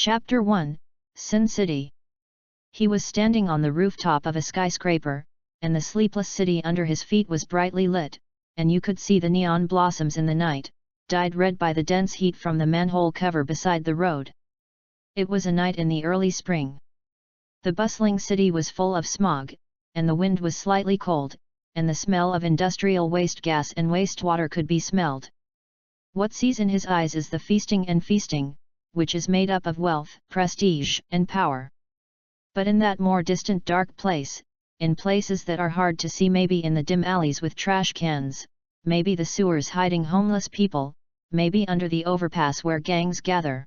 Chapter 1, Sin City. He was standing on the rooftop of a skyscraper, and the sleepless city under his feet was brightly lit, and you could see the neon blossoms in the night, dyed red by the dense heat from the manhole cover beside the road. It was a night in the early spring. The bustling city was full of smog, and the wind was slightly cold, and the smell of industrial waste gas and wastewater could be smelled. What sees in his eyes is the feasting and feasting, which is made up of wealth, prestige, and power. But in that more distant dark place, in places that are hard to see, maybe in the dim alleys with trash cans, maybe the sewers hiding homeless people, maybe under the overpass where gangs gather.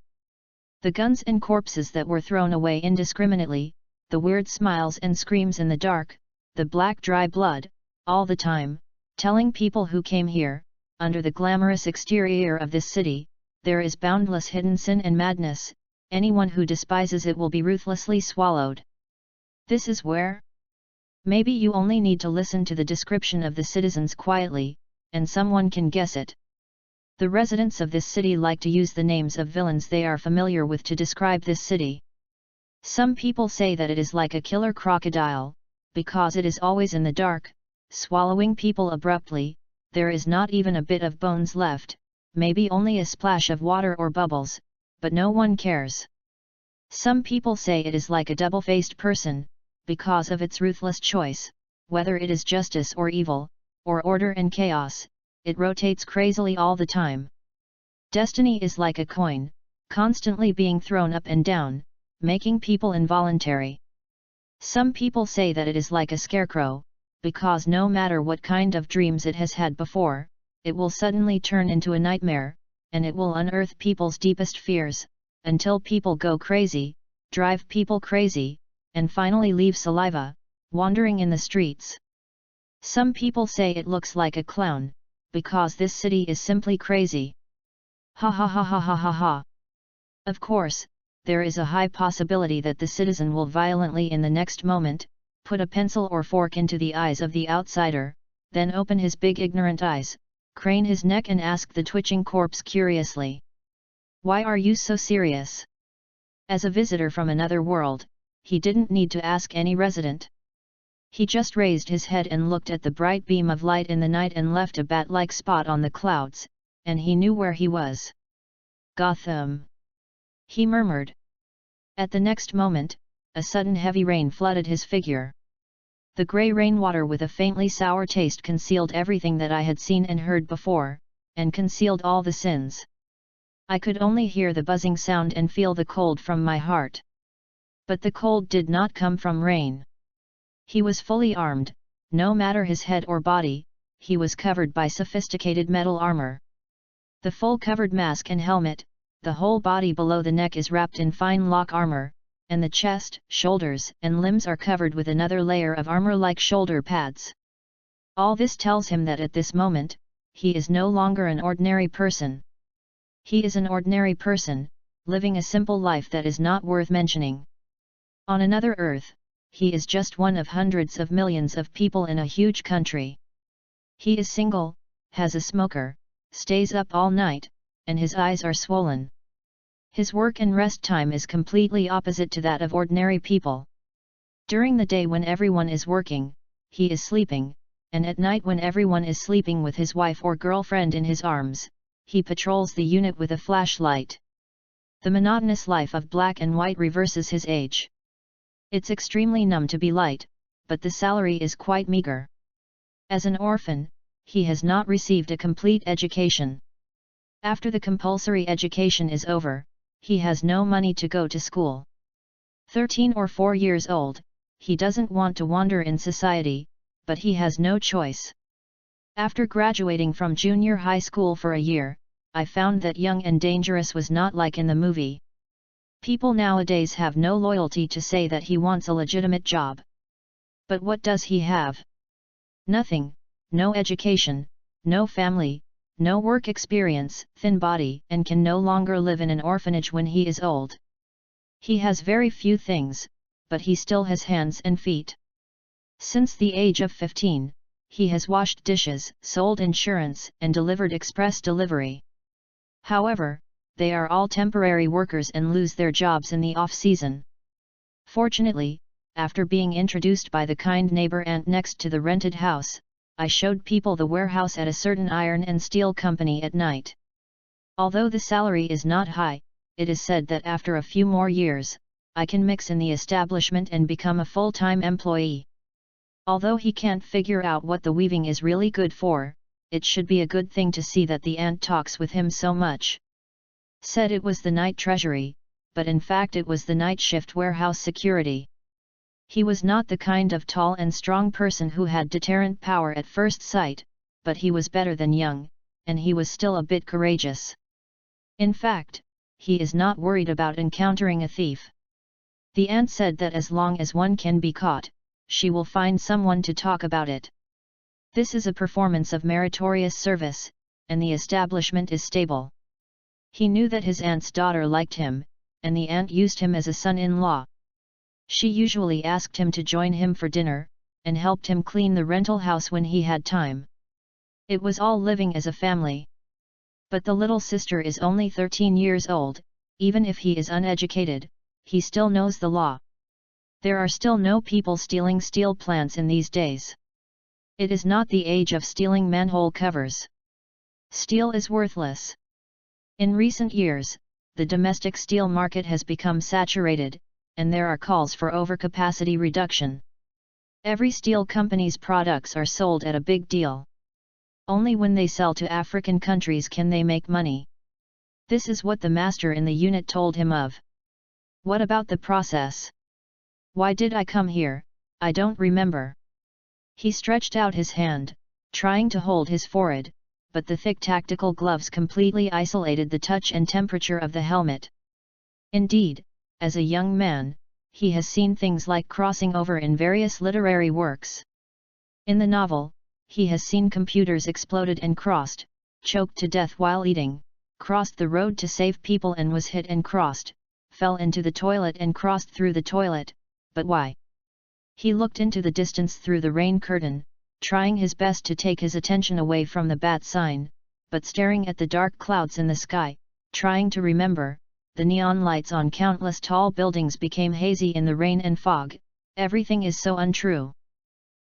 The guns and corpses that were thrown away indiscriminately, the weird smiles and screams in the dark, the black dry blood, all the time, telling people who came here, under the glamorous exterior of this city, there is boundless hidden sin and madness, anyone who despises it will be ruthlessly swallowed. This is where? Maybe you only need to listen to the description of the citizens quietly, and someone can guess it. The residents of this city like to use the names of villains they are familiar with to describe this city. Some people say that it is like a killer crocodile, because it is always in the dark, swallowing people abruptly, there is not even a bit of bones left, maybe only a splash of water or bubbles, but no one cares. Some people say it is like a double-faced person, because of its ruthless choice, whether it is justice or evil, or order and chaos, it rotates crazily all the time. Destiny is like a coin, constantly being thrown up and down, making people involuntary. Some people say that it is like a scarecrow, because no matter what kind of dreams it has had before, it will suddenly turn into a nightmare, and it will unearth people's deepest fears, until people go crazy, drive people crazy, and finally leave saliva, wandering in the streets. Some people say it looks like a clown, because this city is simply crazy. Ha ha ha ha ha ha ha. Of course, there is a high possibility that the citizen will violently in the next moment, put a pencil or fork into the eyes of the outsider, then open his big ignorant eyes, crane his neck and ask the twitching corpse curiously, "Why are you so serious?" As a visitor from another world, he didn't need to ask any resident. He just raised his head and looked at the bright beam of light in the night and left a bat-like spot on the clouds, and he knew where he was. Gotham! He murmured. At the next moment, a sudden heavy rain flooded his figure. The grey rainwater with a faintly sour taste concealed everything that I had seen and heard before, and concealed all the sins. I could only hear the buzzing sound and feel the cold from my heart. But the cold did not come from rain. He was fully armed, no matter his head or body, he was covered by sophisticated metal armor. The full covered mask and helmet, the whole body below the neck is wrapped in fine lock armor, and the chest, shoulders, and limbs are covered with another layer of armor like shoulder pads. All this tells him that at this moment, he is no longer an ordinary person. He is an ordinary person, living a simple life that is not worth mentioning. On another Earth, he is just one of hundreds of millions of people in a huge country. He is single, has a smoker, stays up all night, and his eyes are swollen. His work and rest time is completely opposite to that of ordinary people. During the day when everyone is working, he is sleeping, and at night when everyone is sleeping with his wife or girlfriend in his arms, he patrols the unit with a flashlight. The monotonous life of black and white reverses his age. It's extremely numb to be light, but the salary is quite meager. As an orphan, he has not received a complete education. After the compulsory education is over, he has no money to go to school. 13 or 4 years old, he doesn't want to wander in society, but he has no choice. After graduating from junior high school for a year, I found that Young and Dangerous was not like in the movie. People nowadays have no loyalty to say that he wants a legitimate job. But what does he have? Nothing, no education, no family, no work experience, thin body, and can no longer live in an orphanage when he is old. He has very few things, but he still has hands and feet. Since the age of 15, he has washed dishes, sold insurance, and delivered express delivery. However, they are all temporary workers and lose their jobs in the off-season. Fortunately, after being introduced by the kind neighbor ant next to the rented house, I showed people the warehouse at a certain iron and steel company at night. Although the salary is not high, it is said that after a few more years, I can mix in the establishment and become a full-time employee. Although he can't figure out what the weaving is really good for, it should be a good thing to see that the ant talks with him so much. Said it was the night treasury, but in fact it was the night shift warehouse security. He was not the kind of tall and strong person who had deterrent power at first sight, but he was better than young, and he was still a bit courageous. In fact, he is not worried about encountering a thief. The ant said that as long as one can be caught, she will find someone to talk about it. This is a performance of meritorious service, and the establishment is stable. He knew that his aunt's daughter liked him, and the aunt used him as a son-in-law. She usually asked him to join him for dinner, and helped him clean the rental house when he had time. It was all living as a family. But the little sister is only 13 years old. Even if he is uneducated, he still knows the law. There are still no people stealing steel plants in these days. It is not the age of stealing manhole covers. Steel is worthless. In recent years, the domestic steel market has become saturated, and there are calls for overcapacity reduction. Every steel company's products are sold at a big deal. Only when they sell to African countries can they make money. This is what the master in the unit told him of. What about the process? Why did I come here? I don't remember. He stretched out his hand, trying to hold his forehead, but the thick tactical gloves completely isolated the touch and temperature of the helmet. Indeed, as a young man, he has seen things like crossing over in various literary works. In the novel, he has seen computers exploded and crossed, choked to death while eating, crossed the road to save people and was hit and crossed, fell into the toilet and crossed through the toilet, but why? He looked into the distance through the rain curtain, trying his best to take his attention away from the bat sign, but staring at the dark clouds in the sky, trying to remember. The neon lights on countless tall buildings became hazy in the rain and fog. Everything is so untrue.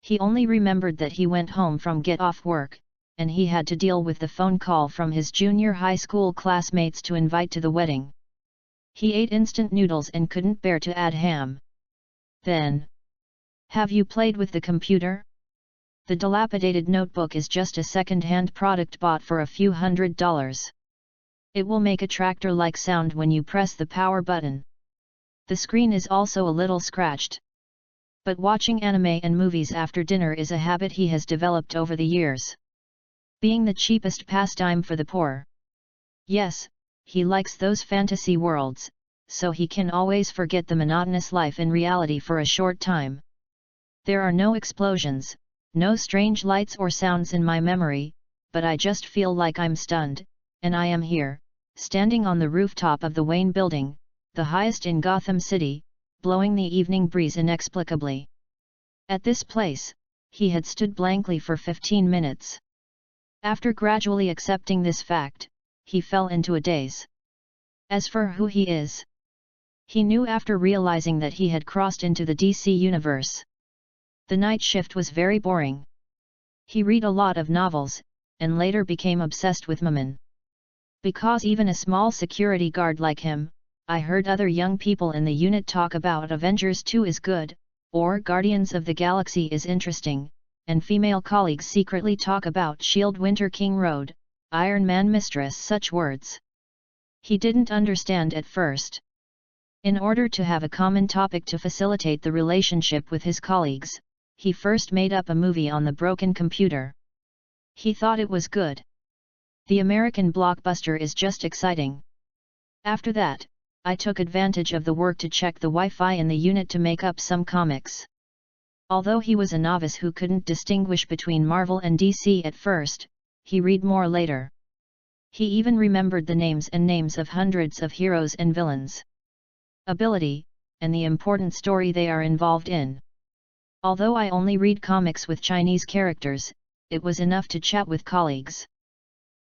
He only remembered that he went home from get off work, and he had to deal with the phone call from his junior high school classmates to invite to the wedding. He ate instant noodles and couldn't bear to add ham. Then, have you played with the computer? The dilapidated notebook is just a second-hand product bought for a few $100s. It will make a tractor-like sound when you press the power button. The screen is also a little scratched. But watching anime and movies after dinner is a habit he has developed over the years. Being the cheapest pastime for the poor. Yes, he likes those fantasy worlds, so he can always forget the monotonous life in reality for a short time. There are no explosions, no strange lights or sounds in my memory, but I just feel like I'm stunned, and I am here, standing on the rooftop of the Wayne building, the highest in Gotham City, blowing the evening breeze inexplicably. At this place, he had stood blankly for 15 minutes. After gradually accepting this fact, he fell into a daze. As for who he is, he knew after realizing that he had crossed into the DC universe. The night shift was very boring. He read a lot of novels, and later became obsessed with women. Because even a small security guard like him, I heard other young people in the unit talk about Avengers 2 is good, or Guardians of the Galaxy is interesting, and female colleagues secretly talk about S.H.I.E.L.D. Winter King Road, Iron Man Mistress, such words. He didn't understand at first. In order to have a common topic to facilitate the relationship with his colleagues, he first made up a movie on the broken computer. He thought it was good. The American blockbuster is just exciting. After that, I took advantage of the work to check the Wi-Fi in the unit to make up some comics. Although he was a novice who couldn't distinguish between Marvel and DC at first, he read more later. He even remembered the names of hundreds of heroes and villains. Ability, and the important story they are involved in. Although I only read comics with Chinese characters, it was enough to chat with colleagues.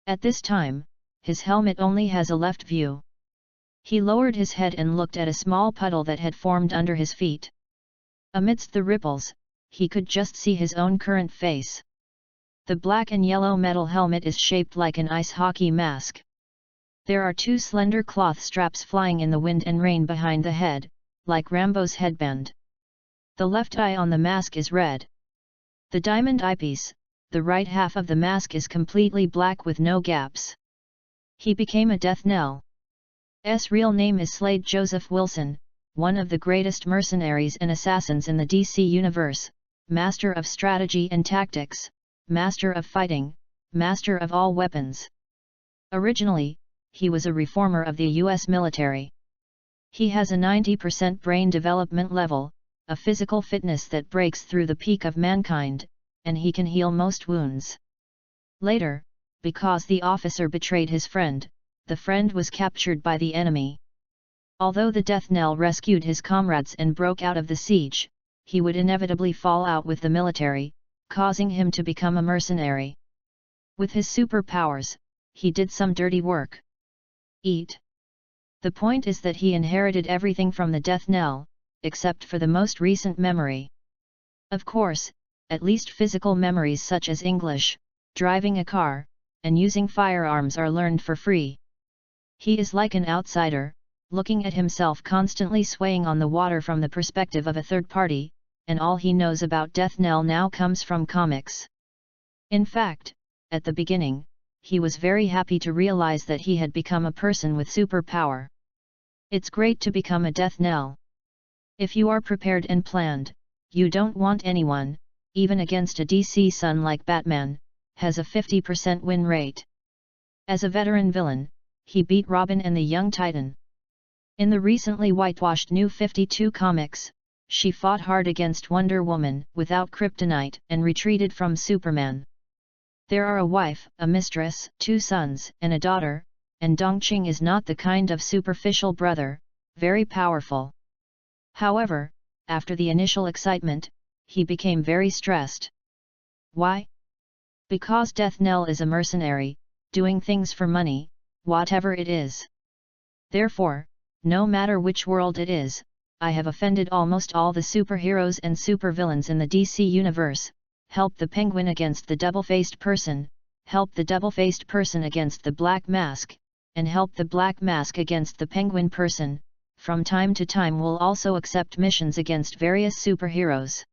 At this time, his helmet only has a left view. He lowered his head and looked at a small puddle that had formed under his feet. Amidst the ripples, he could just see his own current face. The black and yellow metal helmet is shaped like an ice hockey mask. There are two slender cloth straps flying in the wind and rain behind the head, like Rambo's headband. The left eye on the mask is red. The diamond eyepiece, the right half of the mask is completely black with no gaps. He became a Death Knell. S real name is Slade Joseph Wilson, one of the greatest mercenaries and assassins in the DC universe, master of strategy and tactics, master of fighting, master of all weapons. Originally, he was a reformer of the US military. He has a 90% brain development level, a physical fitness that breaks through the peak of mankind, and he can heal most wounds. Later, because the officer betrayed his friend, the friend was captured by the enemy. Although the Death Knell rescued his comrades and broke out of the siege, he would inevitably fall out with the military, causing him to become a mercenary. With his superpowers, he did some dirty work. Eat. The point is that he inherited everything from the Death Knell, except for the most recent memory. Of course, at least physical memories such as English, driving a car, and using firearms are learned for free. He is like an outsider, looking at himself constantly swaying on the water from the perspective of a third party, and all he knows about Death Knell now comes from comics. In fact, at the beginning, he was very happy to realize that he had become a person with superpower. It's great to become a Death Knell. If you are prepared and planned, you don't want anyone, even against a DC son like Batman, has a 50% win rate. As a veteran villain, he beat Robin and the Young Titan. In the recently whitewashed New 52 comics, she fought hard against Wonder Woman without kryptonite and retreated from Superman. There are a wife, a mistress, 2 sons, and a daughter, and Dongqing is not the kind of superficial brother, very powerful. However, after the initial excitement, he became very stressed. Why? Because Death Knell is a mercenary, doing things for money, whatever it is. Therefore, no matter which world it is, I have offended almost all the superheroes and supervillains in the DC universe, help the Penguin against the double-faced person, help the double-faced person against the Black Mask, and help the Black Mask against the Penguin person. From time to time will also accept missions against various superheroes.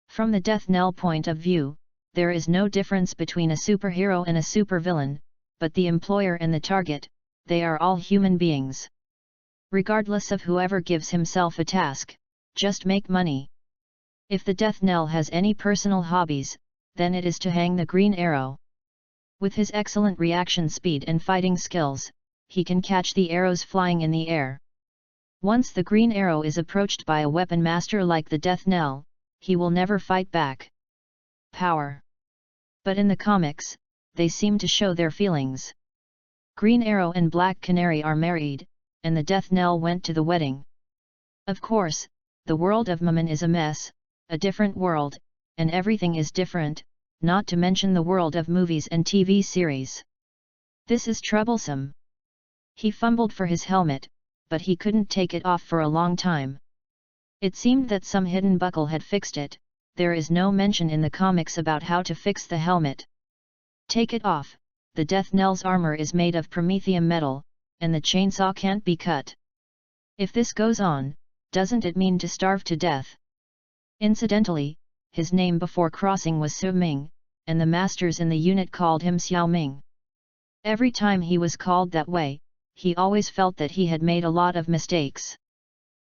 From the Death Knell point of view, there is no difference between a superhero and a supervillain, but the employer and the target, they are all human beings. Regardless of whoever gives himself a task, just make money. If the Death Knell has any personal hobbies, then it is to hang the green arrow. With his excellent reaction speed and fighting skills, he can catch the arrows flying in the air. Once the green arrow is approached by a weapon master like the Death Knell, he will never fight back. Power. But in the comics, they seem to show their feelings. Green Arrow and Black Canary are married, and the Death Knell went to the wedding. Of course, the world of Moomin is a mess, a different world, and everything is different, not to mention the world of movies and TV series. This is troublesome. He fumbled for his helmet, but he couldn't take it off for a long time. It seemed that some hidden buckle had fixed it. There is no mention in the comics about how to fix the helmet. Take it off. The Death Knell's armor is made of promethium metal, and the chainsaw can't be cut. If this goes on, doesn't it mean to starve to death? Incidentally, his name before crossing was Su Ming, and the masters in the unit called him Xiao Ming. Every time he was called that way, he always felt that he had made a lot of mistakes.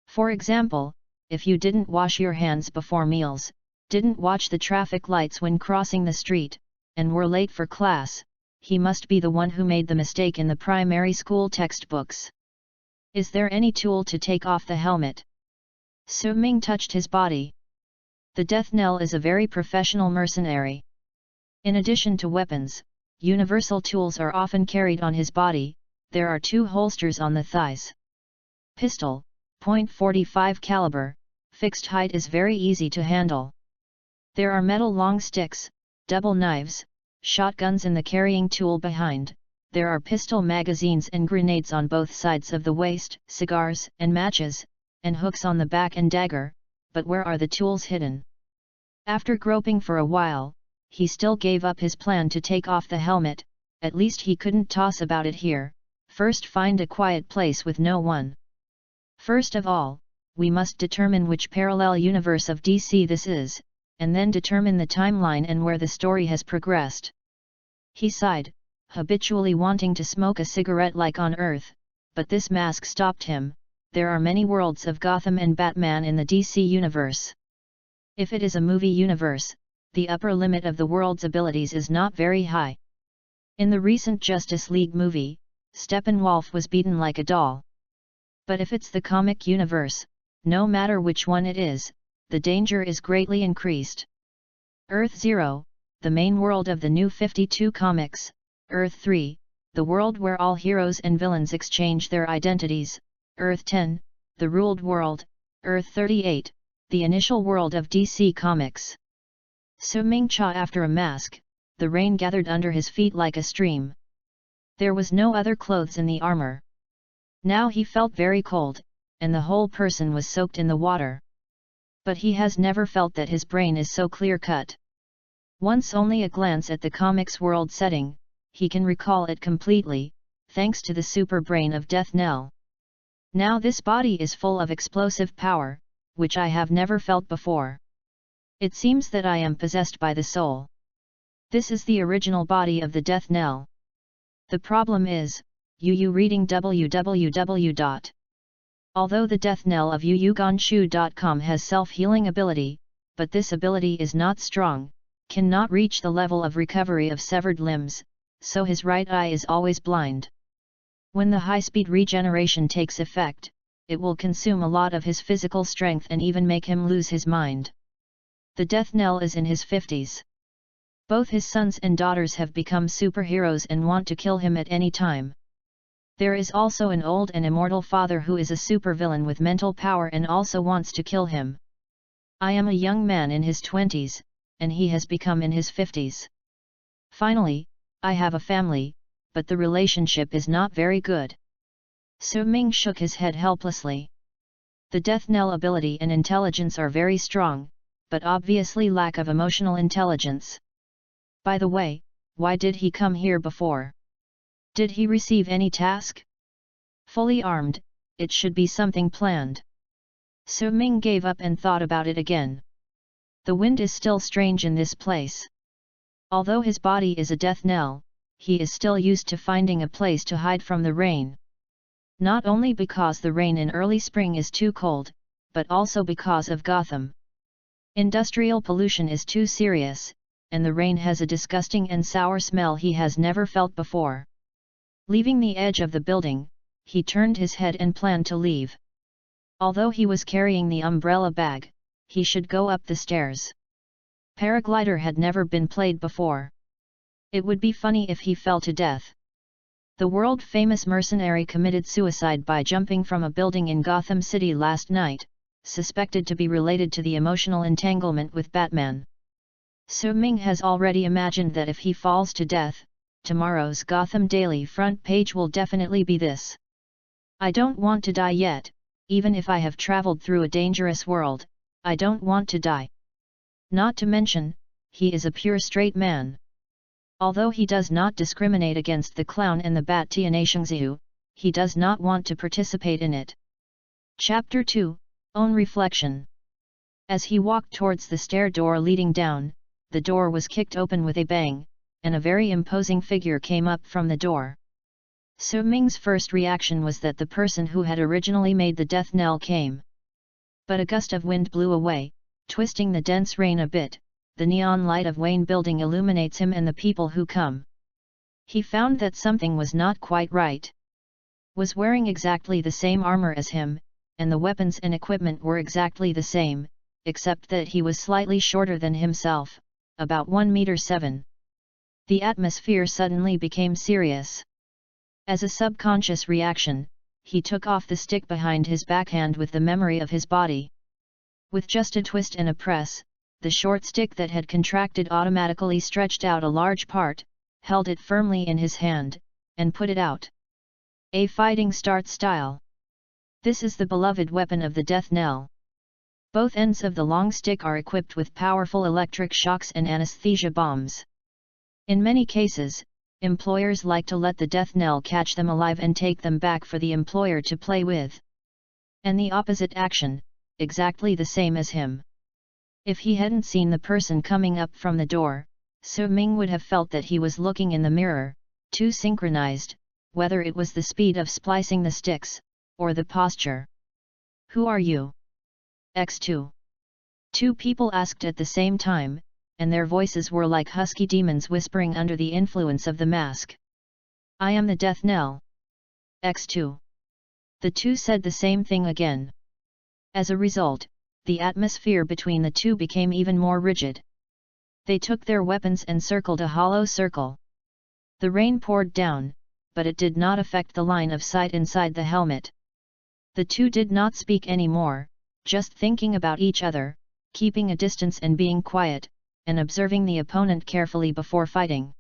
For example, if you didn't wash your hands before meals, didn't watch the traffic lights when crossing the street, and were late for class, he must be the one who made the mistake in the primary school textbooks. Is there any tool to take off the helmet? Su Ming touched his body. The Death Knell is a very professional mercenary. In addition to weapons, universal tools are often carried on his body. There are 2 holsters on the thighs. Pistol, .45 caliber, fixed height is very easy to handle. There are metal long sticks, double knives, shotguns in the carrying tool behind, there are pistol magazines and grenades on both sides of the waist, cigars and matches, and hooks on the back and dagger, but where are the tools hidden? After groping for a while, he still gave up his plan to take off the helmet. At least he couldn't toss about it here. First find a quiet place with no one. First of all, we must determine which parallel universe of DC this is, and then determine the timeline and where the story has progressed. He sighed, habitually wanting to smoke a cigarette like on Earth, but this mask stopped him. There are many worlds of Gotham and Batman in the DC universe. If it is a movie universe, the upper limit of the world's abilities is not very high. In the recent Justice League movie, Steppenwolf was beaten like a doll. But if it's the comic universe, no matter which one it is, the danger is greatly increased. Earth 0, the main world of the New 52 comics. Earth 3, the world where all heroes and villains exchange their identities. Earth 10, the ruled world. Earth 38, the initial world of DC Comics. Su-Ming Cha after a mask, the rain gathered under his feet like a stream. There was no other clothes in the armor. Now he felt very cold, and the whole person was soaked in the water. But he has never felt that his brain is so clear-cut. Once only a glance at the comics world setting, he can recall it completely, thanks to the super brain of Death Knell. Now this body is full of explosive power, which I have never felt before. It seems that I am possessed by the soul. This is the original body of the Death Knell. The problem is, reading www. Although the Death Knell of yuyuganshu.com has self-healing ability, but this ability is not strong, cannot reach the level of recovery of severed limbs, so his right eye is always blind. When the high-speed regeneration takes effect, it will consume a lot of his physical strength and even make him lose his mind. The Death Knell is in his 50s. Both his sons and daughters have become superheroes and want to kill him at any time. There is also an old and immortal father who is a supervillain with mental power and also wants to kill him. I am a young man in his 20s, and he has become in his 50s. Finally, I have a family, but the relationship is not very good. Su-Ming shook his head helplessly. The Death Knell ability and intelligence are very strong, but obviously lack of emotional intelligence. By the way, why did he come here before? Did he receive any task? Fully armed, it should be something planned. Su-Ming gave up and thought about it again. The wind is still strange in this place. Although his body is a Death Knell, he is still used to finding a place to hide from the rain. Not only because the rain in early spring is too cold, but also because of Gotham. Industrial pollution is too serious, and the rain has a disgusting and sour smell he has never felt before. Leaving the edge of the building, he turned his head and planned to leave. Although he was carrying the umbrella bag, he should go up the stairs. Paraglider had never been played before. It would be funny if he fell to death. The world-famous mercenary committed suicide by jumping from a building in Gotham City last night, suspected to be related to the emotional entanglement with Batman. Su-Ming has already imagined that if he falls to death, tomorrow's Gotham Daily front page will definitely be this. I don't want to die yet, even if I have traveled through a dangerous world, I don't want to die. Not to mention, he is a pure straight man. Although he does not discriminate against the clown and the bat Tianashengziu, he does not want to participate in it. Chapter 2, Own Reflection. As he walked towards the stair door leading down, the door was kicked open with a bang, and a very imposing figure came up from the door. Su-Ming's first reaction was that the person who had originally made the Death Knell came. But a gust of wind blew away, twisting the dense rain a bit. The neon light of Wayne Building illuminates him and the people who come. He found that something was not quite right. Was wearing exactly the same armor as him, and the weapons and equipment were exactly the same, except that he was slightly shorter than himself, about 1 meter 7. The atmosphere suddenly became serious. As a subconscious reaction, he took off the stick behind his backhand with the memory of his body. With just a twist and a press, the short stick that had contracted automatically stretched out a large part, held it firmly in his hand, and put it out. A fighting start style. This is the beloved weapon of the Death Knell. Both ends of the long stick are equipped with powerful electric shocks and anesthesia bombs. In many cases, employers like to let the Death Knell catch them alive and take them back for the employer to play with. And the opposite action, exactly the same as him. If he hadn't seen the person coming up from the door, Su Ming would have felt that he was looking in the mirror, too synchronized, whether it was the speed of splicing the sticks, or the posture. "Who are you?" X2. Two people asked at the same time, and their voices were like husky demons whispering under the influence of the mask. "I am the Death Knell." X2. The two said the same thing again. As a result, the atmosphere between the two became even more rigid. They took their weapons and circled a hollow circle. The rain poured down, but it did not affect the line of sight inside the helmet. The two did not speak anymore, just thinking about each other, keeping a distance and being quiet, and observing the opponent carefully before fighting.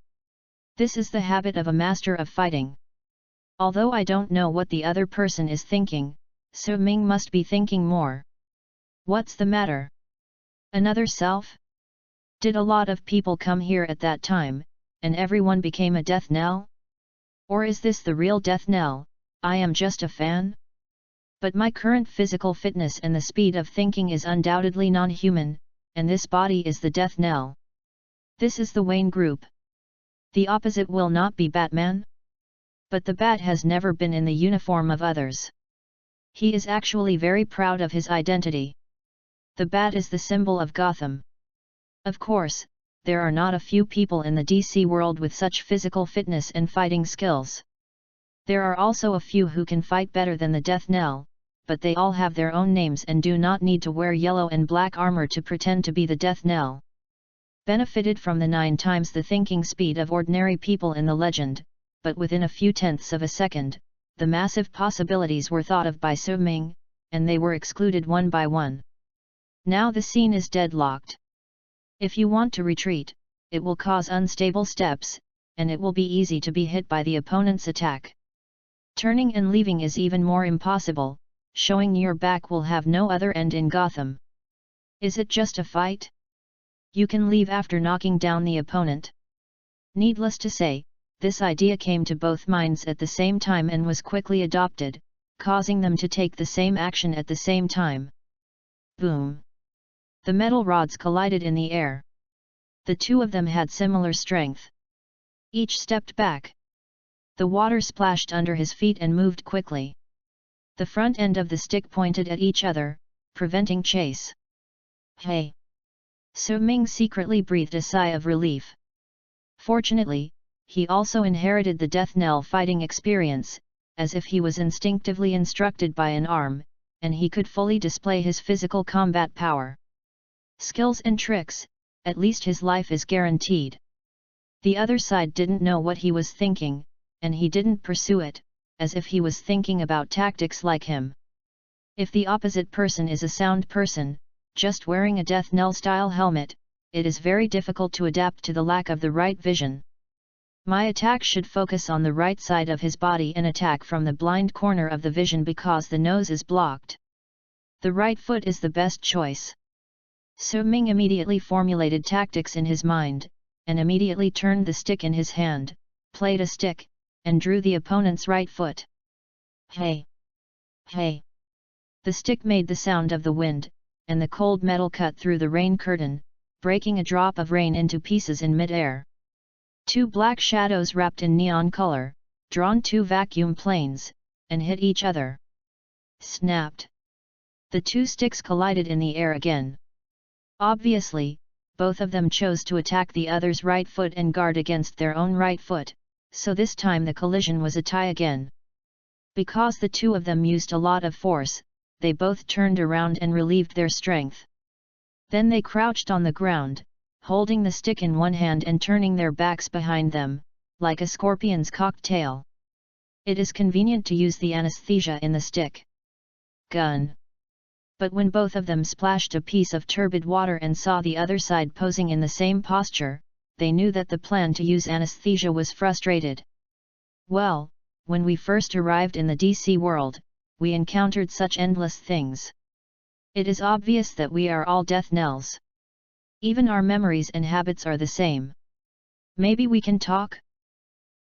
This is the habit of a master of fighting. Although I don't know what the other person is thinking, Su Ming must be thinking more. What's the matter? Another self? Did a lot of people come here at that time, and everyone became a Death Knell? Or is this the real Death Knell? I am just a fan? But my current physical fitness and the speed of thinking is undoubtedly non-human, and this body is the Death Knell. This is the Wayne Group. The opposite will not be Batman? But the Bat has never been in the uniform of others. He is actually very proud of his identity. The Bat is the symbol of Gotham. Of course, there are not a few people in the DC world with such physical fitness and fighting skills. There are also a few who can fight better than the Death Knell, but they all have their own names and do not need to wear yellow and black armor to pretend to be the Death Knell. Benefited from the 9 times the thinking speed of ordinary people in the legend, but within a few tenths of a second, the massive possibilities were thought of by Su Ming, and they were excluded one by one. Now the scene is deadlocked. If you want to retreat, it will cause unstable steps, and it will be easy to be hit by the opponent's attack. Turning and leaving is even more impossible, showing your back will have no other end in Gotham. Is it just a fight? You can leave after knocking down the opponent. Needless to say, this idea came to both minds at the same time and was quickly adopted, causing them to take the same action at the same time. Boom! The metal rods collided in the air. The two of them had similar strength. Each stepped back. The water splashed under his feet and moved quickly. The front end of the stick pointed at each other, preventing chase. Hey! Su Ming secretly breathed a sigh of relief. Fortunately, he also inherited the Death Knell fighting experience, as if he was instinctively instructed by an arm, and he could fully display his physical combat power. Skills and tricks, at least his life is guaranteed. The other side didn't know what he was thinking, and he didn't pursue it, as if he was thinking about tactics like him. If the opposite person is a sound person, just wearing a Death Knell-style helmet, it is very difficult to adapt to the lack of the right vision. My attack should focus on the right side of his body and attack from the blind corner of the vision because the nose is blocked. The right foot is the best choice. Su Ming immediately formulated tactics in his mind, and immediately turned the stick in his hand, played a stick, and drew the opponent's right foot. Hey! Hey! The stick made the sound of the wind, and the cold metal cut through the rain curtain, breaking a drop of rain into pieces in mid-air. 2 black shadows wrapped in neon color, drawn 2 vacuum planes, and hit each other. Snapped! The 2 sticks collided in the air again. Obviously, both of them chose to attack the other's right foot and guard against their own right foot, so this time the collision was a tie again. Because the 2 of them used a lot of force, they both turned around and relieved their strength. Then they crouched on the ground, holding the stick in one hand and turning their backs behind them, like a scorpion's cocked tail. It is convenient to use the anesthesia in the stick. Gun! But when both of them splashed a piece of turbid water and saw the other side posing in the same posture, they knew that the plan to use anesthesia was frustrated. Well, when we first arrived in the DC world, we encountered such endless things. It is obvious that we are all Death Knells. Even our memories and habits are the same. Maybe we can talk?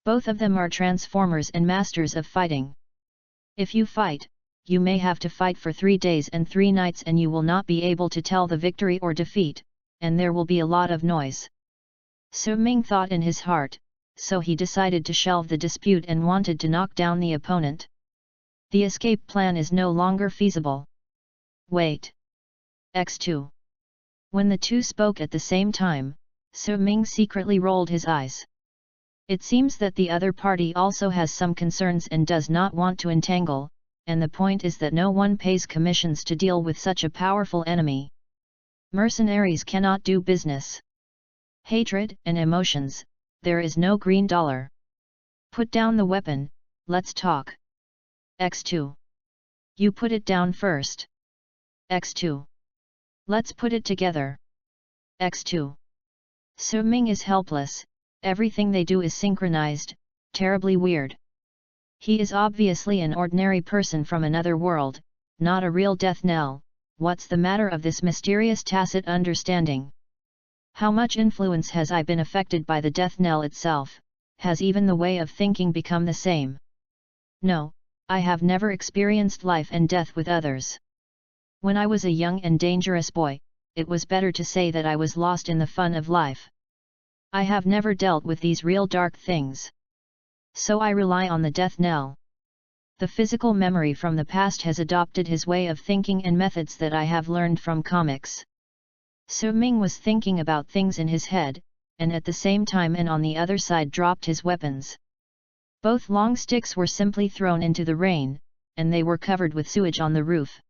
Both of them are transformers and masters of fighting. If you fight, you may have to fight for 3 days and 3 nights and you will not be able to tell the victory or defeat, and there will be a lot of noise. Su Ming thought in his heart, so he decided to shelve the dispute and wanted to knock down the opponent. The escape plan is no longer feasible. Wait. X2. When the two spoke at the same time, Su Ming secretly rolled his eyes. It seems that the other party also has some concerns and does not want to entangle, and the point is that no one pays commissions to deal with such a powerful enemy. Mercenaries cannot do business. Hatred and emotions, there is no green dollar. Put down the weapon, let's talk. X2. You put it down first. X2. Let's put it together. X2. Su Ming is helpless, everything they do is synchronized, terribly weird. He is obviously an ordinary person from another world, not a real Death Knell. What's the matter of this mysterious tacit understanding? How much influence has I been affected by the Death Knell itself? Has even the way of thinking become the same? No, I have never experienced life and death with others. When I was a young and dangerous boy, it was better to say that I was lost in the fun of life. I have never dealt with these real dark things. So I rely on the Death Knell. The physical memory from the past has adopted his way of thinking and methods that I have learned from comics. Su Ming was thinking about things in his head, and at the same time and on the other side dropped his weapons. Both long sticks were simply thrown into the rain, and they were covered with sewage on the roof.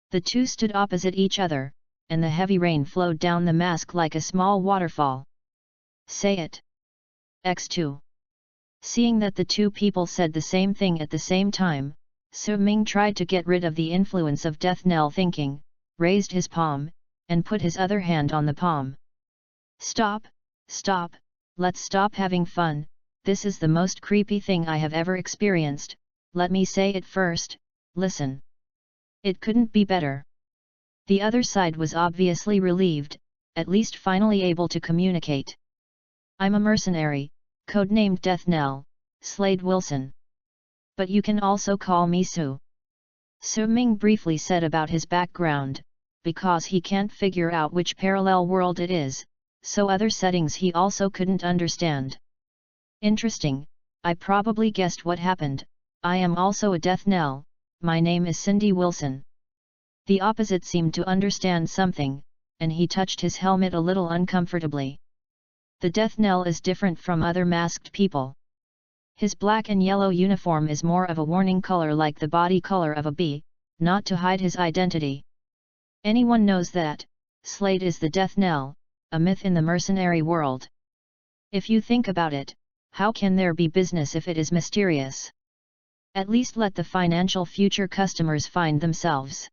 The two stood opposite each other, and the heavy rain flowed down the mask like a small waterfall. Say it. X2. Seeing that the two people said the same thing at the same time, Su Ming tried to get rid of the influence of Death Knell thinking, raised his palm, and put his other hand on the palm. Stop, stop, let's stop having fun, this is the most creepy thing I have ever experienced, let me say it first, listen. It couldn't be better. The other side was obviously relieved, at least finally able to communicate. I'm a mercenary, codenamed Death Knell, Slade Wilson. But you can also call me Su. Su Ming briefly said about his background, because he can't figure out which parallel world it is, so other settings he also couldn't understand. Interesting, I probably guessed what happened, I am also a Death Knell, my name is Cindy Wilson. The opposite seemed to understand something, and he touched his helmet a little uncomfortably. The Death Knell is different from other masked people. His black and yellow uniform is more of a warning color like the body color of a bee, not to hide his identity. Anyone knows that, Slade is the Death Knell, a myth in the mercenary world. If you think about it, how can there be business if it is mysterious? At least let the financial future customers find themselves.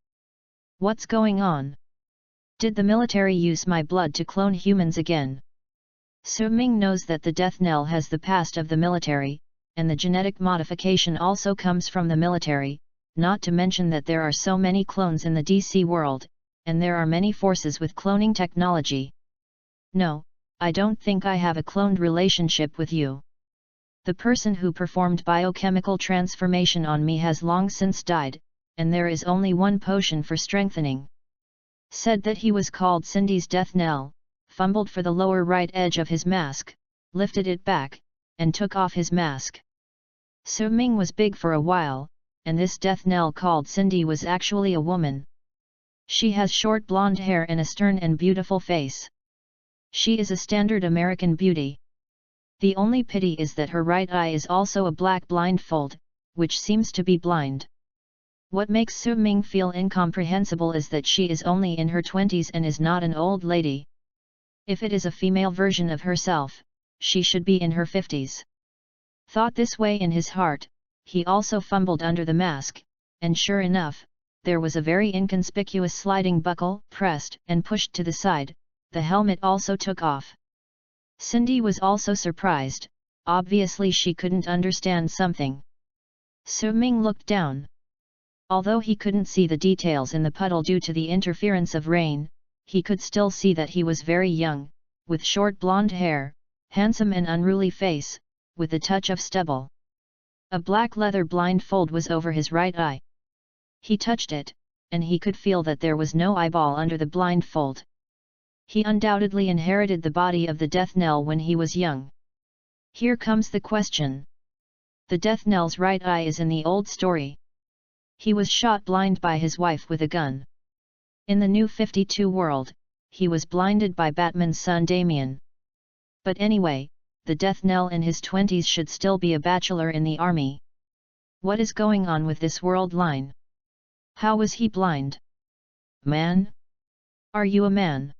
What's going on? Did the military use my blood to clone humans again? Su Ming knows that the Death Knell has the past of the military, and the genetic modification also comes from the military, not to mention that there are so many clones in the DC world, and there are many forces with cloning technology. No, I don't think I have a cloned relationship with you. The person who performed biochemical transformation on me has long since died, and there is only one potion for strengthening. Said that he was called Cindy's Death Knell, fumbled for the lower right edge of his mask, lifted it back, and took off his mask. Su Ming was big for a while, and this Death Knell called Cindy was actually a woman. She has short blonde hair and a stern and beautiful face. She is a standard American beauty. The only pity is that her right eye is also a black blindfold, which seems to be blind. What makes Su Ming feel incomprehensible is that she is only in her 20s and is not an old lady. If it is a female version of herself, she should be in her 50s. Thought this way in his heart, he also fumbled under the mask, and sure enough, there was a very inconspicuous sliding buckle pressed and pushed to the side, the helmet also took off. Cindy was also surprised, obviously she couldn't understand something. Su-ming looked down. Although he couldn't see the details in the puddle due to the interference of rain, he could still see that he was very young, with short blonde hair, handsome and unruly face, with a touch of stubble. A black leather blindfold was over his right eye. He touched it, and he could feel that there was no eyeball under the blindfold. He undoubtedly inherited the body of the Death Knell when he was young. Here comes the question. The Death Knell's right eye is in the old story. He was shot blind by his wife with a gun. In the New 52 world, he was blinded by Batman's son Damian. But anyway, the Death Knell in his 20s should still be a bachelor in the army. What is going on with this world line? How was he blind? Man? Are you a man?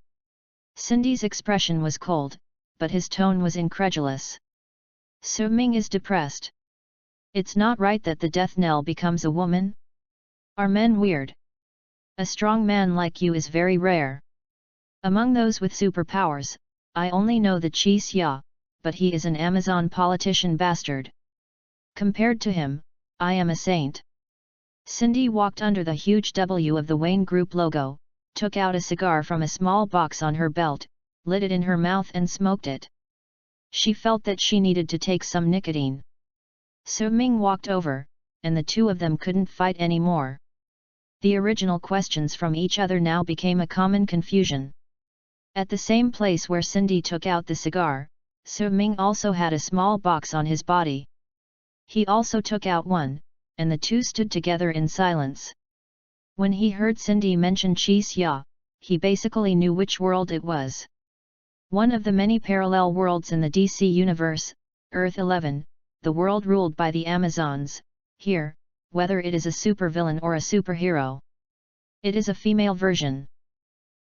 Cindy's expression was cold, but his tone was incredulous. Su-ming is depressed. It's not right that the Death Knell becomes a woman? Are men weird? A strong man like you is very rare. Among those with superpowers, I only know the Chi-Xia, but he is an Amazon politician bastard. Compared to him, I am a saint. Cindy walked under the huge W of the Wayne Group logo, took out a cigar from a small box on her belt, lit it in her mouth and smoked it. She felt that she needed to take some nicotine. Su-ming walked over, and the two of them couldn't fight anymore. The original questions from each other now became a common confusion. At the same place where Cindy took out the cigar, Su-ming also had a small box on his body. He also took out one, and the two stood together in silence. When he heard Cindy mention Chi-Xia, he basically knew which world it was. One of the many parallel worlds in the DC universe, Earth 11, the world ruled by the Amazons. Here, whether it is a supervillain or a superhero, it is a female version.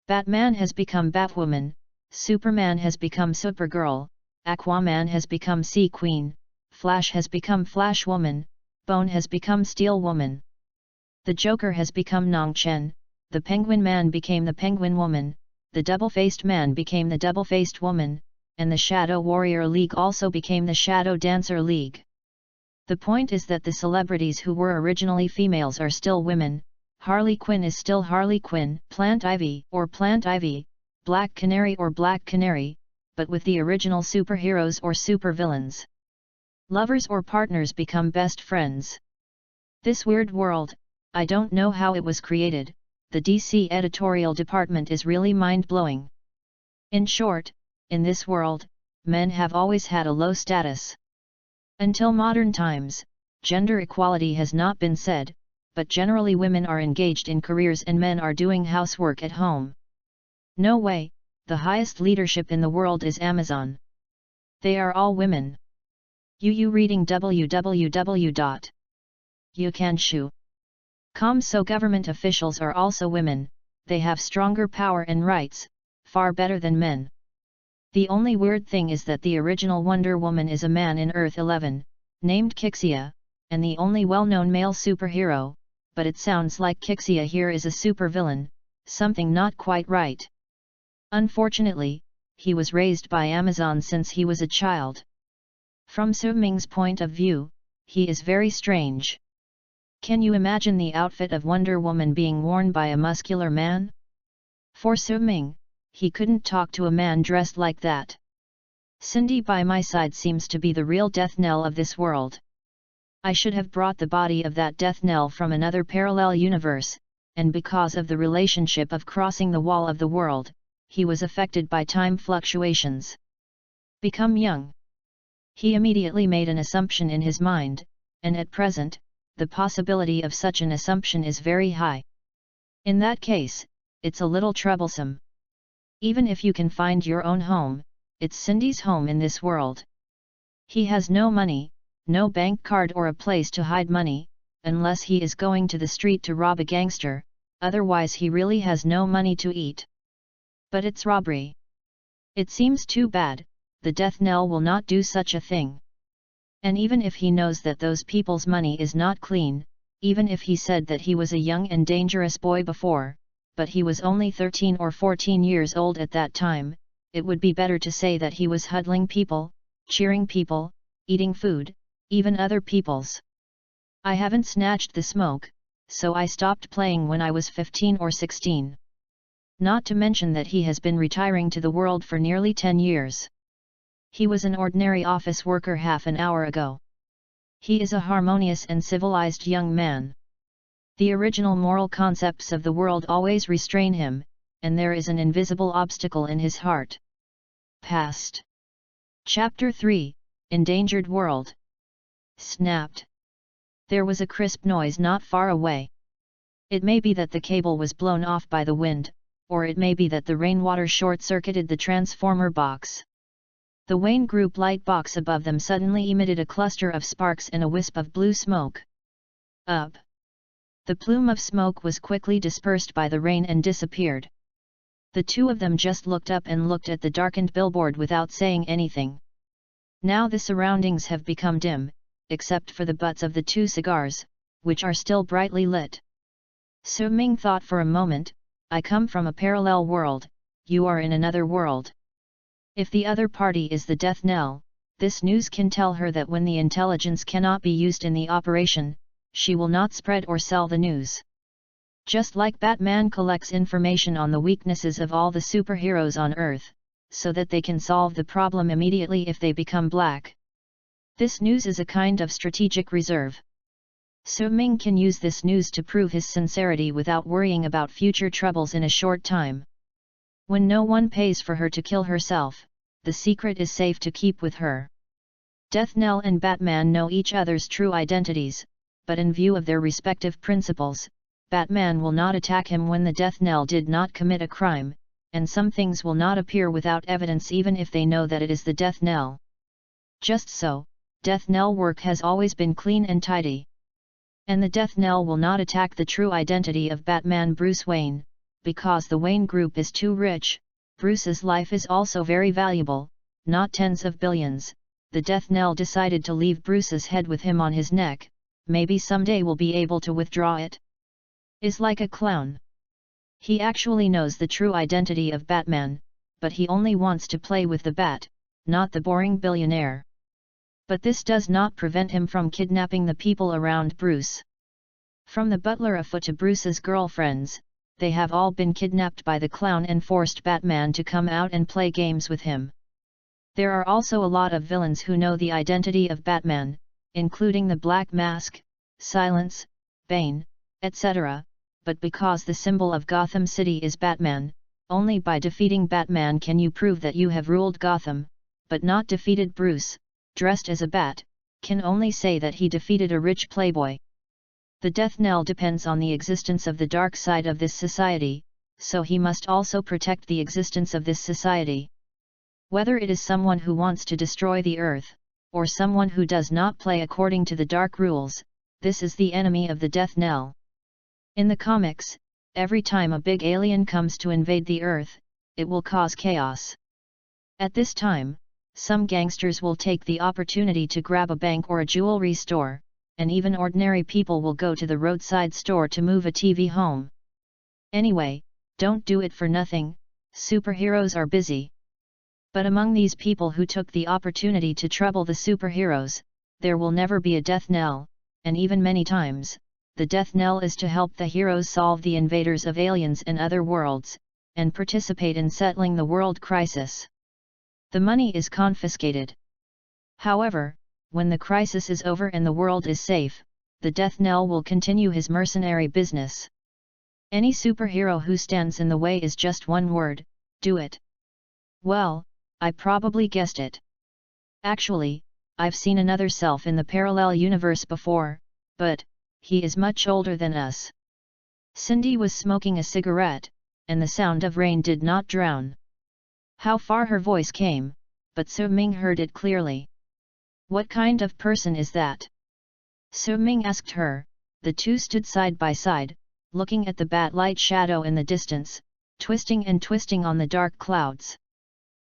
Batman has become Batwoman, Superman has become Supergirl, Aquaman has become Sea Queen, Flash has become Flashwoman, Bone has become Steel Woman. The Joker has become Nong Chen, the Penguin Man became the Penguin Woman, the Double-Faced Man became the Double-Faced Woman, and the Shadow Warrior League also became the Shadow Dancer League. The point is that the celebrities who were originally females are still women. Harley Quinn is still Harley Quinn, Plant Ivy or Plant Ivy, Black Canary or Black Canary, but with the original superheroes or supervillains. Lovers or partners become best friends. This weird world, I don't know how it was created, the DC editorial department is really mind-blowing. In short, in this world, men have always had a low status. Until modern times, gender equality has not been said, but generally women are engaged in careers and men are doing housework at home. No way, the highest leadership in the world is Amazon. They are all women. You reading www.youcanshu.com. So government officials are also women, they have stronger power and rights, far better than men. The only weird thing is that the original Wonder Woman is a man in Earth 11, named Kixia, and the only well-known male superhero, but it sounds like Kixia here is a supervillain, something not quite right. Unfortunately, he was raised by Amazon since he was a child. From Su-ming's point of view, he is very strange. Can you imagine the outfit of Wonder Woman being worn by a muscular man? For Su-ming, he couldn't talk to a man dressed like that. Cindy by my side seems to be the real Death Knell of this world. I should have brought the body of that Death Knell from another parallel universe, and because of the relationship of crossing the wall of the world, he was affected by time fluctuations. Become young. He immediately made an assumption in his mind, and at present, the possibility of such an assumption is very high. In that case, it's a little troublesome. Even if you can find your own home, it's Cindy's home in this world. He has no money, no bank card or a place to hide money, unless he is going to the street to rob a gangster, otherwise he really has no money to eat. But it's robbery. It seems too bad, the Death Knell will not do such a thing. And even if he knows that those people's money is not clean, even if he said that he was a young and dangerous boy before, but he was only 13 or 14 years old at that time, it would be better to say that he was huddling people, cheering people, eating food, even other people's. I haven't snatched the smoke, so I stopped playing when I was 15 or 16. Not to mention that he has been retiring to the world for nearly 10 years. He was an ordinary office worker half an hour ago. He is a harmonious and civilized young man. The original moral concepts of the world always restrain him, and there is an invisible obstacle in his heart. Past. Chapter 3, Endangered World. Snapped. There was a crisp noise not far away. It may be that the cable was blown off by the wind, or it may be that the rainwater short-circuited the transformer box. The Wayne Group light box above them suddenly emitted a cluster of sparks and a wisp of blue smoke. Up. The plume of smoke was quickly dispersed by the rain and disappeared. The two of them just looked up and looked at the darkened billboard without saying anything. Now the surroundings have become dim, except for the butts of the two cigars, which are still brightly lit. Su Ming thought for a moment, I come from a parallel world, you are in another world. If the other party is the Death Knell, this news can tell her that when the intelligence cannot be used in the operation, she will not spread or sell the news. Just like Batman collects information on the weaknesses of all the superheroes on Earth, so that they can solve the problem immediately if they become black. This news is a kind of strategic reserve. Su Ming can use this news to prove his sincerity without worrying about future troubles in a short time. When no one pays for her to kill herself, the secret is safe to keep with her. Death Knell and Batman know each other's true identities, but in view of their respective principles, Batman will not attack him when the Death Knell did not commit a crime, and some things will not appear without evidence even if they know that it is the Death Knell. Just so, Death Knell work has always been clean and tidy. And the Death Knell will not attack the true identity of Batman Bruce Wayne, because the Wayne Group is too rich. Bruce's life is also very valuable, not tens of billions. The Death Knell decided to leave Bruce's head with him on his neck, maybe someday we'll be able to withdraw it. Is like a clown. He actually knows the true identity of Batman, but he only wants to play with the bat, not the boring billionaire. But this does not prevent him from kidnapping the people around Bruce. From the butler afoot to Bruce's girlfriends, they have all been kidnapped by the clown and forced Batman to come out and play games with him. There are also a lot of villains who know the identity of Batman, including the Black Mask, Silence, Bane, etc., but because the symbol of Gotham City is Batman, only by defeating Batman can you prove that you have ruled Gotham, but not defeated Bruce, dressed as a bat, can only say that he defeated a rich playboy. The Death Knell depends on the existence of the dark side of this society, so he must also protect the existence of this society. Whether it is someone who wants to destroy the Earth, or someone who does not play according to the dark rules, this is the enemy of the Death Knell. In the comics, every time a big alien comes to invade the Earth, it will cause chaos. At this time, some gangsters will take the opportunity to grab a bank or a jewelry store, and even ordinary people will go to the roadside store to move a TV home. Anyway, don't do it for nothing, superheroes are busy. But among these people who took the opportunity to trouble the superheroes, there will never be a Death Knell, and even many times, the Death Knell is to help the heroes solve the invaders of aliens and other worlds, and participate in settling the world crisis. The money is confiscated. However, when the crisis is over and the world is safe, the Death Knell will continue his mercenary business. Any superhero who stands in the way is just one word: do it. Well, I probably guessed it. Actually, I've seen another self in the parallel universe before, but he is much older than us. Cindy was smoking a cigarette, and the sound of rain did not drown how far her voice came, but Su Ming heard it clearly. What kind of person is that? Su Ming asked her. The two stood side by side, looking at the bat-light shadow in the distance, twisting and twisting on the dark clouds.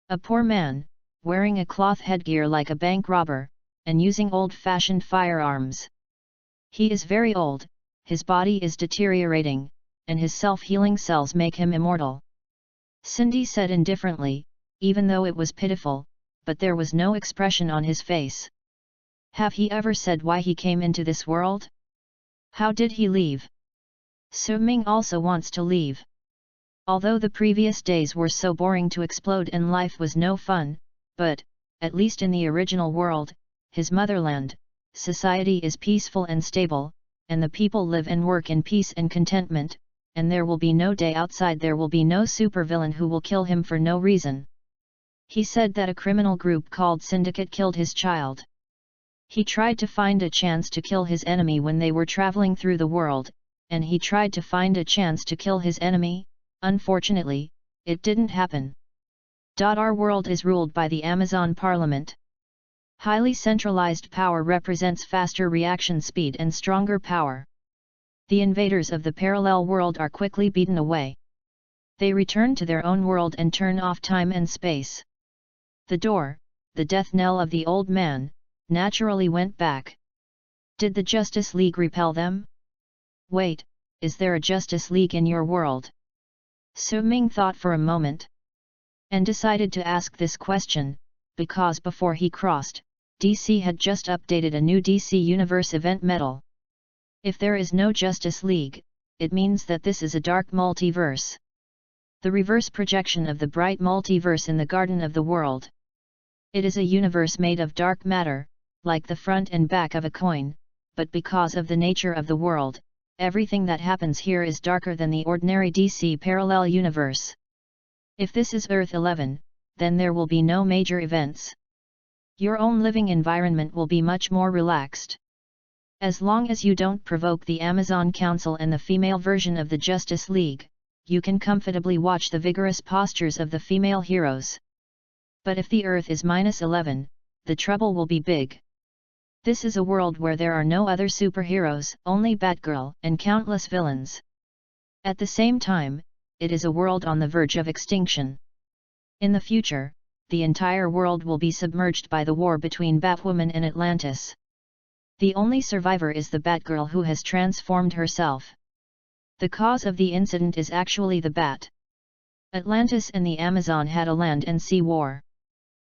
A poor man, wearing a cloth headgear like a bank robber, and using old-fashioned firearms. He is very old, his body is deteriorating, and his self-healing cells make him immortal. Cindy said indifferently, even though it was pitiful, but there was no expression on his face. Have he ever said why he came into this world? How did he leave? Su Ming also wants to leave. Although the previous days were so boring to explode and life was no fun, but, at least in the original world, his motherland, society is peaceful and stable, and the people live and work in peace and contentment, and there will be no day outside, there will be no supervillain who will kill him for no reason. He said that a criminal group called Syndicate killed his child. He tried to find a chance to kill his enemy when they were traveling through the world, and he tried to find a chance to kill his enemy. Unfortunately, it didn't happen. Our world is ruled by the Amazon Parliament. Highly centralized power represents faster reaction speed and stronger power. The invaders of the parallel world are quickly beaten away. They return to their own world and turn off time and space. The door, the death knell of the old man, naturally went back. Did the Justice League repel them? Wait, is there a Justice League in your world? Su Ming thought for a moment, and decided to ask this question, because before he crossed, DC had just updated a new DC Universe event medal. If there is no Justice League, it means that this is a dark multiverse. The reverse projection of the bright multiverse in the Garden of the World. It is a universe made of dark matter, like the front and back of a coin, but because of the nature of the world, everything that happens here is darker than the ordinary DC parallel universe. If this is Earth 11, then there will be no major events. Your own living environment will be much more relaxed. As long as you don't provoke the Amazon Council and the female version of the Justice League, you can comfortably watch the vigorous postures of the female heroes. But if the Earth is -11, the trouble will be big. This is a world where there are no other superheroes, only Batgirl and countless villains. At the same time, it is a world on the verge of extinction. In the future, the entire world will be submerged by the war between Batwoman and Atlantis. The only survivor is the Batgirl, who has transformed herself. The cause of the incident is actually the Bat. Atlantis and the Amazon had a land and sea war.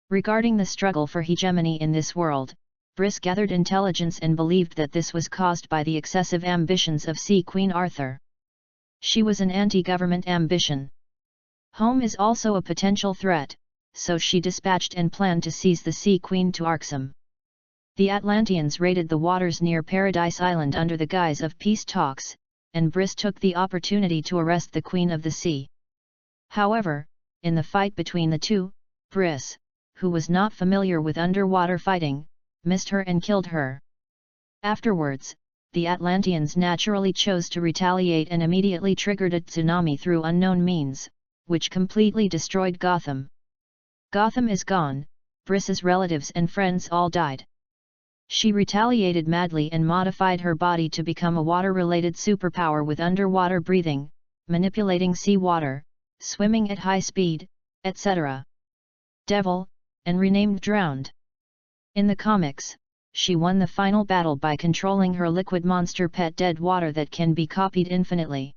Regarding the struggle for hegemony in this world, Briss gathered intelligence and believed that this was caused by the excessive ambitions of Sea Queen Arthur. She was an anti-government ambition. Home is also a potential threat, so she dispatched and planned to seize the Sea Queen to Arxum. The Atlanteans raided the waters near Paradise Island under the guise of peace talks, and Briss took the opportunity to arrest the Queen of the Sea. However, in the fight between the two, Briss, who was not familiar with underwater fighting, missed her and killed her. Afterwards, the Atlanteans naturally chose to retaliate and immediately triggered a tsunami through unknown means, which completely destroyed Gotham. Gotham is gone, Briss's relatives and friends all died. She retaliated madly and modified her body to become a water-related superpower with underwater breathing, manipulating seawater, swimming at high speed, etc. Devil, and renamed Drowned. In the comics, she won the final battle by controlling her liquid monster pet Dead Water that can be copied infinitely.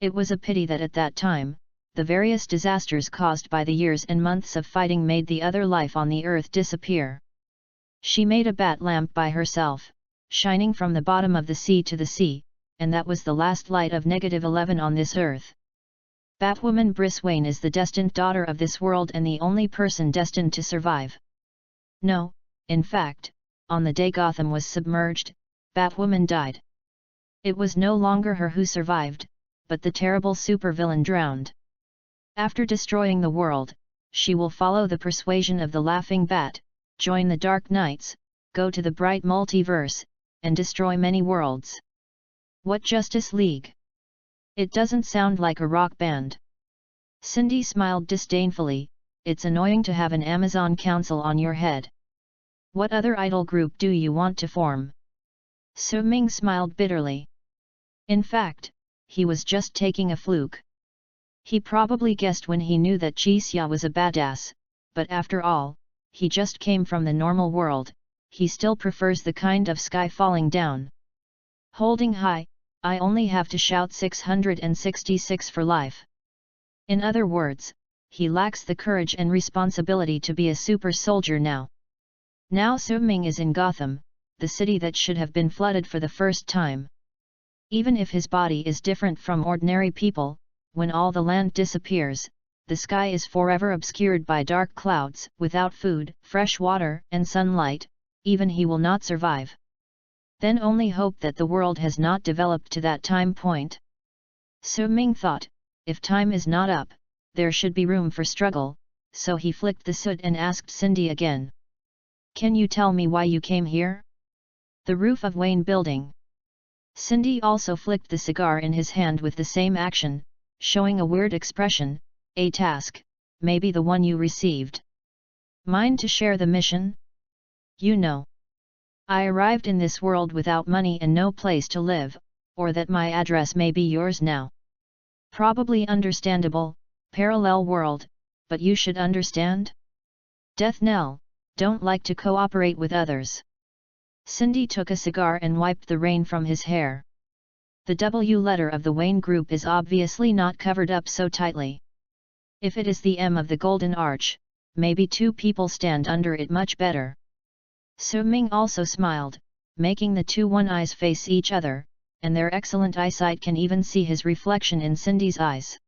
It was a pity that at that time, the various disasters caused by the years and months of fighting made the other life on the Earth disappear. She made a bat lamp by herself, shining from the bottom of the sea to the sea, and that was the last light of -11 on this Earth. Batwoman Briss Wayne is the destined daughter of this world and the only person destined to survive. No, in fact, on the day Gotham was submerged, Batwoman died. It was no longer her who survived, but the terrible supervillain Drowned. After destroying the world, she will follow the persuasion of the Laughing Bat, join the Dark Knights, go to the bright multiverse, and destroy many worlds. What Justice League? It doesn't sound like a rock band. Cindy smiled disdainfully. It's annoying to have an Amazon Council on your head. What other idol group do you want to form? Su Ming smiled bitterly. In fact, he was just taking a fluke. He probably guessed when he knew that Jixia was a badass, but after all, he just came from the normal world, he still prefers the kind of sky falling down. Holding high, I only have to shout 666 for life. In other words, he lacks the courage and responsibility to be a super soldier now. Now Su-ming is in Gotham, the city that should have been flooded for the first time. Even if his body is different from ordinary people, when all the land disappears, the sky is forever obscured by dark clouds. Without food, fresh water, and sunlight, even he will not survive. Then only hope that the world has not developed to that time point. Su-ming thought, if time is not up, there should be room for struggle, so he flicked the soot and asked Cindy again. Can you tell me why you came here? The roof of Wayne Building. Cindy also flicked the cigar in his hand with the same action, showing a weird expression. A task, maybe the one you received. Mind to share the mission? You know. I arrived in this world without money and no place to live, or that my address may be yours now. Probably understandable, parallel world, but you should understand? Death Knell, don't like to cooperate with others. Cindy took a cigar and wiped the rain from his hair. The W letter of the Wayne Group is obviously not covered up so tightly. If it is the M of the Golden Arch, maybe two people stand under it much better. Su-ming also smiled, making the two one-eyes face each other, and their excellent eyesight can even see his reflection in Cindy's eyes.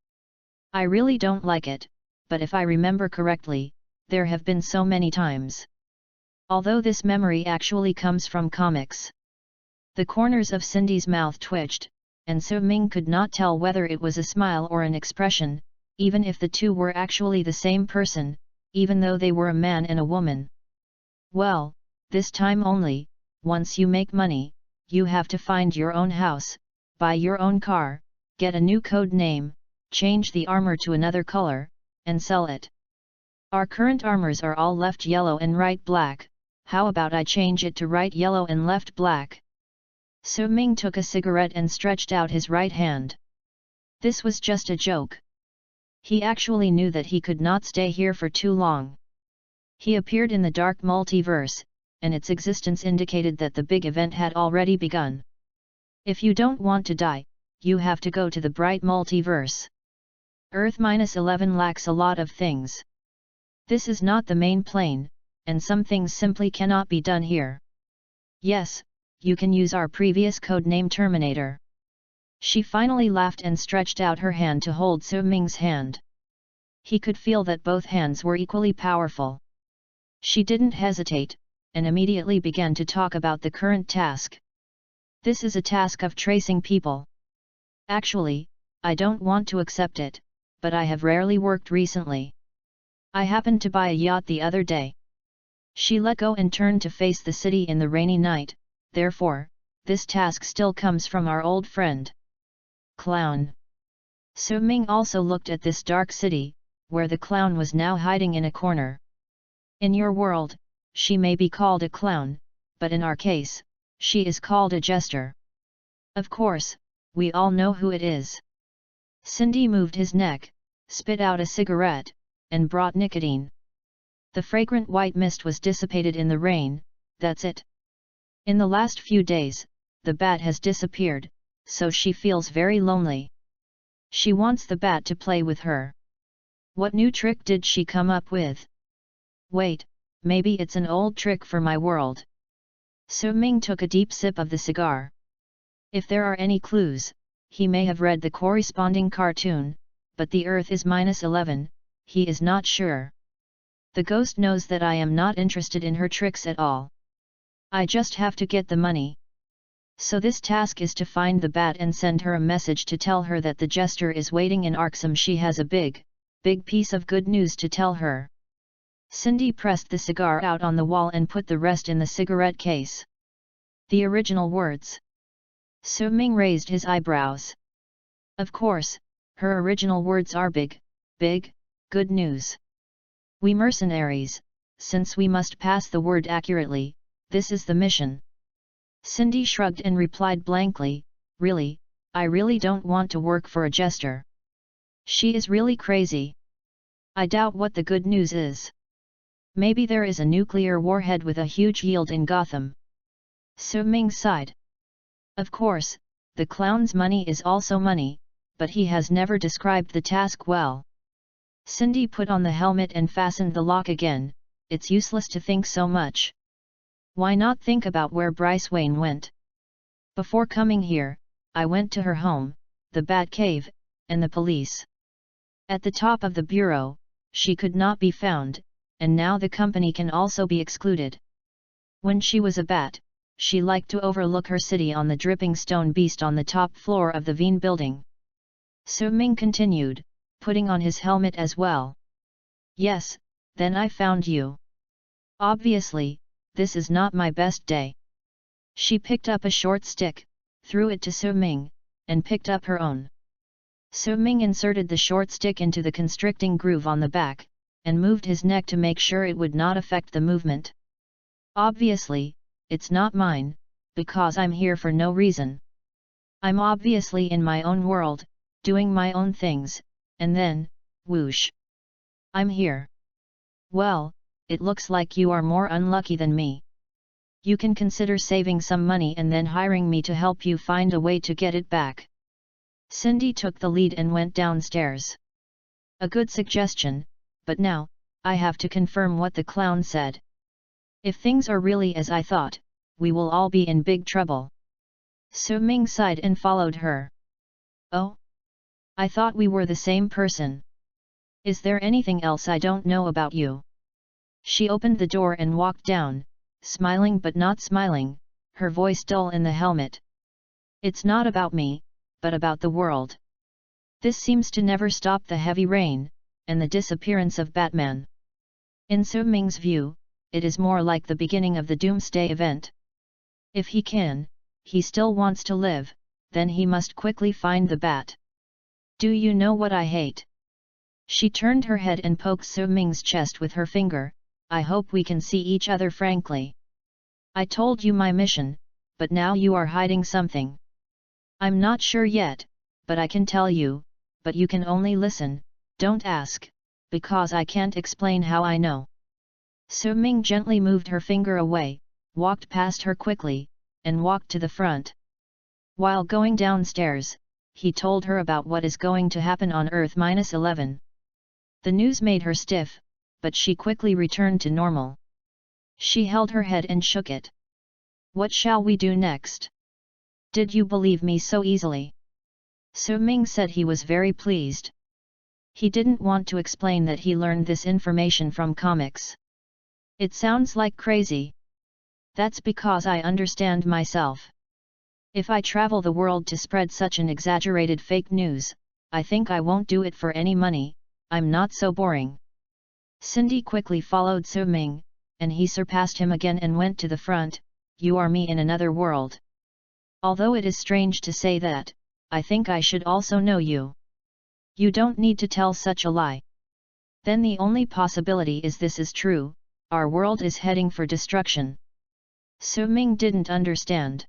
I really don't like it, but if I remember correctly, there have been so many times. Although this memory actually comes from comics. The corners of Cindy's mouth twitched, and Su-ming could not tell whether it was a smile or an expression, even if the two were actually the same person, even though they were a man and a woman. Well, this time only, once you make money, you have to find your own house, buy your own car, get a new code name, change the armor to another color, and sell it. Our current armors are all left yellow and right black. How about I change it to right yellow and left black? Su-ming took a cigarette and stretched out his right hand. This was just a joke. He actually knew that he could not stay here for too long. He appeared in the dark multiverse, and its existence indicated that the big event had already begun. If you don't want to die, you have to go to the bright multiverse. Earth-11 lacks a lot of things. This is not the main plane, and some things simply cannot be done here. Yes, you can use our previous codename Terminator. She finally laughed and stretched out her hand to hold Su-ming's hand. He could feel that both hands were equally powerful. She didn't hesitate, and immediately began to talk about the current task. This is a task of tracing people. Actually, I don't want to accept it, but I have rarely worked recently. I happened to buy a yacht the other day. She let go and turned to face the city in the rainy night, therefore, this task still comes from our old friend. Clown. Su-ming also looked at this dark city, where the clown was now hiding in a corner. In your world, she may be called a clown, but in our case, she is called a jester. Of course, we all know who it is. Cindy moved his neck, spit out a cigarette, and brought nicotine. The fragrant white mist was dissipated in the rain, that's it. In the last few days, the bat has disappeared, so she feels very lonely. She wants the bat to play with her. What new trick did she come up with? Wait, maybe it's an old trick for my world. Su-ming took a deep sip of the cigar. If there are any clues, he may have read the corresponding cartoon, but the Earth is -11, he is not sure. The ghost knows that I am not interested in her tricks at all. I just have to get the money. So this task is to find the bat and send her a message to tell her that the jester is waiting in Arkham. She has a big piece of good news to tell her. Cindy pressed the cigar out on the wall and put the rest in the cigarette case. The original words. Su-ming raised his eyebrows. Of course, her original words are big, good news. We mercenaries, since we must pass the word accurately, this is the mission. Cindy shrugged and replied blankly, really, I really don't want to work for a jester. She is really crazy. I doubt what the good news is. Maybe there is a nuclear warhead with a huge yield in Gotham. Su-ming sighed. Of course, the clown's money is also money, but he has never described the task well. Cindy put on the helmet and fastened the lock again. It's useless to think so much. Why not think about where Bryce Wayne went? Before coming here, I went to her home, the Bat Cave, and the police. At the top of the bureau, she could not be found, and now the company can also be excluded. When she was a bat, she liked to overlook her city on the dripping stone beast on the top floor of the Veen building. Su Ming continued, putting on his helmet as well. Yes, then I found you. Obviously, this is not my best day. She picked up a short stick, threw it to Su Ming, and picked up her own. Su Ming inserted the short stick into the constricting groove on the back, and moved his neck to make sure it would not affect the movement. Obviously, it's not mine, because I'm here for no reason. I'm obviously in my own world, doing my own things, and then, whoosh! I'm here. Well, it looks like you are more unlucky than me. You can consider saving some money and then hiring me to help you find a way to get it back. Cindy took the lead and went downstairs. A good suggestion, but now, I have to confirm what the clown said. If things are really as I thought, we will all be in big trouble. Su Ming sighed and followed her. Oh? I thought we were the same person. Is there anything else I don't know about you? She opened the door and walked down, smiling but not smiling, her voice dull in the helmet. It's not about me, but about the world. This seems to never stop the heavy rain, and the disappearance of Batman. In Su Ming's view, it is more like the beginning of the Doomsday event. If he still wants to live, then he must quickly find the bat. Do you know what I hate? She turned her head and poked Su Ming's chest with her finger. I hope we can see each other frankly. I told you my mission, but now you are hiding something. I'm not sure yet, but I can tell you, but you can only listen, don't ask, because I can't explain how I know. Su Ming gently moved her finger away, walked past her quickly, and walked to the front. While going downstairs, he told her about what is going to happen on Earth-11. The news made her stiff, but she quickly returned to normal. She held her head and shook it. What shall we do next? Did you believe me so easily? Su Ming said he was very pleased. He didn't want to explain that he learned this information from comics. It sounds like crazy. That's because I understand myself. If I travel the world to spread such an exaggerated fake news, I think I won't do it for any money. I'm not so boring. Cindy quickly followed Su Ming, and he surpassed him again and went to the front. You are me in another world. Although it is strange to say that, I think I should also know you. You don't need to tell such a lie. Then the only possibility is this is true, our world is heading for destruction. Su Ming didn't understand.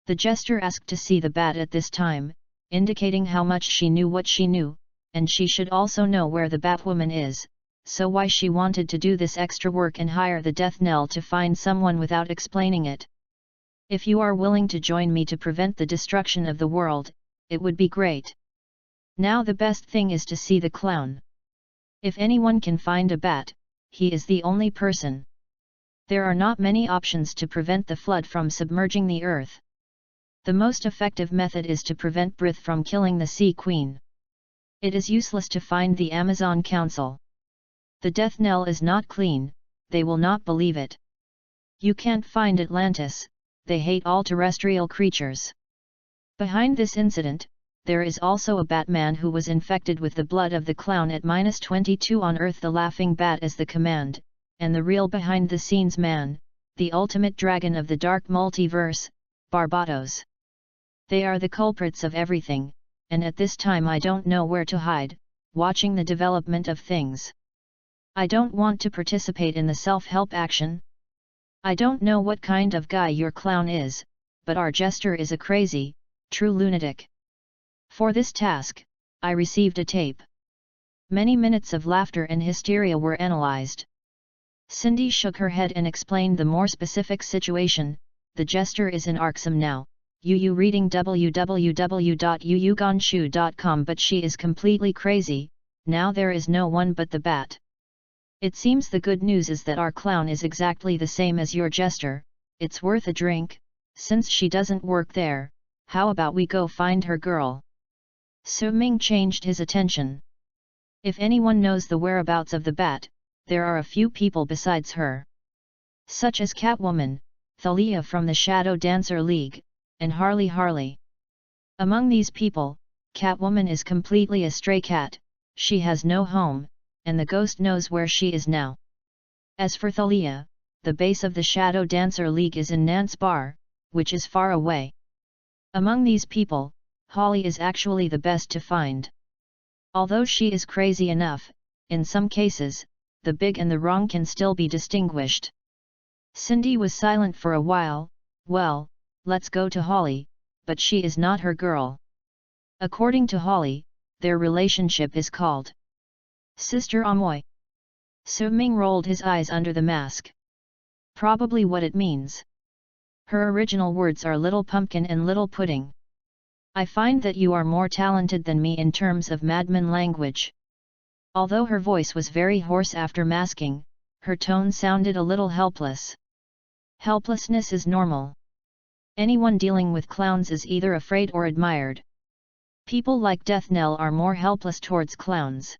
The jester asked to see the bat at this time, indicating how much she knew what she knew, and she should also know where the Batwoman is, so why she wanted to do this extra work and hire the Death Knell to find someone without explaining it. If you are willing to join me to prevent the destruction of the world, it would be great. Now the best thing is to see the clown. If anyone can find a bat, he is the only person. There are not many options to prevent the flood from submerging the earth. The most effective method is to prevent Brith from killing the Sea Queen. It is useless to find the Amazon Council. The Death Knell is not clean, they will not believe it. You can't find Atlantis, they hate all terrestrial creatures. Behind this incident, there is also a Batman who was infected with the blood of the clown at -22 on Earth. The Laughing Bat is the command, and the real behind-the-scenes man, the ultimate dragon of the dark multiverse, Barbatos. They are the culprits of everything, and at this time I don't know where to hide, watching the development of things. I don't want to participate in the self-help action. I don't know what kind of guy your clown is, but our jester is a crazy, true lunatic. For this task, I received a tape. Many minutes of laughter and hysteria were analyzed. Cindy shook her head and explained the more specific situation. The jester is in Arkham now, reading www.yuyugonshu.com, but she is completely crazy. Now there is no one but the bat. It seems the good news is that our clown is exactly the same as your jester. It's worth a drink. Since she doesn't work there, how about we go find her girl? Su Ming changed his attention. If anyone knows the whereabouts of the bat, there are a few people besides her. Such as Catwoman, Thalia from the Shadow Dancer League, and Harley. Among these people, Catwoman is completely a stray cat, she has no home, and the ghost knows where she is now. As for Thalia, the base of the Shadow Dancer League is in Nance Bar, which is far away. Among these people, Holly is actually the best to find. Although she is crazy enough, in some cases, the big and the wrong can still be distinguished. Cindy was silent for a while. Well, let's go to Holly, but she is not her girl. According to Holly, their relationship is called Sister Amoy. Su Ming rolled his eyes under the mask. Probably what it means. Her original words are little pumpkin and little pudding. I find that you are more talented than me in terms of madman language. Although her voice was very hoarse after masking, her tone sounded a little helpless. Helplessness is normal. Anyone dealing with clowns is either afraid or admired. People like Death Knell are more helpless towards clowns.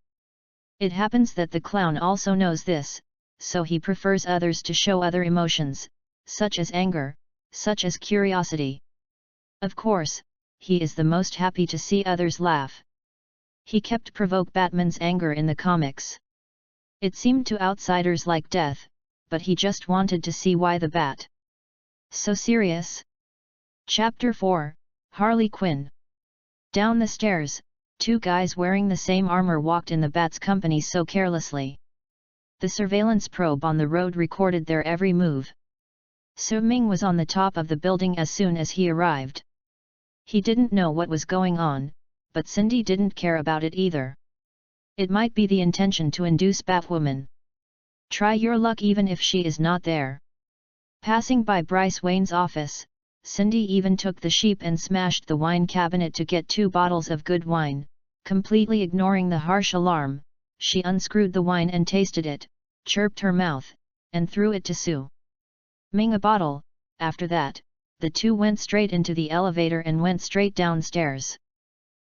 It happens that the clown also knows this, so he prefers others to show other emotions, such as anger, such as curiosity. Of course, he is the most happy to see others laugh. He kept provoke Batman's anger in the comics. It seemed to outsiders like death, but he just wanted to see why the Bat. So serious? Chapter 4, Harley Quinn. Down the stairs, two guys wearing the same armor walked in the Bat's company so carelessly. The surveillance probe on the road recorded their every move. Su Ming was on the top of the building as soon as he arrived. He didn't know what was going on, but Cindy didn't care about it either. It might be the intention to induce Batwoman. Try your luck even if she is not there. Passing by Bryce Wayne's office, Cindy even took the sheep and smashed the wine cabinet to get 2 bottles of good wine. Completely ignoring the harsh alarm, she unscrewed the wine and tasted it, chirped her mouth, and threw it to Su Ming a bottle. After that, the two went straight into the elevator and went straight downstairs.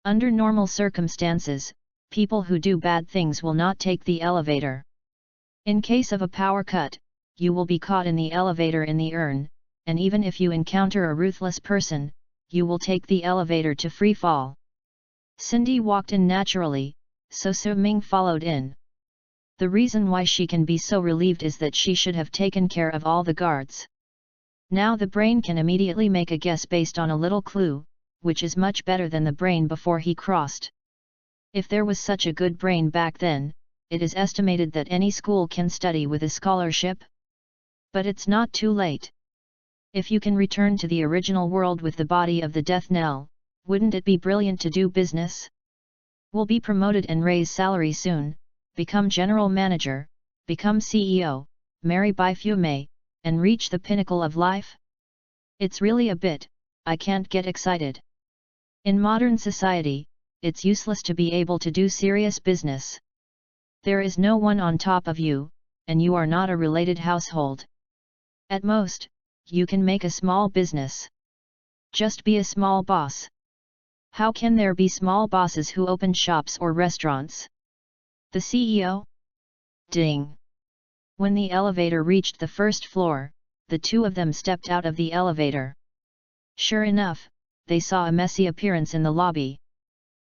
Under normal circumstances, people who do bad things will not take the elevator. In case of a power cut, you will be caught in the elevator in the urn, and even if you encounter a ruthless person, you will take the elevator to free fall. Cindy walked in naturally, so Su Ming followed in. The reason why she can be so relieved is that she should have taken care of all the guards. Now the brain can immediately make a guess based on a little clue, which is much better than the brain before he crossed. If there was such a good brain back then, it is estimated that any school can study with a scholarship. But it's not too late. If you can return to the original world with the body of the Death Knell, wouldn't it be brilliant to do business? Will be promoted and raise salary soon, become general manager, become CEO, marry Bai Fume, and reach the pinnacle of life? It's really a bit, I can't get excited. In modern society, it's useless to be able to do serious business. There is no one on top of you, and you are not a related household. At most, you can make a small business. Just be a small boss. How can there be small bosses who open shops or restaurants? The CEO? Ding! When the elevator reached the first floor, the two of them stepped out of the elevator. Sure enough, they saw a messy appearance in the lobby.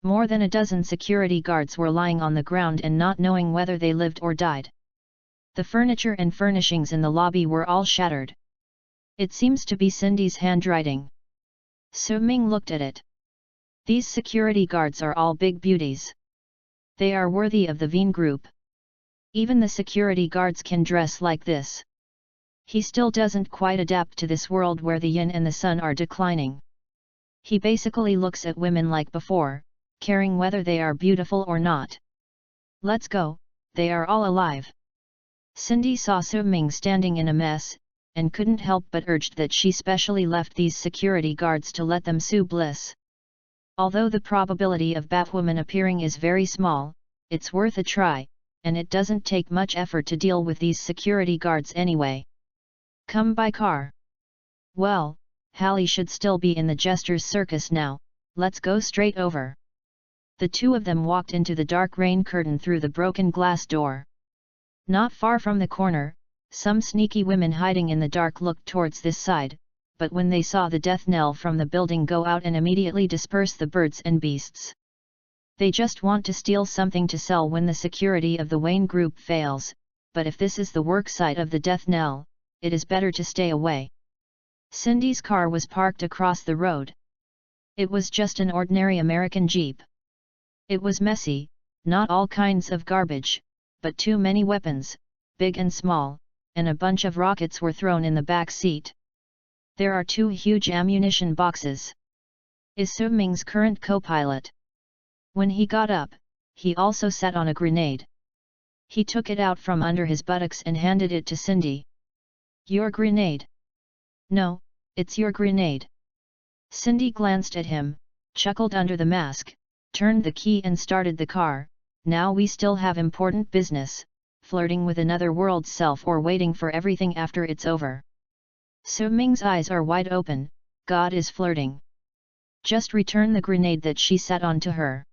More than a dozen security guards were lying on the ground and not knowing whether they lived or died. The furniture and furnishings in the lobby were all shattered. It seems to be Cindy's handwriting. Su Ming looked at it. These security guards are all big beauties. They are worthy of the Veen group. Even the security guards can dress like this. He still doesn't quite adapt to this world where the yin and the sun are declining. He basically looks at women like before, caring whether they are beautiful or not. Let's go, they are all alive. Cindy saw Su Ming standing in a mess, and couldn't help but urged that she specially left these security guards to let them sue bliss. Although the probability of Batwoman appearing is very small, it's worth a try, and it doesn't take much effort to deal with these security guards anyway. Come by car. Well, Hallie should still be in the Jester's circus now, let's go straight over. The two of them walked into the dark rain curtain through the broken glass door. Not far from the corner, some sneaky women hiding in the dark looked towards this side, but when they saw the death knell from the building go out and immediately disperse the birds and beasts. They just want to steal something to sell when the security of the Wayne group fails, but if this is the work site of the death knell, it is better to stay away. Cindy's car was parked across the road. It was just an ordinary American Jeep. It was messy, not all kinds of garbage, but too many weapons, big and small, and a bunch of rockets were thrown in the back seat. There are 2 huge ammunition boxes. Is Su Ming's current co-pilot. When he got up, he also sat on a grenade. He took it out from under his buttocks and handed it to Cindy. Your grenade? No, it's your grenade. Cindy glanced at him, chuckled under the mask, turned the key and started the car. Now we still have important business, flirting with another world's self or waiting for everything after it's over. Su Ming's eyes are wide open. God is flirting. Just return the grenade that she sat on to her.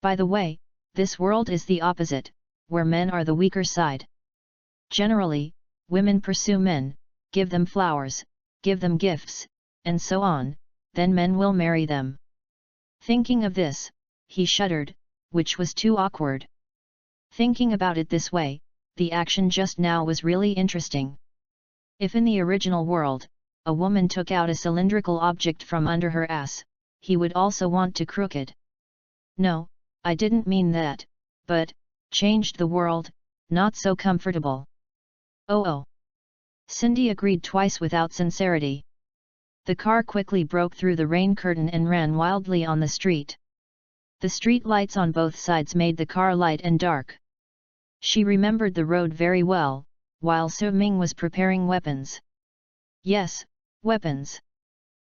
By the way, this world is the opposite, where men are the weaker side. Generally, women pursue men, give them flowers, give them gifts, and so on, then men will marry them. Thinking of this, he shuddered, which was too awkward. Thinking about it this way, the action just now was really interesting. If in the original world, a woman took out a cylindrical object from under her ass, he would also want to crooked. No, I didn't mean that, but, changed the world, not so comfortable. Oh. Cindy agreed twice without sincerity. The car quickly broke through the rain curtain and ran wildly on the street. The street lights on both sides made the car light and dark. She remembered the road very well, while Su Ming was preparing weapons. Yes, weapons.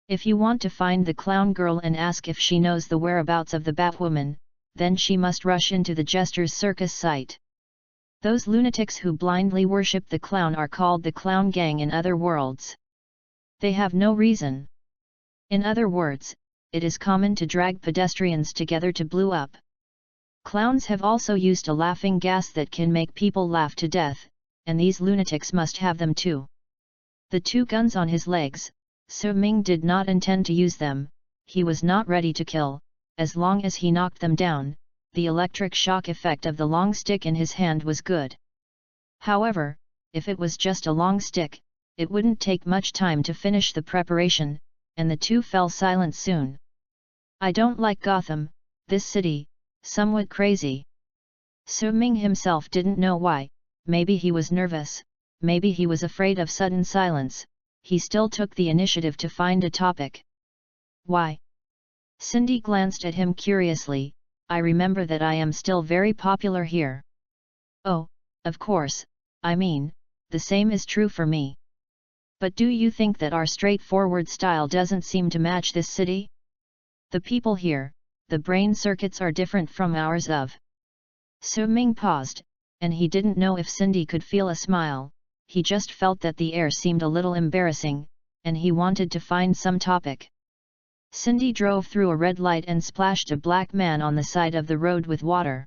If you want to find the clown girl and ask if she knows the whereabouts of the Batwoman, then she must rush into the Jester's circus site. Those lunatics who blindly worship the clown are called the Clown Gang in other worlds. They have no reason. In other words, it is common to drag pedestrians together to blow up. Clowns have also used a laughing gas that can make people laugh to death, and these lunatics must have them too. The 2 guns on his legs, Su Ming did not intend to use them. He was not ready to kill. As long as he knocked them down, the electric shock effect of the long stick in his hand was good. However, if it was just a long stick, it wouldn't take much time to finish the preparation, and the 2 fell silent soon. I don't like Gotham, this city, somewhat crazy. Su Ming himself didn't know why. Maybe he was nervous, maybe he was afraid of sudden silence. He still took the initiative to find a topic. Why? Cindy glanced at him curiously. I remember that I am still very popular here. Oh, of course, I mean, the same is true for me. But do you think that our straightforward style doesn't seem to match this city? The people here, the brain circuits are different from ours of. Su Ming paused, and he didn't know if Cindy could feel a smile. He just felt that the air seemed a little embarrassing, and he wanted to find some topic. Cindy drove through a red light and splashed a black man on the side of the road with water.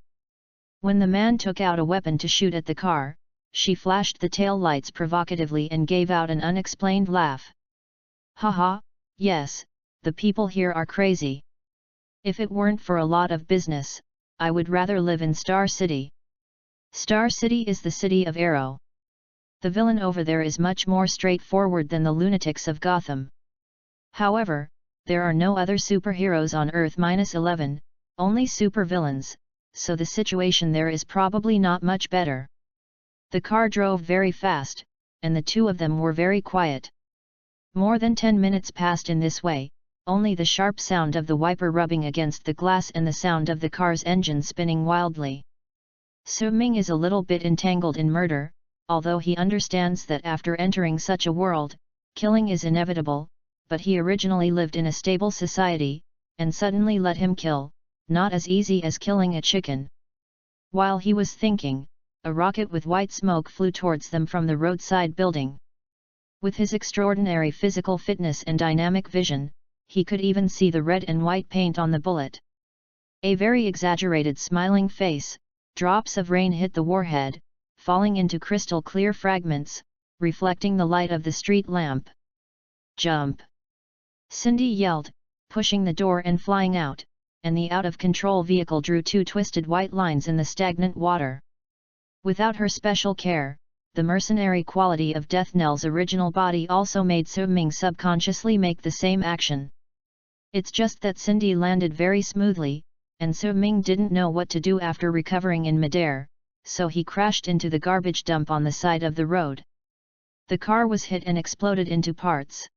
When the man took out a weapon to shoot at the car, she flashed the tail lights provocatively and gave out an unexplained laugh. Haha, yes, the people here are crazy. If it weren't for a lot of business, I would rather live in Star City. Star City is the city of Arrow. The villain over there is much more straightforward than the lunatics of Gotham. However, there are no other superheroes on Earth-11, only supervillains, so the situation there is probably not much better. The car drove very fast, and the 2 of them were very quiet. More than 10 minutes passed in this way, only the sharp sound of the wiper rubbing against the glass and the sound of the car's engine spinning wildly. Su Ming is a little bit entangled in murder, although he understands that after entering such a world, killing is inevitable, but he originally lived in a stable society, and suddenly let him kill, not as easy as killing a chicken. While he was thinking, a rocket with white smoke flew towards them from the roadside building. With his extraordinary physical fitness and dynamic vision, he could even see the red and white paint on the bullet. A very exaggerated smiling face, drops of rain hit the warhead, falling into crystal clear fragments, reflecting the light of the street lamp. "Jump!" Cindy yelled, pushing the door and flying out, and the out-of-control vehicle drew two twisted white lines in the stagnant water. Without her special care, the mercenary quality of Death Knell's original body also made Su-Ming subconsciously make the same action. It's just that Cindy landed very smoothly, and Su-Ming didn't know what to do after recovering in midair, so he crashed into the garbage dump on the side of the road. The car was hit and exploded into parts.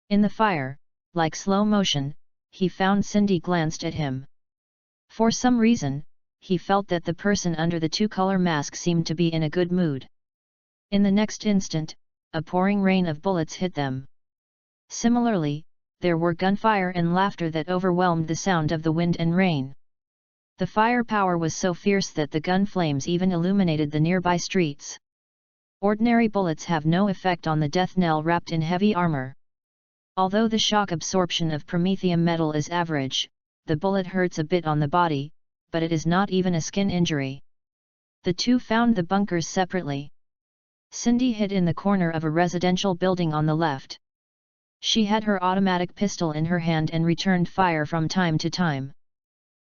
In the fire, like slow motion, he found Cindy glanced at him. For some reason, he felt that the person under the two-color mask seemed to be in a good mood. In the next instant, a pouring rain of bullets hit them. Similarly, there were gunfire and laughter that overwhelmed the sound of the wind and rain. The firepower was so fierce that the gun flames even illuminated the nearby streets. Ordinary bullets have no effect on the Death Knell wrapped in heavy armor. Although the shock absorption of promethium metal is average, the bullet hurts a bit on the body, but it is not even a skin injury. The two found the bunkers separately. Cindy hid in the corner of a residential building on the left. She had her automatic pistol in her hand and returned fire from time to time.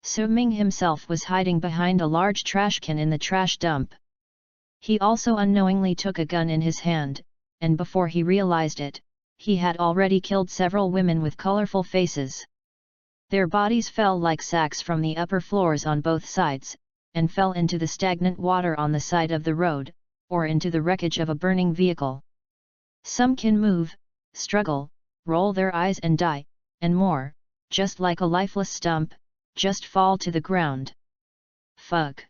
Su-Ming himself was hiding behind a large trash can in the trash dump. He also unknowingly took a gun in his hand, and before he realized it, he had already killed several women with colorful faces. Their bodies fell like sacks from the upper floors on both sides, and fell into the stagnant water on the side of the road, or into the wreckage of a burning vehicle. Some can move, struggle, roll their eyes and die, and more, just like a lifeless stump, just fall to the ground. Fuck.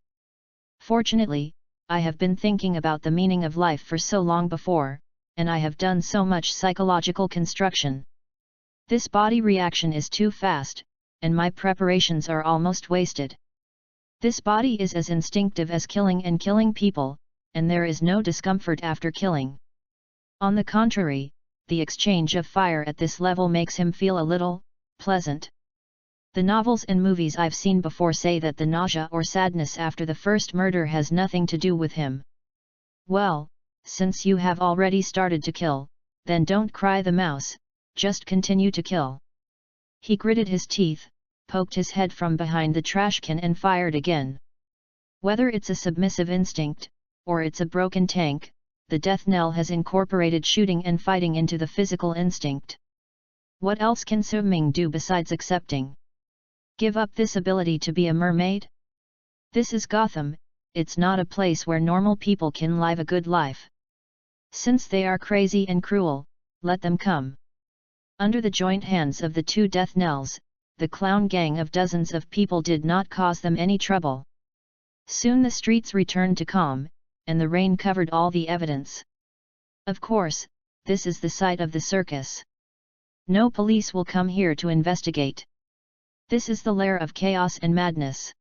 Fortunately, I have been thinking about the meaning of life for so long before, and I have done so much psychological construction. This body reaction is too fast, and my preparations are almost wasted. This body is as instinctive as killing and killing people, and there is no discomfort after killing. On the contrary, the exchange of fire at this level makes him feel a little pleasant. The novels and movies I've seen before say that the nausea or sadness after the first murder has nothing to do with him. Well, since you have already started to kill, then don't cry the mouse, just continue to kill. He gritted his teeth, poked his head from behind the trash can and fired again. Whether it's a submissive instinct, or it's a broken tank, the Death Knell has incorporated shooting and fighting into the physical instinct. What else can Su-Ming do besides accepting? Give up this ability to be a mermaid? This is Gotham, it's not a place where normal people can live a good life. Since they are crazy and cruel, let them come. Under the joint hands of the two Death Knells, the clown gang of dozens of people did not cause them any trouble. Soon the streets returned to calm, and the rain covered all the evidence. Of course, this is the site of the circus. No police will come here to investigate. This is the lair of chaos and madness.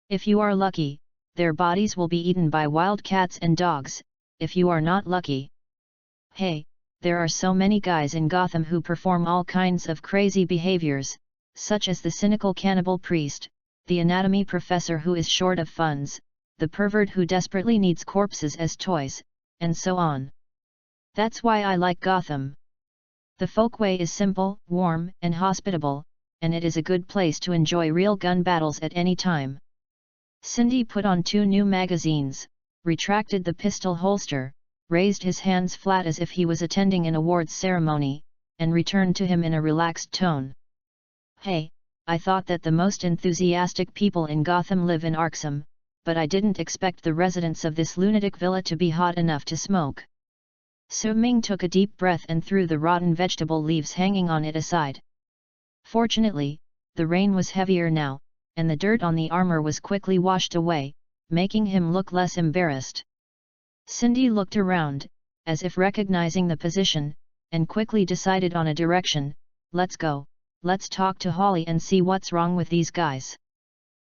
If you are lucky, their bodies will be eaten by wild cats and dogs, if you are not lucky. Hey, there are so many guys in Gotham who perform all kinds of crazy behaviors, such as the cynical cannibal priest, the anatomy professor who is short of funds, the pervert who desperately needs corpses as toys, and so on. That's why I like Gotham. The folkway is simple, warm, and hospitable, and it is a good place to enjoy real gun battles at any time. Cindy put on 2 new magazines, retracted the pistol holster, raised his hands flat as if he was attending an awards ceremony, and returned to him in a relaxed tone. Hey, I thought that the most enthusiastic people in Gotham live in Arkham, but I didn't expect the residents of this lunatic villa to be hot enough to smoke. Su-Ming took a deep breath and threw the rotten vegetable leaves hanging on it aside. Fortunately, the rain was heavier now, and the dirt on the armor was quickly washed away, making him look less embarrassed. Cindy looked around, as if recognizing the position, and quickly decided on a direction. Let's go, let's talk to Holly and see what's wrong with these guys.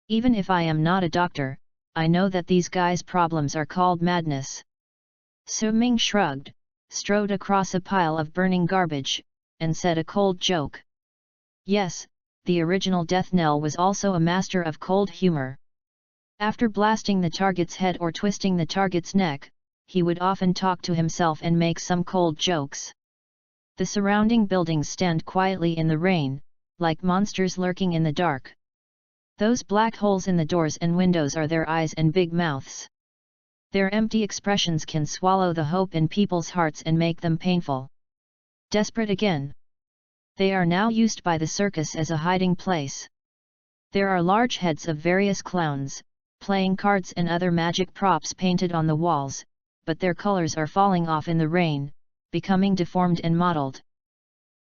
Even if I am not a doctor, I know that these guys' problems are called madness. Su Ming shrugged, strode across a pile of burning garbage, and said a cold joke. Yes, the original Death Knell was also a master of cold humor. After blasting the target's head or twisting the target's neck, he would often talk to himself and make some cold jokes. The surrounding buildings stand quietly in the rain, like monsters lurking in the dark. Those black holes in the doors and windows are their eyes and big mouths. Their empty expressions can swallow the hope in people's hearts and make them painful. Desperate again. They are now used by the circus as a hiding place. There are large heads of various clowns, playing cards and other magic props painted on the walls, but their colors are falling off in the rain, becoming deformed and mottled.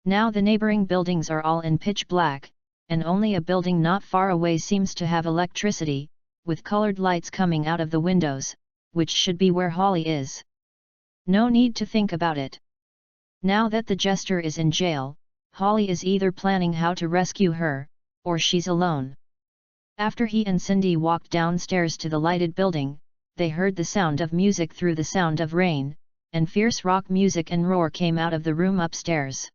Now the neighboring buildings are all in pitch black, and only a building not far away seems to have electricity, with colored lights coming out of the windows, which should be where Holly is. No need to think about it. Now that the jester is in jail, Holly is either planning how to rescue her, or she's alone. After he and Cindy walked downstairs to the lighted building, they heard the sound of music through the sound of rain, and fierce rock music and roar came out of the room upstairs.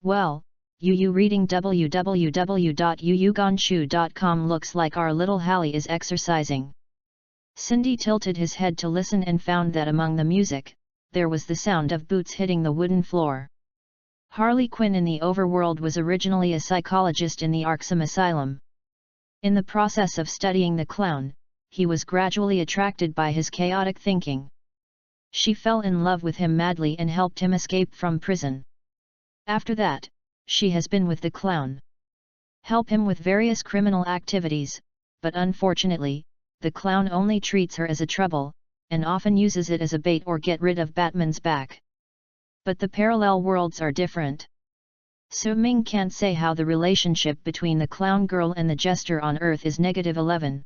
Well, you reading www.yuyuganshu.com looks like our little Hallie is exercising. Cindy tilted his head to listen and found that among the music, there was the sound of boots hitting the wooden floor. Harley Quinn in the overworld was originally a psychologist in the Arkham Asylum. In the process of studying the clown, he was gradually attracted by his chaotic thinking. She fell in love with him madly and helped him escape from prison. After that, she has been with the clown. Help him with various criminal activities, but unfortunately, the clown only treats her as a trouble, and often uses it as a bait or get rid of Batman's back. But the parallel worlds are different. Su Ming can't say how the relationship between the clown girl and the jester on Earth is -11.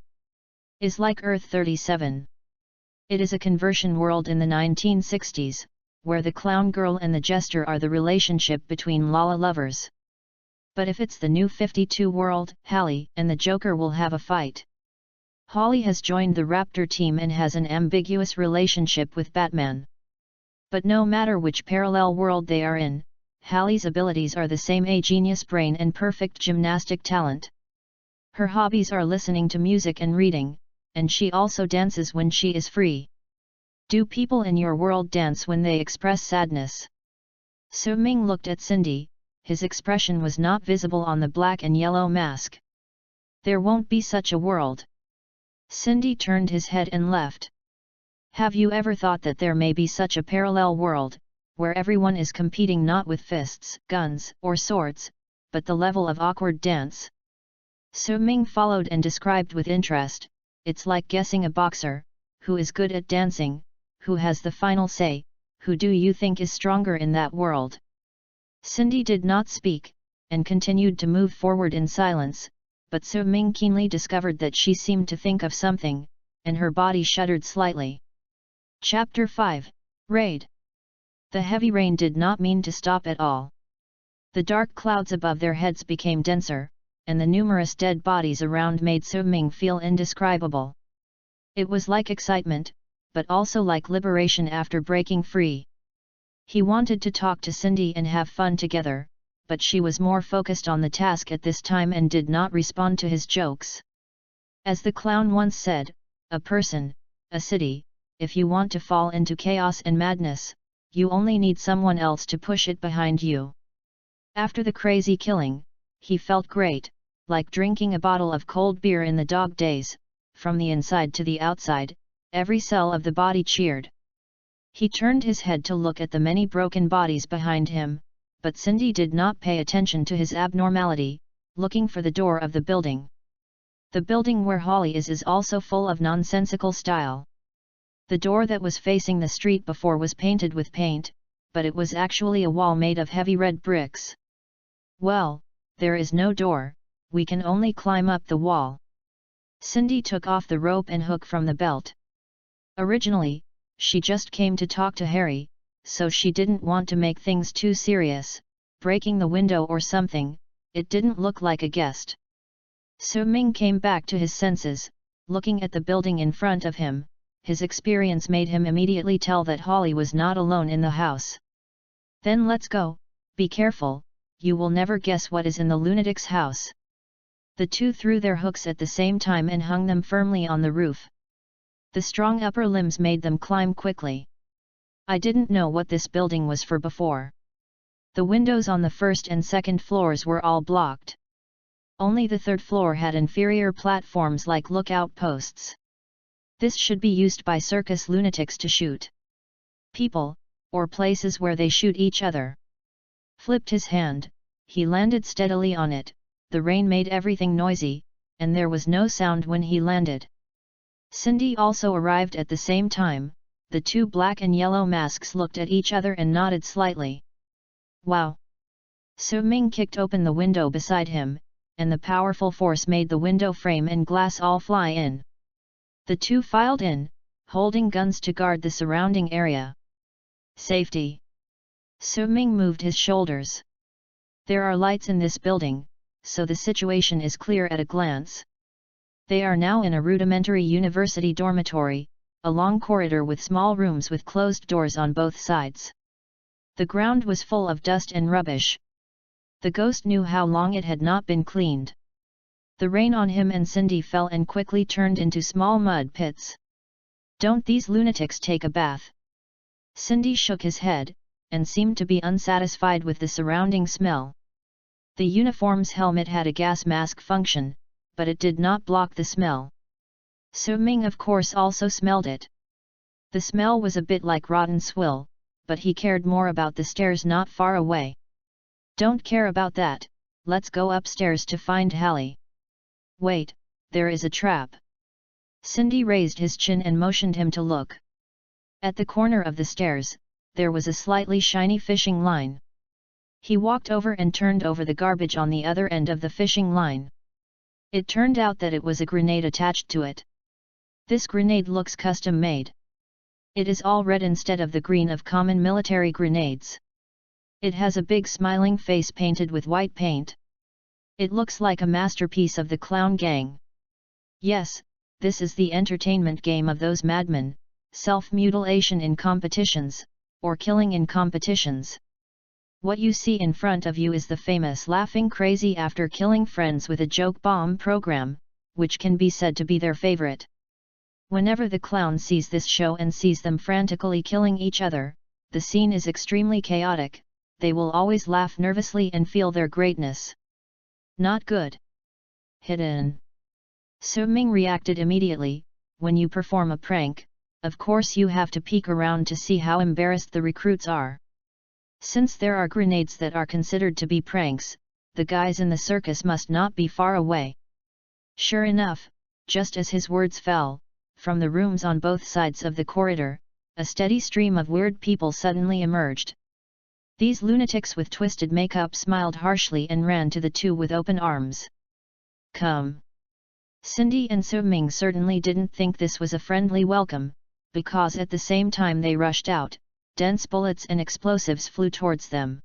Is like Earth 37. It is a conversion world in the 1960s, where the clown girl and the jester are the relationship between Lala lovers. But if it's the new 52 world, Hallie and the Joker will have a fight. Holly has joined the Raptor team and has an ambiguous relationship with Batman. But no matter which parallel world they are in, Hallie's abilities are the same: a genius brain and perfect gymnastic talent. Her hobbies are listening to music and reading, and she also dances when she is free. Do people in your world dance when they express sadness? Su Ming looked at Cindy, his expression was not visible on the black and yellow mask. There won't be such a world. Cindy turned his head and left. Have you ever thought that there may be such a parallel world, where everyone is competing not with fists, guns, or swords, but the level of awkward dance? Su Ming followed and described with interest, it's like guessing a boxer, who is good at dancing, who has the final say, who do you think is stronger in that world? Cindy did not speak, and continued to move forward in silence, but Su Ming keenly discovered that she seemed to think of something, and her body shuddered slightly. Chapter 5, Raid. The heavy rain did not mean to stop at all. The dark clouds above their heads became denser, and the numerous dead bodies around made Su Ming feel indescribable. It was like excitement, but also like liberation after breaking free. He wanted to talk to Cindy and have fun together, but she was more focused on the task at this time and did not respond to his jokes. As the clown once said, a person, a city, if you want to fall into chaos and madness, you only need someone else to push it behind you. After the crazy killing, he felt great, like drinking a bottle of cold beer in the dog days. From the inside to the outside, every cell of the body cheered. He turned his head to look at the many broken bodies behind him, but Cindy did not pay attention to his abnormality, looking for the door of the building. The building where Holly is also full of nonsensical style. The door that was facing the street before was painted with paint, but it was actually a wall made of heavy red bricks. Well, there is no door, we can only climb up the wall. Cindy took off the rope and hook from the belt. Originally, she just came to talk to Harry, so she didn't want to make things too serious, breaking the window or something. It didn't look like a guest. Su Ming came back to his senses, looking at the building in front of him, his experience made him immediately tell that Holly was not alone in the house. Then let's go, be careful, you will never guess what is in the lunatic's house. The two threw their hooks at the same time and hung them firmly on the roof. The strong upper limbs made them climb quickly. I didn't know what this building was for before. The windows on the first and second floors were all blocked. Only the third floor had inferior platforms like lookout posts. This should be used by circus lunatics to shoot people, or places where they shoot each other. Flipped his hand, he landed steadily on it, the rain made everything noisy, and there was no sound when he landed. Cindy also arrived at the same time, the two black and yellow masks looked at each other and nodded slightly. Wow! Su Ming kicked open the window beside him, and the powerful force made the window frame and glass all fly in. The two filed in, holding guns to guard the surrounding area. Safety! Su Ming moved his shoulders. There are lights in this building, so the situation is clear at a glance. They are now in a rudimentary university dormitory, a long corridor with small rooms with closed doors on both sides. The ground was full of dust and rubbish. The ghost knew how long it had not been cleaned. The rain on him and Cindy fell and quickly turned into small mud pits. Don't these lunatics take a bath? Cindy shook his head, and seemed to be unsatisfied with the surrounding smell. The uniform's helmet had a gas mask function, but it did not block the smell. Su Ming of course also smelled it. The smell was a bit like rotten swill, but he cared more about the stairs not far away. Don't care about that, let's go upstairs to find Hallie. Wait, there is a trap. Cindy raised his chin and motioned him to look. At the corner of the stairs, there was a slightly shiny fishing line. He walked over and turned over the garbage on the other end of the fishing line. It turned out that it was a grenade attached to it. This grenade looks custom-made. It is all red instead of the green of common military grenades. It has a big smiling face painted with white paint. It looks like a masterpiece of the clown gang. Yes, this is the entertainment game of those madmen, self-mutilation in competitions, or killing in competitions. What you see in front of you is the famous laughing crazy after killing friends with a joke bomb program, which can be said to be their favorite. Whenever the clown sees this show and sees them frantically killing each other, the scene is extremely chaotic, they will always laugh nervously and feel their greatness. Not good. Hidden. Su Ming reacted immediately. When you perform a prank, of course you have to peek around to see how embarrassed the recruits are. Since there are grenades that are considered to be pranks, the guys in the circus must not be far away. Sure enough, just as his words fell, from the rooms on both sides of the corridor, a steady stream of weird people suddenly emerged. These lunatics with twisted makeup smiled harshly and ran to the two with open arms. Come! Cindy and Su Ming certainly didn't think this was a friendly welcome, because at the same time they rushed out, dense bullets and explosives flew towards them.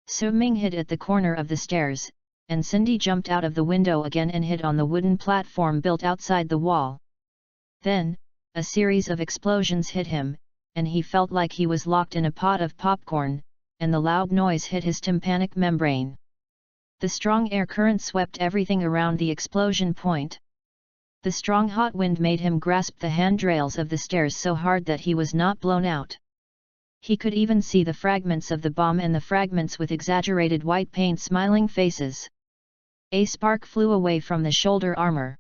Su Ming hid at the corner of the stairs, and Cindy jumped out of the window again and hid on the wooden platform built outside the wall. Then, a series of explosions hit him, and he felt like he was locked in a pot of popcorn, and the loud noise hit his tympanic membrane. The strong air current swept everything around the explosion point. The strong hot wind made him grasp the handrails of the stairs so hard that he was not blown out. He could even see the fragments of the bomb and the fragments with exaggerated white paint smiling faces. A spark flew away from the shoulder armor.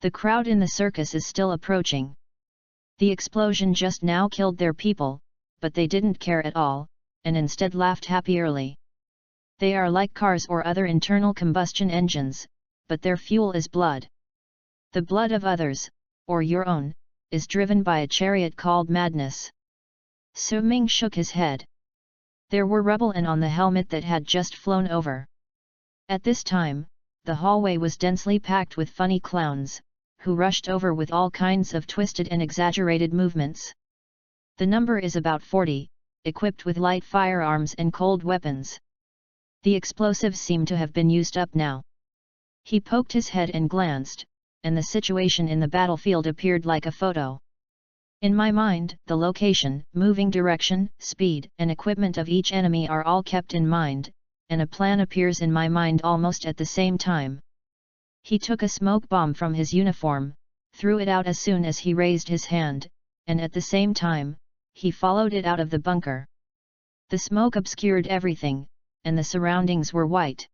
The crowd in the circus is still approaching. The explosion just now killed their people, but they didn't care at all, and instead laughed happily. They are like cars or other internal combustion engines, but their fuel is blood. The blood of others, or your own, is driven by a chariot called madness. Su Ming shook his head. There were rubble and on the helmet that had just flown over. At this time, the hallway was densely packed with funny clowns, who rushed over with all kinds of twisted and exaggerated movements. The number is about 40, equipped with light firearms and cold weapons. The explosives seem to have been used up now. He poked his head and glanced, and the situation in the battlefield appeared like a photo. In my mind, the location, moving direction, speed, and equipment of each enemy are all kept in mind, and a plan appears in my mind almost at the same time. He took a smoke bomb from his uniform, threw it out as soon as he raised his hand, and at the same time, he followed it out of the bunker. The smoke obscured everything, and the surroundings were white.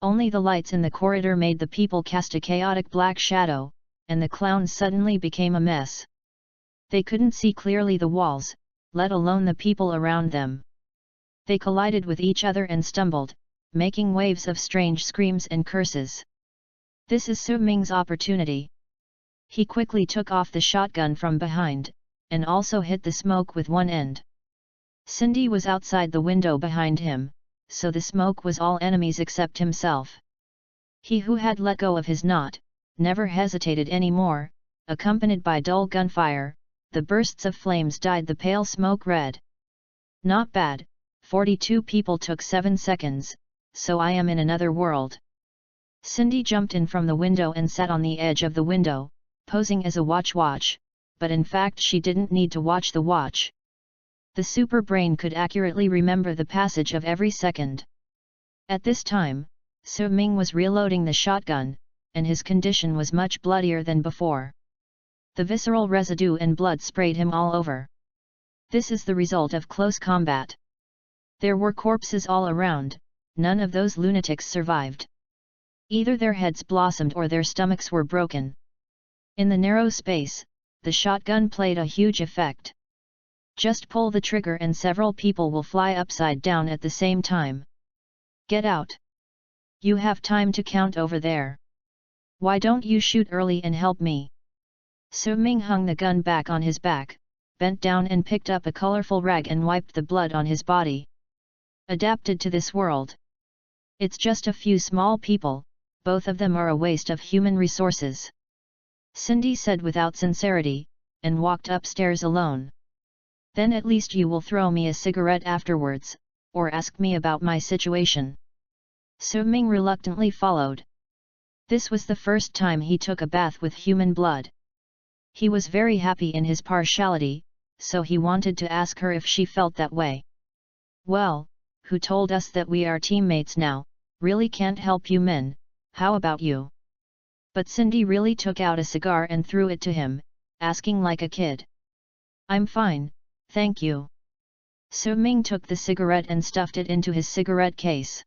Only the lights in the corridor made the people cast a chaotic black shadow, and the clowns suddenly became a mess. They couldn't see clearly the walls, let alone the people around them. They collided with each other and stumbled, making waves of strange screams and curses. This is Su Ming's opportunity. He quickly took off the shotgun from behind, and also hit the smoke with one end. Cindy was outside the window behind him, so the smoke was all enemies except himself. He who had let go of his knot, never hesitated any more, accompanied by dull gunfire, the bursts of flames dyed the pale smoke red. Not bad, 42 people took 7 seconds, so I am in another world. Cindy jumped in from the window and sat on the edge of the window, posing as a watch, but in fact she didn't need to watch the watch. The super brain could accurately remember the passage of every second. At this time, Su Ming was reloading the shotgun, and his condition was much bloodier than before. The visceral residue and blood sprayed him all over. This is the result of close combat. There were corpses all around, none of those lunatics survived. Either their heads blossomed or their stomachs were broken. In the narrow space, the shotgun played a huge effect. Just pull the trigger and several people will fly upside down at the same time. Get out! You have time to count over there. Why don't you shoot early and help me? Su Ming hung the gun back on his back, bent down and picked up a colorful rag and wiped the blood on his body. Adapted to this world. It's just a few small people, both of them are a waste of human resources. Cindy said without sincerity, and walked upstairs alone. Then at least you will throw me a cigarette afterwards, or ask me about my situation. Su Ming reluctantly followed. This was the first time he took a bath with human blood. He was very happy in his partiality, so he wanted to ask her if she felt that way. Well, who told us that we are teammates now, really can't help you men, how about you? But Cindy really took out a cigar and threw it to him, asking like a kid. I'm fine, thank you. Su Ming took the cigarette and stuffed it into his cigarette case.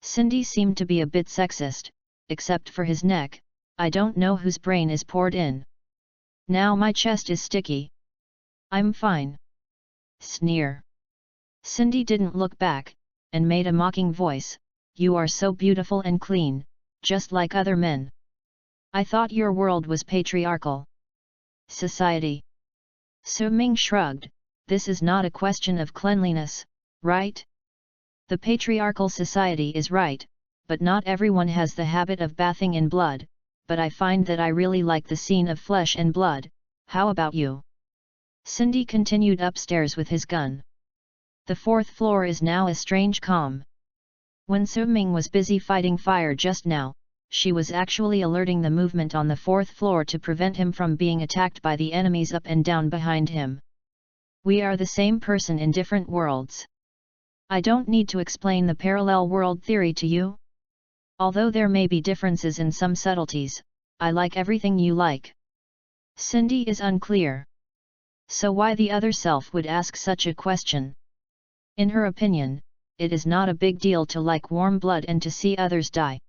Cindy seemed to be a bit sexist, except for his neck, I don't know whose brain is poured in. Now my chest is sticky. I'm fine. Sneer. Cindy didn't look back, and made a mocking voice, you are so beautiful and clean, just like other men. I thought your world was patriarchal. Society. Su Ming shrugged, this is not a question of cleanliness, right? The patriarchal society is right, but not everyone has the habit of bathing in blood, but I find that I really like the scene of flesh and blood, how about you? Cindy continued upstairs with his gun. The 4th floor is now a strange calm. When Su Ming was busy fighting fire just now, she was actually alerting the movement on the 4th floor to prevent him from being attacked by the enemies up and down behind him. We are the same person in different worlds. I don't need to explain the parallel world theory to you. Although there may be differences in some subtleties, I like everything you like. Cindy is unclear. So why the other self would ask such a question? In her opinion, it is not a big deal to like warm blood and to see others die.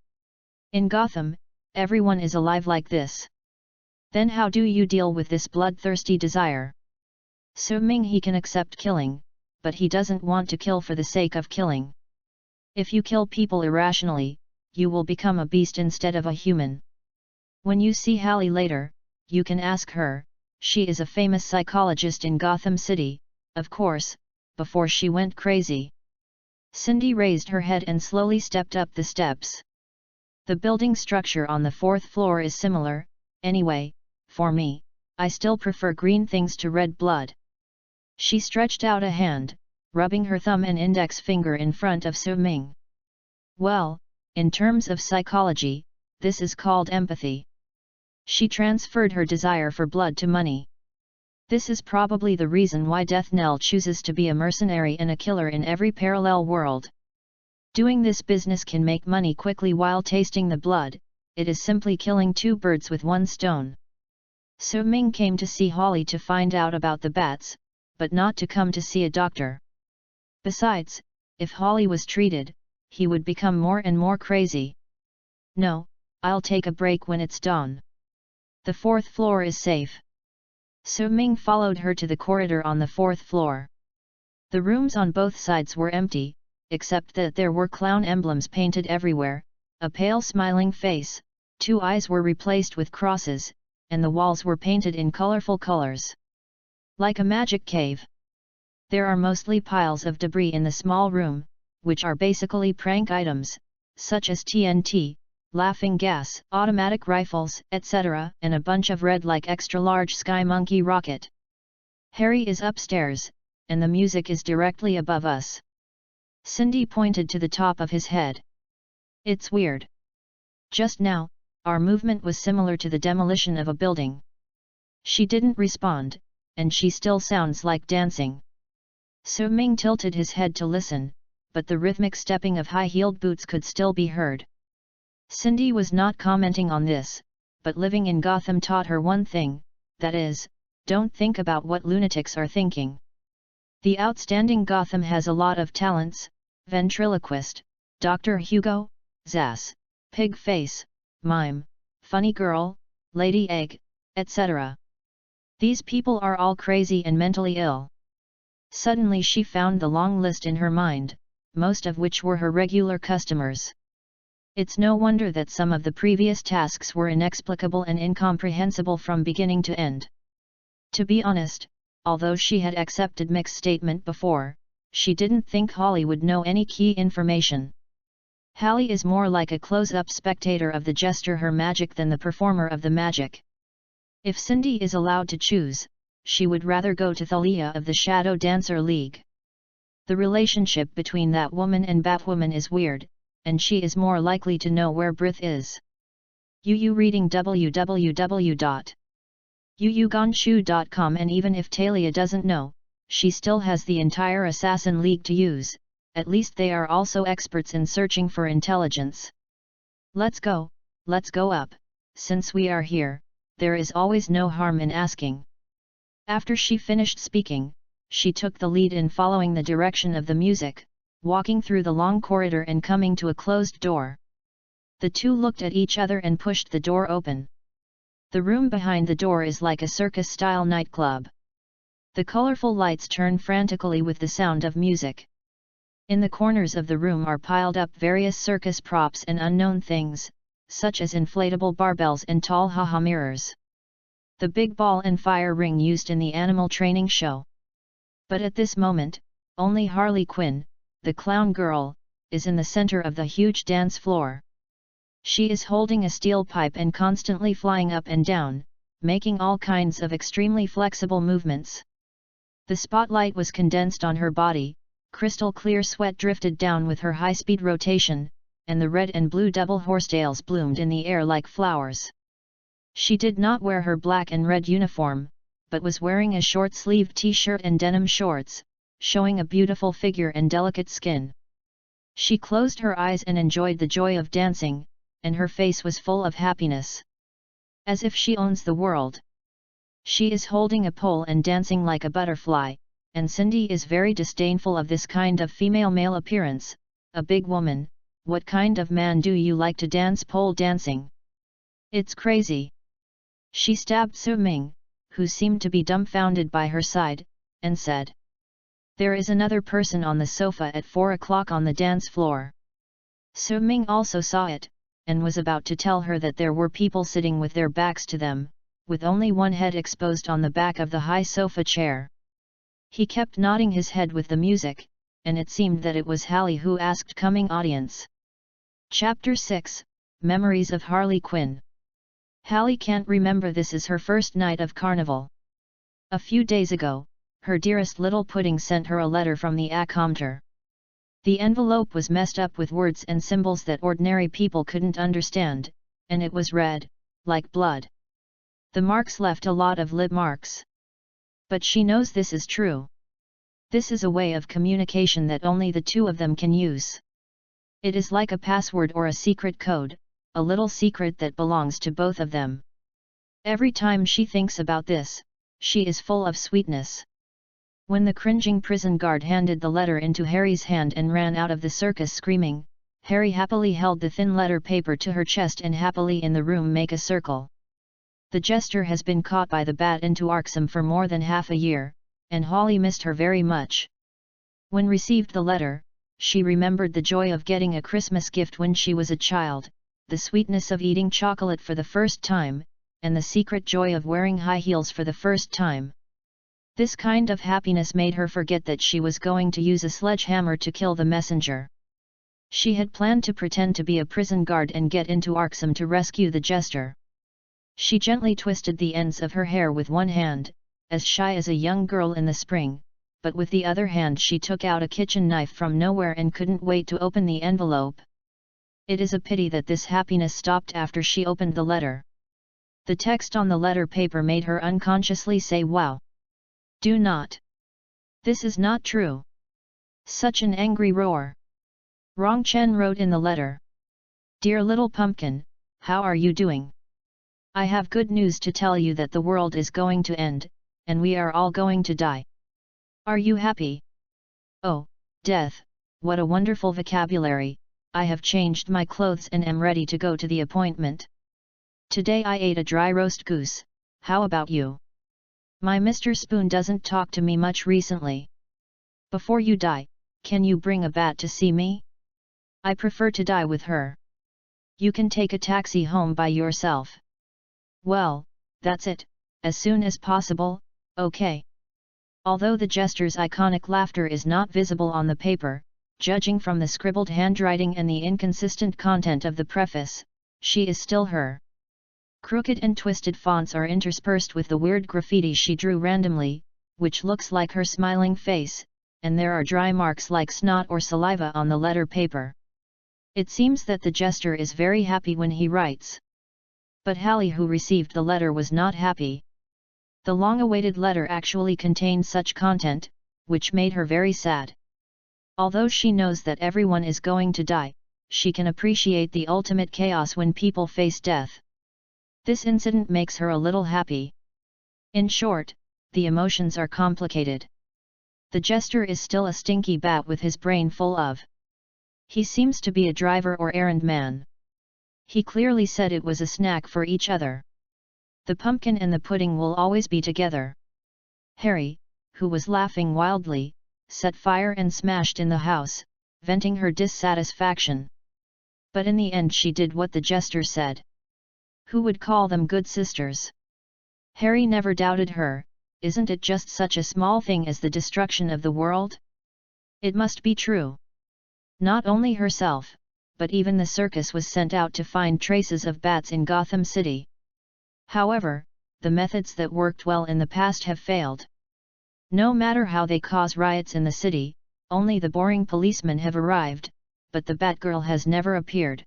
In Gotham, everyone is alive like this. Then how do you deal with this bloodthirsty desire? Su Ming he can accept killing, but he doesn't want to kill for the sake of killing. If you kill people irrationally, you will become a beast instead of a human. When you see Hallie later, you can ask her, she is a famous psychologist in Gotham City, of course, before she went crazy. Cindy raised her head and slowly stepped up the steps. The building structure on the 4th floor is similar, anyway, for me, I still prefer green things to red blood. She stretched out a hand, rubbing her thumb and index finger in front of Su Ming. Well, in terms of psychology, this is called empathy. She transferred her desire for blood to money. This is probably the reason why Death Knell chooses to be a mercenary and a killer in every parallel world. Doing this business can make money quickly while tasting the blood. It is simply killing two birds with one stone. So Ming came to see Holly to find out about the bats, but not to come to see a doctor. Besides, if Holly was treated, he would become more and more crazy. No, I'll take a break when it's dawn. The 4th floor is safe. So Ming followed her to the corridor on the 4th floor. The rooms on both sides were empty, except that there were clown emblems painted everywhere, a pale smiling face, 2 eyes were replaced with crosses, and the walls were painted in colorful colors. Like a magic cave. There are mostly piles of debris in the small room, which are basically prank items, such as TNT, laughing gas, automatic rifles, etc., and a bunch of red like extra-large Sky Monkey rocket. Harry is upstairs, and the music is directly above us. Cindy pointed to the top of his head. It's weird. Just now, our movement was similar to the demolition of a building. She didn't respond, and she still sounds like dancing. Su Ming tilted his head to listen, but the rhythmic stepping of high-heeled boots could still be heard. Cindy was not commenting on this, but living in Gotham taught her one thing, that is, don't think about what lunatics are thinking. The outstanding Gotham has a lot of talents: ventriloquist, Dr. Hugo, Zass, Pig Face, Mime, Funny Girl, Lady Egg, etc. These people are all crazy and mentally ill. Suddenly she found the long list in her mind, most of which were her regular customers. It's no wonder that some of the previous tasks were inexplicable and incomprehensible from beginning to end. To be honest, although she had accepted Mick's statement before, she didn't think Holly would know any key information. Hallie is more like a close-up spectator of the gesture her magic than the performer of the magic. If Cindy is allowed to choose, she would rather go to Thalia of the Shadow Dancer League. The relationship between that woman and Batwoman is weird, and she is more likely to know where Brith is. Yu reading www.yuyugonshu.com, and even if Talia doesn't know, she still has the entire Assassin League to use. At least they are also experts in searching for intelligence. Let's go up, since we are here, there is always no harm in asking. After she finished speaking, she took the lead in following the direction of the music, walking through the long corridor and coming to a closed door. The two looked at each other and pushed the door open. The room behind the door is like a circus-style nightclub. The colorful lights turn frantically with the sound of music. In the corners of the room are piled up various circus props and unknown things, such as inflatable barbells and tall haha mirrors. The big ball and fire ring used in the animal training show. But at this moment, only Harley Quinn, the clown girl, is in the center of the huge dance floor. She is holding a steel pipe and constantly flying up and down, making all kinds of extremely flexible movements. The spotlight was condensed on her body, crystal clear sweat drifted down with her high-speed rotation, and the red and blue double horsetails bloomed in the air like flowers. She did not wear her black and red uniform, but was wearing a short-sleeved t-shirt and denim shorts, showing a beautiful figure and delicate skin. She closed her eyes and enjoyed the joy of dancing, and her face was full of happiness. As if she owns the world. She is holding a pole and dancing like a butterfly, and Cindy is very disdainful of this kind of female-male appearance. A big woman, what kind of man do you like to dance pole dancing? It's crazy. She stabbed Su Ming, who seemed to be dumbfounded by her side, and said, "There is another person on the sofa at 4 o'clock on the dance floor." Su Ming also saw it, and was about to tell her that there were people sitting with their backs to them, with only one head exposed on the back of the high sofa chair. He kept nodding his head with the music, and it seemed that it was Hallie who asked coming audience. Chapter 6, Memories of Harley Quinn. Hallie can't remember this is her first night of carnival. A few days ago, her dearest little pudding sent her a letter from the Accompter. The envelope was messed up with words and symbols that ordinary people couldn't understand, and it was red, like blood. The marks left a lot of lip marks. But she knows this is true. This is a way of communication that only the two of them can use. It is like a password or a secret code, a little secret that belongs to both of them. Every time she thinks about this, she is full of sweetness. When the cringing prison guard handed the letter into Harry's hand and ran out of the circus screaming, Harry happily held the thin letter paper to her chest and happily in the room make a circle. The jester has been caught by the bat into Arkham for more than half a year, and Holly missed her very much. When received the letter, she remembered the joy of getting a Christmas gift when she was a child, the sweetness of eating chocolate for the first time, and the secret joy of wearing high heels for the first time. This kind of happiness made her forget that she was going to use a sledgehammer to kill the messenger. She had planned to pretend to be a prison guard and get into Arkham to rescue the jester. She gently twisted the ends of her hair with one hand, as shy as a young girl in the spring, but with the other hand she took out a kitchen knife from nowhere and couldn't wait to open the envelope. It is a pity that this happiness stopped after she opened the letter. The text on the letter paper made her unconsciously say wow. Do not. This is not true. Such an angry roar. Rong Chen wrote in the letter. Dear little pumpkin, how are you doing? I have good news to tell you that the world is going to end, and we are all going to die. Are you happy? Oh, death, what a wonderful vocabulary, I have changed my clothes and am ready to go to the appointment. Today I ate a dry roast goose, how about you? My Mr. Spoon doesn't talk to me much recently. Before you die, can you bring a bat to see me? I prefer to die with her. You can take a taxi home by yourself. Well, that's it, as soon as possible, okay. Although the jester's iconic laughter is not visible on the paper, judging from the scribbled handwriting and the inconsistent content of the preface, she is still her. Crooked and twisted fonts are interspersed with the weird graffiti she drew randomly, which looks like her smiling face, and there are dry marks like snot or saliva on the letter paper. It seems that the jester is very happy when he writes. But Hallie, who received the letter, was not happy. The long-awaited letter actually contained such content, which made her very sad. Although she knows that everyone is going to die, she can appreciate the ultimate chaos when people face death. This incident makes her a little happy. In short, the emotions are complicated. The jester is still a stinky bat with his brain full of. He seems to be a driver or errand man. He clearly said it was a snack for each other. The pumpkin and the pudding will always be together. Harry, who was laughing wildly, set fire and smashed in the house, venting her dissatisfaction. But in the end she did what the jester said. Who would call them good sisters? Harry never doubted her. Isn't it just such a small thing as the destruction of the world? It must be true. Not only herself, but even the circus was sent out to find traces of bats in Gotham City. However, the methods that worked well in the past have failed. No matter how they cause riots in the city, only the boring policemen have arrived, but the Batgirl has never appeared.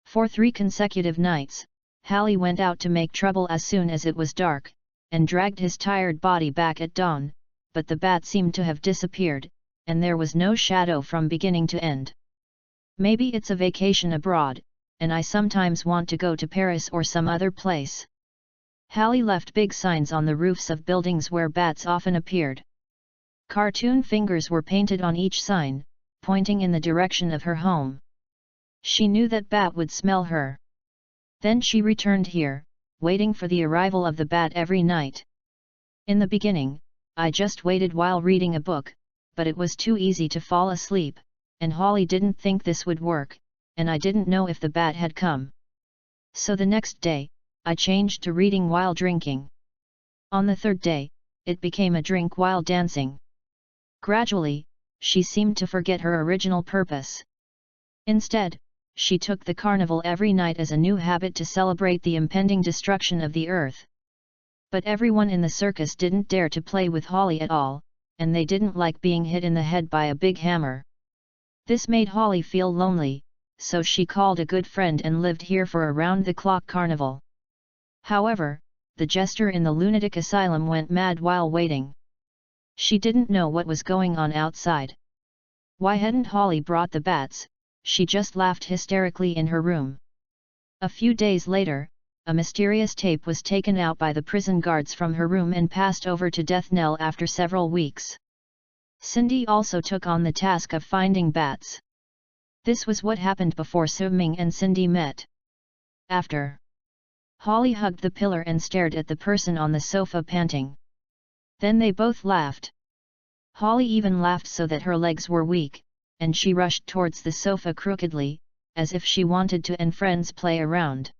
For 3 consecutive nights, Hallie went out to make trouble as soon as it was dark, and dragged his tired body back at dawn, but the bat seemed to have disappeared, and there was no shadow from beginning to end. Maybe it's a vacation abroad, and I sometimes want to go to Paris or some other place. Hallie left big signs on the roofs of buildings where bats often appeared. Cartoon fingers were painted on each sign, pointing in the direction of her home. She knew that bat would smell her. Then she returned here, waiting for the arrival of the bat every night. In the beginning, I just waited while reading a book, but it was too easy to fall asleep, and Holly didn't think this would work, and I didn't know if the bat had come. So the next day, I changed to reading while drinking. On the 3rd day, it became a drink while dancing. Gradually, she seemed to forget her original purpose. Instead, she took the carnival every night as a new habit to celebrate the impending destruction of the earth. But everyone in the circus didn't dare to play with Holly at all, and they didn't like being hit in the head by a big hammer. This made Holly feel lonely, so she called a good friend and lived here for a round-the-clock carnival. However, the jester in the lunatic asylum went mad while waiting. She didn't know what was going on outside. Why hadn't Holly brought the bats? She just laughed hysterically in her room. A few days later, a mysterious tape was taken out by the prison guards from her room and passed over to Death Knell after several weeks. Cindy also took on the task of finding bats. This was what happened before Su-Ming and Cindy met. After, Holly hugged the pillar and stared at the person on the sofa panting. Then they both laughed. Holly even laughed so that her legs were weak, and she rushed towards the sofa crookedly, as if she wanted to and friends play around.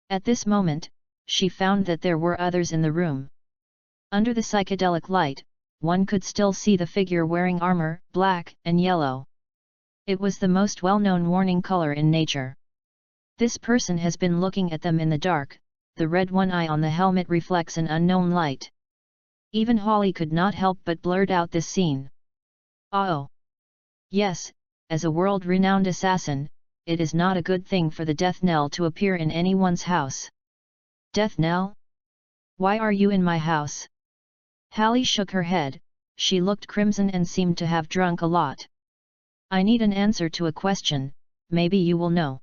At this moment, she found that there were others in the room. Under the psychedelic light, one could still see the figure wearing armor, black and yellow. It was the most well-known warning color in nature. This person has been looking at them in the dark, the red one eye on the helmet reflects an unknown light. Even Holly could not help but blurt out this scene. Oh! Yes, as a world-renowned assassin, it is not a good thing for the Death Knell to appear in anyone's house. Death Knell? Why are you in my house? Hallie shook her head, she looked crimson and seemed to have drunk a lot. I need an answer to a question, maybe you will know.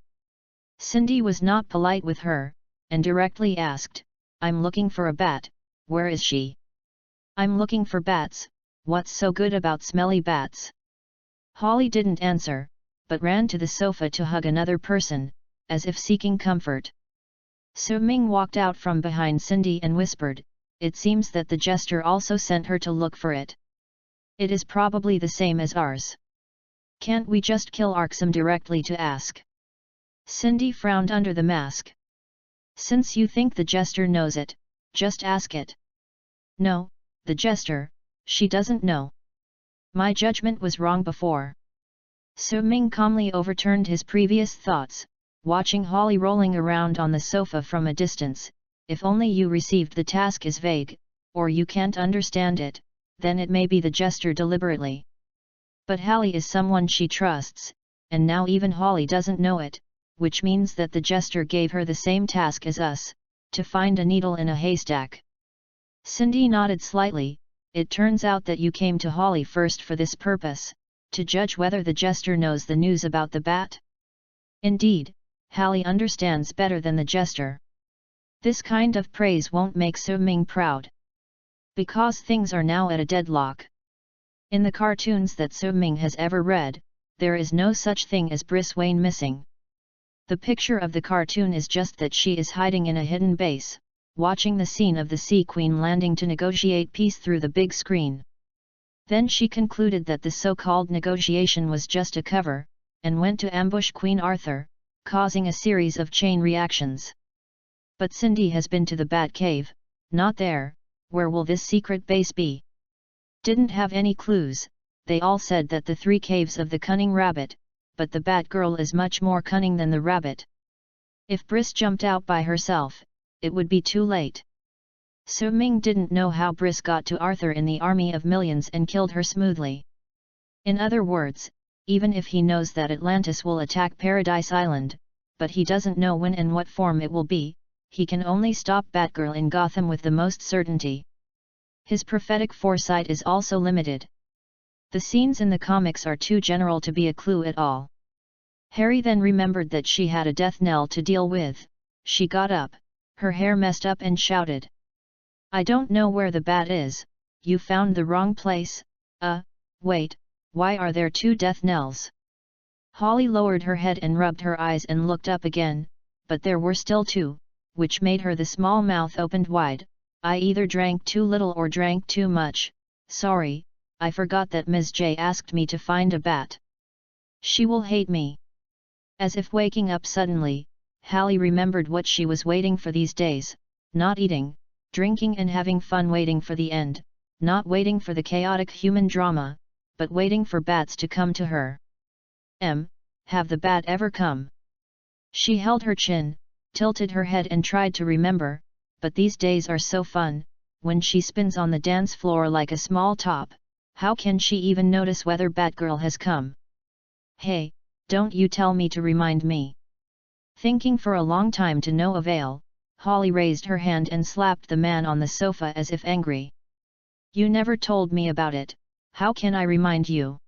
Cindy was not polite with her, and directly asked, I'm looking for a bat, where is she? I'm looking for bats, what's so good about smelly bats? Holly didn't answer, but ran to the sofa to hug another person, as if seeking comfort. Su-Ming walked out from behind Cindy and whispered, it seems that the jester also sent her to look for it. It is probably the same as ours. Can't we just kill Arksum directly to ask? Cindy frowned under the mask. Since you think the jester knows it, just ask it. No, the jester, she doesn't know. My judgment was wrong before. Su-Ming calmly overturned his previous thoughts, watching Holly rolling around on the sofa from a distance. If only you received the task is vague, or you can't understand it, then it may be the jester deliberately. But Hallie is someone she trusts, and now even Holly doesn't know it, which means that the jester gave her the same task as us, to find a needle in a haystack. Cindy nodded slightly. It turns out that you came to Holly first for this purpose, to judge whether the jester knows the news about the bat? Indeed, Hallie understands better than the jester. This kind of praise won't make Su-Ming proud. Because things are now at a deadlock. In the cartoons that Su-Ming has ever read, there is no such thing as Briss Wayne missing. The picture of the cartoon is just that she is hiding in a hidden base, watching the scene of the Sea Queen landing to negotiate peace through the big screen. Then she concluded that the so-called negotiation was just a cover, and went to ambush Queen Arthur, causing a series of chain reactions. But Cindy has been to the Bat Cave, not there. Where will this secret base be? Didn't have any clues. They all said that the 3 caves of the cunning rabbit, but the Bat Girl is much more cunning than the rabbit. If Briss jumped out by herself, it would be too late. Su-Ming didn't know how Briss got to Arthur in the army of millions and killed her smoothly. In other words, even if he knows that Atlantis will attack Paradise Island, but he doesn't know when and what form it will be, he can only stop Batgirl in Gotham with the most certainty. His prophetic foresight is also limited. The scenes in the comics are too general to be a clue at all. Harry then remembered that she had a Death Knell to deal with. She got up, her hair messed up and shouted. I don't know where the bat is, you found the wrong place. Wait, why are there 2 Death Knells? Holly lowered her head and rubbed her eyes and looked up again, but there were still 2, which made her the small mouth opened wide. I either drank too little or drank too much. Sorry, I forgot that Ms. J asked me to find a bat. She will hate me. As if waking up suddenly, Hallie remembered what she was waiting for these days, not eating, drinking and having fun, waiting for the end, not waiting for the chaotic human drama, but waiting for bats to come to her. Have the bat ever come? She held her chin, tilted her head and tried to remember, but these days are so fun, when she spins on the dance floor like a small top, how can she even notice whether Batgirl has come? Hey, don't you tell me to remind me. Thinking for a long time to no avail, Holly raised her hand and slapped the man on the sofa as if angry. You never told me about it, how can I remind you?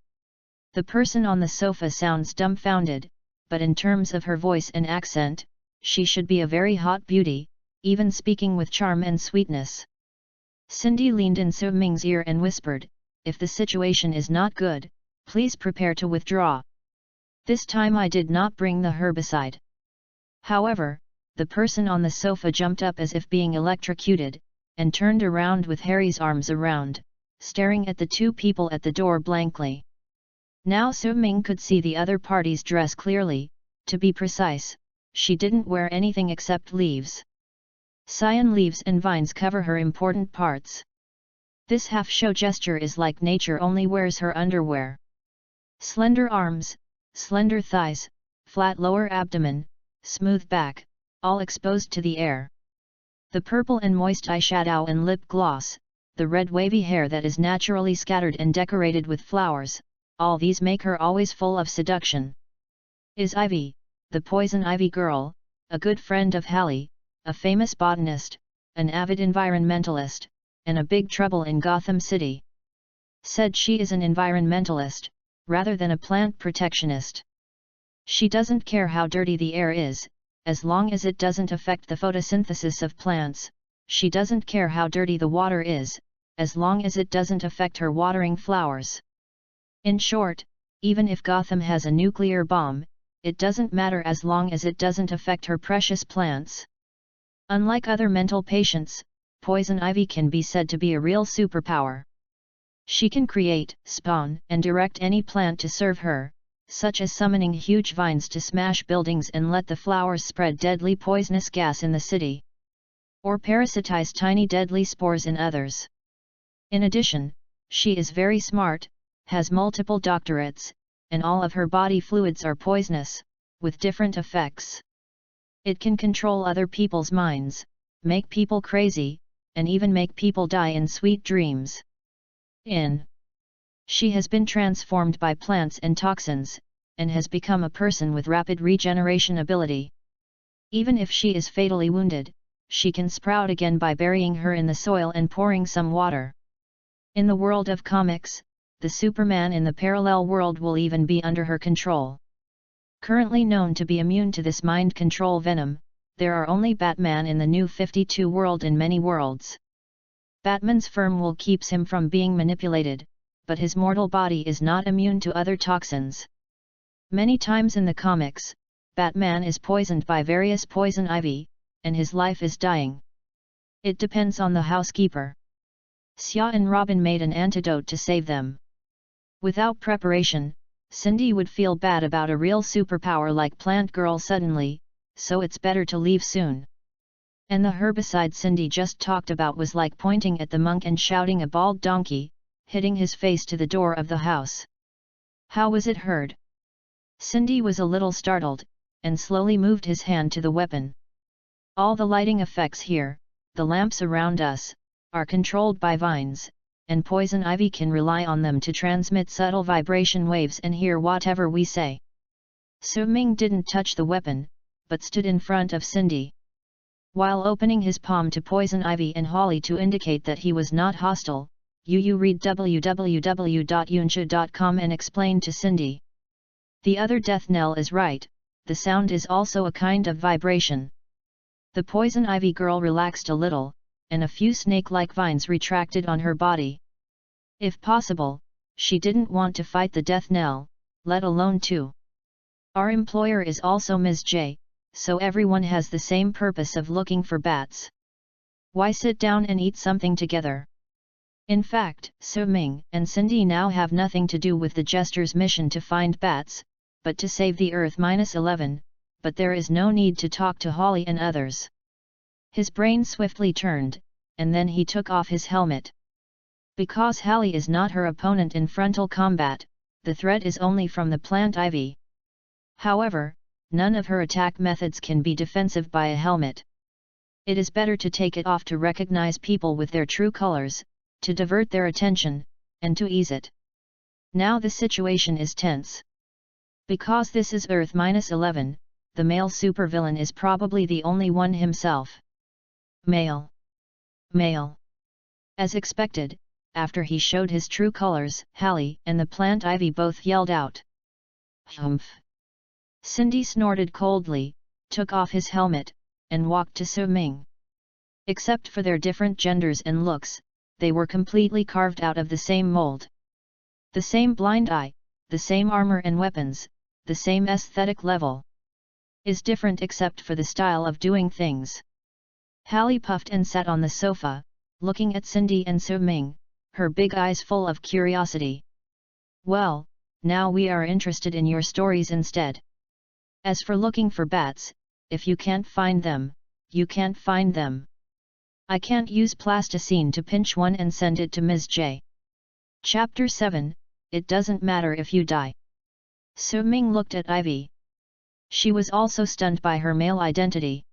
The person on the sofa sounds dumbfounded, but in terms of her voice and accent, she should be a very hot beauty, even speaking with charm and sweetness. Cindy leaned in Su Ming's ear and whispered, if the situation is not good, please prepare to withdraw. This time I did not bring the herbicide. However, the person on the sofa jumped up as if being electrocuted, and turned around with Harry's arms around, staring at the two people at the door blankly. Now Su Ming could see the other party's dress clearly. To be precise, she didn't wear anything except leaves. Cyan leaves and vines cover her important parts. This half-show gesture is like nature only wears her underwear. Slender arms, slender thighs, flat lower abdomen, smooth back, all exposed to the air. The purple and moist eyeshadow and lip gloss, the red wavy hair that is naturally scattered and decorated with flowers, all these make her always full of seduction. Is Ivy, the poison ivy girl, a good friend of Hallie, a famous botanist, an avid environmentalist, and a big trouble in Gotham City. Said she is an environmentalist, rather than a plant protectionist. She doesn't care how dirty the air is, as long as it doesn't affect the photosynthesis of plants. She doesn't care how dirty the water is, as long as it doesn't affect her watering flowers. In short, even if Gotham has a nuclear bomb, it doesn't matter as long as it doesn't affect her precious plants. Unlike other mental patients, poison ivy can be said to be a real superpower. She can create, spawn, and direct any plant to serve her, such as summoning huge vines to smash buildings and let the flowers spread deadly poisonous gas in the city, or parasitize tiny deadly spores in others. In addition, she is very smart, has multiple doctorates, and all of her body fluids are poisonous, with different effects. It can control other people's minds, make people crazy, and even make people die in sweet dreams. She has been transformed by plants and toxins, and has become a person with rapid regeneration ability. Even if she is fatally wounded, she can sprout again by burying her in the soil and pouring some water. In the world of comics, the Superman in the parallel world will even be under her control. Currently known to be immune to this mind control venom, there are only Batman in the New 52 world in many worlds. Batman's firm will keeps him from being manipulated, but his mortal body is not immune to other toxins. Many times in the comics, Batman is poisoned by various poison ivy, and his life is dying. It depends on the housekeeper. Xia and Robin made an antidote to save them. Without preparation, Cindy would feel bad about a real superpower like Plant Girl suddenly, so it's better to leave soon. And the herbicide Cindy just talked about was like pointing at the monk and shouting a bald donkey, hitting his face to the door of the house. How was it heard? Cindy was a little startled, and slowly moved his hand to the weapon. All the lighting effects here, the lamps around us, are controlled by vines, and poison ivy can rely on them to transmit subtle vibration waves and hear whatever we say. Su Ming didn't touch the weapon, but stood in front of Cindy. While opening his palm to poison ivy and Holly to indicate that he was not hostile, Yu read www.yunsha.com and explained to Cindy. The other Death Knell is right, the sound is also a kind of vibration. The poison ivy girl relaxed a little, and a few snake-like vines retracted on her body. If possible, she didn't want to fight the Death Knell, let alone two. Our employer is also Ms. J, so everyone has the same purpose of looking for bats. Why sit down and eat something together? In fact, Su Ming and Cindy now have nothing to do with the Jester's mission to find bats, but to save the Earth-11, but there is no need to talk to Holly and others. His brain swiftly turned, and then he took off his helmet. Because Hallie is not her opponent in frontal combat, the threat is only from the plant ivy. However, none of her attack methods can be defensive by a helmet. It is better to take it off to recognize people with their true colors, to divert their attention, and to ease it. Now the situation is tense. Because this is Earth-11, the male supervillain is probably the only one himself. Male. Male. As expected, after he showed his true colors, Hallie and the plant ivy both yelled out. Humph! Cindy snorted coldly, took off his helmet, and walked to Su Ming. Except for their different genders and looks, they were completely carved out of the same mold. The same blind eye, the same armor and weapons, the same aesthetic level. Is different except for the style of doing things. Hallie puffed and sat on the sofa, looking at Cindy and Su Ming, her big eyes full of curiosity. Well, now we are interested in your stories instead. As for looking for bats, if you can't find them, you can't find them. I can't use plasticine to pinch one and send it to Ms. J. Chapter 7, It doesn't matter if you die. Su Ming looked at Ivy. She was also stunned by her male identity.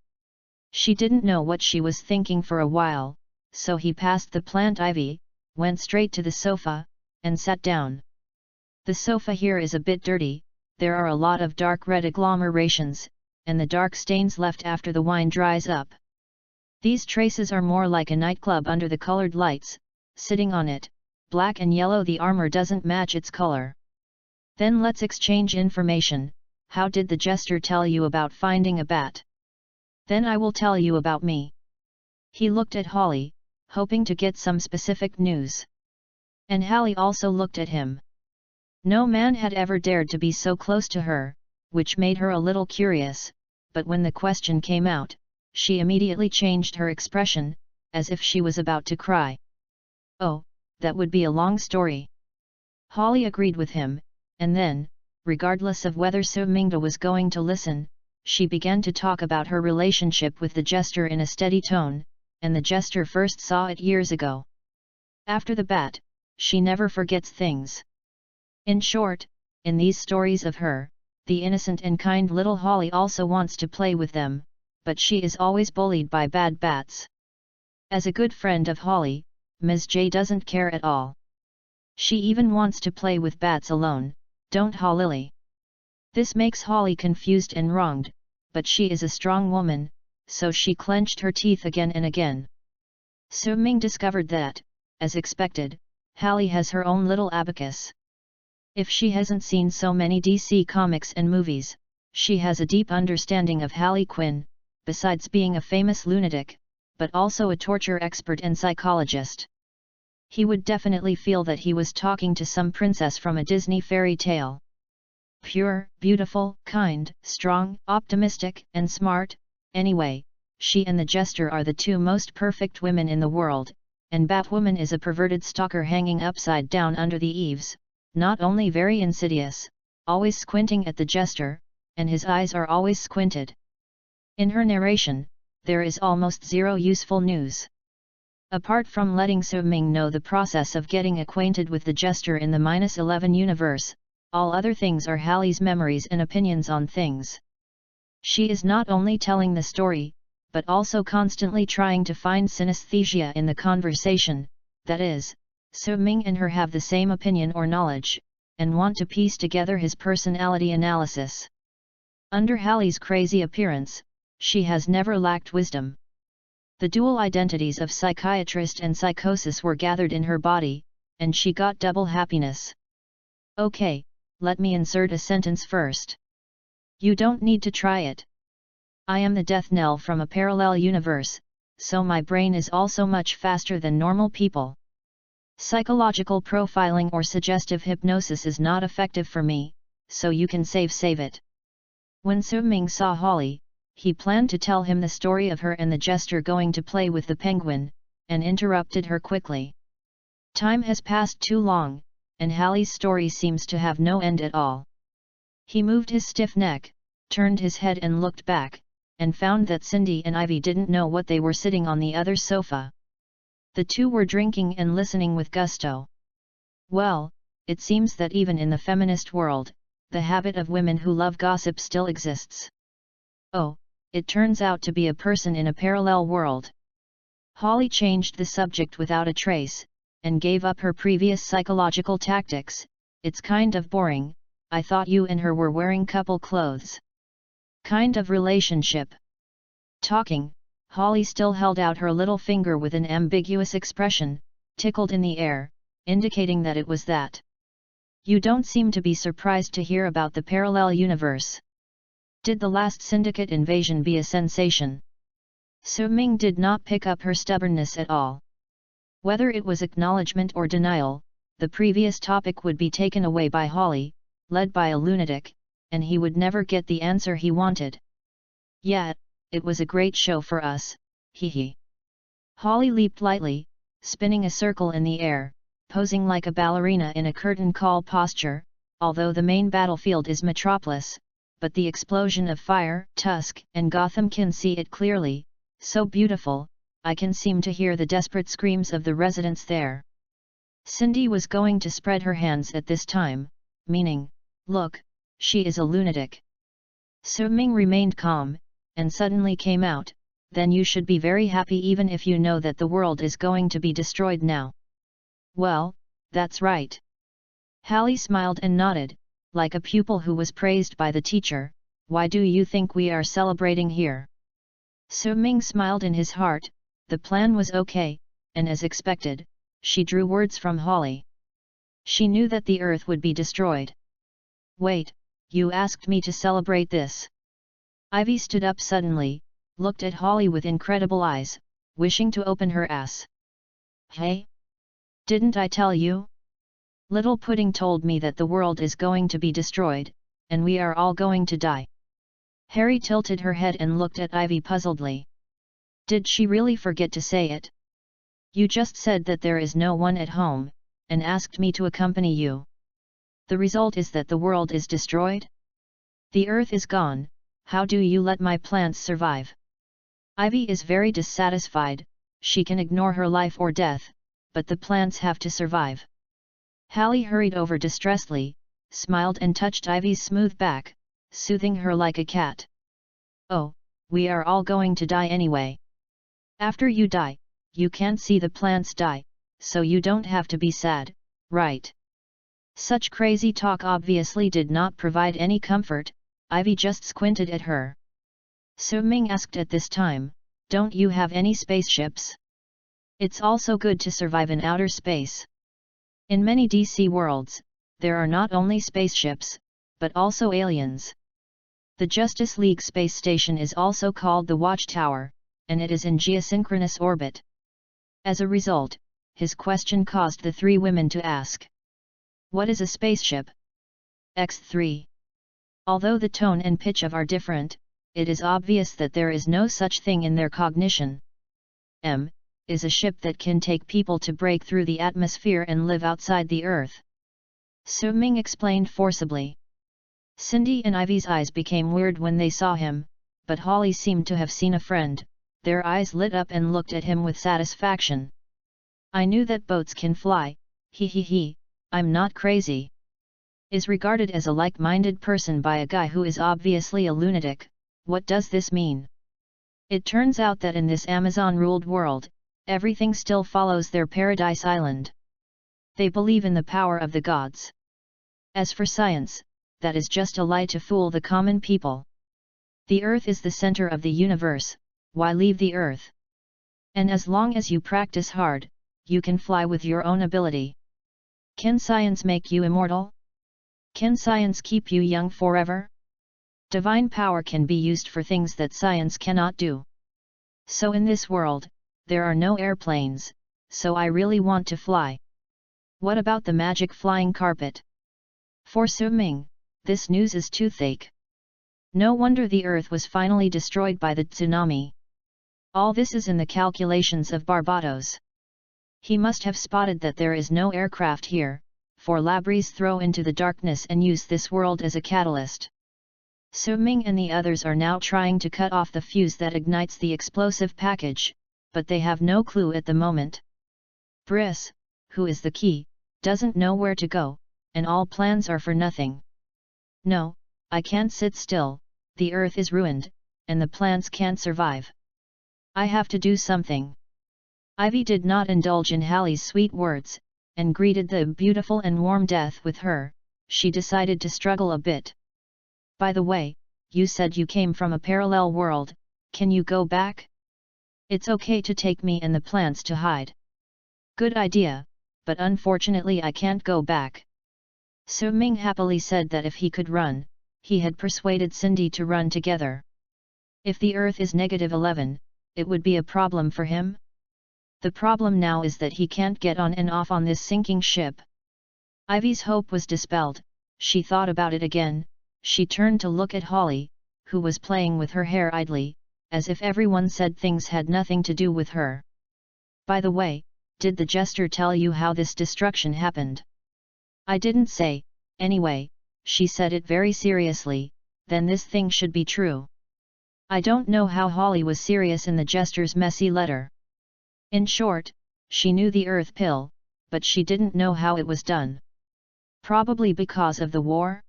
She didn't know what she was thinking for a while, so he passed the plant ivy, went straight to the sofa, and sat down. The sofa here is a bit dirty, there are a lot of dark red agglomerations, and the dark stains left after the wine dries up. These traces are more like a nightclub under the colored lights, sitting on it, black and yellow. The armor doesn't match its color. Then let's exchange information. How did the jester tell you about finding a bat? Then I will tell you about me. He looked at Holly, hoping to get some specific news. And Hallie also looked at him. No man had ever dared to be so close to her, which made her a little curious, but when the question came out, she immediately changed her expression, as if she was about to cry. Oh, that would be a long story. Holly agreed with him, and then, regardless of whether Su Mingda was going to listen, she began to talk about her relationship with the jester in a steady tone, and the jester first saw it years ago. After the bat, she never forgets things. In short, in these stories of her, the innocent and kind little Holly also wants to play with them, but she is always bullied by bad bats. As a good friend of Holly, Ms. J doesn't care at all. She even wants to play with bats alone, don't Holly? This makes Holly confused and wronged, but she is a strong woman, so she clenched her teeth again and again. Su Ming discovered that, as expected, Hallie has her own little abacus. If she hasn't seen so many DC comics and movies, she has a deep understanding of Harley Quinn, besides being a famous lunatic, but also a torture expert and psychologist. He would definitely feel that he was talking to some princess from a Disney fairy tale. Pure, beautiful, kind, strong, optimistic, and smart. Anyway, she and the jester are the two most perfect women in the world, and Batwoman is a perverted stalker hanging upside down under the eaves, not only very insidious, always squinting at the jester, and his eyes are always squinted. In her narration, there is almost zero useful news. Apart from letting Su Ming know the process of getting acquainted with the jester in the -11 universe, all other things are Hallie's memories and opinions on things. She is not only telling the story, but also constantly trying to find synesthesia in the conversation, that is, Su Ming and her have the same opinion or knowledge, and want to piece together his personality analysis. Under Hallie's crazy appearance, she has never lacked wisdom. The dual identities of psychiatrist and psychosis were gathered in her body, and she got double happiness. Okay, let me insert a sentence first. You don't need to try it. I am the Death Knell from a parallel universe, so my brain is also much faster than normal people. Psychological profiling or suggestive hypnosis is not effective for me, so you can save it. When Su Ming saw Holly, he planned to tell him the story of her and the jester going to play with the penguin, and interrupted her quickly. Time has passed too long, and Hallie's story seems to have no end at all. He moved his stiff neck, turned his head and looked back, and found that Cindy and Ivy didn't know what they were sitting on the other sofa. The two were drinking and listening with gusto. Well, it seems that even in the feminist world, the habit of women who love gossip still exists. Oh, it turns out to be a person in a parallel world. Holly changed the subject without a trace, and gave up her previous psychological tactics. It's kind of boring, I thought you and her were wearing couple clothes. Kind of relationship. Talking, Holly still held out her little finger with an ambiguous expression, tickled in the air, indicating that it was that. You don't seem to be surprised to hear about the parallel universe. Did the last syndicate invasion be a sensation? Su Ming did not pick up her stubbornness at all. Whether it was acknowledgement or denial, the previous topic would be taken away by Holly, led by a lunatic, and he would never get the answer he wanted. Yet, it was a great show for us, hee hee. Holly leaped lightly, spinning a circle in the air, posing like a ballerina in a curtain call posture, although the main battlefield is Metropolis, but the explosion of fire, Tusk, and Gotham can see it clearly, so beautiful, I can seem to hear the desperate screams of the residents there. Cindy was going to spread her hands at this time, meaning, look, she is a lunatic. Su Ming remained calm, and suddenly came out, then you should be very happy even if you know that the world is going to be destroyed now. Well, that's right. Hallie smiled and nodded, like a pupil who was praised by the teacher. Why do you think we are celebrating here? Su Ming smiled in his heart. The plan was okay, and as expected, she drew words from Holly. She knew that the earth would be destroyed. Wait, you asked me to celebrate this. Ivy stood up suddenly, looked at Holly with incredible eyes, wishing to open her ass. Hey? Didn't I tell you? Little Pudding told me that the world is going to be destroyed, and we are all going to die. Harry tilted her head and looked at Ivy puzzledly. Did she really forget to say it? You just said that there is no one at home, and asked me to accompany you. The result is that the world is destroyed? The earth is gone, how do you let my plants survive? Ivy is very dissatisfied, she can ignore her life or death, but the plants have to survive. Hallie hurried over distressedly, smiled and touched Ivy's smooth back, soothing her like a cat. Oh, we are all going to die anyway. After you die, you can't see the plants die, so you don't have to be sad, right? Such crazy talk obviously did not provide any comfort. Ivy just squinted at her. Su Ming asked at this time, don't you have any spaceships? It's also good to survive in outer space. In many DC worlds, there are not only spaceships, but also aliens. The Justice League space station is also called the Watchtower, and it is in geosynchronous orbit. As a result, his question caused the three women to ask. What is a spaceship? X3. Although the tone and pitch of are different, it is obvious that there is no such thing in their cognition. M is a ship that can take people to break through the atmosphere and live outside the Earth. Su Ming explained forcibly. Cindy and Ivy's eyes became weird when they saw him, but Holly seemed to have seen a friend, their eyes lit up and looked at him with satisfaction. I knew that boats can fly, hee hee hee, I'm not crazy. Is regarded as a like-minded person by a guy who is obviously a lunatic. What does this mean? It turns out that in this Amazon-ruled world, everything still follows their paradise island. They believe in the power of the gods. As for science, that is just a lie to fool the common people. The earth is the center of the universe, why leave the earth? And as long as you practice hard, you can fly with your own ability. Can science make you immortal? Can science keep you young forever? Divine power can be used for things that science cannot do. So in this world, there are no airplanes, so I really want to fly. What about the magic flying carpet? For Su Ming, this news is toothache. No wonder the earth was finally destroyed by the tsunami. All this is in the calculations of Barbados. He must have spotted that there is no aircraft here, for Labrys throw into the darkness and use this world as a catalyst. Su Ming and the others are now trying to cut off the fuse that ignites the explosive package, but they have no clue at the moment. Briss, who is the key, doesn't know where to go, and all plans are for nothing. No, I can't sit still, the earth is ruined, and the plants can't survive. I have to do something. Ivy did not indulge in Hallie's sweet words, and greeted the beautiful and warm death with her. She decided to struggle a bit. By the way, you said you came from a parallel world, can you go back? It's okay to take me and the plants to hide. Good idea, but unfortunately I can't go back. Su Ming happily said that if he could run, he had persuaded Cindy to run together. If the Earth is -11, it would be a problem for him? The problem now is that he can't get on and off on this sinking ship. Ivy's hope was dispelled. She thought about it again. She turned to look at Holly, who was playing with her hair idly, as if everyone said things had nothing to do with her. By the way, did the jester tell you how this destruction happened? I didn't say, anyway, she said it very seriously, then this thing should be true. I don't know how Holly was serious in the jester's messy letter. In short, she knew the earth pill, but she didn't know how it was done. Probably because of the war?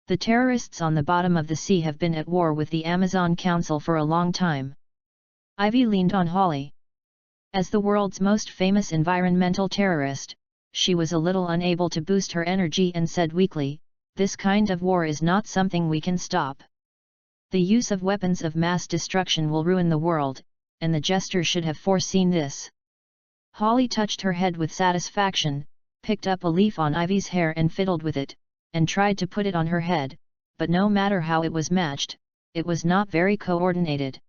The terrorists on the bottom of the sea have been at war with the Amazon Council for a long time. Ivy leaned on Holly. As the world's most famous environmental terrorist, she was a little unable to boost her energy and said weakly, "This kind of war is not something we can stop. The use of weapons of mass destruction will ruin the world, and the jester should have foreseen this." Holly touched her head with satisfaction, picked up a leaf on Ivy's hair and fiddled with it, and tried to put it on her head, but no matter how it was matched, it was not very coordinated.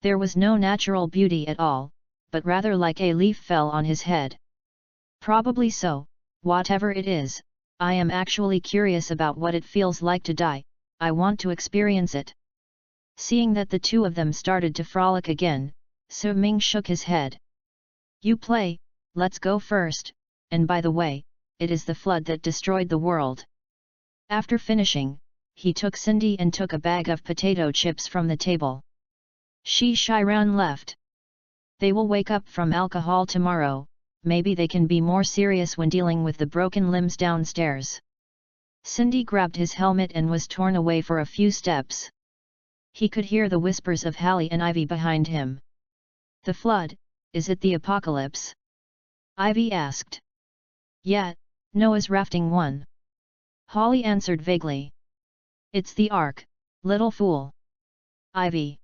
There was no natural beauty at all, but rather like a leaf fell on his head. Probably so, whatever it is, I am actually curious about what it feels like to die, I want to experience it. Seeing that the two of them started to frolic again, Su Ming shook his head. You play, let's go first, and by the way, it is the flood that destroyed the world. After finishing, he took Cindy and took a bag of potato chips from the table. Shiran left. They will wake up from alcohol tomorrow, maybe they can be more serious when dealing with the broken limbs downstairs. Cindy grabbed his helmet and was torn away for a few steps. He could hear the whispers of Hallie and Ivy behind him. The flood, is it the apocalypse? Ivy asked. Yeah, Noah's rafting one. Holly answered vaguely. It's the Ark, little fool. Ivy.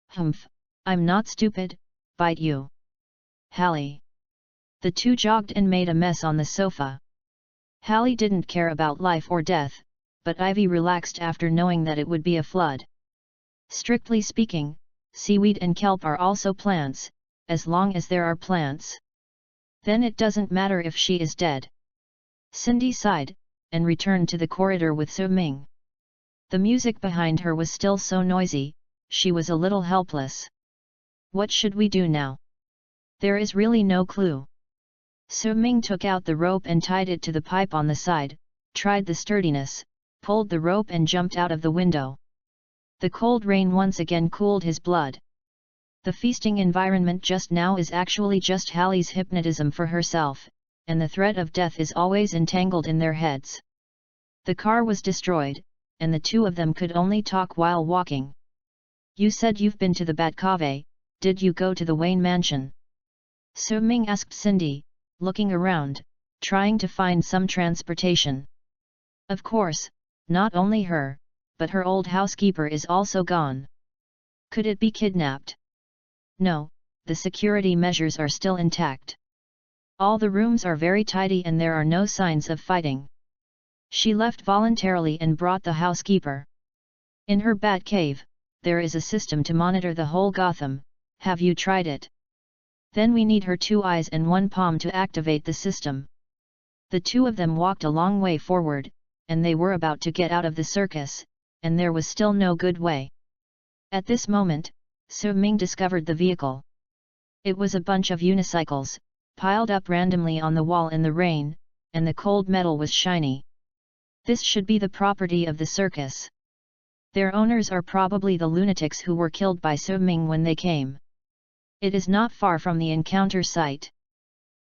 Humph, I'm not stupid, bite you. Hallie. The two jogged and made a mess on the sofa. Hallie didn't care about life or death, but Ivy relaxed after knowing that it would be a flood. Strictly speaking, seaweed and kelp are also plants, as long as there are plants. Then it doesn't matter if she is dead. Cindy sighed, and returned to the corridor with Su Ming. The music behind her was still so noisy, she was a little helpless. What should we do now? There is really no clue. Su Ming took out the rope and tied it to the pipe on the side, tried the sturdiness, pulled the rope and jumped out of the window. The cold rain once again cooled his blood. The feasting environment just now is actually just Hallie's hypnotism for herself, and the threat of death is always entangled in their heads. The car was destroyed, and the two of them could only talk while walking. You said you've been to the Batcave, did you go to the Wayne mansion? Su Ming asked Cindy, looking around, trying to find some transportation. Of course, not only her, but her old housekeeper is also gone. Could it be kidnapped? No, the security measures are still intact. All the rooms are very tidy and there are no signs of fighting. She left voluntarily and brought the housekeeper. In her bat cave, there is a system to monitor the whole Gotham, have you tried it? Then we need her 2 eyes and 1 palm to activate the system. The two of them walked a long way forward, and they were about to get out of the circus, and there was still no good way. At this moment, Su Ming discovered the vehicle. It was a bunch of unicycles, piled up randomly on the wall in the rain, and the cold metal was shiny. This should be the property of the circus. Their owners are probably the lunatics who were killed by Su Ming when they came. It is not far from the encounter site.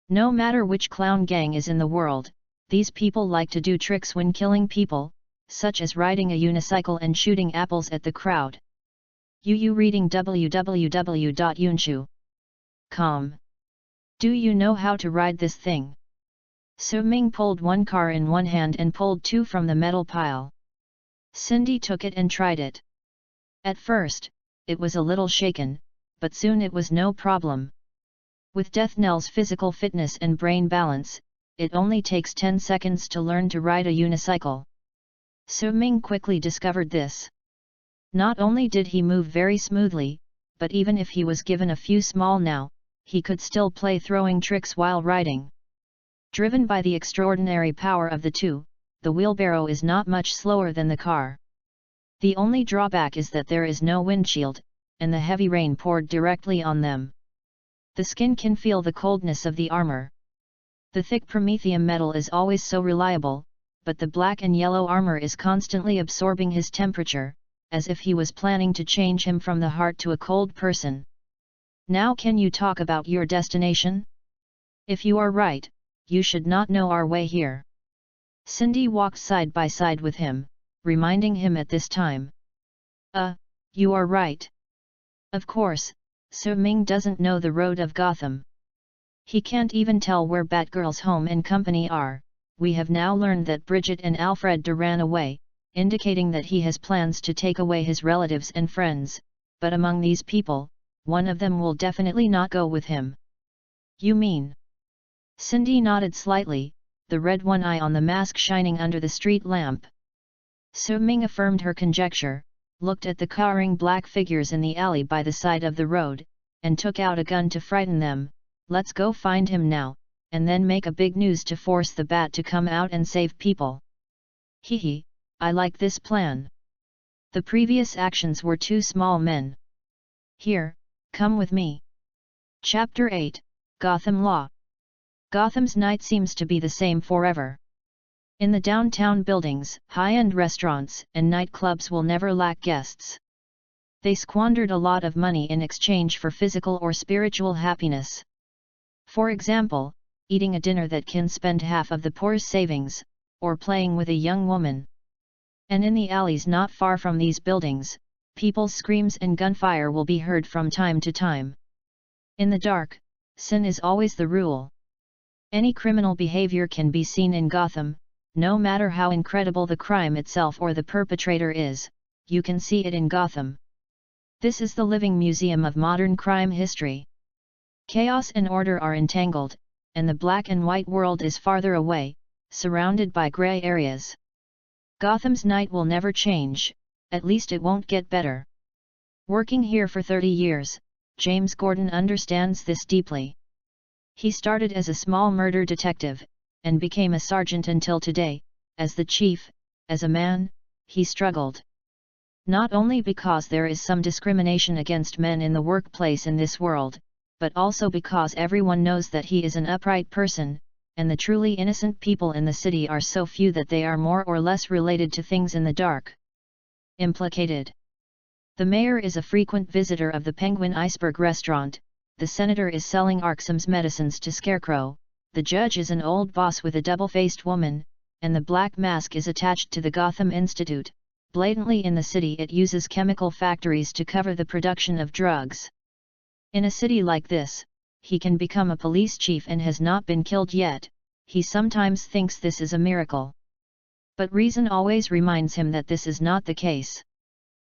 No matter which clown gang is in the world, these people like to do tricks when killing people, such as riding a unicycle and shooting apples at the crowd. You reading www.yunshu.com. Do you know how to ride this thing? Su Ming pulled 1 car in one hand and pulled 2 from the metal pile. Cindy took it and tried it. At first, it was a little shaken, but soon it was no problem. With Death Knell's physical fitness and brain balance, it only takes 10 seconds to learn to ride a unicycle. Su Ming quickly discovered this. Not only did he move very smoothly, but even if he was given a few small now, he could still play throwing tricks while riding. Driven by the extraordinary power of the two, the wheelbarrow is not much slower than the car. The only drawback is that there is no windshield, and the heavy rain poured directly on them. The skin can feel the coldness of the armor. The thick promethium metal is always so reliable, but the black and yellow armor is constantly absorbing his temperature, as if he was planning to change him from the heart to a cold person. Now can you talk about your destination? If you are right, you should not know our way here. Cindy walked side by side with him, reminding him at this time. You are right. Of course, Su Ming doesn't know the road of Gotham. He can't even tell where Batgirl's home and company are. We have now learned that Bridget and Alfred ran away, indicating that he has plans to take away his relatives and friends, but among these people, one of them will definitely not go with him. You mean? Cindy nodded slightly, the red one eye on the mask shining under the street lamp. Su Ming affirmed her conjecture, looked at the cowering black figures in the alley by the side of the road, and took out a gun to frighten them. Let's go find him now, and then make a big news to force the Bat to come out and save people. Hee, I like this plan. The previous actions were two small men. Here, come with me. Chapter 8, Gotham Law. Gotham's night seems to be the same forever. In the downtown buildings, high-end restaurants and nightclubs will never lack guests. They squandered a lot of money in exchange for physical or spiritual happiness. For example, eating a dinner that can spend half of the poor's savings, or playing with a young woman. And in the alleys not far from these buildings, people's screams and gunfire will be heard from time to time. In the dark, sin is always the rule. Any criminal behavior can be seen in Gotham, no matter how incredible the crime itself or the perpetrator is, you can see it in Gotham. This is the living museum of modern crime history. Chaos and order are entangled, and the black and white world is farther away, surrounded by gray areas. Gotham's night will never change, at least it won't get better. Working here for 30 years, James Gordon understands this deeply. He started as a small murder detective, and became a sergeant until today. As the chief, as a man, he struggled. Not only because there is some discrimination against men in the workplace in this world, but also because everyone knows that he is an upright person, and the truly innocent people in the city are so few that they are more or less related to things in the dark. Implicated. The mayor is a frequent visitor of the Penguin Iceberg restaurant, the senator is selling Arkham's medicines to Scarecrow, the judge is an old boss with a double-faced woman, and the Black Mask is attached to the Gotham Institute. Blatantly in the city it uses chemical factories to cover the production of drugs. In a city like this, he can become a police chief and has not been killed yet. He sometimes thinks this is a miracle. But reason always reminds him that this is not the case.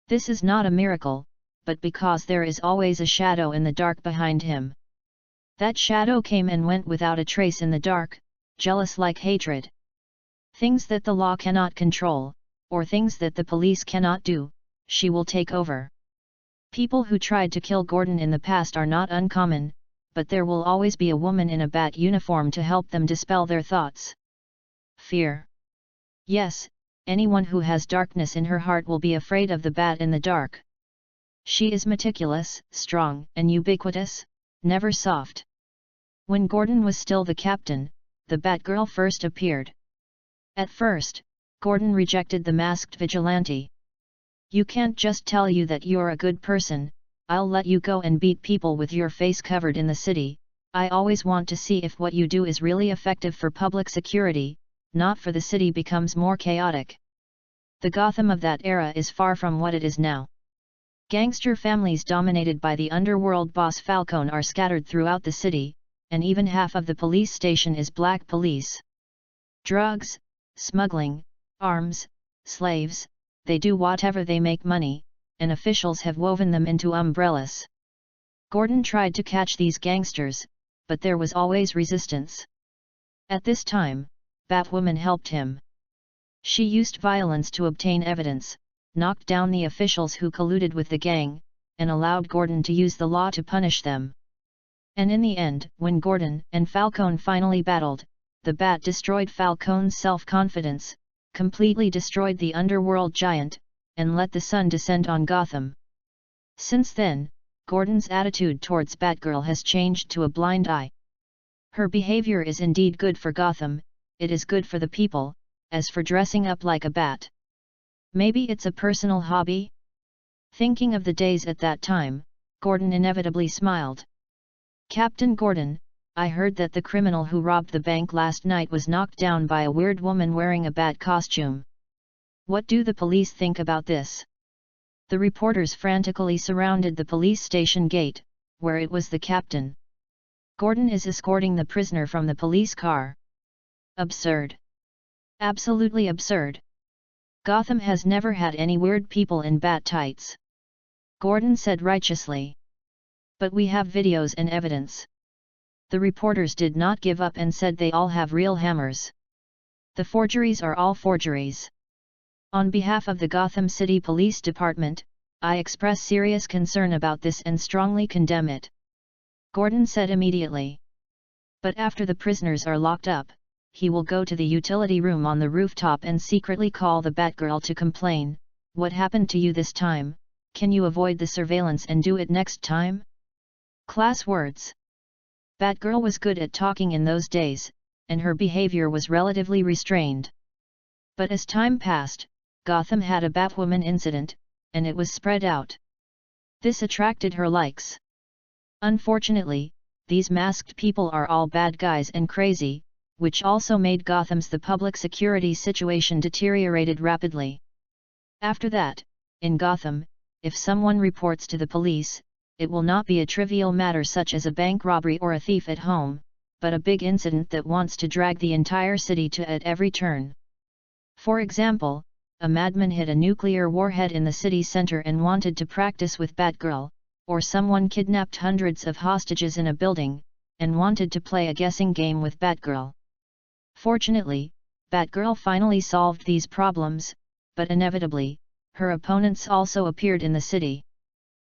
This is not a miracle, but because there is always a shadow in the dark behind him. That shadow came and went without a trace in the dark, jealous like hatred. Things that the law cannot control, or things that the police cannot do, she will take over. People who tried to kill Gordon in the past are not uncommon, but there will always be a woman in a bat uniform to help them dispel their thoughts. Fear. Yes, anyone who has darkness in her heart will be afraid of the bat in the dark. She is meticulous, strong, and ubiquitous, never soft. When Gordon was still the captain, the Batgirl first appeared. At first, Gordon rejected the masked vigilante. You can't just tell you that you're a good person, I'll let you go and beat people with your face covered in the city. I always want to see if what you do is really effective for public security, not for the city becomes more chaotic. The Gotham of that era is far from what it is now. Gangster families dominated by the underworld boss Falcone are scattered throughout the city, and even half of the police station is black police. Drugs, smuggling, arms, slaves, they do whatever they make money, and officials have woven them into umbrellas. Gordon tried to catch these gangsters, but there was always resistance. At this time, Batwoman helped him. She used violence to obtain evidence, knocked down the officials who colluded with the gang, and allowed Gordon to use the law to punish them. And in the end, when Gordon and Falcone finally battled, the Bat destroyed Falcone's self-confidence, completely destroyed the underworld giant, and let the sun descend on Gotham. Since then, Gordon's attitude towards Batgirl has changed to a blind eye. Her behavior is indeed good for Gotham, it is good for the people, as for dressing up like a bat. Maybe it's a personal hobby? Thinking of the days at that time, Gordon inevitably smiled. Captain Gordon, I heard that the criminal who robbed the bank last night was knocked down by a weird woman wearing a bat costume. What do the police think about this? The reporters frantically surrounded the police station gate, where it was the captain. Gordon is escorting the prisoner from the police car. Absurd. Absolutely absurd. Gotham has never had any weird people in bat tights. Gordon said righteously. But we have videos and evidence. The reporters did not give up and said they all have real hammers. The forgeries are all forgeries. On behalf of the Gotham City Police Department, I express serious concern about this and strongly condemn it. Gordon said immediately. But after the prisoners are locked up, he will go to the utility room on the rooftop and secretly call the Batgirl to complain, "What happened to you this time? Can you avoid the surveillance and do it next time?" Class words. Batgirl was good at talking in those days, and her behavior was relatively restrained. But as time passed, Gotham had a Batwoman incident, and it was spread out. This attracted her likes. Unfortunately, these masked people are all bad guys and crazy, which also made Gotham's the public security situation deteriorated rapidly. After that, in Gotham, if someone reports to the police, it will not be a trivial matter such as a bank robbery or a thief at home, but a big incident that wants to drag the entire city to at every turn. For example, a madman hid a nuclear warhead in the city center and wanted to practice with Batgirl, or someone kidnapped hundreds of hostages in a building, and wanted to play a guessing game with Batgirl. Fortunately, Batgirl finally solved these problems, but inevitably, her opponents also appeared in the city.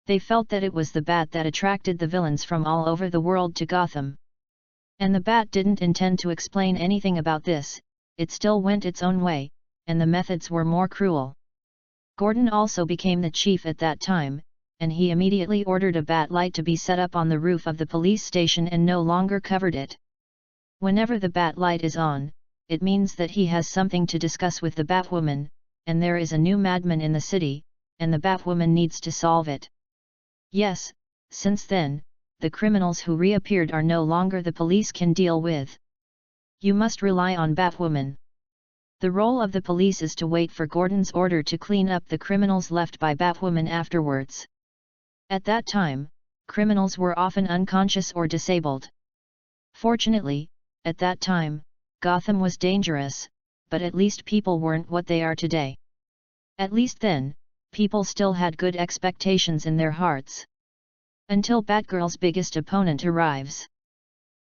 They felt that it was the Bat that attracted the villains from all over the world to Gotham. And the Bat didn't intend to explain anything about this, it still went its own way, and the methods were more cruel. Gordon also became the chief at that time, and he immediately ordered a bat light to be set up on the roof of the police station and no longer covered it. Whenever the bat light is on, it means that he has something to discuss with the Batwoman, and there is a new madman in the city, and the Batwoman needs to solve it. Yes, since then, the criminals who reappeared are no longer the police can deal with. You must rely on Batwoman. The role of the police is to wait for Gordon's order to clean up the criminals left by Batwoman afterwards. At that time, criminals were often unconscious or disabled. Fortunately, at that time, Gotham was dangerous, but at least people weren't what they are today. At least then, people still had good expectations in their hearts. Until Batgirl's biggest opponent arrives.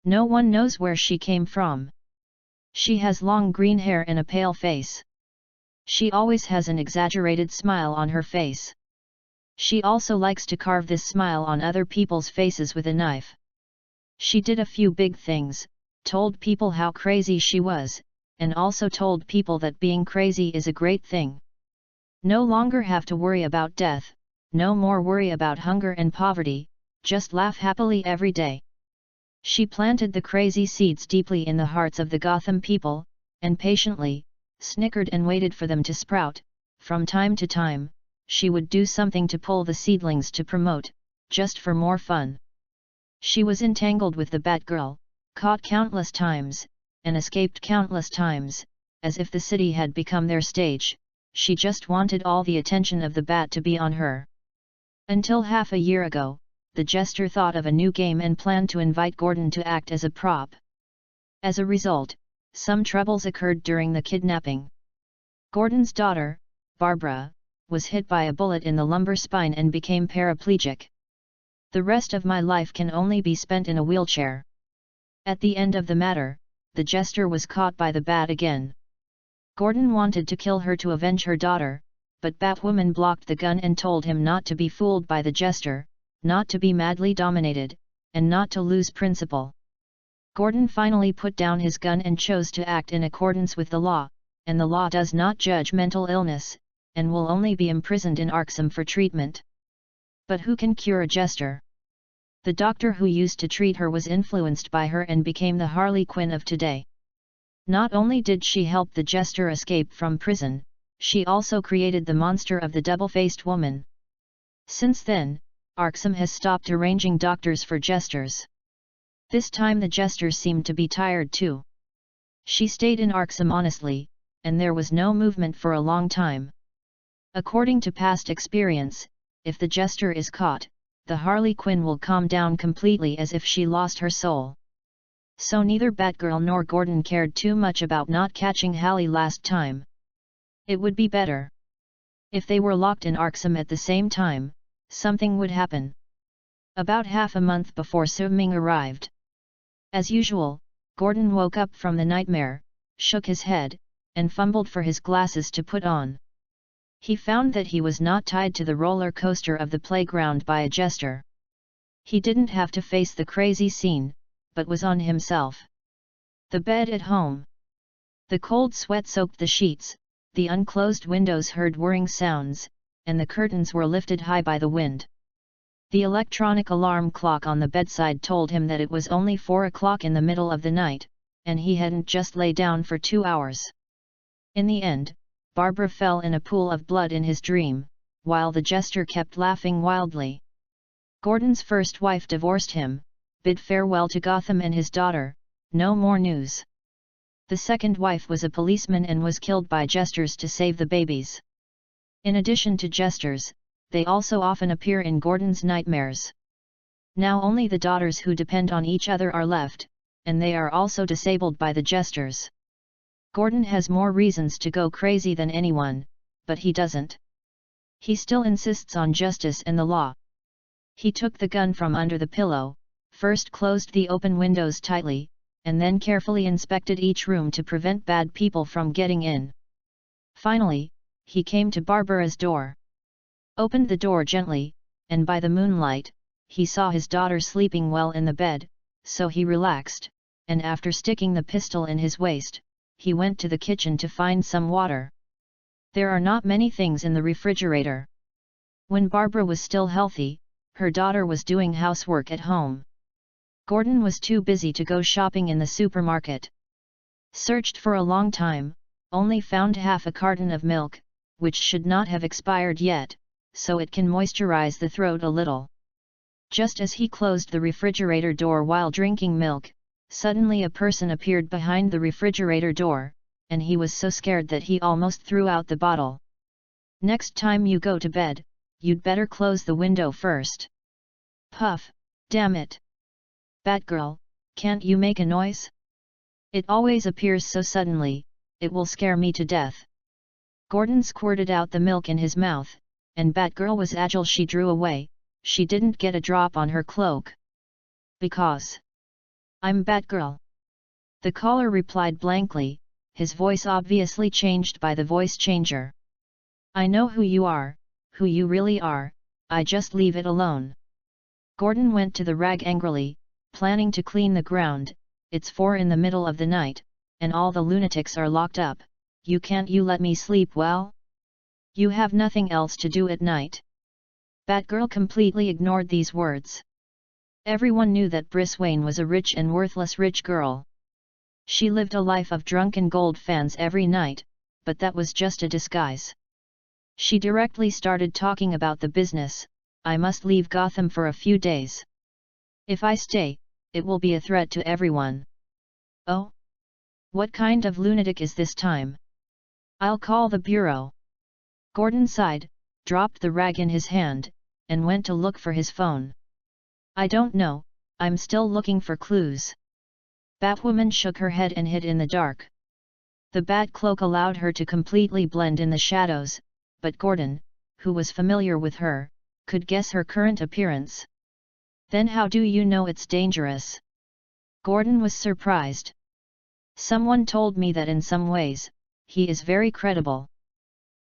No one knows where she came from. She has long green hair and a pale face. She always has an exaggerated smile on her face. She also likes to carve this smile on other people's faces with a knife. She did a few big things, told people how crazy she was, and also told people that being crazy is a great thing. No longer have to worry about death, no more worry about hunger and poverty, just laugh happily every day. She planted the crazy seeds deeply in the hearts of the Gotham people, and patiently, snickered and waited for them to sprout. From time to time, she would do something to pull the seedlings to promote, just for more fun. She was entangled with the Batgirl, caught countless times, and escaped countless times, as if the city had become their stage. She just wanted all the attention of the Bat to be on her. Until half a year ago, the Jester thought of a new game and planned to invite Gordon to act as a prop. As a result, some troubles occurred during the kidnapping. Gordon's daughter, Barbara, was hit by a bullet in the lumbar spine and became paraplegic. The rest of my life can only be spent in a wheelchair. At the end of the matter, the jester was caught by the bat again. Gordon wanted to kill her to avenge her daughter, but Batwoman blocked the gun and told him not to be fooled by the jester, not to be madly dominated, and not to lose principle. Gordon finally put down his gun and chose to act in accordance with the law, and the law does not judge mental illness, and will only be imprisoned in Arkham for treatment. But who can cure a jester? The doctor who used to treat her was influenced by her and became the Harley Quinn of today. Not only did she help the jester escape from prison, she also created the monster of the double-faced woman. Since then, Arkham has stopped arranging doctors for jesters. This time the jester seemed to be tired too. She stayed in Arkham honestly, and there was no movement for a long time. According to past experience, if the jester is caught, the Harley Quinn will calm down completely as if she lost her soul. So neither Batgirl nor Gordon cared too much about not catching Hallie last time. It would be better if they were locked in Arkham at the same time. Something would happen. About half a month before Suming arrived. As usual, Gordon woke up from the nightmare, shook his head, and fumbled for his glasses to put on. He found that he was not tied to the roller coaster of the playground by a jester. He didn't have to face the crazy scene, but was on himself. The bed at home. The cold sweat soaked the sheets, the unclosed windows heard whirring sounds, and the curtains were lifted high by the wind. The electronic alarm clock on the bedside told him that it was only 4 o'clock in the middle of the night, and he hadn't just lay down for 2 hours. In the end, Barbara fell in a pool of blood in his dream, while the jester kept laughing wildly. Gordon's first wife divorced him, bid farewell to Gotham and his daughter, no more news. The second wife was a policeman and was killed by jesters to save the babies. In addition to jesters, they also often appear in Gordon's nightmares. Now only the daughters who depend on each other are left, and they are also disabled by the jesters. Gordon has more reasons to go crazy than anyone, but he doesn't. He still insists on justice and the law. He took the gun from under the pillow, first closed the open windows tightly, and then carefully inspected each room to prevent bad people from getting in. Finally, he came to Barbara's door. Opened the door gently, and by the moonlight, he saw his daughter sleeping well in the bed, so he relaxed, and after sticking the pistol in his waist, he went to the kitchen to find some water. There are not many things in the refrigerator. When Barbara was still healthy, her daughter was doing housework at home. Gordon was too busy to go shopping in the supermarket. Searched for a long time, only found half a carton of milk, which should not have expired yet, so it can moisturize the throat a little. Just as he closed the refrigerator door while drinking milk, suddenly a person appeared behind the refrigerator door, and he was so scared that he almost threw out the bottle. Next time you go to bed, you'd better close the window first. Puff, damn it. Batgirl, can't you make a noise? It always appears so suddenly, it will scare me to death. Gordon squirted out the milk in his mouth, and Batgirl was agile. She drew away, she didn't get a drop on her cloak. Because I'm Batgirl. The caller replied blankly, his voice obviously changed by the voice changer. I know who you are, who you really are, I just leave it alone. Gordon went to the rag angrily, planning to clean the ground. It's 4 in the middle of the night, and all the lunatics are locked up. You let me sleep well? You have nothing else to do at night. Batgirl completely ignored these words. Everyone knew that Briss Wayne was a rich and worthless rich girl. She lived a life of drunken gold fans every night, but that was just a disguise. She directly started talking about the business. I must leave Gotham for a few days. If I stay, it will be a threat to everyone. Oh? What kind of lunatic is this time? I'll call the bureau. Gordon sighed, dropped the rag in his hand, and went to look for his phone. I don't know, I'm still looking for clues. Batwoman shook her head and hid in the dark. The bat cloak allowed her to completely blend in the shadows, but Gordon, who was familiar with her, could guess her current appearance. Then how do you know it's dangerous? Gordon was surprised. Someone told me that in some ways, he is very credible.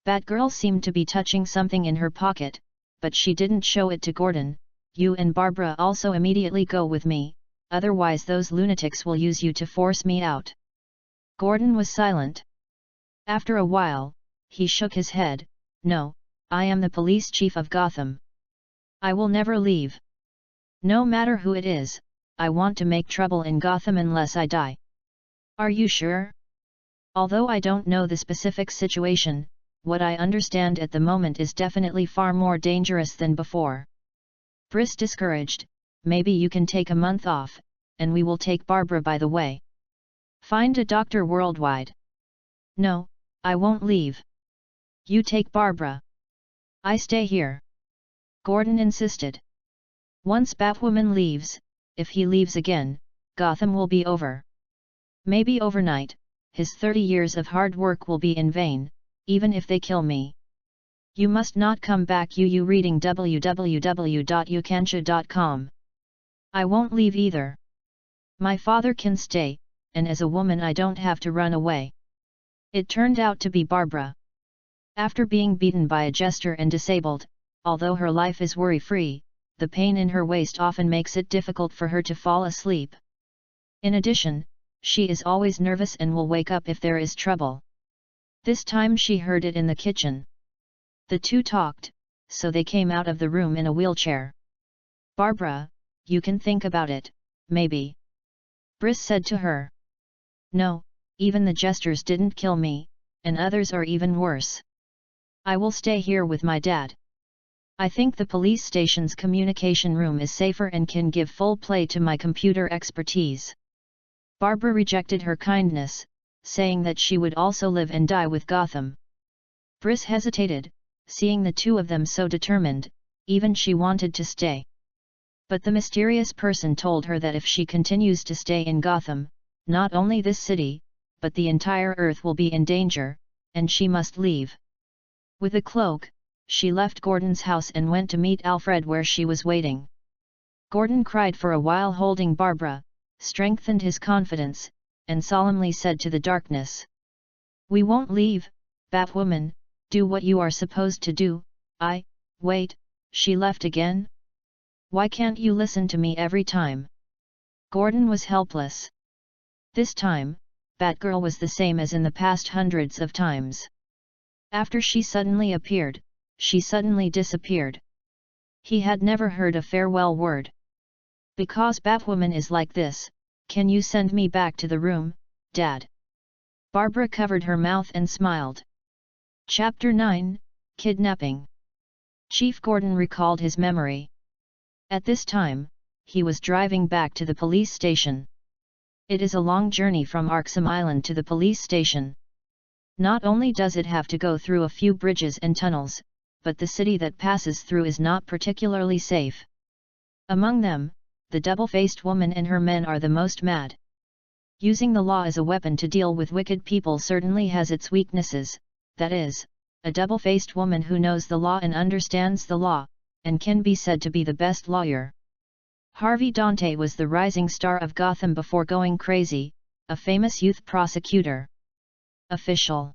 Batgirl seemed to be touching something in her pocket, but she didn't show it to Gordon. You and Barbara also immediately go with me, otherwise those lunatics will use you to force me out. Gordon was silent. After a while, he shook his head. No, I am the police chief of Gotham. I will never leave. No matter who it is, I want to make trouble in Gotham unless I die. Are you sure? Although I don't know the specific situation, what I understand at the moment is definitely far more dangerous than before. Briss discouraged, maybe you can take a month off, and we will take Barbara by the way. Find a doctor worldwide. No, I won't leave. You take Barbara. I stay here. Gordon insisted. Once Batwoman leaves, if he leaves again, Gotham will be over. Maybe overnight, his 30 years of hard work will be in vain, even if they kill me. You must not come back. You reading www.ukansha.com. I won't leave either. My father can stay, and as a woman I don't have to run away. It turned out to be Barbara. After being beaten by a jester and disabled, although her life is worry-free, the pain in her waist often makes it difficult for her to fall asleep. In addition, she is always nervous and will wake up if there is trouble. This time she heard it in the kitchen. The two talked, so they came out of the room in a wheelchair. Barbara, you can think about it, maybe. Briss said to her. No, even the jesters didn't kill me, and others are even worse. I will stay here with my dad. I think the police station's communication room is safer and can give full play to my computer expertise. Barbara rejected her kindness, saying that she would also live and die with Gotham. Briss hesitated, seeing the two of them so determined, even she wanted to stay. But the mysterious person told her that if she continues to stay in Gotham, not only this city, but the entire Earth will be in danger, and she must leave. With a cloak, she left Gordon's house and went to meet Alfred where she was waiting. Gordon cried for a while holding Barbara, strengthened his confidence, and solemnly said to the darkness. We won't leave, Batwoman, do what you are supposed to do. Wait, she left again? Why can't you listen to me every time? Gordon was helpless. This time, Batgirl was the same as in the past hundreds of times. After she suddenly appeared, she suddenly disappeared. He had never heard a farewell word. Because Batwoman is like this, can you send me back to the room, Dad? Barbara covered her mouth and smiled. Chapter 9, Kidnapping. Chief Gordon recalled his memory. At this time, he was driving back to the police station. It is a long journey from Arkham Island to the police station. Not only does it have to go through a few bridges and tunnels, but the city that passes through is not particularly safe. Among them, the double-faced woman and her men are the most mad. Using the law as a weapon to deal with wicked people certainly has its weaknesses, that is, a double-faced woman who knows the law and understands the law, and can be said to be the best lawyer. Harvey Dante was the rising star of Gotham before going crazy, a famous youth prosecutor. Official.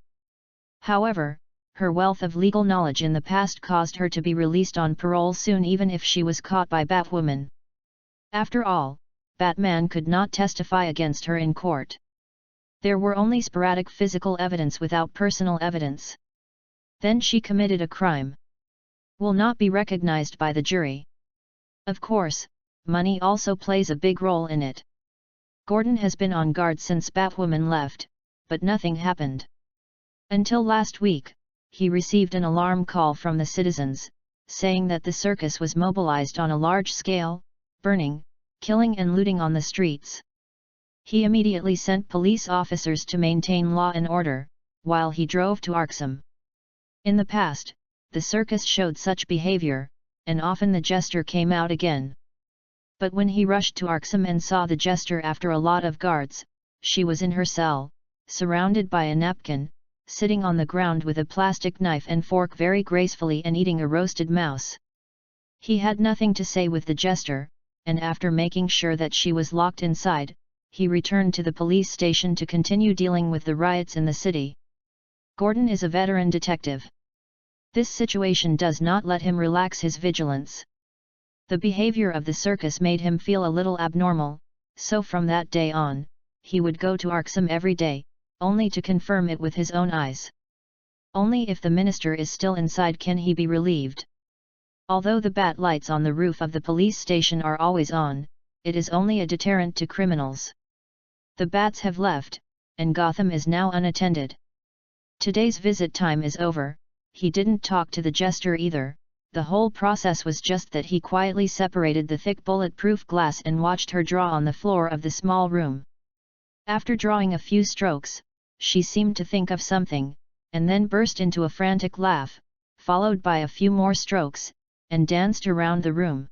However, her wealth of legal knowledge in the past caused her to be released on parole soon even if she was caught by Batwoman. After all, Batman could not testify against her in court. There were only sporadic physical evidence without personal evidence. Then she committed a crime. Will not be recognized by the jury. Of course, money also plays a big role in it. Gordon has been on guard since Batwoman left, but nothing happened. Until last week, he received an alarm call from the citizens, saying that the circus was mobilized on a large scale, burning, killing and looting on the streets. He immediately sent police officers to maintain law and order, while he drove to Arkham. In the past, the circus showed such behavior, and often the jester came out again. But when he rushed to Arkham and saw the jester after a lot of guards, she was in her cell, surrounded by a napkin, sitting on the ground with a plastic knife and fork very gracefully and eating a roasted mouse. He had nothing to say with the jester, and after making sure that she was locked inside, he returned to the police station to continue dealing with the riots in the city. Gordon is a veteran detective. This situation does not let him relax his vigilance. The behavior of the circus made him feel a little abnormal, so from that day on, he would go to Arkham every day, only to confirm it with his own eyes. Only if the minister is still inside can he be relieved. Although the bat lights on the roof of the police station are always on, it is only a deterrent to criminals. The bats have left, and Gotham is now unattended. Today's visit time is over. He didn't talk to the jester either. The whole process was just that he quietly separated the thick bulletproof glass and watched her draw on the floor of the small room. After drawing a few strokes, she seemed to think of something, and then burst into a frantic laugh, followed by a few more strokes, and danced around the room.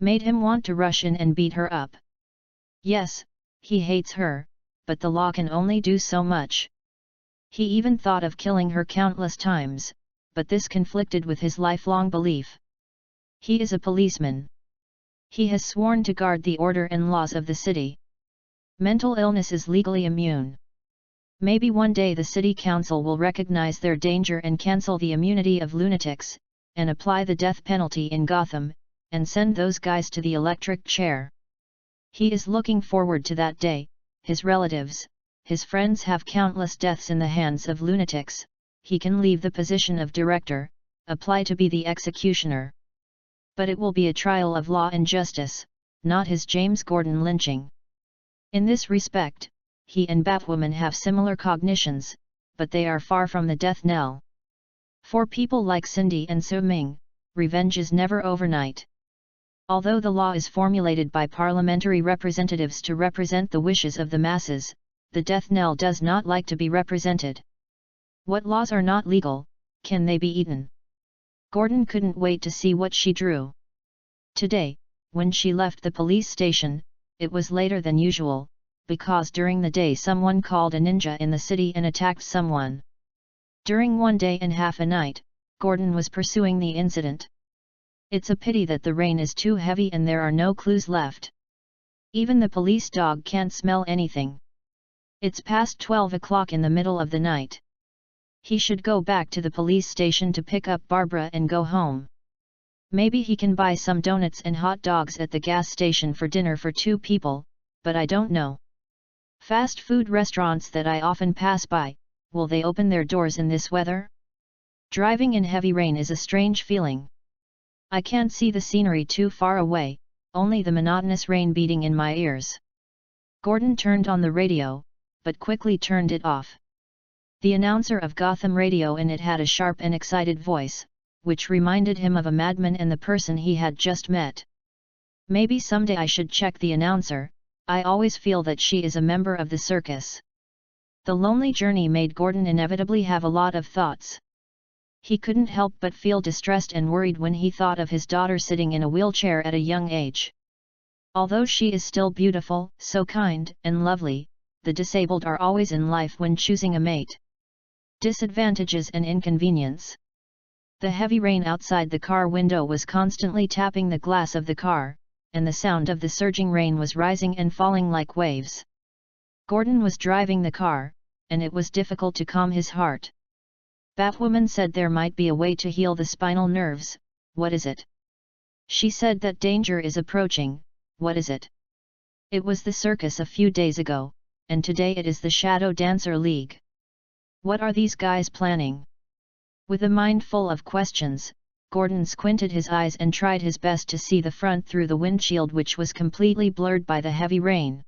Made him want to rush in and beat her up. Yes, he hates her, but the law can only do so much. He even thought of killing her countless times, but this conflicted with his lifelong belief. He is a policeman. He has sworn to guard the order and laws of the city. Mental illness is legally immune. Maybe one day the city council will recognize their danger and cancel the immunity of lunatics, and apply the death penalty in Gotham, and send those guys to the electric chair. He is looking forward to that day. His relatives, his friends have countless deaths in the hands of lunatics. He can leave the position of director, apply to be the executioner. But it will be a trial of law and justice, not his James Gordon lynching. In this respect, he and Batwoman have similar cognitions, but they are far from the death knell. For people like Cindy and Su Ming, revenge is never overnight. Although the law is formulated by parliamentary representatives to represent the wishes of the masses, the death knell does not like to be represented. What laws are not legal, can they be eaten? Gordon couldn't wait to see what she drew. Today, when she left the police station, it was later than usual, because during the day someone called a ninja in the city and attacked someone. During one day and half a night, Gordon was pursuing the incident. It's a pity that the rain is too heavy and there are no clues left. Even the police dog can't smell anything. It's past 12 o'clock in the middle of the night. He should go back to the police station to pick up Barbara and go home. Maybe he can buy some donuts and hot dogs at the gas station for dinner for 2 people, but I don't know. Fast food restaurants that I often pass by, will they open their doors in this weather? Driving in heavy rain is a strange feeling. I can't see the scenery too far away, only the monotonous rain beating in my ears. Gordon turned on the radio, but quickly turned it off. The announcer of Gotham Radio in it had a sharp and excited voice, which reminded him of a madman and the person he had just met. Maybe someday I should check the announcer. I always feel that she is a member of the circus. The lonely journey made Gordon inevitably have a lot of thoughts. He couldn't help but feel distressed and worried when he thought of his daughter sitting in a wheelchair at a young age. Although she is still beautiful, so kind and lovely, the disabled are always in life when choosing a mate. Disadvantages and inconvenience. The heavy rain outside the car window was constantly tapping the glass of the car, and the sound of the surging rain was rising and falling like waves. Gordon was driving the car, and it was difficult to calm his heart. Batwoman said there might be a way to heal the spinal nerves. What is it? She said that danger is approaching. What is it? It was the circus a few days ago, and today it is the Shadow Dancer League. What are these guys planning? With a mind full of questions, Gordon squinted his eyes and tried his best to see the front through the windshield, which was completely blurred by the heavy rain.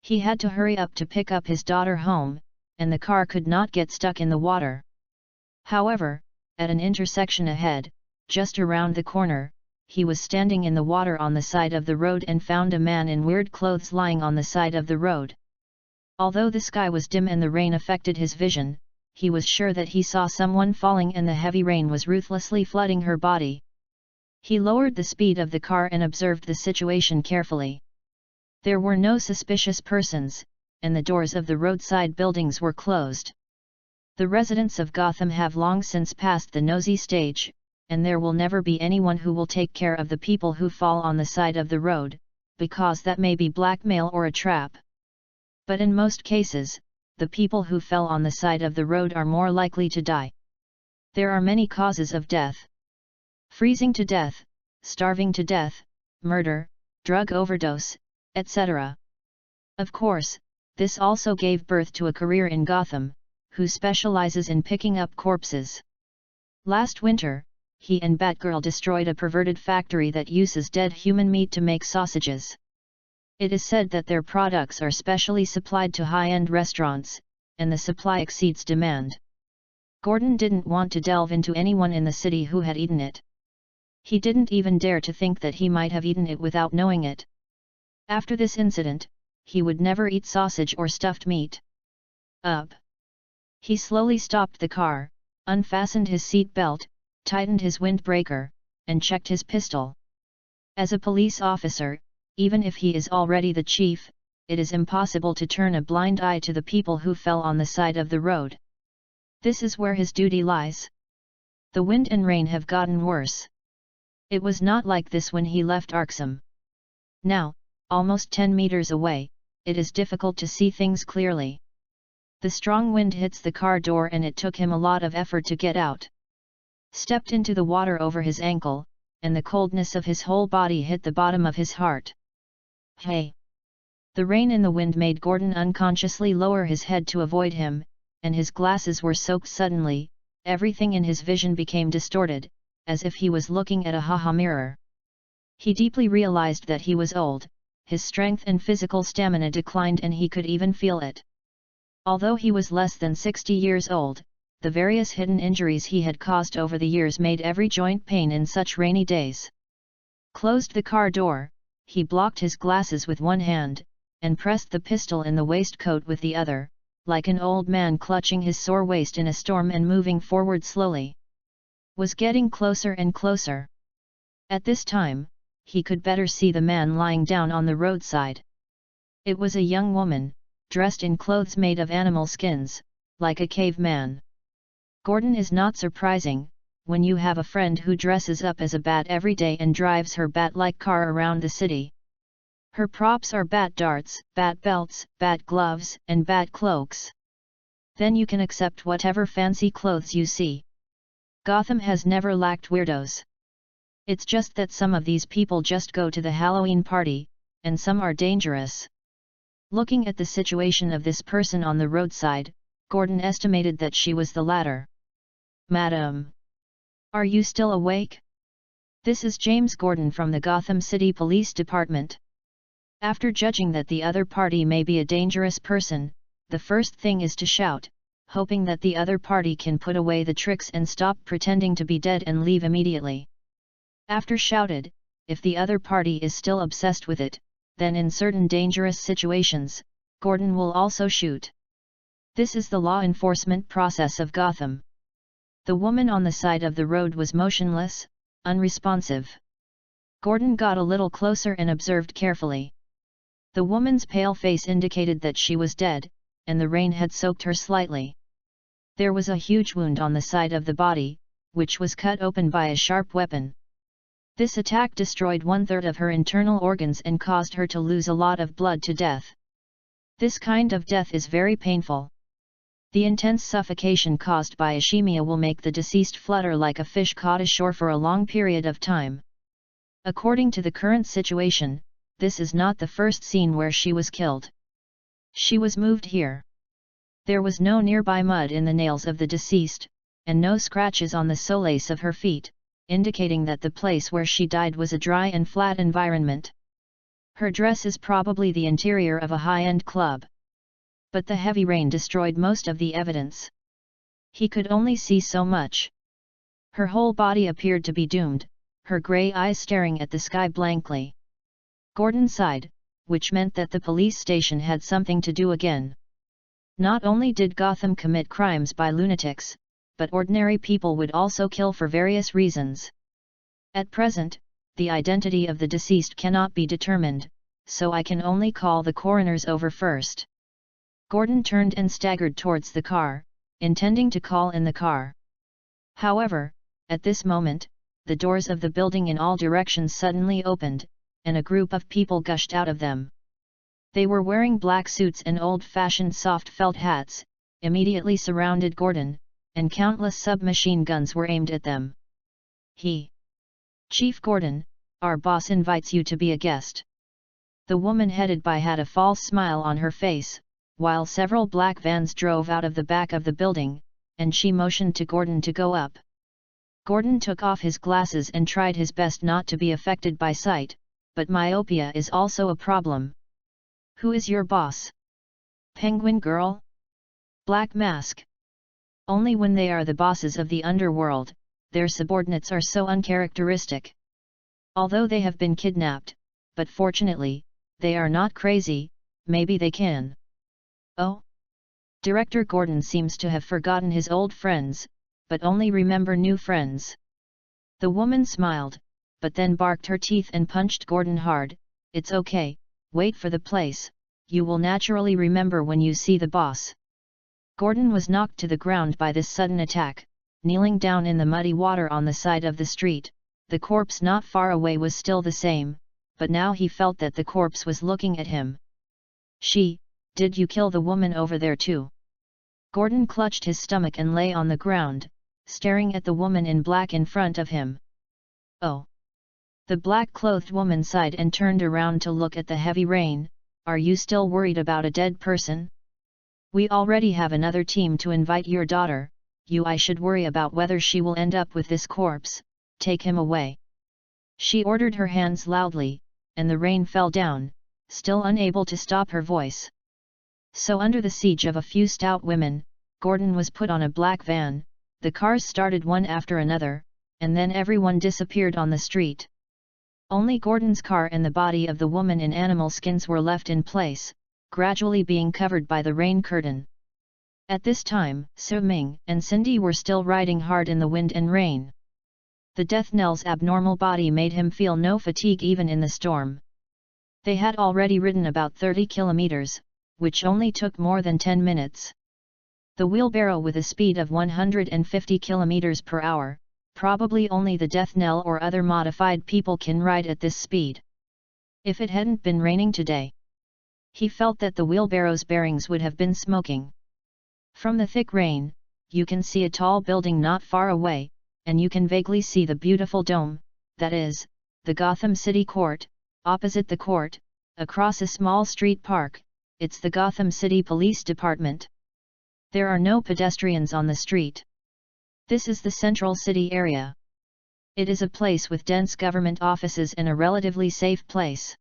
He had to hurry up to pick up his daughter home, and the car could not get stuck in the water. However, at an intersection ahead, just around the corner, he was standing in the water on the side of the road and found a man in weird clothes lying on the side of the road. Although the sky was dim and the rain affected his vision, he was sure that he saw someone falling and the heavy rain was ruthlessly flooding her body. He lowered the speed of the car and observed the situation carefully. There were no suspicious persons, and the doors of the roadside buildings were closed. The residents of Gotham have long since passed the nosy stage, and there will never be anyone who will take care of the people who fall on the side of the road, because that may be blackmail or a trap. But in most cases, the people who fell on the side of the road are more likely to die. There are many causes of death: freezing to death, starving to death, murder, drug overdose, etc. Of course, this also gave birth to a career in Gotham, who specializes in picking up corpses. Last winter, he and Batgirl destroyed a perverted factory that uses dead human meat to make sausages. It is said that their products are specially supplied to high-end restaurants, and the supply exceeds demand. Gordon didn't want to delve into anyone in the city who had eaten it. He didn't even dare to think that he might have eaten it without knowing it. After this incident, he would never eat sausage or stuffed meat. He slowly stopped the car, unfastened his seat belt, tightened his windbreaker, and checked his pistol. As a police officer, even if he is already the chief, it is impossible to turn a blind eye to the people who fell on the side of the road. This is where his duty lies. The wind and rain have gotten worse. It was not like this when he left Arkham. Now, almost 10 meters away, it is difficult to see things clearly. The strong wind hits the car door and it took him a lot of effort to get out. Stepped into the water over his ankle, and the coldness of his whole body hit the bottom of his heart. Hey! The rain and the wind made Gordon unconsciously lower his head to avoid him, and his glasses were soaked suddenly. Everything in his vision became distorted, as if he was looking at a haha mirror. He deeply realized that he was old, his strength and physical stamina declined and he could even feel it. Although he was less than 60 years old, the various hidden injuries he had caused over the years made every joint pain in such rainy days. Closed the car door, he blocked his glasses with one hand, and pressed the pistol in the waistcoat with the other, like an old man clutching his sore waist in a storm and moving forward slowly. Was getting closer and closer. At this time, he could better see the man lying down on the roadside. It was a young woman, dressed in clothes made of animal skins, like a caveman. Gordon is not surprising, when you have a friend who dresses up as a bat every day and drives her bat-like car around the city. Her props are bat darts, bat belts, bat gloves, and bat cloaks. Then you can accept whatever fancy clothes you see. Gotham has never lacked weirdos. It's just that some of these people just go to the Halloween party, and some are dangerous. Looking at the situation of this person on the roadside, Gordon estimated that she was the latter. "Madam, are you still awake? This is James Gordon from the Gotham City Police Department." After judging that the other party may be a dangerous person, the first thing is to shout, hoping that the other party can put away the tricks and stop pretending to be dead and leave immediately. After shouted, if the other party is still obsessed with it, then in certain dangerous situations, Gordon will also shoot. This is the law enforcement process of Gotham. The woman on the side of the road was motionless, unresponsive. Gordon got a little closer and observed carefully. The woman's pale face indicated that she was dead, and the rain had soaked her slightly. There was a huge wound on the side of the body, which was cut open by a sharp weapon. This attack destroyed 1/3 of her internal organs and caused her to lose a lot of blood to death. This kind of death is very painful. The intense suffocation caused by ischemia will make the deceased flutter like a fish caught ashore for a long period of time. According to the current situation, this is not the first scene where she was killed. She was moved here. There was no nearby mud in the nails of the deceased, and no scratches on the soles of her feet, indicating that the place where she died was a dry and flat environment. Her dress is probably the interior of a high-end club. But the heavy rain destroyed most of the evidence. He could only see so much. Her whole body appeared to be doomed, her grey eyes staring at the sky blankly. Gordon sighed, which meant that the police station had something to do again. Not only did Gotham commit crimes by lunatics, but ordinary people would also kill for various reasons. At present, the identity of the deceased cannot be determined, so I can only call the coroners over first. Gordon turned and staggered towards the car, intending to call in the car. However, at this moment, the doors of the building in all directions suddenly opened, and a group of people gushed out of them. They were wearing black suits and old-fashioned soft felt hats, immediately surrounded Gordon, and countless submachine guns were aimed at them. Chief Gordon, our boss invites you to be a guest. The woman headed by had a false smile on her face, while several black vans drove out of the back of the building, and she motioned to Gordon to go up. Gordon took off his glasses and tried his best not to be affected by sight, but myopia is also a problem. Who is your boss? Penguin Girl? Black Mask? Only when they are the bosses of the underworld, their subordinates are so uncharacteristic. Although they have been kidnapped, but fortunately, they are not crazy, maybe they can. Oh? Director Gordon seems to have forgotten his old friends, but only remember new friends. The woman smiled, but then barked her teeth and punched Gordon hard. It's okay, wait for the place, you will naturally remember when you see the boss. Gordon was knocked to the ground by this sudden attack, kneeling down in the muddy water on the side of the street. The corpse not far away was still the same, but now he felt that the corpse was looking at him. Did you kill the woman over there too? Gordon clutched his stomach and lay on the ground, staring at the woman in black in front of him. Oh! The black-clothed woman sighed and turned around to look at the heavy rain. Are you still worried about a dead person? We already have another team to invite your daughter. I should worry about whether she will end up with this corpse. Take him away. She ordered her hands loudly, and the rain fell down, still unable to stop her voice. So under the siege of a few stout women, Gordon was put on a black van. The cars started one after another, and then everyone disappeared on the street. Only Gordon's car and the body of the woman in animal skins were left in place, gradually being covered by the rain curtain. At this time, Su Ming and Cindy were still riding hard in the wind and rain. The Death Knell's abnormal body made him feel no fatigue even in the storm. They had already ridden about 30 kilometers, which only took more than 10 minutes. The wheelbarrow with a speed of 150 kilometers per hour, probably only the Death Knell or other modified people can ride at this speed. If it hadn't been raining today, he felt that the wheelbarrow's bearings would have been smoking. From the thick rain, you can see a tall building not far away, and you can vaguely see the beautiful dome, that is, the Gotham City Court. Opposite the court, across a small street park, it's the Gotham City Police Department. There are no pedestrians on the street. This is the central city area. It is a place with dense government offices and a relatively safe place.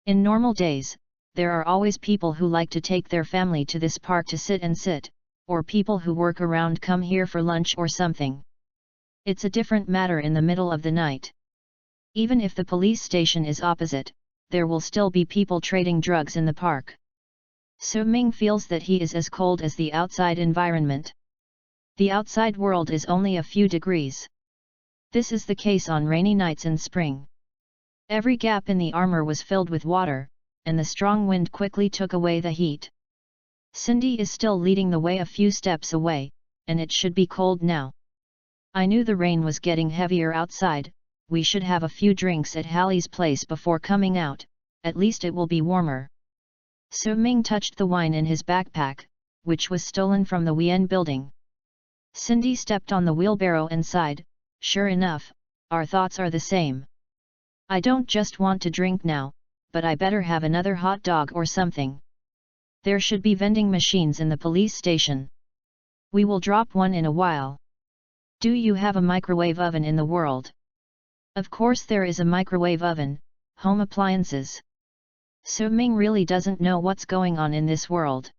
In normal days, there are always people who like to take their family to this park to sit, or people who work around come here for lunch or something. It's a different matter in the middle of the night. Even if the police station is opposite, there will still be people trading drugs in the park. Su Ming feels that he is as cold as the outside environment. The outside world is only a few degrees. This is the case on rainy nights in spring. Every gap in the armor was filled with water, and the strong wind quickly took away the heat. Cindy is still leading the way a few steps away, and it should be cold now. I knew the rain was getting heavier outside. We should have a few drinks at Hallie's place before coming out, at least it will be warmer. Su Ming touched the wine in his backpack, which was stolen from the Wien building. Cindy stepped on the wheelbarrow and sighed. Sure enough, our thoughts are the same. I don't just want to drink now, but I better have another hot dog or something. There should be vending machines in the police station. We will drop one in a while. Do you have a microwave oven in the world? Of course there is a microwave oven, home appliances. Su Ming really doesn't know what's going on in this world.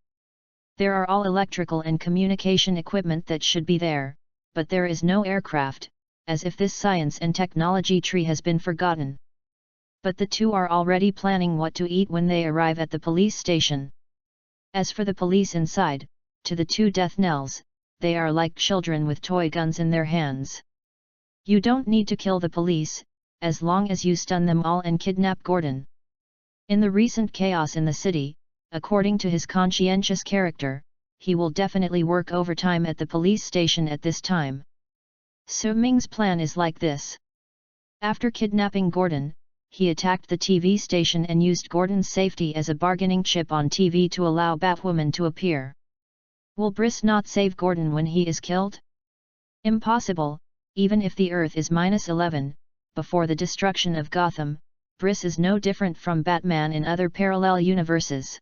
There are all electrical and communication equipment that should be there, but there is no aircraft, as if this science and technology tree has been forgotten. But the two are already planning what to eat when they arrive at the police station. As for the police inside, to the two Death Knells, they are like children with toy guns in their hands. You don't need to kill the police, as long as you stun them all and kidnap Gordon. In the recent chaos in the city, according to his conscientious character, he will definitely work overtime at the police station at this time. Su Ming's plan is like this. After kidnapping Gordon, he attacked the TV station and used Gordon's safety as a bargaining chip on TV to allow Batwoman to appear. Will Briss not save Gordon when he is killed? Impossible, even if the Earth is -11, before the destruction of Gotham, Briss is no different from Batman in other parallel universes.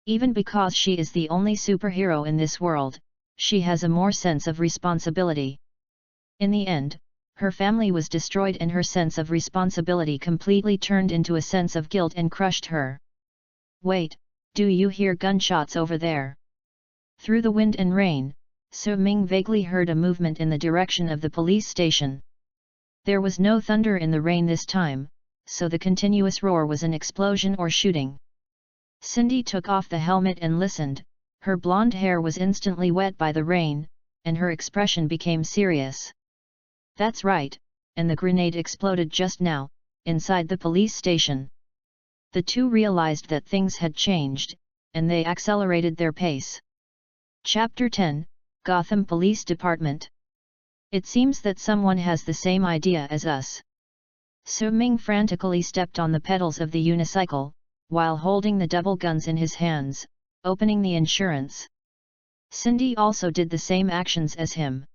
Even because she is the only superhero in this world, she has a more sense of responsibility. In the end, her family was destroyed and her sense of responsibility completely turned into a sense of guilt and crushed her. Wait, do you hear gunshots over there? Through the wind and rain, Su Ming vaguely heard a movement in the direction of the police station. There was no thunder in the rain this time, so the continuous roar was an explosion or shooting. Cindy took off the helmet and listened. Her blonde hair was instantly wet by the rain, and her expression became serious. That's right, and the grenade exploded just now, inside the police station. The two realized that things had changed, and they accelerated their pace. Chapter 10, Gotham Police Department. It seems that someone has the same idea as us. Su Ming frantically stepped on the pedals of the unicycle, while holding the double guns in his hands, opening the insurance. Cindy also did the same actions as him.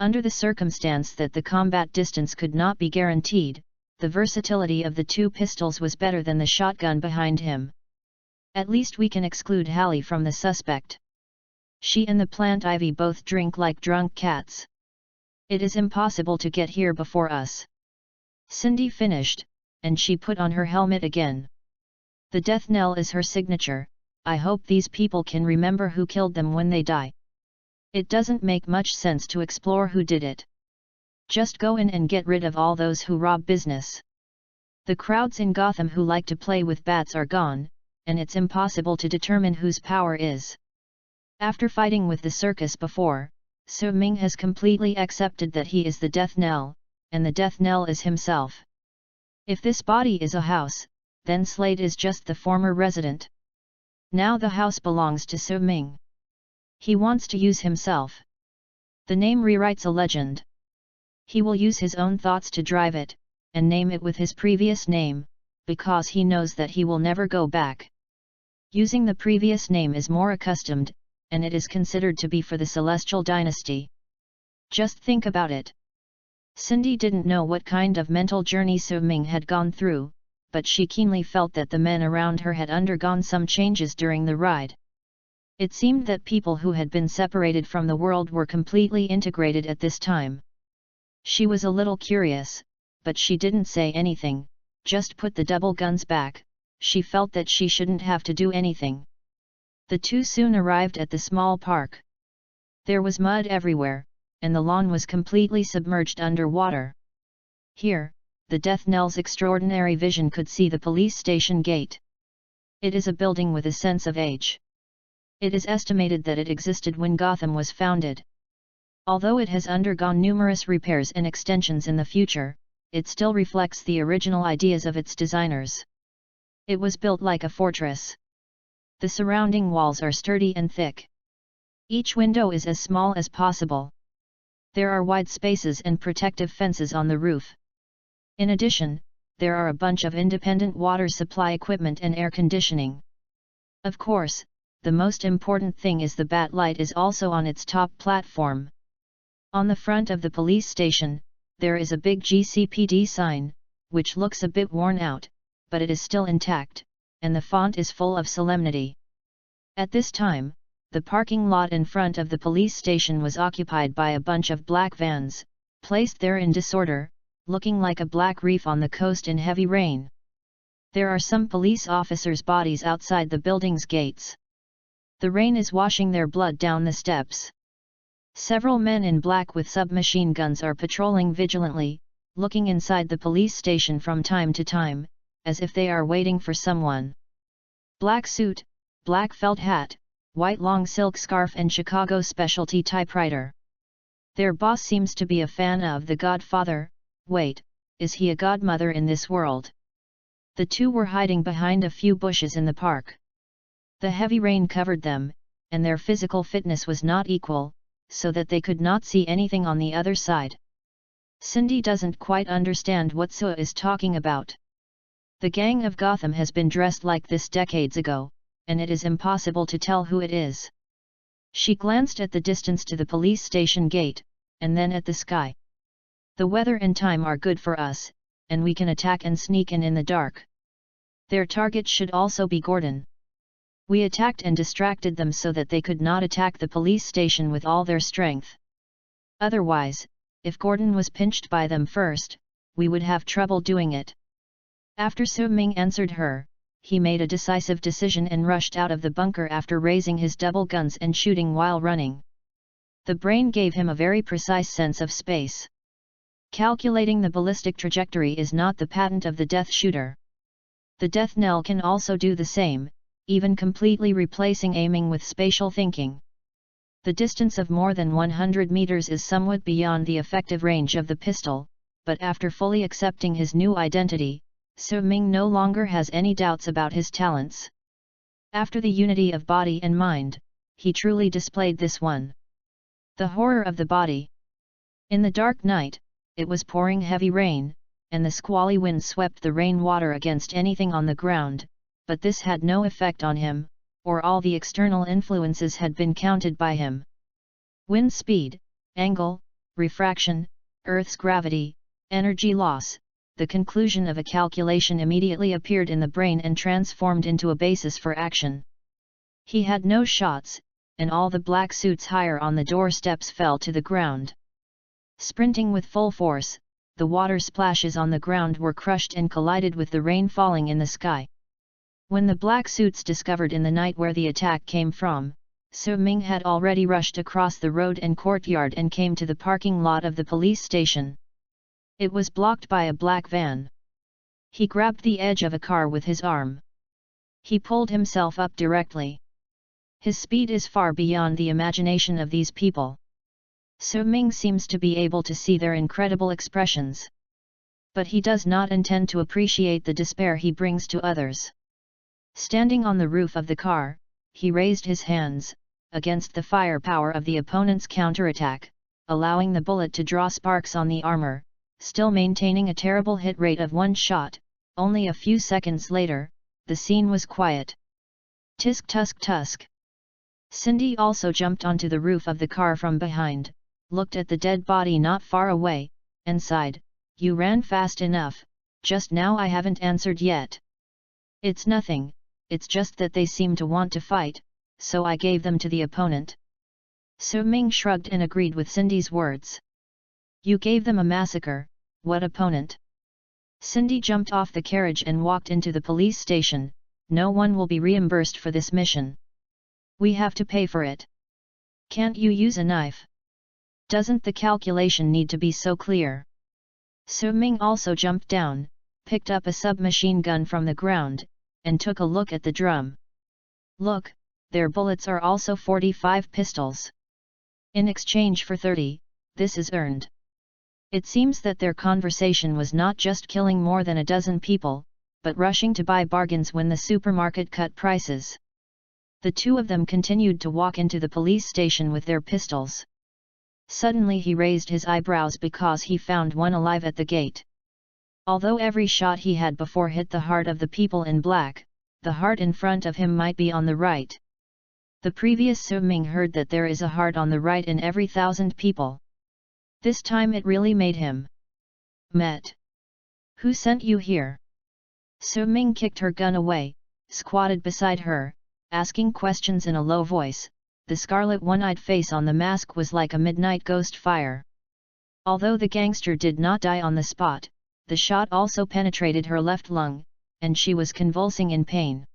Under the circumstance that the combat distance could not be guaranteed, the versatility of the two pistols was better than the shotgun behind him. At least we can exclude Hallie from the suspect. She and the plant Ivy both drink like drunk cats. It is impossible to get here before us. Cindy finished, and she put on her helmet again. The death knell is her signature. I hope these people can remember who killed them when they die. It doesn't make much sense to explore who did it. Just go in and get rid of all those who rob business. The crowds in Gotham who like to play with bats are gone, and it's impossible to determine whose power is. After fighting with the circus before, Su Ming has completely accepted that he is the death knell, and the death knell is himself. If this body is a house, then Slade is just the former resident. Now the house belongs to Su Ming. He wants to use himself. The name rewrites a legend. He will use his own thoughts to drive it, and name it with his previous name, because he knows that he will never go back. Using the previous name is more accustomed, and it is considered to be for the Celestial Dynasty. Just think about it. Cindy didn't know what kind of mental journey Su Ming had gone through, but she keenly felt that the men around her had undergone some changes during the ride. It seemed that people who had been separated from the world were completely integrated at this time. She was a little curious, but she didn't say anything, just put the double guns back. She felt that she shouldn't have to do anything. The two soon arrived at the small park. There was mud everywhere, and the lawn was completely submerged under water. Here, the death knell's extraordinary vision could see the police station gate. It is a building with a sense of age. It is estimated that it existed when Gotham was founded. Although it has undergone numerous repairs and extensions in the future, it still reflects the original ideas of its designers. It was built like a fortress. The surrounding walls are sturdy and thick. Each window is as small as possible. There are wide spaces and protective fences on the roof. In addition, there are a bunch of independent water supply equipment and air conditioning. Of course, the most important thing is the bat light is also on its top platform. On the front of the police station, there is a big GCPD sign, which looks a bit worn out, but it is still intact, and the font is full of solemnity. At this time, the parking lot in front of the police station was occupied by a bunch of black vans, placed there in disorder, looking like a black reef on the coast in heavy rain. There are some police officers' bodies outside the building's gates. The rain is washing their blood down the steps. Several men in black with submachine guns are patrolling vigilantly, looking inside the police station from time to time, as if they are waiting for someone. Black suit, black felt hat, white long silk scarf and Chicago specialty typewriter. Their boss seems to be a fan of The Godfather. Wait, is he a godmother in this world? The two were hiding behind a few bushes in the park. The heavy rain covered them, and their physical fitness was not equal, so that they could not see anything on the other side. Cindy doesn't quite understand what Sue is talking about. The gang of Gotham has been dressed like this decades ago, and it is impossible to tell who it is. She glanced at the distance to the police station gate, and then at the sky. The weather and time are good for us, and we can attack and sneak in the dark. Their target should also be Gordon. We attacked and distracted them so that they could not attack the police station with all their strength. Otherwise, if Gordon was pinched by them first, we would have trouble doing it. After Su Ming answered her, he made a decisive decision and rushed out of the bunker after raising his double guns and shooting while running. The brain gave him a very precise sense of space. Calculating the ballistic trajectory is not the patent of the death shooter. The Death Knell can also do the same, even completely replacing aiming with spatial thinking. The distance of more than 100 meters is somewhat beyond the effective range of the pistol, but after fully accepting his new identity, Su Ming no longer has any doubts about his talents. After the unity of body and mind, he truly displayed this one. The horror of the body. In the dark night, it was pouring heavy rain, and the squally wind swept the rainwater against anything on the ground, but this had no effect on him, or all the external influences had been counted by him. Wind speed, angle, refraction, Earth's gravity, energy loss. The conclusion of a calculation immediately appeared in the brain and transformed into a basis for action. He had no shots, and all the black suits higher on the doorsteps fell to the ground. Sprinting with full force, the water splashes on the ground were crushed and collided with the rain falling in the sky. When the black suits discovered in the night where the attack came from, Su Ming had already rushed across the road and courtyard and came to the parking lot of the police station. It was blocked by a black van. He grabbed the edge of a car with his arm. He pulled himself up directly. His speed is far beyond the imagination of these people. Su Ming seems to be able to see their incredible expressions. But he does not intend to appreciate the despair he brings to others. Standing on the roof of the car, he raised his hands, against the firepower of the opponent's counterattack, allowing the bullet to draw sparks on the armor, still maintaining a terrible hit rate of one shot. Only a few seconds later, the scene was quiet. Tisk tusk tusk. Cindy also jumped onto the roof of the car from behind, looked at the dead body not far away, and sighed, "You ran fast enough, just now I haven't answered yet." "It's nothing, it's just that they seem to want to fight, so I gave them to the opponent." Su Ming shrugged and agreed with Cindy's words. "You gave them a massacre, what opponent?" Cindy jumped off the carriage and walked into the police station. "No one will be reimbursed for this mission. We have to pay for it. Can't you use a knife? Doesn't the calculation need to be so clear?" Su Ming also jumped down, picked up a submachine gun from the ground, and took a look at the drum. "Look, their bullets are also 45 pistols. In exchange for 30, this is earned." It seems that their conversation was not just killing more than a dozen people, but rushing to buy bargains when the supermarket cut prices. The two of them continued to walk into the police station with their pistols. Suddenly he raised his eyebrows because he found one alive at the gate. Although every shot he had before hit the heart of the people in black, the heart in front of him might be on the right. The previous Su Ming heard that there is a heart on the right in every 1,000 people. This time it really made him met. "Who sent you here?" Su Ming kicked her gun away, squatted beside her, asking questions in a low voice. The scarlet one-eyed face on the mask was like a midnight ghost fire. Although the gangster did not die on the spot, the shot also penetrated her left lung, and she was convulsing in pain.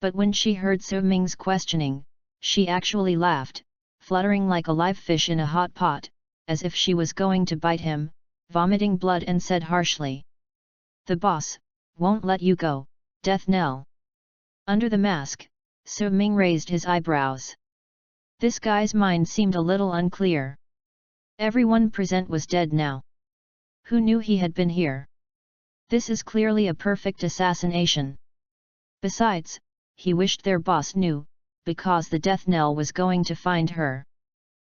But when she heard Su Ming's questioning, she actually laughed, fluttering like a live fish in a hot pot, as if she was going to bite him, vomiting blood, and said harshly, "The boss won't let you go, Death Knell." Under the mask, Su Ming raised his eyebrows. This guy's mind seemed a little unclear. Everyone present was dead now. Who knew he had been here? This is clearly a perfect assassination. Besides, he wished their boss knew, because the Death Knell was going to find her.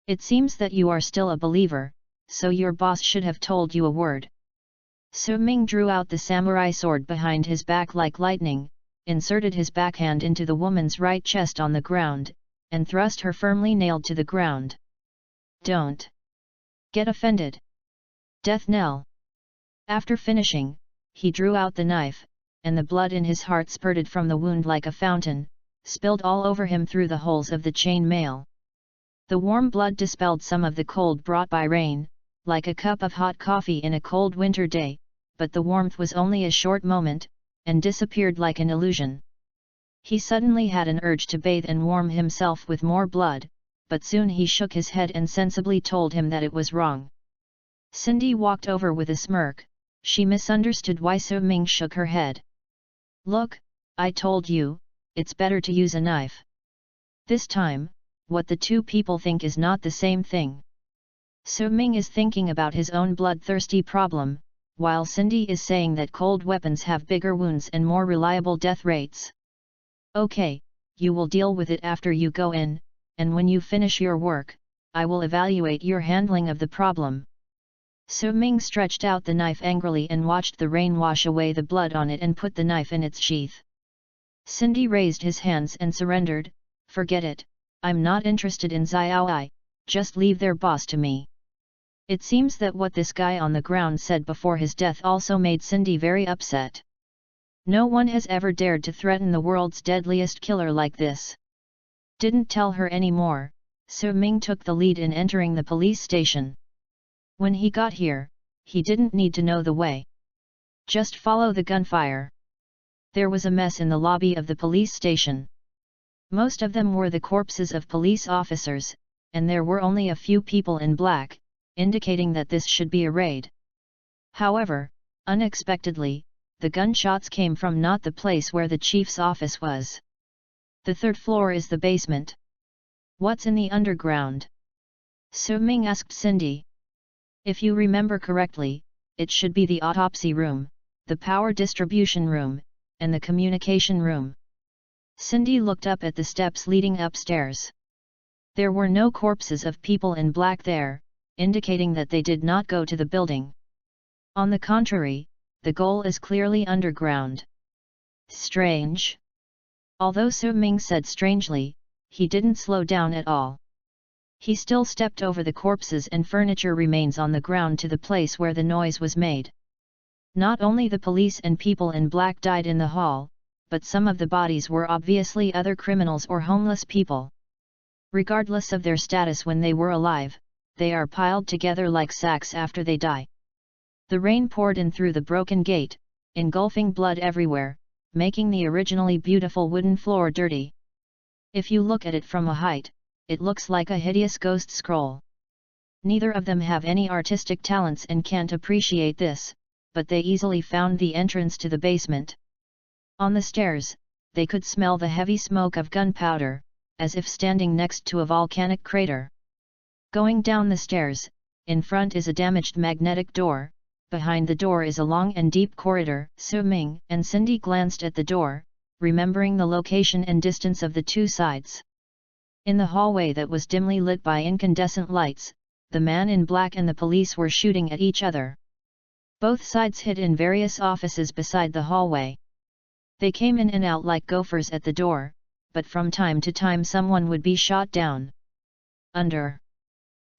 "It seems that you are still a believer," so your boss should have told you a word. Su Ming drew out the samurai sword behind his back like lightning, inserted his backhand into the woman's right chest on the ground, and thrust her firmly nailed to the ground. Don't get offended. Death Knell. After finishing, he drew out the knife, and the blood in his heart spurted from the wound like a fountain, spilled all over him through the holes of the chain mail. The warm blood dispelled some of the cold brought by rain, like a cup of hot coffee in a cold winter day, but the warmth was only a short moment, and disappeared like an illusion. He suddenly had an urge to bathe and warm himself with more blood, but soon he shook his head and sensibly told him that it was wrong. Cindy walked over with a smirk. She misunderstood why Su Ming shook her head. Look, I told you, it's better to use a knife. This time, what the two people think is not the same thing. Su Ming is thinking about his own bloodthirsty problem, while Cindy is saying that cold weapons have bigger wounds and more reliable death rates. Okay, you will deal with it after you go in, and when you finish your work, I will evaluate your handling of the problem. Su Ming stretched out the knife angrily and watched the rain wash away the blood on it and put the knife in its sheath. Cindy raised his hands and surrendered. Forget it, I'm not interested in Xiaoai, just leave their boss to me. It seems that what this guy on the ground said before his death also made Cindy very upset. No one has ever dared to threaten the world's deadliest killer like this. Didn't tell her any more. Su Ming took the lead in entering the police station. When he got here, he didn't need to know the way. Just follow the gunfire. There was a mess in the lobby of the police station. Most of them were the corpses of police officers, and there were only a few people in black, indicating that this should be a raid. However, unexpectedly, the gunshots came from not the place where the chief's office was. The third floor is the basement. What's in the underground? Su Ming asked Cindy. If you remember correctly, it should be the autopsy room, the power distribution room, and the communication room. Cindy looked up at the steps leading upstairs. There were no corpses of people in black there, indicating that they did not go to the building. On the contrary, the goal is clearly underground. Strange. Although Su Ming said strangely, he didn't slow down at all. He still stepped over the corpses and furniture remains on the ground to the place where the noise was made. Not only the police and people in black died in the hall, but some of the bodies were obviously other criminals or homeless people. Regardless of their status when they were alive, they are piled together like sacks after they die. The rain poured in through the broken gate, engulfing blood everywhere, making the originally beautiful wooden floor dirty. If you look at it from a height, it looks like a hideous ghost scroll. Neither of them have any artistic talents and can't appreciate this, but they easily found the entrance to the basement. On the stairs, they could smell the heavy smoke of gunpowder, as if standing next to a volcanic crater. Going down the stairs, in front is a damaged magnetic door, behind the door is a long and deep corridor. Su Ming and Cindy glanced at the door, remembering the location and distance of the two sides. In the hallway that was dimly lit by incandescent lights, the man in black and the police were shooting at each other. Both sides hid in various offices beside the hallway. They came in and out like gophers at the door, but from time to time someone would be shot down.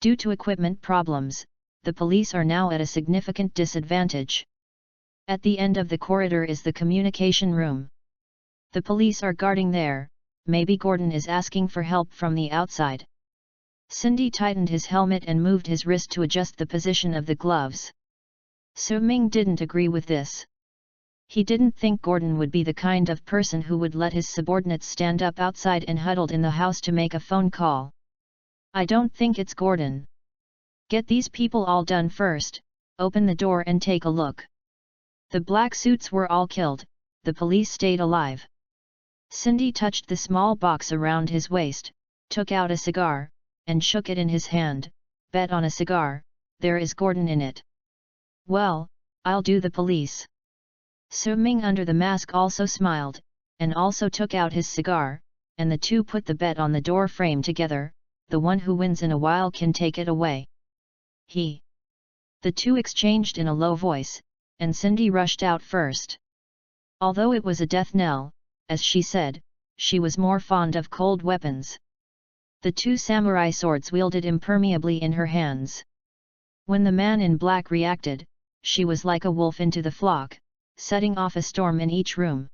Due to equipment problems, the police are now at a significant disadvantage. At the end of the corridor is the communication room. The police are guarding there. Maybe Gordon is asking for help from the outside. Cindy tightened his helmet and moved his wrist to adjust the position of the gloves. Su Ming didn't agree with this. He didn't think Gordon would be the kind of person who would let his subordinates stand up outside and huddled in the house to make a phone call. I don't think it's Gordon. Get these people all done first, open the door and take a look. The black suits were all killed, the police stayed alive. Cindy touched the small box around his waist, took out a cigar, and shook it in his hand. Bet on a cigar, there is Gordon in it. Well, I'll do the police. Su Ming under the mask also smiled, and also took out his cigar, and the two put the bet on the door frame together. The one who wins in a while can take it away. He The two exchanged in a low voice, and Cindy rushed out first. Although it was a death knell, as she said, she was more fond of cold weapons. The two samurai swords wielded impermeably in her hands. When the man in black reacted, she was like a wolf into the flock, setting off a storm in each room.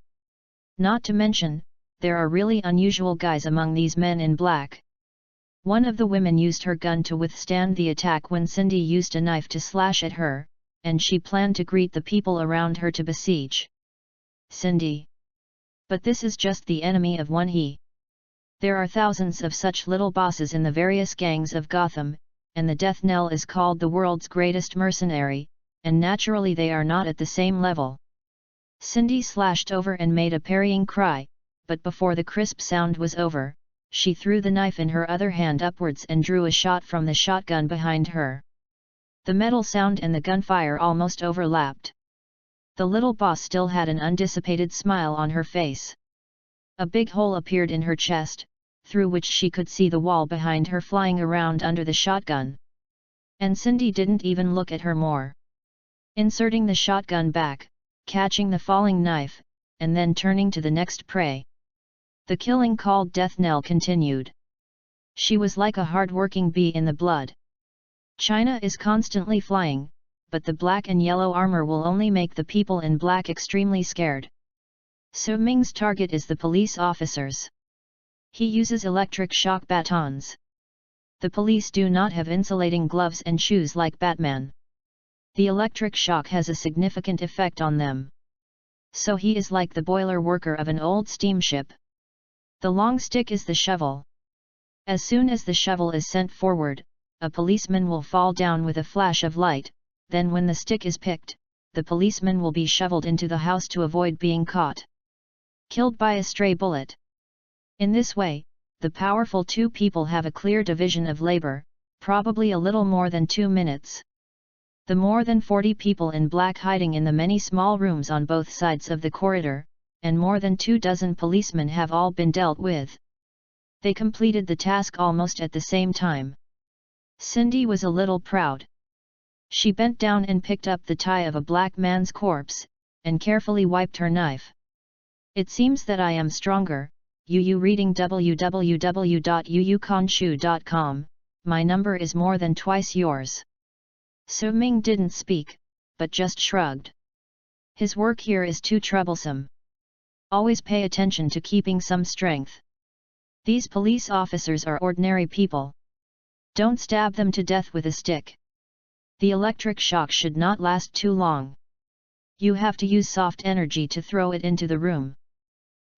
Not to mention, there are really unusual guys among these men in black. One of the women used her gun to withstand the attack when Cindy used a knife to slash at her, and she planned to greet the people around her to besiege Cindy. But this is just the enemy of one he. There are thousands of such little bosses in the various gangs of Gotham, and the Death Knell is called the world's greatest mercenary, and naturally they are not at the same level. Cindy slashed over and made a parrying cry, but before the crisp sound was over, she threw the knife in her other hand upwards and drew a shot from the shotgun behind her. The metal sound and the gunfire almost overlapped. The little boss still had an undissipated smile on her face. A big hole appeared in her chest, through which she could see the wall behind her flying around under the shotgun. And Cindy didn't even look at her more. Inserting the shotgun back, catching the falling knife, and then turning to the next prey. The killing called Death Knell continued. She was like a hard-working bee in the blood. China is constantly flying, but the black and yellow armor will only make the people in black extremely scared. Su Ming's target is the police officers. He uses electric shock batons. The police do not have insulating gloves and shoes like Batman. The electric shock has a significant effect on them. So he is like the boiler worker of an old steamship. The long stick is the shovel. As soon as the shovel is sent forward, a policeman will fall down with a flash of light, then when the stick is picked, the policeman will be shoveled into the house to avoid being caught. Killed by a stray bullet. In this way, the powerful two people have a clear division of labor, probably a little more than 2 minutes. The more than 40 people in black hiding in the many small rooms on both sides of the corridor, and more than 24 policemen have all been dealt with. They completed the task almost at the same time. Cindy was a little proud. She bent down and picked up the tie of a black man's corpse, and carefully wiped her knife. It seems that I am stronger. Yu reading www.yuyukanshu.com, my number is more than twice yours. Su Ming didn't speak, but just shrugged. His work here is too troublesome. Always pay attention to keeping some strength. These police officers are ordinary people. Don't stab them to death with a stick. The electric shock should not last too long. You have to use soft energy to throw it into the room.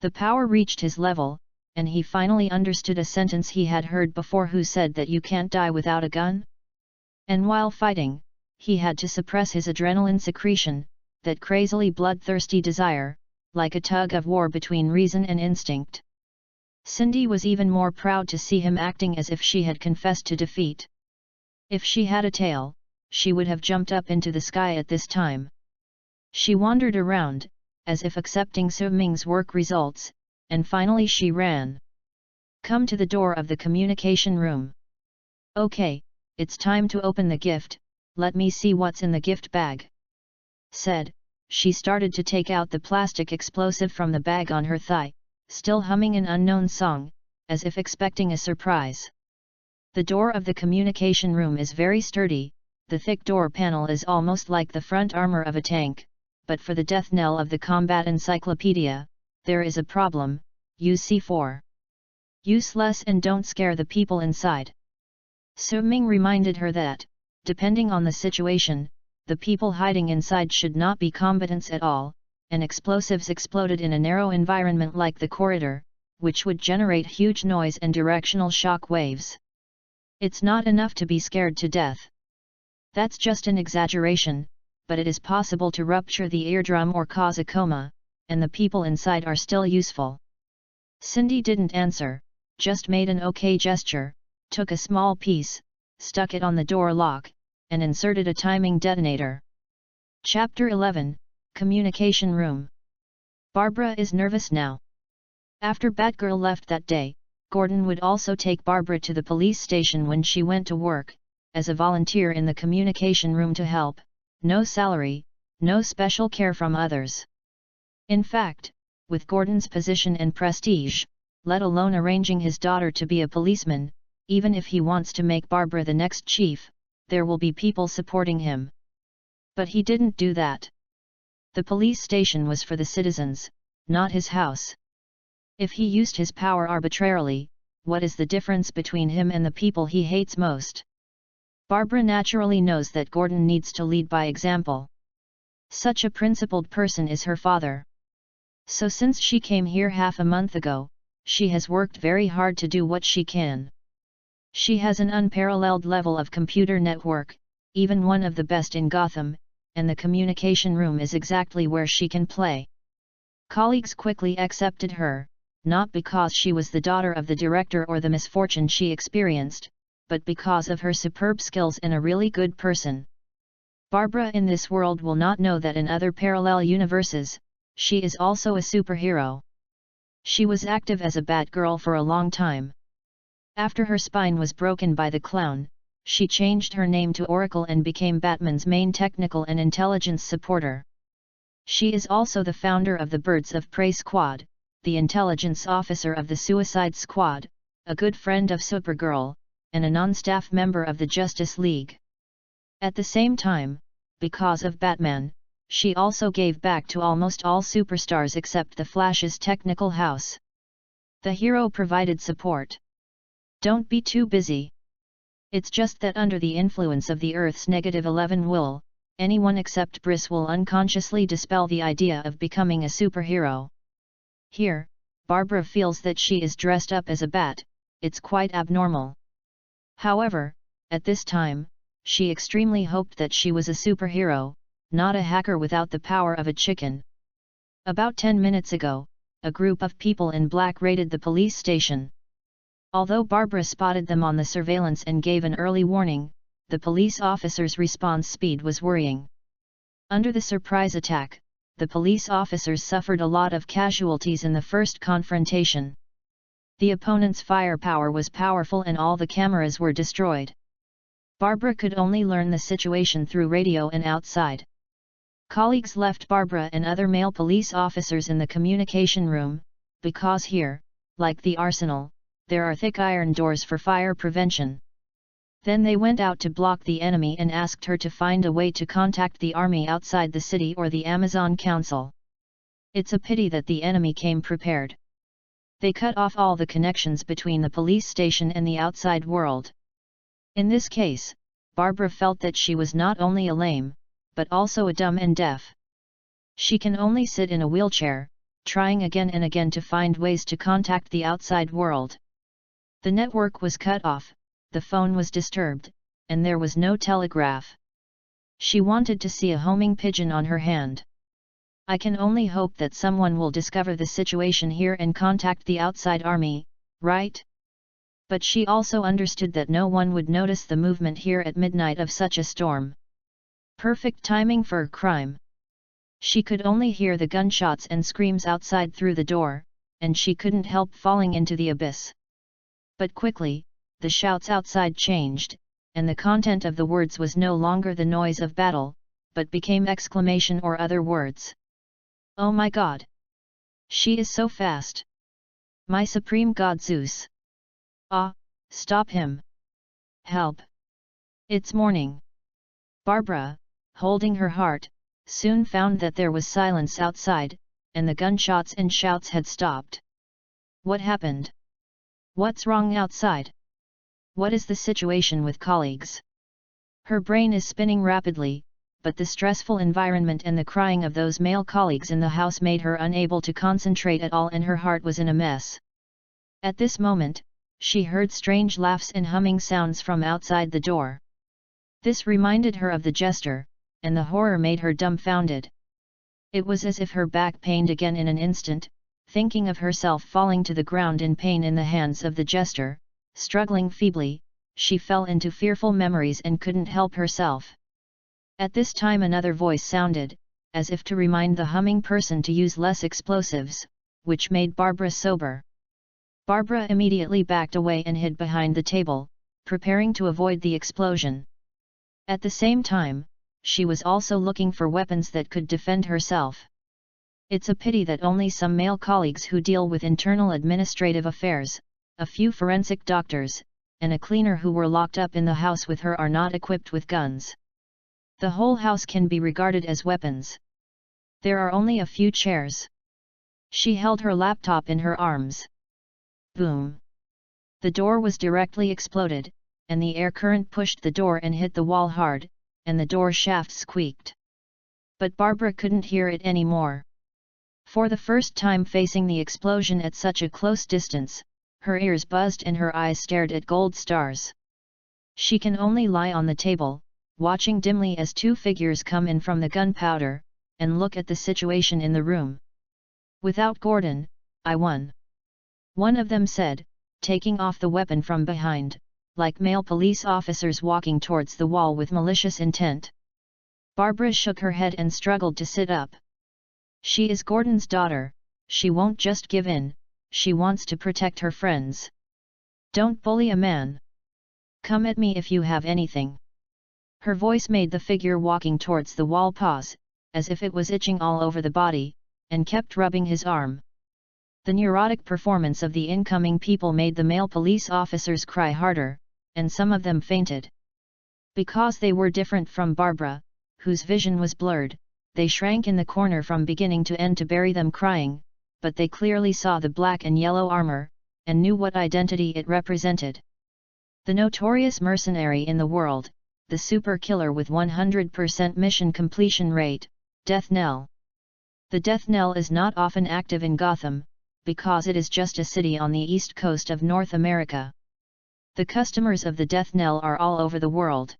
The power reached his level, and he finally understood a sentence he had heard before: who said that you can't die without a gun? And while fighting, he had to suppress his adrenaline secretion, that crazily bloodthirsty desire, like a tug of war between reason and instinct. Cindy was even more proud to see him acting as if she had confessed to defeat. If she had a tail, she would have jumped up into the sky at this time. She wandered around, as if accepting Su Ming's work results, and finally she ran. Come to the door of the communication room. Okay, it's time to open the gift, let me see what's in the gift bag. Said, she started to take out the plastic explosive from the bag on her thigh, still humming an unknown song, as if expecting a surprise. The door of the communication room is very sturdy, the thick door panel is almost like the front armor of a tank, but for the Death Knell of the Combat Encyclopedia, there is a problem: use C4. Useless and don't scare the people inside. Su Ming reminded her that, depending on the situation, the people hiding inside should not be combatants at all, and explosives exploded in a narrow environment like the corridor, which would generate huge noise and directional shock waves. It's not enough to be scared to death. That's just an exaggeration, but it is possible to rupture the eardrum or cause a coma, and the people inside are still useful. Cindy didn't answer, just made an okay gesture, took a small piece, stuck it on the door lock, and inserted a timing detonator. Chapter 11, Communication Room. Barbara is nervous now. After Batgirl left that day, Gordon would also take Barbara to the police station when she went to work, as a volunteer in the communication room to help, no salary, no special care from others. In fact, with Gordon's position and prestige, let alone arranging his daughter to be a policeman, even if he wants to make Barbara the next chief, there will be people supporting him. But he didn't do that. The police station was for the citizens, not his house. If he used his power arbitrarily, what is the difference between him and the people he hates most? Barbara naturally knows that Gordon needs to lead by example. Such a principled person is her father. So since she came here half a month ago, she has worked very hard to do what she can. She has an unparalleled level of computer network, even one of the best in Gotham, and the communication room is exactly where she can play. Colleagues quickly accepted her, not because she was the daughter of the director or the misfortune she experienced, but because of her superb skills and a really good person. Barbara in this world will not know that in other parallel universes, she is also a superhero. She was active as a Batgirl for a long time. After her spine was broken by the clown, she changed her name to Oracle and became Batman's main technical and intelligence supporter. She is also the founder of the Birds of Prey Squad, the intelligence officer of the Suicide Squad, a good friend of Supergirl, and a non-staff member of the Justice League. At the same time, because of Batman, she also gave back to almost all superstars except the Flash's technical house. The hero provided support. Don't be too busy. It's just that under the influence of the Earth's -11 will, anyone except Briss will unconsciously dispel the idea of becoming a superhero. Here, Barbara feels that she is dressed up as a bat, it's quite abnormal. However, at this time, she extremely hoped that she was a superhero, not a hacker without the power of a chicken. About 10 minutes ago, a group of people in black raided the police station. Although Barbara spotted them on the surveillance and gave an early warning, the police officers' response speed was worrying. Under the surprise attack, the police officers suffered a lot of casualties in the first confrontation. The opponent's firepower was powerful and all the cameras were destroyed. Barbara could only learn the situation through radio and outside. Colleagues left Barbara and other male police officers in the communication room, because here, like the arsenal, there are thick iron doors for fire prevention. Then they went out to block the enemy and asked her to find a way to contact the army outside the city or the Amazon Council. It's a pity that the enemy came prepared. They cut off all the connections between the police station and the outside world. In this case, Barbara felt that she was not only a lame, but also a dumb and deaf. She can only sit in a wheelchair, trying again and again to find ways to contact the outside world. The network was cut off, the phone was disturbed, and there was no telegraph. She wanted to see a homing pigeon on her hand. I can only hope that someone will discover the situation here and contact the outside army, right? But she also understood that no one would notice the movement here at midnight of such a storm. Perfect timing for a crime. She could only hear the gunshots and screams outside through the door, and she couldn't help falling into the abyss. But quickly, the shouts outside changed, and the content of the words was no longer the noise of battle, but became exclamation or other words. Oh my God! She is so fast! My supreme God Zeus! Ah, stop him! Help! It's morning! Barbara, holding her heart, soon found that there was silence outside, and the gunshots and shouts had stopped. What happened? What's wrong outside? What is the situation with colleagues? Her brain is spinning rapidly, but the stressful environment and the crying of those male colleagues in the house made her unable to concentrate at all and her heart was in a mess. At this moment, she heard strange laughs and humming sounds from outside the door. This reminded her of the jester, and the horror made her dumbfounded. It was as if her back pained again in an instant. Thinking of herself falling to the ground in pain in the hands of the jester, struggling feebly, she fell into fearful memories and couldn't help herself. At this time another voice sounded, as if to remind the humming person to use less explosives, which made Barbara sober. Barbara immediately backed away and hid behind the table, preparing to avoid the explosion. At the same time, she was also looking for weapons that could defend herself. It's a pity that only some male colleagues who deal with internal administrative affairs, a few forensic doctors, and a cleaner who were locked up in the house with her are not equipped with guns. The whole house can be regarded as weapons. There are only a few chairs. She held her laptop in her arms. Boom! The door was directly exploded, and the air current pushed the door and hit the wall hard, and the door shaft squeaked. But Barbara couldn't hear it anymore. For the first time facing the explosion at such a close distance, her ears buzzed and her eyes stared at gold stars. She can only lie on the table, watching dimly as two figures come in from the gunpowder, and look at the situation in the room. "Without Gordon, I won," one of them said, taking off the weapon from behind, like male police officers walking towards the wall with malicious intent. Barbara shook her head and struggled to sit up. She is Gordon's daughter, she won't just give in, she wants to protect her friends. "Don't bully a man. Come at me if you have anything." Her voice made the figure walking towards the wall pause, as if it was itching all over the body, and kept rubbing his arm. The neurotic performance of the incoming people made the male police officers cry harder, and some of them fainted. Because they were different from Barbara, whose vision was blurred, they shrank in the corner from beginning to end to bury them crying, but they clearly saw the black and yellow armor, and knew what identity it represented. The notorious mercenary in the world, the super killer with 100% mission completion rate, Death Knell. The Death Knell is not often active in Gotham, because it is just a city on the east coast of North America. The customers of the Death Knell are all over the world.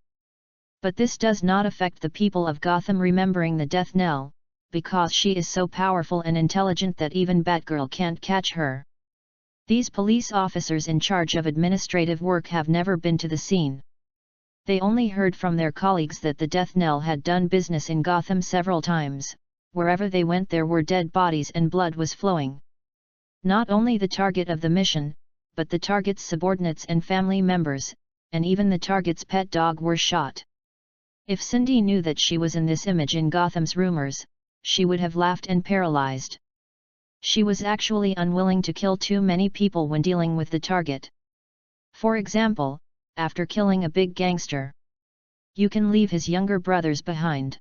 But this does not affect the people of Gotham remembering the Death Knell, because she is so powerful and intelligent that even Batgirl can't catch her. These police officers in charge of administrative work have never been to the scene. They only heard from their colleagues that the Death Knell had done business in Gotham several times. Wherever they went there were dead bodies and blood was flowing. Not only the target of the mission, but the target's subordinates and family members, and even the target's pet dog were shot. If Cindy knew that she was in this image in Gotham's rumors, she would have laughed and paralyzed. She was actually unwilling to kill too many people when dealing with the target. For example, after killing a big gangster, you can leave his younger brothers behind.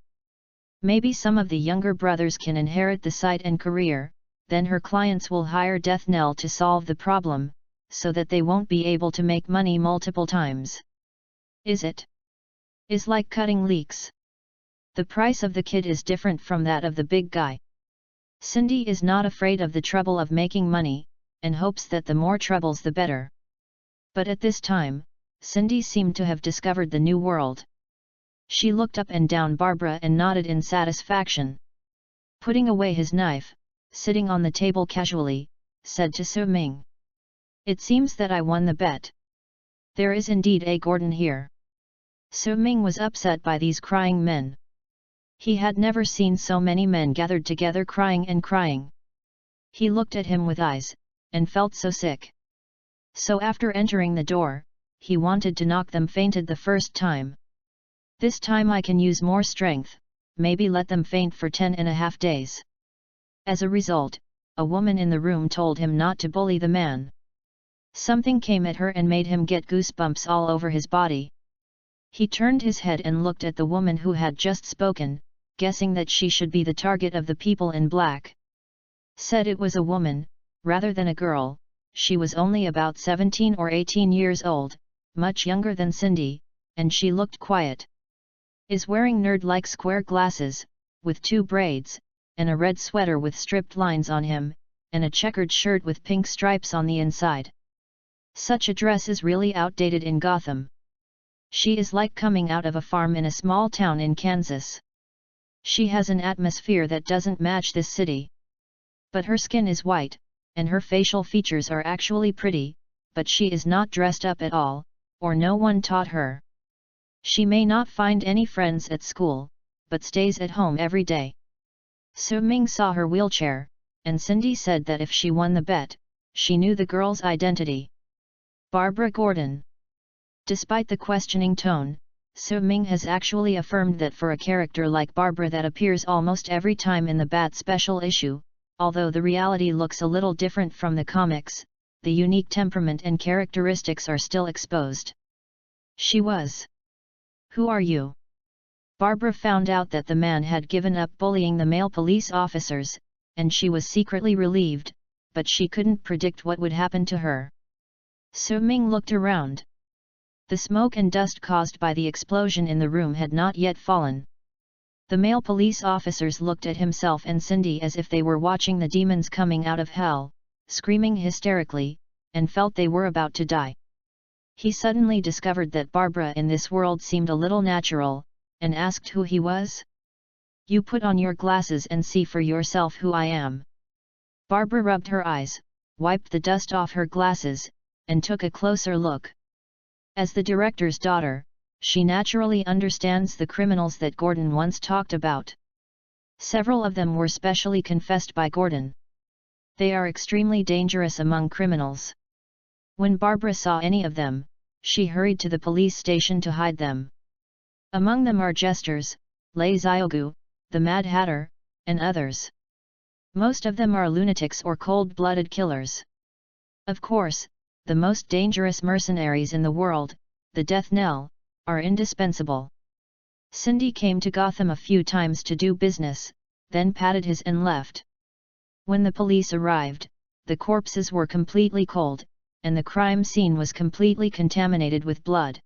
Maybe some of the younger brothers can inherit the site and career, then her clients will hire Death Knell to solve the problem, so that they won't be able to make money multiple times. Is like cutting leeks. The price of the kid is different from that of the big guy. Cindy is not afraid of the trouble of making money, and hopes that the more troubles the better. But at this time, Cindy seemed to have discovered the new world. She looked up and down Barbara and nodded in satisfaction. Putting away his knife, sitting on the table casually, said to Su Ming, "It seems that I won the bet. There is indeed a Gordon here." Su Ming was upset by these crying men. He had never seen so many men gathered together crying and crying. He looked at him with eyes, and felt so sick. So after entering the door, he wanted to knock them fainted the first time. "This time I can use more strength, maybe let them faint for 10.5 days. As a result, a woman in the room told him not to bully the man. Something came at her and made him get goosebumps all over his body. He turned his head and looked at the woman who had just spoken, guessing that she should be the target of the people in black. Said it was a woman, rather than a girl. She was only about 17 or 18 years old, much younger than Cindy, and she looked quiet. Is wearing nerd-like square glasses, with 2 braids, and a red sweater with stripped lines on him, and a checkered shirt with pink stripes on the inside. Such a dress is really outdated in Gotham. She is like coming out of a farm in a small town in Kansas. She has an atmosphere that doesn't match this city. But her skin is white, and her facial features are actually pretty, but she is not dressed up at all, or no one taught her. She may not find any friends at school, but stays at home every day." Su Ming saw her wheelchair, and Cindy said that if she won the bet, she knew the girl's identity. "Barbara Gordon." Despite the questioning tone, Su Ming has actually affirmed that for a character like Barbara that appears almost every time in the Bat special issue, although the reality looks a little different from the comics, the unique temperament and characteristics are still exposed. She was. Who are you? Barbara found out that the man had given up bullying the male police officers, and she was secretly relieved, but she couldn't predict what would happen to her. Su Ming looked around. The smoke and dust caused by the explosion in the room had not yet fallen. The male police officers looked at himself and Cindy as if they were watching the demons coming out of hell, screaming hysterically, and felt they were about to die. He suddenly discovered that Barbara in this world seemed a little natural, and asked who he was. You put on your glasses and see for yourself who I am. Barbara rubbed her eyes, wiped the dust off her glasses, and took a closer look. As the director's daughter, she naturally understands the criminals that Gordon once talked about. Several of them were specially confessed by Gordon. They are extremely dangerous among criminals. When Barbara saw any of them, she hurried to the police station to hide them. Among them are jesters, Lei Xiaogu, the Mad Hatter, and others. Most of them are lunatics or cold-blooded killers. Of course, the most dangerous mercenaries in the world, the Death Knell, are indispensable. Cindy came to Gotham a few times to do business, then patted his and left. When the police arrived, the corpses were completely cold, and the crime scene was completely contaminated with blood.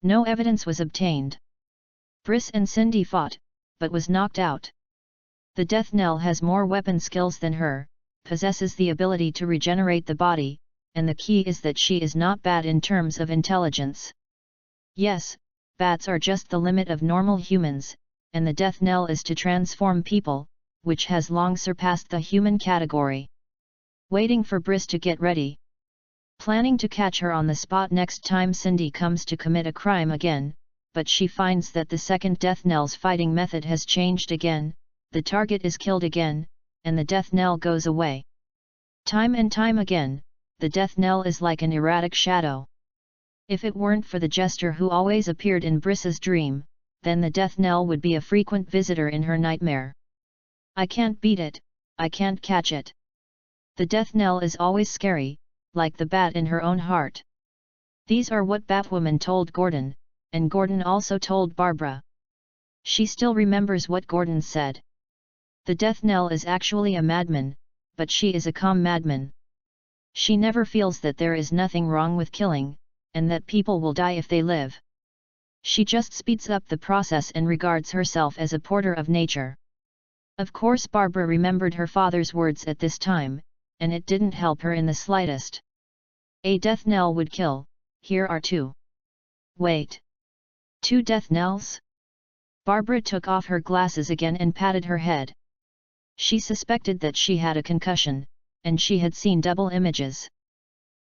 No evidence was obtained. Briss and Cindy fought, but was knocked out. The Death Knell has more weapon skills than her, possesses the ability to regenerate the body, and the key is that she is not bad in terms of intelligence. Yes, bats are just the limit of normal humans, and the Death Knell is to transform people, which has long surpassed the human category. Waiting for Briss to get ready. Planning to catch her on the spot next time Cindy comes to commit a crime again, but she finds that the second Death Knell's fighting method has changed again, the target is killed again, and the Death Knell goes away. Time and time again, the Death Knell is like an erratic shadow. If it weren't for the jester who always appeared in Briss's dream, then the Death Knell would be a frequent visitor in her nightmare. I can't beat it, I can't catch it. The Death Knell is always scary, like the bat in her own heart. These are what Batwoman told Gordon, and Gordon also told Barbara. She still remembers what Gordon said. The Death Knell is actually a madman, but she is a calm madman. She never feels that there is nothing wrong with killing, and that people will die if they live. She just speeds up the process and regards herself as a porter of nature. Of course Barbara remembered her father's words at this time, and it didn't help her in the slightest. A Death Knell would kill, here are two. Wait. 2 Death Knells? Barbara took off her glasses again and patted her head. She suspected that she had a concussion, and she had seen double images.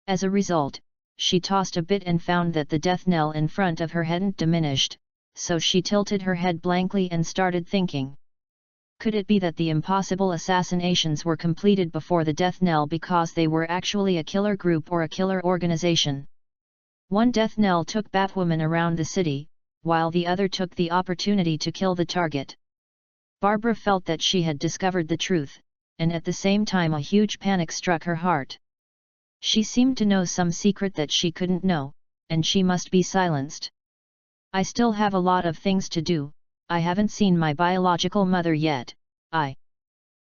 As a result, she tossed a bit and found that the Death Knell in front of her hadn't diminished, so she tilted her head blankly and started thinking. Could it be that the impossible assassinations were completed before the Death Knell because they were actually a killer group or a killer organization? One Death Knell took Batwoman around the city, while the other took the opportunity to kill the target. Barbara felt that she had discovered the truth, and at the same time a huge panic struck her heart. She seemed to know some secret that she couldn't know, and she must be silenced. I still have a lot of things to do, I haven't seen my biological mother yet,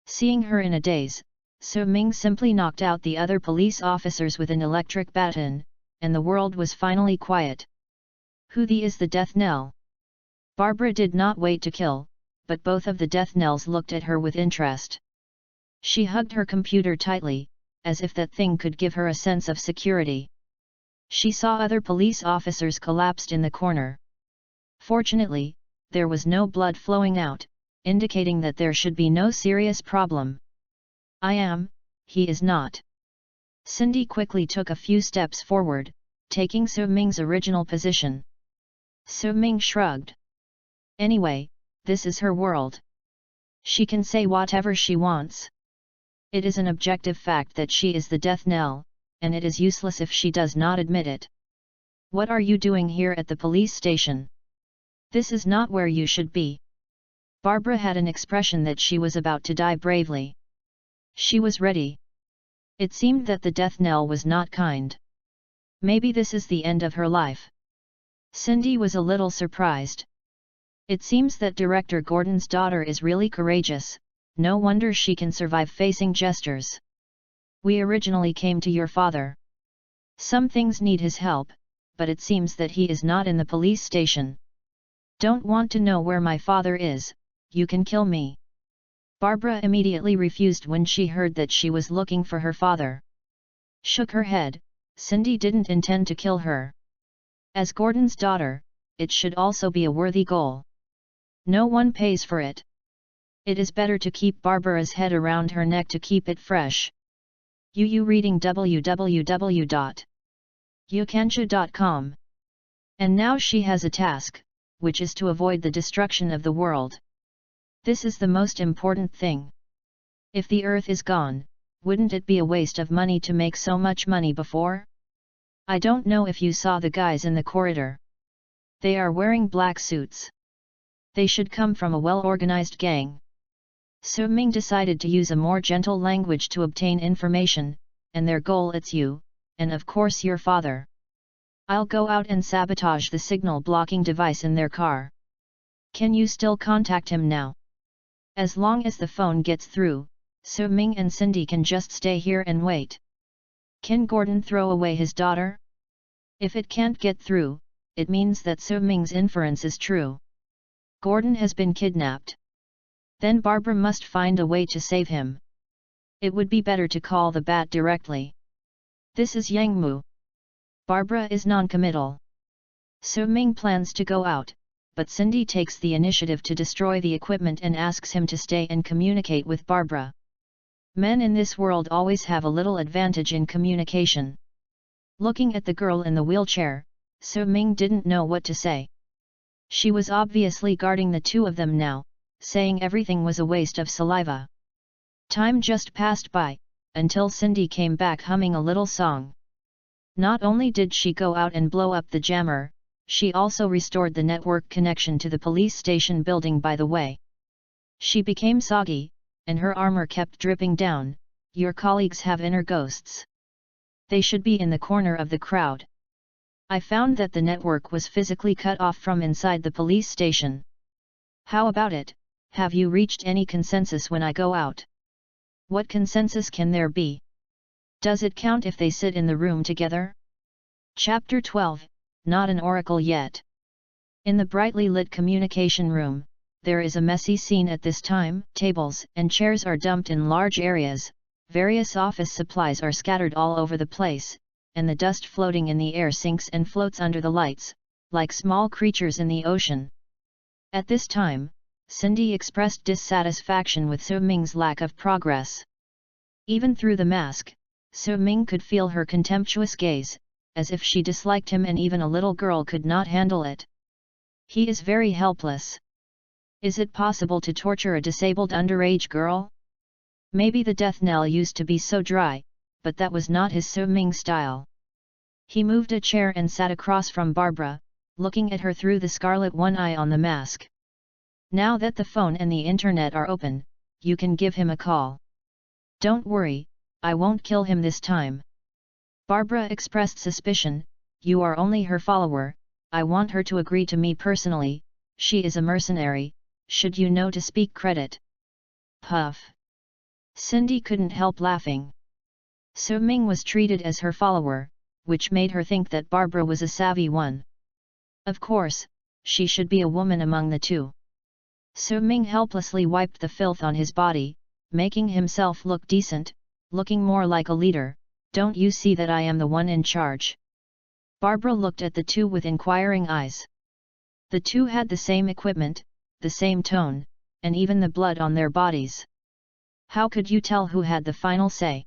Seeing her in a daze, Su Ming simply knocked out the other police officers with an electric baton, and the world was finally quiet. Who is the Death Knell? Barbara did not wait to kill, but both of the Death Knells looked at her with interest. She hugged her computer tightly, as if that thing could give her a sense of security. She saw other police officers collapsed in the corner. Fortunately, there was no blood flowing out, indicating that there should be no serious problem. He is not. Cindy quickly took a few steps forward, taking Su Ming's original position. Su Ming shrugged. Anyway, this is her world. She can say whatever she wants. It is an objective fact that she is the Death Knell, and it is useless if she does not admit it. What are you doing here at the police station? This is not where you should be. Barbara had an expression that she was about to die bravely. She was ready. It seemed that the death knell was not kind. Maybe this is the end of her life. Cindy was a little surprised. It seems that director Gordon's daughter is really courageous, no wonder she can survive facing jesters. We originally came to your father. Some things need his help, but it seems that he is not in the police station. Don't want to know where my father is, you can kill me. Barbara immediately refused when she heard that she was looking for her father. Shook her head, Cindy didn't intend to kill her. As Gordon's daughter, it should also be a worthy goal. No one pays for it. It is better to keep Barbara's head around her neck to keep it fresh. Reading www.yukansha.com. And now she has a task, which is to avoid the destruction of the world. This is the most important thing. If the earth is gone, wouldn't it be a waste of money to make so much money before? I don't know if you saw the guys in the corridor. They are wearing black suits. They should come from a well-organized gang. Su Ming decided to use a more gentle language to obtain information, and their goal it's you, and of course your father. I'll go out and sabotage the signal blocking device in their car. Can you still contact him now? As long as the phone gets through, Su Ming and Cindy can just stay here and wait. Can Gordon throw away his daughter? If it can't get through, it means that Su Ming's inference is true. Gordon has been kidnapped. Then Barbara must find a way to save him. It would be better to call the bat directly. This is Yang Mu. Barbara is non-committal. Su Ming plans to go out, but Cindy takes the initiative to destroy the equipment and asks him to stay and communicate with Barbara. Men in this world always have a little advantage in communication. Looking at the girl in the wheelchair, Su Ming didn't know what to say. She was obviously guarding the two of them now, saying everything was a waste of saliva. Time just passed by, until Cindy came back humming a little song. Not only did she go out and blow up the jammer, she also restored the network connection to the police station building by the way. She became soggy, and her armor kept dripping down. Your colleagues have inner ghosts. They should be in the corner of the crowd. I found that the network was physically cut off from inside the police station. How about it? Have you reached any consensus when I go out? What consensus can there be? Does it count if they sit in the room together? Chapter 12, Not an Oracle Yet. In the brightly lit communication room, there is a messy scene at this time. Tables and chairs are dumped in large areas, various office supplies are scattered all over the place, and the dust floating in the air sinks and floats under the lights, like small creatures in the ocean. At this time, Cindy expressed dissatisfaction with Su Ming's lack of progress. Even through the mask, Su Ming could feel her contemptuous gaze, as if she disliked him, and even a little girl could not handle it. He is very helpless. Is it possible to torture a disabled underage girl? Maybe the death knell used to be so dry, but that was not his Su Ming style. He moved a chair and sat across from Barbara, looking at her through the scarlet one eye on the mask. Now that the phone and the internet are open, you can give him a call. Don't worry, I won't kill him this time. Barbara expressed suspicion. You are only her follower, I want her to agree to me personally. She is a mercenary, should you know to speak credit. Puff. Cindy couldn't help laughing. Su Ming was treated as her follower, which made her think that Barbara was a savvy one. Of course, she should be a woman among the two. Su Ming helplessly wiped the filth on his body, making himself look decent, looking more like a leader. Don't you see that I am the one in charge? Barbara looked at the two with inquiring eyes. The two had the same equipment, the same tone, and even the blood on their bodies. How could you tell who had the final say?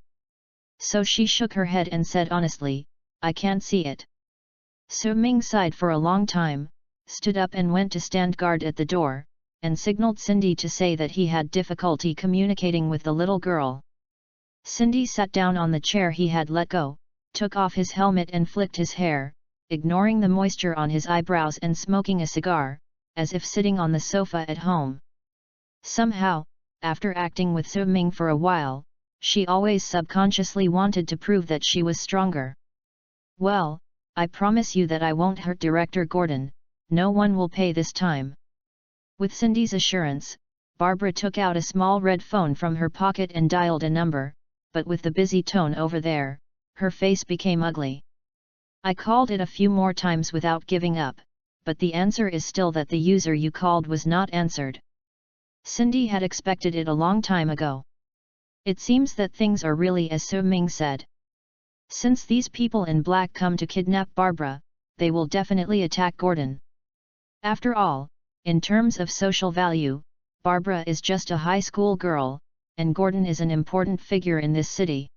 So she shook her head and said honestly, I can't see it. Su Ming sighed for a long time, stood up and went to stand guard at the door, and signaled Cindy to say that he had difficulty communicating with the little girl. Cindy sat down on the chair he had let go, took off his helmet and flicked his hair, ignoring the moisture on his eyebrows and smoking a cigar, as if sitting on the sofa at home. Somehow, after acting with Su Ming for a while, she always subconsciously wanted to prove that she was stronger. "Well, I promise you that I won't hurt Director Gordon, no one will pay this time." With Cindy's assurance, Barbara took out a small red phone from her pocket and dialed a number, but with the busy tone over there, her face became ugly. "I called it a few more times without giving up, but the answer is still that the user you called was not answered." Cindy had expected it a long time ago. It seems that things are really as Su Ming said. Since these people in black come to kidnap Barbara, they will definitely attack Gordon. After all, in terms of social value, Barbara is just a high school girl, and Gordon is an important figure in this city.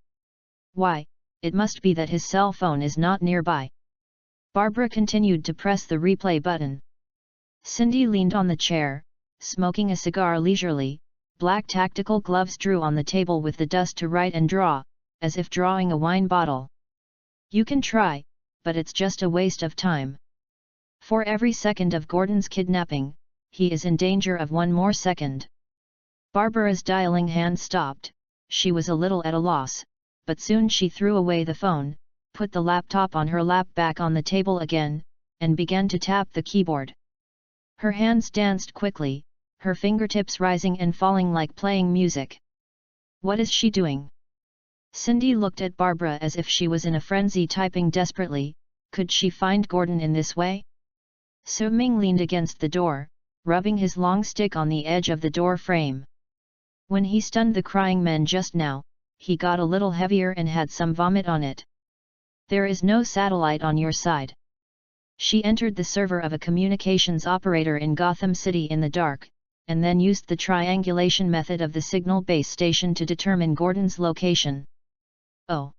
Why, it must be that his cell phone is not nearby. Barbara continued to press the replay button. Cindy leaned on the chair, smoking a cigar leisurely, black tactical gloves drew on the table with the dust to write and draw, as if drawing a wine bottle. "You can try, but it's just a waste of time. For every second of Gordon's kidnapping, he is in danger of one more second." Barbara's dialing hand stopped. She was a little at a loss, but soon she threw away the phone, put the laptop on her lap back on the table again, and began to tap the keyboard. Her hands danced quickly, her fingertips rising and falling like playing music. "What is she doing?" Cindy looked at Barbara as if she was in a frenzy, typing desperately. Could she find Gordon in this way? Su Ming leaned against the door, rubbing his long stick on the edge of the door frame. "When he stunned the crying men just now, he got a little heavier and had some vomit on it. There is no satellite on your side." She entered the server of a communications operator in Gotham City in the dark, and then used the triangulation method of the signal base station to determine Gordon's location. "Oh."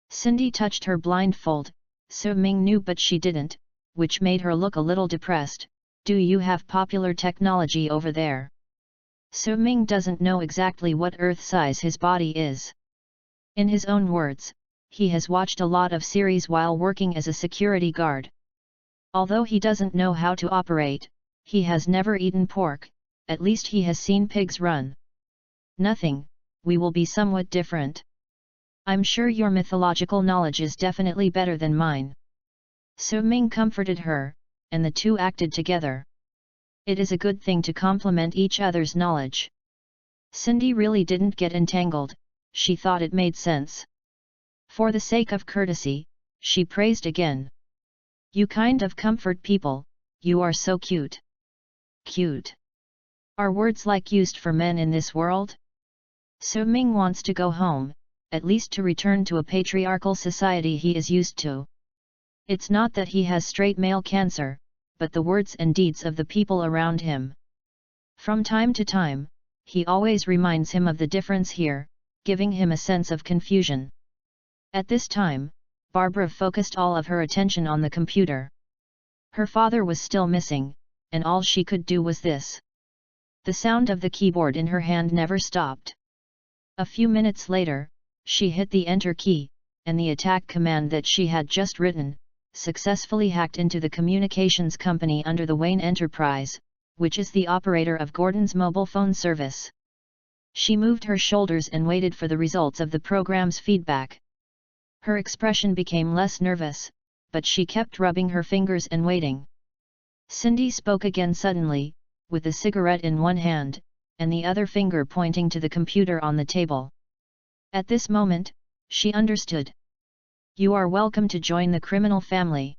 Cindy touched her blindfold. Su Ming knew but she didn't, which made her look a little depressed. "Do you have popular technology over there?" Su Ming doesn't know exactly what Earth size his body is. In his own words, he has watched a lot of series while working as a security guard. Although he doesn't know how to operate, he has never eaten pork, at least he has seen pigs run. "Nothing, we will be somewhat different. I'm sure your mythological knowledge is definitely better than mine." Su Ming comforted her, and the two acted together. It is a good thing to complement each other's knowledge. Cindy really didn't get entangled, she thought it made sense. For the sake of courtesy, she praised again. "You kind of comfort people, you are so cute." "Cute? Are words like used for men in this world?" Su Ming wants to go home, at least to return to a patriarchal society he is used to. It's not that he has straight male cancer, but the words and deeds of the people around him. From time to time, he always reminds him of the difference here, giving him a sense of confusion. At this time, Barbara focused all of her attention on the computer. Her father was still missing, and all she could do was this. The sound of the keyboard in her hand never stopped. A few minutes later, she hit the enter key, and the attack command that she had just written successfully hacked into the communications company under the Wayne Enterprise, which is the operator of Gordon's mobile phone service. She moved her shoulders and waited for the results of the program's feedback. Her expression became less nervous, but she kept rubbing her fingers and waiting. Cindy spoke again suddenly, with a cigarette in one hand, and the other finger pointing to the computer on the table. At this moment, she understood. "You are welcome to join the criminal family.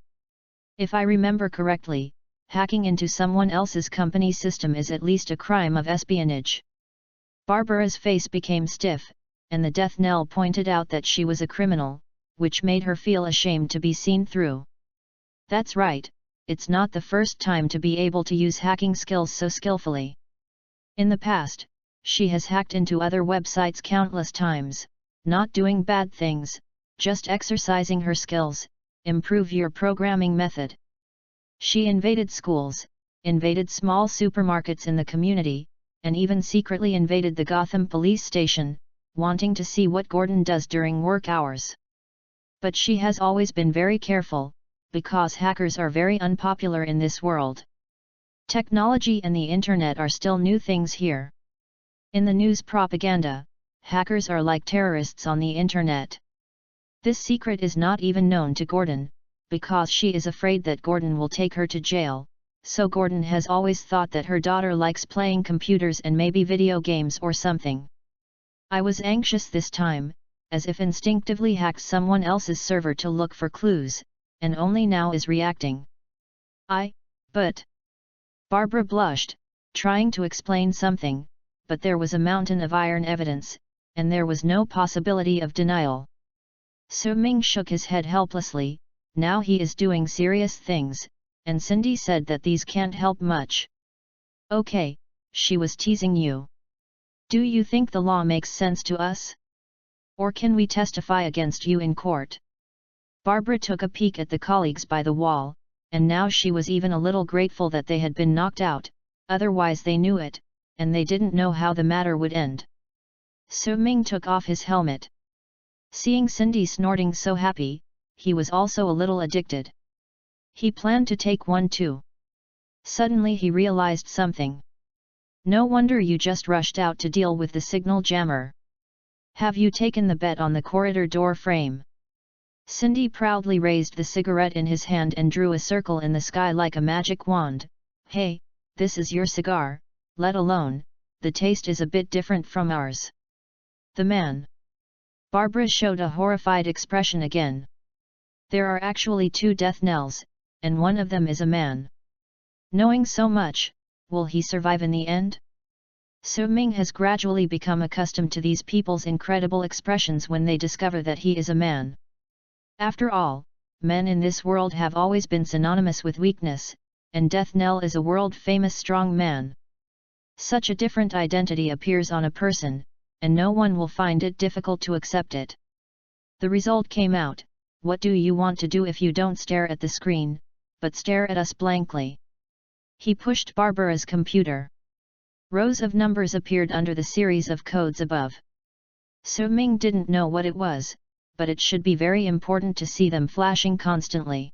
If I remember correctly, hacking into someone else's company system is at least a crime of espionage." Barbara's face became stiff, and the Death Knell pointed out that she was a criminal, which made her feel ashamed to be seen through. "That's right, it's not the first time to be able to use hacking skills so skillfully. In the past, she has hacked into other websites countless times, not doing bad things, just exercising her skills. Improve your programming method." She invaded schools, invaded small supermarkets in the community, and even secretly invaded the Gotham police station, wanting to see what Gordon does during work hours. But she has always been very careful, because hackers are very unpopular in this world. Technology and the internet are still new things here. In the news propaganda, hackers are like terrorists on the internet. This secret is not even known to Gordon, because she is afraid that Gordon will take her to jail, so Gordon has always thought that her daughter likes playing computers and maybe video games or something. I was anxious this time, as if instinctively hacked someone else's server to look for clues, and only now is reacting. But... Barbara blushed, trying to explain something, but there was a mountain of iron evidence, and there was no possibility of denial. Su Ming shook his head helplessly. Now he is doing serious things, and Cindy said that these can't help much. Okay, she was teasing you. Do you think the law makes sense to us? Or can we testify against you in court? Barbara took a peek at the colleagues by the wall, and now she was even a little grateful that they had been knocked out, otherwise they knew it, and they didn't know how the matter would end. Su Ming took off his helmet. Seeing Cindy snorting so happy, he was also a little addicted. He planned to take one too. Suddenly he realized something. No wonder you just rushed out to deal with the signal jammer. Have you taken the bet on the corridor door frame? Cindy proudly raised the cigarette in his hand and drew a circle in the sky like a magic wand. Hey, this is your cigar, let alone, the taste is a bit different from ours. The man. Barbara showed a horrified expression again. There are actually 2 death knells, and one of them is a man. Knowing so much, will he survive in the end? Su Ming has gradually become accustomed to these people's incredible expressions when they discover that he is a man. After all, men in this world have always been synonymous with weakness, and Death Knell is a world-famous strong man. Such a different identity appears on a person, and no one will find it difficult to accept it. The result came out. What do you want to do if you don't stare at the screen, but stare at us blankly? He pushed Barbara's computer. Rows of numbers appeared under the series of codes above. Su Ming didn't know what it was, but it should be very important to see them flashing constantly.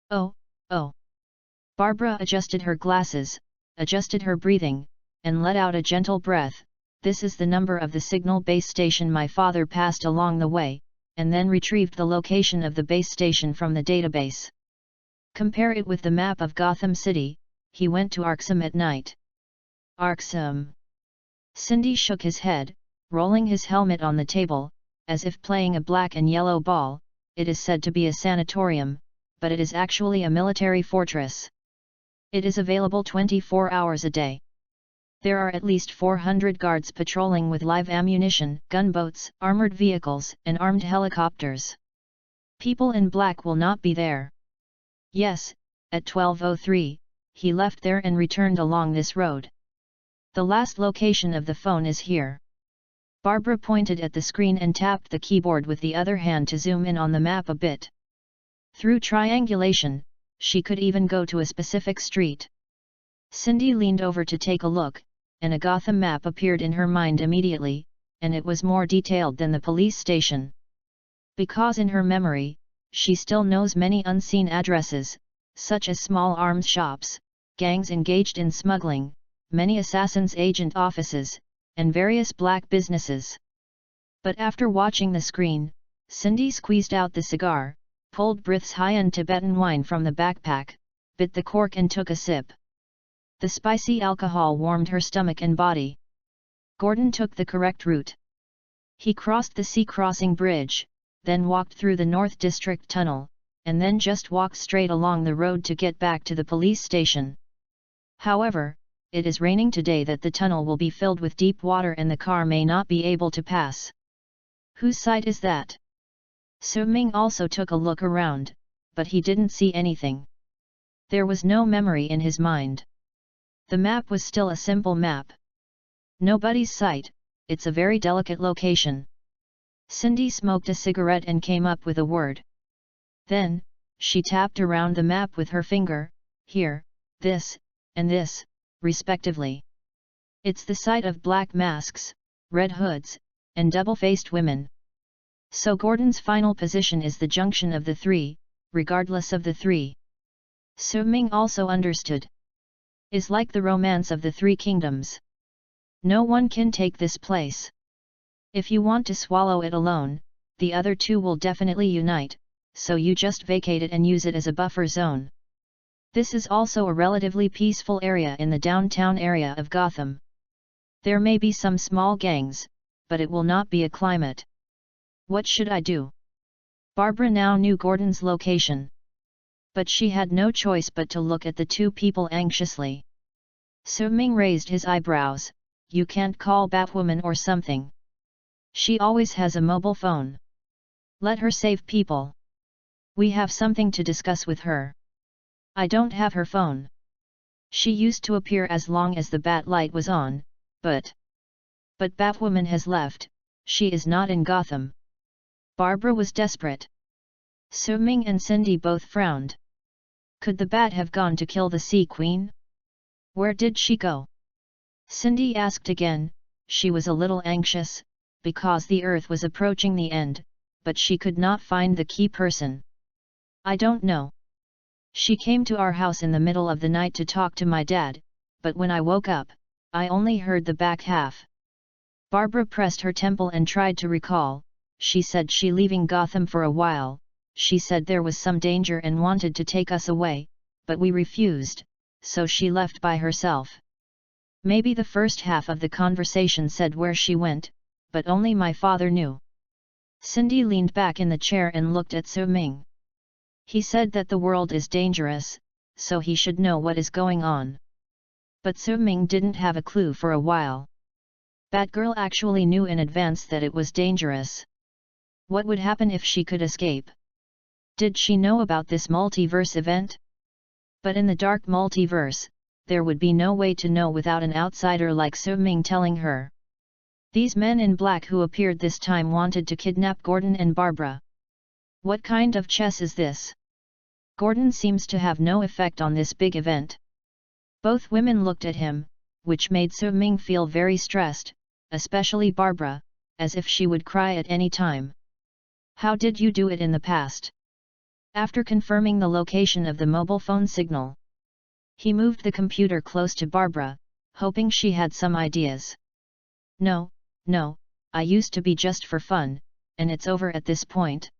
Oh. Barbara adjusted her glasses, adjusted her breathing, and let out a gentle breath. This is the number of the signal base station my father passed along the way, and then retrieved the location of the base station from the database. Compare it with the map of Gotham City. He went to Arkham at night. Arkham. Cindy shook his head, rolling his helmet on the table, as if playing a black and yellow ball. It is said to be a sanatorium, but it is actually a military fortress. It is available 24 hours a day. There are at least 400 guards patrolling with live ammunition, gunboats, armored vehicles, and armed helicopters. People in black will not be there. Yes, at 12:03, he left there and returned along this road. The last location of the phone is here. Barbara pointed at the screen and tapped the keyboard with the other hand to zoom in on the map a bit. Through triangulation, she could even go to a specific street. Cindy leaned over to take a look, and a Gotham map appeared in her mind immediately, and it was more detailed than the police station. Because in her memory, she still knows many unseen addresses, such as small arms shops, gangs engaged in smuggling, many assassins' agent offices, and various black businesses. But after watching the screen, Cindy squeezed out the cigar, pulled Brith's high-end Tibetan wine from the backpack, bit the cork and took a sip. The spicy alcohol warmed her stomach and body. Gordon took the correct route. He crossed the sea-crossing bridge, then walked through the North District Tunnel, and then just walked straight along the road to get back to the police station. However, it is raining today that the tunnel will be filled with deep water and the car may not be able to pass. Whose site is that? Su Ming also took a look around, but he didn't see anything. There was no memory in his mind. The map was still a simple map. Nobody's site, it's a very delicate location. Cindy smoked a cigarette and came up with a word. Then, she tapped around the map with her finger, here, this, and this, respectively. It's the site of black masks, red hoods, and double-faced women. So Gordon's final position is the junction of the three, regardless of the three. Su Ming also understood. Is like the romance of the Three Kingdoms. No one can take this place. If you want to swallow it alone, the other two will definitely unite, so you just vacate it and use it as a buffer zone. This is also a relatively peaceful area in the downtown area of Gotham. There may be some small gangs, but it will not be a climate. What should I do? Barbara now knew Gordon's location. But she had no choice but to look at the two people anxiously. Su Ming raised his eyebrows. You can't call Batwoman or something? She always has a mobile phone. Let her save people. We have something to discuss with her. I don't have her phone. She used to appear as long as the bat light was on, but Batwoman has left, she is not in Gotham. Barbara was desperate. Su Ming and Cindy both frowned. Could the bat have gone to kill the Sea Queen? Where did she go? Cindy asked again. She was a little anxious, because the Earth was approaching the end, but she could not find the key person. I don't know. She came to our house in the middle of the night to talk to my dad, but when I woke up, I only heard the back half. Barbara pressed her temple and tried to recall. She said she leaving Gotham for a while. She said there was some danger and wanted to take us away, but we refused, so she left by herself. Maybe the first half of the conversation said where she went, but only my father knew. Cindy leaned back in the chair and looked at Su Ming. He said that the world is dangerous, so he should know what is going on. But Su Ming didn't have a clue for a while. Batgirl actually knew in advance that it was dangerous. What would happen if she could escape? Did she know about this multiverse event? But in the dark multiverse, there would be no way to know without an outsider like Su Ming telling her. These men in black who appeared this time wanted to kidnap Gordon and Barbara. What kind of chess is this? Gordon seems to have no effect on this big event. Both women looked at him, which made Su Ming feel very stressed, especially Barbara, as if she would cry at any time. How did you do it in the past? After confirming the location of the mobile phone signal, he moved the computer close to Barbara, hoping she had some ideas. No, I used to be just for fun, and it's over at this point.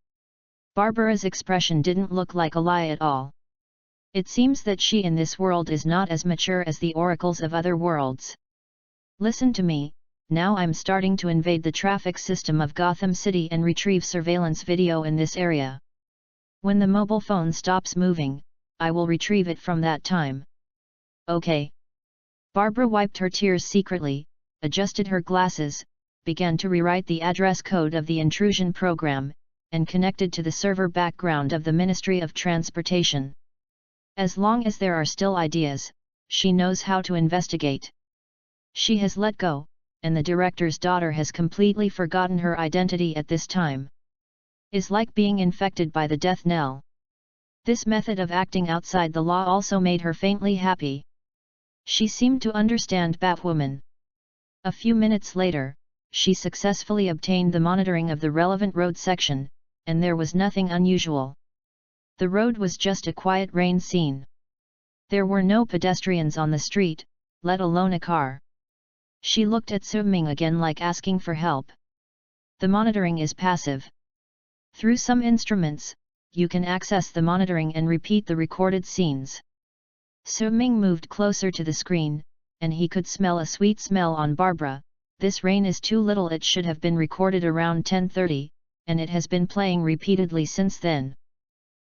Barbara's expression didn't look like a lie at all. It seems that she in this world is not as mature as the oracles of other worlds. Listen to me, now I'm starting to invade the traffic system of Gotham City and retrieve surveillance video in this area. When the mobile phone stops moving, I will retrieve it from that time. Okay. Barbara wiped her tears secretly, adjusted her glasses, began to rewrite the address code of the intrusion program, and connected to the server background of the Ministry of Transportation. As long as there are still ideas, she knows how to investigate. She has let go, and the director's daughter has completely forgotten her identity at this time. Is like being infected by the Death Knell. This method of acting outside the law also made her faintly happy. She seemed to understand Batwoman. A few minutes later, she successfully obtained the monitoring of the relevant road section, and there was nothing unusual. The road was just a quiet rain scene. There were no pedestrians on the street, let alone a car. She looked at Su Ming again like asking for help. The monitoring is passive. Through some instruments, you can access the monitoring and repeat the recorded scenes. Su Ming moved closer to the screen, and he could smell a sweet smell on Barbara. This rain is too little. It should have been recorded around 10:30, and it has been playing repeatedly since then.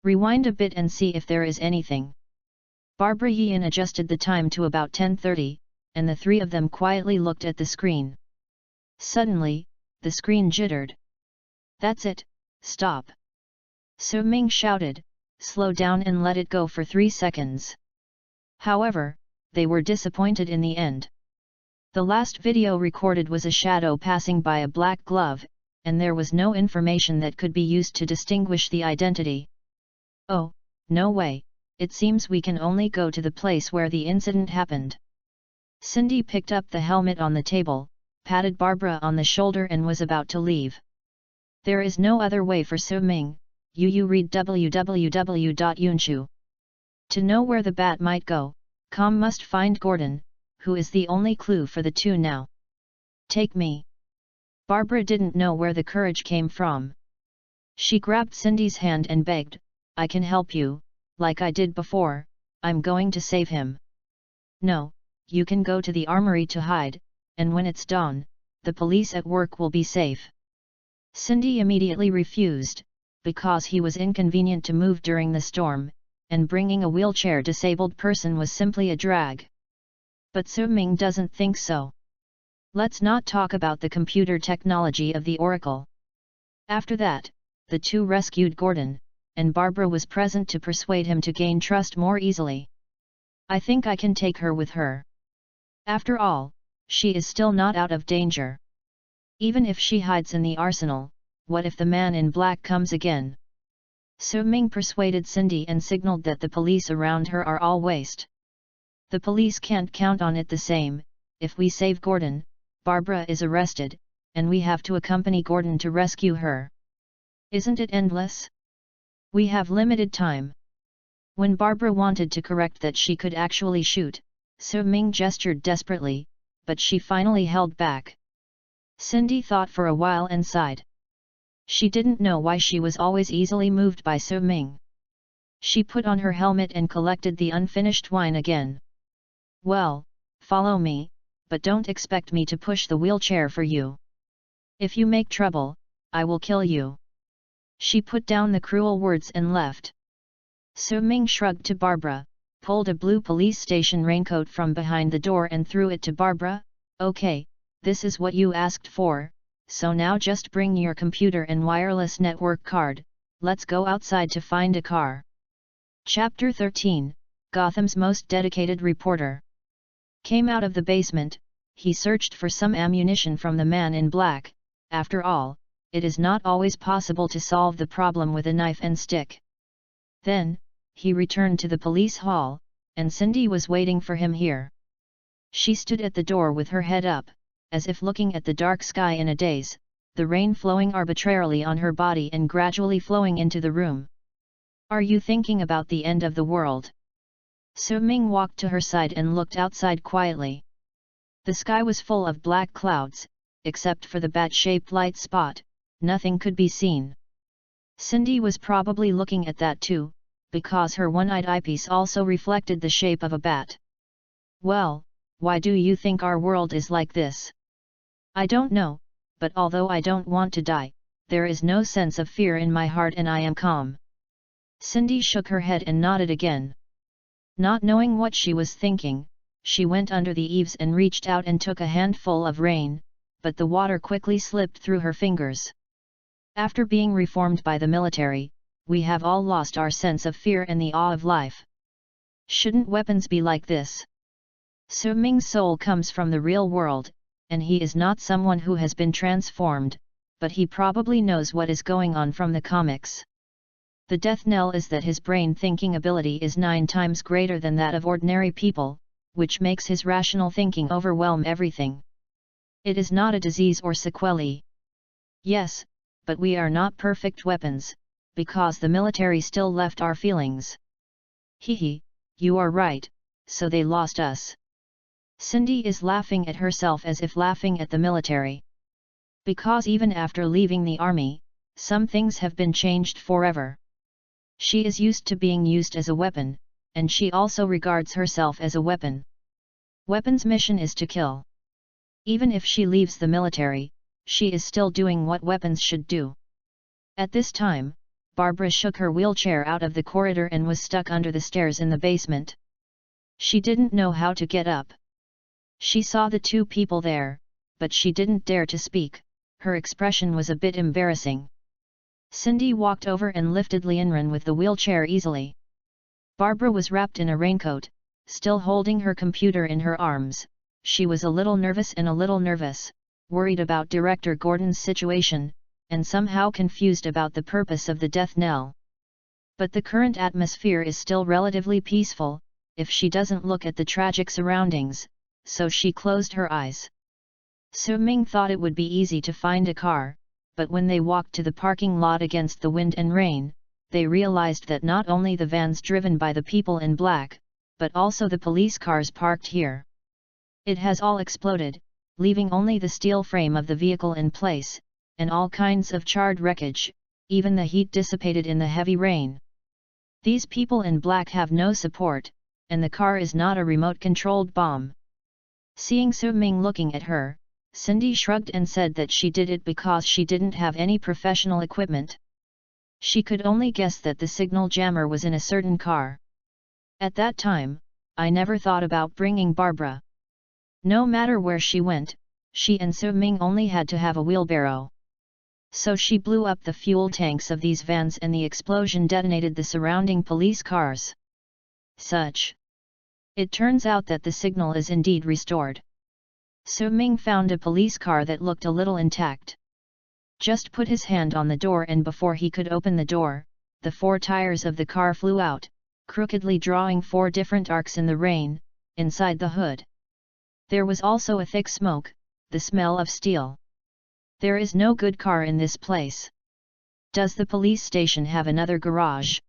Rewind a bit and see if there is anything. Barbara Yin adjusted the time to about 10:30, and the three of them quietly looked at the screen. Suddenly, the screen jittered. That's it, stop! Su Ming shouted, slow down and let it go for 3 seconds. However, they were disappointed in the end. The last video recorded was a shadow passing by a black glove, and there was no information that could be used to distinguish the identity. Oh, no way, it seems we can only go to the place where the incident happened. Cindy picked up the helmet on the table, patted Barbara on the shoulder and was about to leave. There is no other way for Su Ming, you read www.yunshu. To know where the bat might go, Com must find Gordon, who is the only clue for the two now. Take me. Barbara didn't know where the courage came from. She grabbed Cindy's hand and begged, I can help you, like I did before, I'm going to save him. No, you can go to the armory to hide, and when it's dawn, the police at work will be safe. Cindy immediately refused, because he was inconvenient to move during the storm, and bringing a wheelchair-disabled person was simply a drag. But Su-Ming doesn't think so. Let's not talk about the computer technology of the Oracle. After that, the two rescued Gordon, and Barbara was present to persuade him to gain trust more easily. I think I can take her with her. After all, she is still not out of danger. Even if she hides in the arsenal, what if the man in black comes again? Su-Ming persuaded Cindy and signaled that the police around her are all waste. The police can't count on it the same. If we save Gordon, Barbara is arrested, and we have to accompany Gordon to rescue her. Isn't it endless? We have limited time. When Barbara wanted to correct that she could actually shoot, Su-Ming gestured desperately, but she finally held back. Cindy thought for a while and sighed. She didn't know why she was always easily moved by Su-Ming. She put on her helmet and collected the unfinished wine again. Well, follow me, but don't expect me to push the wheelchair for you. If you make trouble, I will kill you. She put down the cruel words and left. Su-Ming shrugged to Barbara, pulled a blue police station raincoat from behind the door and threw it to Barbara. Okay, this is what you asked for, so now just bring your computer and wireless network card, let's go outside to find a car. Chapter 13, Gotham's Most Dedicated Reporter. Came out of the basement, he searched for some ammunition from the man in black. After all, it is not always possible to solve the problem with a knife and stick. Then, he returned to the police hall, and Cindy was waiting for him here. She stood at the door with her head up, as if looking at the dark sky in a daze, the rain flowing arbitrarily on her body and gradually flowing into the room. Are you thinking about the end of the world? Su-Ming walked to her side and looked outside quietly. The sky was full of black clouds, except for the bat-shaped light spot, nothing could be seen. Cindy was probably looking at that too, because her one-eyed eyepiece also reflected the shape of a bat. Well, why do you think our world is like this? I don't know, but although I don't want to die, there is no sense of fear in my heart and I am calm. Cindy shook her head and nodded again. Not knowing what she was thinking, she went under the eaves and reached out and took a handful of rain, but the water quickly slipped through her fingers. After being reformed by the military, we have all lost our sense of fear and the awe of life. Shouldn't weapons be like this? Su-Ming's soul comes from the real world, and he is not someone who has been transformed, but he probably knows what is going on from the comics. The death knell is that his brain thinking ability is 9 times greater than that of ordinary people, which makes his rational thinking overwhelm everything. It is not a disease or sequelae. Yes, but we are not perfect weapons, because the military still left our feelings. Hehe, you are right, so they lost us. Cindy is laughing at herself as if laughing at the military. Because even after leaving the army, some things have been changed forever. She is used to being used as a weapon, and she also regards herself as a weapon. Weapon's mission is to kill. Even if she leaves the military, she is still doing what weapons should do. At this time, Barbara shook her wheelchair out of the corridor and was stuck under the stairs in the basement. She didn't know how to get up. She saw the two people there, but she didn't dare to speak, her expression was a bit embarrassing. Cindy walked over and lifted Lianren with the wheelchair easily. Barbara was wrapped in a raincoat, still holding her computer in her arms. She was a little nervous, worried about Director Gordon's situation, and somehow confused about the purpose of the death knell. But the current atmosphere is still relatively peaceful, if she doesn't look at the tragic surroundings, so she closed her eyes. Su-Ming thought it would be easy to find a car, but when they walked to the parking lot against the wind and rain, they realized that not only the vans driven by the people in black, but also the police cars parked here. It has all exploded, leaving only the steel frame of the vehicle in place, and all kinds of charred wreckage, even the heat dissipated in the heavy rain. These people in black have no support, and the car is not a remote-controlled bomb. Seeing Su Ming looking at her, Cindy shrugged and said that she did it because she didn't have any professional equipment. She could only guess that the signal jammer was in a certain car. At that time, I never thought about bringing Barbara. No matter where she went, she and Su Ming only had to have a wheelbarrow. So she blew up the fuel tanks of these vans and the explosion detonated the surrounding police cars. It turns out that the signal is indeed restored. Su Ming found a police car that looked a little intact. Just put his hand on the door and before he could open the door, the 4 tires of the car flew out, crookedly drawing 4 different arcs in the rain, inside the hood. There was also a thick smoke, the smell of steel. There is no good car in this place. Does the police station have another garage?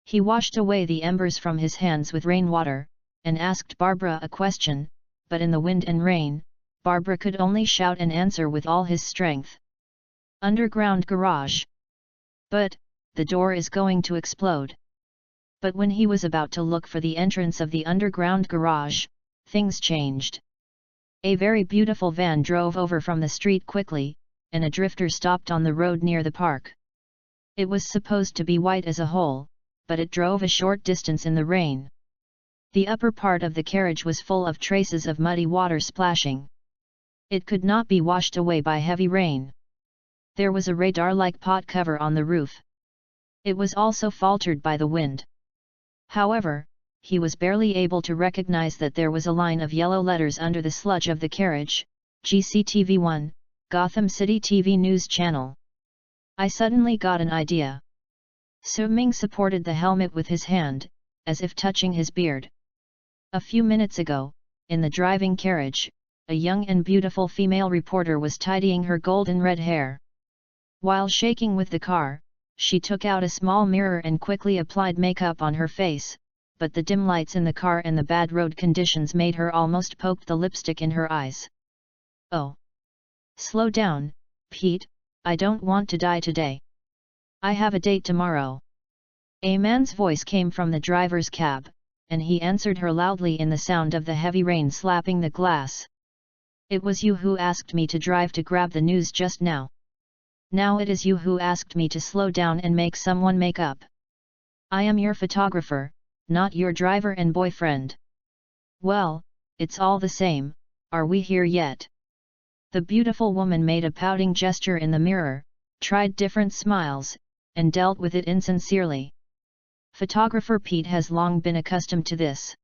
He washed away the embers from his hands with rainwater, and asked Barbara a question, but in the wind and rain, Barbara could only shout an answer with all his strength. Underground garage. But, the door is going to explode. But when he was about to look for the entrance of the underground garage, things changed. A very beautiful van drove over from the street quickly, and a drifter stopped on the road near the park. It was supposed to be white as a whole, but it drove a short distance in the rain. The upper part of the carriage was full of traces of muddy water splashing. It could not be washed away by heavy rain. There was a radar-like pot cover on the roof. It was also faltered by the wind. However, he was barely able to recognize that there was a line of yellow letters under the sludge of the carriage, GCTV1, Gotham City TV News Channel. I suddenly got an idea. Su Ming supported the helmet with his hand, as if touching his beard. A few minutes ago, in the driving carriage, a young and beautiful female reporter was tidying her golden red hair. While shaking with the car, she took out a small mirror and quickly applied makeup on her face, but the dim lights in the car and the bad road conditions made her almost poke the lipstick in her eyes. Oh! Slow down, Pete, I don't want to die today. I have a date tomorrow. A man's voice came from the driver's cab, and he answered her loudly in the sound of the heavy rain slapping the glass. It was you who asked me to drive to grab the news just now. Now it is you who asked me to slow down and make someone make up. I am your photographer, not your driver and boyfriend. Well, it's all the same, are we here yet? The beautiful woman made a pouting gesture in the mirror, tried different smiles, and dealt with it insincerely. Photographer Pete has long been accustomed to this.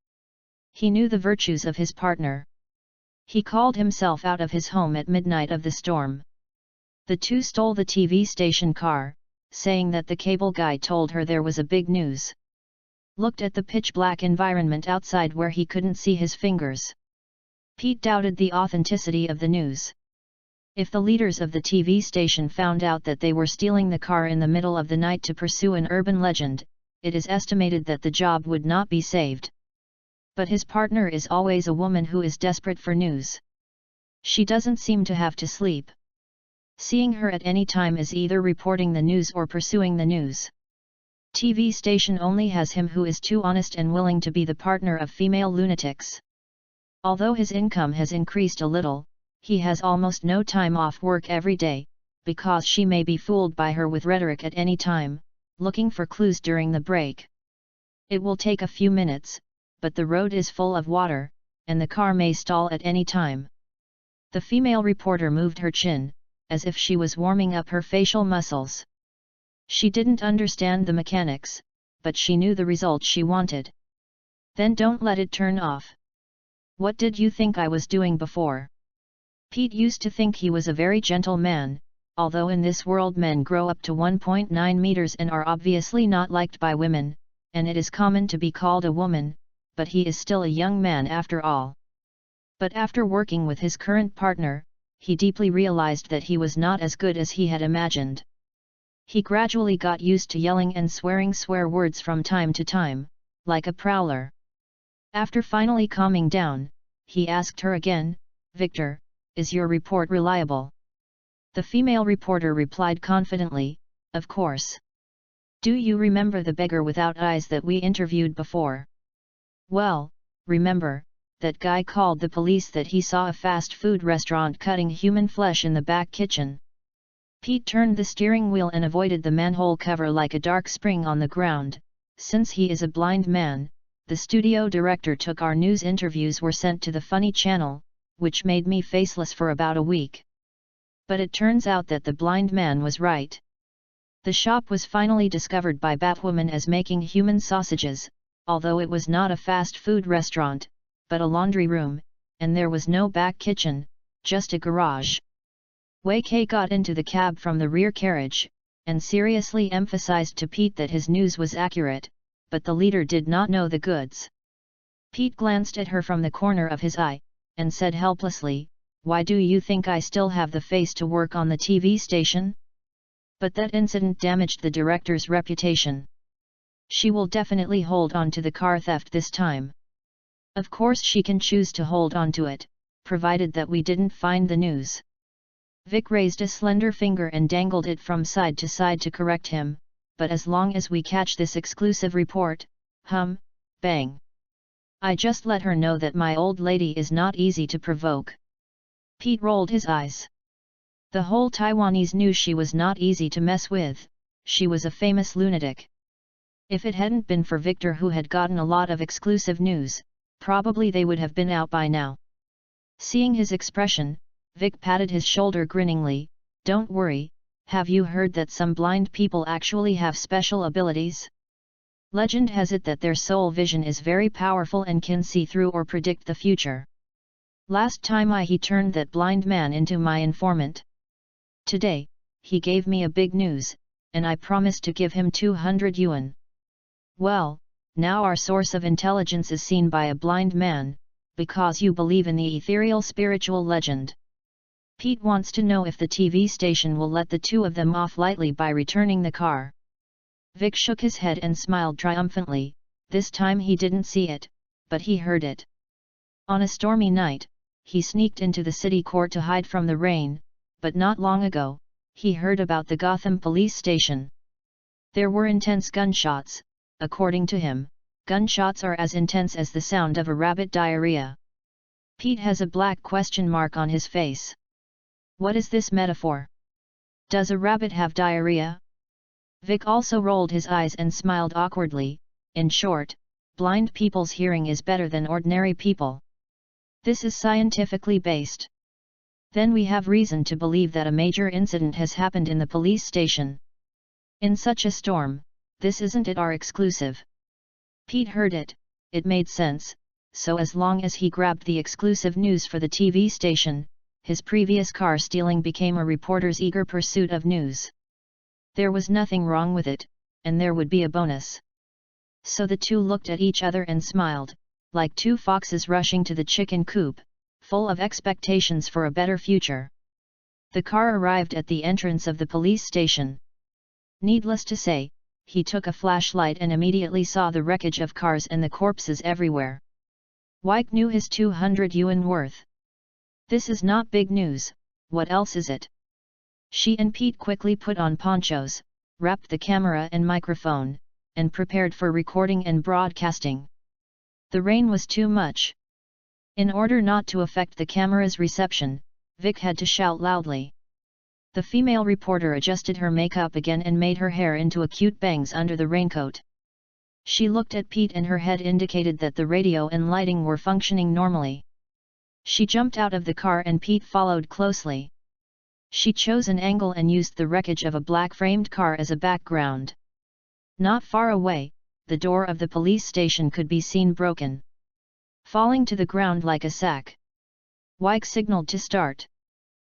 He knew the virtues of his partner. He called himself out of his home at midnight of the storm. The two stole the TV station car, saying that the cable guy told her there was a big news. Looked at the pitch-black environment outside where he couldn't see his fingers. Pete doubted the authenticity of the news. If the leaders of the TV station found out that they were stealing the car in the middle of the night to pursue an urban legend, it is estimated that the job would not be saved. But his partner is always a woman who is desperate for news. She doesn't seem to have to sleep. Seeing her at any time is either reporting the news or pursuing the news. TV station only has him who is too honest and willing to be the partner of female lunatics. Although his income has increased a little, he has almost no time off work every day, because she may be fooled by her with rhetoric at any time, looking for clues during the break. It will take a few minutes, but the road is full of water, and the car may stall at any time. The female reporter moved her chin, as if she was warming up her facial muscles. She didn't understand the mechanics, but she knew the result she wanted. Then don't let it turn off. What did you think I was doing before? Pete used to think he was a very gentle man, although in this world men grow up to 1.9 meters and are obviously not liked by women, and it is common to be called a woman, but he is still a young man after all. But after working with his current partner, he deeply realized that he was not as good as he had imagined. He gradually got used to yelling and swearing swear words from time to time, like a prowler. After finally calming down, he asked her again, "Victor, is your report reliable?" The female reporter replied confidently, "Of course. Do you remember the beggar without eyes that we interviewed before? Well, remember, that guy called the police that he saw a fast food restaurant cutting human flesh in the back kitchen." Pete turned the steering wheel and avoided the manhole cover like a dark spring on the ground. Since he is a blind man, the studio director took our news interviews were sent to the Funny Channel, which made me faceless for about a week. But it turns out that the blind man was right. The shop was finally discovered by Batwoman as making human sausages, although it was not a fast food restaurant, but a laundry room, and there was no back kitchen, just a garage. Wei Kei got into the cab from the rear carriage, and seriously emphasized to Pete that his news was accurate, but the leader did not know the goods. Pete glanced at her from the corner of his eye, and said helplessly, "Why do you think I still have the face to work on the TV station?" But that incident damaged the director's reputation. She will definitely hold on to the car theft this time. Of course she can choose to hold on to it, provided that we didn't find the news. Vic raised a slender finger and dangled it from side to side to correct him, "But as long as we catch this exclusive report, bang. I just let her know that my old lady is not easy to provoke." Pete rolled his eyes. The whole Taiwanese knew she was not easy to mess with, she was a famous lunatic. If it hadn't been for Victor who had gotten a lot of exclusive news, probably they would have been out by now. Seeing his expression, Vic patted his shoulder grinningly, "Don't worry, have you heard that some blind people actually have special abilities? Legend has it that their soul vision is very powerful and can see through or predict the future. Last time he turned that blind man into my informant. Today, he gave me a big news, and I promised to give him 200 yuan. Well, now our source of intelligence is seen by a blind man, because you believe in the ethereal spiritual legend. Pete wants to know if the TV station will let the two of them off lightly by returning the car." Vic shook his head and smiled triumphantly. This time he didn't see it, but he heard it. On a stormy night, he sneaked into the city court to hide from the rain, but not long ago, he heard about the Gotham police station. There were intense gunshots. According to him, gunshots are as intense as the sound of a rabbit diarrhea. Pete has a black question mark on his face. What is this metaphor? Does a rabbit have diarrhea? Vic also rolled his eyes and smiled awkwardly. In short, blind people's hearing is better than ordinary people. This is scientifically based. Then we have reason to believe that a major incident has happened in the police station. In such a storm, this isn't it our exclusive? Pete heard it, it made sense, so as long as he grabbed the exclusive news for the TV station, his previous car stealing became a reporter's eager pursuit of news. There was nothing wrong with it, and there would be a bonus. So the two looked at each other and smiled, like two foxes rushing to the chicken coop, full of expectations for a better future. The car arrived at the entrance of the police station. Needless to say, he took a flashlight and immediately saw the wreckage of cars and the corpses everywhere. Wyke knew his 200 yuan worth. This is not big news, what else is it? She and Pete quickly put on ponchos, wrapped the camera and microphone, and prepared for recording and broadcasting. The rain was too much. In order not to affect the camera's reception, Vic had to shout loudly. The female reporter adjusted her makeup again and made her hair into a cute bangs under the raincoat. She looked at Pete and her head indicated that the radio and lighting were functioning normally. She jumped out of the car and Pete followed closely. She chose an angle and used the wreckage of a black-framed car as a background. Not far away, the door of the police station could be seen broken, falling to the ground like a sack. Wyke signaled to start.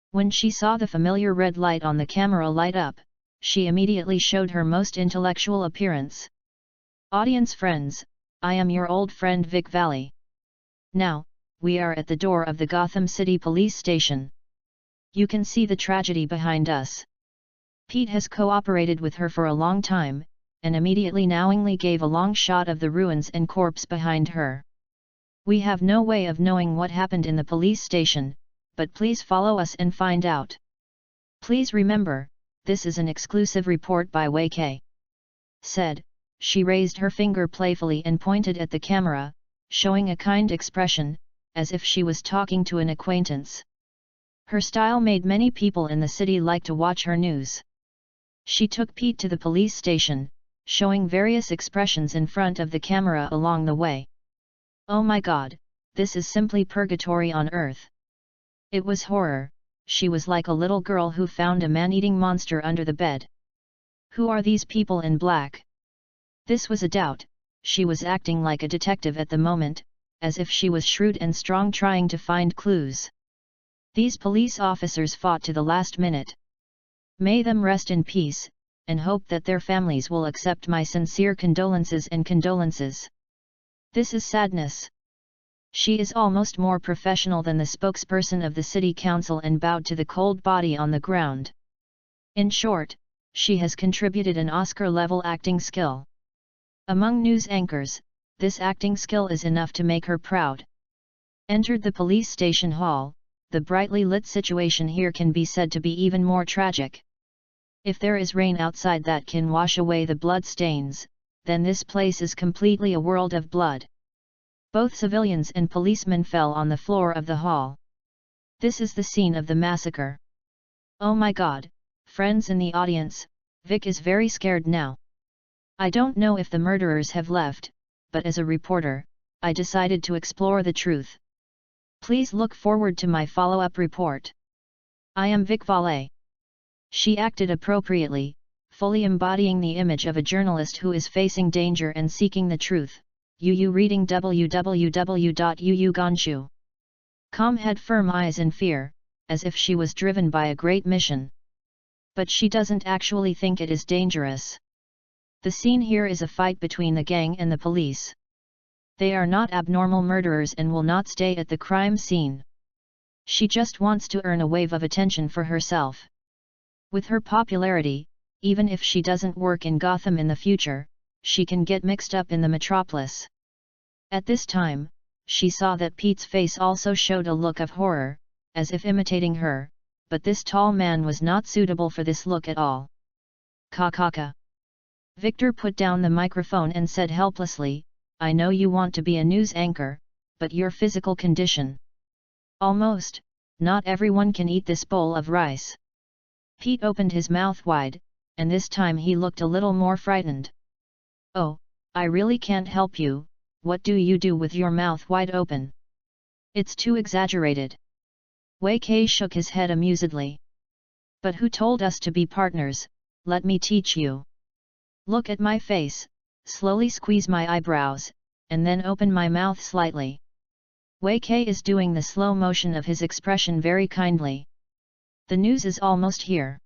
When she saw the familiar red light on the camera light up, she immediately showed her most intellectual appearance. "Audience friends, I am your old friend Vic Valley. Now, we are at the door of the Gotham City Police Station. You can see the tragedy behind us. Pete has cooperated with her for a long time, and immediately knowingly gave a long shot of the ruins and corpse behind her. We have no way of knowing what happened in the police station, but please follow us and find out. Please remember, this is an exclusive report by Wei K. said. She raised her finger playfully and pointed at the camera, showing a kind expression, as if she was talking to an acquaintance. Her style made many people in the city like to watch her news. She took Pete to the police station, showing various expressions in front of the camera along the way. Oh my God, this is simply purgatory on earth. It was horror. She was like a little girl who found a man-eating monster under the bed. Who are these people in black? This was a doubt. She was acting like a detective at the moment, as if she was shrewd and strong trying to find clues. These police officers fought to the last minute. May them rest in peace, and hope that their families will accept my sincere condolences and condolences. This is sadness. She is almost more professional than the spokesperson of the city council and bowed to the cold body on the ground. In short, she has contributed an Oscar-level acting skill. Among news anchors, this acting skill is enough to make her proud. Entered the police station hall, the brightly lit situation here can be said to be even more tragic. If there is rain outside that can wash away the blood stains, then this place is completely a world of blood. Both civilians and policemen fell on the floor of the hall. This is the scene of the massacre. Oh my God, friends in the audience, Vic is very scared now. I don't know if the murderers have left, but as a reporter, I decided to explore the truth. Please look forward to my follow-up report. I am Vic Valet. She acted appropriately, fully embodying the image of a journalist who is facing danger and seeking the truth. Yu reading www.yuyugonshu.com had firm eyes in fear, as if she was driven by a great mission. But she doesn't actually think it is dangerous. The scene here is a fight between the gang and the police. They are not abnormal murderers and will not stay at the crime scene. She just wants to earn a wave of attention for herself. With her popularity, even if she doesn't work in Gotham in the future, she can get mixed up in the metropolis. At this time, she saw that Pete's face also showed a look of horror, as if imitating her, but this tall man was not suitable for this look at all. Ka. Victor put down the microphone and said helplessly, I know you want to be a news anchor, but your physical condition. Almost, not everyone can eat this bowl of rice. Pete opened his mouth wide, and this time he looked a little more frightened. Oh, I really can't help you, what do you do with your mouth wide open? It's too exaggerated. Wei Kei shook his head amusedly. But who told us to be partners? Let me teach you. Look at my face, slowly squeeze my eyebrows, and then open my mouth slightly. Wei Kei is doing the slow motion of his expression very kindly. The news is almost here.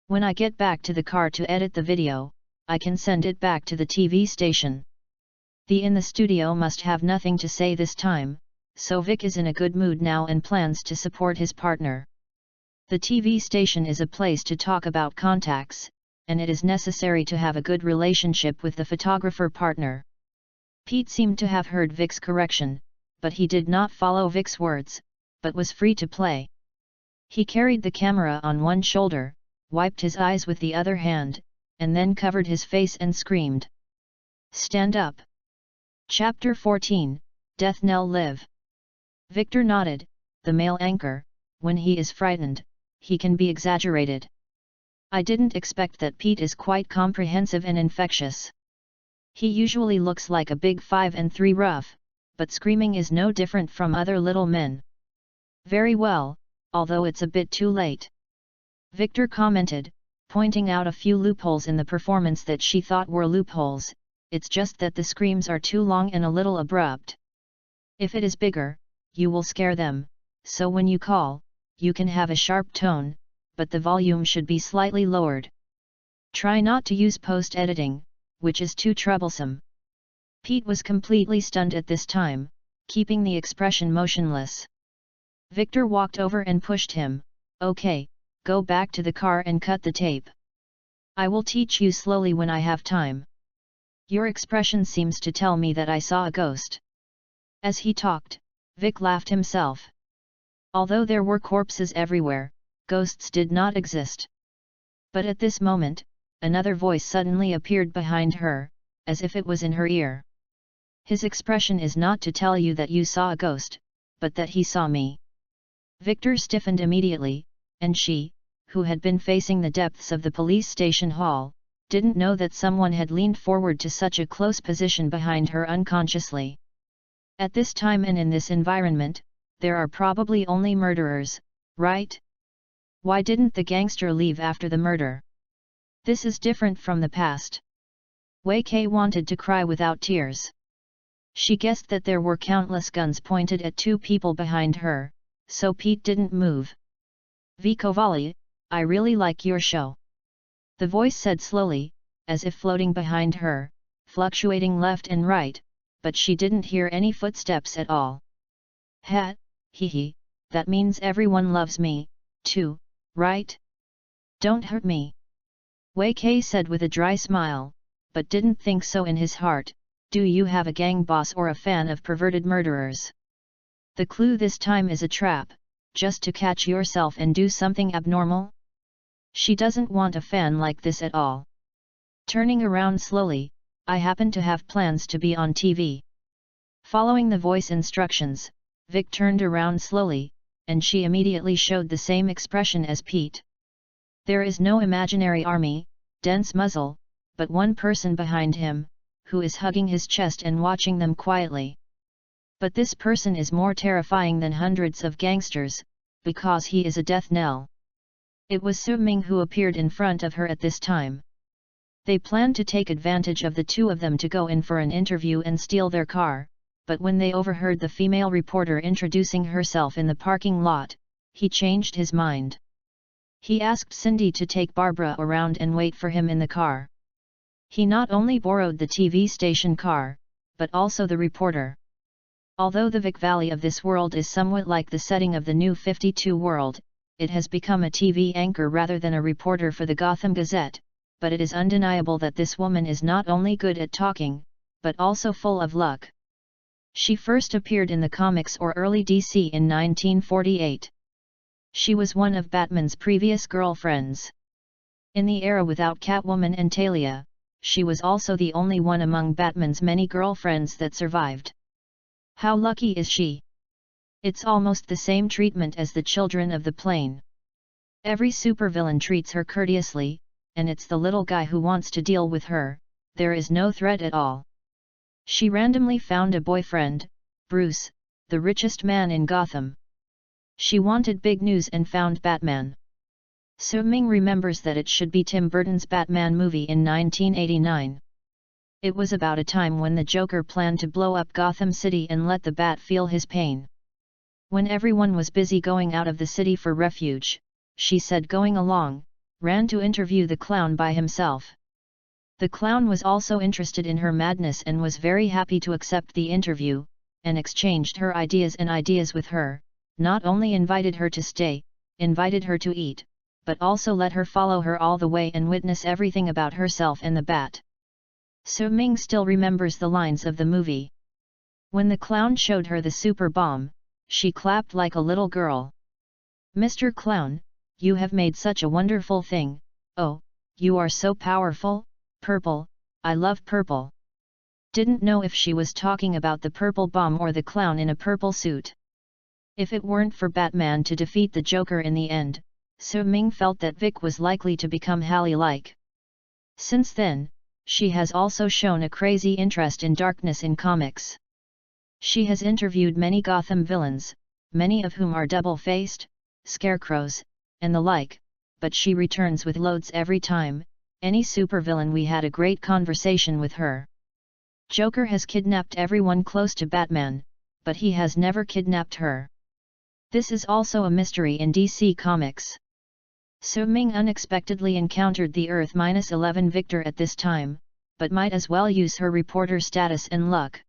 When I get back to the car to edit the video, I can send it back to the TV station. The in the studio must have nothing to say this time, so Vic is in a good mood now and plans to support his partner. The TV station is a place to talk about contacts, and it is necessary to have a good relationship with the photographer partner. Pete seemed to have heard Vic's correction, but he did not follow Vic's words, but was free to play. He carried the camera on one shoulder, wiped his eyes with the other hand, and then covered his face and screamed. Stand up! Chapter 14, Death Knell Live. Victor nodded. The male anchor, when he is frightened, he can be exaggerated. I didn't expect that Pete is quite comprehensive and infectious. He usually looks like a big 5'3" rough, but screaming is no different from other little men. Very well, although it's a bit too late. Victor commented, pointing out a few loopholes in the performance that she thought were loopholes. It's just that the screams are too long and a little abrupt. If it is bigger, you will scare them, so when you call, you can have a sharp tone, but the volume should be slightly lowered. Try not to use post-editing, which is too troublesome. Pete was completely stunned at this time, keeping the expression motionless. Victor walked over and pushed him. Okay, go back to the car and cut the tape. I will teach you slowly when I have time. Your expression seems to tell me that I saw a ghost. As he talked, Vic laughed himself. Although there were corpses everywhere, ghosts did not exist. But at this moment, another voice suddenly appeared behind her, as if it was in her ear. His expression is not to tell you that you saw a ghost, but that he saw me. Victor stiffened immediately, and she, who had been facing the depths of the police station hall, didn't know that someone had leaned forward to such a close position behind her unconsciously. At this time and in this environment, there are probably only murderers, right? Why didn't the gangster leave after the murder? This is different from the past. Wei Kei wanted to cry without tears. She guessed that there were countless guns pointed at two people behind her, so Pete didn't move. Vikovali, I really like your show. The voice said slowly, as if floating behind her, fluctuating left and right, but she didn't hear any footsteps at all. Ha, hee, that means everyone loves me, too, right? Don't hurt me. Wei Kei said with a dry smile, but didn't think so in his heart. Do you have a gang boss or a fan of perverted murderers? The clue this time is a trap, just to catch yourself and do something abnormal? She doesn't want a fan like this at all. Turning around slowly, I happen to have plans to be on TV. Following the voice instructions, Vic turned around slowly, and she immediately showed the same expression as Pete. There is no imaginary army, dense muzzle, but one person behind him, who is hugging his chest and watching them quietly. But this person is more terrifying than hundreds of gangsters, because he is a Death Knell. It was Su Ming who appeared in front of her at this time. They planned to take advantage of the two of them to go in for an interview and steal their car, but when they overheard the female reporter introducing herself in the parking lot, he changed his mind. He asked Cindy to take Barbara around and wait for him in the car. He not only borrowed the TV station car, but also the reporter. Although the Vic Valley of this world is somewhat like the setting of the New 52 world, it has become a TV anchor rather than a reporter for the Gotham Gazette, but it is undeniable that this woman is not only good at talking, but also full of luck. She first appeared in the comics or early DC in 1948. She was one of Batman's previous girlfriends. In the era without Catwoman and Talia, she was also the only one among Batman's many girlfriends that survived. How lucky is she? It's almost the same treatment as the children of the plane. Every supervillain treats her courteously, and it's the little guy who wants to deal with her. There is no threat at all. She randomly found a boyfriend, Bruce, the richest man in Gotham. She wanted big news and found Batman. Su Ming remembers that it should be Tim Burton's Batman movie in 1989. It was about a time when the Joker planned to blow up Gotham City and let the Bat feel his pain. When everyone was busy going out of the city for refuge, she said going along, ran to interview the clown by himself. The clown was also interested in her madness and was very happy to accept the interview, and exchanged her ideas with her, not only invited her to stay, invited her to eat, but also let her follow her all the way and witness everything about herself and the Bat. Su Ming still remembers the lines of the movie. When the clown showed her the super bomb, she clapped like a little girl. Mr. Clown, you have made such a wonderful thing, oh, you are so powerful, purple, I love purple. Didn't know if she was talking about the purple bomb or the clown in a purple suit. If it weren't for Batman to defeat the Joker in the end, Su Ming felt that Vic was likely to become Hallie-like. Since then, she has also shown a crazy interest in darkness in comics. She has interviewed many Gotham villains, many of whom are double-faced, scarecrows, and the like, but she returns with loads every time. Any supervillain. We had a great conversation with her. Joker has kidnapped everyone close to Batman, but he has never kidnapped her. This is also a mystery in DC Comics. Su Ming unexpectedly encountered the Earth-11 Victor at this time, but might as well use her reporter status and luck.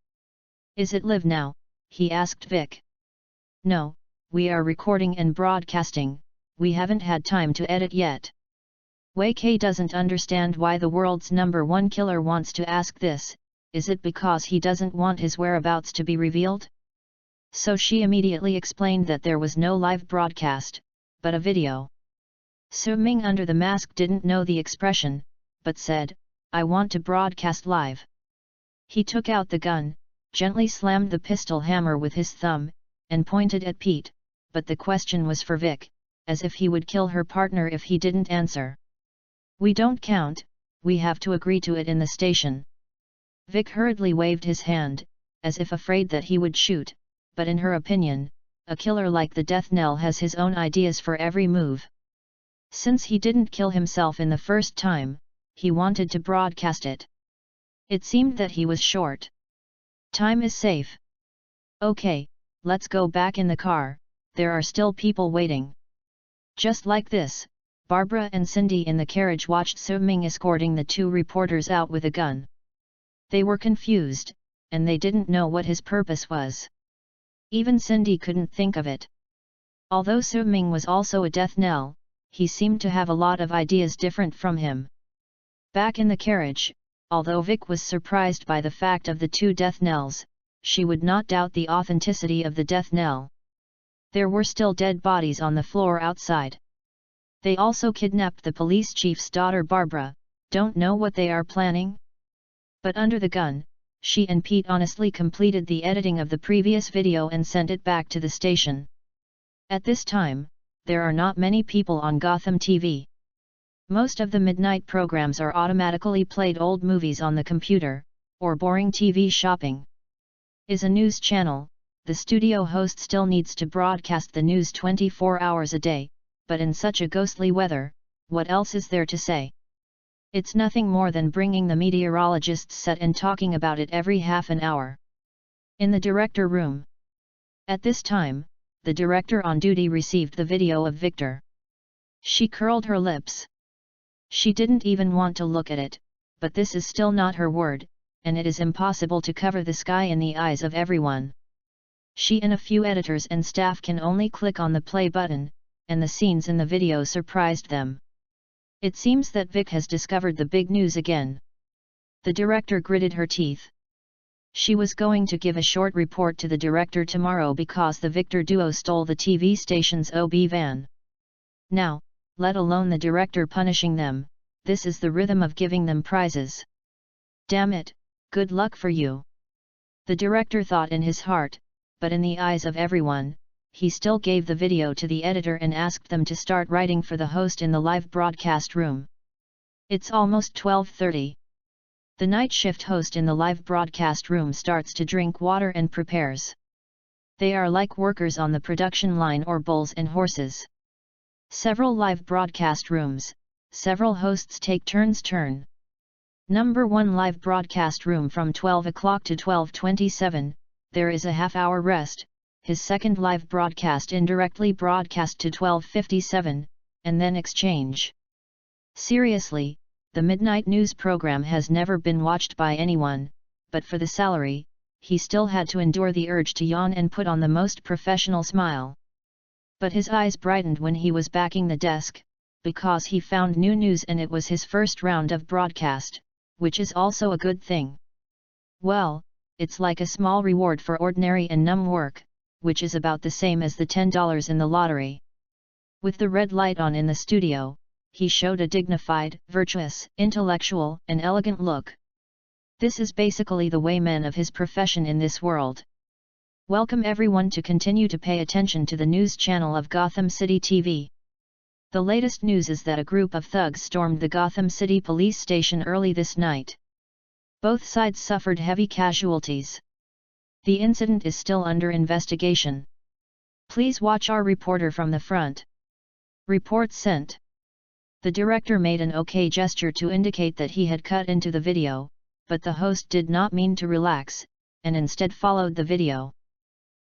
Is it live now? He asked Vic. No, we are recording and broadcasting, we haven't had time to edit yet. Wei Kei doesn't understand why the world's #1 killer wants to ask this. Is it because he doesn't want his whereabouts to be revealed? So she immediately explained that there was no live broadcast, but a video. Su Ming under the mask didn't know the expression, but said, "I want to broadcast live." He took out the gun, gently slammed the pistol hammer with his thumb, and pointed at Pete, but the question was for Vic, as if he would kill her partner if he didn't answer. "We don't count, we have to agree to it in the station." Vic hurriedly waved his hand, as if afraid that he would shoot, but in her opinion, a killer like the Death Knell has his own ideas for every move. Since he didn't kill himself in the first time, he wanted to broadcast it. It seemed that he was short. Time is safe. "Okay, let's go back in the car, there are still people waiting." Just like this, Barbara and Cindy in the carriage watched Su Ming escorting the two reporters out with a gun. They were confused, and they didn't know what his purpose was. Even Cindy couldn't think of it. Although Su Ming was also a Death Knell, he seemed to have a lot of ideas different from him. Back in the carriage, although Vic was surprised by the fact of the two Death Knells, she would not doubt the authenticity of the Death Knell. There were still dead bodies on the floor outside. They also kidnapped the police chief's daughter Barbara. Don't know what they are planning? But under the gun, she and Pete honestly completed the editing of the previous video and sent it back to the station. At this time, there are not many people on Gotham TV. Most of the midnight programs are automatically played old movies on the computer, or boring TV shopping. Is a news channel, the studio host still needs to broadcast the news 24 hours a day, but in such a ghostly weather, what else is there to say? It's nothing more than bringing the meteorologist's set and talking about it every half an hour. In the director room. At this time, the director on duty received the video of Victor. She curled her lips. She didn't even want to look at it, but this is still not her word, and it is impossible to cover the sky in the eyes of everyone. She and a few editors and staff can only click on the play button, and the scenes in the video surprised them. It seems that Vic has discovered the big news again. The director gritted her teeth. She was going to give a short report to the director tomorrow because the Victor duo stole the TV station's OB van. Now, let alone the director punishing them, this is the rhythm of giving them prizes. Damn it, good luck for you. The director thought in his heart, but in the eyes of everyone, he still gave the video to the editor and asked them to start writing for the host in the live broadcast room. It's almost 12:30. The night shift host in the live broadcast room starts to drink water and prepares. They are like workers on the production line or bulls and horses. Several live broadcast rooms, several hosts take turns. Number 1 live broadcast room from 12 o'clock to 12:27, there is a half-hour rest. His second live broadcast indirectly broadcast to 12:57, and then exchange. Seriously, the midnight news program has never been watched by anyone, but for the salary, he still had to endure the urge to yawn and put on the most professional smile. But his eyes brightened when he was backing the desk, because he found new news and it was his first round of broadcast, which is also a good thing. Well, it's like a small reward for ordinary and numb work, which is about the same as the $10 in the lottery. With the red light on in the studio, he showed a dignified, virtuous, intellectual, and elegant look. This is basically the way men of his profession in this world. Welcome everyone to continue to pay attention to the news channel of Gotham City TV. The latest news is that a group of thugs stormed the Gotham City police station early this night. Both sides suffered heavy casualties. The incident is still under investigation. Please watch our reporter from the front. Report sent. The director made an OK gesture to indicate that he had cut into the video, but the host did not mean to relax, and instead followed the video.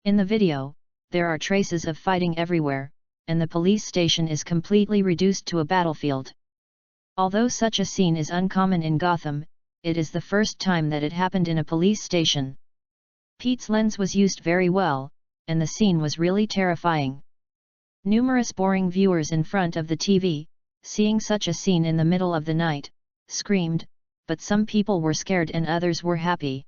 In the video, there are traces of fighting everywhere, and the police station is completely reduced to a battlefield. Although such a scene is uncommon in Gotham, it is the first time that it happened in a police station. Pete's lens was used very well, and the scene was really terrifying. Numerous boring viewers in front of the TV, seeing such a scene in the middle of the night, screamed, but some people were scared and others were happy.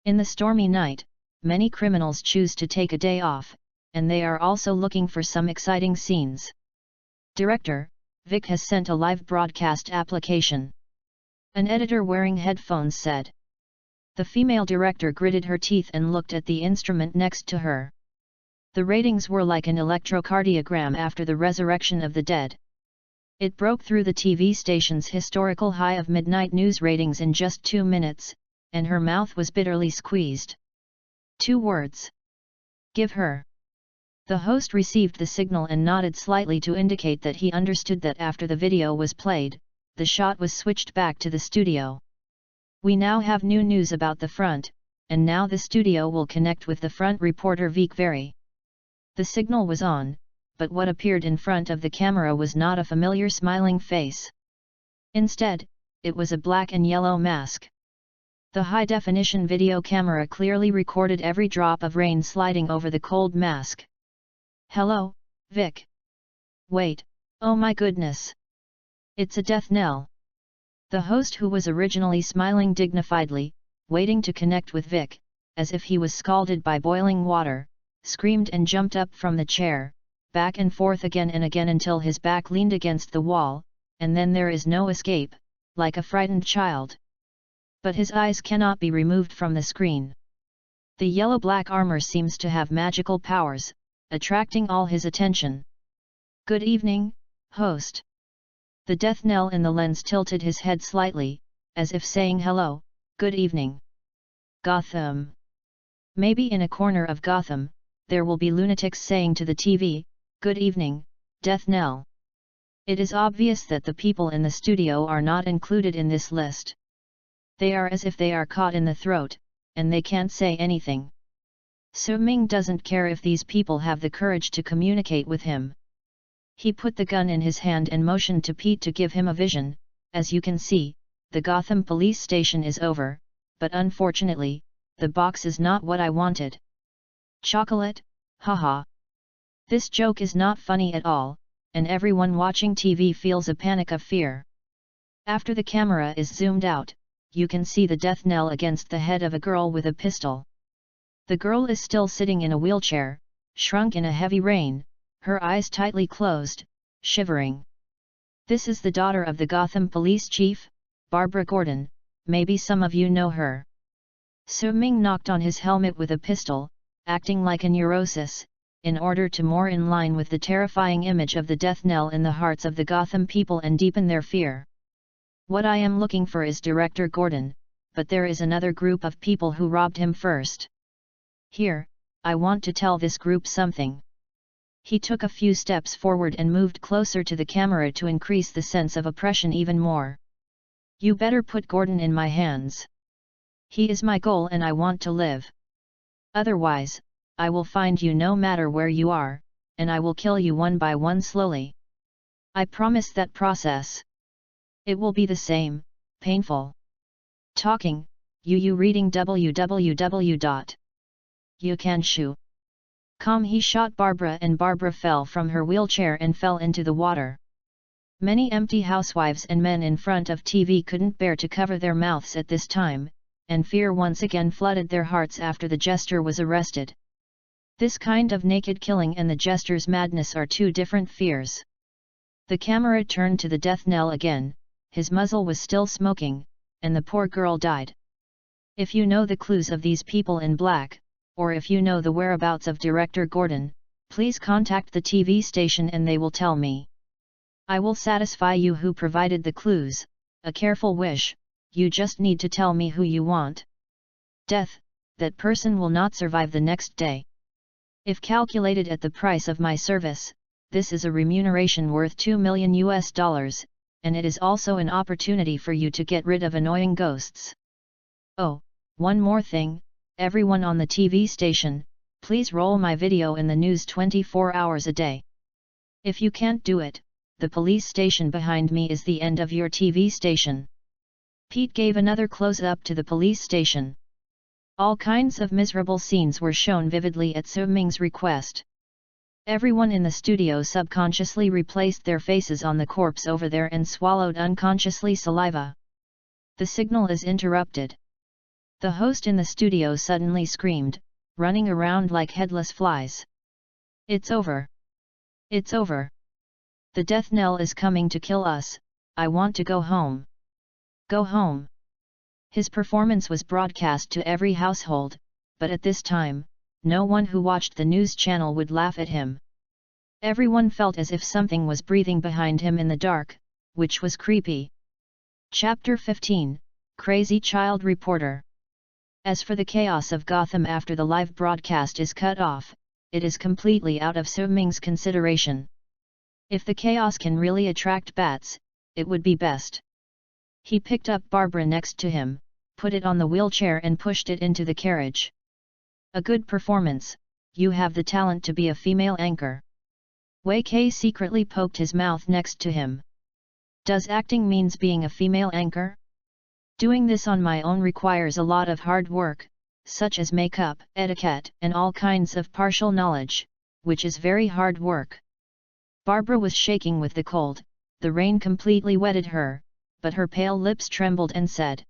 In the stormy night, many criminals choose to take a day off, and they are also looking for some exciting scenes. Director, Vic has sent a live broadcast application. An editor wearing headphones said. The female director gritted her teeth and looked at the instrument next to her. The ratings were like an electrocardiogram after the resurrection of the dead. It broke through the TV station's historical high of midnight news ratings in just 2 minutes, and her mouth was bitterly squeezed. 2 words. Give her. The host received the signal and nodded slightly to indicate that he understood that after the video was played, the shot was switched back to the studio. We now have new news about the front, and now the studio will connect with the front reporter Vic Very. The signal was on, but what appeared in front of the camera was not a familiar smiling face. Instead, it was a black and yellow mask. The high-definition video camera clearly recorded every drop of rain sliding over the cold mask. Hello, Vic. Wait, oh my goodness. It's a death knell. The host, who was originally smiling dignifiedly, waiting to connect with Vic, as if he was scalded by boiling water, screamed and jumped up from the chair, back and forth again and again until his back leaned against the wall, and then there is no escape, like a frightened child. But his eyes cannot be removed from the screen. The yellow-black armor seems to have magical powers, attracting all his attention. Good evening, host. The death knell in the lens tilted his head slightly, as if saying hello, good evening. Gotham. Maybe in a corner of Gotham, there will be lunatics saying to the TV, good evening, death knell. It is obvious that the people in the studio are not included in this list. They are as if they are caught in the throat, and they can't say anything. Su Ming doesn't care if these people have the courage to communicate with him. He put the gun in his hand and motioned to Pete to give him a vision. As you can see, the Gotham police station is over, but unfortunately, the box is not what I wanted. Chocolate, haha. This joke is not funny at all, and everyone watching TV feels a panic of fear. After the camera is zoomed out, you can see the death knell against the head of a girl with a pistol. The girl is still sitting in a wheelchair, shrunk in a heavy rain, her eyes tightly closed, shivering. This is the daughter of the Gotham police chief, Barbara Gordon. Maybe some of you know her. Su Ming knocked on his helmet with a pistol, acting like a neurosis, in order to more in line with the terrifying image of the death knell in the hearts of the Gotham people and deepen their fear. What I am looking for is Director Gordon, but there is another group of people who robbed him first. Here, I want to tell this group something. He took a few steps forward and moved closer to the camera to increase the sense of oppression even more. You better put Gordon in my hands. He is my goal and I want to live. Otherwise, I will find you no matter where you are, and I will kill you one by one slowly. I promise that process. It will be the same, painful. Talking, you reading www.youcanshoe.com. He shot Barbara and Barbara fell from her wheelchair and fell into the water. Many empty housewives and men in front of TV couldn't bear to cover their mouths at this time, and fear once again flooded their hearts after the jester was arrested. This kind of naked killing and the jester's madness are two different fears. The camera turned to the death knell again. His muzzle was still smoking, and the poor girl died. If you know the clues of these people in black, or if you know the whereabouts of Director Gordon, please contact the TV station and they will tell me. I will satisfy you who provided the clues, a careful wish, you just need to tell me who you want. Death, that person will not survive the next day. If calculated at the price of my service, this is a remuneration worth $2 million, and it is also an opportunity for you to get rid of annoying ghosts. Oh, one more thing, everyone on the TV station, please roll my video in the news 24 hours a day. If you can't do it, the police station behind me is the end of your TV station. Pete gave another close-up to the police station. All kinds of miserable scenes were shown vividly at Su Ming's request. Everyone in the studio subconsciously replaced their faces on the corpse over there and swallowed unconsciously saliva. The signal is interrupted. The host in the studio suddenly screamed, running around like headless flies. It's over. It's over. The death knell is coming to kill us, I want to go home. Go home. His performance was broadcast to every household, but at this time, no one who watched the news channel would laugh at him. Everyone felt as if something was breathing behind him in the dark, which was creepy. Chapter 15, Crazy Child Reporter. As for the chaos of Gotham after the live broadcast is cut off, it is completely out of Soo-ming's consideration. If the chaos can really attract bats, it would be best. He picked up Barbara next to him, put it on the wheelchair and pushed it into the carriage. A good performance, you have the talent to be a female anchor. Wei Kei secretly poked his mouth next to him. Does acting means being a female anchor? Doing this on my own requires a lot of hard work, such as makeup, etiquette, and all kinds of partial knowledge, which is very hard work. Barbara was shaking with the cold, the rain completely wetted her, but her pale lips trembled and said,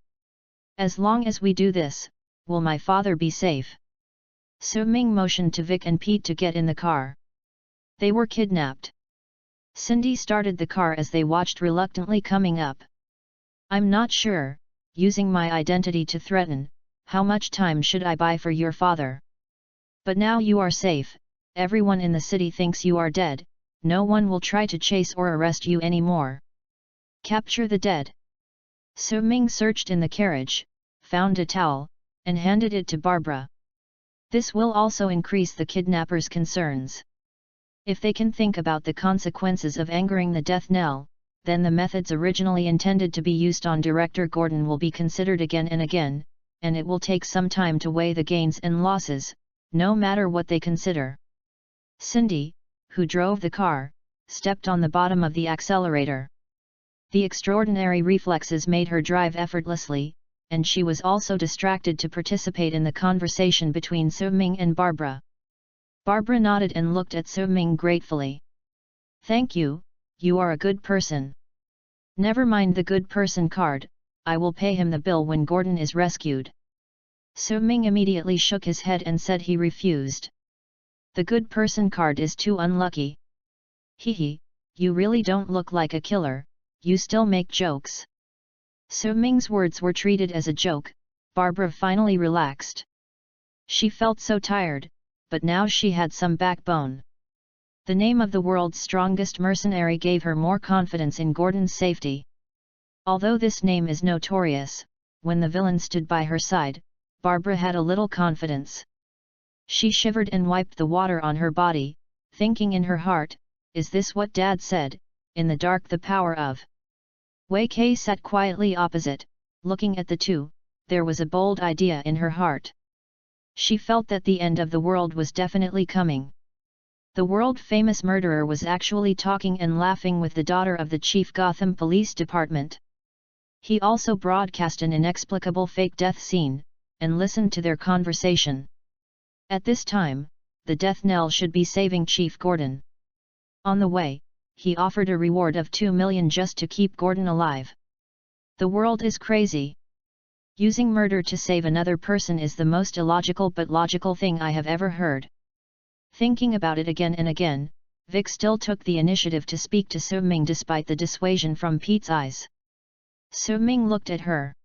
"As long as we do this, will my father be safe?" Soo-ming motioned to Vic and Pete to get in the car. They were kidnapped. Cindy started the car as they watched reluctantly coming up. "I'm not sure, using my identity to threaten, how much time should I buy for your father? But now you are safe, everyone in the city thinks you are dead, no one will try to chase or arrest you anymore. Capture the dead." Soo-ming searched in the carriage, found a towel, and handed it to Barbara. This will also increase the kidnappers' concerns. If they can think about the consequences of angering the death knell, then the methods originally intended to be used on Director Gordon will be considered again and again, and it will take some time to weigh the gains and losses, no matter what they consider. Cindy, who drove the car, stepped on the bottom of the accelerator. The extraordinary reflexes made her drive effortlessly, and she was also distracted to participate in the conversation between Soo-ming and Barbara. Barbara nodded and looked at Soo-ming gratefully. "Thank you, you are a good person. Never mind the good person card, I will pay him the bill when Gordon is rescued." Soo-ming immediately shook his head and said he refused. "The good person card is too unlucky. Hehe, you really don't look like a killer, you still make jokes." Soo-ming's words were treated as a joke. Barbara finally relaxed. She felt so tired, but now she had some backbone. The name of the world's strongest mercenary gave her more confidence in Gordon's safety. Although this name is notorious, when the villain stood by her side, Barbara had a little confidence. She shivered and wiped the water on her body, thinking in her heart, "Is this what Dad said, in the dark the power of?" Wei Kei sat quietly opposite, looking at the two. There was a bold idea in her heart. She felt that the end of the world was definitely coming. The world-famous murderer was actually talking and laughing with the daughter of the chief Gotham Police Department. He also broadcast an inexplicable fake death scene, and listened to their conversation. At this time, the death knell should be saving Chief Gordon. On the way, he offered a reward of 2 million just to keep Gordon alive. The world is crazy. Using murder to save another person is the most illogical but logical thing I have ever heard. Thinking about it again and again, Vic still took the initiative to speak to Soo-ming despite the dissuasion from Pete's eyes. Soo-ming looked at her.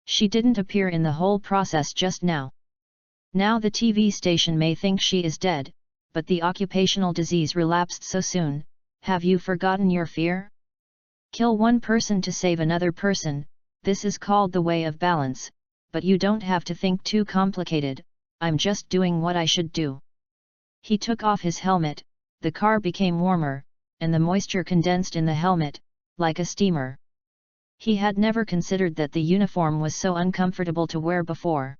She didn't appear in the whole process just now. Now the TV station may think she is dead, but the occupational disease relapsed so soon. Have you forgotten your fear? Kill one person to save another person, this is called the way of balance, but you don't have to think too complicated, I'm just doing what I should do. He took off his helmet, the car became warmer, and the moisture condensed in the helmet, like a steamer. He had never considered that the uniform was so uncomfortable to wear before.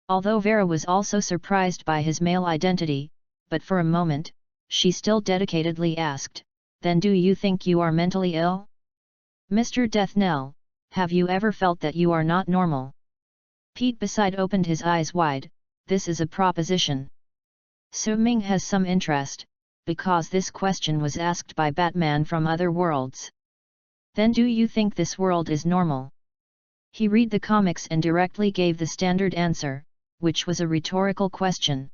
Although Vera was also surprised by his male identity, but for a moment, she still dedicatedly asked, "Then do you think you are mentally ill? Mr. Death Knell, have you ever felt that you are not normal?" Pete beside opened his eyes wide. This is a proposition. Soo-ming has some interest, because this question was asked by Batman from other worlds. Then do you think this world is normal? He read the comics and directly gave the standard answer, which was a rhetorical question.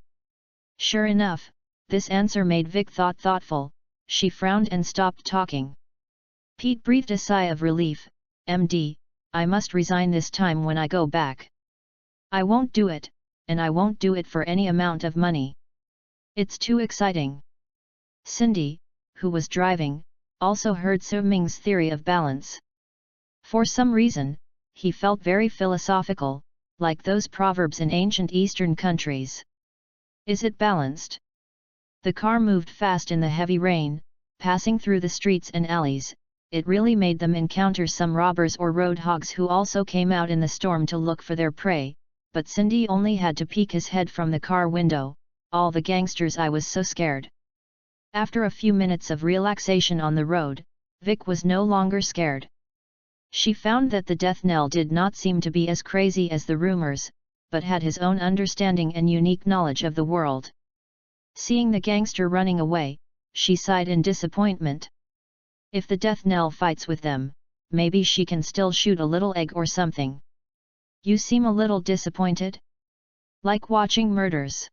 Sure enough, this answer made Vic thoughtful. She frowned and stopped talking. Pete breathed a sigh of relief. MD, I must resign this time when I go back. I won't do it, and I won't do it for any amount of money. It's too exciting. Cindy, who was driving, also heard Su Ming's theory of balance. For some reason, he felt very philosophical, like those proverbs in ancient Eastern countries. Is it balanced? The car moved fast in the heavy rain, passing through the streets and alleys. It really made them encounter some robbers or roadhogs who also came out in the storm to look for their prey, but Cindy only had to peek his head from the car window. All the gangsters, I was so scared. After a few minutes of relaxation on the road, Vic was no longer scared. She found that the Death Knell did not seem to be as crazy as the rumors, but had his own understanding and unique knowledge of the world. Seeing the gangster running away, she sighed in disappointment. If the Death Knell fights with them, maybe she can still shoot a little egg or something. You seem a little disappointed? Like watching murders.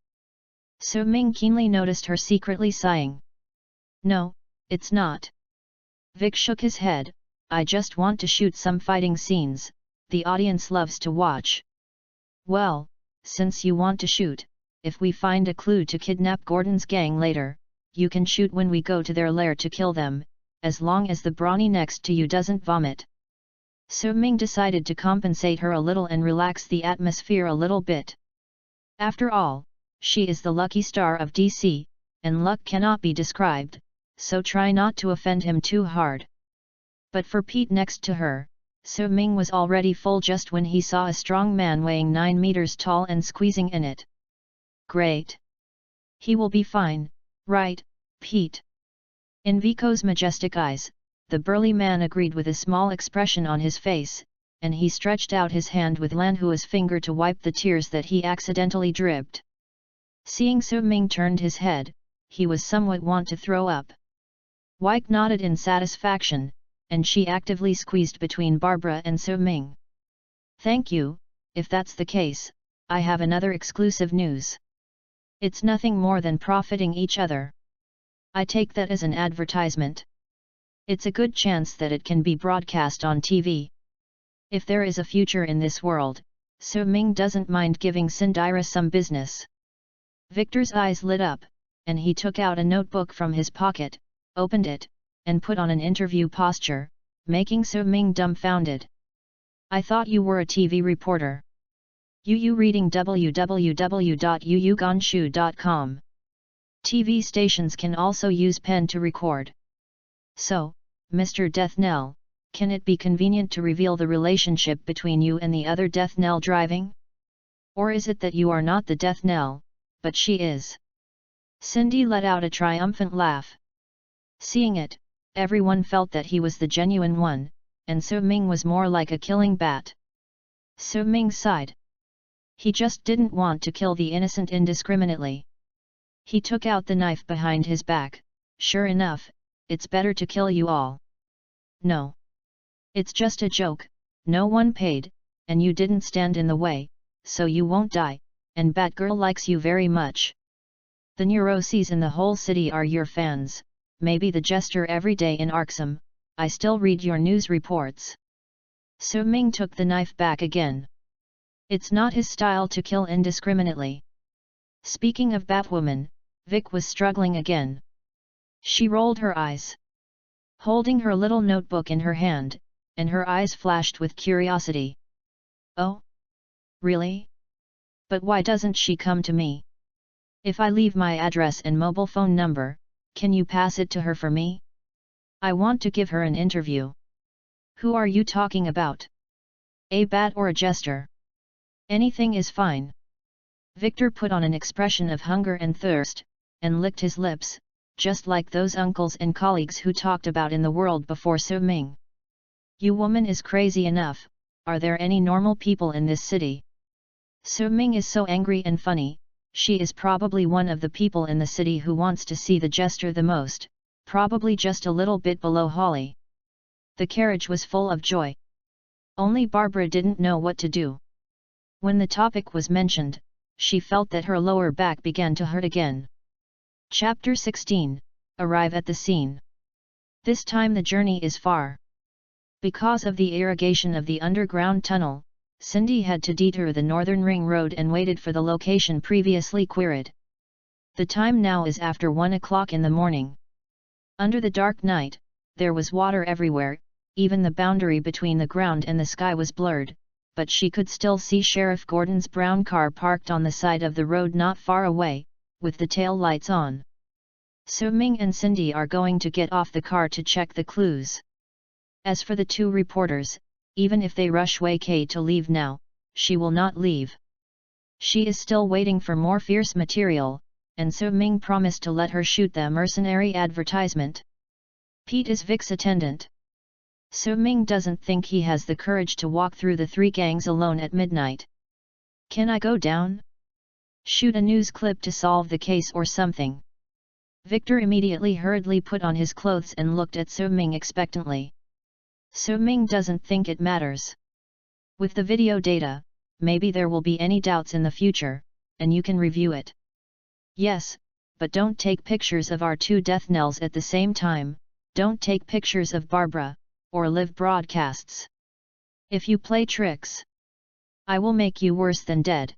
Su Ming keenly noticed her secretly sighing. No, it's not. Vic shook his head. I just want to shoot some fighting scenes, the audience loves to watch. Well, since you want to shoot, if we find a clue to kidnap Gordon's gang later, you can shoot when we go to their lair to kill them, as long as the brawny next to you doesn't vomit. Su Ming decided to compensate her a little and relax the atmosphere a little bit. After all, she is the lucky star of DC, and luck cannot be described, so try not to offend him too hard. But for Pete next to her, Su Ming was already full just when he saw a strong man weighing 9 meters tall and squeezing in it. Great! He will be fine, right, Pete? In Vico's majestic eyes, the burly man agreed with a small expression on his face, and he stretched out his hand with Lanhua's finger to wipe the tears that he accidentally dripped. Seeing Su Ming turned his head, he was somewhat want to throw up. Wyke nodded in satisfaction, and she actively squeezed between Barbara and Su Ming. Thank you, if that's the case, I have another exclusive news. It's nothing more than profiting each other. I take that as an advertisement. It's a good chance that it can be broadcast on TV. If there is a future in this world, Su Ming doesn't mind giving Sindira some business. Victor's eyes lit up, and he took out a notebook from his pocket, opened it, and put on an interview posture, making Su Ming dumbfounded. I thought you were a TV reporter. You reading www.yuyuganshu.com. TV stations can also use pen to record. So, Mr. Death Knell, can it be convenient to reveal the relationship between you and the other Death Knell driving? Or is it that you are not the Death Knell, but she is? Cindy let out a triumphant laugh. Seeing it, everyone felt that he was the genuine one, and Su Ming was more like a killing bat. Su Ming sighed. He just didn't want to kill the innocent indiscriminately. He took out the knife behind his back. Sure enough, it's better to kill you all. No. It's just a joke, no one paid, and you didn't stand in the way, so you won't die, and Batgirl likes you very much. The neuroses in the whole city are your fans, maybe the jester every day in Arkham. I still read your news reports. Su Ming took the knife back again. It's not his style to kill indiscriminately. Speaking of Batwoman, Vic was struggling again. She rolled her eyes. Holding her little notebook in her hand, and her eyes flashed with curiosity. Oh? Really? But why doesn't she come to me? If I leave my address and mobile phone number, can you pass it to her for me? I want to give her an interview. Who are you talking about? A bat or a jester? Anything is fine. Victor put on an expression of hunger and thirst, and licked his lips, just like those uncles and colleagues who talked about in the world before Su Ming. You woman is crazy enough, are there any normal people in this city? Su Ming is so angry and funny, She is probably one of the people in the city who wants to see the jester the most, probably just a little bit below Holly. The carriage was full of joy. Only Barbara didn't know what to do. When the topic was mentioned, she felt that her lower back began to hurt again. Chapter 16. Arrive at the scene. This time the journey is far. Because of the irrigation of the underground tunnel, Cindy had to detour the Northern Ring Road and waited for the location previously queried. The time now is after 1 o'clock in the morning. Under the dark night, there was water everywhere, even the boundary between the ground and the sky was blurred, but she could still see Sheriff Gordon's brown car parked on the side of the road not far away, with the tail lights on. Su-Ming and Cindy are going to get off the car to check the clues. As for the two reporters, even if they rush Wei Kei to leave now, she will not leave. She is still waiting for more fierce material, and Su-Ming promised to let her shoot the mercenary advertisement. Pete is Vic's attendant. Su-Ming doesn't think he has the courage to walk through the three gangs alone at midnight. Can I go down? Shoot a news clip to solve the case or something. Victor immediately hurriedly put on his clothes and looked at Su-Ming expectantly. Su-Ming doesn't think it matters. With the video data, maybe there will be any doubts in the future, and you can review it. Yes, but don't take pictures of our two death knells at the same time, don't take pictures of Barbara, or live broadcasts. If you play tricks, I will make you worse than dead.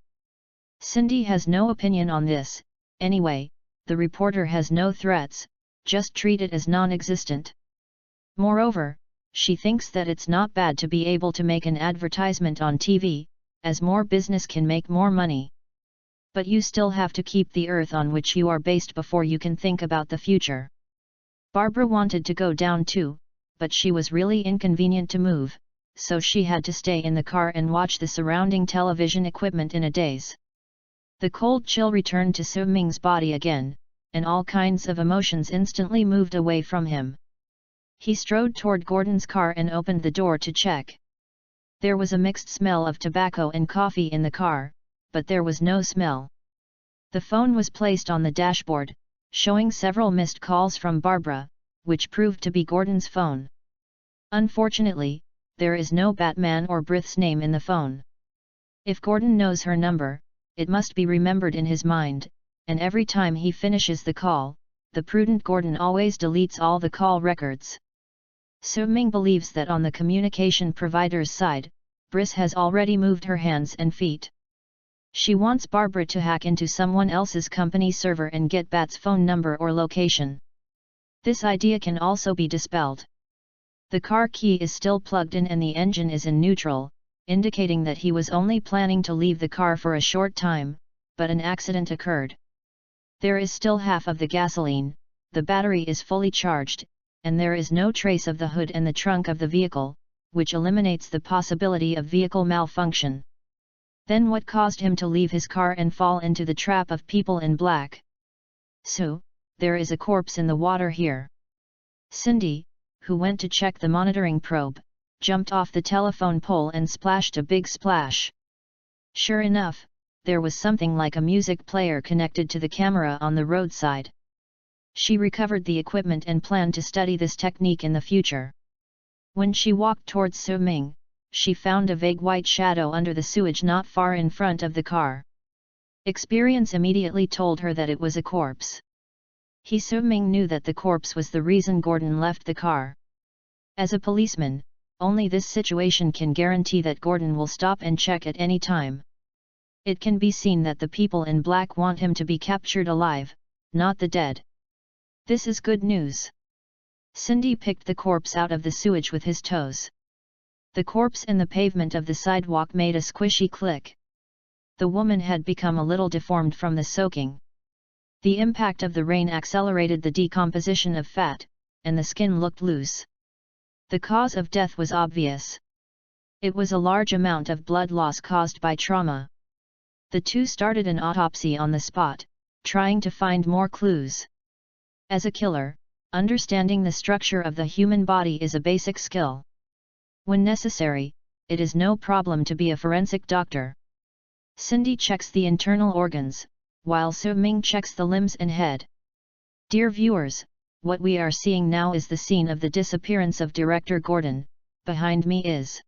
Cindy has no opinion on this, anyway, the reporter has no threats, just treat it as non-existent. Moreover, she thinks that it's not bad to be able to make an advertisement on TV, as more business can make more money. But you still have to keep the earth on which you are based before you can think about the future. Barbara wanted to go down too, but she was really inconvenient to move, so she had to stay in the car and watch the surrounding television equipment in a daze. The cold chill returned to Su-Ming's body again, and all kinds of emotions instantly moved away from him. He strode toward Gordon's car and opened the door to check. There was a mixed smell of tobacco and coffee in the car, but there was no smell. The phone was placed on the dashboard, showing several missed calls from Barbara, which proved to be Gordon's phone. Unfortunately, there is no Batman or Brith's name in the phone. If Gordon knows her number, it must be remembered in his mind, and every time he finishes the call, the prudent Gordon always deletes all the call records. Su-Ming believes that on the communication provider's side, Briss has already moved her hands and feet. She wants Barbara to hack into someone else's company server and get Bat's phone number or location. This idea can also be dispelled. The car key is still plugged in and the engine is in neutral, indicating that he was only planning to leave the car for a short time, but an accident occurred. There is still half of the gasoline, the battery is fully charged, and there is no trace of the hood and the trunk of the vehicle, which eliminates the possibility of vehicle malfunction. Then what caused him to leave his car and fall into the trap of people in black? So, there is a corpse in the water here. Cindy, who went to check the monitoring probe, jumped off the telephone pole and splashed a big splash. Sure enough, there was something like a music player connected to the camera on the roadside. She recovered the equipment and planned to study this technique in the future. When she walked towards Su-Ming, she found a vague white shadow under the sewage not far in front of the car. Experience immediately told her that it was a corpse. Su-Ming knew that the corpse was the reason Gordon left the car. As a policeman, only this situation can guarantee that Gordon will stop and check at any time. It can be seen that the people in black want him to be captured alive, not the dead. This is good news. Cindy picked the corpse out of the sewage with his toes. The corpse and the pavement of the sidewalk made a squishy click. The woman had become a little deformed from the soaking. The impact of the rain accelerated the decomposition of fat, and the skin looked loose. The cause of death was obvious. It was a large amount of blood loss caused by trauma. The two started an autopsy on the spot, trying to find more clues. As a killer, understanding the structure of the human body is a basic skill. When necessary, it is no problem to be a forensic doctor. Cindy checks the internal organs, while Su Ming checks the limbs and head. Dear viewers, what we are seeing now is the scene of the disappearance of director Gordon. Behind me is.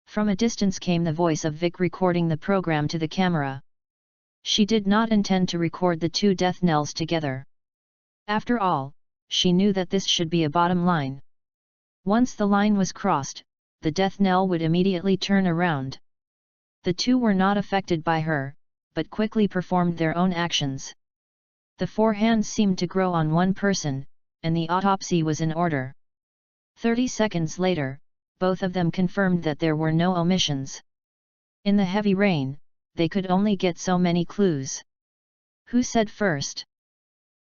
From a distance came the voice of Vic recording the program to the camera. She did not intend to record the two death knells together. After all, she knew that this should be a bottom line. Once the line was crossed, the death knell would immediately turn around. The two were not affected by her, but quickly performed their own actions. The four hands seemed to grow on one person, and the autopsy was in order. 30 seconds later, both of them confirmed that there were no omissions. In the heavy rain, they could only get so many clues. Who said first?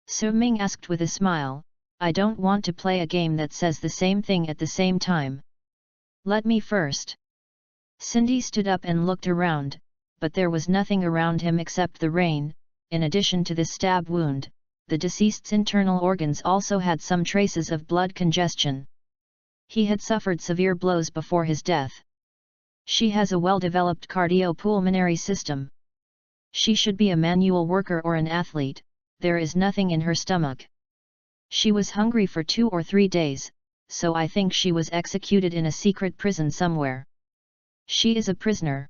Su Ming asked with a smile. I don't want to play a game that says the same thing at the same time. Let me first. Cindy stood up and looked around, but there was nothing around him except the rain. In addition to this stab wound, the deceased's internal organs also had some traces of blood congestion. He had suffered severe blows before his death. She has a well-developed cardiopulmonary system. She should be a manual worker or an athlete. There is nothing in her stomach. She was hungry for 2 or 3 days, so I think she was executed in a secret prison somewhere. She is a prisoner.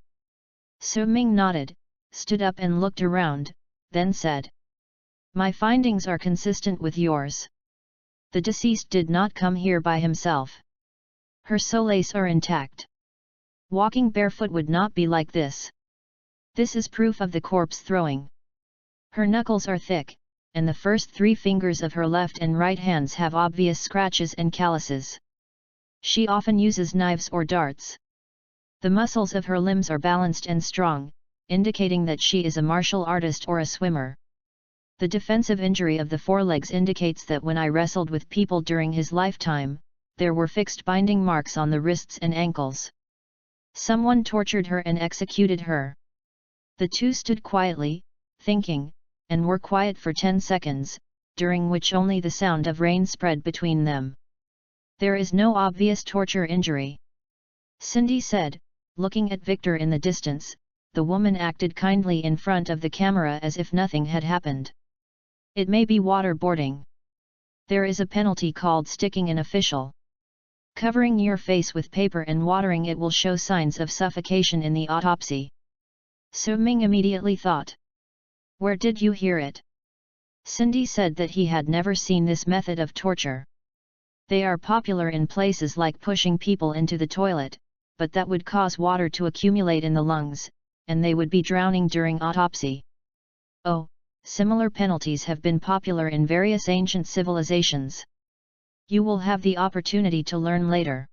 Su Ming nodded, stood up and looked around, then said. My findings are consistent with yours. The deceased did not come here by himself. Her soles are intact. Walking barefoot would not be like this. This is proof of the corpse throwing. Her knuckles are thick, and the first 3 fingers of her left and right hands have obvious scratches and calluses. She often uses knives or darts. The muscles of her limbs are balanced and strong, indicating that she is a martial artist or a swimmer. The defensive injury of the forelegs indicates that when I wrestled with people during his lifetime, there were fixed binding marks on the wrists and ankles. Someone tortured her and executed her. The two stood quietly, thinking, and were quiet for 10 seconds, during which only the sound of rain spread between them. There is no obvious torture injury. Cindy said, looking at Victor in the distance. The woman acted kindly in front of the camera as if nothing had happened. It may be waterboarding. There is a penalty called sticking an official. Covering your face with paper and watering it will show signs of suffocation in the autopsy. Su Ming immediately thought. Where did you hear it? Cindy said that he had never seen this method of torture. They are popular in places like pushing people into the toilet, but that would cause water to accumulate in the lungs, and they would be drowning during autopsy. Oh, similar penalties have been popular in various ancient civilizations. You will have the opportunity to learn later.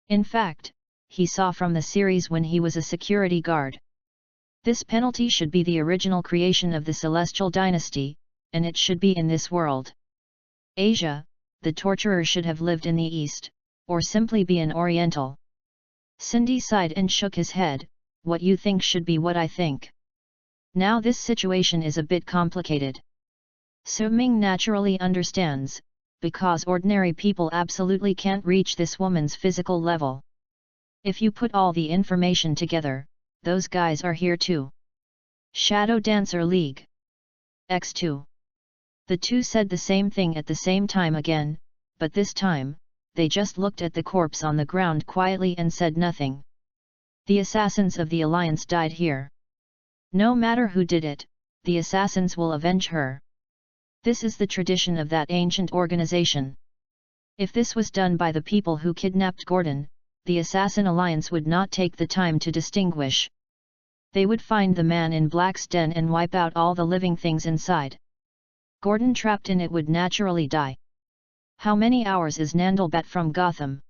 In fact, he saw from the series when he was a security guard. This penalty should be the original creation of the Celestial Dynasty, and it should be in this world. Asia, the torturer should have lived in the East, or simply be an Oriental. Cindy sighed and shook his head. What you think should be what I think. Now this situation is a bit complicated. Su Ming naturally understands, because ordinary people absolutely can't reach this woman's physical level. If you put all the information together, those guys are here too. Shadow Dancer League. X2. The two said the same thing at the same time again, but this time, they just looked at the corpse on the ground quietly and said nothing. The assassins of the Alliance died here. No matter who did it, the assassins will avenge her. This is the tradition of that ancient organization. If this was done by the people who kidnapped Gordon, the Assassin Alliance would not take the time to distinguish. They would find the man in Black's den and wipe out all the living things inside. Gordon trapped in it would naturally die. How many hours is Nandalbat from Gotham?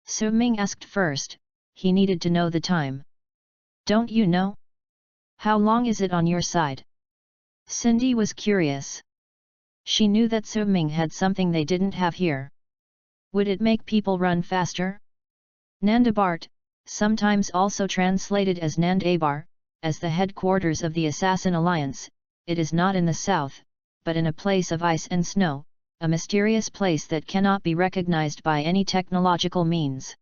Su Ming asked first. He needed to know the time. Don't you know? How long is it on your side? Cindy was curious. She knew that Su Ming had something they didn't have here. Would it make people run faster? Nandabart, sometimes also translated as Nandabar, as the headquarters of the Assassin Alliance, it is not in the south, but in a place of ice and snow, a mysterious place that cannot be recognized by any technological means.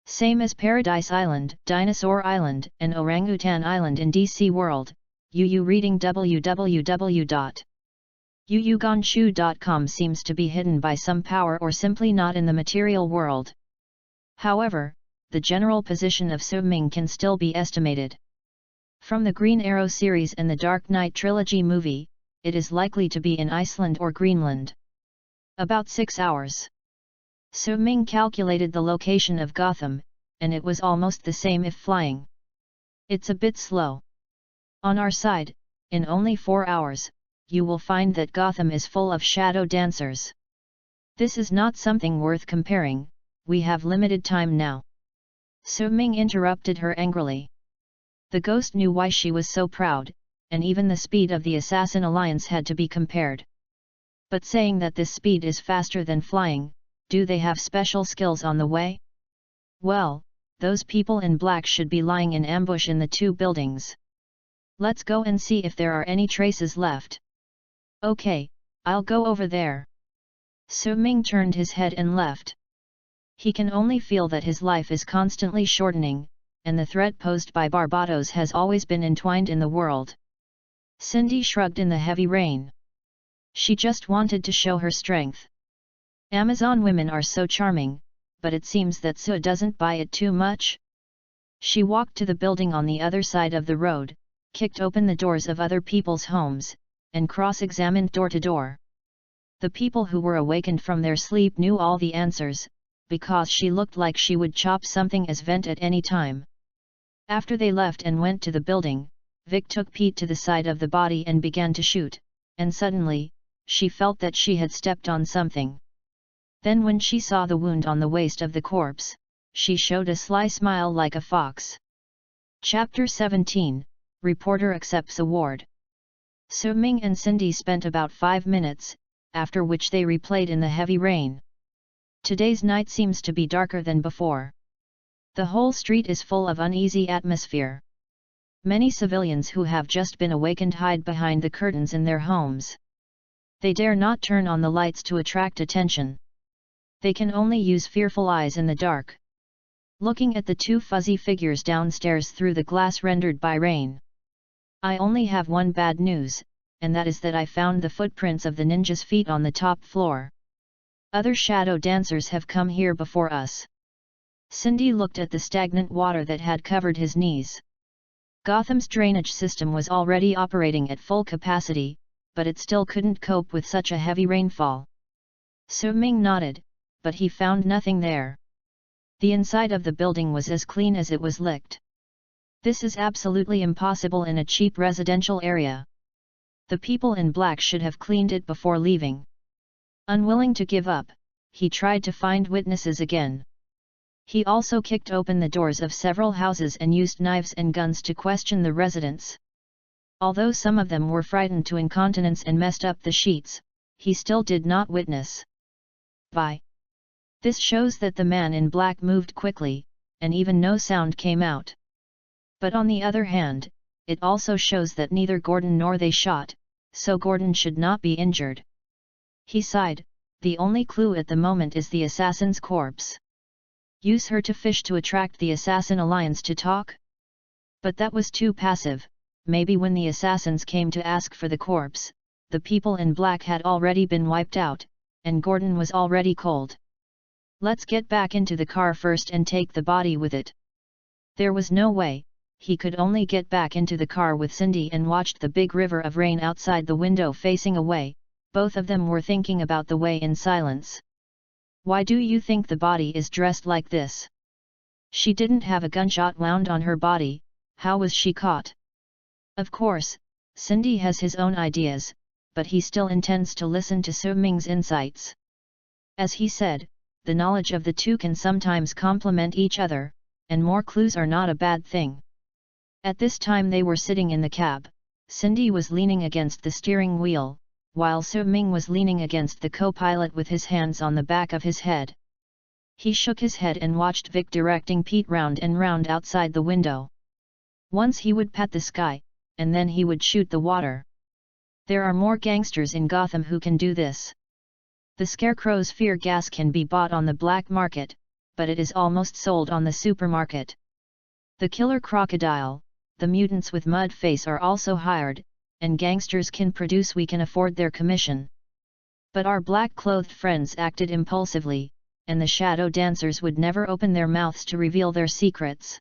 Same as Paradise Island, Dinosaur Island, and Orangutan Island in DC World, Yu reading www.yuyugonshu.com seems to be hidden by some power or simply not in the material world. However, the general position of Soo-ming can still be estimated. From the Green Arrow series and the Dark Knight trilogy movie, it is likely to be in Iceland or Greenland. About 6 hours. Soo-ming calculated the location of Gotham, and it was almost the same if flying. It's a bit slow. On our side, in only 4 hours, you will find that Gotham is full of shadow dancers. This is not something worth comparing, we have limited time now. Soo-ming interrupted her angrily. The ghost knew why she was so proud, and even the speed of the Assassin Alliance had to be compared. But saying that this speed is faster than flying, do they have special skills on the way? Well, those people in black should be lying in ambush in the 2 buildings. Let's go and see if there are any traces left. Okay, I'll go over there. Soo-ming turned his head and left. He can only feel that his life is constantly shortening, and the threat posed by Barbados has always been entwined in the world. Cindy shrugged in the heavy rain. She just wanted to show her strength. Amazon women are so charming, but it seems that Sue doesn't buy it too much. She walked to the building on the other side of the road, kicked open the doors of other people's homes, and cross-examined door to door. The people who were awakened from their sleep knew all the answers, because she looked like she would chop something as vent at any time. After they left and went to the building, Vic took Pete to the side of the body and began to shoot, and suddenly, she felt that she had stepped on something. Then when she saw the wound on the waist of the corpse, she showed a sly smile like a fox. Chapter 17, Reporter Accepts Award. Soo-ming and Cindy spent about 5 minutes, after which they replayed in the heavy rain. Today's night seems to be darker than before. The whole street is full of uneasy atmosphere. Many civilians who have just been awakened hide behind the curtains in their homes. They dare not turn on the lights to attract attention. They can only use fearful eyes in the dark. Looking at the 2 fuzzy figures downstairs through the glass rendered by rain. I only have one bad news, and that is that I found the footprints of the ninja's feet on the top floor. Other shadow dancers have come here before us. Cindy looked at the stagnant water that had covered his knees. Gotham's drainage system was already operating at full capacity, but it still couldn't cope with such a heavy rainfall. Soo-ming nodded, but he found nothing there. The inside of the building was as clean as it was licked. This is absolutely impossible in a cheap residential area. The people in black should have cleaned it before leaving. Unwilling to give up, he tried to find witnesses again. He also kicked open the doors of several houses and used knives and guns to question the residents. Although some of them were frightened to incontinence and messed up the sheets, he still did not witness. This shows that the man in black moved quickly, and even no sound came out. But on the other hand, it also shows that neither Gordon nor they shot, so Gordon should not be injured. He sighed, the only clue at the moment is the assassin's corpse. Use her to fish to attract the Assassin Alliance to talk? But that was too passive. Maybe when the assassins came to ask for the corpse, the people in black had already been wiped out, and Gordon was already cold. Let's get back into the car first and take the body with it. There was no way, he could only get back into the car with Cindy and watched the big river of rain outside the window facing away. Both of them were thinking about the way in silence. Why do you think the body is dressed like this? She didn't have a gunshot wound on her body, how was she caught? Of course, Cindy has his own ideas, but he still intends to listen to Soo-ming's insights. As he said, the knowledge of the two can sometimes complement each other, and more clues are not a bad thing. At this time they were sitting in the cab. Cindy was leaning against the steering wheel, while Soo-ming was leaning against the co-pilot with his hands on the back of his head. He shook his head and watched Vic directing Pete round and round outside the window. Once he would pat the sky, and then he would shoot the water. There are more gangsters in Gotham who can do this. The Scarecrow's fear gas can be bought on the black market, but it is almost sold on the supermarket. The killer crocodile, the mutants with mud face are also hired, and gangsters we can afford their commission. But our black-clothed friends acted impulsively, and the shadow dancers would never open their mouths to reveal their secrets.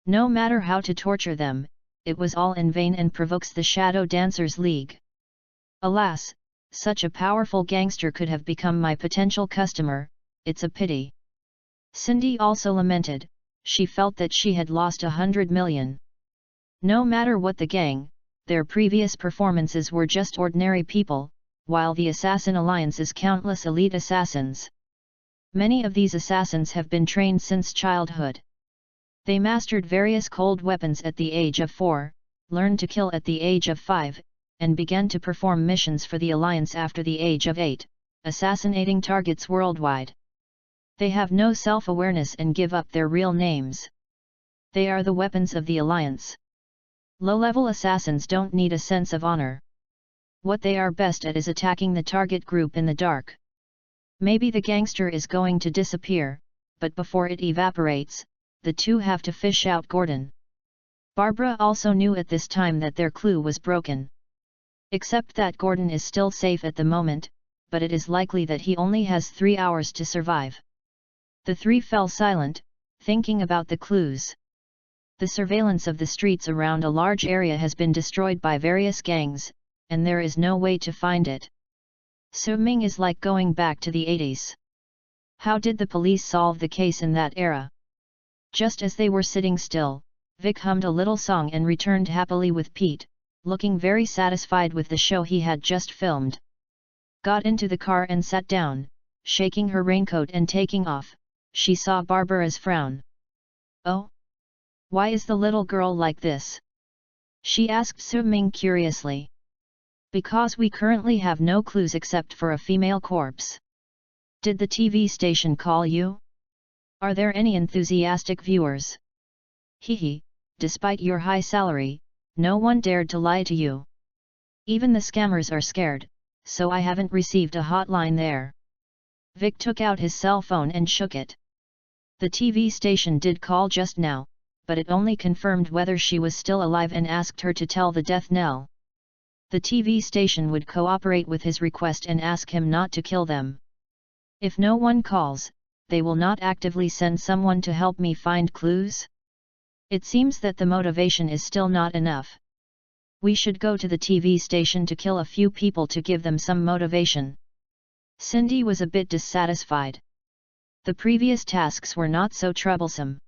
No matter how to torture them, it was all in vain and provokes the Shadow Dancers League. Alas, such a powerful gangster could have become my potential customer, it's a pity. Cindy also lamented, she felt that she had lost 100 million. No matter what the gang, their previous performances were just ordinary people, while the Assassin Alliance is countless elite assassins. Many of these assassins have been trained since childhood. They mastered various cold weapons at the age of 4, learned to kill at the age of 5, and began to perform missions for the Alliance after the age of 8, assassinating targets worldwide. They have no self-awareness and give up their real names. They are the weapons of the Alliance. Low-level assassins don't need a sense of honor. What they are best at is attacking the target group in the dark. Maybe the gangster is going to disappear, but before it evaporates, the two have to fish out Gordon. Barbara also knew at this time that their clue was broken. Except that Gordon is still safe at the moment, but it is likely that he only has 3 hours to survive. The three fell silent, thinking about the clues. The surveillance of the streets around a large area has been destroyed by various gangs, and there is no way to find it. Swimming is like going back to the 80s. How did the police solve the case in that era? Just as they were sitting still, Vic hummed a little song and returned happily with Pete, looking very satisfied with the show he had just filmed. Got into the car and sat down, shaking her raincoat and taking off, she saw Barbara's frown. "Oh? Why is the little girl like this?" she asked Swimming curiously. "Because we currently have no clues except for a female corpse." "Did the TV station call you? Are there any enthusiastic viewers?" "Hehe, despite your high salary, no one dared to lie to you. Even the scammers are scared, so I haven't received a hotline there." Vic took out his cell phone and shook it. The TV station did call just now, but it only confirmed whether she was still alive and asked her to tell the death knell. The TV station would cooperate with his request and ask him not to kill them. "If no one calls, they will not actively send someone to help me find clues? It seems that the motivation is still not enough. We should go to the TV station to kill a few people to give them some motivation." Cindy was a bit dissatisfied. The previous tasks were not so troublesome.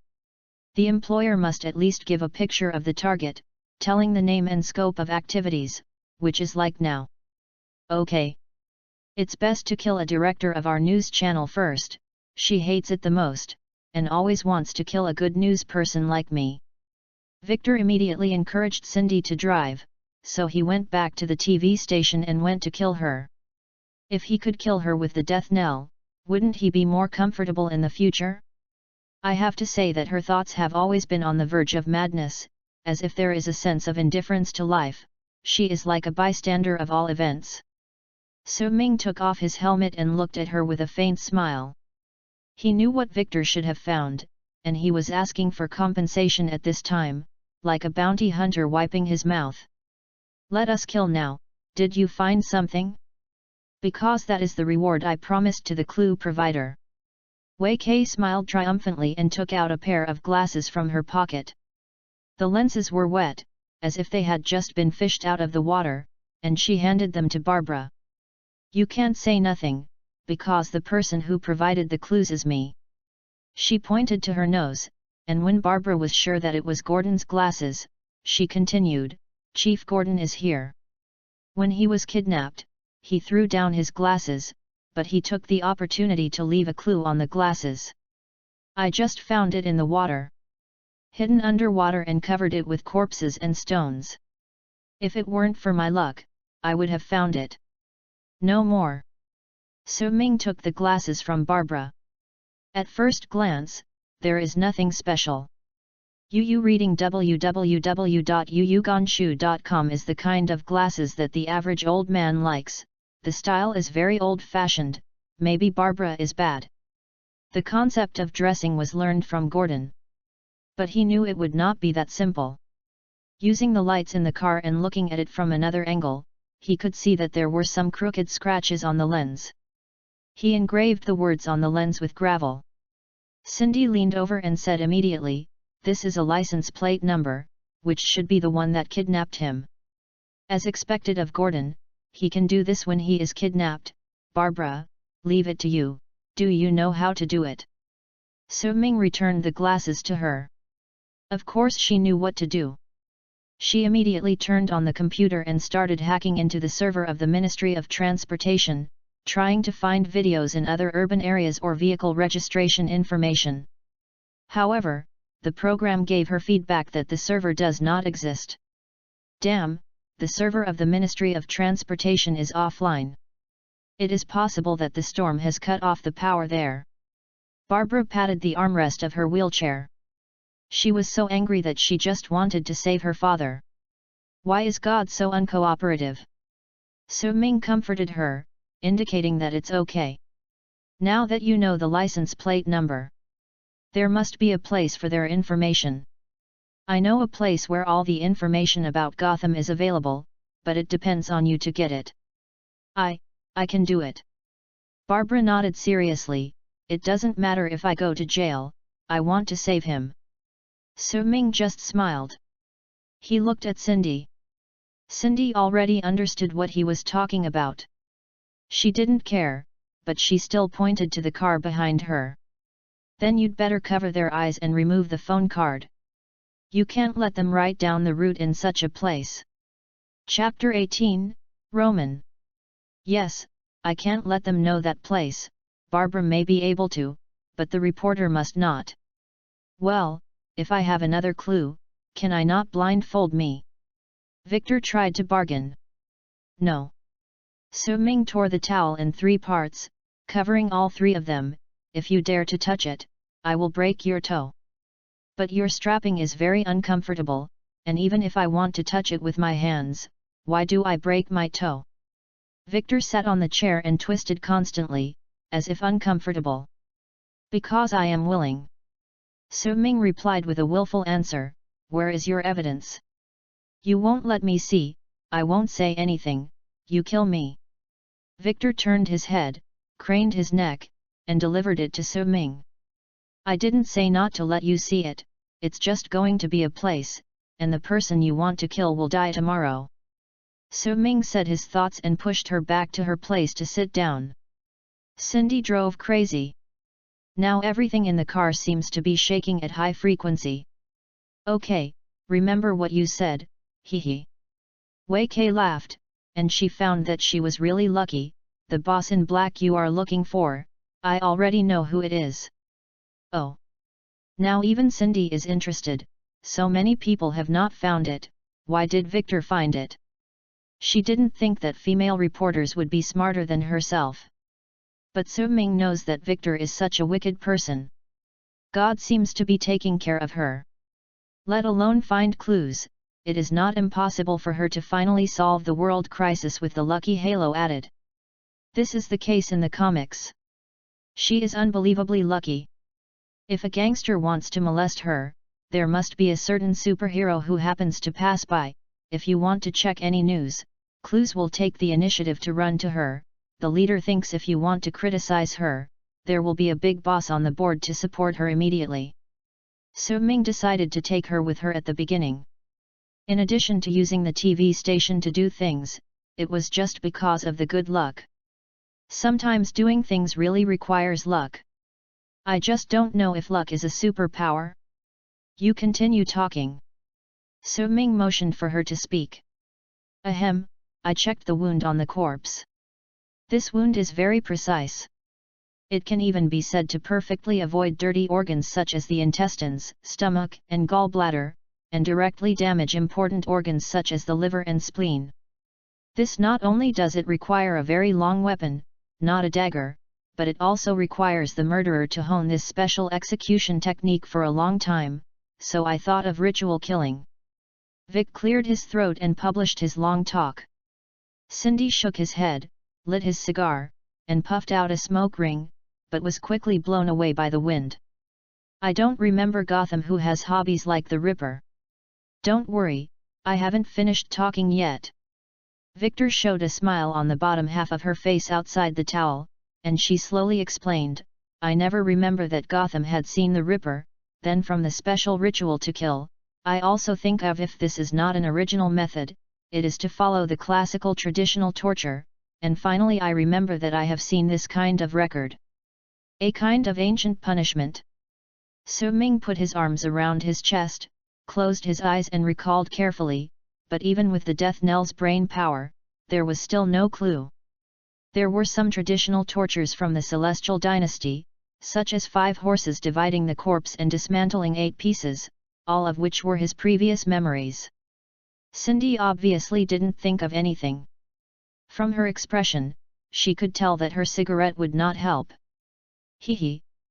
The employer must at least give a picture of the target, telling the name and scope of activities, which is like now. "Okay. It's best to kill a director of our news channel first, she hates it the most, and always wants to kill a good news person like me." Victor immediately encouraged Cindy to drive, so he went back to the TV station and went to kill her. If he could kill her with the death knell, wouldn't he be more comfortable in the future? I have to say that her thoughts have always been on the verge of madness, as if there is a sense of indifference to life, she is like a bystander of all events. Swimming took off his helmet and looked at her with a faint smile. He knew what Victor should have found, and he was asking for compensation at this time, like a bounty hunter wiping his mouth. "Let us kill now, did you find something?" "Because that is the reward I promised to the clue provider." Wei Kei smiled triumphantly and took out a pair of glasses from her pocket. The lenses were wet, as if they had just been fished out of the water, and she handed them to Barbara. "You can't say nothing, because the person who provided the clues is me." She pointed to her nose, and when Barbara was sure that it was Gordon's glasses, she continued, "Chief Gordon is here. When he was kidnapped, he threw down his glasses, but he took the opportunity to leave a clue on the glasses. I just found it in the water. Hidden underwater and covered it with corpses and stones. If it weren't for my luck, I would have found it. No more." Swimming took the glasses from Barbara. "At first glance, there is nothing special. Yu reading www.yuyugonshu.com is the kind of glasses that the average old man likes, the style is very old-fashioned, maybe Barbara is bad." The concept of dressing was learned from Gordon. But he knew it would not be that simple. Using the lights in the car and looking at it from another angle, he could see that there were some crooked scratches on the lens. He engraved the words on the lens with gravel. Cindy leaned over and said immediately, "This is a license plate number, which should be the one that kidnapped him." As expected of Gordon, he can do this when he is kidnapped. "Barbara, leave it to you, do you know how to do it?" Su-Ming returned the glasses to her. Of course she knew what to do. She immediately turned on the computer and started hacking into the server of the Ministry of Transportation, trying to find videos in other urban areas or vehicle registration information. However, the program gave her feedback that the server does not exist. Damn, the server of the Ministry of Transportation is offline. It is possible that the storm has cut off the power there. Barbara patted the armrest of her wheelchair. She was so angry that she just wanted to save her father. Why is God so uncooperative? Su-Ming comforted her, indicating that it's okay. Now that you know the license plate number, there must be a place for their information. I know a place where all the information about Gotham is available, but it depends on you to get it. I can do it. Barbara nodded seriously. It doesn't matter if I go to jail, I want to save him. Su-Ming just smiled. He looked at Cindy. Cindy already understood what he was talking about. She didn't care, but she still pointed to the car behind her. Then you'd better cover their eyes and remove the phone card. You can't let them write down the route in such a place. Chapter 18, Roman. Yes, I can't let them know that place. Barbara may be able to, but the reporter must not. Well, if I have another clue, can I not blindfold me? Victor tried to bargain. No. Su-Ming tore the towel in 3 parts, covering all 3 of them. If you dare to touch it, I will break your toe. But your strapping is very uncomfortable, and even if I want to touch it with my hands, why do I break my toe? Victor sat on the chair and twisted constantly, as if uncomfortable. Because I am willing. Su-Ming replied with a willful answer, where is your evidence? You won't let me see, I won't say anything, you kill me. Victor turned his head, craned his neck, and delivered it to Su-Ming. I didn't say not to let you see it, it's just going to be a place, and the person you want to kill will die tomorrow. Su-Ming said his thoughts and pushed her back to her place to sit down. Cindy drove crazy. Now everything in the car seems to be shaking at high frequency. Okay, remember what you said, hee. Wei Kei laughed, and she found that she was really lucky. The boss in black you are looking for, I already know who it is. Oh. Now even Cindy is interested, so many people have not found it, why did Victor find it? She didn't think that female reporters would be smarter than herself. But Su-Ming knows that Victor is such a wicked person. God seems to be taking care of her. Let alone find clues, it is not impossible for her to finally solve the world crisis with the lucky halo added. This is the case in the comics. She is unbelievably lucky. If a gangster wants to molest her, there must be a certain superhero who happens to pass by. If you want to check any news, clues will take the initiative to run to her. The leader thinks if you want to criticize her, there will be a big boss on the board to support her immediately. Su-Ming decided to take her with her at the beginning. In addition to using the TV station to do things, it was just because of the good luck. Sometimes doing things really requires luck. I just don't know if luck is a superpower. You continue talking. Su-Ming motioned for her to speak. Ahem, I checked the wound on the corpse. This wound is very precise. It can even be said to perfectly avoid dirty organs such as the intestines, stomach, and gallbladder, and directly damage important organs such as the liver and spleen. This not only does it require a very long weapon, not a dagger, but it also requires the murderer to hone this special execution technique for a long time, so I thought of ritual killing. Vic cleared his throat and published his long talk. Cindy shook his head, lit his cigar, and puffed out a smoke ring, but was quickly blown away by the wind. I don't remember Gotham who has hobbies like the Ripper. Don't worry, I haven't finished talking yet. Victor showed a smile on the bottom half of her face outside the towel, and she slowly explained, I never remember that Gotham had seen the Ripper. Then from the special ritual to kill, I also think of if this is not an original method, it is to follow the classical traditional torture, and finally I remember that I have seen this kind of record. A kind of ancient punishment. Su Ming put his arms around his chest, closed his eyes and recalled carefully, but even with the Death Knell's brain power, there was still no clue. There were some traditional tortures from the Celestial Dynasty, such as 5 horses dividing the corpse and dismantling 8 pieces, all of which were his previous memories. Cindy obviously didn't think of anything. From her expression, she could tell that her cigarette would not help.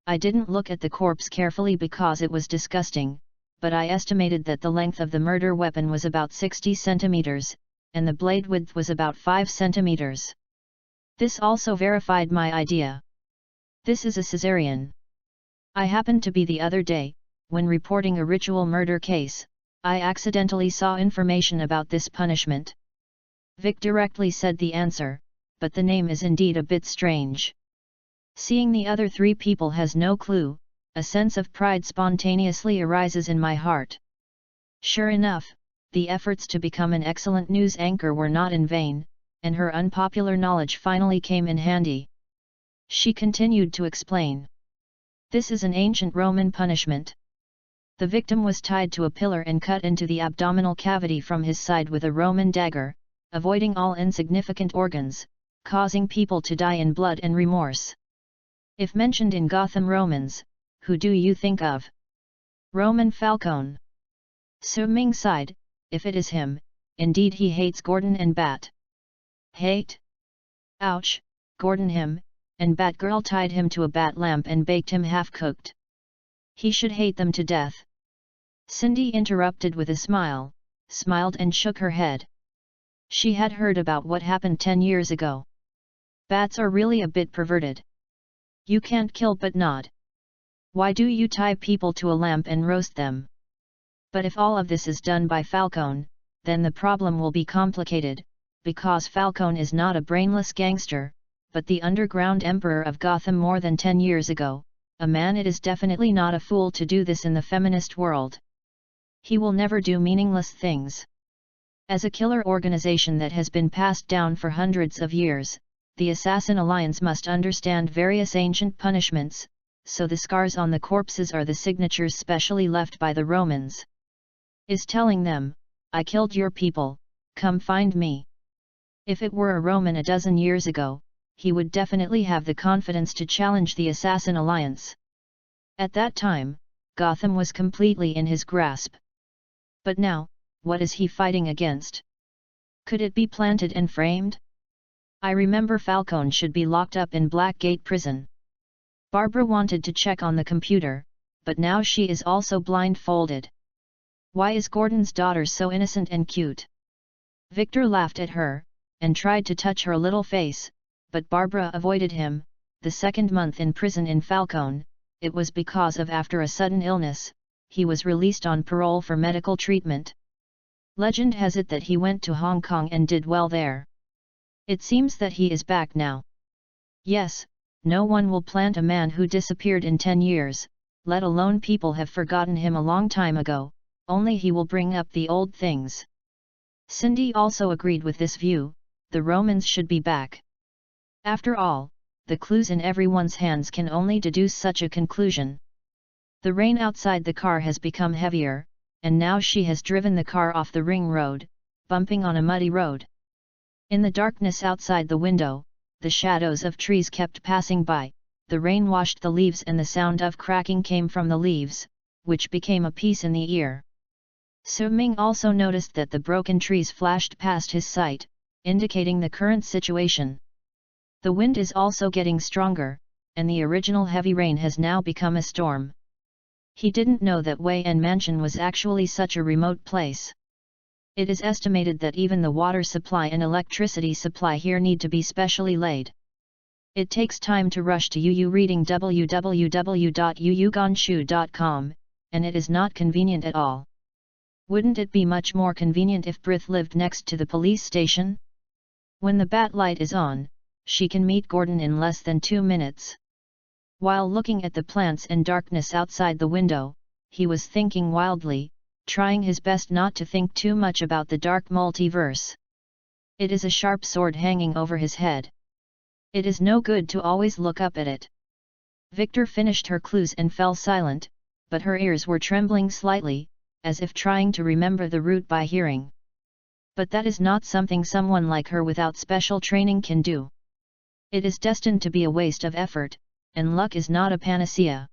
I didn't look at the corpse carefully because it was disgusting, but I estimated that the length of the murder weapon was about 60 centimeters, and the blade width was about 5 centimeters. This also verified my idea. This is a cesarean. I happened to be the other day, when reporting a ritual murder case, I accidentally saw information about this punishment. Vic directly said the answer, but the name is indeed a bit strange. Seeing the other 3 people has no clue, a sense of pride spontaneously arises in my heart. Sure enough, the efforts to become an excellent news anchor were not in vain, and her unpopular knowledge finally came in handy. She continued to explain. This is an ancient Roman punishment. The victim was tied to a pillar and cut into the abdominal cavity from his side with a Roman dagger, avoiding all insignificant organs, causing people to die in blood and remorse. If mentioned in Gotham Romans, who do you think of? Roman Falcone. Su Ming sighed, if it is him, indeed he hates Gordon and Bat. Hate? Ouch, Gordon him, and Batgirl tied him to a bat lamp and baked him half-cooked. He should hate them to death. Cindy interrupted with a smile, smiled and shook her head. She had heard about what happened 10 years ago. Bats are really a bit perverted. You can't kill but nod. Why do you tie people to a lamp and roast them? But if all of this is done by Falcone, then the problem will be complicated, because Falcone is not a brainless gangster, but the underground emperor of Gotham more than 10 years ago, a man. It is definitely not a fool to do this in the feminist world. He will never do meaningless things. As a killer organization that has been passed down for hundreds of years, the Assassin Alliance must understand various ancient punishments, so the scars on the corpses are the signatures specially left by the Romans. Is telling them, I killed your people, come find me. If it were a Roman a dozen years ago, he would definitely have the confidence to challenge the Assassin Alliance. At that time, Gotham was completely in his grasp. But now, what is he fighting against? Could it be planted and framed? I remember Falcone should be locked up in Blackgate Prison. Barbara wanted to check on the computer, but now she is also blindfolded. Why is Gordon's daughter so innocent and cute? Victor laughed at her, and tried to touch her little face, but Barbara avoided him. The second month in prison in Falcone, it was because of after a sudden illness, he was released on parole for medical treatment. Legend has it that he went to Hong Kong and did well there. It seems that he is back now. Yes, no one will plant a man who disappeared in 10 years, let alone people have forgotten him a long time ago, only he will bring up the old things. Cindy also agreed with this view, the Romans should be back. After all, the clues in everyone's hands can only deduce such a conclusion. The rain outside the car has become heavier, and now she has driven the car off the ring road, bumping on a muddy road. In the darkness outside the window, the shadows of trees kept passing by, the rain washed the leaves and the sound of cracking came from the leaves, which became a piece in the ear. Su Ming also noticed that the broken trees flashed past his sight, indicating the current situation. The wind is also getting stronger, and the original heavy rain has now become a storm. He didn't know that Wei En Mansion was actually such a remote place. It is estimated that even the water supply and electricity supply here need to be specially laid. It takes time to rush to UU reading www.uuganshu.com, and it is not convenient at all. Wouldn't it be much more convenient if Brith lived next to the police station? When the bat light is on, she can meet Gordon in less than 2 minutes. While looking at the plants and darkness outside the window, he was thinking wildly, trying his best not to think too much about the dark multiverse. It is a sharp sword hanging over his head. It is no good to always look up at it. Victor finished her clues and fell silent, but her ears were trembling slightly, as if trying to remember the route by hearing. But that is not something someone like her without special training can do. It is destined to be a waste of effort, and luck is not a panacea.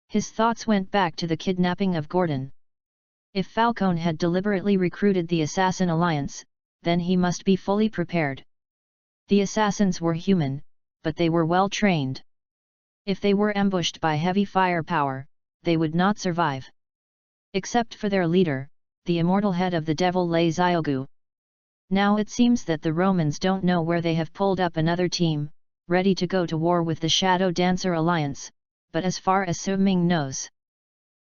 His thoughts went back to the kidnapping of Gordon. If Falcone had deliberately recruited the Assassin Alliance, then he must be fully prepared. The assassins were human, but they were well trained. If they were ambushed by heavy firepower, they would not survive. Except for their leader, the immortal head of the devil lay Ziogu. Now it seems that the Romans don't know where they have pulled up another team, ready to go to war with the Shadow Dancer Alliance, but as far as Su Ming knows,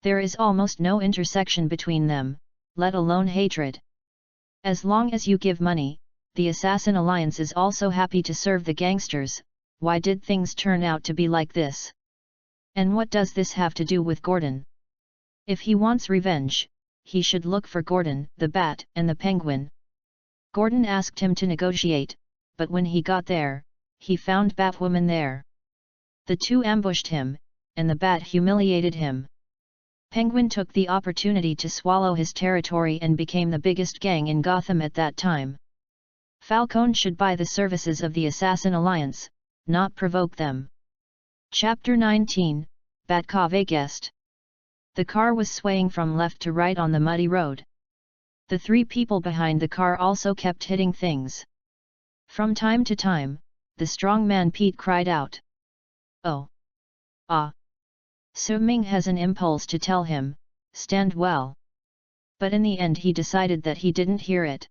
there is almost no intersection between them, let alone hatred. As long as you give money, the Assassin Alliance is also happy to serve the gangsters. Why did things turn out to be like this? And what does this have to do with Gordon? If he wants revenge, he should look for Gordon, the Bat, and the Penguin. Gordon asked him to negotiate, but when he got there, he found Batwoman there. The two ambushed him, and the Bat humiliated him. Penguin took the opportunity to swallow his territory and became the biggest gang in Gotham at that time. Falcone should buy the services of the Assassin Alliance, not provoke them. Chapter 19, Batcave Guest. The car was swaying from left to right on the muddy road. The three people behind the car also kept hitting things. From time to time, the strong man Pete cried out. Oh! Ah! Su Ming has an impulse to tell him, stand well. But in the end he decided that he didn't hear it.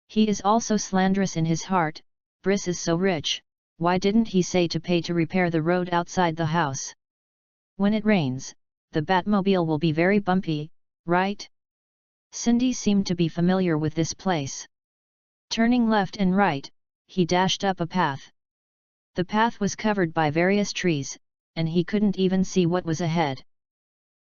He is also slanderous in his heart. Briss is so rich, why didn't he say to pay to repair the road outside the house? When it rains, the Batmobile will be very bumpy, right? Cindy seemed to be familiar with this place. Turning left and right, he dashed up a path. The path was covered by various trees, and he couldn't even see what was ahead.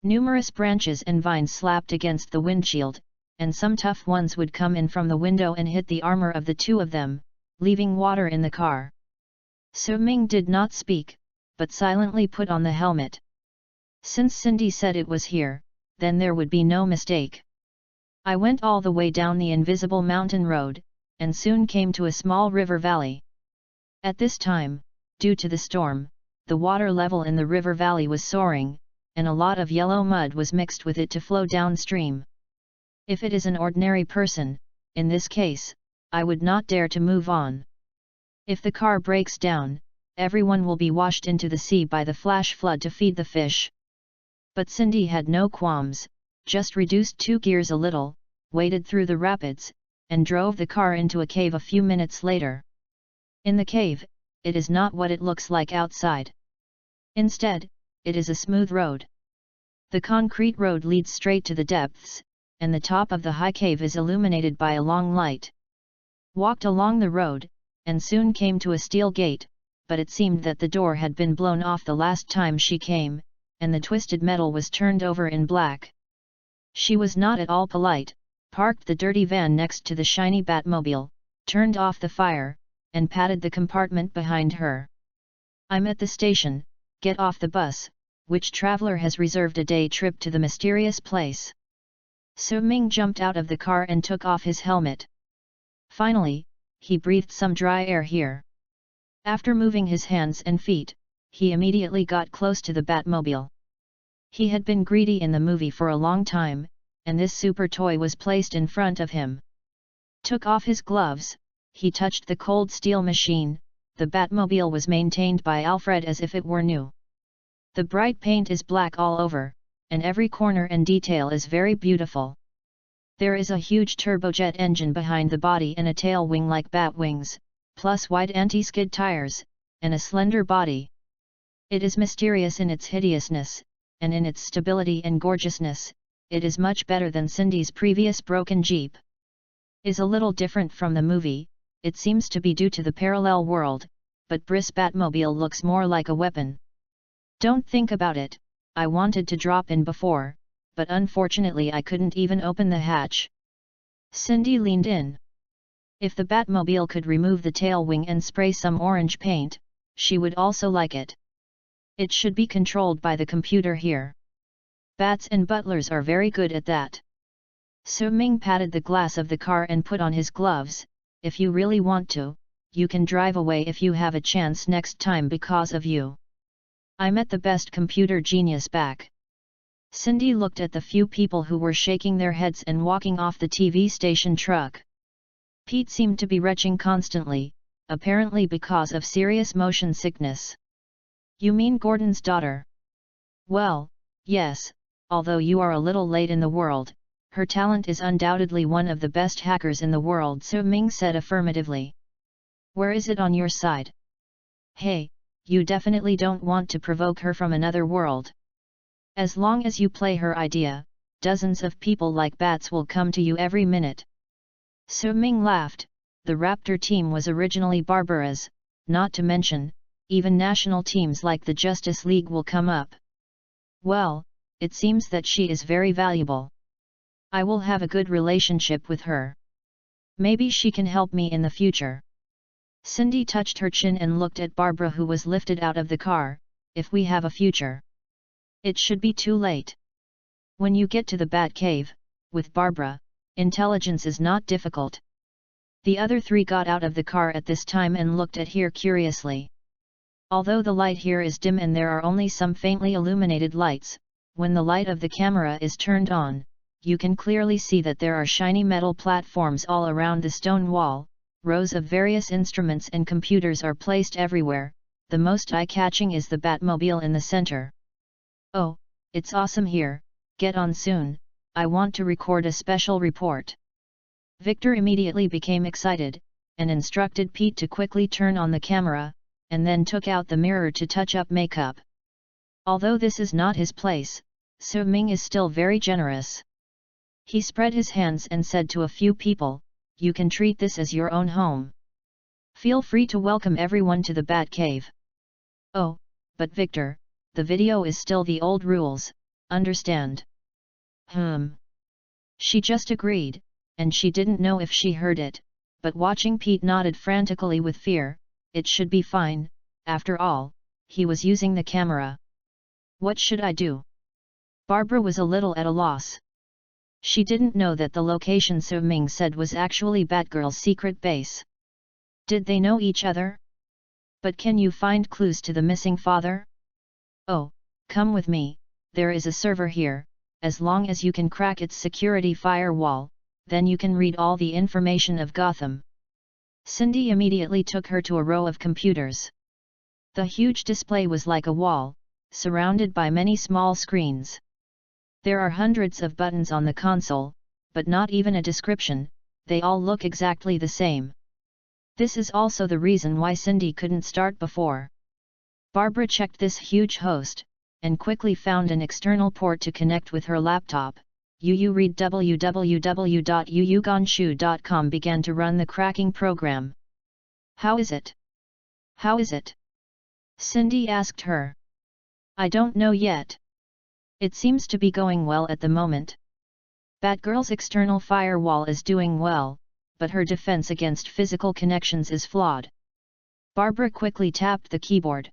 Numerous branches and vines slapped against the windshield, and some tough ones would come in from the window and hit the armor of the two of them, leaving water in the car. Su Ming did not speak, but silently put on the helmet. Since Cindy said it was here, then there would be no mistake. I went all the way down the invisible mountain road, and soon came to a small river valley. At this time, due to the storm, the water level in the river valley was soaring, and a lot of yellow mud was mixed with it to flow downstream. If it is an ordinary person, in this case, I would not dare to move on. If the car breaks down, everyone will be washed into the sea by the flash flood to feed the fish. But Cindy had no qualms, just reduced 2 gears a little, waded through the rapids, and drove the car into a cave a few minutes later. In the cave, it is not what it looks like outside. Instead, it is a smooth road. The concrete road leads straight to the depths, and the top of the high cave is illuminated by a long light. Walked along the road, and soon came to a steel gate, but it seemed that the door had been blown off the last time she came, and the twisted metal was turned over in black. She was not at all polite, parked the dirty van next to the shiny Batmobile, turned off the fire, and patted the compartment behind her. I'm at the station, get off the bus, which traveler has reserved a day trip to the mysterious place? Su Ming jumped out of the car and took off his helmet. Finally, he breathed some dry air here. After moving his hands and feet, he immediately got close to the Batmobile. He had been greedy in the movie for a long time, and this super toy was placed in front of him. Took off his gloves, he touched the cold steel machine. The Batmobile was maintained by Alfred as if it were new. The bright paint is black all over, and every corner and detail is very beautiful. There is a huge turbojet engine behind the body and a tail wing like bat wings, plus wide anti-skid tires, and a slender body. It is mysterious in its hideousness, and in its stability and gorgeousness, it is much better than Cindy's previous broken Jeep. Is a little different from the movie, it seems to be due to the parallel world, but Briss' Batmobile looks more like a weapon. Don't think about it, I wanted to drop in before, but unfortunately I couldn't even open the hatch. Cindy leaned in. If the Batmobile could remove the tail wing and spray some orange paint, she would also like it. It should be controlled by the computer here. Bats and butlers are very good at that. Su Ming patted the glass of the car and put on his gloves. If you really want to, you can drive away if you have a chance next time because of you. I met the best computer genius back. Cindy looked at the few people who were shaking their heads and walking off the TV station truck. Pete seemed to be retching constantly, apparently because of serious motion sickness. You mean Gordon's daughter? Well, yes, although you are a little late in the world, her talent is undoubtedly one of the best hackers in the world, Su Ming said affirmatively. Where is it on your side? Hey, you definitely don't want to provoke her from another world. As long as you play her idea, dozens of people like bats will come to you every minute. Su Ming laughed. The Raptor team was originally Barbara's, not to mention, even national teams like the Justice League will come up. Well, it seems that she is very valuable. I will have a good relationship with her. Maybe she can help me in the future. Cindy touched her chin and looked at Barbara, who was lifted out of the car. If we have a future. It should be too late. When you get to the Batcave, with Barbara, intelligence is not difficult. The other three got out of the car at this time and looked at here curiously. Although the light here is dim and there are only some faintly illuminated lights, when the light of the camera is turned on, you can clearly see that there are shiny metal platforms all around the stone wall. Rows of various instruments and computers are placed everywhere. The most eye-catching is the Batmobile in the center. Oh, it's awesome here, get on soon, I want to record a special report. Victor immediately became excited, and instructed Pete to quickly turn on the camera, and then took out the mirror to touch up makeup. Although this is not his place, Su Ming is still very generous. He spread his hands and said to a few people, you can treat this as your own home. Feel free to welcome everyone to the Batcave. Oh, but Victor, the video is still the old rules, understand? She just agreed, and she didn't know if she heard it, but watching Pete nodded frantically with fear. It should be fine, after all, he was using the camera. What should I do? Barbara was a little at a loss. She didn't know that the location Su Ming said was actually Batgirl's secret base. Did they know each other? But can you find clues to the missing father? Oh, come with me, there is a server here. As long as you can crack its security firewall, then you can read all the information of Gotham. Cindy immediately took her to a row of computers. The huge display was like a wall, surrounded by many small screens. There are hundreds of buttons on the console, but not even a description, they all look exactly the same. This is also the reason why Cindy couldn't start before. Barbara checked this huge host, and quickly found an external port to connect with her laptop. Read www.yuyugonshu.com began to run the cracking program. How is it? How is it? Cindy asked her. I don't know yet. It seems to be going well at the moment. Batgirl's external firewall is doing well, but her defense against physical connections is flawed. Barbara quickly tapped the keyboard.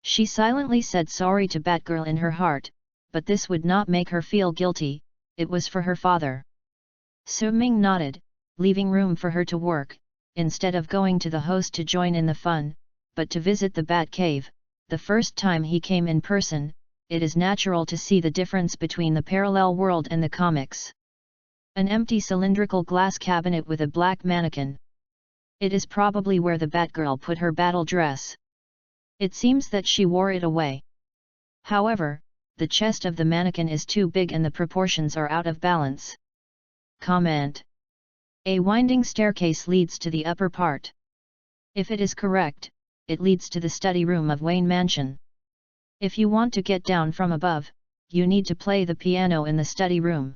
She silently said sorry to Batgirl in her heart, but this would not make her feel guilty, it was for her father. Su Ming nodded, leaving room for her to work, instead of going to the host to join in the fun, but to visit the Batcave. The first time he came in person, it is natural to see the difference between the parallel world and the comics. An empty cylindrical glass cabinet with a black mannequin. It is probably where the Batgirl put her battle dress. It seems that she wore it away. However, the chest of the mannequin is too big and the proportions are out of balance. Comment. A winding staircase leads to the upper part. If it is correct, it leads to the study room of Wayne Mansion. If you want to get down from above, you need to play the piano in the study room.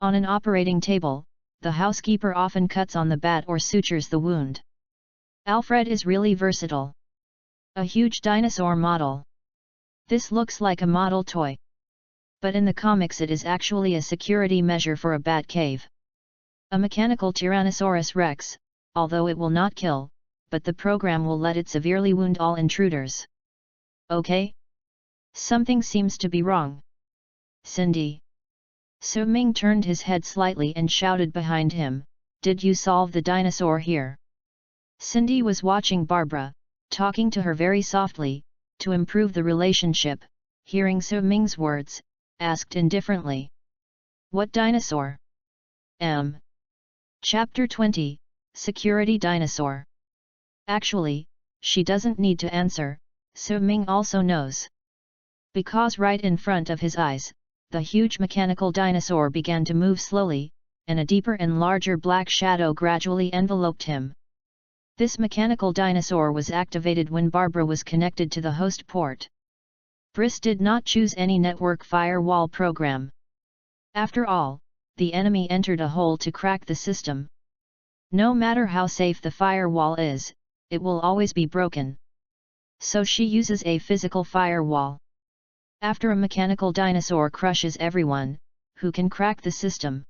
On an operating table, the housekeeper often cuts on the bat or sutures the wound. Alfred is really versatile. A huge dinosaur model. This looks like a model toy. But in the comics it is actually a security measure for a bat cave. A mechanical Tyrannosaurus Rex, although it will not kill, but the program will let it severely wound all intruders. Okay? Something seems to be wrong. Cindy. So Ming turned his head slightly and shouted behind him, "Did you solve the dinosaur here?" Cindy was watching Barbara, talking to her very softly, to improve the relationship, hearing So Ming's words, asked indifferently. "What dinosaur?" Chapter 20, Security Dinosaur. Actually, she doesn't need to answer, So Ming also knows. Because right in front of his eyes, the huge mechanical dinosaur began to move slowly, and a deeper and larger black shadow gradually enveloped him. This mechanical dinosaur was activated when Barbara was connected to the host port. Briss did not choose any network firewall program. After all, the enemy entered a hole to crack the system. No matter how safe the firewall is, it will always be broken. So she uses a physical firewall. After a mechanical dinosaur crushes everyone, who can crack the system?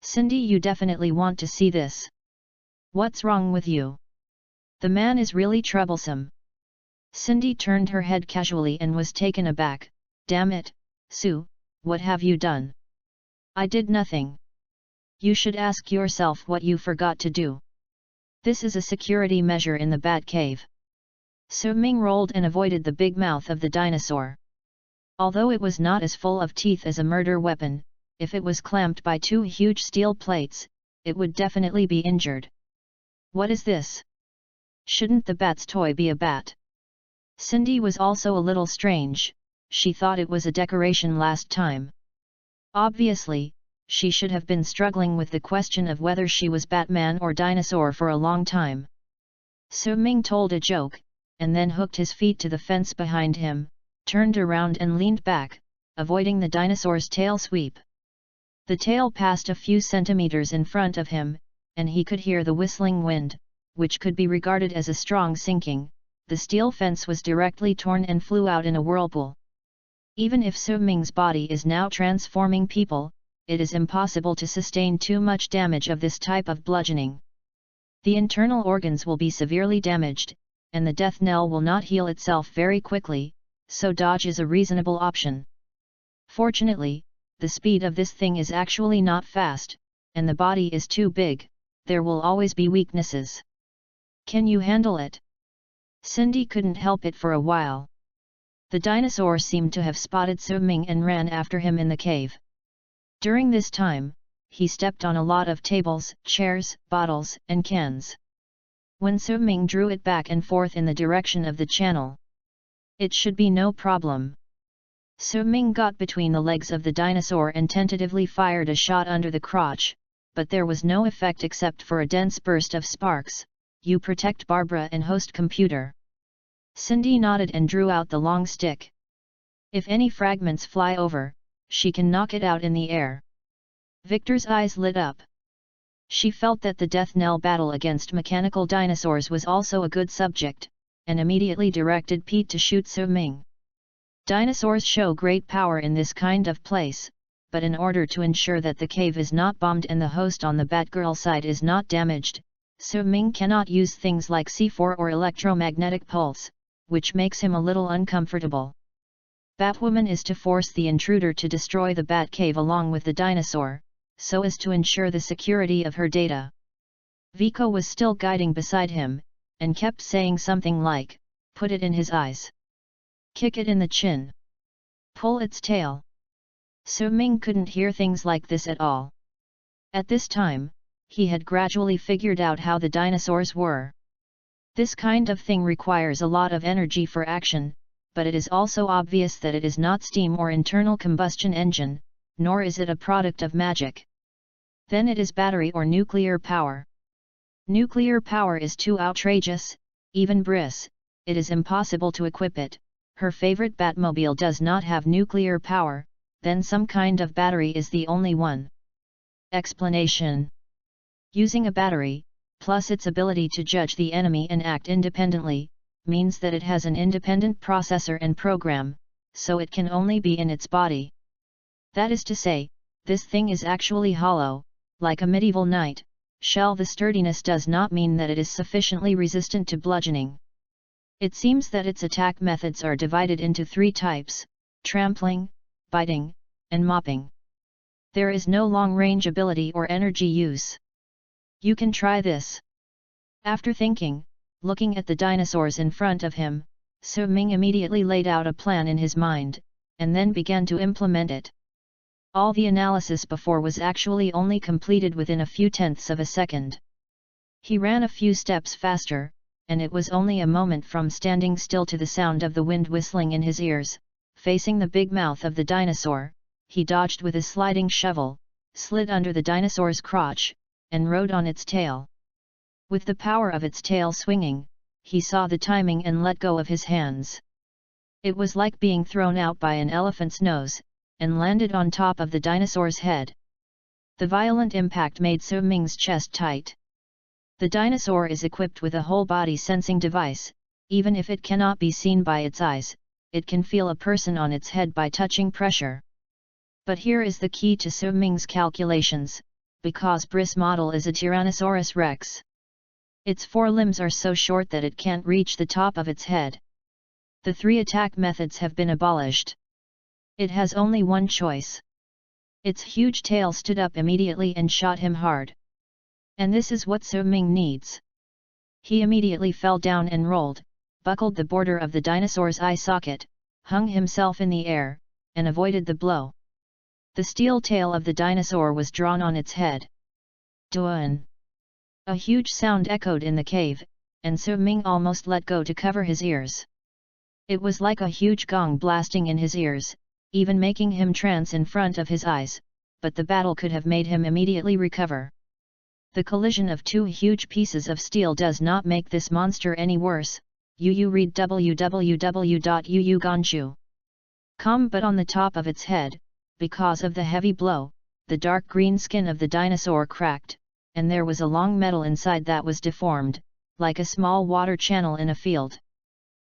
Cindy, you definitely want to see this. What's wrong with you? The man is really troublesome. Cindy turned her head casually and was taken aback. Damn it, Sue, what have you done? I did nothing. You should ask yourself what you forgot to do. This is a security measure in the Bat Cave. So Ming rolled and avoided the big mouth of the dinosaur. Although it was not as full of teeth as a murder weapon, if it was clamped by two huge steel plates, it would definitely be injured. What is this? Shouldn't the bat's toy be a bat? Cindy was also a little strange. She thought it was a decoration last time. Obviously, she should have been struggling with the question of whether she was Batman or dinosaur for a long time. So Ming told a joke, and then hooked his feet to the fence behind him, turned around and leaned back, avoiding the dinosaur's tail sweep. The tail passed a few centimeters in front of him, and he could hear the whistling wind, which could be regarded as a strong sinking. The steel fence was directly torn and flew out in a whirlpool. Even if So Ming's body is now transforming people, it is impossible to sustain too much damage of this type of bludgeoning. The internal organs will be severely damaged, and the death knell will not heal itself very quickly, so dodge is a reasonable option. Fortunately, the speed of this thing is actually not fast, and the body is too big. There will always be weaknesses. Can you handle it? Cindy couldn't help it for a while. The dinosaur seemed to have spotted So Ming and ran after him in the cave. During this time, he stepped on a lot of tables, chairs, bottles, and cans. When So Ming drew it back and forth in the direction of the channel, it should be no problem. So Ming got between the legs of the dinosaur and tentatively fired a shot under the crotch, but there was no effect except for a dense burst of sparks. You protect Barbara and host computer. Cindy nodded and drew out the long stick. If any fragments fly over, she can knock it out in the air. Victor's eyes lit up. She felt that the Death Knell battle against mechanical dinosaurs was also a good subject, and immediately directed Pete to shoot So Ming. Dinosaurs show great power in this kind of place, but in order to ensure that the cave is not bombed and the host on the Batgirl side is not damaged, So Ming cannot use things like C4 or electromagnetic pulse, which makes him a little uncomfortable. Batwoman is to force the intruder to destroy the Batcave along with the dinosaur, so as to ensure the security of her data. Vico was still guiding beside him, and kept saying something like, "Put it in his eyes. Kick it in the chin. Pull its tail." So Ming couldn't hear things like this at all. At this time, he had gradually figured out how the dinosaurs were. This kind of thing requires a lot of energy for action, but it is also obvious that it is not steam or internal combustion engine, nor is it a product of magic. Then it is battery or nuclear power. Nuclear power is too outrageous, even Briss, it is impossible to equip it, her favorite Batmobile does not have nuclear power, then some kind of battery is the only one. Explanation: using a battery, plus its ability to judge the enemy and act independently, means that it has an independent processor and program, so it can only be in its body. That is to say, this thing is actually hollow, like a medieval knight shell. The sturdiness does not mean that it is sufficiently resistant to bludgeoning. It seems that its attack methods are divided into 3 types: trampling, biting, and mopping. There is no long-range ability or energy use. You can try this. After thinking, looking at the dinosaurs in front of him, Su Ming immediately laid out a plan in his mind, and then began to implement it. All the analysis before was actually only completed within a few tenths of a second. He ran a few steps faster, and it was only a moment from standing still to the sound of the wind whistling in his ears. Facing the big mouth of the dinosaur, he dodged with a sliding shovel, slid under the dinosaur's crotch, and rode on its tail. With the power of its tail swinging, he saw the timing and let go of his hands. It was like being thrown out by an elephant's nose, and landed on top of the dinosaur's head. The violent impact made Su Ming's chest tight. The dinosaur is equipped with a whole-body sensing device. Even if it cannot be seen by its eyes, it can feel a person on its head by touching pressure. But here is the key to Su Ming's calculations: because Briss model is a Tyrannosaurus rex, its forelimbs are so short that it can't reach the top of its head. The 3 attack methods have been abolished. It has only one choice. Its huge tail stood up immediately and shot him hard. And this is what Su Ming needs. He immediately fell down and rolled, buckled the border of the dinosaur's eye socket, hung himself in the air, and avoided the blow. The steel tail of the dinosaur was drawn on its head. Duan! A huge sound echoed in the cave, and Su Ming almost let go to cover his ears. It was like a huge gong blasting in his ears, even making him trance in front of his eyes, but the battle could have made him immediately recover. The collision of 2 huge pieces of steel does not make this monster any worse. You read www.uuganshu.com. But on the top of its head, because of the heavy blow, the dark green skin of the dinosaur cracked, and there was a long metal inside that was deformed, like a small water channel in a field.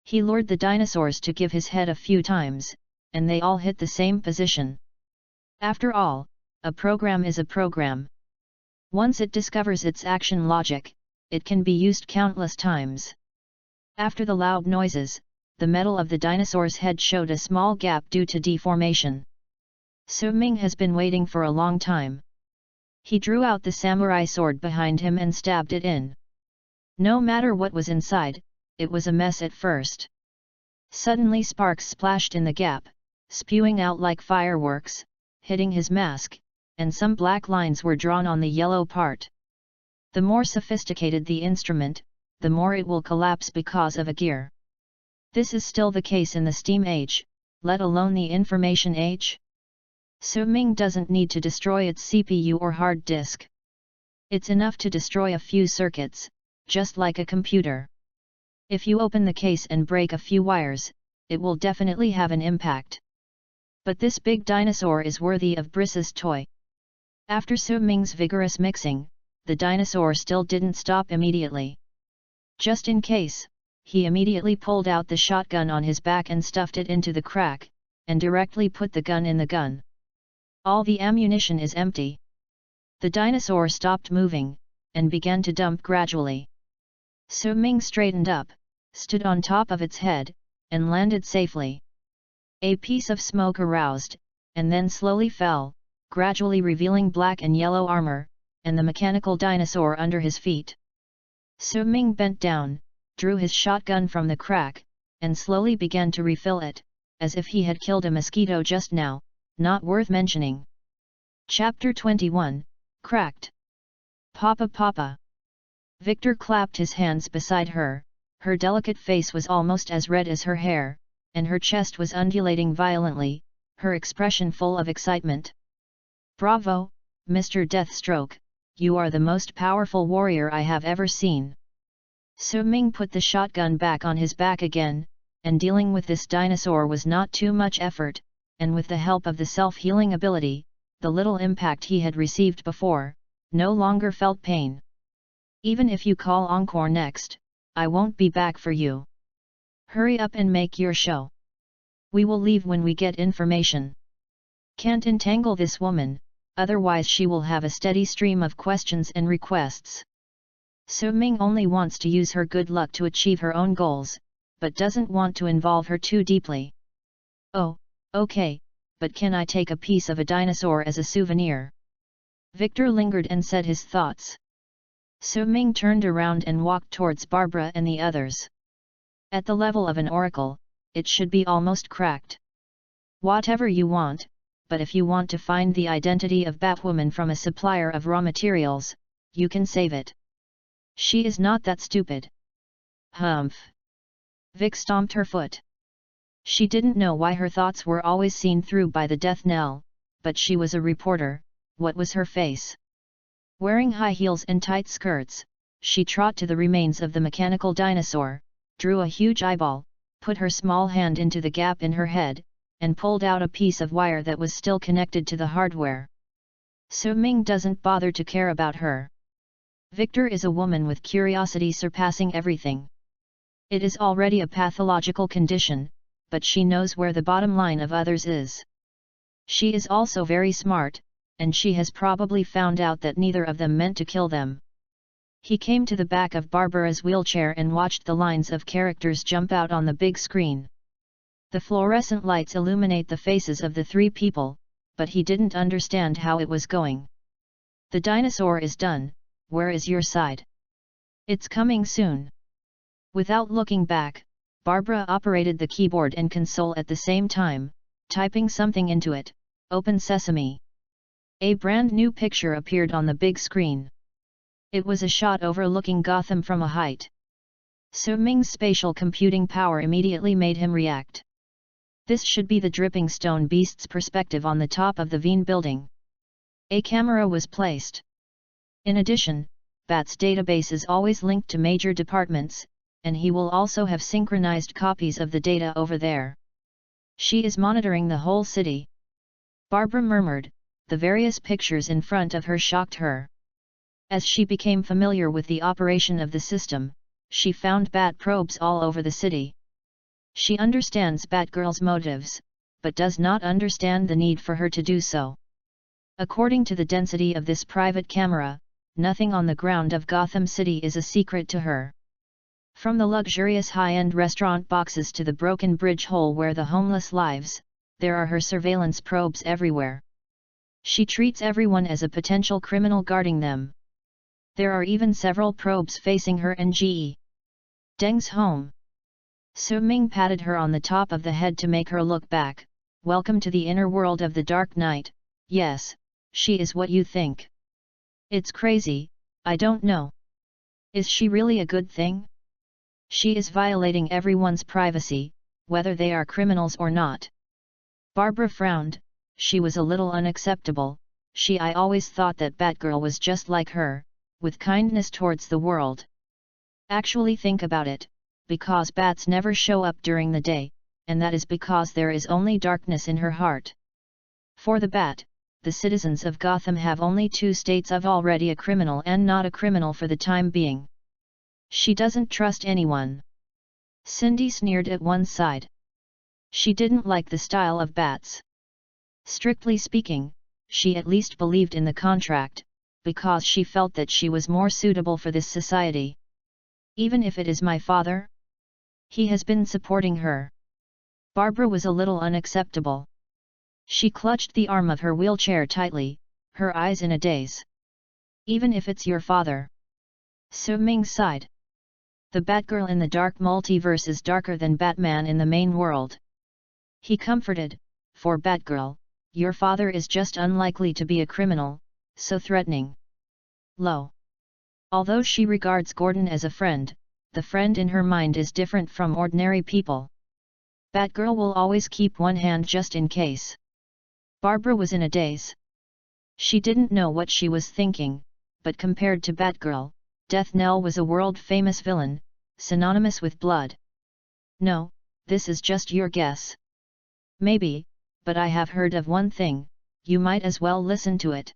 He lured the dinosaurs to give his head a few times, and they all hit the same position. After all, a program is a program. Once it discovers its action logic, it can be used countless times. After the loud noises, the metal of the dinosaur's head showed a small gap due to deformation. Su Ming has been waiting for a long time. He drew out the samurai sword behind him and stabbed it in. No matter what was inside, it was a mess at first. Suddenly sparks splashed in the gap, spewing out like fireworks, hitting his mask, and some black lines were drawn on the yellow part. The more sophisticated the instrument, the more it will collapse because of a gear. This is still the case in the Steam Age, let alone the Information Age. Su Ming doesn't need to destroy its CPU or hard disk. It's enough to destroy a few circuits, just like a computer. If you open the case and break a few wires, it will definitely have an impact. But this big dinosaur is worthy of Briss's toy. After Su Ming's vigorous mixing, the dinosaur still didn't stop immediately. Just in case, he immediately pulled out the shotgun on his back and stuffed it into the crack, and directly put the gun in the gun. All the ammunition is empty. The dinosaur stopped moving, and began to dump gradually. Su Ming straightened up, stood on top of its head, and landed safely. A piece of smoke aroused, and then slowly fell, gradually revealing black and yellow armor, and the mechanical dinosaur under his feet. Su Ming bent down, drew his shotgun from the crack, and slowly began to refill it, as if he had killed a mosquito just now, not worth mentioning. Chapter 21, Cracked. Papa Papa. Victor clapped his hands beside her, her delicate face was almost as red as her hair, and her chest was undulating violently, her expression full of excitement. Bravo, Mr. Deathstroke, you are the most powerful warrior I have ever seen. Su Ming put the shotgun back on his back again, and dealing with this dinosaur was not too much effort, and with the help of the self-healing ability, the little impact he had received before, no longer felt pain. Even if you call encore next, I won't be back for you. Hurry up and make your show. We will leave when we get information. Can't entangle this woman, otherwise she will have a steady stream of questions and requests. Su Ming only wants to use her good luck to achieve her own goals, but doesn't want to involve her too deeply. Oh, okay, but can I take a piece of a dinosaur as a souvenir? Victor lingered and said his thoughts. Su Ming turned around and walked towards Barbara and the others. At the level of an oracle, it should be almost cracked. Whatever you want, but if you want to find the identity of Batwoman from a supplier of raw materials, you can save it. She is not that stupid. Humph. Vic stomped her foot. She didn't know why her thoughts were always seen through by the Death Knell, but she was a reporter. What was her face? Wearing high heels and tight skirts, she trotted to the remains of the mechanical dinosaur, drew a huge eyeball, put her small hand into the gap in her head, and pulled out a piece of wire that was still connected to the hardware. Su Ming doesn't bother to care about her. Victor is a woman with curiosity surpassing everything. It is already a pathological condition, but she knows where the bottom line of others is. She is also very smart, and she has probably found out that neither of them meant to kill them. He came to the back of Barbara's wheelchair and watched the lines of characters jump out on the big screen. The fluorescent lights illuminate the faces of the three people, but he didn't understand how it was going. The dinosaur is done, where is your side? It's coming soon. Without looking back, Barbara operated the keyboard and console at the same time, typing something into it. Open Sesame. A brand new picture appeared on the big screen. It was a shot overlooking Gotham from a height. Su Ming's spatial computing power immediately made him react. This should be the dripping stone beast's perspective on the top of the Veen building. A camera was placed. In addition, Bat's database is always linked to major departments, and he will also have synchronized copies of the data over there. She is monitoring the whole city. Barbara murmured, the various pictures in front of her shocked her. As she became familiar with the operation of the system, she found Bat probes all over the city. She understands Batgirl's motives, but does not understand the need for her to do so. According to the density of this private camera, nothing on the ground of Gotham City is a secret to her. From the luxurious high-end restaurant boxes to the broken bridge hole where the homeless lives, there are her surveillance probes everywhere. She treats everyone as a potential criminal guarding them. There are even several probes facing her and Ge Deng's home. Su Ming patted her on the top of the head to make her look back. Welcome to the inner world of the Dark Knight. Yes, she is what you think. It's crazy, I don't know. Is she really a good thing? She is violating everyone's privacy, whether they are criminals or not. Barbara frowned. She was a little unacceptable. I always thought that Batgirl was just like her, with kindness towards the world. Actually think about it, because bats never show up during the day, and that is because there is only darkness in her heart. For the bat, the citizens of Gotham have only two states of already a criminal and not a criminal for the time being. She doesn't trust anyone. Cindy sneered at one side. She didn't like the style of bats. Strictly speaking, she at least believed in the contract, because she felt that she was more suitable for this society. Even if it is my father? He has been supporting her. Barbara was a little unacceptable. She clutched the arm of her wheelchair tightly, her eyes in a daze. Even if it's your father? Su Ming sighed. The Batgirl in the dark multiverse is darker than Batman in the main world. He comforted, for Batgirl, your father is just unlikely to be a criminal, so threatening. Lo. Although she regards Gordon as a friend, the friend in her mind is different from ordinary people. Batgirl will always keep one hand just in case. Barbara was in a daze. She didn't know what she was thinking, but compared to Batgirl, Death Knell was a world-famous villain, synonymous with blood. No, this is just your guess. Maybe, but I have heard of one thing, you might as well listen to it.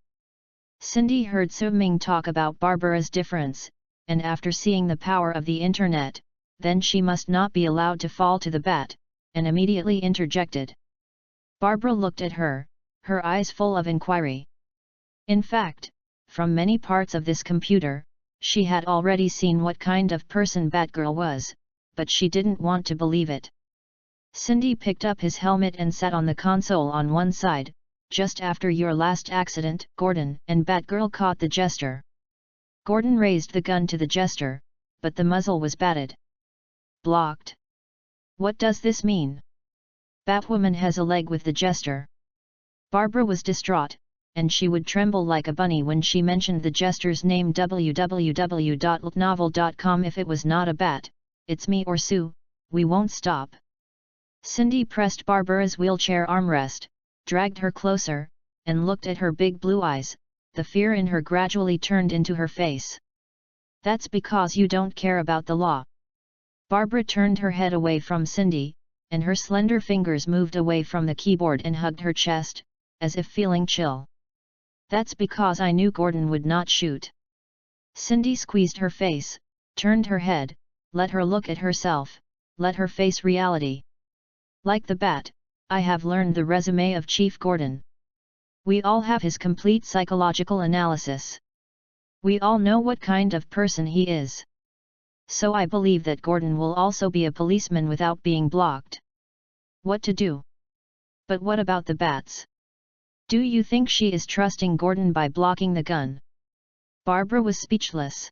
Cindy heard Su Ming talk about Barbara's difference, and after seeing the power of the internet, then she must not be allowed to fall to the bat, and immediately interjected. Barbara looked at her, her eyes full of inquiry. In fact, from many parts of this computer, she had already seen what kind of person Batgirl was, but she didn't want to believe it. Cindy picked up his helmet and sat on the console on one side. Just after your last accident, Gordon and Batgirl caught the jester. Gordon raised the gun to the jester, but the muzzle was batted. Blocked. What does this mean? Batwoman has a leg with the jester. Barbara was distraught, and she would tremble like a bunny when she mentioned the jester's name. www.novel.com. If it was not a bat, it's me or Sue, we won't stop. Cindy pressed Barbara's wheelchair armrest, dragged her closer, and looked at her big blue eyes. The fear in her gradually turned into her face. That's because you don't care about the law. Barbara turned her head away from Cindy, and her slender fingers moved away from the keyboard and hugged her chest, as if feeling chill. That's because I knew Gordon would not shoot. Cindy squeezed her face, turned her head, let her look at herself, let her face reality. Like the bat, I have learned the resume of Chief Gordon. We all have his complete psychological analysis. We all know what kind of person he is. So I believe that Gordon will also be a policeman without being blocked. What to do? But what about the bats? Do you think she is trusting Gordon by blocking the gun? Barbara was speechless.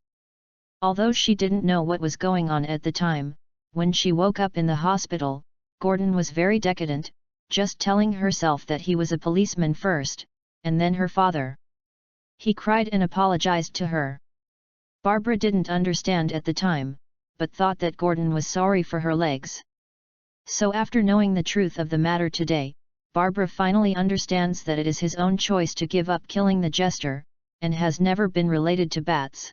Although she didn't know what was going on at the time, when she woke up in the hospital, Gordon was very decadent, just telling herself that he was a policeman first, and then her father. He cried and apologized to her. Barbara didn't understand at the time, but thought that Gordon was sorry for her legs. So after knowing the truth of the matter today, Barbara finally understands that it is his own choice to give up killing the jester, and has never been related to bats.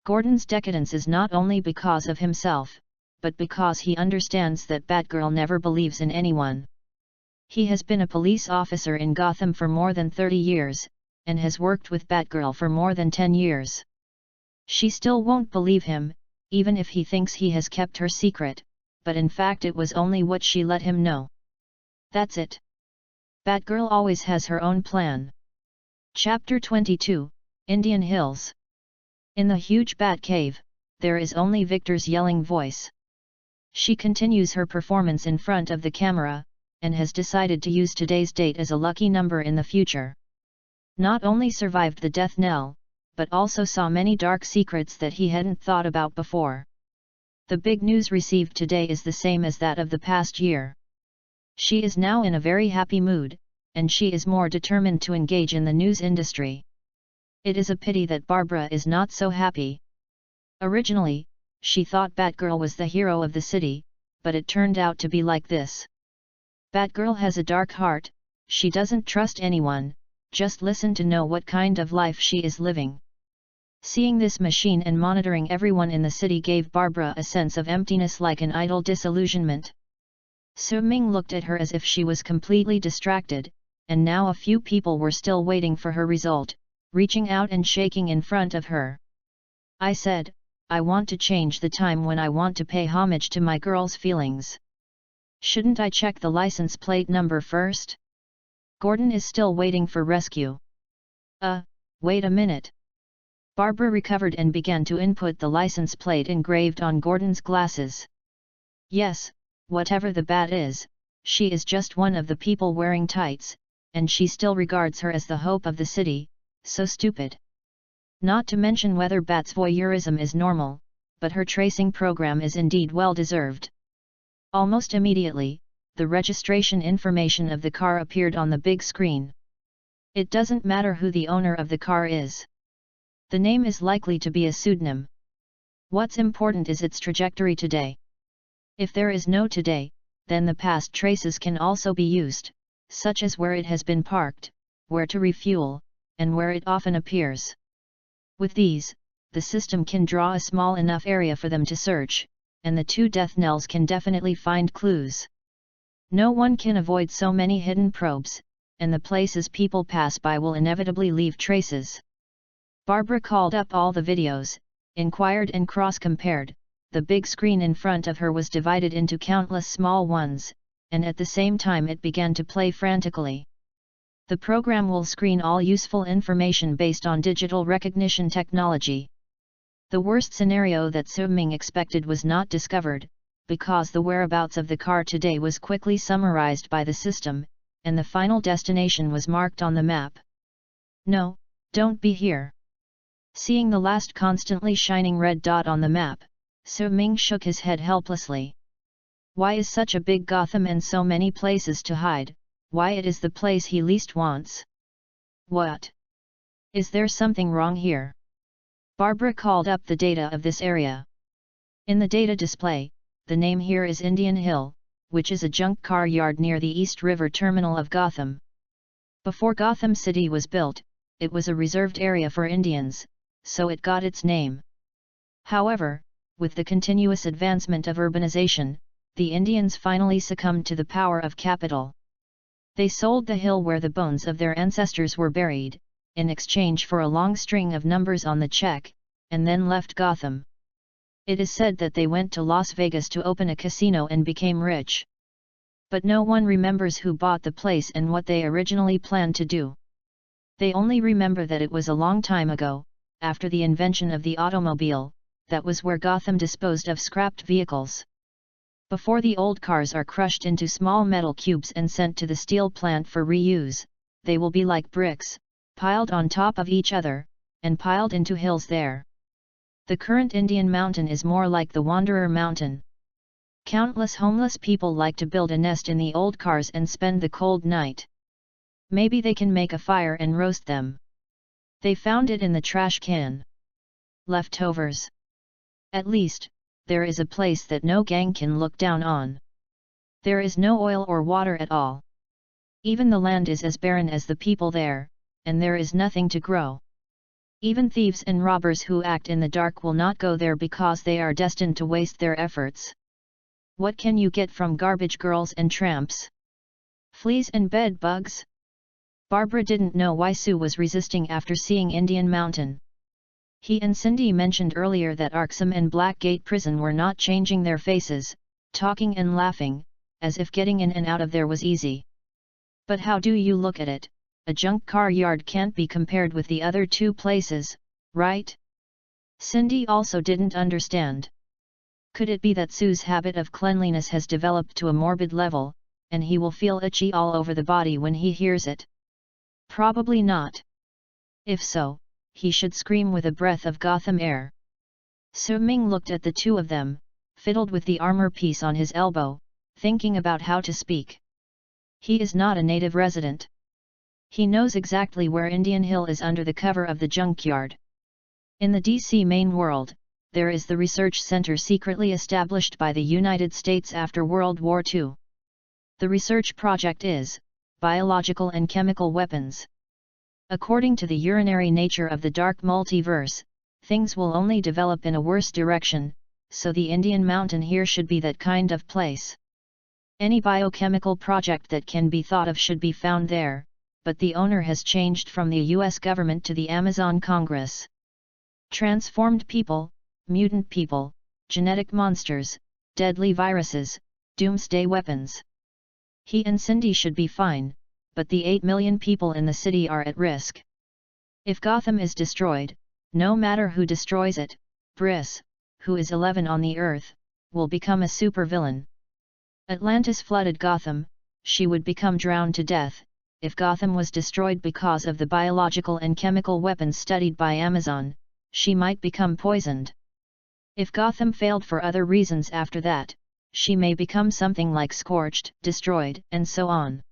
Gordon's decadence is not only because of himself, but because he understands that Batgirl never believes in anyone. He has been a police officer in Gotham for more than 30 years, and has worked with Batgirl for more than 10 years. She still won't believe him, even if he thinks he has kept her secret, but in fact it was only what she let him know. That's it. Batgirl always has her own plan. Chapter 22, Indian Hills. In the huge Bat Cave, there is only Victor's yelling voice. She continues her performance in front of the camera, and has decided to use today's date as a lucky number in the future. Not only survived the Death Knell, but also saw many dark secrets that he hadn't thought about before. The big news received today is the same as that of the past year. She is now in a very happy mood, and she is more determined to engage in the news industry. It is a pity that Barbara is not so happy. Originally, she thought Batgirl was the hero of the city, but it turned out to be like this. Batgirl has a dark heart, she doesn't trust anyone, just listen to know what kind of life she is living. Seeing this machine and monitoring everyone in the city gave Barbara a sense of emptiness, like an idle disillusionment. Su Ming looked at her as if she was completely distracted, and now a few people were still waiting for her result, reaching out and shaking in front of her. I said, I want to change the time when I want to pay homage to my girl's feelings. Shouldn't I check the license plate number first? Gordon is still waiting for rescue. Wait a minute. Barbara recovered and began to input the license plate engraved on Gordon's glasses. Yes, whatever the bat is, she is just one of the people wearing tights, and she still regards her as the hope of the city, so stupid. Not to mention whether Bat's voyeurism is normal, but her tracing program is indeed well deserved. Almost immediately, the registration information of the car appeared on the big screen. It doesn't matter who the owner of the car is. The name is likely to be a pseudonym. What's important is its trajectory today. If there is no today, then the past traces can also be used, such as where it has been parked, where to refuel, and where it often appears. With these, the system can draw a small enough area for them to search, and the two Death Knells can definitely find clues. No one can avoid so many hidden probes, and the places people pass by will inevitably leave traces. Barbara called up all the videos, inquired and cross-compared. The big screen in front of her was divided into countless small ones, and at the same time it began to play frantically. The program will screen all useful information based on digital recognition technology. The worst scenario that Su-Ming expected was not discovered, because the whereabouts of the car today was quickly summarized by the system, and the final destination was marked on the map. "No, don't be here." Seeing the last constantly shining red dot on the map, Su-Ming shook his head helplessly. Why is such a big Gotham and so many places to hide? Why it is the place he least wants? What? Is there something wrong here? Barbara called up the data of this area. In the data display, the name here is Indian Hill, which is a junk car yard near the East River terminal of Gotham. Before Gotham City was built, it was a reserved area for Indians, so it got its name. However, with the continuous advancement of urbanization, the Indians finally succumbed to the power of capital. They sold the hill where the bones of their ancestors were buried, in exchange for a long string of numbers on the check, and then left Gotham. It is said that they went to Las Vegas to open a casino and became rich. But no one remembers who bought the place and what they originally planned to do. They only remember that it was a long time ago, after the invention of the automobile, that was where Gotham disposed of scrapped vehicles. Before the old cars are crushed into small metal cubes and sent to the steel plant for reuse, they will be like bricks, piled on top of each other, and piled into hills there. The current Indian Mountain is more like the Wanderer Mountain. Countless homeless people like to build a nest in the old cars and spend the cold night. Maybe they can make a fire and roast them. They found it in the trash can. Leftovers. At least, there is a place that no gang can look down on. There is no oil or water at all. Even the land is as barren as the people there, and there is nothing to grow. Even thieves and robbers who act in the dark will not go there because they are destined to waste their efforts. What can you get from garbage girls and tramps? Fleas and bed bugs? Barbara didn't know why Sue was resisting after seeing Indian Mountain. He and Cindy mentioned earlier that Arkham and Blackgate Prison were not changing their faces, talking and laughing, as if getting in and out of there was easy. But how do you look at it? A junk car yard can't be compared with the other two places, right? Cindy also didn't understand. Could it be that Sue's habit of cleanliness has developed to a morbid level, and he will feel itchy all over the body when he hears it? Probably not. If so, he should scream with a breath of Gotham air. Su-Ming looked at the two of them, fiddled with the armor piece on his elbow, thinking about how to speak. He is not a native resident. He knows exactly where Indian Hill is under the cover of the junkyard. In the DC main world, there is the research center secretly established by the United States after World War II. The research project is biological and chemical weapons. According to the urinary nature of the dark multiverse, things will only develop in a worse direction, so the Indian Mountain here should be that kind of place. Any biochemical project that can be thought of should be found there, but the owner has changed from the US government to the Amazon Congress. Transformed people, mutant people, genetic monsters, deadly viruses, doomsday weapons. He and Cindy should be fine, but the 8 million people in the city are at risk. If Gotham is destroyed, no matter who destroys it, Briss, who is 11 on the Earth, will become a supervillain. Atlantis flooded Gotham, she would become drowned to death. If Gotham was destroyed because of the biological and chemical weapons studied by Amazon, she might become poisoned. If Gotham failed for other reasons after that, she may become something like scorched, destroyed, and so on.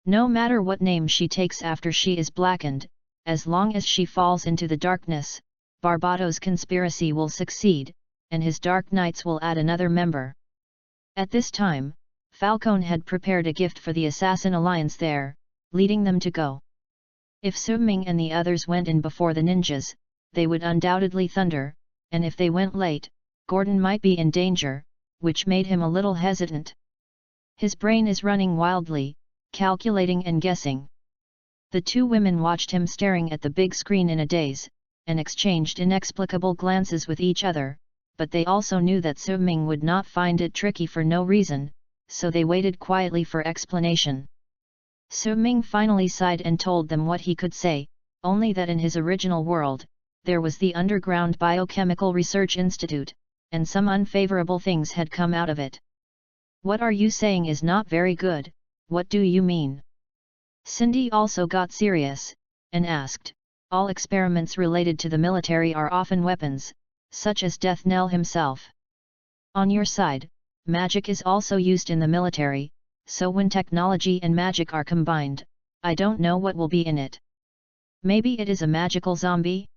No matter what name she takes after she is blackened, as long as she falls into the darkness, Barbato's conspiracy will succeed, and his Dark Knights will add another member. At this time, Falcone had prepared a gift for the Assassin Alliance there, leading them to go. If Su-Ming and the others went in before the ninjas, they would undoubtedly thunder, and if they went late, Gordon might be in danger, which made him a little hesitant. His brain is running wildly, calculating and guessing. The two women watched him staring at the big screen in a daze, and exchanged inexplicable glances with each other, but they also knew that Su Ming would not find it tricky for no reason, so they waited quietly for explanation. Su Ming finally sighed and told them what he could say, only that in his original world, there was the underground Biochemical Research Institute, and some unfavorable things had come out of it. What are you saying is not very good, what do you mean? Cindy also got serious, and asked, all experiments related to the military are often weapons, such as Death Knell himself. On your side, magic is also used in the military, so when technology and magic are combined, I don't know what will be in it. Maybe it is a magical zombie?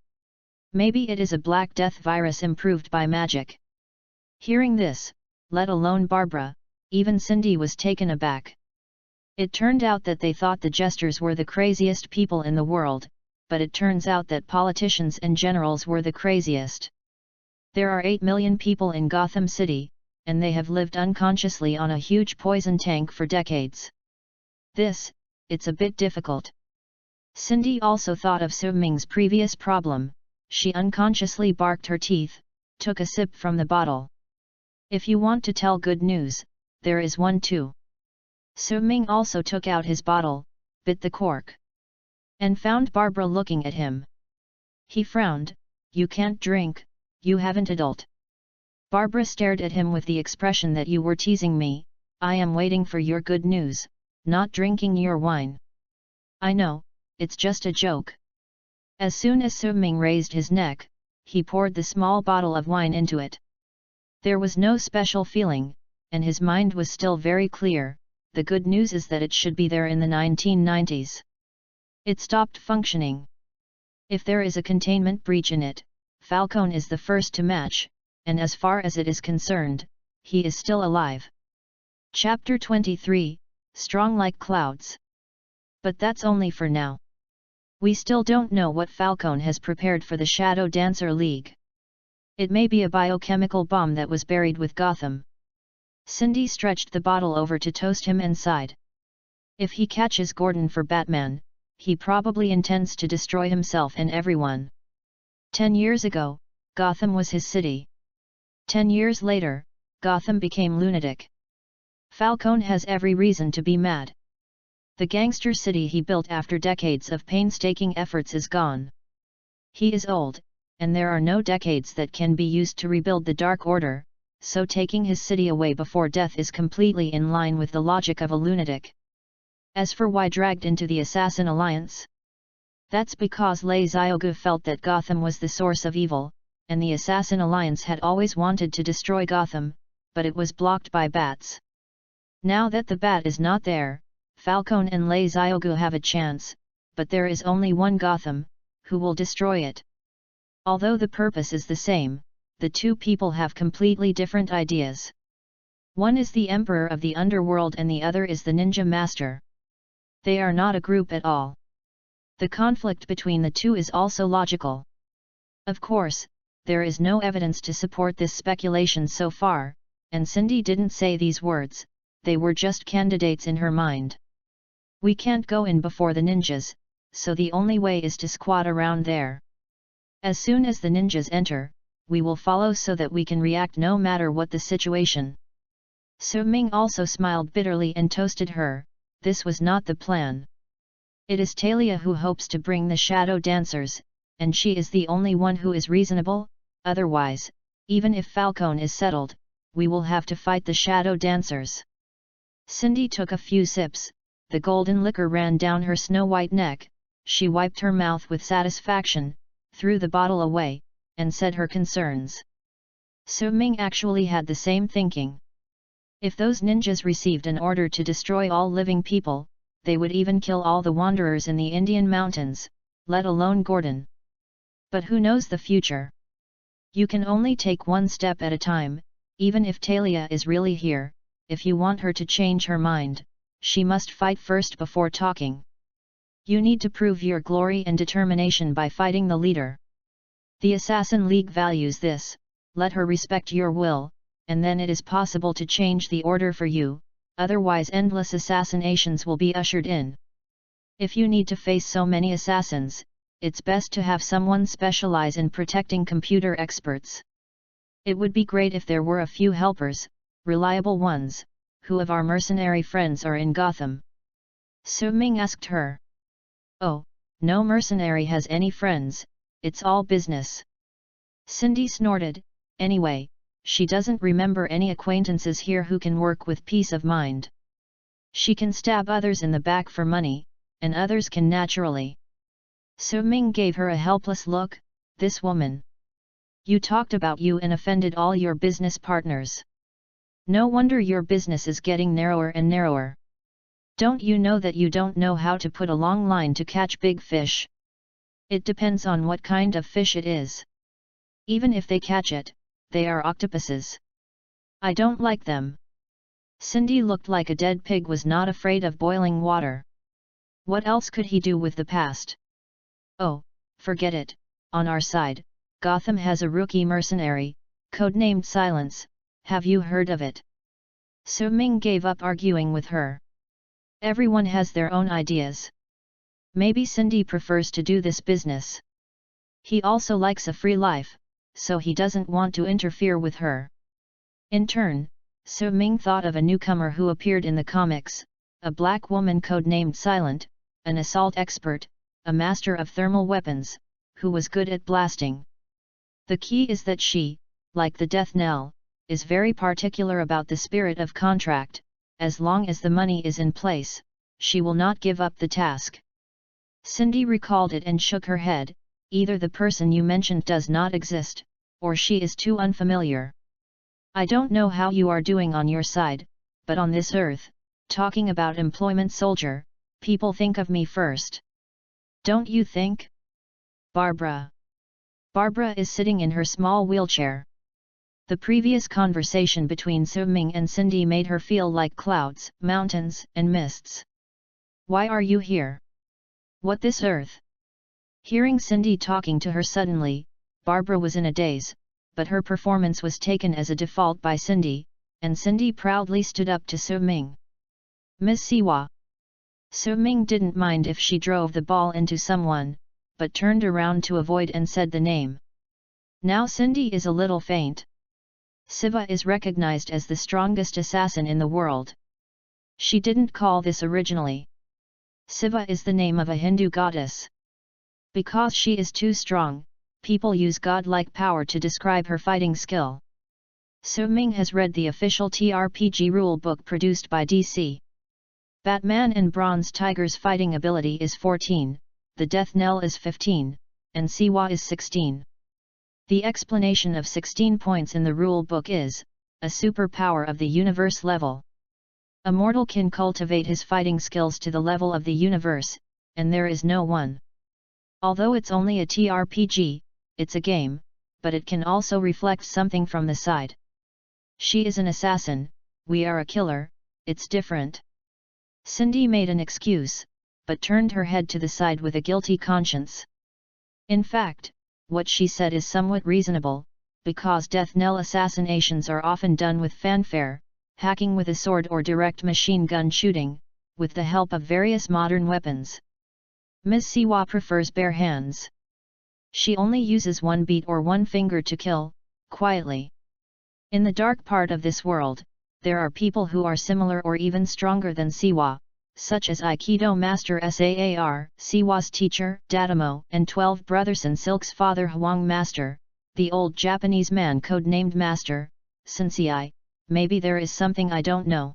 Maybe it is a Black Death virus improved by magic. Hearing this, let alone Barbara, even Cindy was taken aback. It turned out that they thought the jesters were the craziest people in the world, but it turns out that politicians and generals were the craziest. There are 8 million people in Gotham City, and they have lived unconsciously on a huge poison tank for decades. It's a bit difficult. Cindy also thought of Su Ming's previous problem. She unconsciously barked her teeth, took a sip from the bottle. If you want to tell good news, there is one too. Su Ming also took out his bottle, bit the cork, and found Barbara looking at him. He frowned, you can't drink, you haven't adult. Barbara stared at him with the expression that you were teasing me, I am waiting for your good news, not drinking your wine. I know, it's just a joke. As soon as Su Ming raised his neck, he poured the small bottle of wine into it. There was no special feeling, and his mind was still very clear. The good news is that it should be there in the 1990s. It stopped functioning. If there is a containment breach in it, Falcone is the first to match, and as far as it is concerned, he is still alive. Chapter 23, Strong Like Clouds. But that's only for now. We still don't know what Falcone has prepared for the Shadow Dancer League. It may be a biochemical bomb that was buried with Gotham. Cindy stretched the bottle over to toast him and sighed. If he catches Gordon for Batman, he probably intends to destroy himself and everyone. 10 years ago, Gotham was his city. 10 years later, Gotham became lunatic. Falcone has every reason to be mad. The gangster city he built after decades of painstaking efforts is gone. He is old, and there are no decades that can be used to rebuild the Dark Order, so taking his city away before death is completely in line with the logic of a lunatic. As for why dragged into the Assassin Alliance? That's because Lei Xiaogu felt that Gotham was the source of evil, and the Assassin Alliance had always wanted to destroy Gotham, but it was blocked by bats. Now that the bat is not there, Falcone and Lei Xiaogu have a chance, but there is only one Gotham, who will destroy it. Although the purpose is the same, the two people have completely different ideas. One is the Emperor of the Underworld and the other is the Ninja Master. They are not a group at all. The conflict between the two is also logical. Of course, there is no evidence to support this speculation so far, and Cindy didn't say these words, they were just candidates in her mind. We can't go in before the ninjas, so the only way is to squat around there. As soon as the ninjas enter, we will follow so that we can react no matter what the situation. Su Ming also smiled bitterly and toasted her. This was not the plan. It is Talia who hopes to bring the shadow dancers, and she is the only one who is reasonable, otherwise, even if Falcone is settled, we will have to fight the shadow dancers. Cindy took a few sips, the golden liquor ran down her snow-white neck, she wiped her mouth with satisfaction, threw the bottle away, and said her concerns. Su Ming actually had the same thinking. If those ninjas received an order to destroy all living people, they would even kill all the wanderers in the Indian mountains, let alone Gordon. But who knows the future? You can only take one step at a time, even if Talia is really here, if you want her to change her mind, she must fight first before talking. You need to prove your glory and determination by fighting the leader. The Assassin League values this, let her respect your will, and then it is possible to change the order for you, otherwise endless assassinations will be ushered in. If you need to face so many assassins, it's best to have someone specialize in protecting computer experts. It would be great if there were a few helpers, reliable ones, who of our mercenary friends are in Gotham? Su Ming asked her. Oh, no mercenary has any friends, it's all business. Cindy snorted. Anyway, she doesn't remember any acquaintances here who can work with peace of mind. She can stab others in the back for money, and others can naturally. Su Ming gave her a helpless look. This woman. You talked about you and offended all your business partners. No wonder your business is getting narrower and narrower. Don't you know that you don't know how to put a long line to catch big fish? It depends on what kind of fish it is. Even if they catch it, they are octopuses. I don't like them. Cindy looked like a dead pig was not afraid of boiling water. What else could he do with the past? Oh, forget it, on our side, Gotham has a rookie mercenary, codenamed Silence, have you heard of it? Su Ming gave up arguing with her. Everyone has their own ideas. Maybe Cindy prefers to do this business. He also likes a free life, so he doesn't want to interfere with her. In turn, Su Ming thought of a newcomer who appeared in the comics, a black woman codenamed Silent, an assault expert, a master of thermal weapons, who was good at blasting. The key is that she, like the Death Knell, is very particular about the spirit of contract. As long as the money is in place, she will not give up the task. Cindy recalled it and shook her head. Either the person you mentioned does not exist, or she is too unfamiliar. I don't know how you are doing on your side, but on this earth, talking about employment soldier, people think of me first. Don't you think? Barbara. Barbara is sitting in her small wheelchair. The previous conversation between Su Ming and Cindy made her feel like clouds, mountains, and mists. Why are you here? What this earth? Hearing Cindy talking to her suddenly, Barbara was in a daze, but her performance was taken as a default by Cindy, and Cindy proudly stood up to Su Ming. Ms. Siwa. Su Ming didn't mind if she drove the ball into someone, but turned around to avoid and said the name. Now Cindy is a little faint. Siva is recognized as the strongest assassin in the world. She didn't call this originally. Siva is the name of a Hindu goddess. Because she is too strong, people use godlike power to describe her fighting skill. Su Ming has read the official TRPG rulebook produced by DC. Batman and Bronze Tiger's fighting ability is 14, the Death Knell is 15, and Siwa is 16. The explanation of 16 points in the rule book is, a superpower of the universe level. A mortal can cultivate his fighting skills to the level of the universe, and there is no one. Although it's only a TRPG, it's a game, but it can also reflect something from the side. She is an assassin, we are a killer, it's different. Cindy made an excuse, but turned her head to the side with a guilty conscience. In fact, what she said is somewhat reasonable, because Death Knell assassinations are often done with fanfare, hacking with a sword or direct machine gun shooting, with the help of various modern weapons. Ms. Siwa prefers bare hands. She only uses one beat or one finger to kill, quietly. In the dark part of this world, there are people who are similar or even stronger than Siwa, such as Aikido master Saar, Siwa's teacher, Dadamo, and 12 Brothers and Silk's father Huang master, the old Japanese man codenamed Master, Sensei. Maybe there is something I don't know.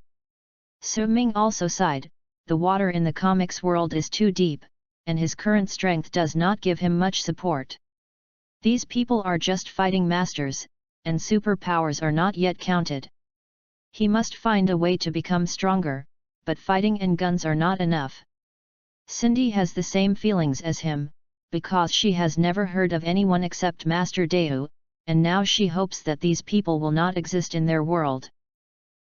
Su Ming also sighed, the water in the comics world is too deep, and his current strength does not give him much support. These people are just fighting masters, and superpowers are not yet counted. He must find a way to become stronger, but fighting and guns are not enough. Cindy has the same feelings as him, because she has never heard of anyone except Master Dehu, and now she hopes that these people will not exist in their world.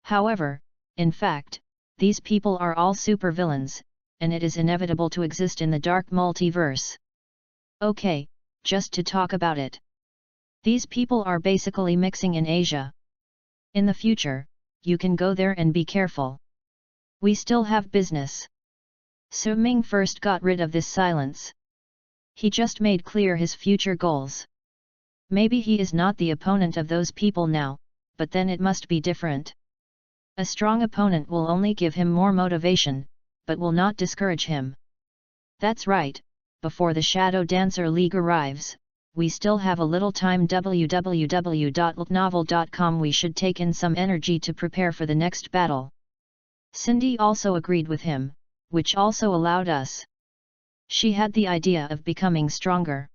However, in fact, these people are all supervillains, and it is inevitable to exist in the dark multiverse. Okay, just to talk about it. These people are basically mixing in Asia. In the future, you can go there and be careful. We still have business. Su Ming first got rid of this silence. He just made clear his future goals. Maybe he is not the opponent of those people now, but then it must be different. A strong opponent will only give him more motivation, but will not discourage him. That's right, before the Shadow Dancer League arrives, we still have a little time. www.novel.com. We should take in some energy to prepare for the next battle. Cindy also agreed with him, which also allowed us. She had the idea of becoming stronger.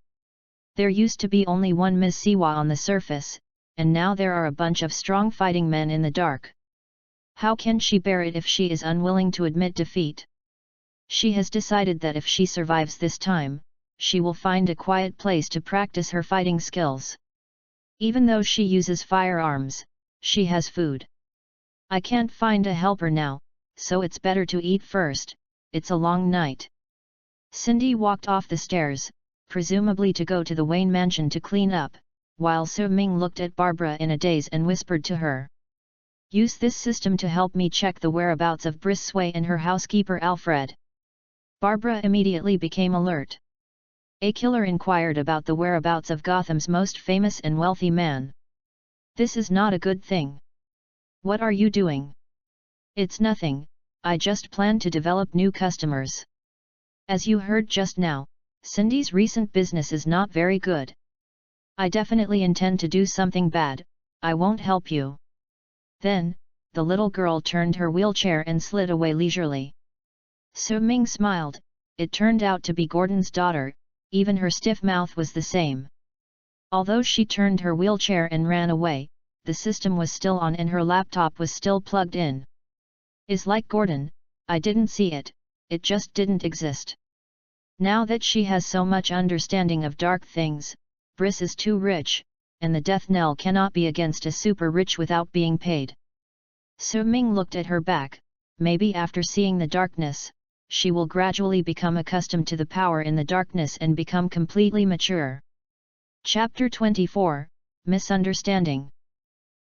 There used to be only one Ms. Siwa on the surface, and now there are a bunch of strong fighting men in the dark. How can she bear it if she is unwilling to admit defeat? She has decided that if she survives this time, she will find a quiet place to practice her fighting skills. Even though she uses firearms, she has food. I can't find a helper now, so it's better to eat first. It's a long night. Cindy walked off the stairs, presumably to go to the Wayne mansion to clean up, while Su Ming looked at Barbara in a daze and whispered to her. Use this system to help me check the whereabouts of Briss Sway and her housekeeper Alfred. Barbara immediately became alert. A killer inquired about the whereabouts of Gotham's most famous and wealthy man. This is not a good thing. What are you doing? It's nothing, I just plan to develop new customers. As you heard just now, Cindy's recent business is not very good. I definitely intend to do something bad, I won't help you. Then, the little girl turned her wheelchair and slid away leisurely. Su Ming smiled, it turned out to be Gordon's daughter, even her stiff mouth was the same. Although she turned her wheelchair and ran away, the system was still on and her laptop was still plugged in. Is like Gordon, I didn't see it, it just didn't exist. Now that she has so much understanding of dark things, Briss is too rich, and the Death Knell cannot be against a super rich without being paid. Su Ming looked at her back, maybe after seeing the darkness, she will gradually become accustomed to the power in the darkness and become completely mature. Chapter 24, Misunderstanding.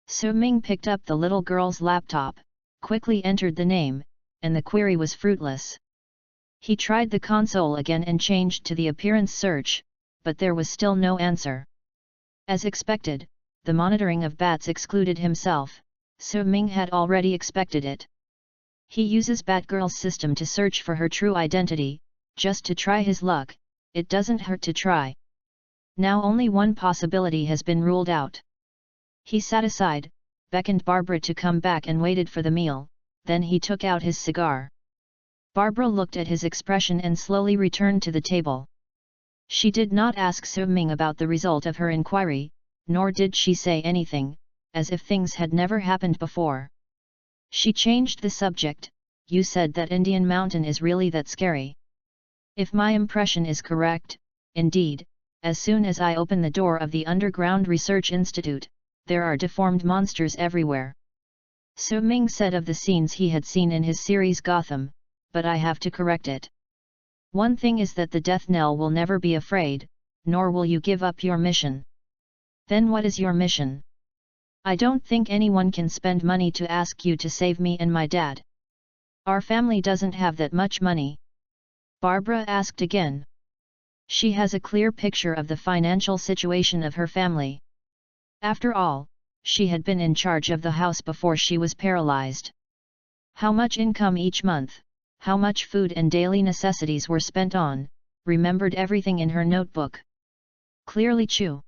Su Ming picked up the little girl's laptop, quickly entered the name, and the query was fruitless. He tried the console again and changed to the appearance search, but there was still no answer. As expected, the monitoring of bats excluded himself. Su Ming had already expected it. He uses Batgirl's system to search for her true identity, just to try his luck, it doesn't hurt to try. Now only one possibility has been ruled out. He sat aside, beckoned Barbara to come back and waited for the meal, then he took out his cigar. Barbara looked at his expression and slowly returned to the table. She did not ask Su Ming about the result of her inquiry, nor did she say anything, as if things had never happened before. She changed the subject, you said that Indian Mountain is really that scary. If my impression is correct, indeed, as soon as I open the door of the Underground Research Institute, there are deformed monsters everywhere. Su Ming said of the scenes he had seen in his series Gotham, but I have to correct it. One thing is that the Death Knell will never be afraid, nor will you give up your mission. Then what is your mission? I don't think anyone can spend money to ask you to save me and my dad. Our family doesn't have that much money. Barbara asked again. She has a clear picture of the financial situation of her family. After all, she had been in charge of the house before she was paralyzed. How much income each month, how much food and daily necessities were spent on, remembered everything in her notebook. Clearly true.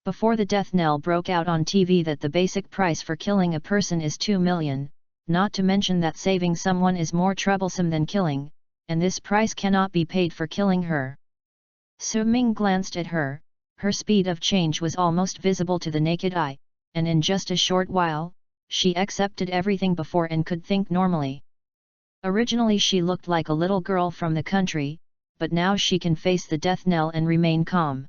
Before the Death Knell broke out on TV that the basic price for killing a person is 2 million, not to mention that saving someone is more troublesome than killing, and this price cannot be paid for killing her. Su Ming glanced at her, her speed of change was almost visible to the naked eye, and in just a short while, she accepted everything before and could think normally. Originally she looked like a little girl from the country, but now she can face the Death Knell and remain calm.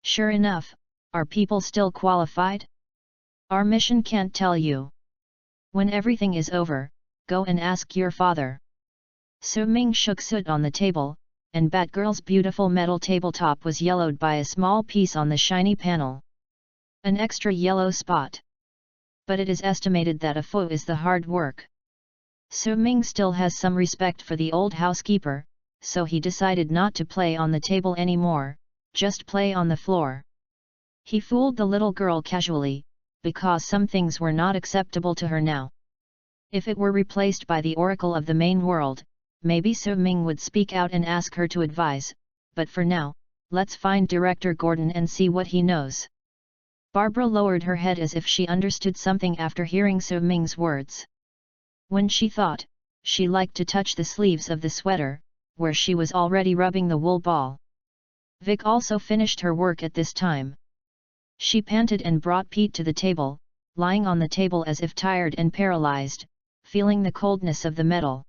Sure enough, are people still qualified? Our mission can't tell you. When everything is over, go and ask your father. Su Ming shook soot on the table, and Batgirl's beautiful metal tabletop was yellowed by a small piece on the shiny panel. An extra yellow spot. But it is estimated that a foe is the hard work. Su Ming still has some respect for the old housekeeper, so he decided not to play on the table anymore, just play on the floor. He fooled the little girl casually, because some things were not acceptable to her now. If it were replaced by the oracle of the main world, maybe Su Ming would speak out and ask her to advise, but for now, let's find Director Gordon and see what he knows. Barbara lowered her head as if she understood something after hearing Su Ming's words. When she thought, she liked to touch the sleeves of the sweater, where she was already rubbing the wool ball. Vic also finished her work at this time. She panted and brought Pete to the table, lying on the table as if tired and paralyzed, feeling the coldness of the metal.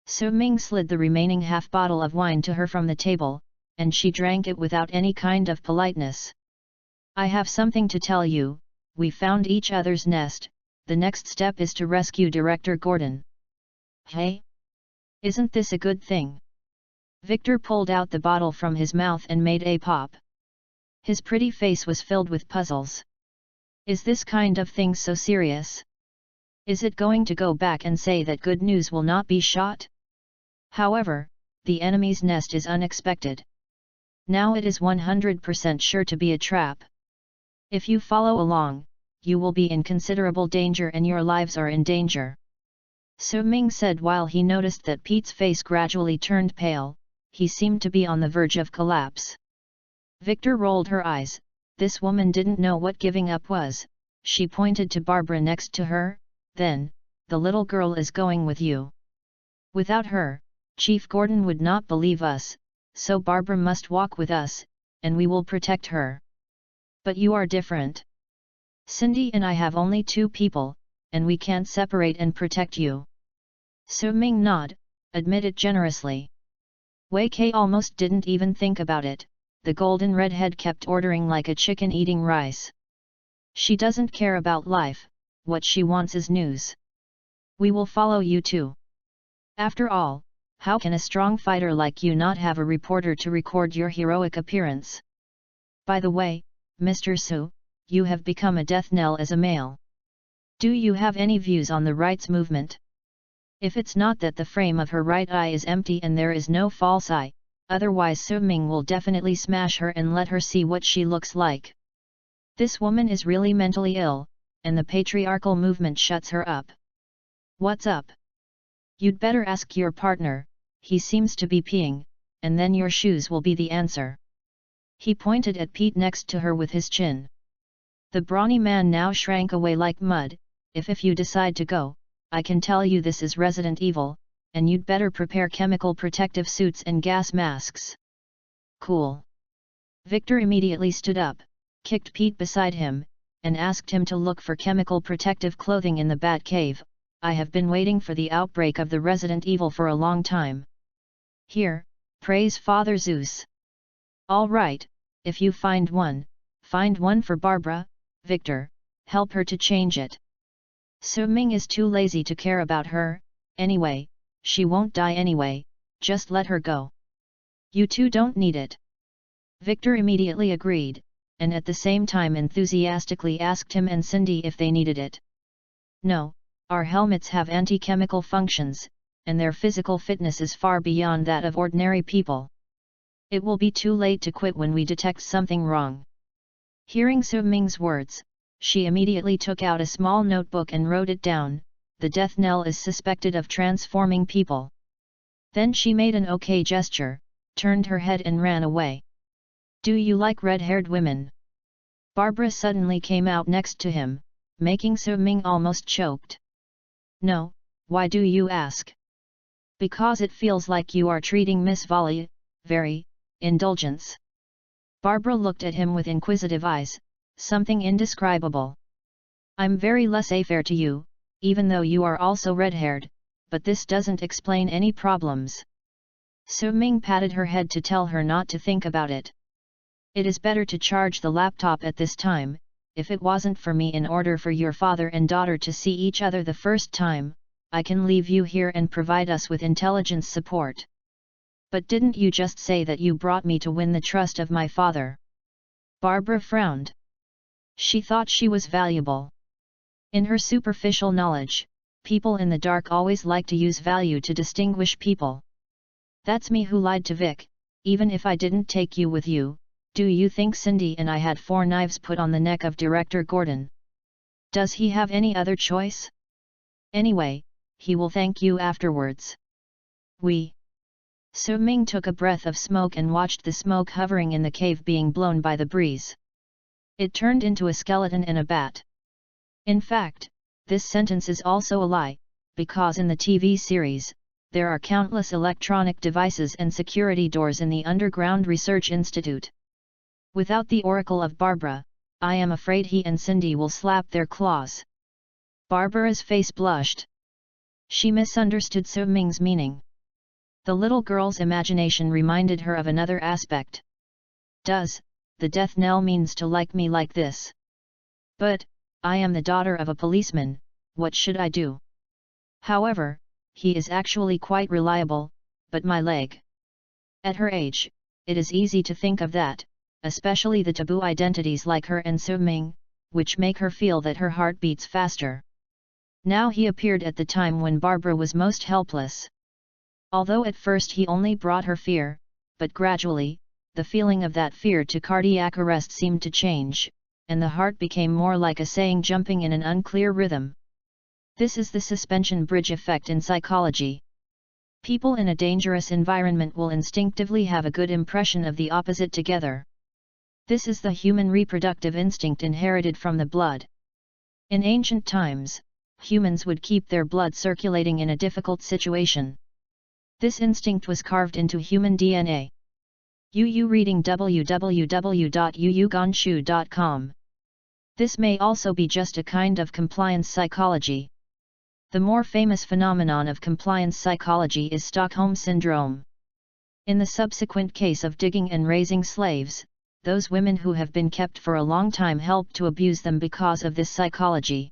Su Ming slid the remaining half bottle of wine to her from the table, and she drank it without any kind of politeness. I have something to tell you, we found each other's nest, the next step is to rescue Director Gordon. Hey? Isn't this a good thing? Victor pulled out the bottle from his mouth and made a pop. His pretty face was filled with puzzles. Is this kind of thing so serious? Is it going to go back and say that good news will not be shot? However, the enemy's nest is unexpected. Now it is 100% sure to be a trap. If you follow along, you will be in considerable danger and your lives are in danger. Su Ming said while he noticed that Pete's face gradually turned pale, he seemed to be on the verge of collapse. Victor rolled her eyes, this woman didn't know what giving up was, she pointed to Barbara next to her, then, the little girl is going with you. Without her, Chief Gordon would not believe us, so Barbara must walk with us, and we will protect her. But you are different. Cindy and I have only 2 people, and we can't separate and protect you. Su Ming admitted generously. Wei Kei almost didn't even think about it, the golden redhead kept ordering like a chicken eating rice. She doesn't care about life, what she wants is news. We will follow you too. After all, how can a strong fighter like you not have a reporter to record your heroic appearance? By the way, Mr. Su, you have become a death knell as a male. Do you have any views on the rights movement? If it's not that the frame of her right eye is empty and there is no false eye, otherwise Su Ming will definitely smash her and let her see what she looks like. This woman is really mentally ill, and the patriarchal movement shuts her up. What's up? You'd better ask your partner, he seems to be peeing, and then your shoes will be the answer. He pointed at Pete next to her with his chin. The brawny man now shrank away like mud. If you decide to go, I can tell you this is Resident Evil, and you'd better prepare chemical protective suits and gas masks. Cool. Victor immediately stood up, kicked Pete beside him, and asked him to look for chemical protective clothing in the Bat Cave. I have been waiting for the outbreak of the Resident Evil for a long time. Here, praise Father Zeus. All right, if you find one for Barbara. Victor, help her to change it. Su Ming is too lazy to care about her, anyway, she won't die anyway, just let her go. You two don't need it. Victor immediately agreed, and at the same time enthusiastically asked him and Cindy if they needed it. No, our helmets have anti-chemical functions, and their physical fitness is far beyond that of ordinary people. It will be too late to quit when we detect something wrong. Hearing Su Ming's words, she immediately took out a small notebook and wrote it down. The Death Knell is suspected of transforming people. Then she made an okay gesture, turned her head and ran away. Do you like red-haired women? Barbara suddenly came out next to him, making Su Ming almost choked. No, why do you ask? Because it feels like you are treating Miss Volley, very, indulgence. Barbara looked at him with inquisitive eyes, something indescribable. I'm very laissez-faire to you, even though you are also red-haired, but this doesn't explain any problems. Su Ming patted her head to tell her not to think about it. It is better to charge the laptop at this time. If it wasn't for me in order for your father and daughter to see each other the first time, I can leave you here and provide us with intelligence support. But didn't you just say that you brought me to win the trust of my father? Barbara frowned. She thought she was valuable. In her superficial knowledge, people in the dark always like to use value to distinguish people. That's me who lied to Vic. Even if I didn't take you with you, do you think Cindy and I had 4 knives put on the neck of Director Gordon? Does he have any other choice? Anyway, he will thank you afterwards. So Ming took a breath of smoke and watched the smoke hovering in the cave being blown by the breeze. It turned into a skeleton and a bat. In fact, this sentence is also a lie, because in the TV series, there are countless electronic devices and security doors in the Underground Research Institute. Without the oracle of Barbara, I am afraid he and Cindy will slap their claws. Barbara's face blushed. She misunderstood So Ming's meaning. The little girl's imagination reminded her of another aspect. Does the death knell means to like me like this? But I am the daughter of a policeman, what should I do? However, he is actually quite reliable, but my leg. At her age, it is easy to think of that, especially the taboo identities like her and So Ming, which make her feel that her heart beats faster. Now he appeared at the time when Barbara was most helpless. Although at first he only brought her fear, but gradually, the feeling of that fear to cardiac arrest seemed to change, and the heart became more like a saying jumping in an unclear rhythm. This is the suspension bridge effect in psychology. People in a dangerous environment will instinctively have a good impression of the opposite together. This is the human reproductive instinct inherited from the blood. In ancient times, humans would keep their blood circulating in a difficult situation. This instinct was carved into human DNA. UU reading www.uuganshu.com. This may also be just a kind of compliance psychology. The more famous phenomenon of compliance psychology is Stockholm Syndrome. In the subsequent case of digging and raising slaves, those women who have been kept for a long time help to abuse them because of this psychology.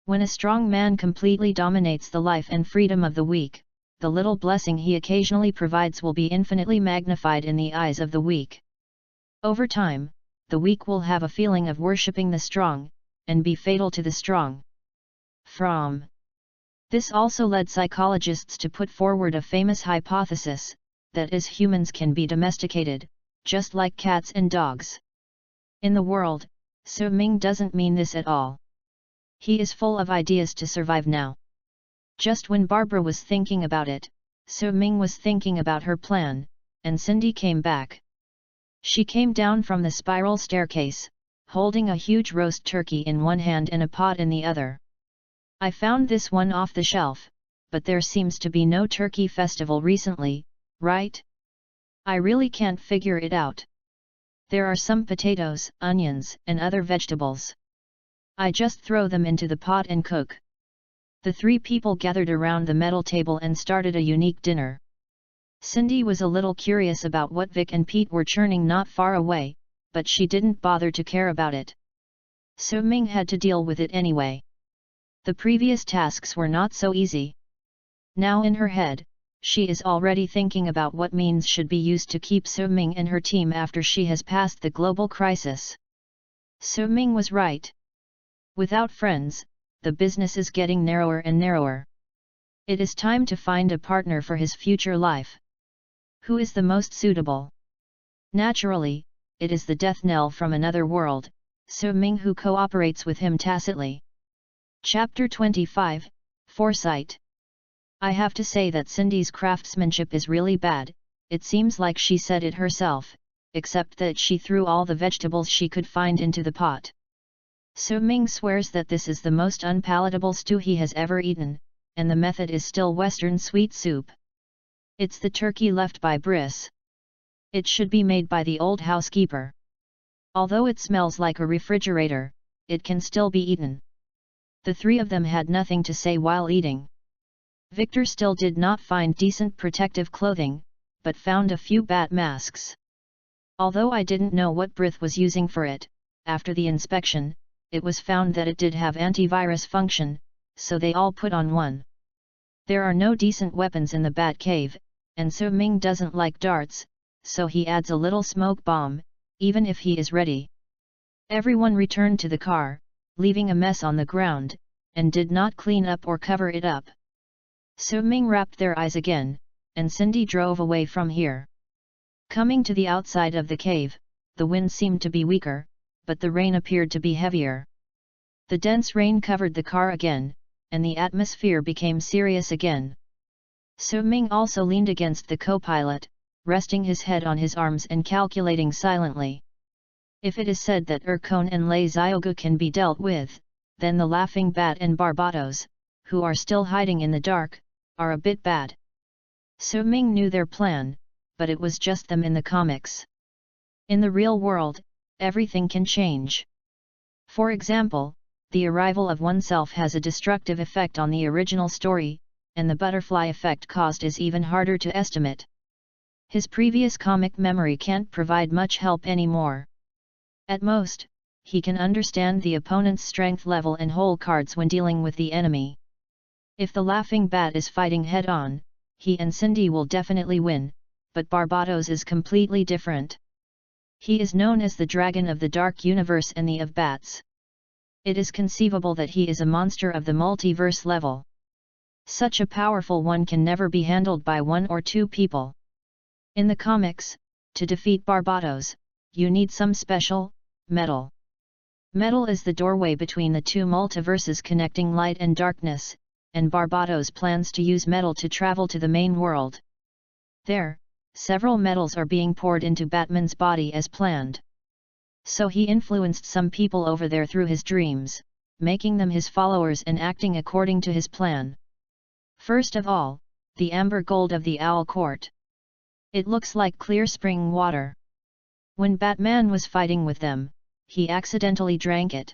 When a strong man completely dominates the life and freedom of the weak, the little blessing he occasionally provides will be infinitely magnified in the eyes of the weak. Over time, the weak will have a feeling of worshipping the strong, and be fatal to the strong. This also led psychologists to put forward a famous hypothesis, that is, humans can be domesticated, just like cats and dogs. In the world, So Ming doesn't mean this at all. He is full of ideas to survive now. Just when Barbara was thinking about it, So Ming was thinking about her plan, and Cindy came back. She came down from the spiral staircase, holding a huge roast turkey in one hand and a pot in the other. I found this one off the shelf, but there seems to be no turkey festival recently, right? I really can't figure it out. There are some potatoes, onions, and other vegetables. I just throw them into the pot and cook. The 3 people gathered around the metal table and started a unique dinner. Cindy was a little curious about what Vic and Pete were churning not far away, but she didn't bother to care about it. So Ming had to deal with it anyway. The previous tasks were not so easy. Now in her head, she is already thinking about what means should be used to keep So Ming and her team after she has passed the global crisis. So Ming was right. Without friends, the business is getting narrower and narrower. It is time to find a partner for his future life. Who is the most suitable? Naturally, it is the Death Knell from another world, So Ming, who cooperates with him tacitly. Chapter 25, Foresight. I have to say that Cindy's craftsmanship is really bad, it seems like she said it herself, except that she threw all the vegetables she could find into the pot. So Ming swears that this is the most unpalatable stew he has ever eaten, and the method is still Western sweet soup. It's the turkey left by Briss. It should be made by the old housekeeper. Although it smells like a refrigerator, it can still be eaten. The 3 of them had nothing to say while eating. Victor still did not find decent protective clothing, but found a few bat masks. Although I didn't know what Brith was using for it, after the inspection, it was found that it did have antivirus function, so they all put on one. There are no decent weapons in the Bat Cave, and So Ming doesn't like darts, so he adds a little smoke bomb, even if he is ready. Everyone returned to the car, leaving a mess on the ground, and did not clean up or cover it up. Su-Ming wrapped their eyes again, and Cindy drove away from here. Coming to the outside of the cave, the wind seemed to be weaker, but the rain appeared to be heavier. The dense rain covered the car again, and the atmosphere became serious again. Su-Ming also leaned against the co-pilot, resting his head on his arms and calculating silently. If it is said that Urkon and Lei Xiaogu can be dealt with, then the Laughing Bat and Barbados, who are still hiding in the dark, are a bit bad. Su-Ming knew their plan, but it was just them in the comics. In the real world, everything can change. For example, the arrival of oneself has a destructive effect on the original story, and the butterfly effect caused is even harder to estimate. His previous comic memory can't provide much help anymore. At most, he can understand the opponent's strength level and hole cards when dealing with the enemy. If the Laughing Bat is fighting head-on, he and Cindy will definitely win, but Barbados is completely different. He is known as the Dragon of the Dark Universe and the of Bats. It is conceivable that he is a monster of the multiverse level. Such a powerful one can never be handled by one or two people. In the comics, to defeat Barbados, you need some special metal. Metal is the doorway between the two multiverses connecting light and darkness, and Barbados plans to use metal to travel to the main world. There, several metals are being poured into Batman's body as planned. So he influenced some people over there through his dreams, making them his followers and acting according to his plan. First of all, the amber gold of the Owl Court. It looks like clear spring water. When Batman was fighting with them, he accidentally drank it.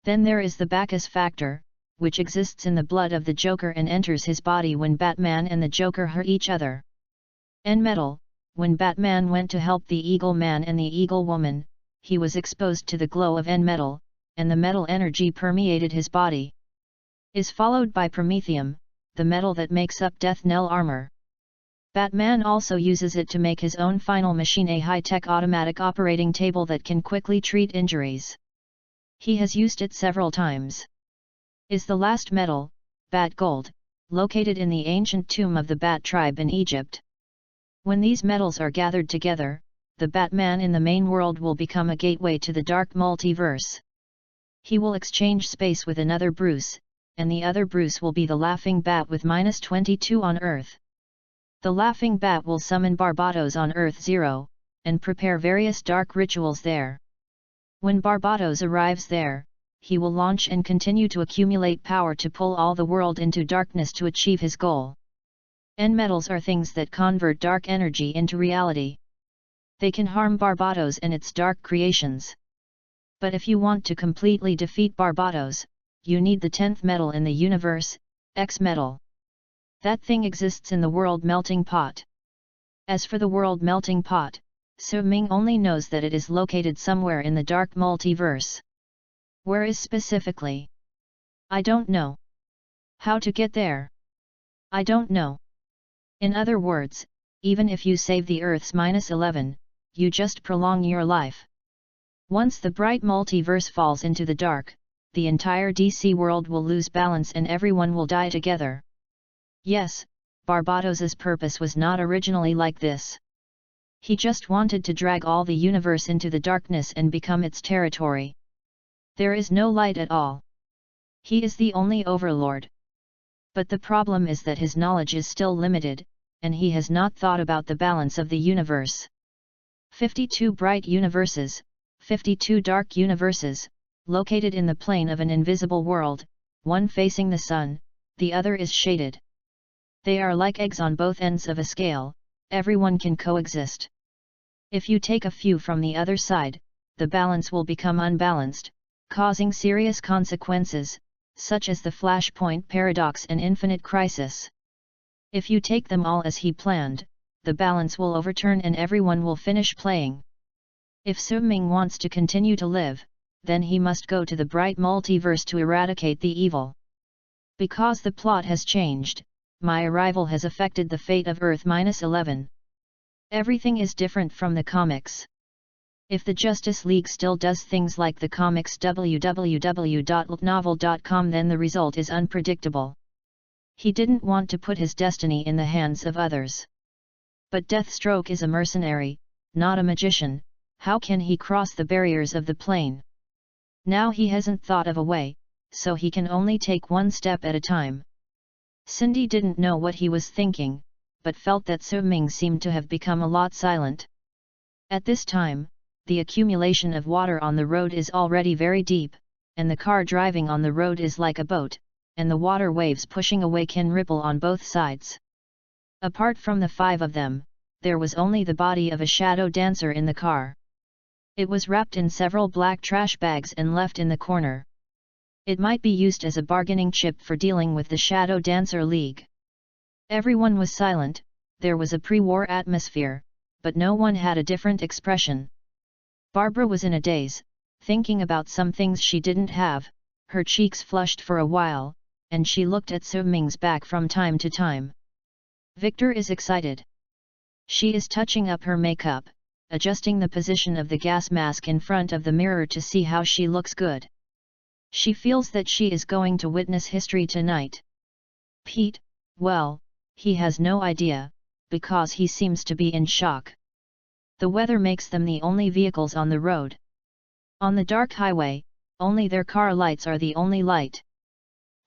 Then there is the Bacchus factor, which exists in the blood of the Joker and enters his body when Batman and the Joker hurt each other. And metal, when Batman went to help the Eagle Man and the Eagle Woman, he was exposed to the glow of N-metal, and the metal energy permeated his body. Is followed by Promethium, the metal that makes up Death Knell armor. Batman also uses it to make his own final machine, a high-tech automatic operating table that can quickly treat injuries. He has used it several times. Is the last metal, Bat Gold, located in the ancient tomb of the Bat tribe in Egypt. When these metals are gathered together, the Batman in the main world will become a gateway to the dark multiverse. He will exchange space with another Bruce, and the other Bruce will be the Laughing Bat with -22 on Earth. The Laughing Bat will summon Barbados on Earth 0, and prepare various dark rituals there. When Barbados arrives there, he will launch and continue to accumulate power to pull all the world into darkness to achieve his goal. N-metals are things that convert dark energy into reality. They can harm Barbados and its dark creations. But if you want to completely defeat Barbados, you need the 10th metal in the universe, X-metal. That thing exists in the world melting pot. As for the world melting pot, Su-Ming only knows that it is located somewhere in the dark multiverse. Where is specifically? I don't know. How to get there? I don't know. In other words, even if you save the Earth's -11, you just prolong your life. Once the bright multiverse falls into the dark, the entire DC world will lose balance and everyone will die together. Yes, Barbados's purpose was not originally like this. He just wanted to drag all the universe into the darkness and become its territory. There is no light at all. He is the only overlord. But the problem is that his knowledge is still limited, and he has not thought about the balance of the universe. 52 bright universes, 52 dark universes, located in the plane of an invisible world, one facing the sun, the other is shaded. They are like eggs on both ends of a scale, everyone can coexist. If you take a few from the other side, the balance will become unbalanced, causing serious consequences, such as the flashpoint paradox and infinite crisis. If you take them all as he planned, the balance will overturn and everyone will finish playing. If Su-Ming wants to continue to live, then he must go to the bright multiverse to eradicate the evil. Because the plot has changed, my arrival has affected the fate of Earth -11. Everything is different from the comics. If the Justice League still does things like the comics www.novel.com, then the result is unpredictable. He didn't want to put his destiny in the hands of others. But Deathstroke is a mercenary, not a magician. How can he cross the barriers of the plane? Now he hasn't thought of a way, so he can only take one step at a time. Cindy didn't know what he was thinking, but felt that Su-Ming seemed to have become a lot silent. At this time, the accumulation of water on the road is already very deep, and the car driving on the road is like a boat, and the water waves pushing away can ripple on both sides. Apart from the 5 of them, there was only the body of a shadow dancer in the car. It was wrapped in several black trash bags and left in the corner. It might be used as a bargaining chip for dealing with the Shadow Dancer League. Everyone was silent. There was a pre-war atmosphere, but no one had a different expression. Barbara was in a daze, thinking about some things she didn't have. Her cheeks flushed for a while, and she looked at Su-Ming's back from time to time. Victor is excited. She is touching up her makeup, adjusting the position of the gas mask in front of the mirror to see how she looks good. She feels that she is going to witness history tonight. Pete, well, he has no idea, because he seems to be in shock. The weather makes them the only vehicles on the road. On the dark highway, only their car lights are the only light.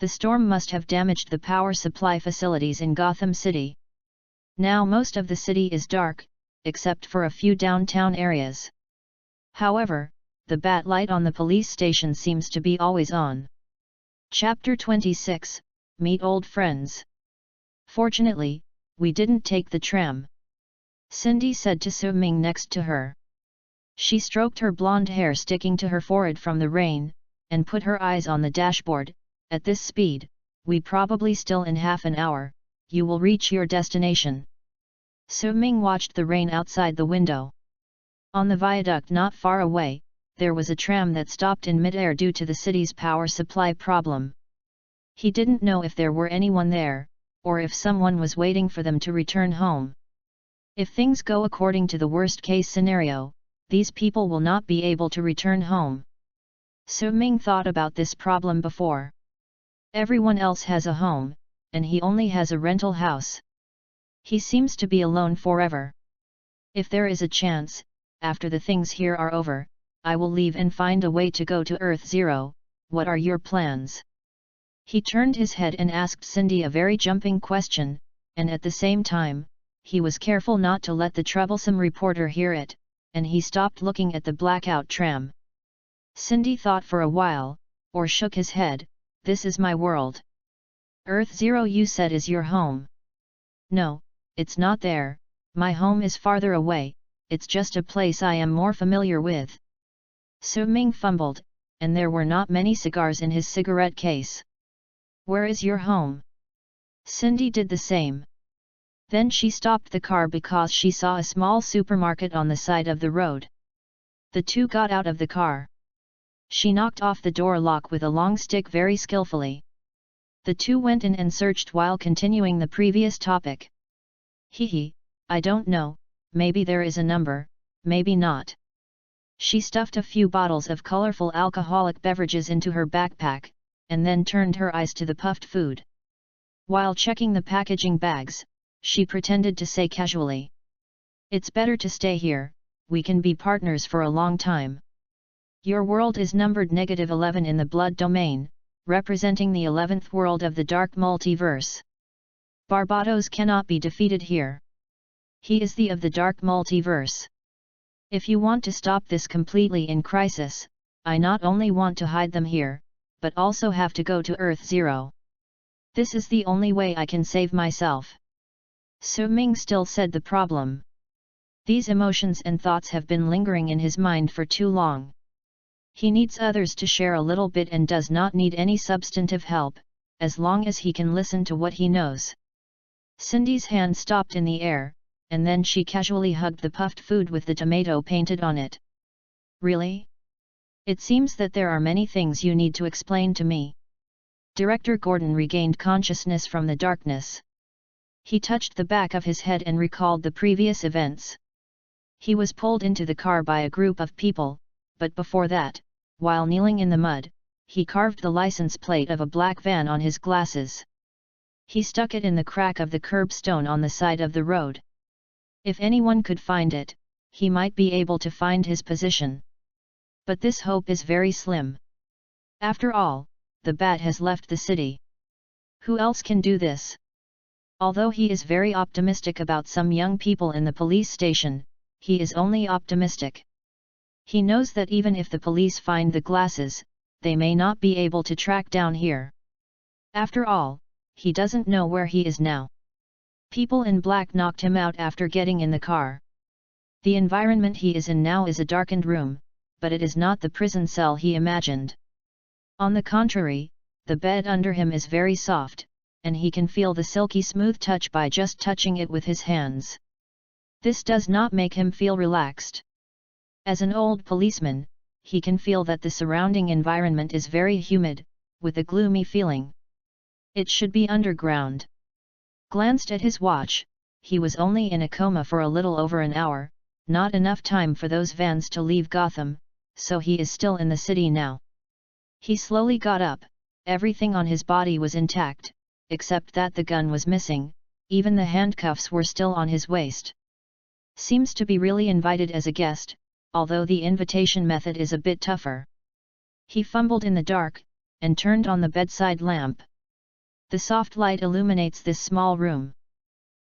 The storm must have damaged the power supply facilities in Gotham City. Now most of the city is dark, except for a few downtown areas. However, the bat light on the police station seems to be always on. Chapter 26, Meet Old Friends. Fortunately, we didn't take the tram, Cindy said to Su-Ming next to her. She stroked her blonde hair sticking to her forehead from the rain, and put her eyes on the dashboard. At this speed, we probably still in half an hour, you will reach your destination. Su-Ming watched the rain outside the window. On the viaduct not far away, there was a tram that stopped in midair due to the city's power supply problem. He didn't know if there were anyone there, or if someone was waiting for them to return home. If things go according to the worst-case scenario, these people will not be able to return home. Su-Ming thought about this problem before. Everyone else has a home, and he only has a rental house. He seems to be alone forever. If there is a chance, after the things here are over, I will leave and find a way to go to Earth Zero. What are your plans? He turned his head and asked Cindy a very jumping question, and at the same time, he was careful not to let the troublesome reporter hear it, and he stopped looking at the blackout tram. Cindy thought for a while, or shook his head. This is my world. Earth Zero you said is your home. No, it's not there, my home is farther away, it's just a place I am more familiar with. Su-Ming fumbled, and there were not many cigars in his cigarette case. Where is your home? Cindy did the same. Then she stopped the car because she saw a small supermarket on the side of the road. The two got out of the car. She knocked off the door lock with a long stick very skillfully. The two went in and searched while continuing the previous topic. Hee, I don't know, maybe there is a number, maybe not. She stuffed a few bottles of colorful alcoholic beverages into her backpack, and then turned her eyes to the puffed food. While checking the packaging bags, she pretended to say casually, "It's better to stay here, we can be partners for a long time. Your world is numbered -11 in the blood domain, representing the 11th world of the dark multiverse. Barbados cannot be defeated here. He is the of the dark multiverse. If you want to stop this completely in crisis, I not only want to hide them here, but also have to go to Earth Zero. This is the only way I can save myself." Su-Ming still said the problem. These emotions and thoughts have been lingering in his mind for too long. He needs others to share a little bit and does not need any substantive help, as long as he can listen to what he knows. Cindy's hand stopped in the air, and then she casually hugged the puffed food with the tomato painted on it. "Really? It seems that there are many things you need to explain to me." Director Gordon regained consciousness from the darkness. He touched the back of his head and recalled the previous events. He was pulled into the car by a group of people, but before that, while kneeling in the mud, he carved the license plate of a black van on his glasses. He stuck it in the crack of the curbstone on the side of the road. If anyone could find it, he might be able to find his position. But this hope is very slim. After all, the bat has left the city. Who else can do this? Although he is very optimistic about some young people in the police station, he is only optimistic. He knows that even if the police find the glasses, they may not be able to track down here. After all, he doesn't know where he is now. People in black knocked him out after getting in the car. The environment he is in now is a darkened room, but it is not the prison cell he imagined. On the contrary, the bed under him is very soft, and he can feel the silky smooth touch by just touching it with his hands. This does not make him feel relaxed. As an old policeman, he can feel that the surrounding environment is very humid, with a gloomy feeling. It should be underground. Glanced at his watch, he was only in a coma for a little over an hour, not enough time for those vans to leave Gotham, so he is still in the city now. He slowly got up, everything on his body was intact, except that the gun was missing, even the handcuffs were still on his waist. Seems to be really invited as a guest, although the invitation method is a bit tougher. He fumbled in the dark, and turned on the bedside lamp. The soft light illuminates this small room.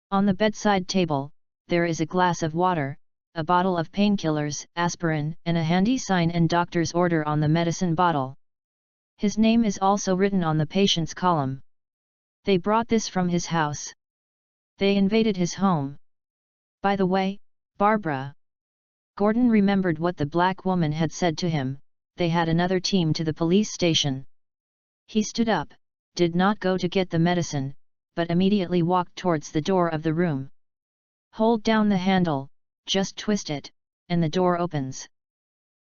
On the bedside table, there is a glass of water, a bottle of painkillers, aspirin, and a handy sign and doctor's order on the medicine bottle. His name is also written on the patient's column. They brought this from his house. They invaded his home. By the way, Barbara. Gordon remembered what the black woman had said to him, they had another team to the police station. He stood up, did not go to get the medicine, but immediately walked towards the door of the room. Hold down the handle, just twist it, and the door opens.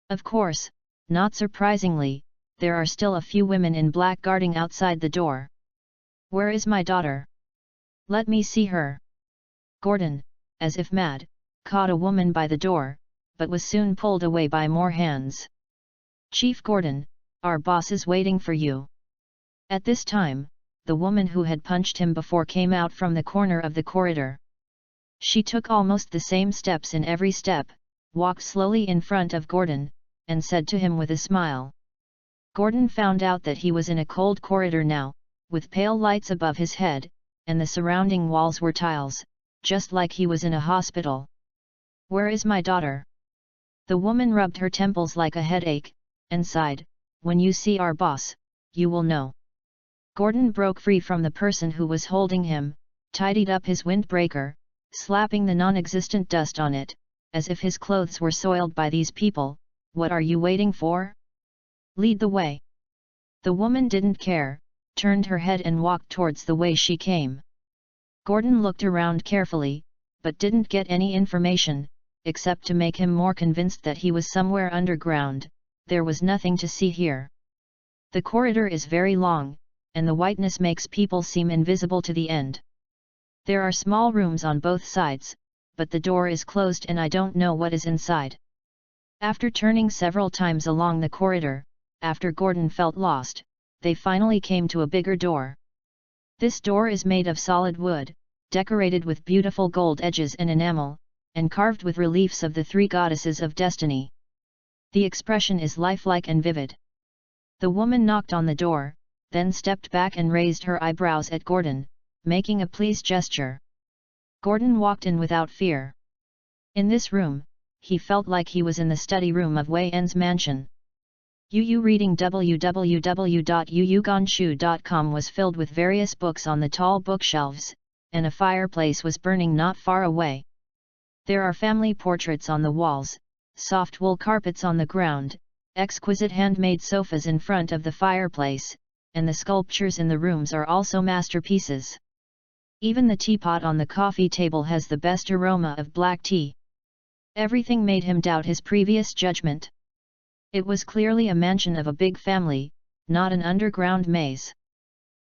Of course, not surprisingly, there are still a few women in black guarding outside the door. Where is my daughter? Let me see her. Gordon, as if mad, caught a woman by the door, but was soon pulled away by more hands. Chief Gordon, our boss is waiting for you. At this time, the woman who had punched him before came out from the corner of the corridor. She took almost the same steps in every step, walked slowly in front of Gordon, and said to him with a smile. Gordon found out that he was in a cold corridor now, with pale lights above his head, and the surrounding walls were tiles, just like he was in a hospital. Where is my daughter? The woman rubbed her temples like a headache, and sighed, when you see our boss, you will know. Gordon broke free from the person who was holding him, tidied up his windbreaker, slapping the non-existent dust on it, as if his clothes were soiled by these people. What are you waiting for? Lead the way. The woman didn't care, turned her head and walked towards the way she came. Gordon looked around carefully, but didn't get any information, except to make him more convinced that he was somewhere underground. There was nothing to see here. The corridor is very long, and the whiteness makes people seem invisible to the end. There are small rooms on both sides, but the door is closed and I don't know what is inside. After turning several times along the corridor, after Gordon felt lost, they finally came to a bigger door. This door is made of solid wood, decorated with beautiful gold edges and enamel, and carved with reliefs of the three goddesses of destiny. The expression is lifelike and vivid. The woman knocked on the door, then stepped back and raised her eyebrows at Gordon, making a please gesture. Gordon walked in without fear. In this room, he felt like he was in the study room of Wei En's mansion. Reading www.yuyugonshu.com was filled with various books on the tall bookshelves, and a fireplace was burning not far away. There are family portraits on the walls, soft wool carpets on the ground, exquisite handmade sofas in front of the fireplace, and the sculptures in the rooms are also masterpieces. Even the teapot on the coffee table has the best aroma of black tea. Everything made him doubt his previous judgment. It was clearly a mansion of a big family, not an underground maze.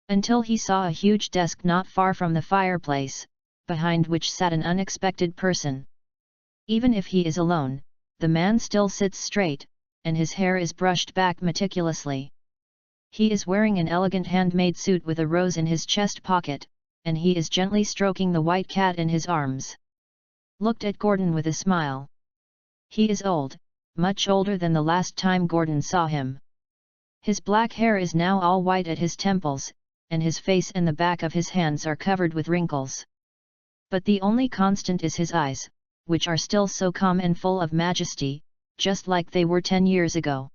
Until he saw a huge desk not far from the fireplace, behind which sat an unexpected person. Even if he is alone, the man still sits straight, and his hair is brushed back meticulously. He is wearing an elegant handmade suit with a rose in his chest pocket, and he is gently stroking the white cat in his arms. Looked at Gordon with a smile. He is old, much older than the last time Gordon saw him. His black hair is now all white at his temples, and his face and the back of his hands are covered with wrinkles. But the only constant is his eyes, which are still so calm and full of majesty, just like they were 10 years ago.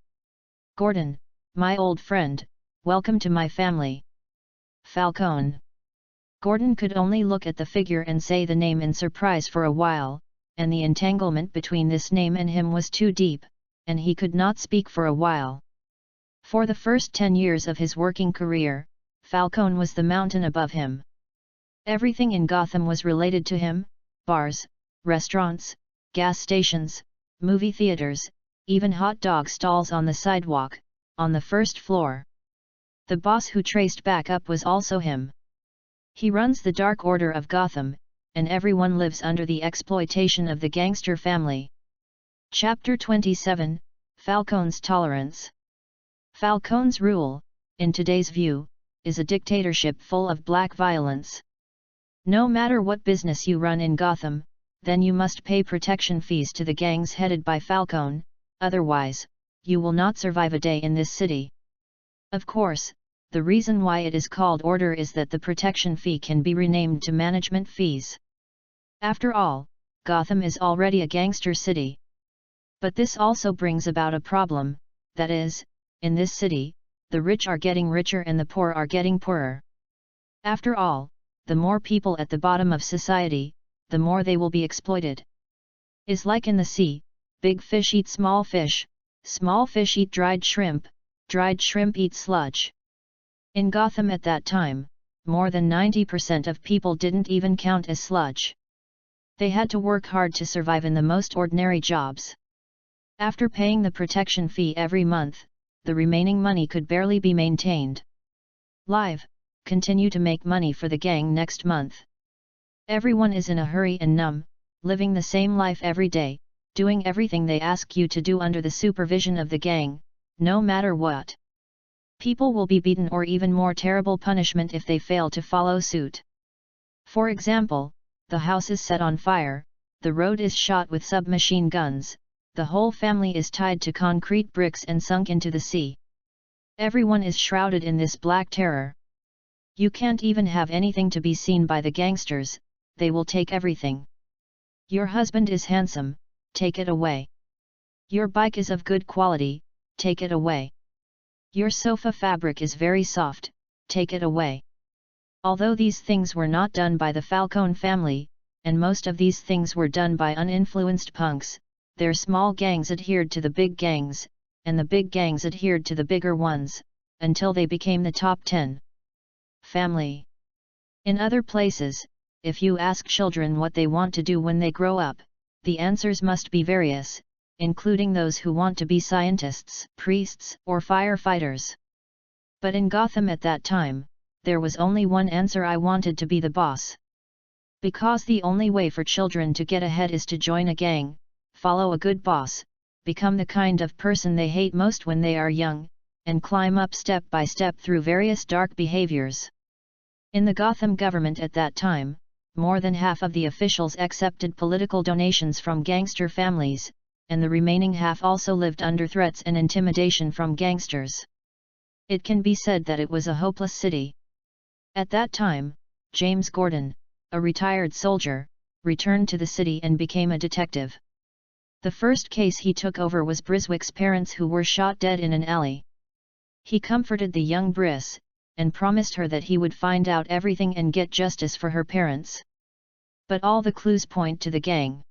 "Gordon, my old friend, welcome to my family." Falcone. Gordon could only look at the figure and say the name in surprise for a while, and the entanglement between this name and him was too deep, and he could not speak for a while. For the first 10 years of his working career, Falcone was the mountain above him. Everything in Gotham was related to him: bars, restaurants, gas stations, movie theaters, even hot dog stalls on the sidewalk, on the first floor. The boss who traced back up was also him. He runs the Dark Order of Gotham, and everyone lives under the exploitation of the gangster family. Chapter 27, Falcone's Tolerance. Falcone's rule, in today's view, is a dictatorship full of black violence. No matter what business you run in Gotham, then you must pay protection fees to the gangs headed by Falcone, otherwise, you will not survive a day in this city. Of course, the reason why it is called order is that the protection fee can be renamed to management fees. After all, Gotham is already a gangster city. But this also brings about a problem, that is, in this city, the rich are getting richer and the poor are getting poorer. After all, the more people at the bottom of society, the more they will be exploited. Is like in the sea, big fish eat small fish eat dried shrimp eat sludge. In Gotham at that time, more than 90% of people didn't even count as sludge. They had to work hard to survive in the most ordinary jobs. After paying the protection fee every month, the remaining money could barely be maintained. Continue to make money for the gang next month. Everyone is in a hurry and numb, living the same life every day, doing everything they ask you to do under the supervision of the gang, no matter what. People will be beaten or even more terrible punishment if they fail to follow suit. For example, the house is set on fire, the road is shot with submachine guns, the whole family is tied to concrete bricks and sunk into the sea. Everyone is shrouded in this black terror. You can't even have anything to be seen by the gangsters, they will take everything. Your husband is handsome, take it away. Your bike is of good quality, take it away. Your sofa fabric is very soft, take it away. Although these things were not done by the Falcone family, and most of these things were done by uninfluenced punks, their small gangs adhered to the big gangs, and the big gangs adhered to the bigger ones, until they became the top 10. Family. In other places, if you ask children what they want to do when they grow up, the answers must be various, including those who want to be scientists, priests, or firefighters. But in Gotham at that time, there was only one answer: I wanted to be the boss. Because the only way for children to get ahead is to join a gang, follow a good boss, become the kind of person they hate most when they are young, and climb up step by step through various dark behaviors. In the Gotham government at that time, more than half of the officials accepted political donations from gangster families, and the remaining half also lived under threats and intimidation from gangsters. It can be said that it was a hopeless city. At that time, James Gordon, a retired soldier, returned to the city and became a detective. The first case he took over was Briswick's parents who were shot dead in an alley. He comforted the young Briss, and promised her that he would find out everything and get justice for her parents. But all the clues point to the gang.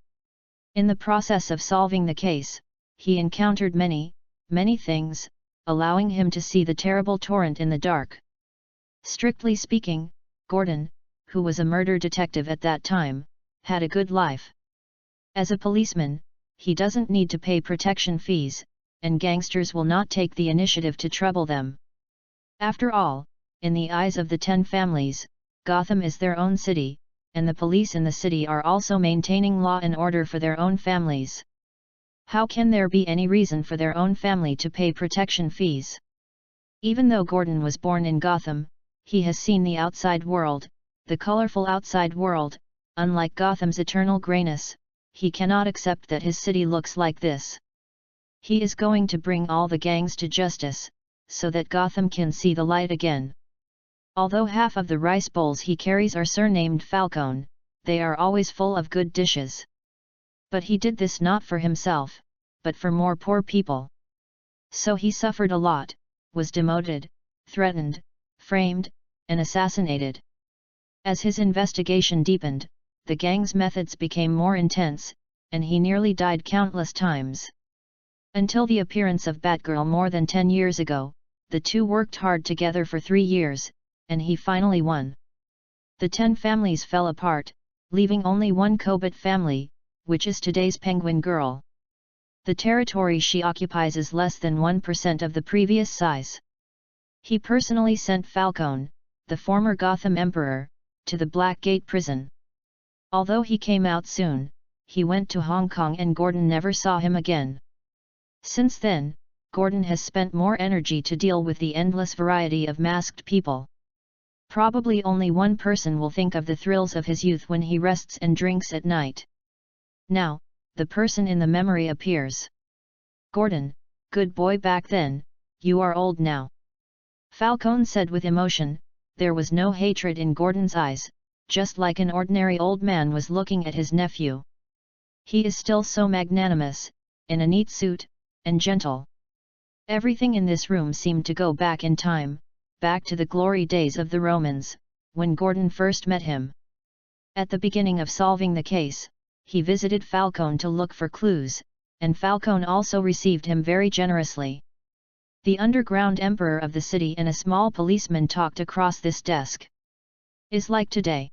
In the process of solving the case, he encountered many things, allowing him to see the terrible torrent in the dark. Strictly speaking, Gordon, who was a murder detective at that time, had a good life. As a policeman, he doesn't need to pay protection fees, and gangsters will not take the initiative to trouble them. After all, in the eyes of the 10 families, Gotham is their own city, and the police in the city are also maintaining law and order for their own families. How can there be any reason for their own family to pay protection fees? Even though Gordon was born in Gotham, he has seen the outside world, the colorful outside world. Unlike Gotham's eternal grayness, he cannot accept that his city looks like this. He is going to bring all the gangs to justice, so that Gotham can see the light again. Although half of the rice bowls he carries are surnamed Falcone, they are always full of good dishes. But he did this not for himself, but for more poor people. So he suffered a lot, was demoted, threatened, framed, and assassinated. As his investigation deepened, the gang's methods became more intense, and he nearly died countless times. Until the appearance of Batgirl more than 10 years ago, the two worked hard together for 3 years, and he finally won. The 10 families fell apart, leaving only one Cobalt family, which is today's Penguin Girl. The territory she occupies is less than 1% of the previous size. He personally sent Falcone, the former Gotham Emperor, to the Blackgate prison. Although he came out soon, he went to Hong Kong and Gordon never saw him again. Since then, Gordon has spent more energy to deal with the endless variety of masked people. Probably only one person will think of the thrills of his youth when he rests and drinks at night. Now, the person in the memory appears. Gordon, good boy back then, you are old now. Falcone said with emotion. There was no hatred in Gordon's eyes, just like an ordinary old man was looking at his nephew. He is still so magnanimous, in a neat suit, and gentle. Everything in this room seemed to go back in time, back to the glory days of the Romans, when Gordon first met him. At the beginning of solving the case, he visited Falcone to look for clues, and Falcone also received him very generously. The underground emperor of the city and a small policeman talked across this desk. Is like today.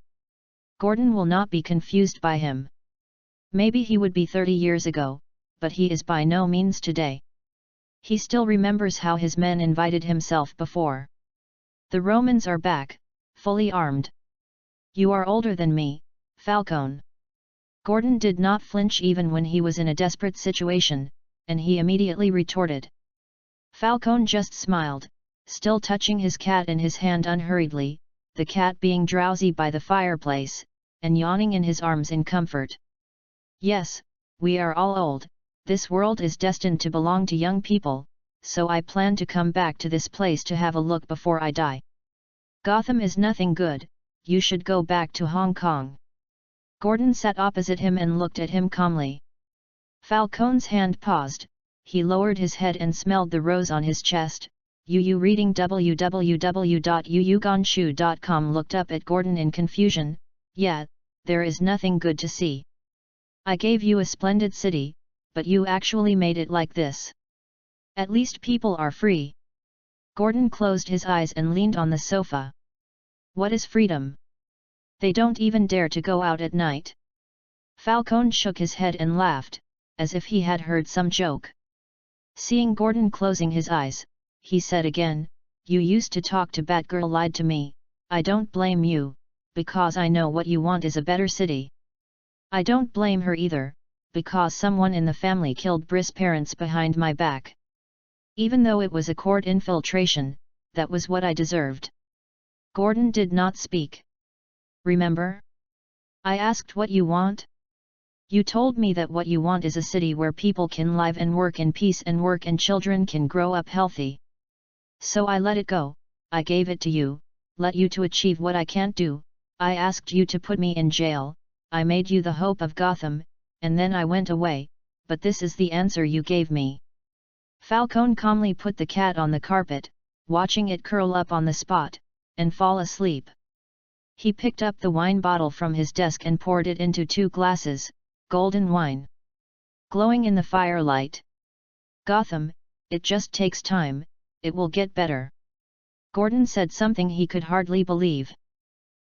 Gordon will not be confused by him. Maybe he would be 30 years ago, but he is by no means today. He still remembers how his men invited himself before. The Romans are back, fully armed. You are older than me, Falcone. Gordon did not flinch even when he was in a desperate situation, and he immediately retorted. Falcone just smiled, still touching his cat in his hand unhurriedly, the cat being drowsy by the fireplace, and yawning in his arms in comfort. Yes, we are all old, this world is destined to belong to young people, so I plan to come back to this place to have a look before I die. Gotham is nothing good, you should go back to Hong Kong. Gordon sat opposite him and looked at him calmly. Falcone's hand paused, he lowered his head and smelled the rose on his chest. Yu reading www.yuyugonshu.com looked up at Gordon in confusion. Yeah, there is nothing good to see. I gave you a splendid city, but you actually made it like this. At least people are free. Gordon closed his eyes and leaned on the sofa. What is freedom? They don't even dare to go out at night. Falcone shook his head and laughed, as if he had heard some joke. Seeing Gordon closing his eyes, he said again, you used to talk to Batgirl lied to me, I don't blame you, because I know what you want is a better city. I don't blame her either, because someone in the family killed Briss' parents behind my back. Even though it was a court infiltration, that was what I deserved. Gordon did not speak. Remember? I asked what you want? You told me that what you want is a city where people can live and work in peace and work and children can grow up healthy. So I let it go, I gave it to you, let you to achieve what I can't do, I asked you to put me in jail, I made you the hope of Gotham, and then I went away, but this is the answer you gave me. Falcone calmly put the cat on the carpet, watching it curl up on the spot, and fall asleep. He picked up the wine bottle from his desk and poured it into 2 glasses, golden wine. Glowing in the firelight. Gotham, it just takes time, it will get better. Gordon said something he could hardly believe.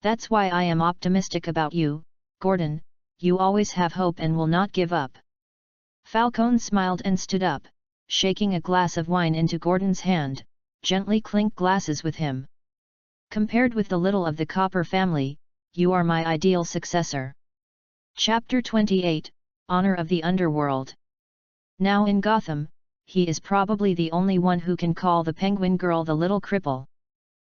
That's why I am optimistic about you, Gordon, you always have hope and will not give up. Falcone smiled and stood up, shaking a glass of wine into Gordon's hand, gently clinked glasses with him. Compared with the little of the Copper family, you are my ideal successor. Chapter 28, Honor of the Underworld. Now in Gotham, he is probably the only one who can call the Penguin Girl the little cripple.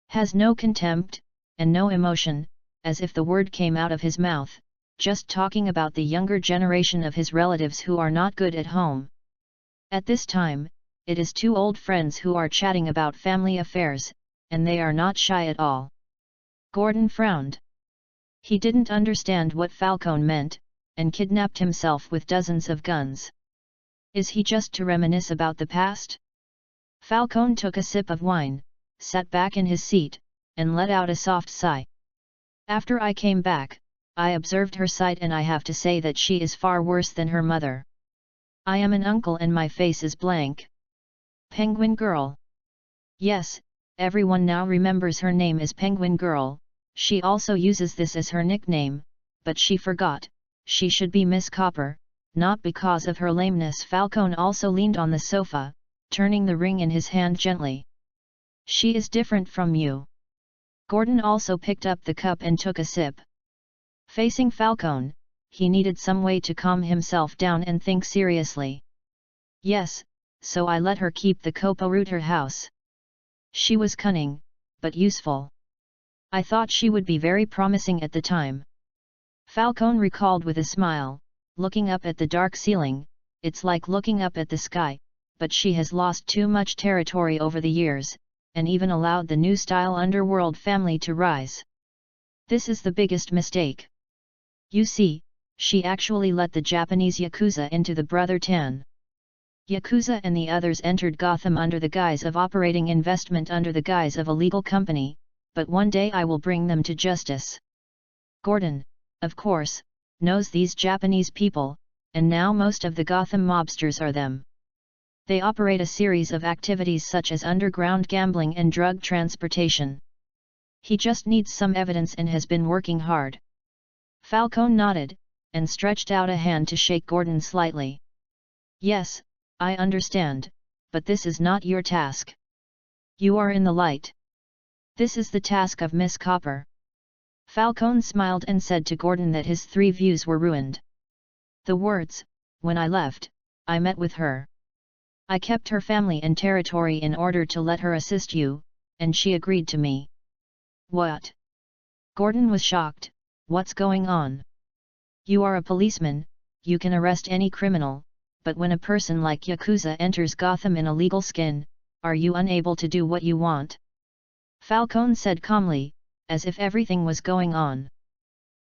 Has no contempt, and no emotion, as if the word came out of his mouth, just talking about the younger generation of his relatives who are not good at home. At this time, it is two old friends who are chatting about family affairs, and they are not shy at all. Gordon frowned. He didn't understand what Falcone meant, and kidnapped himself with dozens of guns. Is he just to reminisce about the past? Falcone took a sip of wine, sat back in his seat, and let out a soft sigh. After I came back, I observed her sight and I have to say that she is far worse than her mother. I am an uncle and my face is blank. Penguin Girl. Yes, everyone now remembers her name as Penguin Girl. She also uses this as her nickname, but she forgot, she should be Miss Copper, not because of her lameness. Falcone also leaned on the sofa, turning the ring in his hand gently. She is different from you. Gordon also picked up the cup and took a sip. Facing Falcone, he needed some way to calm himself down and think seriously. Yes, so I let her keep the Copa Rooter house. She was cunning, but useful. I thought she would be very promising at the time. Falcone recalled with a smile, looking up at the dark ceiling, it's like looking up at the sky, but she has lost too much territory over the years, and even allowed the new style underworld family to rise. This is the biggest mistake. You see, she actually let the Japanese Yakuza into the Brother Tan. Yakuza and the others entered Gotham under the guise of operating investment under the guise of a legal company, but one day I will bring them to justice. Gordon, of course, knows these Japanese people, and now most of the Gotham mobsters are them. They operate a series of activities such as underground gambling and drug transportation. He just needs some evidence and has been working hard. Falcone nodded, and stretched out a hand to shake Gordon slightly. Yes, I understand, but this is not your task. You are in the light. This is the task of Miss Copper. Falcone smiled and said to Gordon that his 3 views were ruined. The words, when I left, I met with her. I kept her family and territory in order to let her assist you, and she agreed to me. What? Gordon was shocked. What's going on? You are a policeman, you can arrest any criminal, but when a person like Yakuza enters Gotham in a legal skin, are you unable to do what you want? Falcone said calmly, as if everything was going on.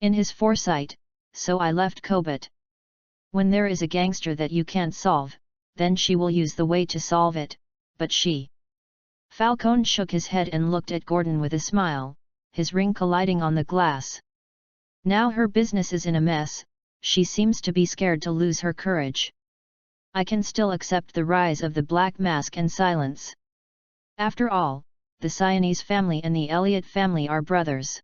In his foresight, so I left Cobalt. When there is a gangster that you can't solve, then she will use the way to solve it, but she... Falcone shook his head and looked at Gordon with a smile, his ring colliding on the glass. Now her business is in a mess, she seems to be scared to lose her courage. I can still accept the rise of the Black Mask and silence. After all, the Siamese family and the Elliot family are brothers.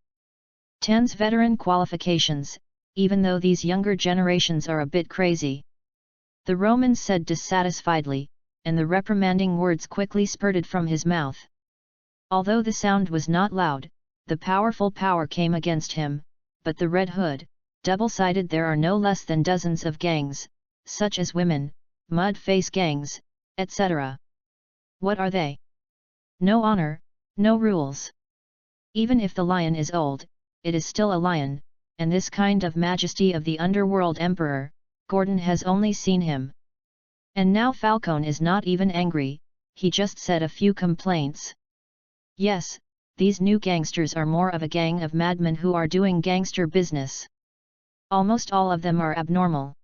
Tan's veteran qualifications, even though these younger generations are a bit crazy. The Roman said dissatisfiedly, and the reprimanding words quickly spurted from his mouth. Although the sound was not loud, the powerful power came against him, but the Red Hood, double-sided there are no less than dozens of gangs, such as women, mud-face gangs, etc. What are they? No honor, no rules. Even if the lion is old, it is still a lion, and this kind of majesty of the underworld emperor, Gordon has only seen him. And now Falcone is not even angry, he just said a few complaints. Yes, these new gangsters are more of a gang of madmen who are doing gangster business. Almost all of them are abnormal.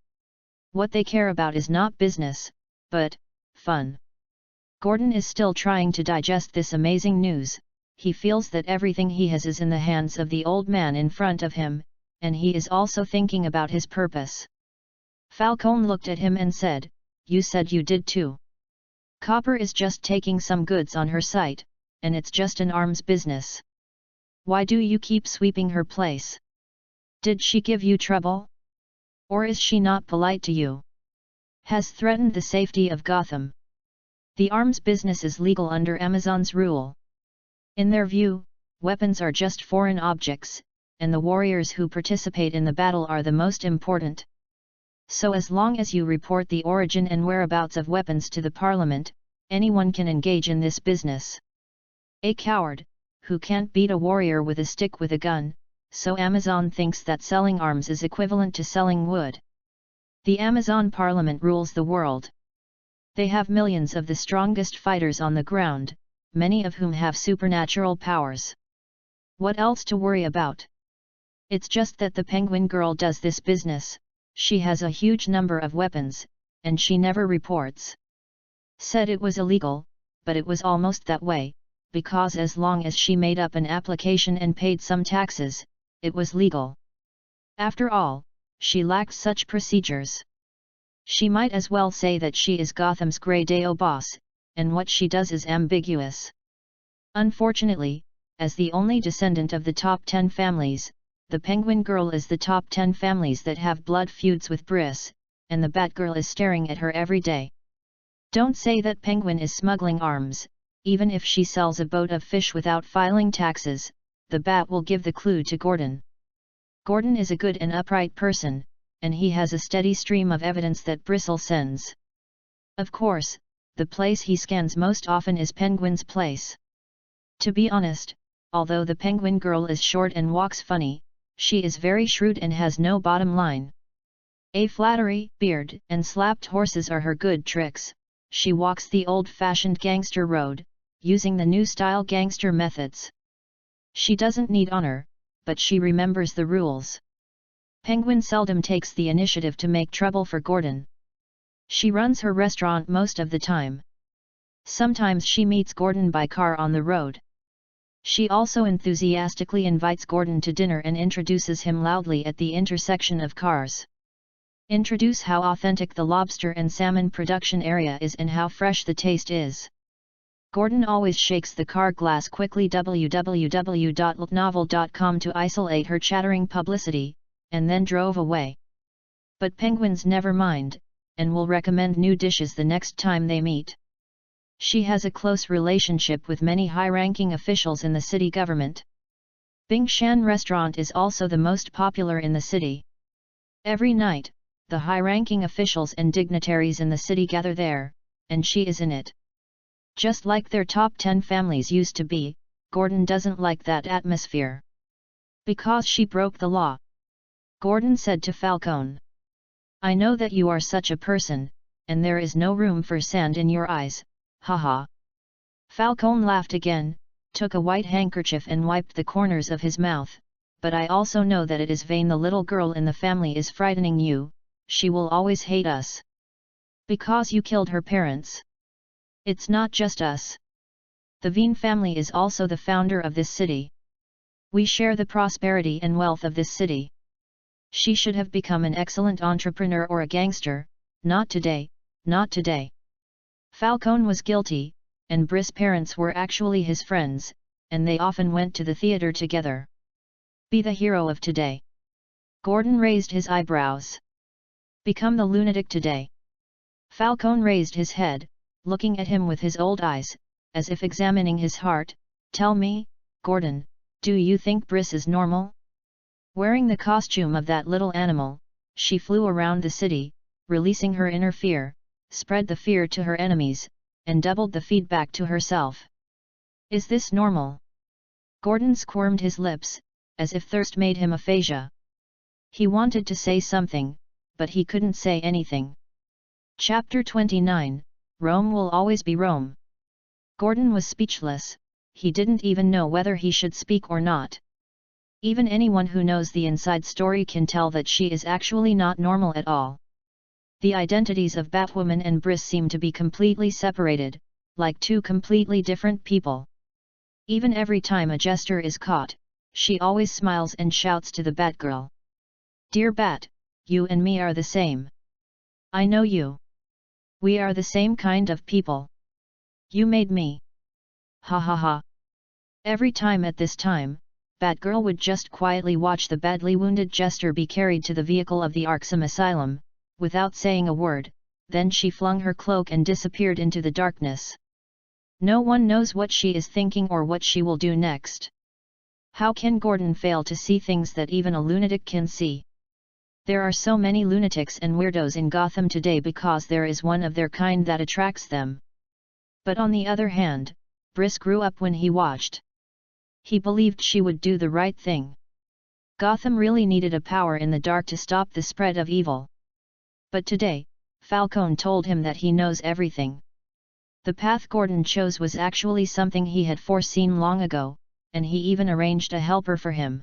What they care about is not business, but fun. Gordon is still trying to digest this amazing news. He feels that everything he has is in the hands of the old man in front of him, and he is also thinking about his purpose. Falcone looked at him and said, "You said you did too. Copper is just taking some goods on her site, and it's just an arms business. Why do you keep sweeping her place? Did she give you trouble? Or is she not polite to you? Has threatened the safety of Gotham? The arms business is legal under Amazon's rule. In their view, weapons are just foreign objects, and the warriors who participate in the battle are the most important. So as long as you report the origin and whereabouts of weapons to the Parliament, anyone can engage in this business. A coward, who can't beat a warrior with a stick with a gun, so Amazon thinks that selling arms is equivalent to selling wood. The Amazon Parliament rules the world. They have millions of the strongest fighters on the ground, many of whom have supernatural powers. What else to worry about? It's just that the penguin girl does this business, she has a huge number of weapons, and she never reports. Said it was illegal, but it was almost that way, because as long as she made up an application and paid some taxes, it was legal. After all, she lacked such procedures. She might as well say that she is Gotham's Grey Deo boss, and what she does is ambiguous. Unfortunately, as the only descendant of the top 10 families, the Penguin Girl is the top 10 families that have blood feuds with Briss, and the Batgirl is staring at her every day. Don't say that Penguin is smuggling arms, even if she sells a boat of fish without filing taxes, the Bat will give the clue to Gordon. Gordon is a good and upright person, and he has a steady stream of evidence that Bristle sends. Of course, the place he scans most often is Penguin's place. To be honest, although the Penguin Girl is short and walks funny, she is very shrewd and has no bottom line. A flattery, beard, and slapped horses are her good tricks. She walks the old-fashioned gangster road, using the new-style gangster methods. She doesn't need honor, but she remembers the rules. Penguin seldom takes the initiative to make trouble for Gordon. She runs her restaurant most of the time. Sometimes she meets Gordon by car on the road. She also enthusiastically invites Gordon to dinner and introduces him loudly at the intersection of cars. Introduce how authentic the lobster and salmon production area is and how fresh the taste is. Gordon always shakes the car glass quickly www.novel.com to isolate her chattering publicity, and then drove away. But penguins never mind, and will recommend new dishes the next time they meet. She has a close relationship with many high-ranking officials in the city government. Bing Shan restaurant is also the most popular in the city. Every night, the high-ranking officials and dignitaries in the city gather there, and she is in it. Just like their top 10 families used to be, Gordon doesn't like that atmosphere. Because she broke the law. Gordon said to Falcone. I know that you are such a person, and there is no room for sand in your eyes, haha. Falcone laughed again, took a white handkerchief and wiped the corners of his mouth, but I also know that it is vain. The little girl in the family is frightening you, she will always hate us. Because you killed her parents. It's not just us. The Veen family is also the founder of this city. We share the prosperity and wealth of this city. She should have become an excellent entrepreneur or a gangster, not today, not today. Falcone was guilty, and Briss' parents were actually his friends, and they often went to the theater together. Be the hero of today. Gordon raised his eyebrows. Become the lunatic today. Falcone raised his head, looking at him with his old eyes, as if examining his heart. Tell me, Gordon, do you think Briss is normal? Wearing the costume of that little animal, she flew around the city, releasing her inner fear, spread the fear to her enemies, and doubled the feedback to herself. Is this normal? Gordon squirmed his lips, as if thirst made him aphasia. He wanted to say something, but he couldn't say anything. Chapter 29, Rome will always be Rome. Gordon was speechless, he didn't even know whether he should speak or not. Even anyone who knows the inside story can tell that she is actually not normal at all. The identities of Batwoman and Briss seem to be completely separated, like two completely different people. Even every time a jester is caught, she always smiles and shouts to the Batgirl. Dear Bat, you and me are the same. I know you. We are the same kind of people. You made me. Ha ha ha. Every time at this time, Batgirl would just quietly watch the badly wounded jester be carried to the vehicle of the Arkham Asylum, without saying a word, then she flung her cloak and disappeared into the darkness. No one knows what she is thinking or what she will do next. How can Gordon fail to see things that even a lunatic can see? There are so many lunatics and weirdos in Gotham today because there is one of their kind that attracts them. But on the other hand, Briss grew up when he watched. He believed she would do the right thing. Gotham really needed a power in the dark to stop the spread of evil. But today, Falcone told him that he knows everything. The path Gordon chose was actually something he had foreseen long ago, and he even arranged a helper for him.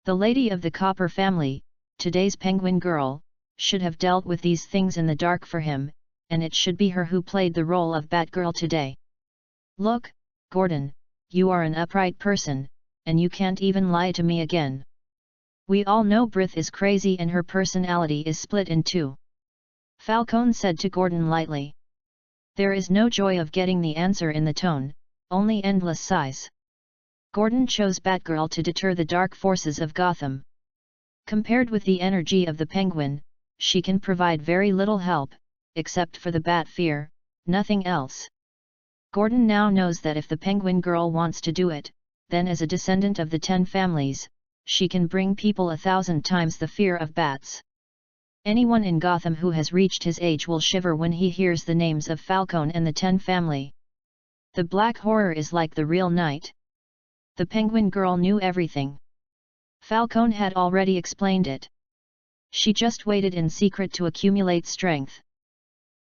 The lady of the Copper family, today's Penguin Girl, should have dealt with these things in the dark for him, and it should be her who played the role of Batgirl today. Look, Gordon, you are an upright person, and you can't even lie to me again. We all know Brith is crazy and her personality is split in two. Falcone said to Gordon lightly. There is no joy of getting the answer in the tone, only endless sighs. Gordon chose Batgirl to deter the dark forces of Gotham. Compared with the energy of the Penguin, she can provide very little help, except for the Bat fear, nothing else. Gordon now knows that if the Penguin Girl wants to do it, then as a descendant of the 10 families, she can bring people 1,000 times the fear of bats. Anyone in Gotham who has reached his age will shiver when he hears the names of Falcone and the 10 family. The Black Horror is like the real night. The Penguin Girl knew everything. Falcone had already explained it. She just waited in secret to accumulate strength.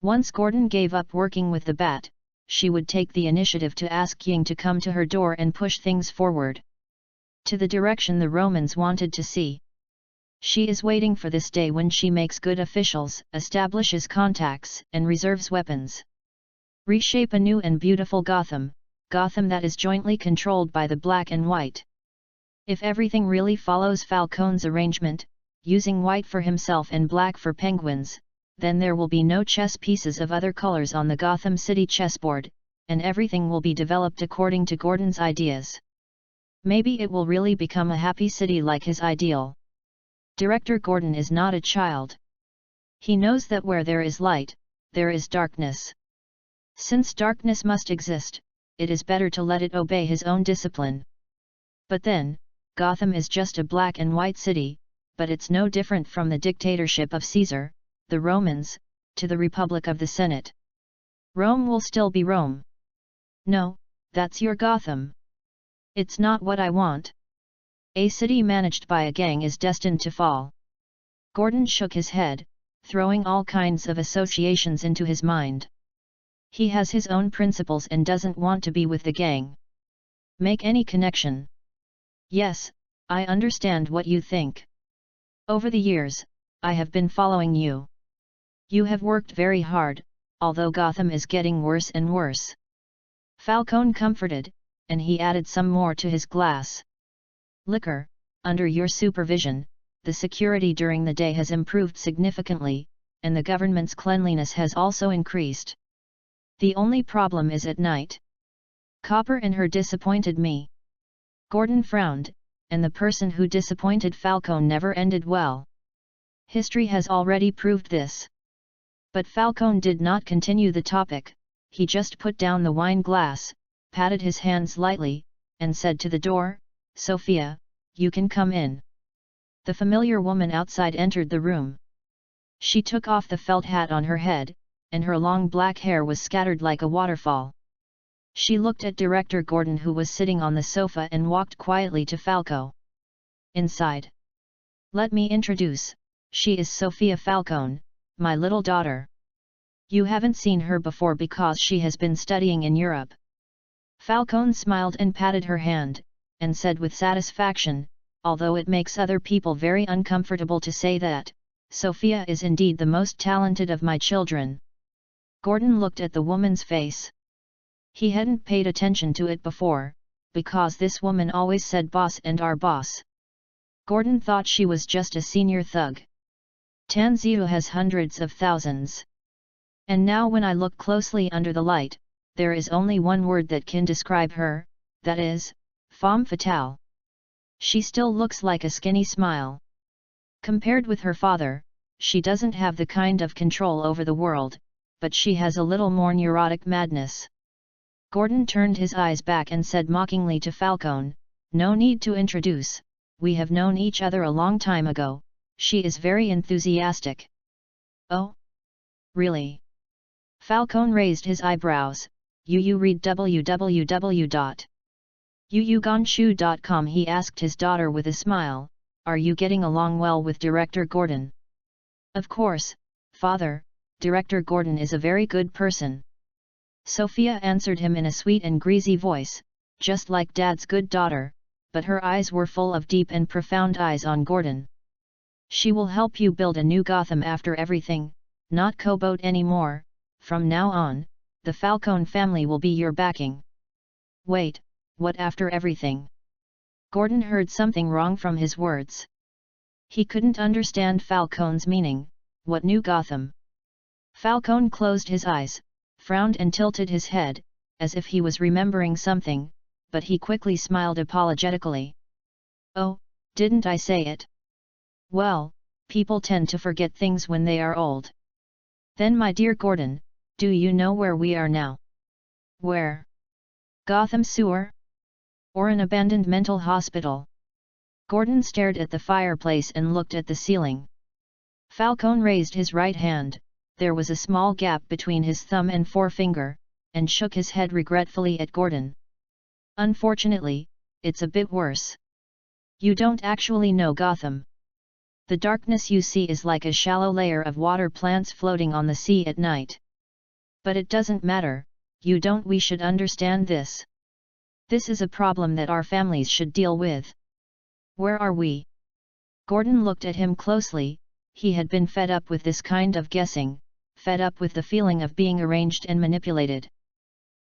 Once Gordon gave up working with the Bat, she would take the initiative to ask Ying to come to her door and push things forward to the direction the Romans wanted to see. She is waiting for this day when she makes good officials, establishes contacts, and reserves weapons. Reshape a new and beautiful Gotham, Gotham that is jointly controlled by the Black and White. If everything really follows Falcone's arrangement, using white for himself and black for penguins, then there will be no chess pieces of other colors on the Gotham City chessboard, and everything will be developed according to Gordon's ideas. Maybe it will really become a happy city like his ideal. Director Gordon is not a child. He knows that where there is light, there is darkness. Since darkness must exist, it is better to let it obey his own discipline. But then, Gotham is just a black and white city, but it's no different from the dictatorship of Caesar, the Romans, to the Republic of the Senate. Rome will still be Rome. No, that's your Gotham. It's not what I want. A city managed by a gang is destined to fall. Gordon shook his head, throwing all kinds of associations into his mind. He has his own principles and doesn't want to be with the gang. Make any connection. Yes, I understand what you think. Over the years, I have been following you. You have worked very hard, although Gotham is getting worse and worse. Falcone comforted, and he added some more to his glass. Liquor, under your supervision, the security during the day has improved significantly, and the government's cleanliness has also increased. The only problem is at night. Copper and her disappointed me. Gordon frowned, and the person who disappointed Falcone never ended well. History has already proved this. But Falcone did not continue the topic, he just put down the wine glass, patted his hands lightly, and said to the door, Sophia, you can come in. The familiar woman outside entered the room. She took off the felt hat on her head, and her long black hair was scattered like a waterfall. She looked at Director Gordon who was sitting on the sofa and walked quietly to Falco. Inside. Let me introduce, she is Sophia Falcone, my little daughter. You haven't seen her before because she has been studying in Europe. Falcone smiled and patted her hand, and said with satisfaction, although it makes other people very uncomfortable to say that, Sophia is indeed the most talented of my children. Gordon looked at the woman's face. He hadn't paid attention to it before, because this woman always said boss and our boss. Gordon thought she was just a senior thug. Tanzio has hundreds of thousands. And now when I look closely under the light, there is only one word that can describe her, that is, femme fatale. She still looks like a skinny smile. Compared with her father, she doesn't have the kind of control over the world, but she has a little more neurotic madness. Gordon turned his eyes back and said mockingly to Falcone, No need to introduce, we have known each other a long time ago. She is very enthusiastic. Oh? Really? Falcone raised his eyebrows. You read www.yuyugonshu.com? He asked his daughter with a smile. Are you getting along well with Director Gordon? Of course, father, Director Gordon is a very good person. Sophia answered him in a sweet and greasy voice, just like Dad's good daughter, but her eyes were full of deep and profound eyes on Gordon. She will help you build a new Gotham after everything, not Cobalt anymore. From now on, the Falcone family will be your backing. Wait, what after everything? Gordon heard something wrong from his words. He couldn't understand Falcone's meaning. What new Gotham? Falcone closed his eyes, frowned and tilted his head, as if he was remembering something, but he quickly smiled apologetically. Oh, didn't I say it? Well, people tend to forget things when they are old. Then my dear Gordon, do you know where we are now? Where? Gotham Sewer? Or an abandoned mental hospital? Gordon stared at the fireplace and looked at the ceiling. Falcone raised his right hand, there was a small gap between his thumb and forefinger, and shook his head regretfully at Gordon. Unfortunately, it's a bit worse. You don't actually know Gotham. The darkness you see is like a shallow layer of water plants floating on the sea at night. But it doesn't matter, we should understand this. This is a problem that our families should deal with. Where are we? Gordon looked at him closely. He had been fed up with this kind of guessing, fed up with the feeling of being arranged and manipulated.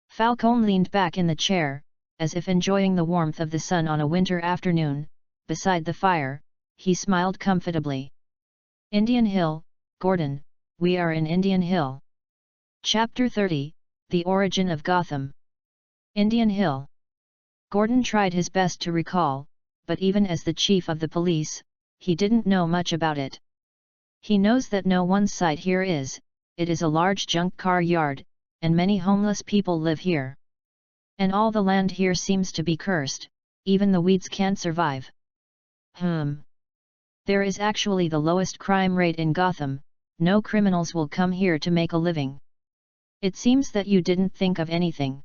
Falcone leaned back in the chair, as if enjoying the warmth of the sun on a winter afternoon. Beside the fire, he smiled comfortably. Indian Hill, Gordon, we are in Indian Hill. Chapter 30, The Origin of Gotham. Indian Hill. Gordon tried his best to recall, but even as the chief of the police, he didn't know much about it. He knows that no one site here is, it is a large junk car yard, and many homeless people live here. And all the land here seems to be cursed, even the weeds can't survive. There is actually the lowest crime rate in Gotham, no criminals will come here to make a living. It seems that you didn't think of anything.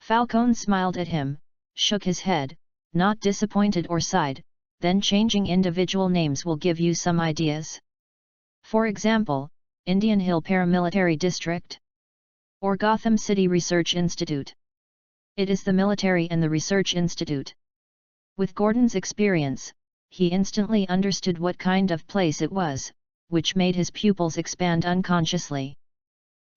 Falcone smiled at him, shook his head, not disappointed or sighed, then changing individual names will give you some ideas. For example, Indian Hill Paramilitary District? Or Gotham City Research Institute? It is the military and the research institute. With Gordon's experience, he instantly understood what kind of place it was, which made his pupils expand unconsciously.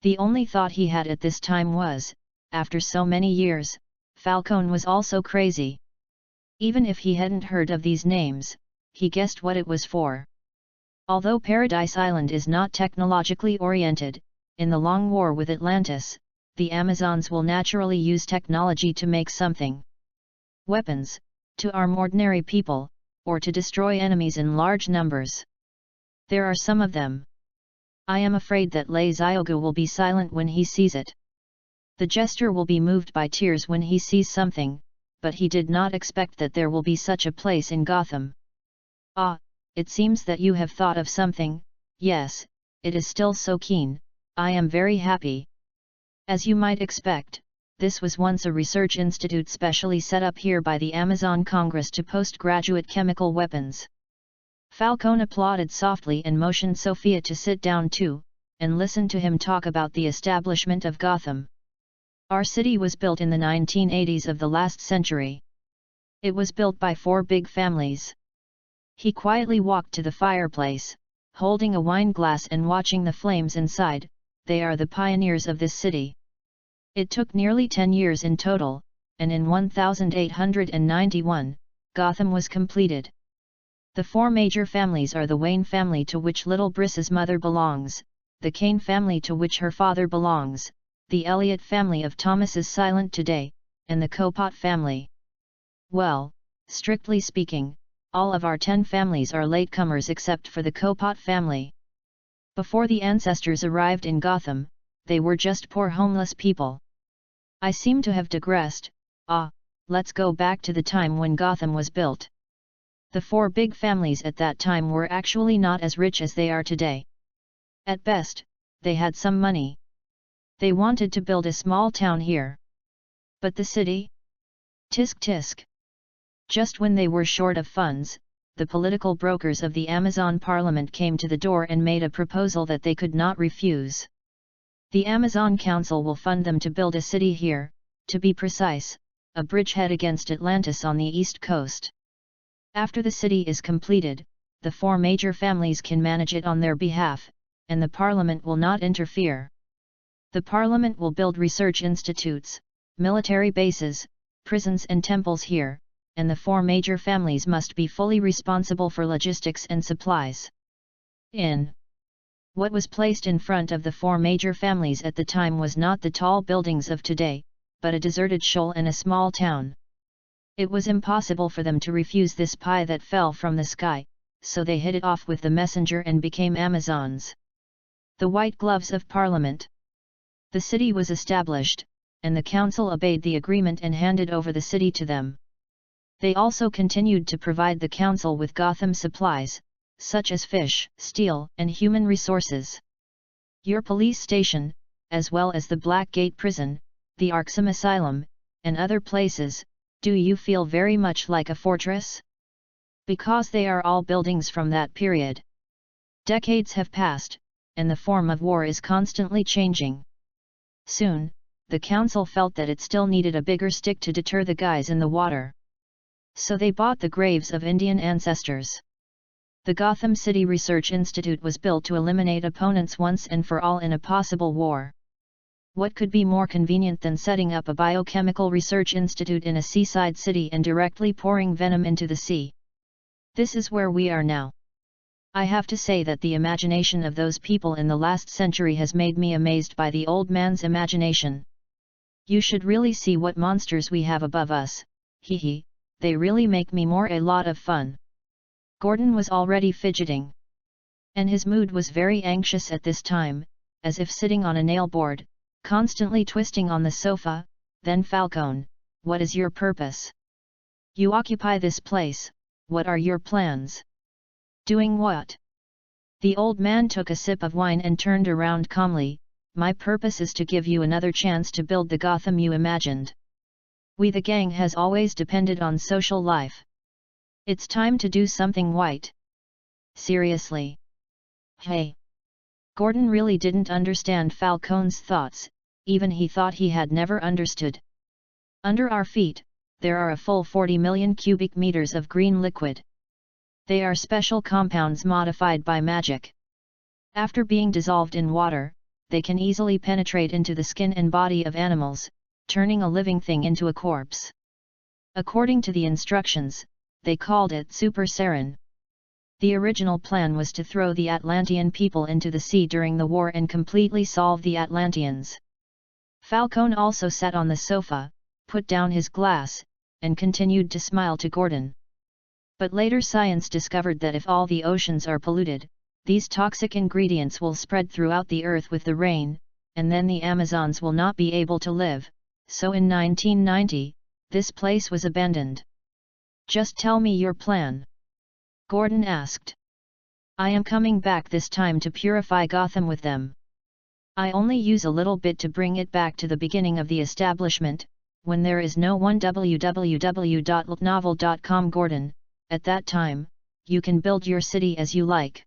The only thought he had at this time was, after so many years, Falcone was also crazy. Even if he hadn't heard of these names, he guessed what it was for. Although Paradise Island is not technologically oriented, in the long war with Atlantis, the Amazons will naturally use technology to make something. Weapons, to arm ordinary people, or to destroy enemies in large numbers. There are some of them. I am afraid that Lei Xiaogu will be silent when he sees it. The jester will be moved by tears when he sees something, but he did not expect that there will be such a place in Gotham. Ah, it seems that you have thought of something. Yes, it is still so keen, I am very happy. As you might expect, this was once a research institute specially set up here by the Amazon Congress to postgraduate chemical weapons. Falcone applauded softly and motioned Sophia to sit down too, and listen to him talk about the establishment of Gotham. Our city was built in the 1980s of the last century. It was built by 4 big families. He quietly walked to the fireplace, holding a wine glass and watching the flames inside. They are the pioneers of this city. It took nearly 10 years in total, and in 1891, Gotham was completed. The 4 major families are the Wayne family, to which Little Briss's mother belongs, the Kane family, to which her father belongs, the Elliot family of Thomas is silent today, and the Copot family. Well, strictly speaking, all of our 10 families are latecomers except for the Copot family. Before the ancestors arrived in Gotham, they were just poor homeless people. I seem to have digressed. let's go back to the time when Gotham was built. The four big families at that time were actually not as rich as they are today. At best, they had some money. They wanted to build a small town here. But the city? Tisk tisk. Just when they were short of funds, the political brokers of the Amazon Parliament came to the door and made a proposal that they could not refuse. The Amazon Council will fund them to build a city here, to be precise, a bridgehead against Atlantis on the east coast. After the city is completed, the four major families can manage it on their behalf, and the Parliament will not interfere. The Parliament will build research institutes, military bases, prisons and temples here, and the four major families must be fully responsible for logistics and supplies. What was placed in front of the four major families at the time was not the tall buildings of today, but a deserted shoal and a small town. It was impossible for them to refuse this pie that fell from the sky, so they hit it off with the messenger and became Amazons. The White Gloves of Parliament. The city was established, and the council obeyed the agreement and handed over the city to them. They also continued to provide the council with Gotham supplies, such as fish, steel, and human resources. Your police station, as well as the Blackgate prison, the Arkham Asylum, and other places, do you feel very much like a fortress? Because they are all buildings from that period. Decades have passed, and the form of war is constantly changing. Soon, the council felt that it still needed a bigger stick to deter the guys in the water. So they bought the graves of Indian ancestors. The Gotham City Research Institute was built to eliminate opponents once and for all in a possible war. What could be more convenient than setting up a biochemical research institute in a seaside city and directly pouring venom into the sea? This is where we are now. I have to say that the imagination of those people in the last century has made me amazed by the old man's imagination. You should really see what monsters we have above us, hee, they really make me more a lot of fun. Gordon was already fidgeting. And his mood was very anxious at this time, as if sitting on a nail board, constantly twisting on the sofa. Then Falcone, what is your purpose? You occupy this place, what are your plans? Doing what? The old man took a sip of wine and turned around calmly. My purpose is to give you another chance to build the Gotham you imagined. We the gang has always depended on social life. It's time to do something white. Seriously. Hey. Gordon really didn't understand Falcone's thoughts, even he thought he had never understood. Under our feet, there are a full 40 million cubic meters of green liquid. They are special compounds modified by magic. After being dissolved in water, they can easily penetrate into the skin and body of animals, turning a living thing into a corpse. According to the instructions, they called it Super Sarin. The original plan was to throw the Atlantean people into the sea during the war and completely solve the Atlanteans. Falcone also sat on the sofa, put down his glass, and continued to smile to Gordon. But later science discovered that if all the oceans are polluted, these toxic ingredients will spread throughout the earth with the rain, and then the Amazons will not be able to live, so in 1990, this place was abandoned. Just tell me your plan. Gordon asked. I am coming back this time to purify Gotham with them. I only use a little bit to bring it back to the beginning of the establishment, when there is no one www.novel.com Gordon. At that time, you can build your city as you like.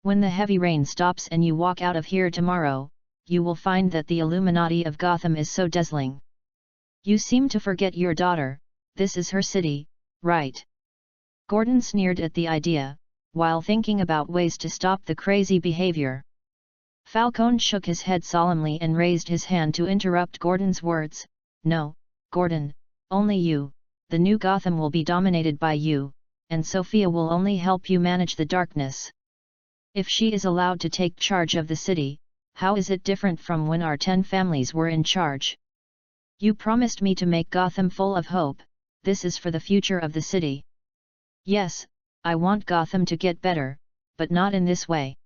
When the heavy rain stops and you walk out of here tomorrow, you will find that the Illuminati of Gotham is so dazzling. You seem to forget your daughter, this is her city, right? Gordon sneered at the idea, while thinking about ways to stop the crazy behavior. Falcone shook his head solemnly and raised his hand to interrupt Gordon's words. No, Gordon, only you, the new Gotham will be dominated by you, and Sophia will only help you manage the darkness. If she is allowed to take charge of the city, how is it different from when our 10 families were in charge? You promised me to make Gotham full of hope, this is for the future of the city. Yes, I want Gotham to get better, but not in this way.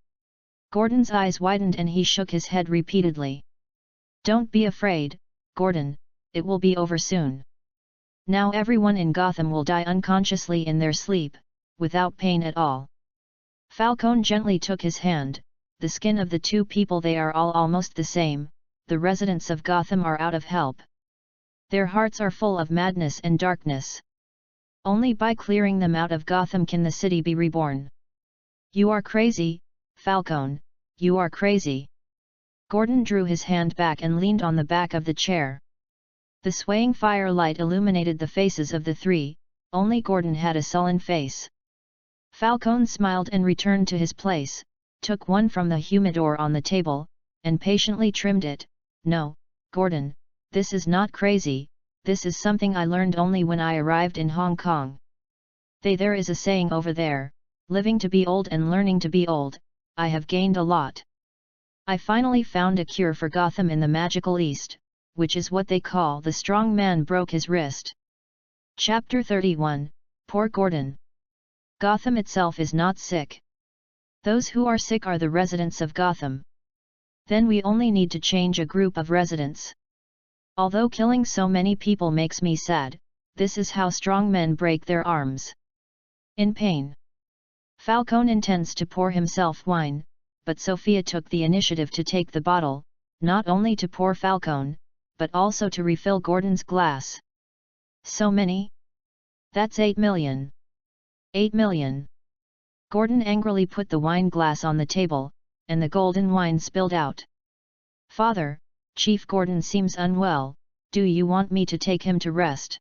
Gordon's eyes widened and he shook his head repeatedly. Don't be afraid, Gordon, it will be over soon. Now everyone in Gotham will die unconsciously in their sleep, without pain at all. Falcone gently took his hand. The skin of the two people, they are all almost the same. The residents of Gotham are out of help. Their hearts are full of madness and darkness. Only by clearing them out of Gotham can the city be reborn. You are crazy, Falcone, you are crazy. Gordon drew his hand back and leaned on the back of the chair. The swaying firelight illuminated the faces of the three, only Gordon had a sullen face. Falcone smiled and returned to his place, took one from the humidor on the table, and patiently trimmed it. No, Gordon, this is not crazy, this is something I learned only when I arrived in Hong Kong. There is a saying over there, living to be old and learning to be old. I have gained a lot. I finally found a cure for Gotham in the magical East, which is what they call the strong man broke his wrist. Chapter 31, Poor Gordon. Gotham itself is not sick. Those who are sick are the residents of Gotham. Then we only need to change a group of residents. Although killing so many people makes me sad, this is how strong men break their arms. In pain. Falcone intends to pour himself wine, but Sophia took the initiative to take the bottle, not only to pour Falcone, but also to refill Gordon's glass. So many? That's 8 million. 8 million. Gordon angrily put the wine glass on the table, and the golden wine spilled out. Father, Chief Gordon seems unwell, do you want me to take him to rest?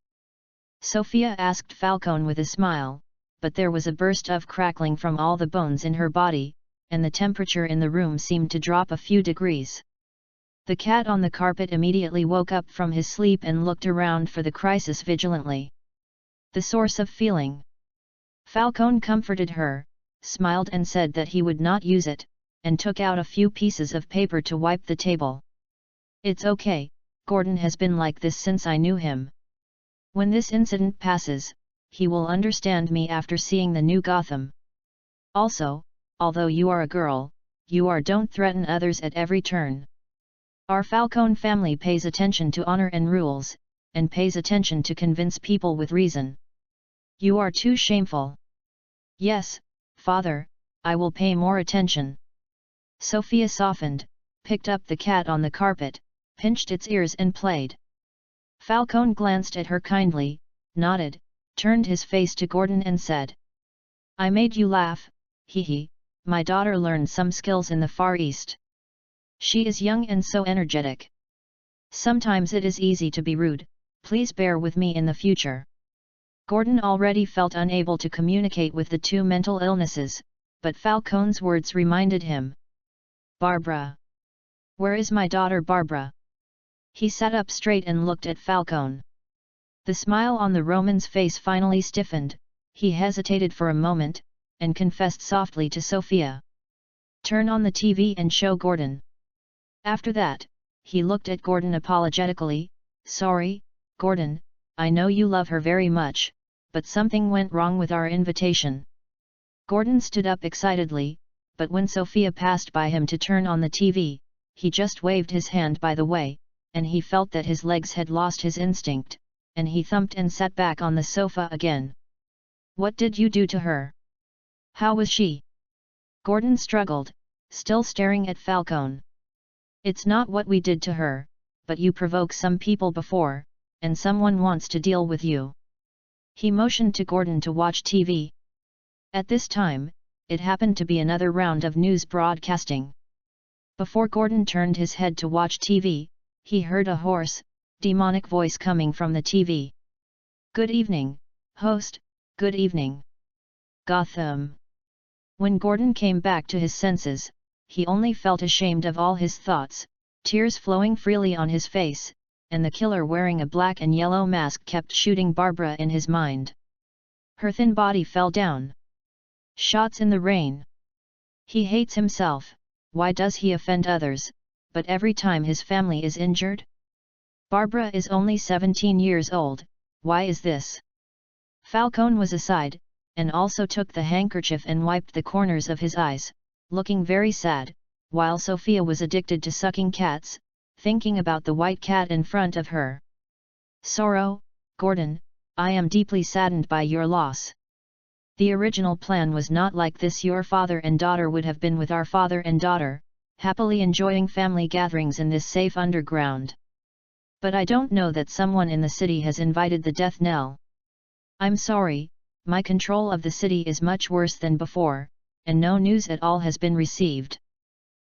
Sophia asked Falcone with a smile, but there was a burst of crackling from all the bones in her body, and the temperature in the room seemed to drop a few degrees. The cat on the carpet immediately woke up from his sleep and looked around for the crisis vigilantly. The source of feeling. Falcone comforted her, smiled and said that he would not use it, and took out a few pieces of paper to wipe the table. It's okay, Gordon has been like this since I knew him. When this incident passes, he will understand me after seeing the new Gotham. Also, although you are a girl, don't threaten others at every turn. Our Falcone family pays attention to honor and rules, and pays attention to convince people with reason. You are too shameful. Yes, Father, I will pay more attention. Sophia softened, picked up the cat on the carpet, pinched its ears and played. Falcone glanced at her kindly, nodded, turned his face to Gordon and said, I made you laugh, hee. My daughter learned some skills in the Far East. She is young and so energetic. Sometimes it is easy to be rude, please bear with me in the future. Gordon already felt unable to communicate with the two mental illnesses, but Falcone's words reminded him. Barbara. Where is my daughter Barbara? He sat up straight and looked at Falcone. The smile on the Roman's face finally stiffened, he hesitated for a moment, and confessed softly to Sophia. Turn on the TV and show Gordon. After that, he looked at Gordon apologetically, sorry, Gordon, I know you love her very much, but something went wrong with our invitation. Gordon stood up excitedly, but when Sophia passed by him to turn on the TV, he just waved his hand by the way, and he felt that his legs had lost his instinct, and he thumped and sat back on the sofa again. What did you do to her? How was she? Gordon struggled, still staring at Falcone. It's not what we did to her, but you provoke some people before, and someone wants to deal with you. He motioned to Gordon to watch TV. At this time, it happened to be another round of news broadcasting. Before Gordon turned his head to watch TV, he heard a hoarse, demonic voice coming from the TV. Good evening, host, good evening. Gotham. When Gordon came back to his senses, he only felt ashamed of all his thoughts, tears flowing freely on his face, and the killer wearing a black and yellow mask kept shooting Barbara in his mind. Her thin body fell down. Shots in the rain. He hates himself, why does he offend others, but every time his family is injured? Barbara is only 17 years old, why is this? Falcone was aside, and also took the handkerchief and wiped the corners of his eyes, looking very sad, while Sophia was addicted to sucking cats, thinking about the white cat in front of her. Sorrow, Gordon, I am deeply saddened by your loss. The original plan was not like this. Your father and daughter would have been with our father and daughter, happily enjoying family gatherings in this safe underground. But I don't know that someone in the city has invited the Death Knell. I'm sorry, my control of the city is much worse than before, and no news at all has been received.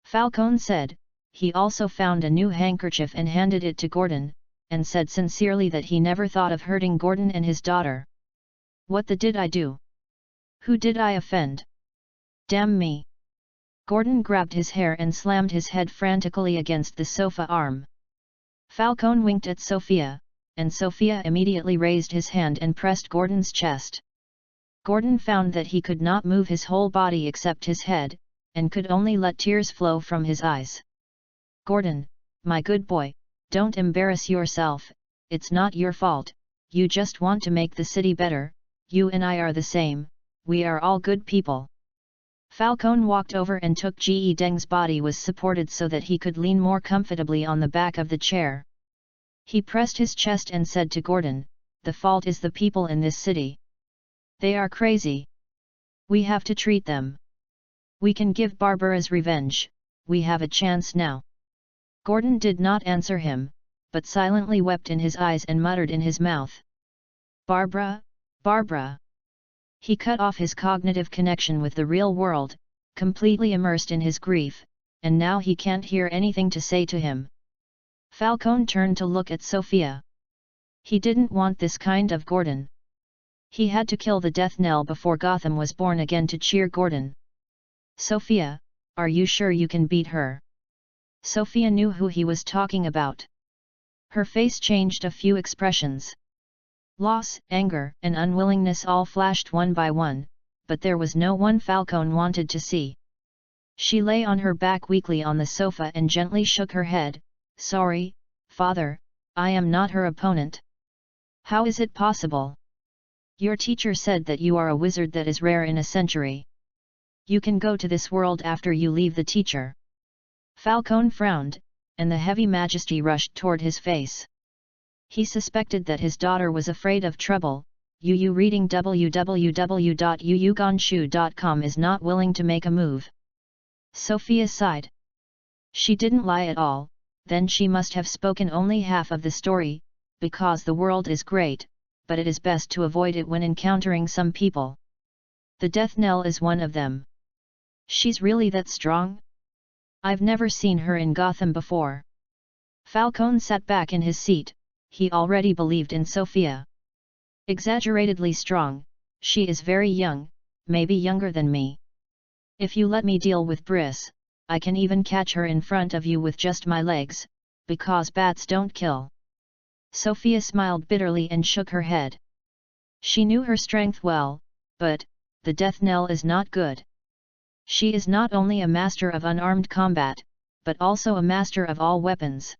Falcone said. He also found a new handkerchief and handed it to Gordon, and said sincerely that he never thought of hurting Gordon and his daughter. What did I do? Who did I offend? Damn me! Gordon grabbed his hair and slammed his head frantically against the sofa arm. Falcone winked at Sophia, and Sophia immediately raised his hand and pressed Gordon's chest. Gordon found that he could not move his whole body except his head, and could only let tears flow from his eyes. Gordon, my good boy, don't embarrass yourself, it's not your fault, you just want to make the city better, you and I are the same, we are all good people. Falcone walked over and took Ge Deng's body was supported so that he could lean more comfortably on the back of the chair. He pressed his chest and said to Gordon, the fault is the people in this city. They are crazy. We have to treat them. We can give Barbara's revenge, we have a chance now. Gordon did not answer him, but silently wept in his eyes and muttered in his mouth. Barbara, Barbara. He cut off his cognitive connection with the real world, completely immersed in his grief, and now he can't hear anything to say to him. Falcone turned to look at Sophia. He didn't want this kind of Gordon. He had to kill the Death Knell before Gotham was born again to cheer Gordon. Sophia, are you sure you can beat her? Sophia knew who he was talking about. Her face changed a few expressions. Loss, anger, and unwillingness all flashed one by one, but there was no one Falcone wanted to see. She lay on her back weakly on the sofa and gently shook her head. Sorry, father, I am not her opponent. How is it possible? Your teacher said that you are a wizard that is rare in a century. You can go to this world after you leave the teacher. Falcone frowned, and the heavy majesty rushed toward his face. He suspected that his daughter was afraid of trouble. Yu reading www.yuyugonshu.com is not willing to make a move. Sophia sighed. She didn't lie at all, then she must have spoken only half of the story, because the world is great, but it is best to avoid it when encountering some people. The Death Knell is one of them. She's really that strong? I've never seen her in Gotham before. Falcone sat back in his seat, he already believed in Sophia. Exaggeratedly strong, she is very young, maybe younger than me. If you let me deal with Briss, I can even catch her in front of you with just my legs, because bats don't kill. Sophia smiled bitterly and shook her head. She knew her strength well, but, the Death Knell is not good. She is not only a master of unarmed combat, but also a master of all weapons.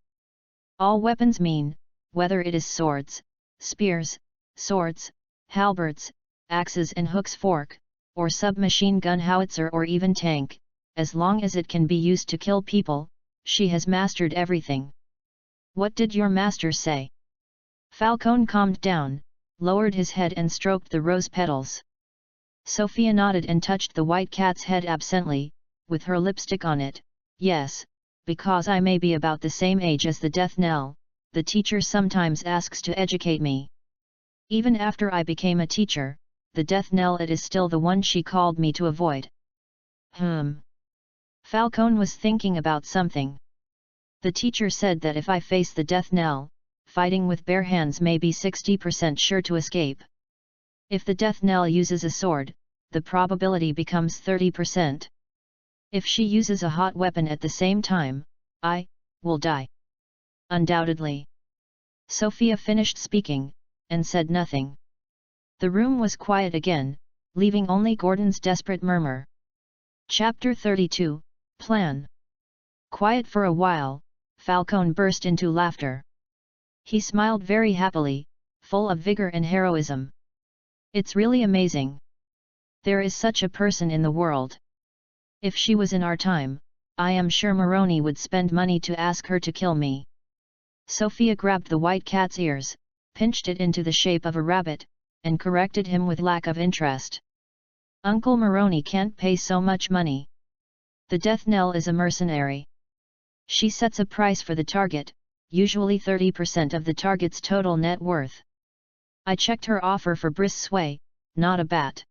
All weapons mean, whether it is swords, spears, swords, halberds, axes and hooks fork, or submachine gun howitzer or even tank, as long as it can be used to kill people, she has mastered everything. What did your master say? Falcone calmed down, lowered his head and stroked the rose petals. Sophia nodded and touched the white cat's head absently, with her lipstick on it. Yes, because I may be about the same age as the Death Knell, the teacher sometimes asks to educate me. Even after I became a teacher, the Death Knell it is still the one she called me to avoid. Falcone was thinking about something. The teacher said that if I face the Death Knell, fighting with bare hands may be 60% sure to escape. If the Death Knell uses a sword, the probability becomes 30%. If she uses a hot weapon at the same time, I will die. Undoubtedly. Sophia finished speaking, and said nothing. The room was quiet again, leaving only Gordon's desperate murmur. Chapter 32, Plan. Quiet for a while, Falcone burst into laughter. He smiled very happily, full of vigor and heroism. It's really amazing. There is such a person in the world. If she was in our time, I am sure Moroni would spend money to ask her to kill me. Sophia grabbed the white cat's ears, pinched it into the shape of a rabbit, and corrected him with lack of interest. Uncle Maroney can't pay so much money. The Death Knell is a mercenary. She sets a price for the target, usually 30% of the target's total net worth. I checked her offer for Briss Sway, not a bat.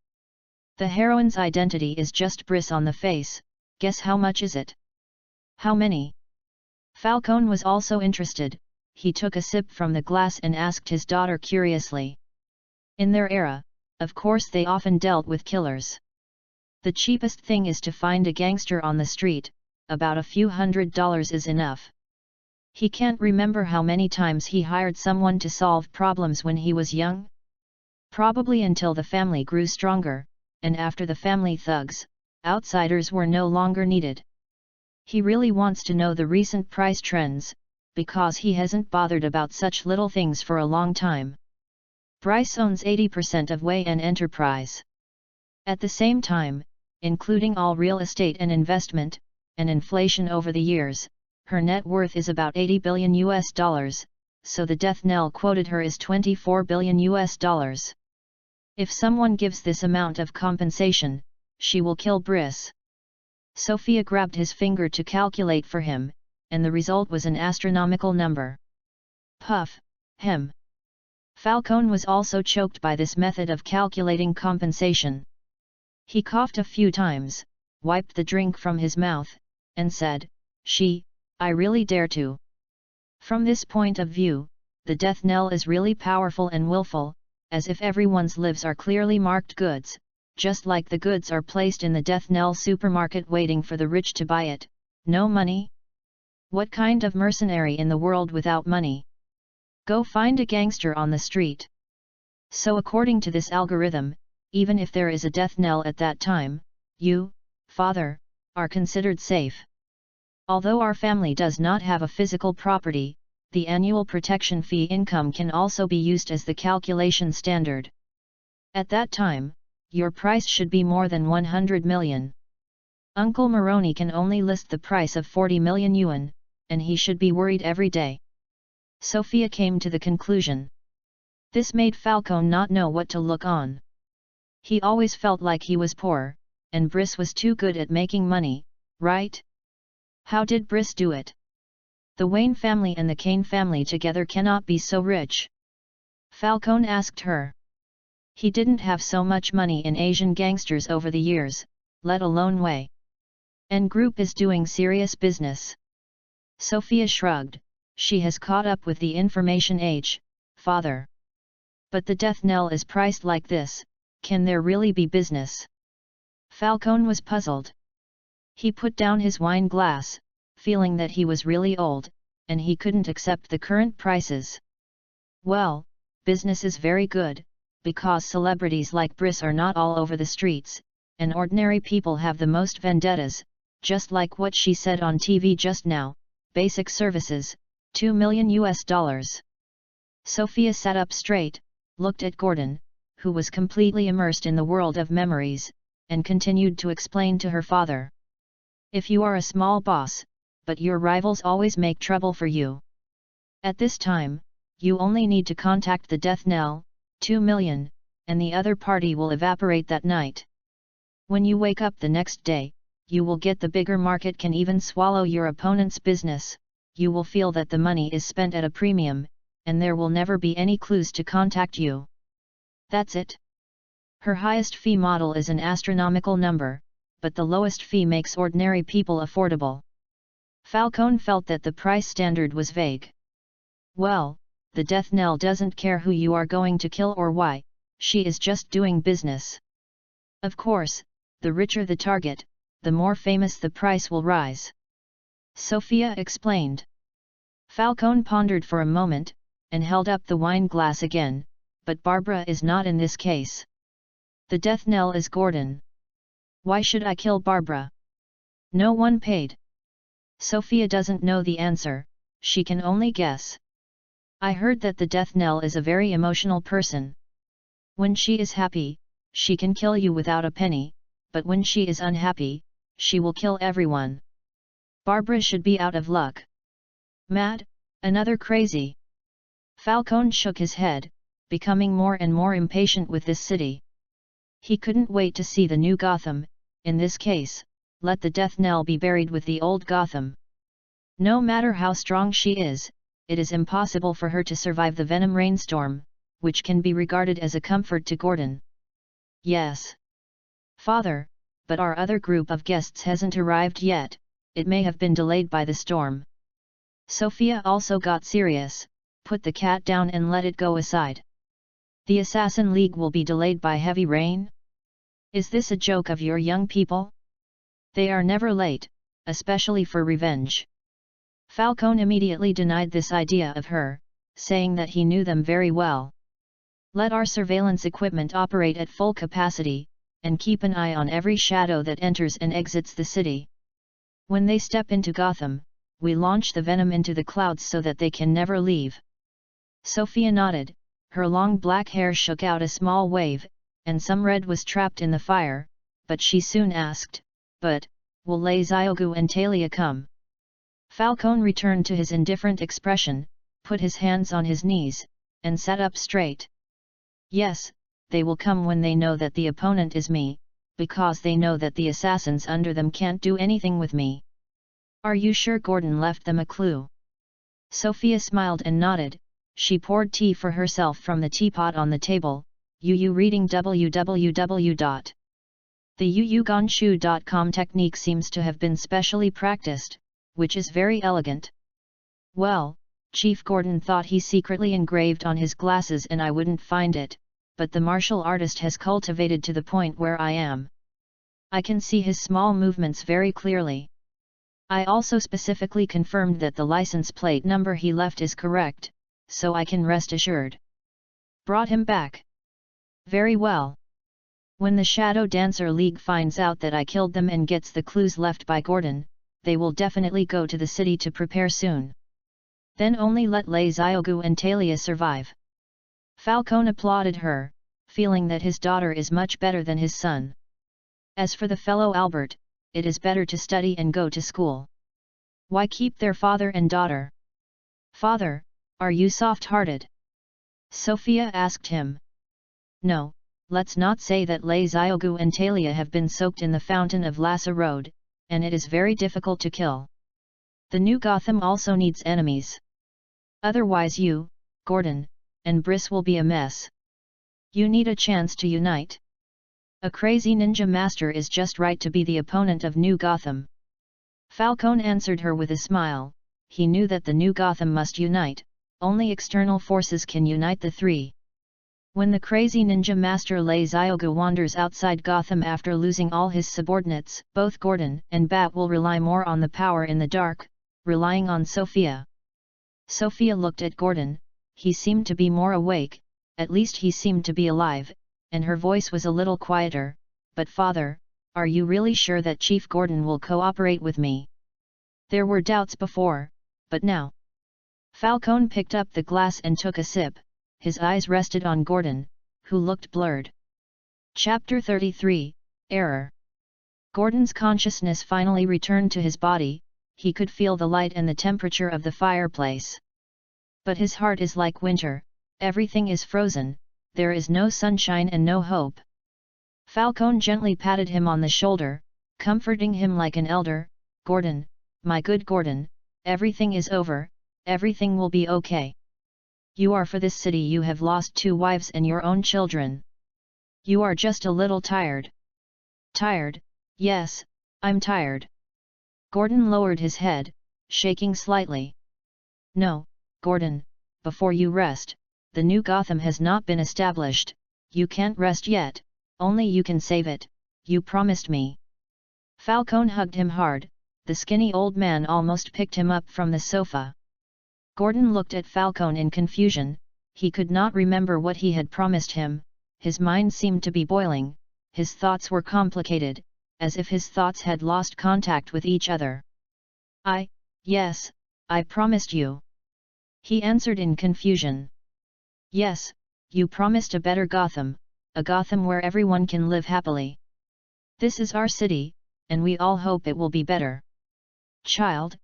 The heroine's identity is just Briss on the face. Guess how much is it? How many? Falcone was also interested. He took a sip from the glass and asked his daughter curiously. In their era, of course they often dealt with killers. The cheapest thing is to find a gangster on the street, about a few $100s is enough. He can't remember how many times he hired someone to solve problems when he was young. Probably until the family grew stronger, and after the family thugs, outsiders were no longer needed. He really wants to know the recent price trends, because he hasn't bothered about such little things for a long time. Bryce owns 80% of Way and Enterprise. At the same time, including all real estate and investment, and inflation over the years, her net worth is about $80 billion, so the Death Knell quoted her as $24 billion. If someone gives this amount of compensation, she will kill Briss. Sophia grabbed his finger to calculate for him, and the result was an astronomical number. Puff, hem. Falcone was also choked by this method of calculating compensation. He coughed a few times, wiped the drink from his mouth, and said, I really dare to. From this point of view, the Death Knell is really powerful and willful, as if everyone's lives are clearly marked goods, just like the goods are placed in the Death Knell supermarket waiting for the rich to buy it. No money? What kind of mercenary in the world without money? Go find a gangster on the street. So according to this algorithm, even if there is a Death Knell at that time, you, father, are considered safe. Although our family does not have a physical property, the annual protection fee income can also be used as the calculation standard. At that time, your price should be more than 100 million. Uncle Maroney can only list the price of 40 million yuan, and he should be worried every day. Sophia came to the conclusion. This made Falcone not know what to look on. He always felt like he was poor, and Briss was too good at making money, right? How did Briss do it? The Wayne family and the Kane family together cannot be so rich. Falcone asked her. He didn't have so much money in Asian gangsters over the years, let alone Way. And Group is doing serious business. Sophia shrugged. She has caught up with the information age, father. But the Death Knell is priced like this, can there really be business? Falcone was puzzled. He put down his wine glass, feeling that he was really old, and he couldn't accept the current prices. Well, business is very good, because celebrities like Briss are not all over the streets, and ordinary people have the most vendettas, just like what she said on TV just now, basic services, $2 million. Sophia sat up straight, looked at Gordon, who was completely immersed in the world of memories, and continued to explain to her father. If you are a small boss, but your rivals always make trouble for you. At this time, you only need to contact the Death Knell, 2 million, and the other party will evaporate that night. When you wake up the next day, you will get the bigger market can even swallow your opponent's business. You will feel that the money is spent at a premium, and there will never be any clues to contact you. That's it. Her highest fee model is an astronomical number, but the lowest fee makes ordinary people affordable. Falcone felt that the price standard was vague. Well, the Death Knell doesn't care who you are going to kill or why, she is just doing business. Of course, the richer the target, the more famous the price will rise. Sophia explained. Falcone pondered for a moment, and held up the wine glass again, but Barbara is not in this case. The Death Knell is Gordon. Why should I kill Barbara? No one paid. Sophia doesn't know the answer, she can only guess. I heard that the Death Knell is a very emotional person. When she is happy, she can kill you without a penny, but when she is unhappy, she will kill everyone. Barbara should be out of luck. Mad? Another crazy? Falcone shook his head, becoming more and more impatient with this city. He couldn't wait to see the new Gotham. In this case, let the Death Knell be buried with the old Gotham. No matter how strong she is, it is impossible for her to survive the Venom rainstorm, which can be regarded as a comfort to Gordon. Yes, Father, but our other group of guests hasn't arrived yet, it may have been delayed by the storm. Sophia also got serious, put the cat down and let it go aside. The Assassin League will be delayed by heavy rain? Is this a joke of your young people? They are never late, especially for revenge. Falcone immediately denied this idea of her, saying that he knew them very well. Let our surveillance equipment operate at full capacity, and keep an eye on every shadow that enters and exits the city. When they step into Gotham, we launch the venom into the clouds so that they can never leave. Sophia nodded, her long black hair shook out a small wave, and some red was trapped in the fire, but she soon asked, "But, will Laziogu and Talia come?" Falcone returned to his indifferent expression, put his hands on his knees, and sat up straight. "Yes, they will come when they know that the opponent is me, because they know that the assassins under them can't do anything with me." "Are you sure Gordon left them a clue?" Sophia smiled and nodded. She poured tea for herself from the teapot on the table. Reading www.theyuyugonshu.com technique seems to have been specially practiced, which is very elegant. Well, Chief Gordon thought he secretly engraved on his glasses and I wouldn't find it, but the martial artist has cultivated to the point where I am. I can see his small movements very clearly. I also specifically confirmed that the license plate number he left is correct, so I can rest assured. Brought him back. Very well. When the Shadow Dancer League finds out that I killed them and gets the clues left by Gordon, they will definitely go to the city to prepare soon. Then only let Laziogu and Talia survive. Falcone applauded her, feeling that his daughter is much better than his son. As for the fellow Albert, it is better to study and go to school. Why keep their father and daughter? Father, are you soft-hearted? Sophia asked him. No, let's not say that Laziogu and Talia have been soaked in the fountain of Lassa Road, and it is very difficult to kill. The new Gotham also needs enemies. Otherwise you, Gordon, and Briss will be a mess. You need a chance to unite. A crazy ninja master is just right to be the opponent of New Gotham. Falcone answered her with a smile. He knew that the New Gotham must unite, only external forces can unite the three. When the crazy ninja master Laziogu wanders outside Gotham after losing all his subordinates, both Gordon and Bat will rely more on the power in the dark, relying on Sophia. Sophia looked at Gordon. He seemed to be more awake, at least he seemed to be alive, and her voice was a little quieter. But father, are you really sure that Chief Gordon will cooperate with me? There were doubts before, but now. Falcone picked up the glass and took a sip. His eyes rested on Gordon, who looked blurred. Chapter 33, Error. Gordon's consciousness finally returned to his body. He could feel the light and the temperature of the fireplace. But his heart is like winter, everything is frozen, there is no sunshine and no hope. Falcone gently patted him on the shoulder, comforting him like an elder. Gordon, my good Gordon, everything is over, everything will be okay. You are for this city. You have lost 2 wives and your own children. You are just a little tired. Tired? Yes, I'm tired. Gordon lowered his head, shaking slightly. No, Gordon, before you rest, the new Gotham has not been established, you can't rest yet, only you can save it, you promised me. Falcone hugged him hard, the skinny old man almost picked him up from the sofa. Gordon looked at Falcone in confusion, he could not remember what he had promised him, his mind seemed to be boiling, his thoughts were complicated, as if his thoughts had lost contact with each other. Yes, I promised you. He answered in confusion. Yes, you promised a better Gotham, a Gotham where everyone can live happily. This is our city, and we all hope it will be better. Child.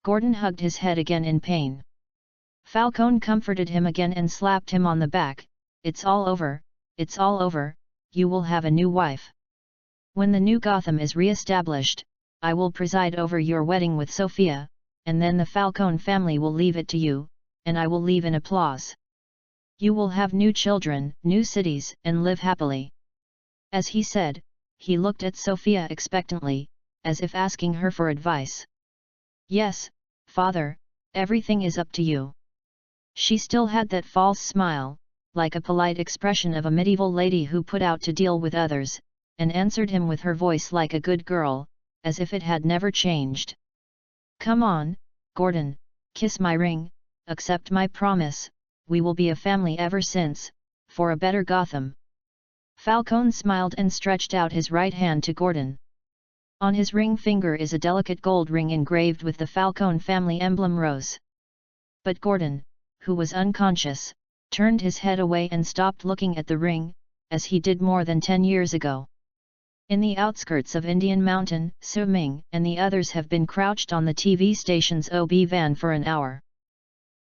Gordon hugged his head again in pain. Falcone comforted him again and slapped him on the back. It's all over, you will have a new wife. When the new Gotham is re-established, I will preside over your wedding with Sophia, and then the Falcone family will leave it to you, and I will leave in applause. You will have new children, new cities, and live happily. As he said, he looked at Sophia expectantly, as if asking her for advice. Yes, father, everything is up to you. She still had that false smile, like a polite expression of a medieval lady who put out to deal with others, and answered him with her voice like a good girl, as if it had never changed. Come on, Gordon, kiss my ring, accept my promise, we will be a family ever since, for a better Gotham. Falcone smiled and stretched out his right hand to Gordon. On his ring finger is a delicate gold ring engraved with the Falcone family emblem rose. But Gordon, who was unconscious, turned his head away and stopped looking at the ring, as he did more than 10 years ago. In the outskirts of Indian Mountain, Su Ming and the others have been crouched on the TV station's OB van for an hour.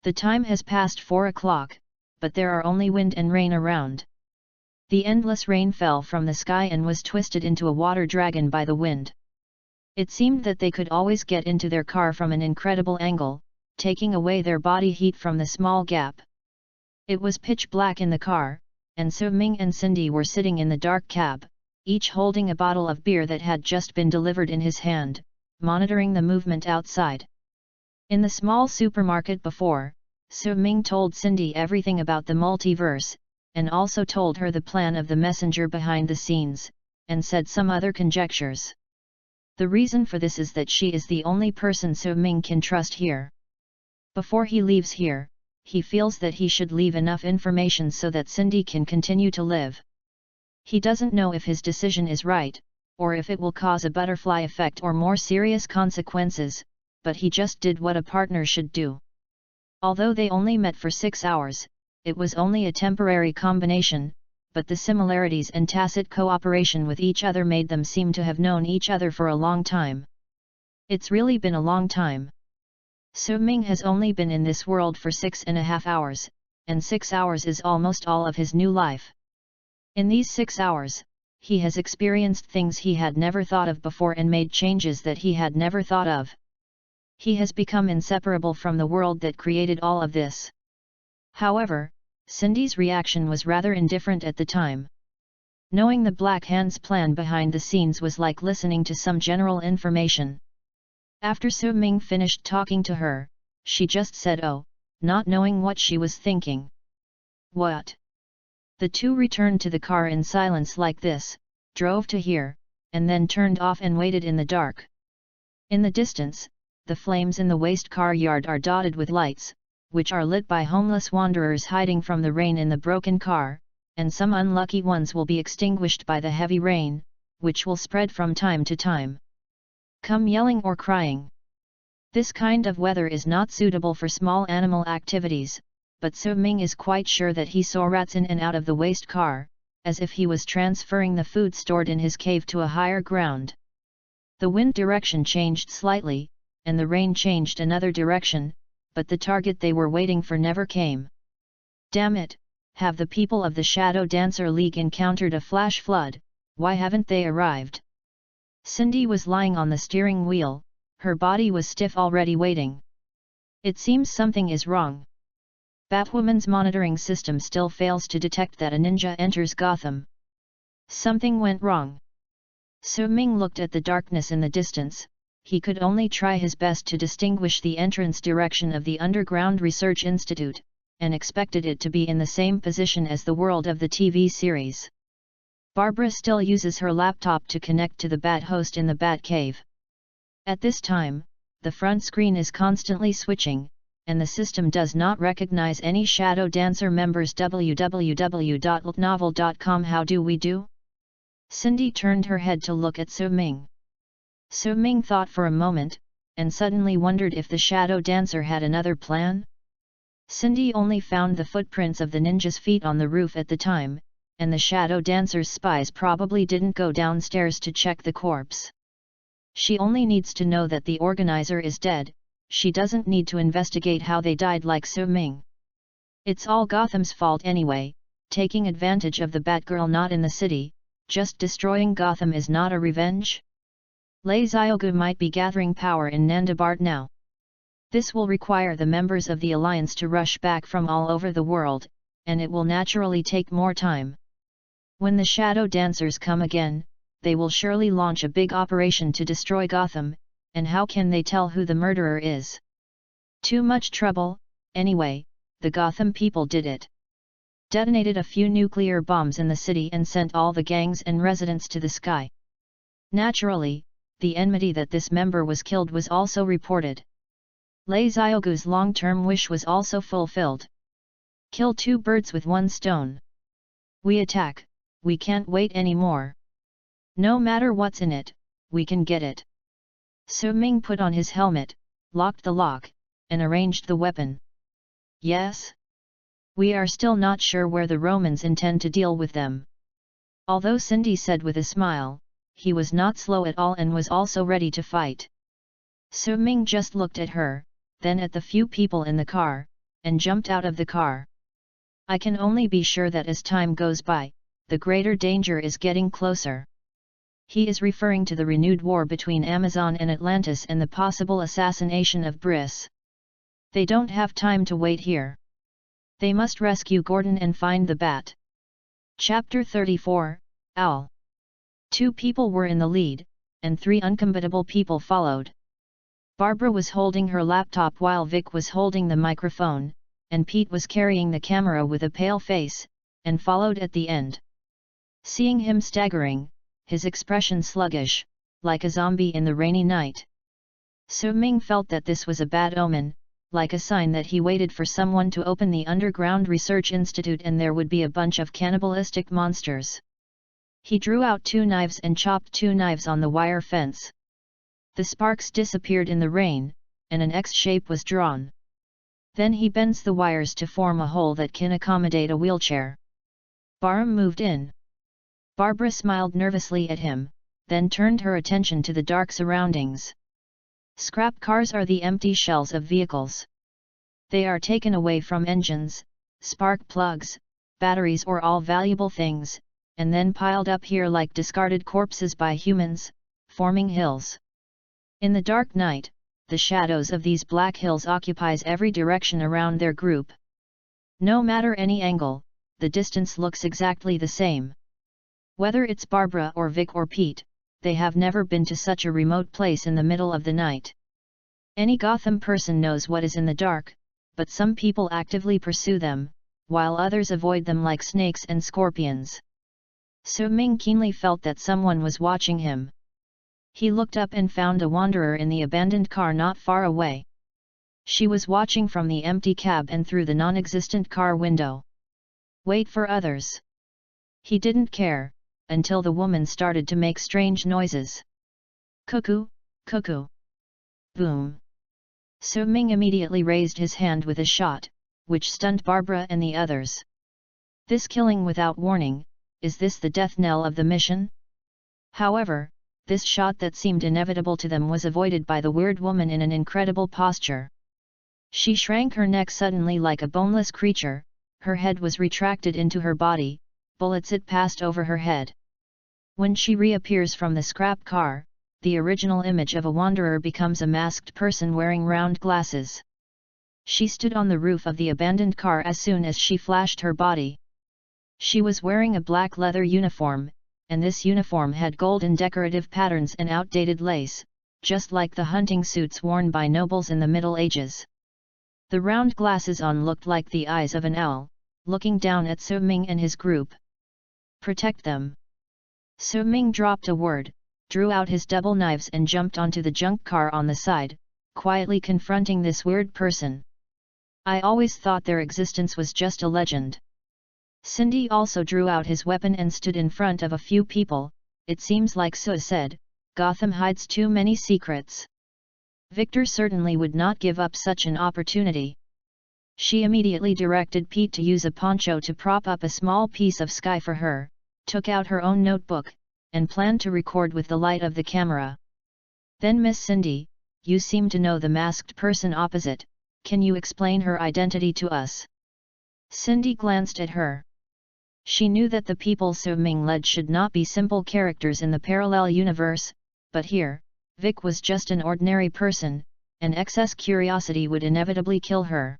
The time has passed 4 o'clock, but there are only wind and rain around. The endless rain fell from the sky and was twisted into a water dragon by the wind. It seemed that they could always get into their car from an incredible angle, taking away their body heat from the small gap. It was pitch black in the car, and Su Ming and Cindy were sitting in the dark cab, each holding a bottle of beer that had just been delivered in his hand, monitoring the movement outside. In the small supermarket before, Su Ming told Cindy everything about the multiverse, and also told her the plan of the messenger behind the scenes, and said some other conjectures. The reason for this is that she is the only person Su Ming can trust here. Before he leaves here, he feels that he should leave enough information so that Cindy can continue to live. He doesn't know if his decision is right, or if it will cause a butterfly effect or more serious consequences, but he just did what a partner should do. Although they only met for 6 hours, it was only a temporary combination, but the similarities and tacit cooperation with each other made them seem to have known each other for a long time. It's really been a long time. Su Ming has only been in this world for 6.5 hours, and 6 hours is almost all of his new life. In these 6 hours, he has experienced things he had never thought of before and made changes that he had never thought of. He has become inseparable from the world that created all of this. However, Cindy's reaction was rather indifferent at the time. Knowing the Black Hand's plan behind the scenes was like listening to some general information. After Su Ming finished talking to her, she just said oh, not knowing what she was thinking. What? The two returned to the car in silence like this, drove to here, and then turned off and waited in the dark. In the distance, the flames in the waste car yard are dotted with lights, which are lit by homeless wanderers hiding from the rain in the broken car, and some unlucky ones will be extinguished by the heavy rain, which will spread from time to time. Come yelling or crying. This kind of weather is not suitable for small animal activities, but Su Ming is quite sure that he saw rats in and out of the waste car, as if he was transferring the food stored in his cave to a higher ground. The wind direction changed slightly, and the rain changed another direction, but the target they were waiting for never came. Damn it, have the people of the Shadow Dancer League encountered a flash flood? Why haven't they arrived? Cindy was lying on the steering wheel, her body was stiff already waiting. It seems something is wrong. Batwoman's monitoring system still fails to detect that a ninja enters Gotham. Something went wrong. Su Ming looked at the darkness in the distance. He could only try his best to distinguish the entrance direction of the Underground Research Institute, and expected it to be in the same position as the world of the TV series. Barbara still uses her laptop to connect to the Bat host in the Bat Cave. At this time, the front screen is constantly switching, and the system does not recognize any Shadow Dancer members. www.novel.com. How do we do? Cindy turned her head to look at Su Ming. Su Ming thought for a moment, and suddenly wondered if the Shadow Dancer had another plan. Cindy only found the footprints of the ninja's feet on the roof at the time, and the Shadow Dancer's spies probably didn't go downstairs to check the corpse. She only needs to know that the organizer is dead, she doesn't need to investigate how they died like Su Ming. It's all Gotham's fault anyway, taking advantage of the Batgirl not in the city, just destroying Gotham is not a revenge? Lei Xiaogu might be gathering power in Nandabart now. This will require the members of the Alliance to rush back from all over the world, and it will naturally take more time. When the Shadow Dancers come again, they will surely launch a big operation to destroy Gotham, and how can they tell who the murderer is? Too much trouble, anyway, the Gotham people did it. Detonated a few nuclear bombs in the city and sent all the gangs and residents to the sky. Naturally, the enmity that this member was killed was also reported. Lei Xiaogu's long-term wish was also fulfilled. Kill two birds with one stone. We attack, we can't wait anymore. No matter what's in it, we can get it. Su Ming put on his helmet, locked the lock, and arranged the weapon. Yes? We are still not sure where the Romans intend to deal with them. Although Cindy said with a smile, he was not slow at all and was also ready to fight. Su Ming just looked at her, then at the few people in the car, and jumped out of the car. I can only be sure that as time goes by, the greater danger is getting closer. He is referring to the renewed war between Amazon and Atlantis and the possible assassination of Briss. They don't have time to wait here. They must rescue Gordon and find the bat. Chapter 34, Owl. 2 people were in the lead, and 3 uncompatible people followed. Barbara was holding her laptop while Vic was holding the microphone, and Pete was carrying the camera with a pale face, and followed at the end. Seeing him staggering, his expression sluggish, like a zombie in the rainy night. Su Ming felt that this was a bad omen, like a sign that he waited for someone to open the underground research institute and there would be a bunch of cannibalistic monsters. He drew out 2 knives and chopped 2 knives on the wire fence. The sparks disappeared in the rain, and an X shape was drawn. Then he bends the wires to form a hole that can accommodate a wheelchair. Barham moved in. Barbara smiled nervously at him, then turned her attention to the dark surroundings. Scrap cars are the empty shells of vehicles. They are taken away from engines, spark plugs, batteries or all valuable things, and then piled up here like discarded corpses by humans, forming hills. In the dark night, the shadows of these black hills occupies every direction around their group. No matter any angle, the distance looks exactly the same. Whether it's Barbara or Vic or Pete, they have never been to such a remote place in the middle of the night. Any Gotham person knows what is in the dark, but some people actively pursue them, while others avoid them like snakes and scorpions. Su Ming keenly felt that someone was watching him. He looked up and found a wanderer in the abandoned car not far away. She was watching from the empty cab and through the non-existent car window. Wait for others. He didn't care, until the woman started to make strange noises. Cuckoo, cuckoo. Boom. Su Ming immediately raised his hand with a shot, which stunned Barbara and the others. This killing without warning, is this the death knell of the mission? However, this shot that seemed inevitable to them was avoided by the weird woman in an incredible posture. She shrank her neck suddenly like a boneless creature, her head was retracted into her body, bullets it passed over her head. When she reappears from the scrap car, the original image of a wanderer becomes a masked person wearing round glasses. She stood on the roof of the abandoned car as soon as she flashed her body. She was wearing a black leather uniform, and this uniform had golden decorative patterns and outdated lace, just like the hunting suits worn by nobles in the Middle Ages. The round glasses on looked like the eyes of an owl, looking down at Su Ming and his group. Protect them. Su Ming dropped a word, drew out his double knives and jumped onto the junk car on the side, quietly confronting this weird person. I always thought their existence was just a legend. Cindy also drew out his weapon and stood in front of a few people. It seems like Su said, Gotham hides too many secrets. Victor certainly would not give up such an opportunity. She immediately directed Pete to use a poncho to prop up a small piece of sky for her, took out her own notebook, and planned to record with the light of the camera. Then Miss Cindy, you seem to know the masked person opposite, can you explain her identity to us? Cindy glanced at her. She knew that the people Su-Ming led should not be simple characters in the parallel universe, but here, Vic was just an ordinary person, and excess curiosity would inevitably kill her.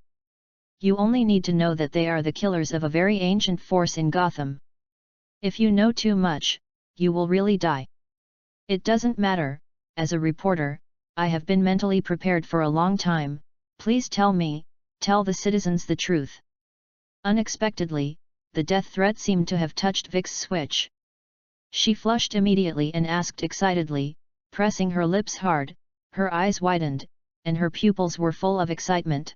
You only need to know that they are the killers of a very ancient force in Gotham. If you know too much, you will really die. It doesn't matter, as a reporter, I have been mentally prepared for a long time, please tell the citizens the truth. Unexpectedly, the death threat seemed to have touched Vic's switch. She flushed immediately and asked excitedly, pressing her lips hard, her eyes widened, and her pupils were full of excitement.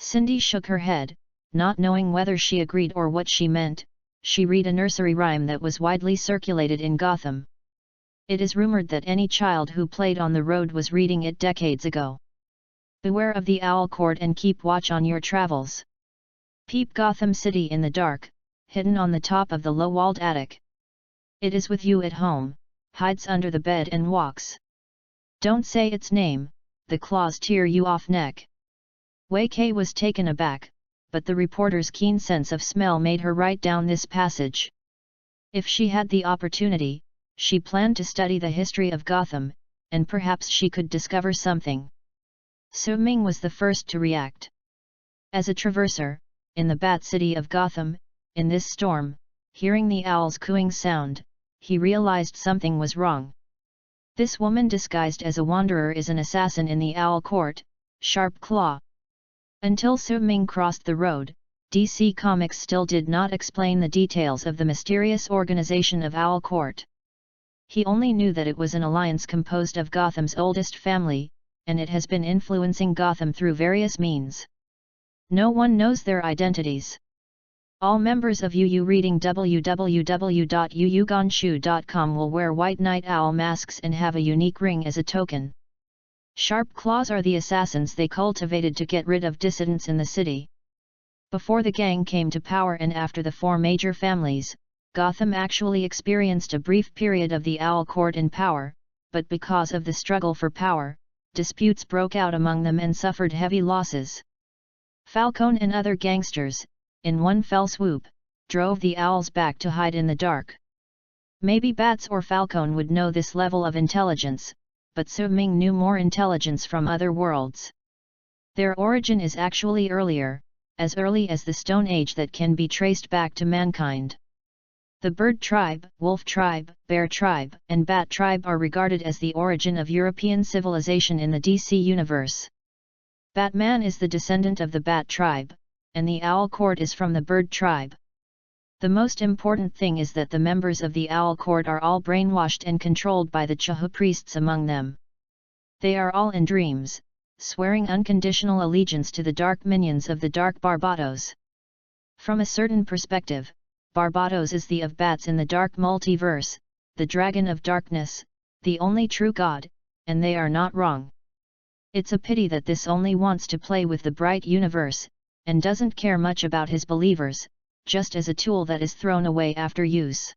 Cindy shook her head, not knowing whether she agreed or what she meant. She read a nursery rhyme that was widely circulated in Gotham. It is rumored that any child who played on the road was reading it decades ago. Beware of the owl court and keep watch on your travels. Peep Gotham City in the dark, hidden on the top of the low-walled attic. It is with you at home, hides under the bed and walks. Don't say its name, the claws tear you off neck. Wei Kei was taken aback, but the reporter's keen sense of smell made her write down this passage. If she had the opportunity, she planned to study the history of Gotham, and perhaps she could discover something. Su-Ming was the first to react. As a traverser, in the Bat City of Gotham, in this storm, hearing the owl's cooing sound, he realized something was wrong. This woman disguised as a wanderer is an assassin in the Owl Court, Sharp Claw. Until Su-Ming crossed the road, DC Comics still did not explain the details of the mysterious organization of Owl Court. He only knew that it was an alliance composed of Gotham's oldest family, and it has been influencing Gotham through various means. No one knows their identities. All members of UU reading www.uuganshu.com will wear white night owl masks and have a unique ring as a token. Sharp Claws are the assassins they cultivated to get rid of dissidents in the city. Before the gang came to power and after the four major families, Gotham actually experienced a brief period of the Owl Court in power, but because of the struggle for power, disputes broke out among them and suffered heavy losses. Falcone and other gangsters, in one fell swoop, drove the owls back to hide in the dark. Maybe Bats or Falcone would know this level of intelligence, but Su-Ming knew more intelligence from other worlds. Their origin is actually earlier, as early as the Stone Age that can be traced back to mankind. The Bird Tribe, Wolf Tribe, Bear Tribe, and Bat Tribe are regarded as the origin of European civilization in the DC universe. Batman is the descendant of the Bat Tribe, and the Owl Court is from the Bird Tribe. The most important thing is that the members of the Owl Court are all brainwashed and controlled by the Chahu priests among them. They are all in dreams, swearing unconditional allegiance to the dark minions of the Dark Barbados. From a certain perspective, Barbados is the of Bats in the dark multiverse, the Dragon of Darkness, the only true god, and they are not wrong. It's a pity that this only wants to play with the bright universe, and doesn't care much about his believers, just as a tool that is thrown away after use.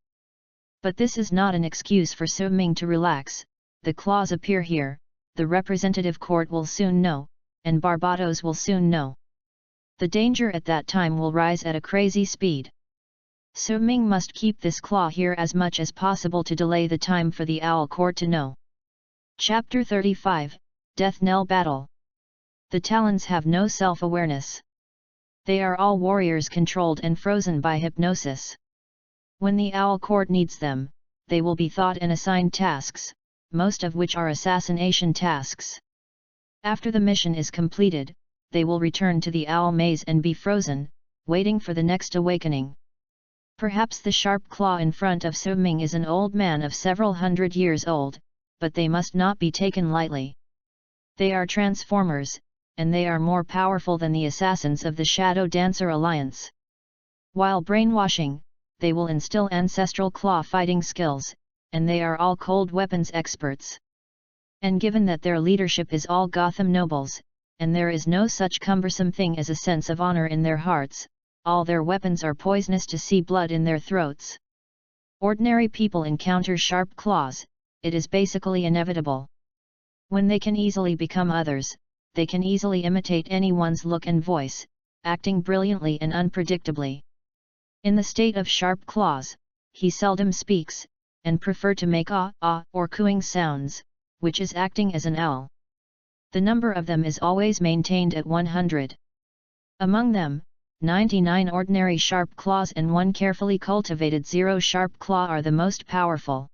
But this is not an excuse for Su-Ming to relax. The claws appear here, the representative court will soon know, and Barbados will soon know. The danger at that time will rise at a crazy speed. Su-Ming must keep this claw here as much as possible to delay the time for the Owl Court to know. Chapter 35, Death Knell Battle. The Talons have no self-awareness. They are all warriors controlled and frozen by hypnosis. When the Owl Court needs them, they will be thought and assigned tasks, most of which are assassination tasks. After the mission is completed, they will return to the Owl Maze and be frozen, waiting for the next awakening. Perhaps the sharp claw in front of Su-Ming is an old man of several hundred years old, but they must not be taken lightly. They are Transformers, and they are more powerful than the assassins of the Shadow Dancer Alliance. While brainwashing, they will instill ancestral claw fighting skills, and they are all cold weapons experts. And given that their leadership is all Gotham nobles, and there is no such cumbersome thing as a sense of honor in their hearts, all their weapons are poisonous to see blood in their throats. Ordinary people encounter sharp claws, it is basically inevitable. When they can easily become others, they can easily imitate anyone's look and voice, acting brilliantly and unpredictably. In the state of sharp claws, he seldom speaks, and prefer to make ah or cooing sounds, which is acting as an owl. The number of them is always maintained at 100. Among them, 99 ordinary sharp claws and 1 carefully cultivated 0 sharp claw are the most powerful.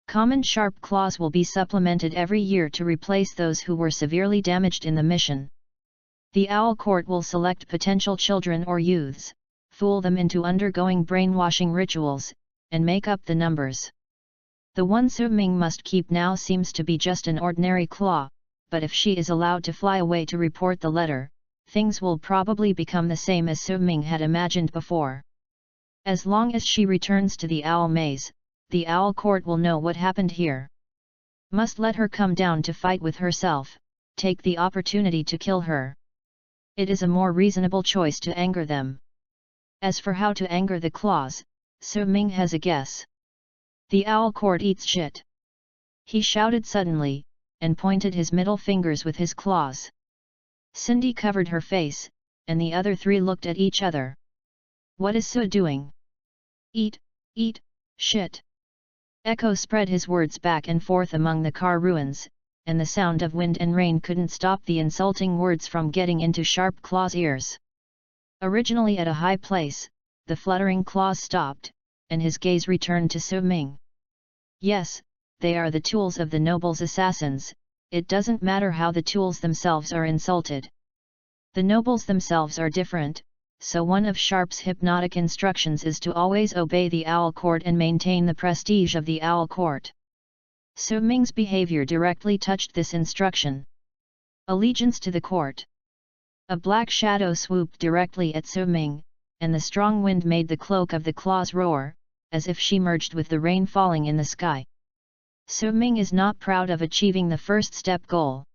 Common sharp claws will be supplemented every year to replace those who were severely damaged in the mission. The owl court will select potential children or youths, fool them into undergoing brainwashing rituals, and make up the numbers. The one Su Ming must keep now seems to be just an ordinary claw, but if she is allowed to fly away to report the letter, things will probably become the same as Su Ming had imagined before. As long as she returns to the owl maze, the owl court will know what happened here. Must let her come down to fight with herself, take the opportunity to kill her. It is a more reasonable choice to anger them. As for how to anger the claws, Su Ming has a guess. The owl court eats shit. He shouted suddenly, and pointed his middle fingers with his claws. Cindy covered her face, and the other 3 looked at each other. What is Su doing? Eat, shit. Echo spread his words back and forth among the car ruins, and the sound of wind and rain couldn't stop the insulting words from getting into Sharp Claw's ears. Originally at a high place, the fluttering claws stopped, and his gaze returned to Su Ming. Yes, they are the tools of the noble's assassins, it doesn't matter how the tools themselves are insulted. The nobles themselves are different, so one of Sharp's hypnotic instructions is to always obey the owl court and maintain the prestige of the owl court. Su Ming's behavior directly touched this instruction. Allegiance to the court. A black shadow swooped directly at Su Ming, and the strong wind made the cloak of the claws roar, as if she merged with the rain falling in the sky. Su Ming is not proud of achieving the first step goal.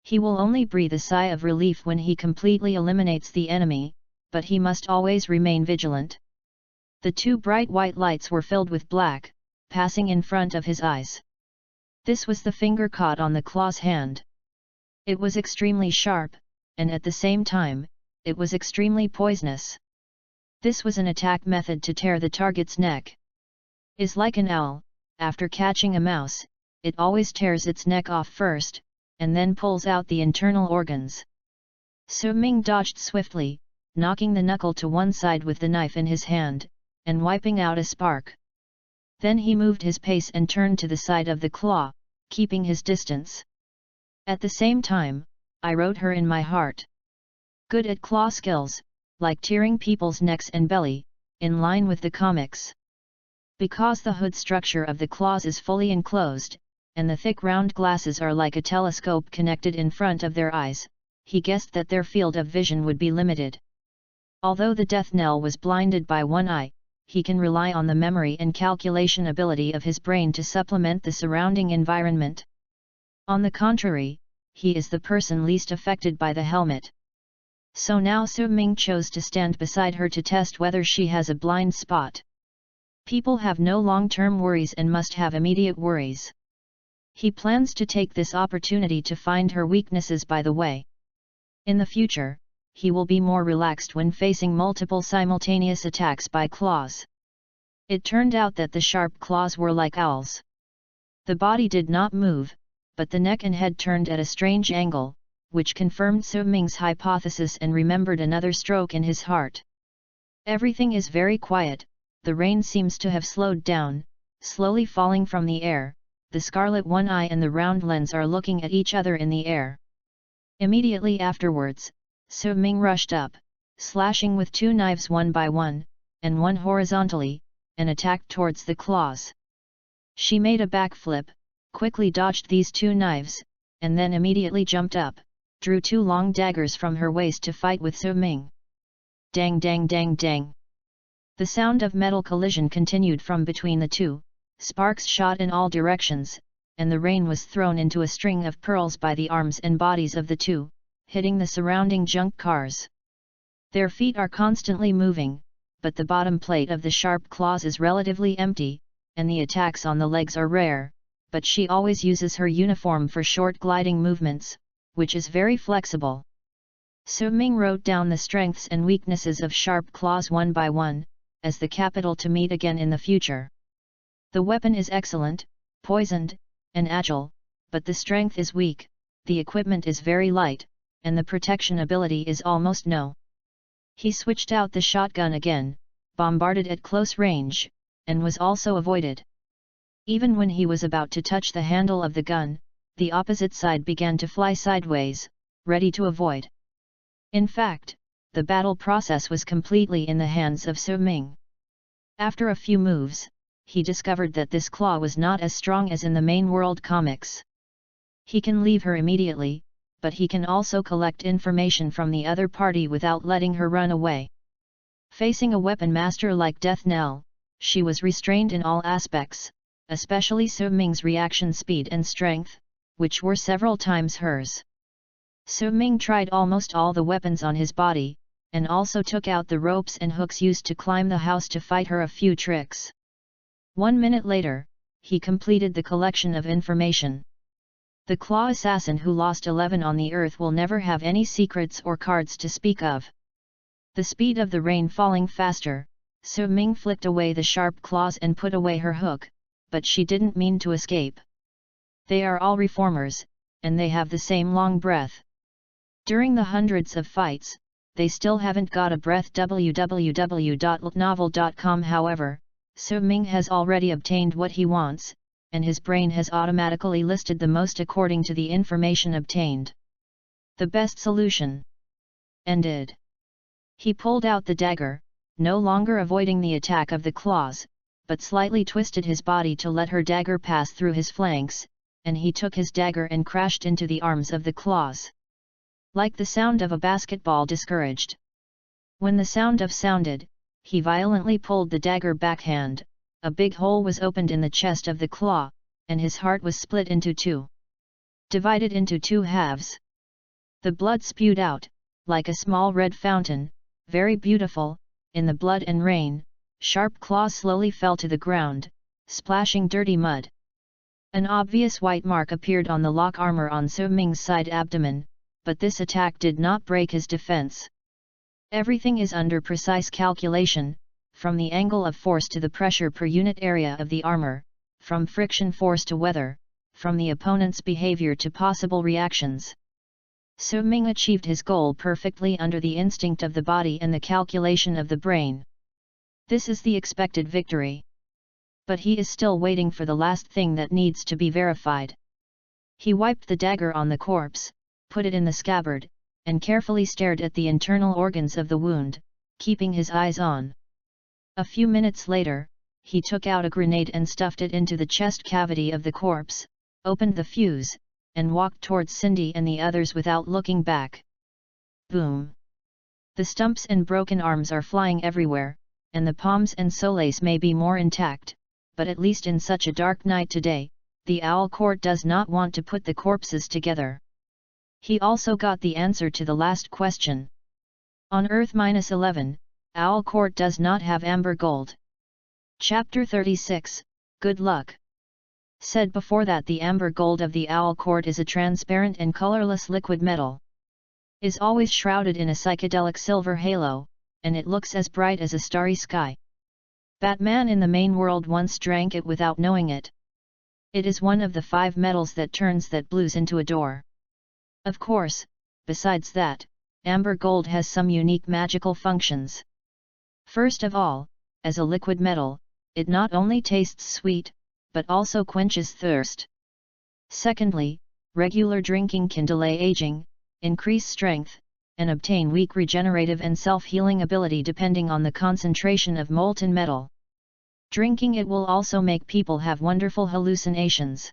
He will only breathe a sigh of relief when he completely eliminates the enemy, but he must always remain vigilant. The 2 bright white lights were filled with black, passing in front of his eyes. This was the finger caught on the claw's hand. It was extremely sharp, and at the same time, it was extremely poisonous. This was an attack method to tear the target's neck. Is like an owl, after catching a mouse, it always tears its neck off first, and then pulls out the internal organs. Su Ming dodged swiftly, knocking the knuckle to one side with the knife in his hand, and wiping out a spark. Then he moved his pace and turned to the side of the claw, keeping his distance. At the same time, I wrote her in my heart. Good at claw skills, like tearing people's necks and belly, in line with the comics. Because the hood structure of the claws is fully enclosed, and the thick round glasses are like a telescope connected in front of their eyes, he guessed that their field of vision would be limited. Although the Death Knell was blinded by one eye, he can rely on the memory and calculation ability of his brain to supplement the surrounding environment. On the contrary, he is the person least affected by the helmet. So now Su Ming chose to stand beside her to test whether she has a blind spot. People have no long-term worries and must have immediate worries. He plans to take this opportunity to find her weaknesses by the way. In the future, he will be more relaxed when facing multiple simultaneous attacks by claws. It turned out that the sharp claws were like owls. The body did not move, but the neck and head turned at a strange angle, which confirmed Su Ming's hypothesis and remembered another stroke in his heart. Everything is very quiet, the rain seems to have slowed down, slowly falling from the air, the scarlet one eye and the round lens are looking at each other in the air. Immediately afterwards, Su Ming rushed up, slashing with 2 knives one by one, and one horizontally, and attacked towards the claws. She made a backflip, quickly dodged these 2 knives, and then immediately jumped up, drew 2 long daggers from her waist to fight with Su Ming. Dang dang dang dang. The sound of metal collision continued from between the 2, sparks shot in all directions, and the rain was thrown into a string of pearls by the arms and bodies of the 2, hitting the surrounding junk cars. Their feet are constantly moving, but the bottom plate of the sharp claws is relatively empty, and the attacks on the legs are rare, but she always uses her uniform for short gliding movements, which is very flexible. Su Ming wrote down the strengths and weaknesses of sharp claws one by one, as the capital to meet again in the future. The weapon is excellent, poisoned, and agile, but the strength is weak, the equipment is very light, and the protection ability is almost no. He switched out the shotgun again, bombarded at close range, and was also avoided. Even when he was about to touch the handle of the gun, the opposite side began to fly sideways, ready to avoid. In fact, the battle process was completely in the hands of Su Ming. After a few moves, he discovered that this claw was not as strong as in the main world comics. He can leave her immediately, but he can also collect information from the other party without letting her run away. Facing a weapon master like Death Knell, she was restrained in all aspects, especially Su Ming's reaction speed and strength, which were several times hers. Su Ming tried almost all the weapons on his body, and also took out the ropes and hooks used to climb the house to fight her a few tricks. 1 minute later, he completed the collection of information. The claw assassin who lost 11 on the earth will never have any secrets or cards to speak of. The speed of the rain falling faster, Su Ming flicked away the sharp claws and put away her hook, but she didn't mean to escape. They are all reformers, and they have the same long breath. During the hundreds of fights, they still haven't got a breath. www.novel.com. However, Su Ming has already obtained what he wants, and his brain has automatically listed the most according to the information obtained. The best solution. Ended. He pulled out the dagger, no longer avoiding the attack of the claws, but slightly twisted his body to let her dagger pass through his flanks, and he took his dagger and crashed into the arms of the claws. Like the sound of a basketball discouraged. When the sound of sounded, he violently pulled the dagger backhand, a big hole was opened in the chest of the claw, and his heart was split into two. Divided into two halves. The blood spewed out, like a small red fountain, very beautiful, in the blood and rain, sharp claws slowly fell to the ground, splashing dirty mud. An obvious white mark appeared on the lock armor on Su Ming's side abdomen, but this attack did not break his defense. Everything is under precise calculation, from the angle of force to the pressure per unit area of the armor, from friction force to weather, from the opponent's behavior to possible reactions. Su Ming achieved his goal perfectly under the instinct of the body and the calculation of the brain. This is the expected victory. But he is still waiting for the last thing that needs to be verified. He wiped the dagger on the corpse, put it in the scabbard, and carefully stared at the internal organs of the wound, keeping his eyes on. A few minutes later, he took out a grenade and stuffed it into the chest cavity of the corpse, opened the fuse, and walked towards Cindy and the others without looking back. Boom! The stumps and broken arms are flying everywhere, and the palms and soles may be more intact, but at least in such a dark night today, the Owl Court does not want to put the corpses together. He also got the answer to the last question. On Earth-11, Owl Court does not have amber gold. Chapter 36, Good Luck. Said before that the amber gold of the Owl Court is a transparent and colorless liquid metal. Is always shrouded in a psychedelic silver halo, and it looks as bright as a starry sky. Batman in the main world once drank it without knowing it. It is one of the 5 metals that turns that blues into a door. Of course, besides that, amber gold has some unique magical functions. First of all, as a liquid metal, it not only tastes sweet, but also quenches thirst. Secondly, regular drinking can delay aging, increase strength, and obtain weak regenerative and self-healing ability depending on the concentration of molten metal. Drinking it will also make people have wonderful hallucinations.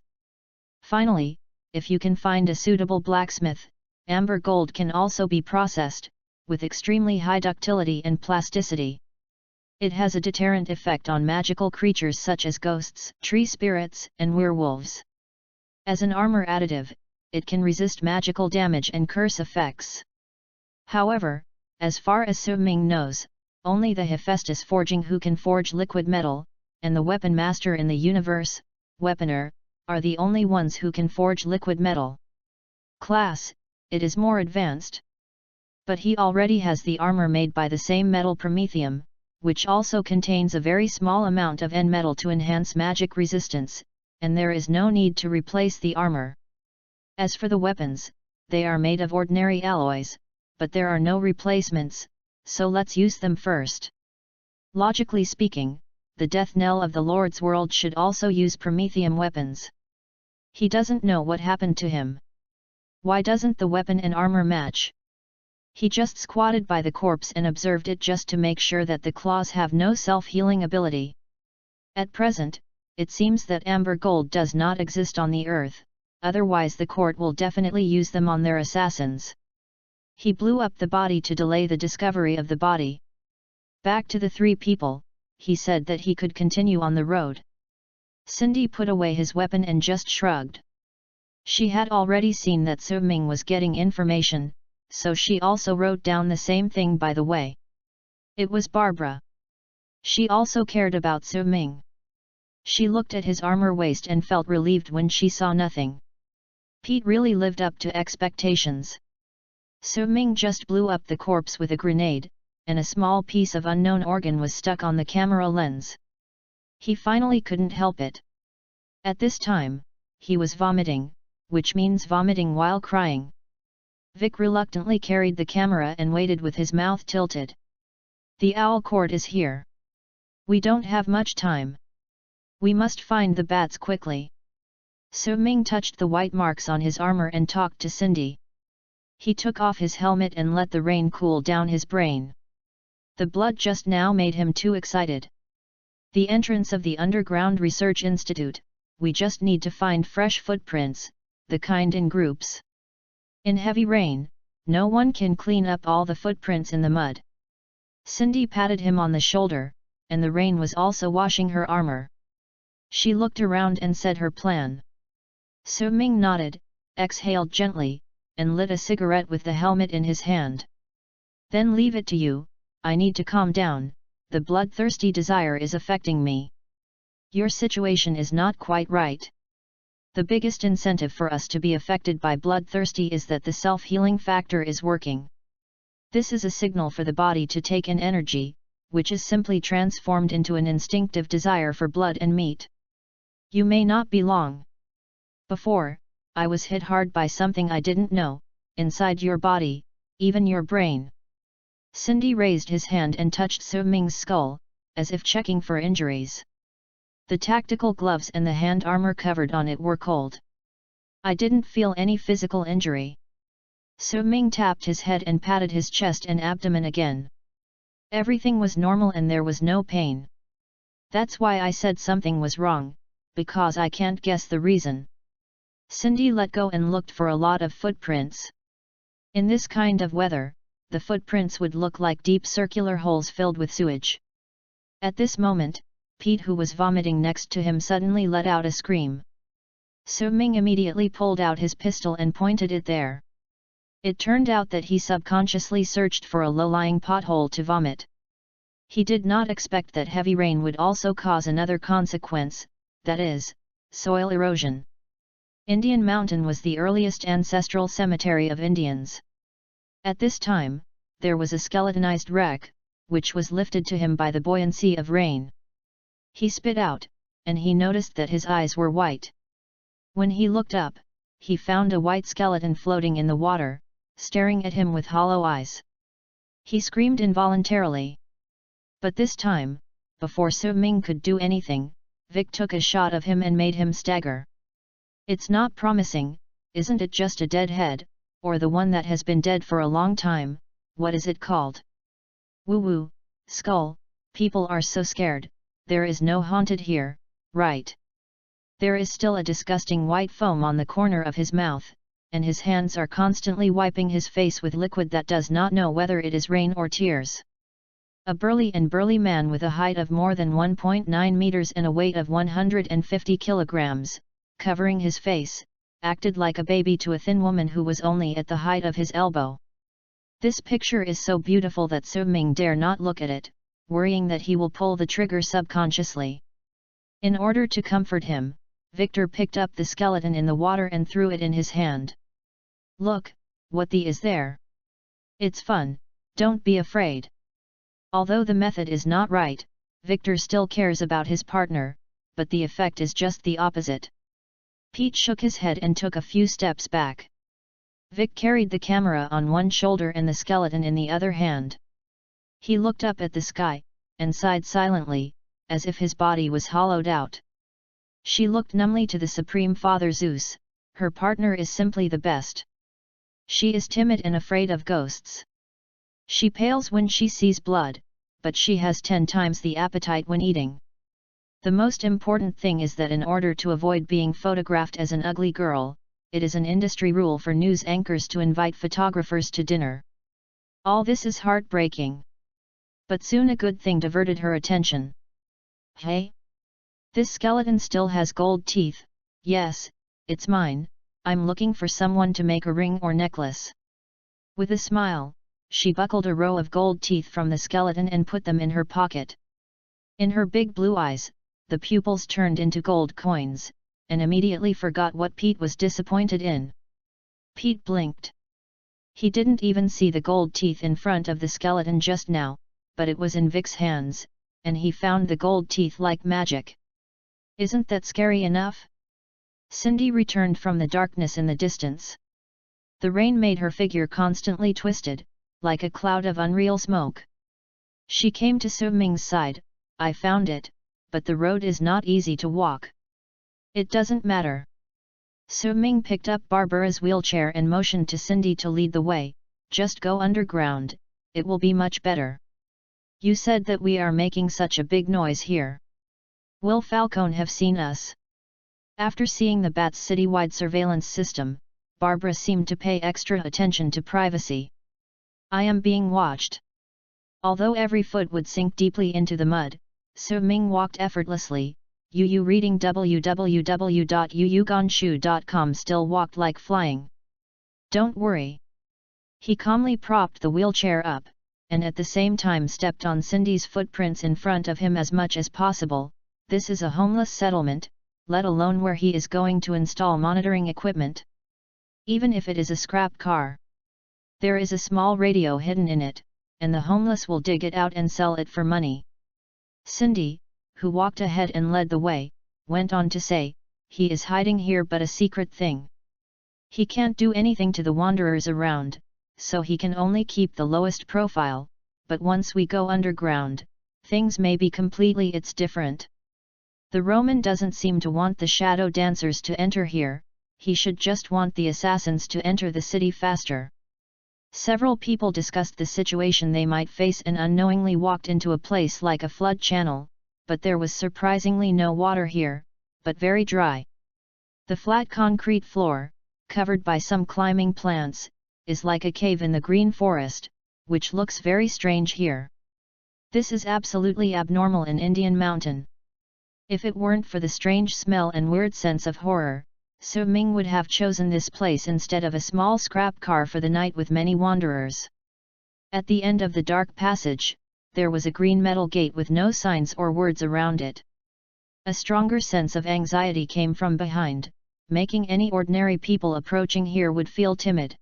Finally, if you can find a suitable blacksmith, amber gold can also be processed, with extremely high ductility and plasticity. It has a deterrent effect on magical creatures such as ghosts, tree spirits, and werewolves. As an armor additive, it can resist magical damage and curse effects. However, as far as Su Ming knows, only the Hephaestus forging who can forge liquid metal, and the weapon master in the universe, Weaponer, are the only ones who can forge liquid metal. Class, it is more advanced. But he already has the armor made by the same metal promethium, which also contains a very small amount of N-metal to enhance magic resistance, and there is no need to replace the armor. As for the weapons, they are made of ordinary alloys, but there are no replacements, so let's use them first. Logically speaking, the Death Knell of the Lord's world should also use promethium weapons. He doesn't know what happened to him. Why doesn't the weapon and armor match? He just squatted by the corpse and observed it just to make sure that the claws have no self-healing ability. At present, it seems that amber gold does not exist on the earth, otherwise the court will definitely use them on their assassins. He blew up the body to delay the discovery of the body. Back to the three people, he said that he could continue on the road. Cindy put away his weapon and just shrugged. She had already seen that Su Ming was getting information, so she also wrote down the same thing by the way. It was Barbara. She also cared about Su Ming. She looked at his armor waist and felt relieved when she saw nothing. Pete really lived up to expectations. Su Ming just blew up the corpse with a grenade, and a small piece of unknown organ was stuck on the camera lens. He finally couldn't help it. At this time, he was vomiting, which means vomiting while crying. Vic reluctantly carried the camera and waited with his mouth tilted. The owl court is here. We don't have much time. We must find the bats quickly. Su Ming touched the white marks on his armor and talked to Cindy. He took off his helmet and let the rain cool down his brain. The blood just now made him too excited. The entrance of the Underground Research Institute, we just need to find fresh footprints, the kind in groups. In heavy rain, no one can clean up all the footprints in the mud. Cindy patted him on the shoulder, and the rain was also washing her armor. She looked around and said her plan. Su Ming nodded, exhaled gently, and lit a cigarette with the helmet in his hand. Then leave it to you, I need to calm down, the bloodthirsty desire is affecting me. Your situation is not quite right. The biggest incentive for us to be affected by bloodthirsty is that the self-healing factor is working. This is a signal for the body to take in energy, which is simply transformed into an instinctive desire for blood and meat. You may not be long. Before, I was hit hard by something I didn't know, inside your body, even your brain. Cindy raised his hand and touched Su Ming's skull, as if checking for injuries. The tactical gloves and the hand armor covered on it were cold. I didn't feel any physical injury. Su Ming tapped his head and patted his chest and abdomen again. Everything was normal and there was no pain. That's why I said something was wrong, because I can't guess the reason. Cindy let go and looked for a lot of footprints. In this kind of weather, the footprints would look like deep circular holes filled with sewage. At this moment, Pete, who was vomiting next to him, suddenly let out a scream. Su Ming immediately pulled out his pistol and pointed it there. It turned out that he subconsciously searched for a low-lying pothole to vomit. He did not expect that heavy rain would also cause another consequence, that is, soil erosion. Indian Mountain was the earliest ancestral cemetery of Indians. At this time, there was a skeletonized wreck, which was lifted to him by the buoyancy of rain. He spit out, and he noticed that his eyes were white. When he looked up, he found a white skeleton floating in the water, staring at him with hollow eyes. He screamed involuntarily. But this time, before Su Ming could do anything, Vic took a shot of him and made him stagger. It's not promising, isn't it? Just a dead head, or the one that has been dead for a long time, what is it called? Woo-woo, skull, people are so scared. There is no haunted here, right? There is still a disgusting white foam on the corner of his mouth, and his hands are constantly wiping his face with liquid that does not know whether it is rain or tears. A burly man with a height of more than 1.9 meters and a weight of 150 kilograms, covering his face, acted like a baby to a thin woman who was only at the height of his elbow. This picture is so beautiful that Su Ming dare not look at it, worrying that he will pull the trigger subconsciously. In order to comfort him, Victor picked up the skeleton in the water and threw it in his hand. Look, what the is there? It's fun, don't be afraid. Although the method is not right, Victor still cares about his partner, but the effect is just the opposite. Pete shook his head and took a few steps back. Vic carried the camera on one shoulder and the skeleton in the other hand. He looked up at the sky, and sighed silently, as if his body was hollowed out. She looked numbly to the Supreme Father Zeus. Her partner is simply the best. She is timid and afraid of ghosts. She pales when she sees blood, but she has 10 times the appetite when eating. The most important thing is that in order to avoid being photographed as an ugly girl, it is an industry rule for news anchors to invite photographers to dinner. All this is heartbreaking. But soon a good thing diverted her attention. Hey? This skeleton still has gold teeth. Yes, it's mine. I'm looking for someone to make a ring or necklace. With a smile, she buckled a row of gold teeth from the skeleton and put them in her pocket. In her big blue eyes, the pupils turned into gold coins, and immediately forgot what Pete was disappointed in. Pete blinked. He didn't even see the gold teeth in front of the skeleton just now, but it was in Vic's hands, and he found the gold teeth like magic. Isn't that scary enough? Cindy returned from the darkness in the distance. The rain made her figure constantly twisted, like a cloud of unreal smoke. She came to Su Ming's side. I found it, but the road is not easy to walk. It doesn't matter. Su Ming picked up Barbara's wheelchair and motioned to Cindy to lead the way. Just go underground, it will be much better. You said that we are making such a big noise here. Will Falcone have seen us? After seeing the Bat's citywide surveillance system, Barbara seemed to pay extra attention to privacy. I am being watched. Although every foot would sink deeply into the mud, Su Ming walked effortlessly. Yu reading www.yuyuganshu.com still walked like flying. Don't worry. He calmly propped the wheelchair up, and at the same time stepped on Cindy's footprints in front of him as much as possible. This is a homeless settlement, let alone where he is going to install monitoring equipment. Even if it is a scrap car. There is a small radio hidden in it, and the homeless will dig it out and sell it for money. Cindy, who walked ahead and led the way, went on to say, he is hiding here but a secret thing. He can't do anything to the wanderers around, so he can only keep the lowest profile, but once we go underground, things may be completely different. The Roman doesn't seem to want the shadow dancers to enter here, he should just want the assassins to enter the city faster. Several people discussed the situation they might face and unknowingly walked into a place like a flood channel, but there was surprisingly no water here, but very dry. The flat concrete floor, covered by some climbing plants, is like a cave in the green forest, which looks very strange here. This is absolutely abnormal in Indian Mountain. If it weren't for the strange smell and weird sense of horror, Su Ming would have chosen this place instead of a small scrap car for the night with many wanderers. At the end of the dark passage, there was a green metal gate with no signs or words around it. A stronger sense of anxiety came from behind, making any ordinary people approaching here would feel timid.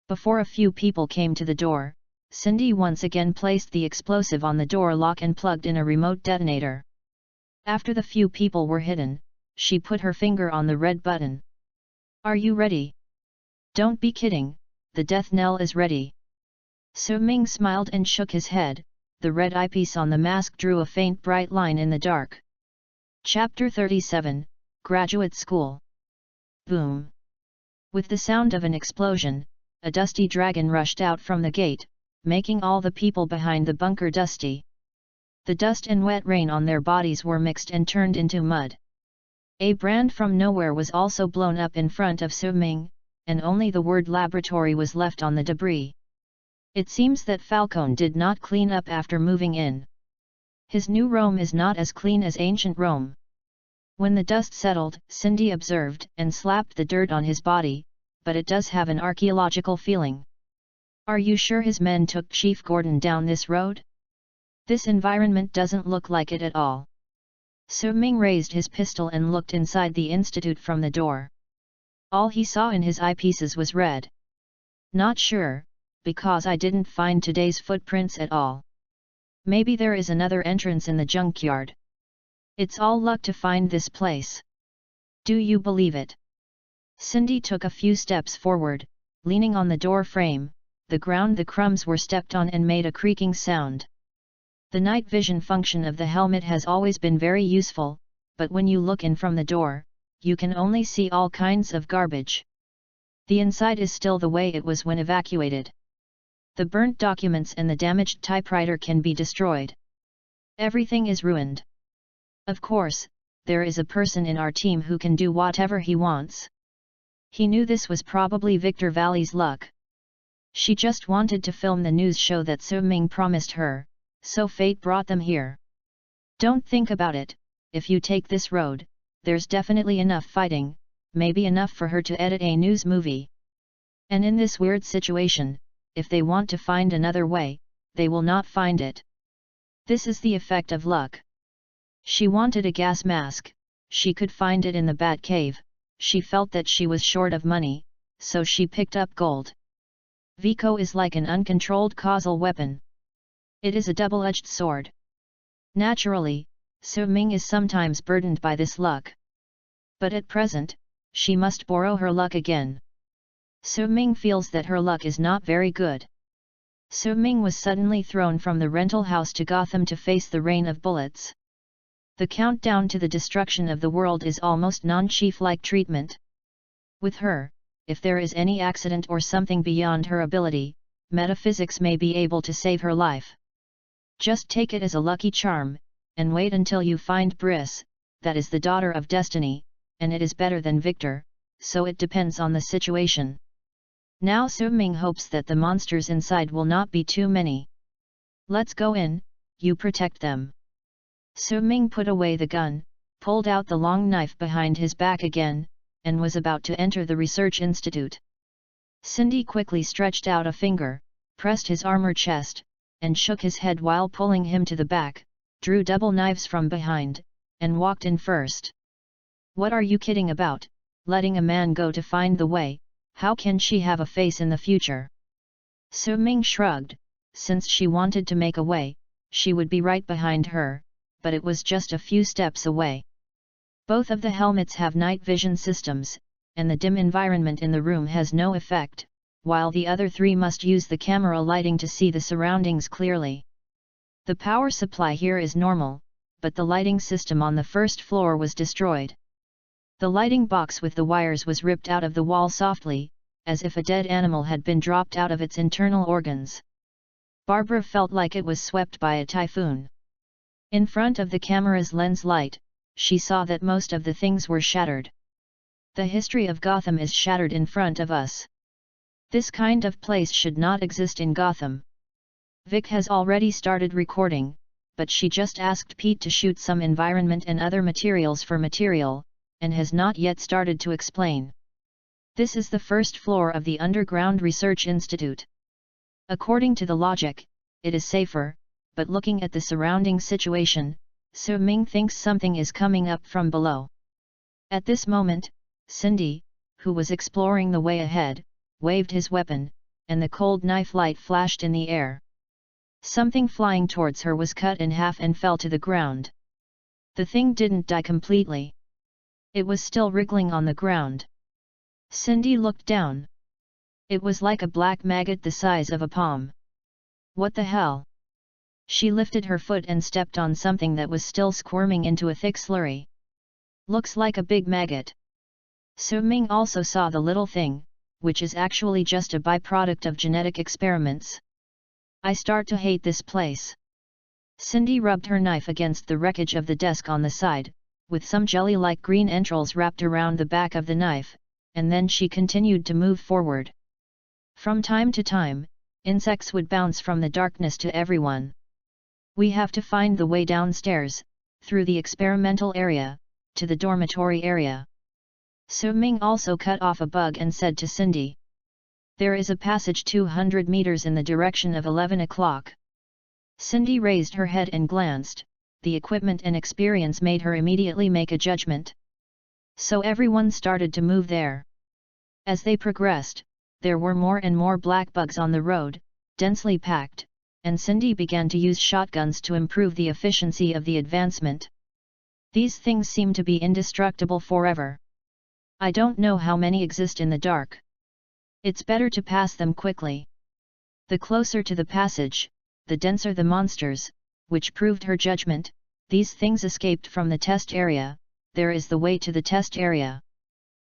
Before a few people came to the door, Cindy once again placed the explosive on the door lock and plugged in a remote detonator. After the few people were hidden, she put her finger on the red button. Are you ready? Don't be kidding, the death knell is ready. Su Ming smiled and shook his head. The red eyepiece on the mask drew a faint bright line in the dark. Chapter 37, Graduate School. Boom! With the sound of an explosion, a dusty dragon rushed out from the gate, making all the people behind the bunker dusty. The dust and wet rain on their bodies were mixed and turned into mud. A brand from nowhere was also blown up in front of Su Ming, and only the word laboratory was left on the debris. It seems that Falcone did not clean up after moving in. His new Rome is not as clean as ancient Rome. When the dust settled, Cindy observed and slapped the dirt on his body, but it does have an archaeological feeling. Are you sure his men took Chief Gordon down this road? This environment doesn't look like it at all. Su Ming raised his pistol and looked inside the institute from the door. All he saw in his eyepieces was red. Not sure, because I didn't find today's footprints at all. Maybe there is another entrance in the junkyard. It's all luck to find this place. Do you believe it? Cindy took a few steps forward, leaning on the door frame. The ground the crumbs were stepped on and made a creaking sound. The night vision function of the helmet has always been very useful, but when you look in from the door, you can only see all kinds of garbage. The inside is still the way it was when evacuated. The burnt documents and the damaged typewriter can be destroyed. Everything is ruined. Of course, there is a person in our team who can do whatever he wants. He knew this was probably Victor Valley's luck. She just wanted to film the news show that Su Ming promised her, so fate brought them here. Don't think about it, if you take this road, there's definitely enough fighting, maybe enough for her to edit a news movie. And in this weird situation, if they want to find another way, they will not find it. This is the effect of luck. She wanted a gas mask, she could find it in the Bat Cave. She felt that she was short of money, so she picked up gold. Vico is like an uncontrolled causal weapon. It is a double-edged sword. Naturally, Su Ming is sometimes burdened by this luck. But at present, she must borrow her luck again. Su Ming feels that her luck is not very good. Su Ming was suddenly thrown from the rental house to Gotham to face the rain of bullets. The countdown to the destruction of the world is almost non-chief-like treatment. With her, if there is any accident or something beyond her ability, metaphysics may be able to save her life. Just take it as a lucky charm, and wait until you find Briss, that is the daughter of destiny, and it is better than Victor, so it depends on the situation. Now Su Ming hopes that the monsters inside will not be too many. Let's go in, you protect them. Su Ming put away the gun, pulled out the long knife behind his back again, and was about to enter the research institute. Cindy quickly stretched out a finger, pressed his armor chest, and shook his head while pulling him to the back, drew double knives from behind, and walked in first. What are you kidding about, letting a man go to find the way, how can she have a face in the future? Su Ming shrugged, since she wanted to make a way, she would be right behind her, but it was just a few steps away. Both of the helmets have night vision systems, and the dim environment in the room has no effect, while the other three must use the camera lighting to see the surroundings clearly. The power supply here is normal, but the lighting system on the first floor was destroyed. The lighting box with the wires was ripped out of the wall softly, as if a dead animal had been dropped out of its internal organs. Barbara felt like it was swept by a typhoon. In front of the camera's lens light, she saw that most of the things were shattered. The history of Gotham is shattered in front of us. This kind of place should not exist in Gotham. Vic has already started recording, but she just asked Pete to shoot some environment and other materials for material, and has not yet started to explain. This is the first floor of the Underground Research Institute. According to the logic, it is safer, but looking at the surrounding situation, Su Ming thinks something is coming up from below. At this moment, Cindy, who was exploring the way ahead, waved his weapon, and the cold knife light flashed in the air. Something flying towards her was cut in half and fell to the ground. The thing didn't die completely. It was still wriggling on the ground. Cindy looked down. It was like a black maggot the size of a palm. What the hell? She lifted her foot and stepped on something that was still squirming into a thick slurry. Looks like a big maggot. Su Ming also saw the little thing, which is actually just a byproduct of genetic experiments. I start to hate this place. Cindy rubbed her knife against the wreckage of the desk on the side, with some jelly-like green entrails wrapped around the back of the knife, and then she continued to move forward. From time to time, insects would bounce from the darkness to everyone. We have to find the way downstairs, through the experimental area, to the dormitory area. Su Ming also cut off a bug and said to Cindy. There is a passage 200 meters in the direction of 11 o'clock. Cindy raised her head and glanced, the equipment and experience made her immediately make a judgment. So everyone started to move there. As they progressed, there were more and more black bugs on the road, densely packed, and Cindy began to use shotguns to improve the efficiency of the advancement. These things seem to be indestructible forever. I don't know how many exist in the dark. It's better to pass them quickly. The closer to the passage, the denser the monsters, which proved her judgment. These things escaped from the test area, there is the way to the test area.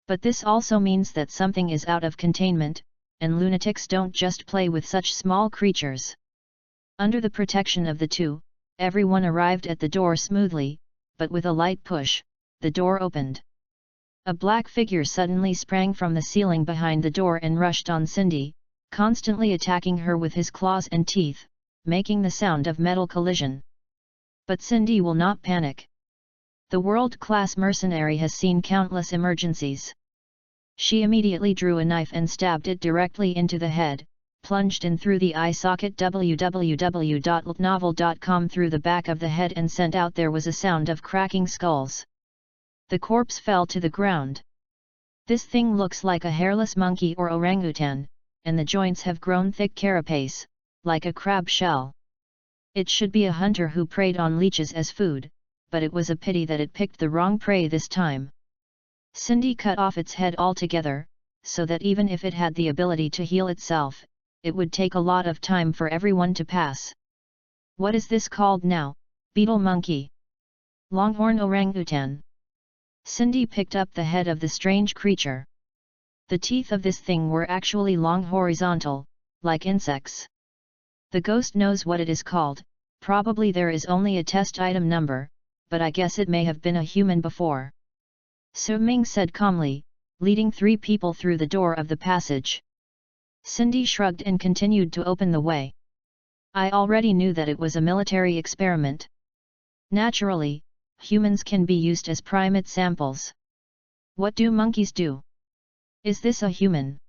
But this also means that something is out of containment, and lunatics don't just play with such small creatures. Under the protection of the two, everyone arrived at the door smoothly, but with a light push, the door opened. A black figure suddenly sprang from the ceiling behind the door and rushed on Cindy, constantly attacking her with his claws and teeth, making the sound of metal collision. But Cindy will not panic. The world-class mercenary has seen countless emergencies. She immediately drew a knife and stabbed it directly into the head, plunged in through the eye socket www.novel.com through the back of the head and sent out there was a sound of cracking skulls. The corpse fell to the ground. This thing looks like a hairless monkey or orangutan, and the joints have grown thick carapace, like a crab shell. It should be a hunter who preyed on leeches as food, but it was a pity that it picked the wrong prey this time. Cindy cut off its head altogether, so that even if it had the ability to heal itself, it would take a lot of time for everyone to pass. What is this called now? Beetle monkey? Longhorn orangutan? Cindy picked up the head of the strange creature. The teeth of this thing were actually long horizontal, like insects. The ghost knows what it is called, probably there is only a test item number, but I guess it may have been a human before. Su Ming said calmly, leading 3 people through the door of the passage. Cindy shrugged and continued to open the way. I already knew that it was a military experiment. Naturally, humans can be used as primate samples. What do monkeys do? Is this a human?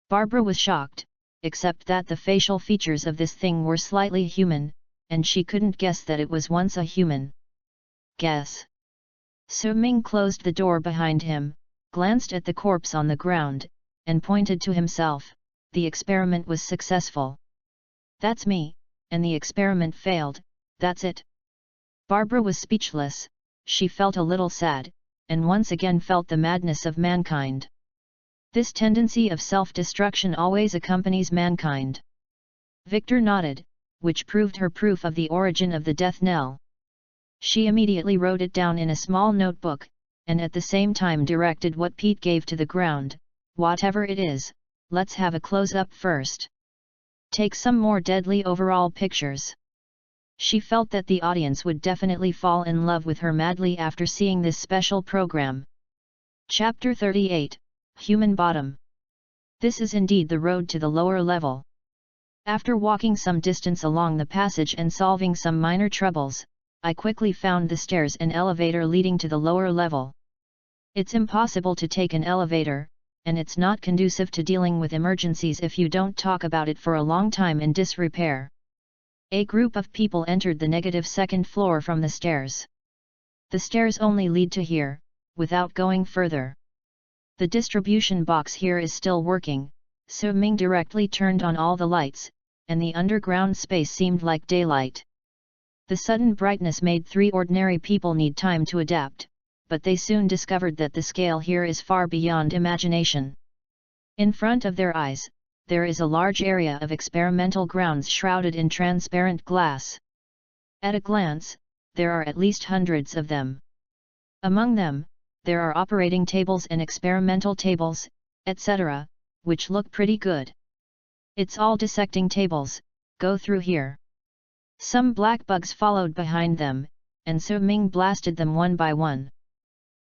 Barbara was shocked, except that the facial features of this thing were slightly human, and she couldn't guess that it was once a human. Guess. Su Ming closed the door behind him, glanced at the corpse on the ground, and pointed to himself. The experiment was successful. That's me, and the experiment failed, that's it. Barbara was speechless, she felt a little sad, and once again felt the madness of mankind. This tendency of self-destruction always accompanies mankind. Victor nodded, which proved her proof of the origin of the Death Knell. She immediately wrote it down in a small notebook, and at the same time directed what Pete gave to the ground. Whatever it is, let's have a close-up first. Take some more deadly overall pictures. She felt that the audience would definitely fall in love with her madly after seeing this special program. Chapter 38, Human Bottom. This is indeed the road to the lower level. After walking some distance along the passage and solving some minor troubles, I quickly found the stairs and elevator leading to the lower level. It's impossible to take an elevator, and it's not conducive to dealing with emergencies if you don't talk about it for a long time in disrepair. A group of people entered the negative second floor from the stairs. The stairs only lead to here, without going further. The distribution box here is still working. Su Ming directly turned on all the lights, and the underground space seemed like daylight. The sudden brightness made 3 ordinary people need time to adapt, but they soon discovered that the scale here is far beyond imagination. In front of their eyes, there is a large area of experimental grounds shrouded in transparent glass. At a glance, there are at least hundreds of them. Among them, there are operating tables and experimental tables, etc., which look pretty good. It's all dissecting tables, go through here. Some black bugs followed behind them, and Su Ming blasted them one by one.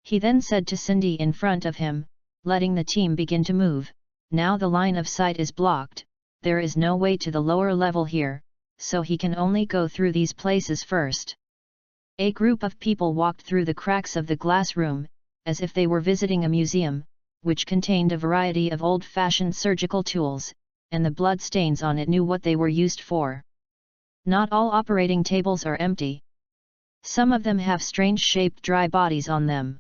He then said to Cindy in front of him, letting the team begin to move. Now the line of sight is blocked, there is no way to the lower level here, so he can only go through these places first. A group of people walked through the cracks of the glass room, as if they were visiting a museum, which contained a variety of old-fashioned surgical tools, and the blood stains on it knew what they were used for. Not all operating tables are empty. Some of them have strange-shaped dry bodies on them.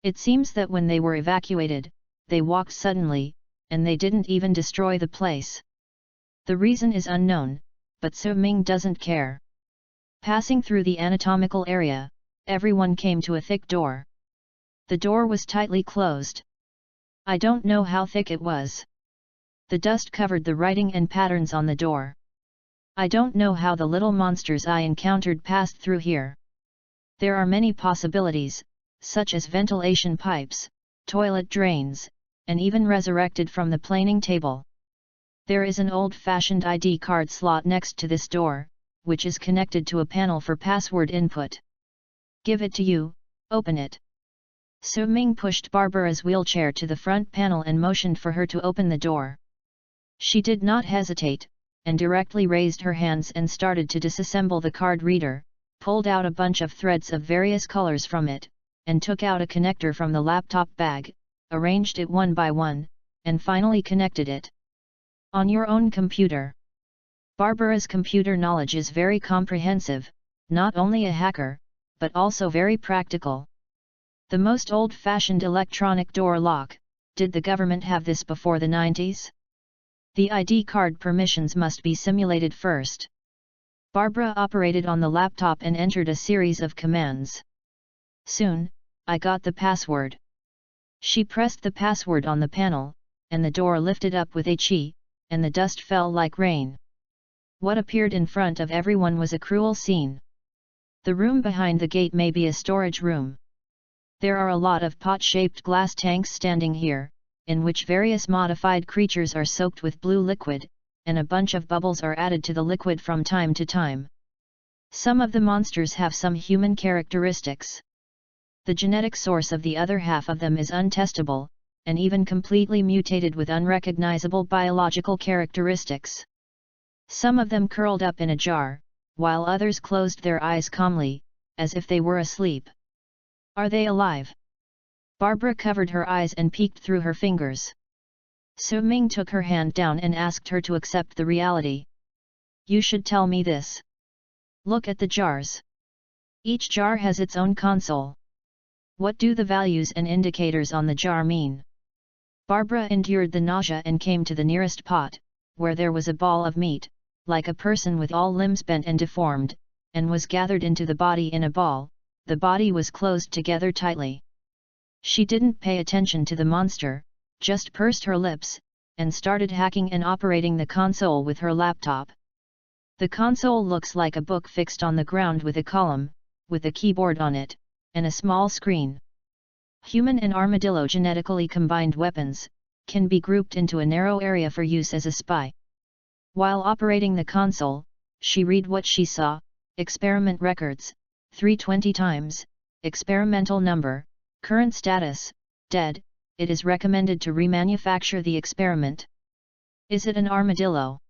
It seems that when they were evacuated, they walked suddenly, and they didn't even destroy the place. The reason is unknown, but Su Ming doesn't care. Passing through the anatomical area, everyone came to a thick door. The door was tightly closed. I don't know how thick it was. The dust covered the writing and patterns on the door. I don't know how the little monsters I encountered passed through here. There are many possibilities, such as ventilation pipes, toilet drains, and even resurrected from the planing table. There is an old-fashioned ID card slot next to this door, which is connected to a panel for password input. Give it to you, open it. Su Ming pushed Barbara's wheelchair to the front panel and motioned for her to open the door. She did not hesitate, and directly raised her hands and started to disassemble the card reader, pulled out a bunch of threads of various colors from it, and took out a connector from the laptop bag, arranged it one by one, and finally connected it. On your own computer. Barbara's computer knowledge is very comprehensive, not only a hacker, but also very practical. The most old-fashioned electronic door lock, did the government have this before the 90s? The ID card permissions must be simulated first. Barbara operated on the laptop and entered a series of commands. Soon, I got the password. She pressed the password on the panel, and the door lifted up with a chi, and the dust fell like rain. What appeared in front of everyone was a cruel scene. The room behind the gate may be a storage room. There are a lot of pot-shaped glass tanks standing here, in which various modified creatures are soaked with blue liquid, and a bunch of bubbles are added to the liquid from time to time. Some of the monsters have some human characteristics. The genetic source of the other half of them is untestable, and even completely mutated with unrecognizable biological characteristics. Some of them curled up in a jar, while others closed their eyes calmly, as if they were asleep. Are they alive? Barbara covered her eyes and peeked through her fingers. Su Ming took her hand down and asked her to accept the reality. You should tell me this. Look at the jars. Each jar has its own console. What do the values and indicators on the jar mean? Barbara endured the nausea and came to the nearest pot, where there was a ball of meat, like a person with all limbs bent and deformed, and was gathered into the body in a ball. The body was closed together tightly. She didn't pay attention to the monster, just pursed her lips, and started hacking and operating the console with her laptop. The console looks like a book fixed on the ground with a column, with a keyboard on it, and a small screen. Human and armadillo genetically combined weapons, can be grouped into a narrow area for use as a spy. While operating the console, she read what she saw: experiment records, 320 times, experimental number, current status, dead. It is recommended to remanufacture the experiment. Is it an armadillo?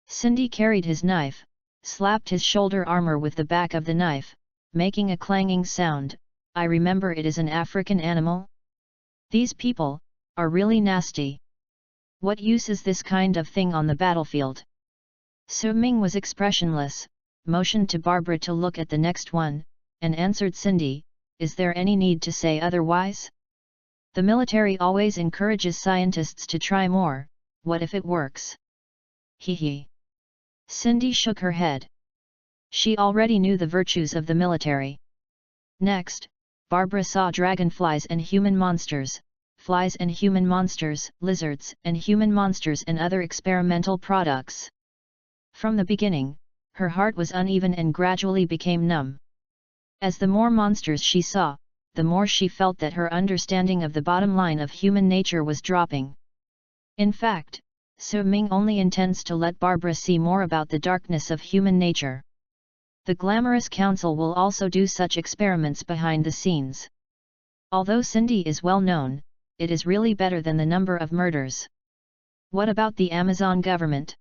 Cindy carried his knife, slapped his shoulder armor with the back of the knife, making a clanging sound. I remember it is an African animal. These people are really nasty. What use is this kind of thing on the battlefield? Su Ming was expressionless, motioned to Barbara to look at the next one, and answered Cindy, is there any need to say otherwise? The military always encourages scientists to try more. What if it works? Hee. Cindy shook her head. She already knew the virtues of the military. Next, Barbara saw dragonflies and human monsters, flies and human monsters, lizards and human monsters, and other experimental products. From the beginning, her heart was uneven and gradually became numb. As the more monsters she saw, the more she felt that her understanding of the bottom line of human nature was dropping. In fact, Su Ming only intends to let Barbara see more about the darkness of human nature. The Glamorous Council will also do such experiments behind the scenes. Although Cindy is well known, it is really better than the number of murders. What about the Amazon government?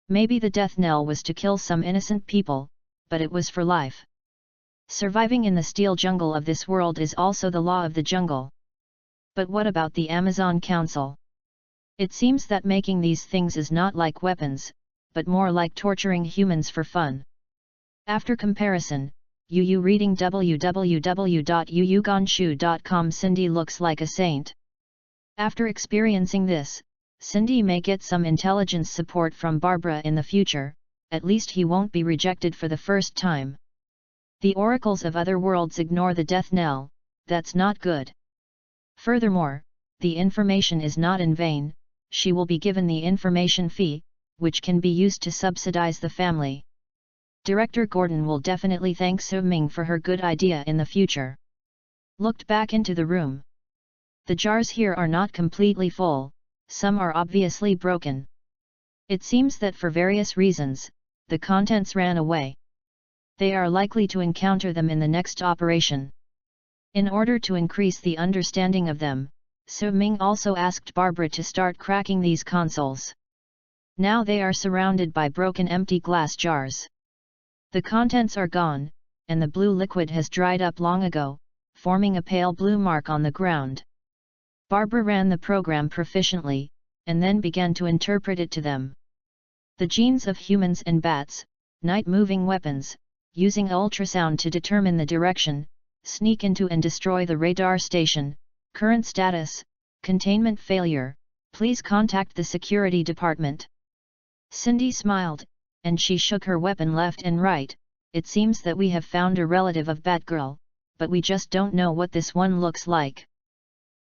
Maybe the Death Knell was to kill some innocent people, but it was for life. Surviving in the steel jungle of this world is also the law of the jungle. But what about the Amazon Council? It seems that making these things is not like weapons, but more like torturing humans for fun. After comparison, Yu reading www.yuyugonshu.com. Cindy looks like a saint. After experiencing this, Cindy may get some intelligence support from Barbara in the future, at least he won't be rejected for the first time. The oracles of other worlds ignore the death knell, that's not good. Furthermore, the information is not in vain, she will be given the information fee, which can be used to subsidize the family. Director Gordon will definitely thank Su-ming for her good idea in the future. Looked back into the room. The jars here are not completely full, some are obviously broken. It seems that for various reasons, the contents ran away. They are likely to encounter them in the next operation. In order to increase the understanding of them, Su-ming also asked Barbara to start cracking these consoles. Now they are surrounded by broken empty glass jars. The contents are gone, and the blue liquid has dried up long ago, forming a pale blue mark on the ground. Barbara ran the program proficiently, and then began to interpret it to them. The genes of humans and bats, night-moving weapons, using ultrasound to determine the direction, sneak into and destroy the radar station, current status, containment failure, please contact the security department. Cindy smiled, and she shook her weapon left and right. It seems that we have found a relative of Batgirl, but we just don't know what this one looks like.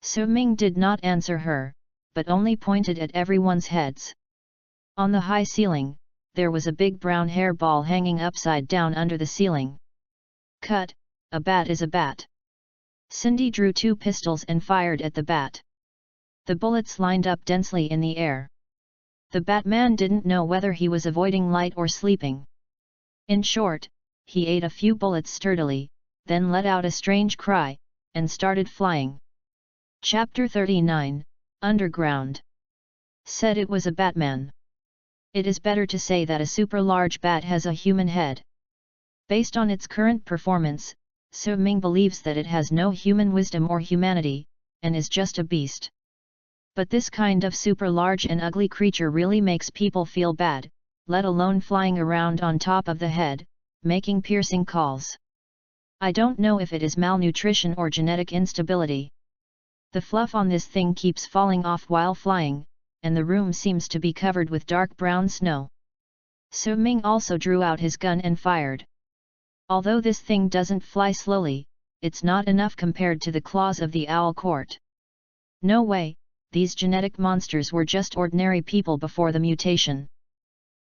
Su-ming did not answer her, but only pointed at everyone's heads. On the high ceiling, there was a big brown hair ball hanging upside down under the ceiling. Cut, a bat is a bat. Cindy drew 2 pistols and fired at the bat. The bullets lined up densely in the air. The Batman didn't know whether he was avoiding light or sleeping. In short, he ate a few bullets sturdily, then let out a strange cry, and started flying. Chapter 39, Underground. Said it was a Batman. It is better to say that a super-large bat has a human head. Based on its current performance, Su-ming believes that it has no human wisdom or humanity, and is just a beast. But this kind of super-large and ugly creature really makes people feel bad, let alone flying around on top of the head, making piercing calls. I don't know if it is malnutrition or genetic instability. The fluff on this thing keeps falling off while flying, and the room seems to be covered with dark brown snow. Su-ming also drew out his gun and fired. Although this thing doesn't fly slowly, it's not enough compared to the claws of the owl court. No way. These genetic monsters were just ordinary people before the mutation.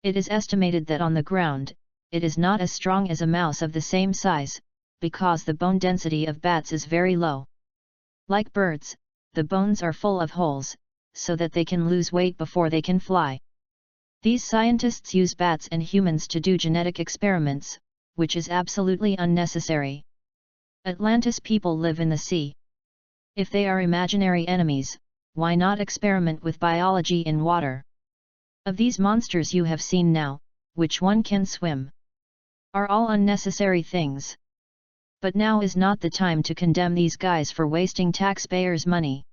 It is estimated that on the ground, it is not as strong as a mouse of the same size, because the bone density of bats is very low. Like birds, the bones are full of holes, so that they can lose weight before they can fly. These scientists use bats and humans to do genetic experiments, which is absolutely unnecessary. Atlantis people live in the sea. If they are imaginary enemies, why not experiment with biology in water? Of these monsters you have seen now, which one can swim? Are all unnecessary things. But now is not the time to condemn these guys for wasting taxpayers' money.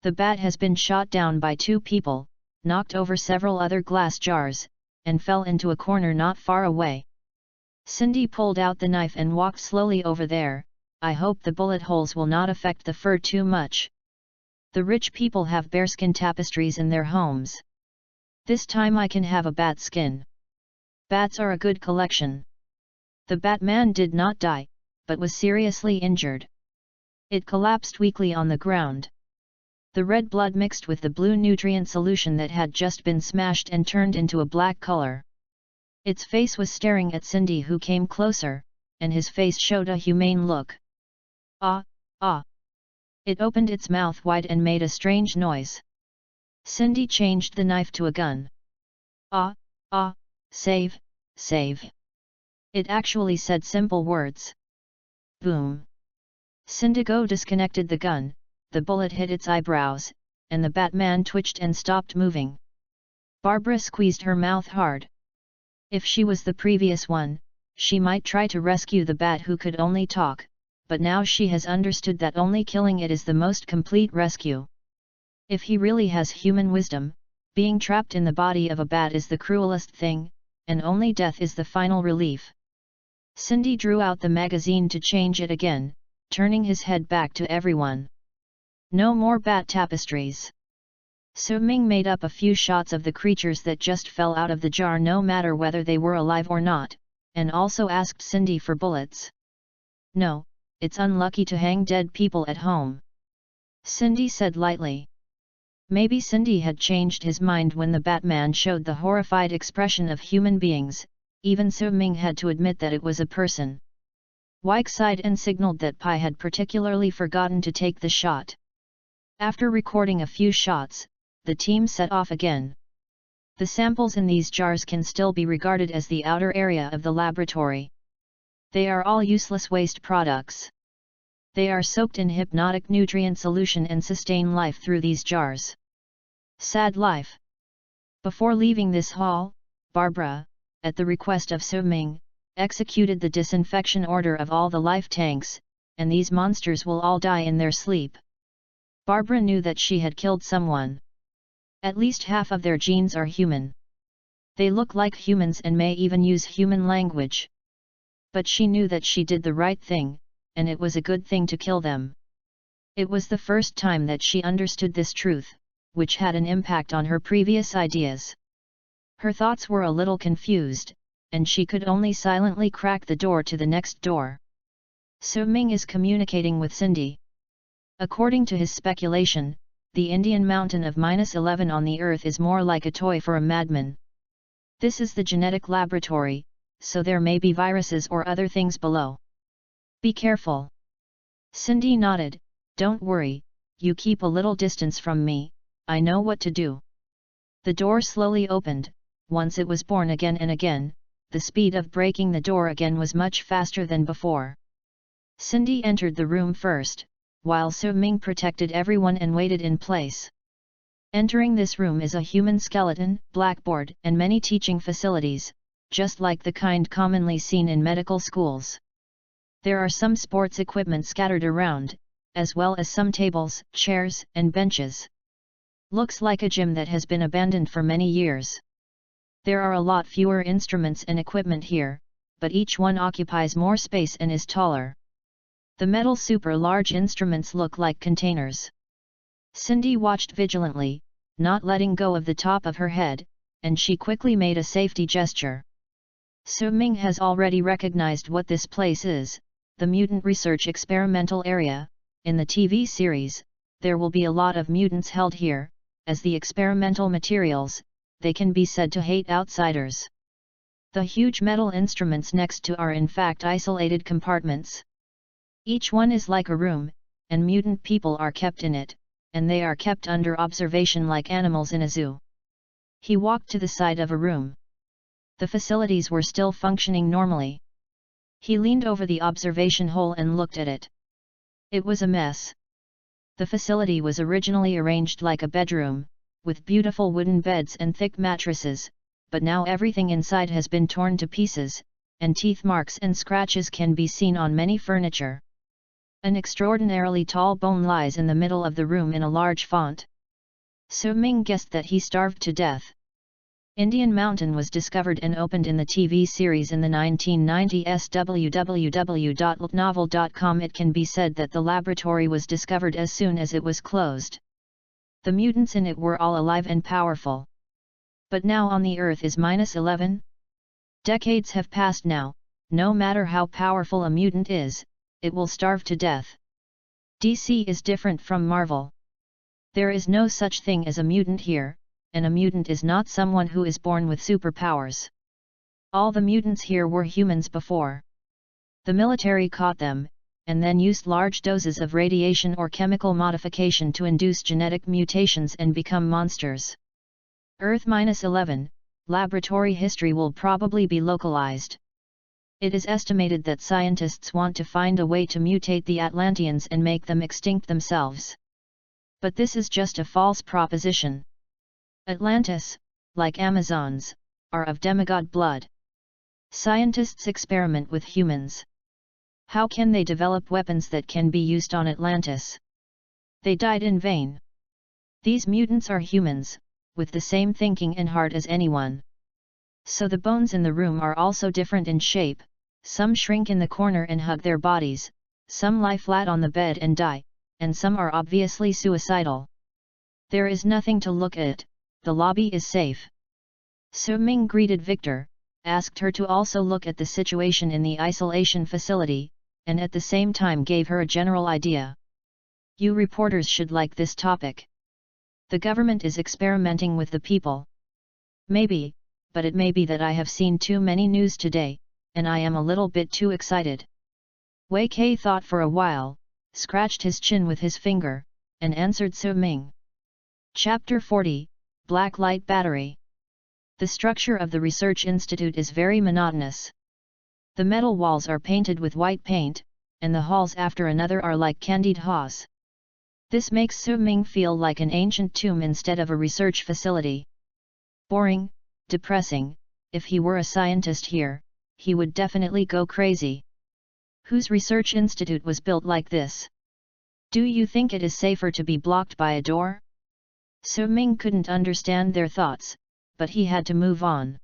The bat has been shot down by 2 people, knocked over several other glass jars, and fell into a corner not far away. Cindy pulled out the knife and walked slowly over there. I hope the bullet holes will not affect the fur too much. The rich people have bearskin tapestries in their homes. This time I can have a bat skin. Bats are a good collection. The Batman did not die, but was seriously injured. It collapsed weakly on the ground. The red blood mixed with the blue nutrient solution that had just been smashed and turned into a black color. Its face was staring at Cindy, who came closer, and his face showed a humane look. Ah, ah! It opened its mouth wide and made a strange noise. Cindy changed the knife to a gun. Ah, ah, save, save! It actually said simple words. Boom! Syndigo disconnected the gun, the bullet hit its eyebrows, and the Batman twitched and stopped moving. Barbara squeezed her mouth hard. If she was the previous one, she might try to rescue the bat who could only talk, but now she has understood that only killing it is the most complete rescue. If he really has human wisdom, being trapped in the body of a bat is the cruelest thing, and only death is the final relief. Cindy drew out the magazine to change it again, turning his head back to everyone. No more bat tapestries. Su Ming made up a few shots of the creatures that just fell out of the jar no matter whether they were alive or not, and also asked Cindy for bullets. No, it's unlucky to hang dead people at home, Cindy said lightly. Maybe Cindy had changed his mind when the Batman showed the horrified expression of human beings. Even Su Ming had to admit that it was a person. Wyke sighed and signaled that Pai had particularly forgotten to take the shot. After recording a few shots, the team set off again. The samples in these jars can still be regarded as the outer area of the laboratory. They are all useless waste products. They are soaked in hypnotic nutrient solution and sustain life through these jars. Sad life. Before leaving this hall, Barbara, at the request of Su Ming, executed the disinfection order of all the life tanks, and these monsters will all die in their sleep. Barbara knew that she had killed someone. At least half of their genes are human. They look like humans and may even use human language. But she knew that she did the right thing, and it was a good thing to kill them. It was the first time that she understood this truth, which had an impact on her previous ideas. Her thoughts were a little confused, and she could only silently crack the door to the next door. Su Ming is communicating with Cindy. According to his speculation, the Indian mountain of -11 on the Earth is more like a toy for a madman. This is the genetic laboratory, so there may be viruses or other things below. Be careful. Cindy nodded. Don't worry, you keep a little distance from me, I know what to do. The door slowly opened. Once it was born again and again, the speed of breaking the door again was much faster than before. Cindy entered the room first, while Su Ming protected everyone and waited in place. Entering this room is a human skeleton, blackboard, and many teaching facilities, just like the kind commonly seen in medical schools. There are some sports equipment scattered around, as well as some tables, chairs, and benches. Looks like a gym that has been abandoned for many years. There are a lot fewer instruments and equipment here, but each one occupies more space and is taller. The metal super large instruments look like containers. Cindy watched vigilantly, not letting go of the top of her head, and she quickly made a safety gesture. Su Ming has already recognized what this place is, the Mutant Research Experimental Area. In the TV series, there will be a lot of mutants held here, as the experimental materials. They can be said to hate outsiders. The huge metal instruments next to are in fact isolated compartments. Each one is like a room, and mutant people are kept in it, and they are kept under observation like animals in a zoo. He walked to the side of a room. The facilities were still functioning normally. He leaned over the observation hole and looked at it. It was a mess. The facility was originally arranged like a bedroom, with beautiful wooden beds and thick mattresses, but now everything inside has been torn to pieces, and teeth marks and scratches can be seen on many furniture. An extraordinarily tall bone lies in the middle of the room in a large font. Su Ming guessed that he starved to death. Indian Mountain was discovered and opened in the TV series in the 1990s www.novel.com. It can be said that the laboratory was discovered as soon as it was closed. The mutants in it were all alive and powerful. But now on the Earth is -11? Decades have passed now, no matter how powerful a mutant is, it will starve to death. DC is different from Marvel. There is no such thing as a mutant here, and a mutant is not someone who is born with superpowers. All the mutants here were humans before. The military caught them, and then used large doses of radiation or chemical modification to induce genetic mutations and become monsters. Earth -11, laboratory history will probably be localized. It is estimated that scientists want to find a way to mutate the Atlanteans and make them extinct themselves. But this is just a false proposition. Atlantis, like Amazons, are of demigod blood. Scientists experiment with humans. How can they develop weapons that can be used on Atlantis? They died in vain. These mutants are humans, with the same thinking and heart as anyone. So the bones in the room are also different in shape, some shrink in the corner and hug their bodies, some lie flat on the bed and die, and some are obviously suicidal. There is nothing to look at, the lobby is safe. Su Ming greeted Victor, asked her to also look at the situation in the isolation facility, and at the same time gave her a general idea. You reporters should like this topic. The government is experimenting with the people. Maybe, but it may be that I have seen too many news today, and I am a little bit too excited. Wei Kai thought for a while, scratched his chin with his finger, and answered Su Ming. Chapter 40, Black Light Battery. The structure of the research institute is very monotonous. The metal walls are painted with white paint, and the halls after another are like candied haws. This makes Su Ming feel like an ancient tomb instead of a research facility. Boring, depressing. If he were a scientist here, he would definitely go crazy. Whose research institute was built like this? Do you think it is safer to be blocked by a door? Su Ming couldn't understand their thoughts, but he had to move on.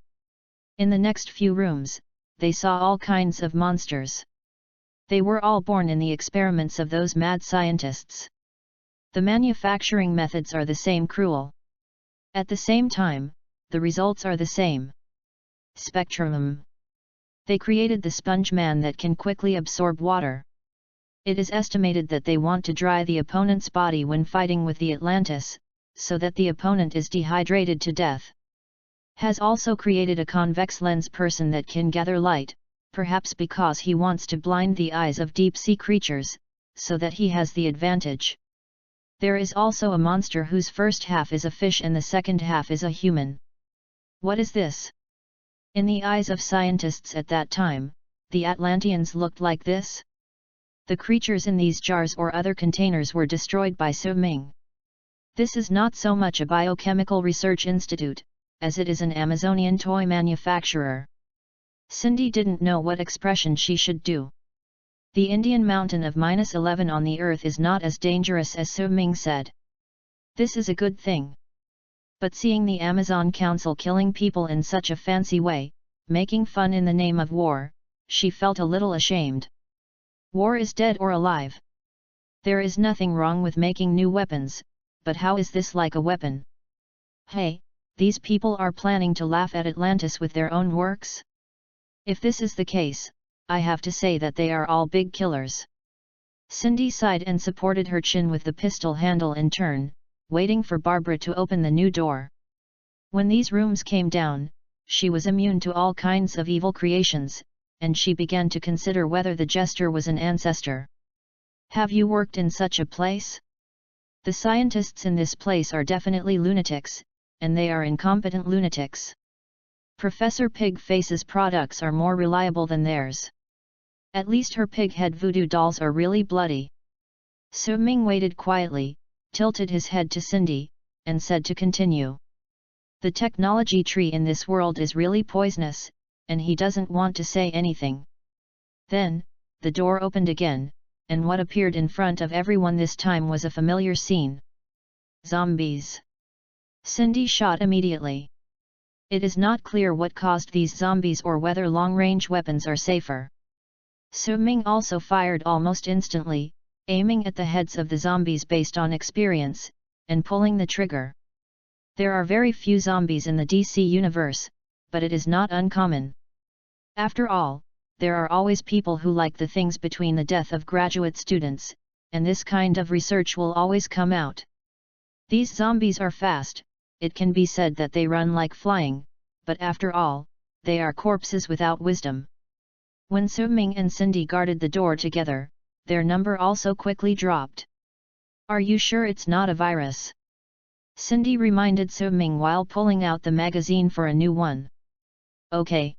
In the next few rooms, they saw all kinds of monsters. They were all born in the experiments of those mad scientists. The manufacturing methods are the same cruel. At the same time, the results are the same. Spectrum. They created the sponge man that can quickly absorb water. It is estimated that they want to dry the opponent's body when fighting with the Atlantis, so that the opponent is dehydrated to death. Has also created a convex lens person that can gather light, perhaps because he wants to blind the eyes of deep-sea creatures, so that he has the advantage. There is also a monster whose first half is a fish and the second half is a human. What is this? In the eyes of scientists at that time, the Atlanteans looked like this? The creatures in these jars or other containers were destroyed by Su Ming. This is not so much a biochemical research institute, as it is an Amazonian toy manufacturer. Cindy didn't know what expression she should do. The Indian mountain of -11 on the earth is not as dangerous as Su Ming said. This is a good thing. But seeing the Amazon Council killing people in such a fancy way, making fun in the name of war, she felt a little ashamed. War is dead or alive. There is nothing wrong with making new weapons, but how is this like a weapon? Hey, these people are planning to laugh at Atlantis with their own works? If this is the case, I have to say that they are all big killers. Cindy sighed and supported her chin with the pistol handle in turn, waiting for Barbara to open the new door. When these rooms came down, she was immune to all kinds of evil creations, and she began to consider whether the jester was an ancestor. Have you worked in such a place? The scientists in this place are definitely lunatics, and they are incompetent lunatics. Professor Pigface's products are more reliable than theirs. At least her pig head voodoo dolls are really bloody. Su Ming waited quietly, tilted his head to Cindy, and said to continue. The technology tree in this world is really poisonous, and he doesn't want to say anything. Then, the door opened again, and what appeared in front of everyone this time was a familiar scene. Zombies. Cindy shot immediately. It is not clear what caused these zombies or whether long-range weapons are safer. Su Ming also fired almost instantly, aiming at the heads of the zombies based on experience, and pulling the trigger. There are very few zombies in the DC universe, but it is not uncommon. After all, there are always people who like the things between the death of graduate students, and this kind of research will always come out. These zombies are fast. It can be said that they run like flying, but after all, they are corpses without wisdom. When Su Ming and Cindy guarded the door together, their number also quickly dropped. Are you sure it's not a virus? Cindy reminded Su Ming while pulling out the magazine for a new one. Okay.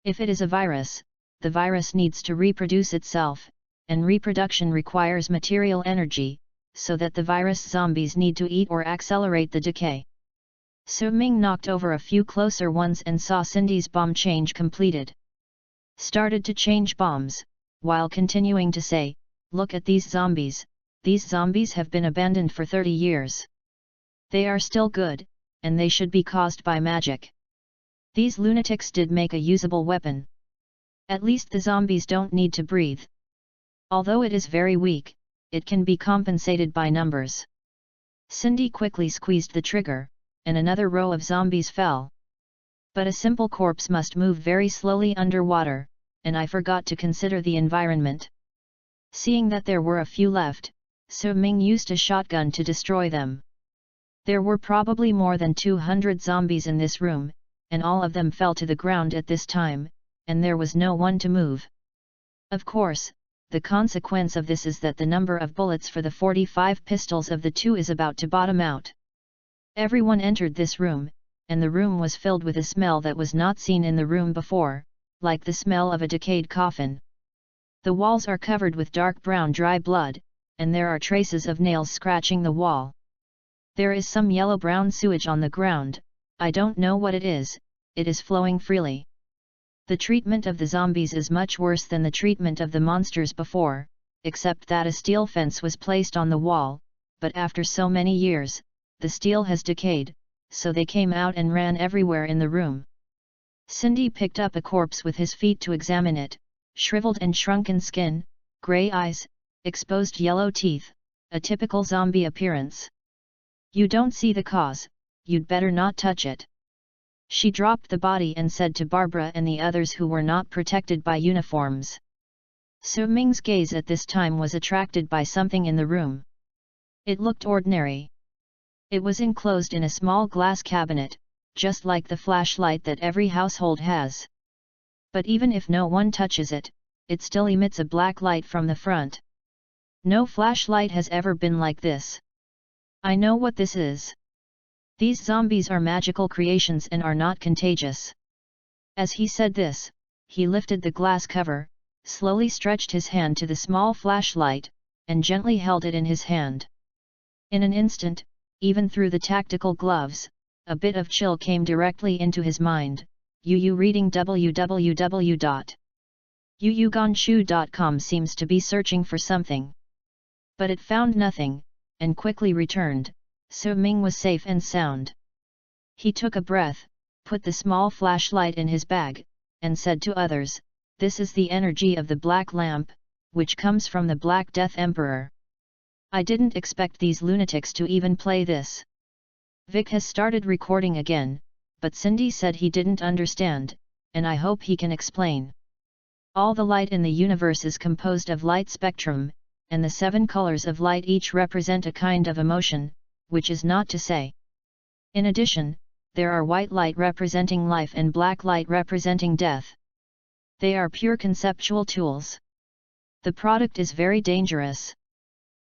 If it is a virus, the virus needs to reproduce itself, and reproduction requires material energy, so that the virus zombies need to eat or accelerate the decay. Su Ming knocked over a few closer ones and saw Cindy's bomb change completed. Started to change bombs, while continuing to say, look at these zombies have been abandoned for 30 years. They are still good, and they should be caused by magic. These lunatics did make a usable weapon. At least the zombies don't need to breathe. Although it is very weak, it can be compensated by numbers. Cindy quickly squeezed the trigger, and another row of zombies fell. But a simple corpse must move very slowly underwater, and I forgot to consider the environment. Seeing that there were a few left, So Ming used a shotgun to destroy them. There were probably more than 200 zombies in this room, and all of them fell to the ground at this time, and there was no one to move. Of course, the consequence of this is that the number of bullets for the 45 pistols of the two is about to bottom out. Everyone entered this room, and the room was filled with a smell that was not seen in the room before, like the smell of a decayed coffin. The walls are covered with dark brown dry blood, and there are traces of nails scratching the wall. There is some yellow-brown sewage on the ground. I don't know what it is flowing freely. The treatment of the zombies is much worse than the treatment of the monsters before, except that a steel fence was placed on the wall, but after so many years, the steel has decayed, so they came out and ran everywhere in the room. Cindy picked up a corpse with his feet to examine it, shriveled and shrunken skin, grey eyes, exposed yellow teeth, a typical zombie appearance. You don't see the cause, you'd better not touch it. She dropped the body and said to Barbara and the others who were not protected by uniforms. So Ming's gaze at this time was attracted by something in the room. It looked ordinary. It was enclosed in a small glass cabinet, just like the flashlight that every household has. But even if no one touches it, it still emits a black light from the front. No flashlight has ever been like this. I know what this is. These zombies are magical creations and are not contagious. As he said this, he lifted the glass cover, slowly stretched his hand to the small flashlight, and gently held it in his hand. In an instant, even through the tactical gloves, a bit of chill came directly into his mind. Reading www.yuyugonshu.com seems to be searching for something. But it found nothing, and quickly returned. So Ming was safe and sound. He took a breath, put the small flashlight in his bag, and said to others, "This is the energy of the Black Lamp, which comes from the Black Death Emperor. I didn't expect these lunatics to even play this." Vic has started recording again, but Cindy said he didn't understand, and I hope he can explain. All the light in the universe is composed of light spectrum, and the 7 colors of light each represent a kind of emotion, which is not to say. In addition, there are white light representing life and black light representing death. They are pure conceptual tools. The product is very dangerous.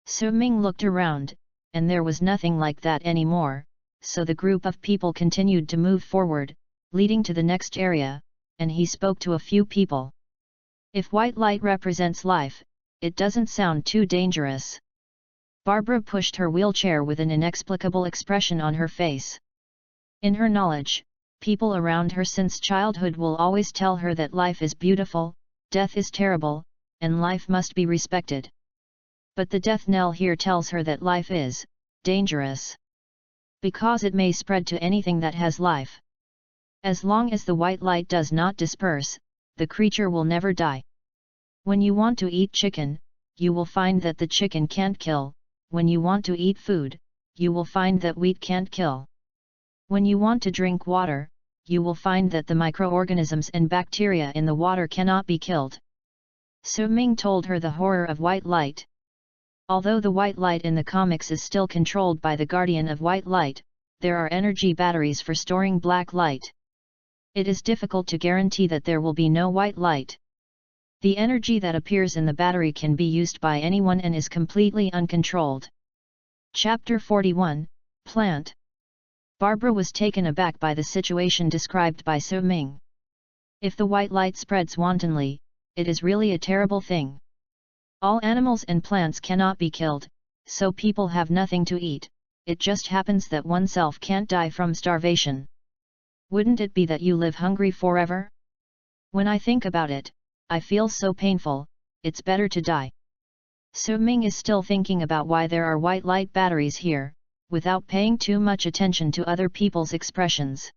So Ming looked around, and there was nothing like that anymore, so the group of people continued to move forward, leading to the next area, and he spoke to a few people. If white light represents life, it doesn't sound too dangerous. Barbara pushed her wheelchair with an inexplicable expression on her face. In her knowledge, people around her since childhood will always tell her that life is beautiful, death is terrible, and life must be respected. But the death knell here tells her that life is dangerous. Because it may spread to anything that has life. As long as the white light does not disperse, the creature will never die. When you want to eat chicken, you will find that the chicken can't kill. When you want to eat food, you will find that wheat can't kill. When you want to drink water, you will find that the microorganisms and bacteria in the water cannot be killed. Su Ming told her the horror of white light. Although the white light in the comics is still controlled by the guardian of white light, there are energy batteries for storing black light. It is difficult to guarantee that there will be no white light. The energy that appears in the battery can be used by anyone and is completely uncontrolled. Chapter 41, Plant. Barbara was taken aback by the situation described by Su Ming. If the white light spreads wantonly, it is really a terrible thing. All animals and plants cannot be killed, so people have nothing to eat. It just happens that oneself can't die from starvation. Wouldn't it be that you live hungry forever? When I think about it, I feel so painful, it's better to die. Su Ming is still thinking about why there are white light batteries here, without paying too much attention to other people's expressions.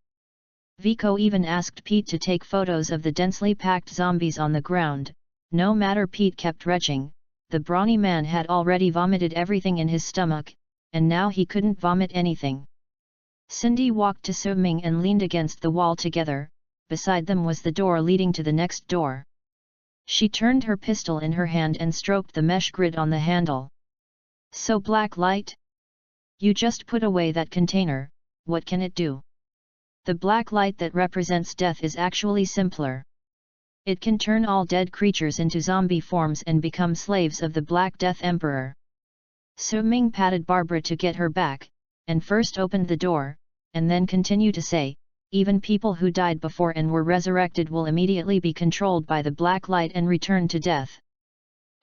Vico even asked Pete to take photos of the densely packed zombies on the ground. No matter, Pete kept retching. The brawny man had already vomited everything in his stomach, and now he couldn't vomit anything. Cindy walked to Su Ming and leaned against the wall together. Beside them was the door leading to the next door. She turned her pistol in her hand and stroked the mesh grid on the handle. So black light? You just put away that container, what can it do? The black light that represents death is actually simpler. It can turn all dead creatures into zombie forms and become slaves of the Black Death Emperor. Su Ming patted Barbara to get her back, and first opened the door, and then continued to say, even people who died before and were resurrected will immediately be controlled by the black light and return to death.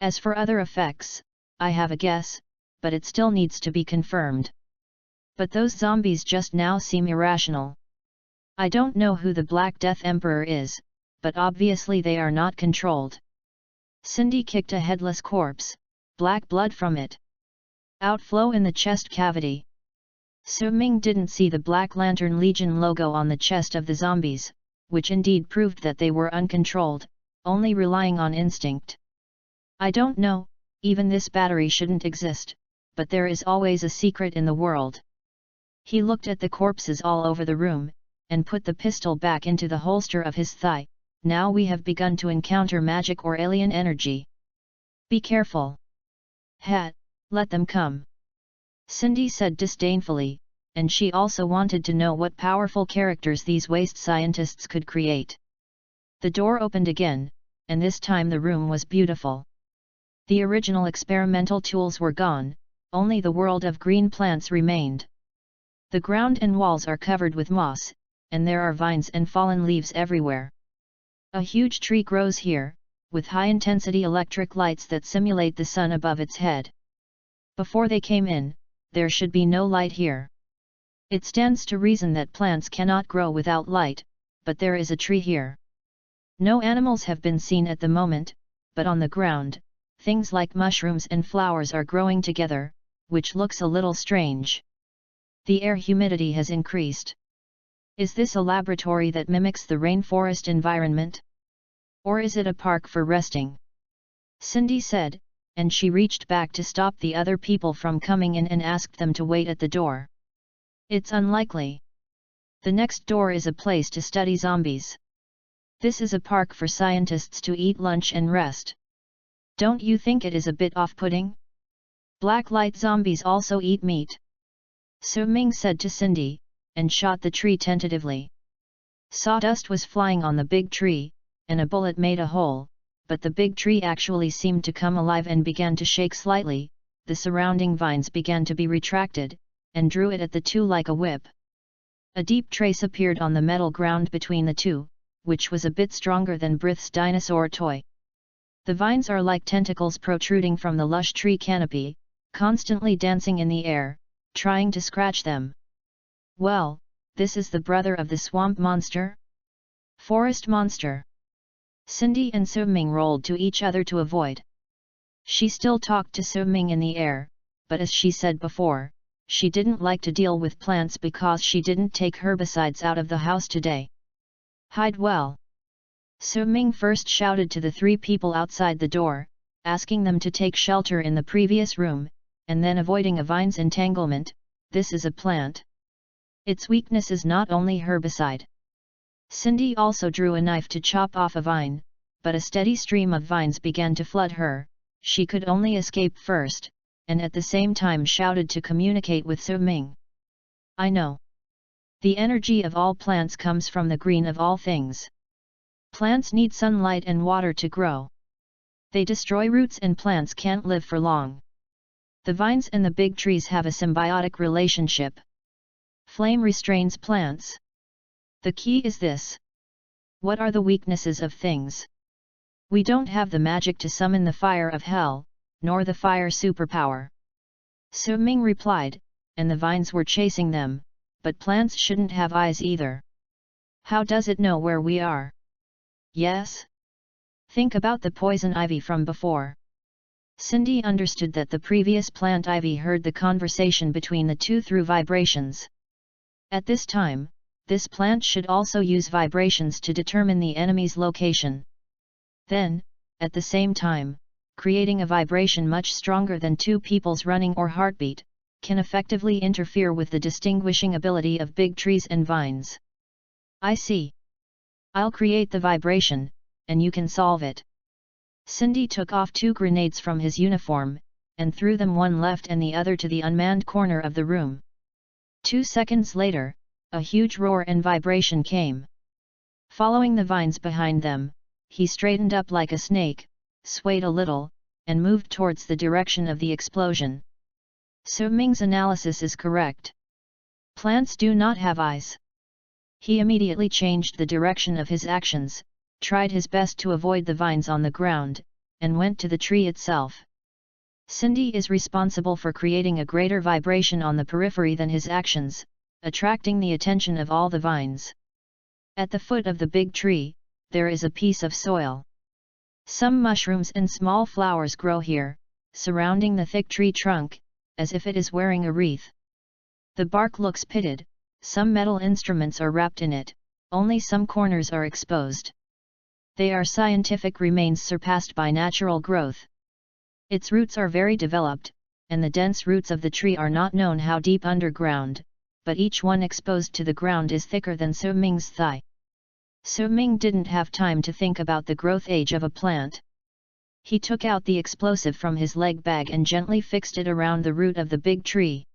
As for other effects, I have a guess, but it still needs to be confirmed. But those zombies just now seem irrational. I don't know who the Black Death Emperor is, but obviously they are not controlled. Cindy kicked a headless corpse, black blood from it. Outflow in the chest cavity. Su Ming didn't see the Black Lantern Legion logo on the chest of the zombies, which indeed proved that they were uncontrolled, only relying on instinct. I don't know, even this battery shouldn't exist, but there is always a secret in the world. He looked at the corpses all over the room, and put the pistol back into the holster of his thigh. Now we have begun to encounter magic or alien energy. Be careful. Let them come. Cindy said disdainfully, and she also wanted to know what powerful characters these waste scientists could create. The door opened again, and this time the room was beautiful. The original experimental tools were gone, only the world of green plants remained. The ground and walls are covered with moss, and there are vines and fallen leaves everywhere. A huge tree grows here, with high-intensity electric lights that simulate the sun above its head. Before they came in, there should be no light here. It stands to reason that plants cannot grow without light, but there is a tree here. No animals have been seen at the moment, but on the ground, things like mushrooms and flowers are growing together, which looks a little strange. The air humidity has increased. Is this a laboratory that mimics the rainforest environment? Or is it a park for resting? Cindy said, and she reached back to stop the other people from coming in and asked them to wait at the door. It's unlikely. The next door is a place to study zombies. This is a park for scientists to eat lunch and rest. Don't you think it is a bit off-putting? Black light zombies also eat meat. Su Ming said to Cindy, and shot the tree tentatively. Sawdust was flying on the big tree, and a bullet made a hole, but the big tree actually seemed to come alive and began to shake slightly. The surrounding vines began to be retracted, and drew it at the two like a whip. A deep trace appeared on the metal ground between the two, which was a bit stronger than Brith's dinosaur toy. The vines are like tentacles protruding from the lush tree canopy, constantly dancing in the air, trying to scratch them. Well, this is the brother of the swamp monster? Forest monster. Cindy and Su Ming rolled to each other to avoid. She still talked to Su Ming in the air, but as she said before, she didn't like to deal with plants because she didn't take herbicides out of the house today. Hide well. Su Ming first shouted to the three people outside the door, asking them to take shelter in the previous room, and then avoiding a vine's entanglement. This is a plant. Its weakness is not only herbicide. Cindy also drew a knife to chop off a vine, but a steady stream of vines began to flood her. She could only escape first, and at the same time shouted to communicate with Su Ming. I know. The energy of all plants comes from the green of all things. Plants need sunlight and water to grow. They destroy roots and plants can't live for long. The vines and the big trees have a symbiotic relationship. Flame restrains plants. The key is this. What are the weaknesses of things? We don't have the magic to summon the fire of hell, nor the fire superpower. Su Ming replied, and the vines were chasing them, but plants shouldn't have eyes either. How does it know where we are? Yes? Think about the poison ivy from before. Cindy understood that the previous plant ivy heard the conversation between the two through vibrations. At this time, This plant should also use vibrations to determine the enemy's location. Then, at the same time, creating a vibration much stronger than two people's running or heartbeat, can effectively interfere with the distinguishing ability of big trees and vines. I see. I'll create the vibration, and you can solve it. Cindy took off 2 grenades from his uniform, and threw them one left and the other to the unmanned corner of the room. 2 seconds later, a huge roar and vibration came. Following the vines behind them, he straightened up like a snake, swayed a little, and moved towards the direction of the explosion. Su Ming's analysis is correct. Plants do not have eyes. He immediately changed the direction of his actions, tried his best to avoid the vines on the ground, and went to the tree itself. Cindy is responsible for creating a greater vibration on the periphery than his actions, attracting the attention of all the vines. At the foot of the big tree, there is a piece of soil. Some mushrooms and small flowers grow here, surrounding the thick tree trunk, as if it is wearing a wreath. The bark looks pitted, some metal instruments are wrapped in it, only some corners are exposed. They are scientific remains surpassed by natural growth. Its roots are very developed, and the dense roots of the tree are not known how deep underground, but each one exposed to the ground is thicker than Su Ming's thigh. Su Ming didn't have time to think about the growth age of a plant. He took out the explosive from his leg bag and gently fixed it around the root of the big tree.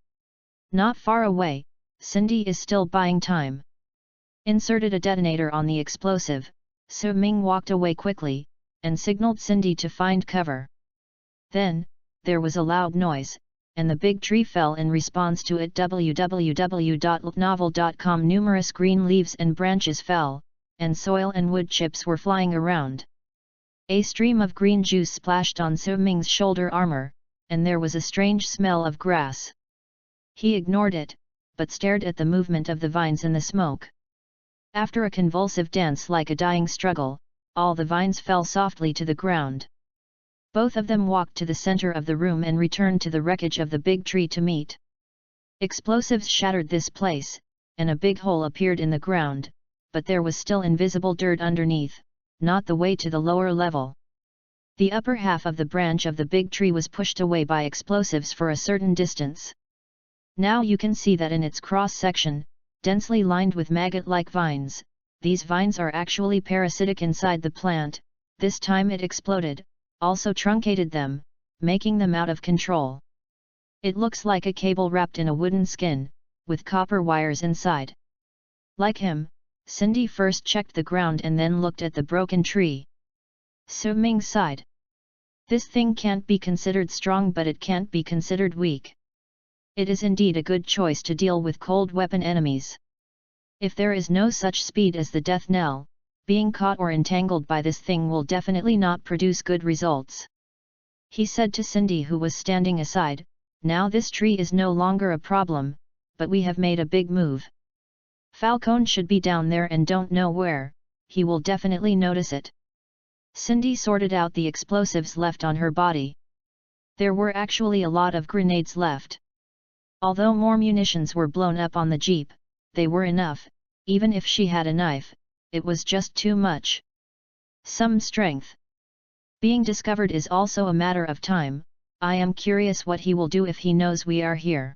Not far away, Cindy is still buying time. Inserted a detonator on the explosive, Su Ming walked away quickly, and signaled Cindy to find cover. Then, there was a loud noise, and the big tree fell in response to it. www.novel.com. Numerous green leaves and branches fell, and soil and wood chips were flying around. A stream of green juice splashed on Su Ming's shoulder armor, and there was a strange smell of grass. He ignored it, but stared at the movement of the vines in the smoke. After a convulsive dance like a dying struggle, all the vines fell softly to the ground. Both of them walked to the center of the room and returned to the wreckage of the big tree to meet. Explosives shattered this place, and a big hole appeared in the ground, but there was still invisible dirt underneath, not the way to the lower level. The upper half of the branch of the big tree was pushed away by explosives for a certain distance. Now you can see that in its cross-section, densely lined with maggot-like vines, these vines are actually parasitic inside the plant. This time it exploded, also truncated them, making them out of control. It looks like a cable wrapped in a wooden skin, with copper wires inside. Like him, Cindy first checked the ground and then looked at the broken tree. Su Ming sighed. This thing can't be considered strong, but it can't be considered weak. It is indeed a good choice to deal with cold weapon enemies. If there is no such speed as the Death Knell, being caught or entangled by this thing will definitely not produce good results. He said to Cindy, who was standing aside, "Now this tree is no longer a problem, but we have made a big move. Falcone should be down there and don't know where, he will definitely notice it." Cindy sorted out the explosives left on her body. There were actually a lot of grenades left. Although more munitions were blown up on the jeep, they were enough. Even if she had a knife, it was just too much. Some strength. Being discovered is also a matter of time. I am curious what he will do if he knows we are here.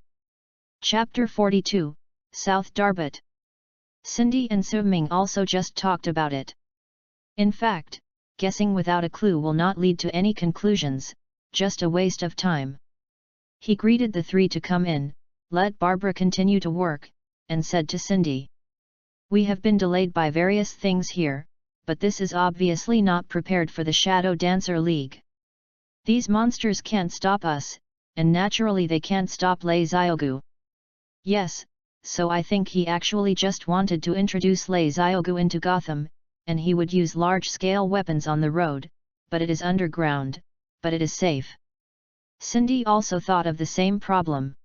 Chapter 42, South Darbut. Cindy and Su Ming also just talked about it. In fact, guessing without a clue will not lead to any conclusions, just a waste of time. He greeted the three to come in, let Barbara continue to work, and said to Cindy, "We have been delayed by various things here, but this is obviously not prepared for the Shadow Dancer League. These monsters can't stop us, and naturally they can't stop Lei Xiaogu." Yes, so I think he actually just wanted to introduce Lei Xiaogu into Gotham, and he would use large-scale weapons on the road, but it is underground, but it is safe. Cindy also thought of the same problem.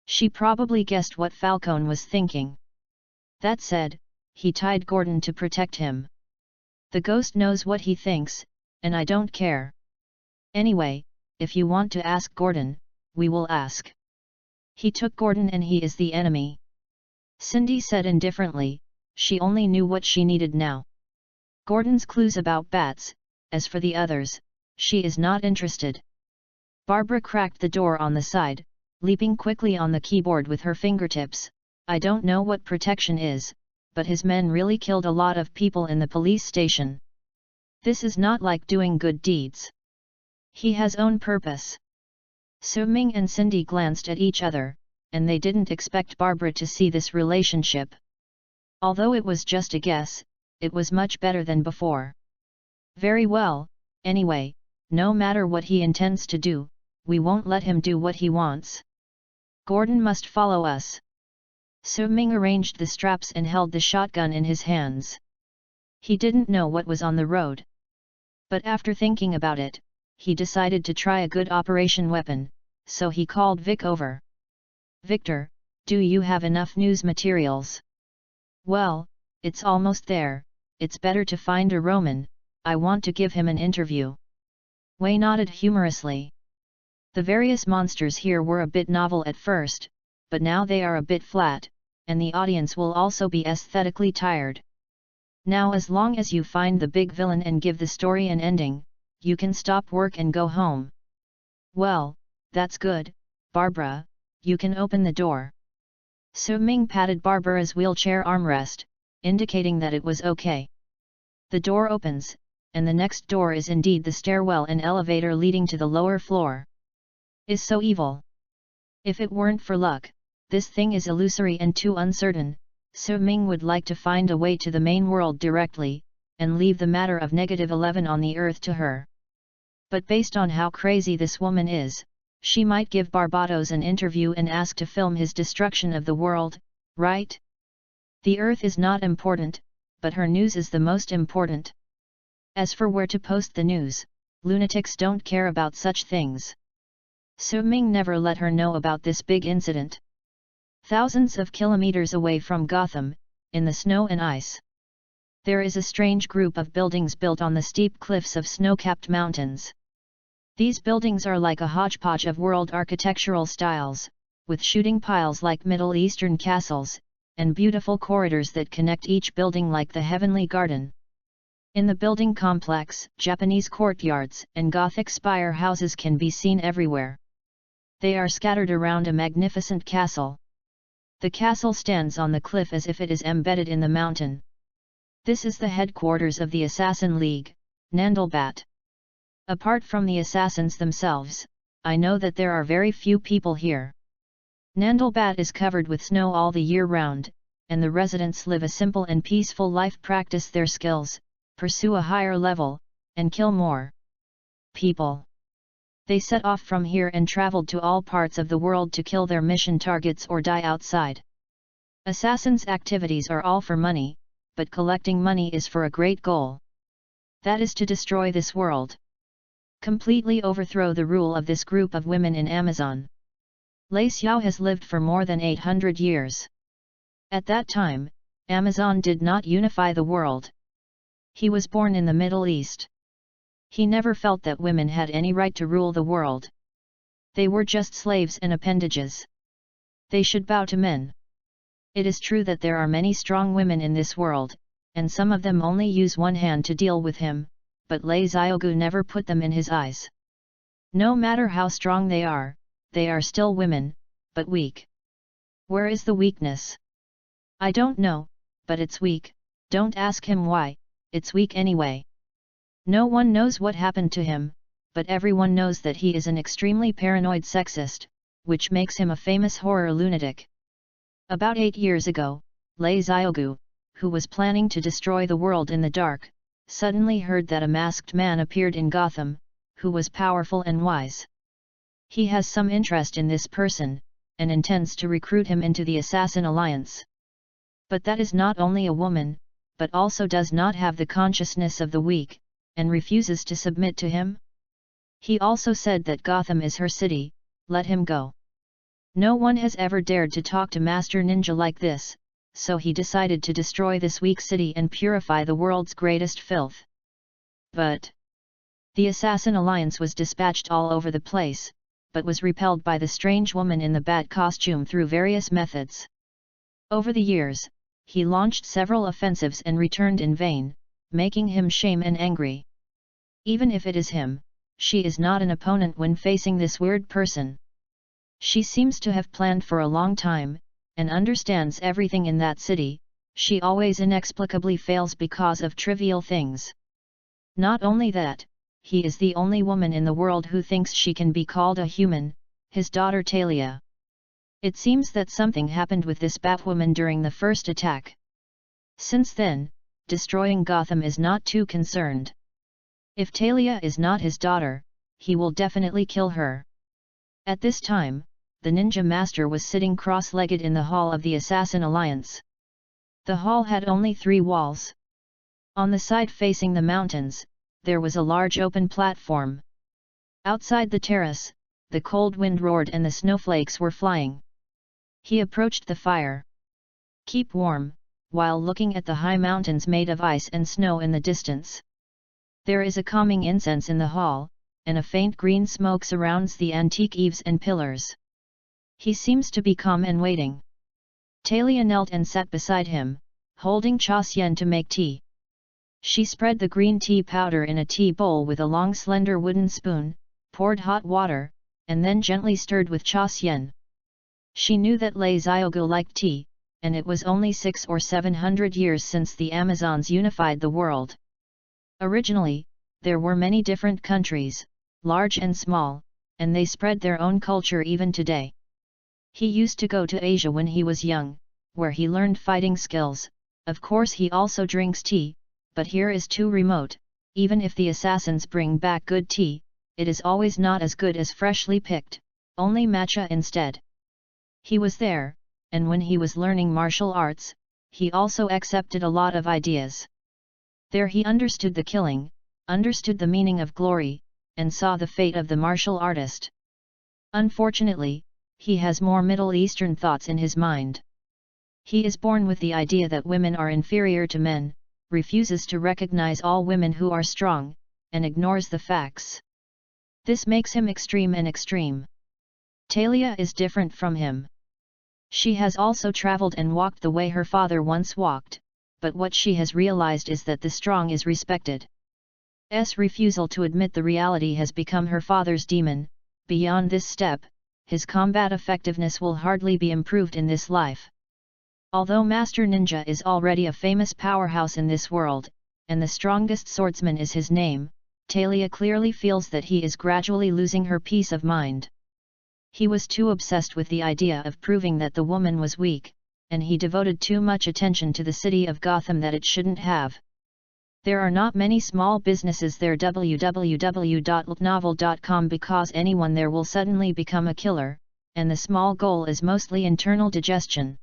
She probably guessed what Falcone was thinking. That said, he tied Gordon to protect him. The ghost knows what he thinks, and I don't care. Anyway, if you want to ask Gordon, we will ask. He took Gordon and he is the enemy. Cindy said indifferently, she only knew what she needed now. Gordon's clues about bats, as for the others, she is not interested. Barbara cracked the door on the side, leaping quickly on the keyboard with her fingertips. I don't know what protection is, but his men really killed a lot of people in the police station. This is not like doing good deeds. He has own purpose. Su-Ming and Cindy glanced at each other, and they didn't expect Barbara to see this relationship. Although it was just a guess, it was much better than before. Very well, anyway, no matter what he intends to do, we won't let him do what he wants. Gordon must follow us. Su-Ming arranged the straps and held the shotgun in his hands. He didn't know what was on the road. But after thinking about it, he decided to try a good operation weapon, so he called Vic over. Victor, do you have enough news materials? Well, it's almost there, it's better to find a Roman, I want to give him an interview. Wei nodded humorously. The various monsters here were a bit novel at first, but now they are a bit flat, and the audience will also be aesthetically tired. Now as long as you find the big villain and give the story an ending, you can stop work and go home. Well, that's good, Barbara, you can open the door. Su-Ming patted Barbara's wheelchair armrest, indicating that it was okay. The door opens, and the next door is indeed the stairwell and elevator leading to the lower floor. Is so evil. If it weren't for luck, this thing is illusory and too uncertain. Su-Ming would like to find a way to the main world directly, and leave the matter of -11 on the earth to her. But based on how crazy this woman is, she might give Barbados an interview and ask to film his destruction of the world, right? The earth is not important, but her news is the most important. As for where to post the news, lunatics don't care about such things. Su-Ming never let her know about this big incident. Thousands of kilometers away from Gotham, in the snow and ice, there is a strange group of buildings built on the steep cliffs of snow-capped mountains. These buildings are like a hodgepodge of world architectural styles, with shooting piles like Middle Eastern castles, and beautiful corridors that connect each building like the heavenly garden. In the building complex, Japanese courtyards and Gothic spire houses can be seen everywhere. They are scattered around a magnificent castle. The castle stands on the cliff as if it is embedded in the mountain. This is the headquarters of the Assassin League, Nandalbat. Apart from the assassins themselves, I know that there are very few people here. Nandalbat is covered with snow all the year round, and the residents live a simple and peaceful life, practice their skills, pursue a higher level, and kill more people. They set off from here and traveled to all parts of the world to kill their mission targets or die outside. Assassins' activities are all for money, but collecting money is for a great goal. That is to destroy this world. Completely overthrow the rule of this group of women in Amazon. Lei Xiao has lived for more than 800 years. At that time, Amazon did not unify the world. He was born in the Middle East. He never felt that women had any right to rule the world. They were just slaves and appendages. They should bow to men. It is true that there are many strong women in this world, and some of them only use one hand to deal with him, but Lei Xiaogu never put them in his eyes. No matter how strong they are still women, but weak. Where is the weakness? I don't know, but it's weak. Don't ask him why, it's weak anyway. No one knows what happened to him, but everyone knows that he is an extremely paranoid sexist, which makes him a famous horror lunatic. About 8 years ago, Lei Xiaogu, who was planning to destroy the world in the dark, suddenly heard that a masked man appeared in Gotham, who was powerful and wise. He has some interest in this person, and intends to recruit him into the Assassin Alliance. But that is not only a woman, but also does not have the consciousness of the weak, and refuses to submit to him. He also said that Gotham is her city, let him go. No one has ever dared to talk to Master Ninja like this, so he decided to destroy this weak city and purify the world's greatest filth. But the Assassin Alliance was dispatched all over the place, but was repelled by the strange woman in the bat costume through various methods. Over the years, he launched several offensives and returned in vain, making him shame and angry. Even if it is him, she is not an opponent when facing this weird person. She seems to have planned for a long time, and understands everything in that city. She always inexplicably fails because of trivial things. Not only that, he is the only woman in the world who thinks she can be called a human, his daughter Talia. It seems that something happened with this Batwoman during the first attack. Since then, destroying Gotham is not too concerned. If Talia is not his daughter, he will definitely kill her. At this time, the Ninja Master was sitting cross-legged in the hall of the Assassin Alliance. The hall had only 3 walls. On the side facing the mountains, there was a large open platform. Outside the terrace, the cold wind roared and the snowflakes were flying. He approached the fire. Keep warm, while looking at the high mountains made of ice and snow in the distance. There is a calming incense in the hall, and a faint green smoke surrounds the antique eaves and pillars. He seems to be calm and waiting. Talia knelt and sat beside him, holding cha xian to make tea. She spread the green tea powder in a tea bowl with a long slender wooden spoon, poured hot water, and then gently stirred with cha xian. She knew that Lei Xiaogu liked tea, and it was only 600 or 700 years since the Amazons unified the world. Originally, there were many different countries, large and small, and they spread their own culture even today. He used to go to Asia when he was young, where he learned fighting skills. Of course he also drinks tea, but here is too remote. Even if the assassins bring back good tea, it is always not as good as freshly picked, only matcha instead. He was there, and when he was learning martial arts, he also accepted a lot of ideas. There he understood the killing, understood the meaning of glory, and saw the fate of the martial artist. Unfortunately, he has more Middle Eastern thoughts in his mind. He is born with the idea that women are inferior to men, refuses to recognize all women who are strong, and ignores the facts. This makes him extreme and extreme. Talia is different from him. She has also traveled and walked the way her father once walked, but what she has realized is that the strong is respected. Refusal to admit the reality has become her father's demon. Beyond this step, his combat effectiveness will hardly be improved in this life. Although Master Ninja is already a famous powerhouse in this world, and the strongest swordsman is his name, Talia clearly feels that he is gradually losing her peace of mind. He was too obsessed with the idea of proving that the woman was weak, and he devoted too much attention to the city of Gotham that it shouldn't have. There are not many small businesses there www.novel.com because anyone there will suddenly become a killer, and the small goal is mostly internal digestion.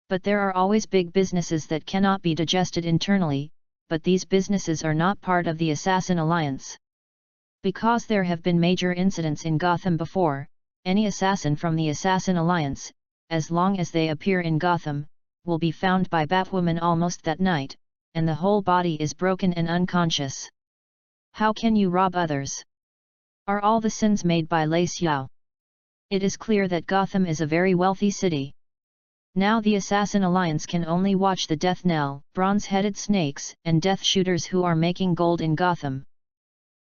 But there are always big businesses that cannot be digested internally, but these businesses are not part of the Assassin Alliance. Because there have been major incidents in Gotham before, any assassin from the Assassin Alliance, as long as they appear in Gotham, will be found by Batwoman almost that night, and the whole body is broken and unconscious. How can you rob others? Are all the sins made by Lei Xiao? It is clear that Gotham is a very wealthy city. Now the Assassin Alliance can only watch the Death Knell, bronze-headed snakes, and death shooters who are making gold in Gotham.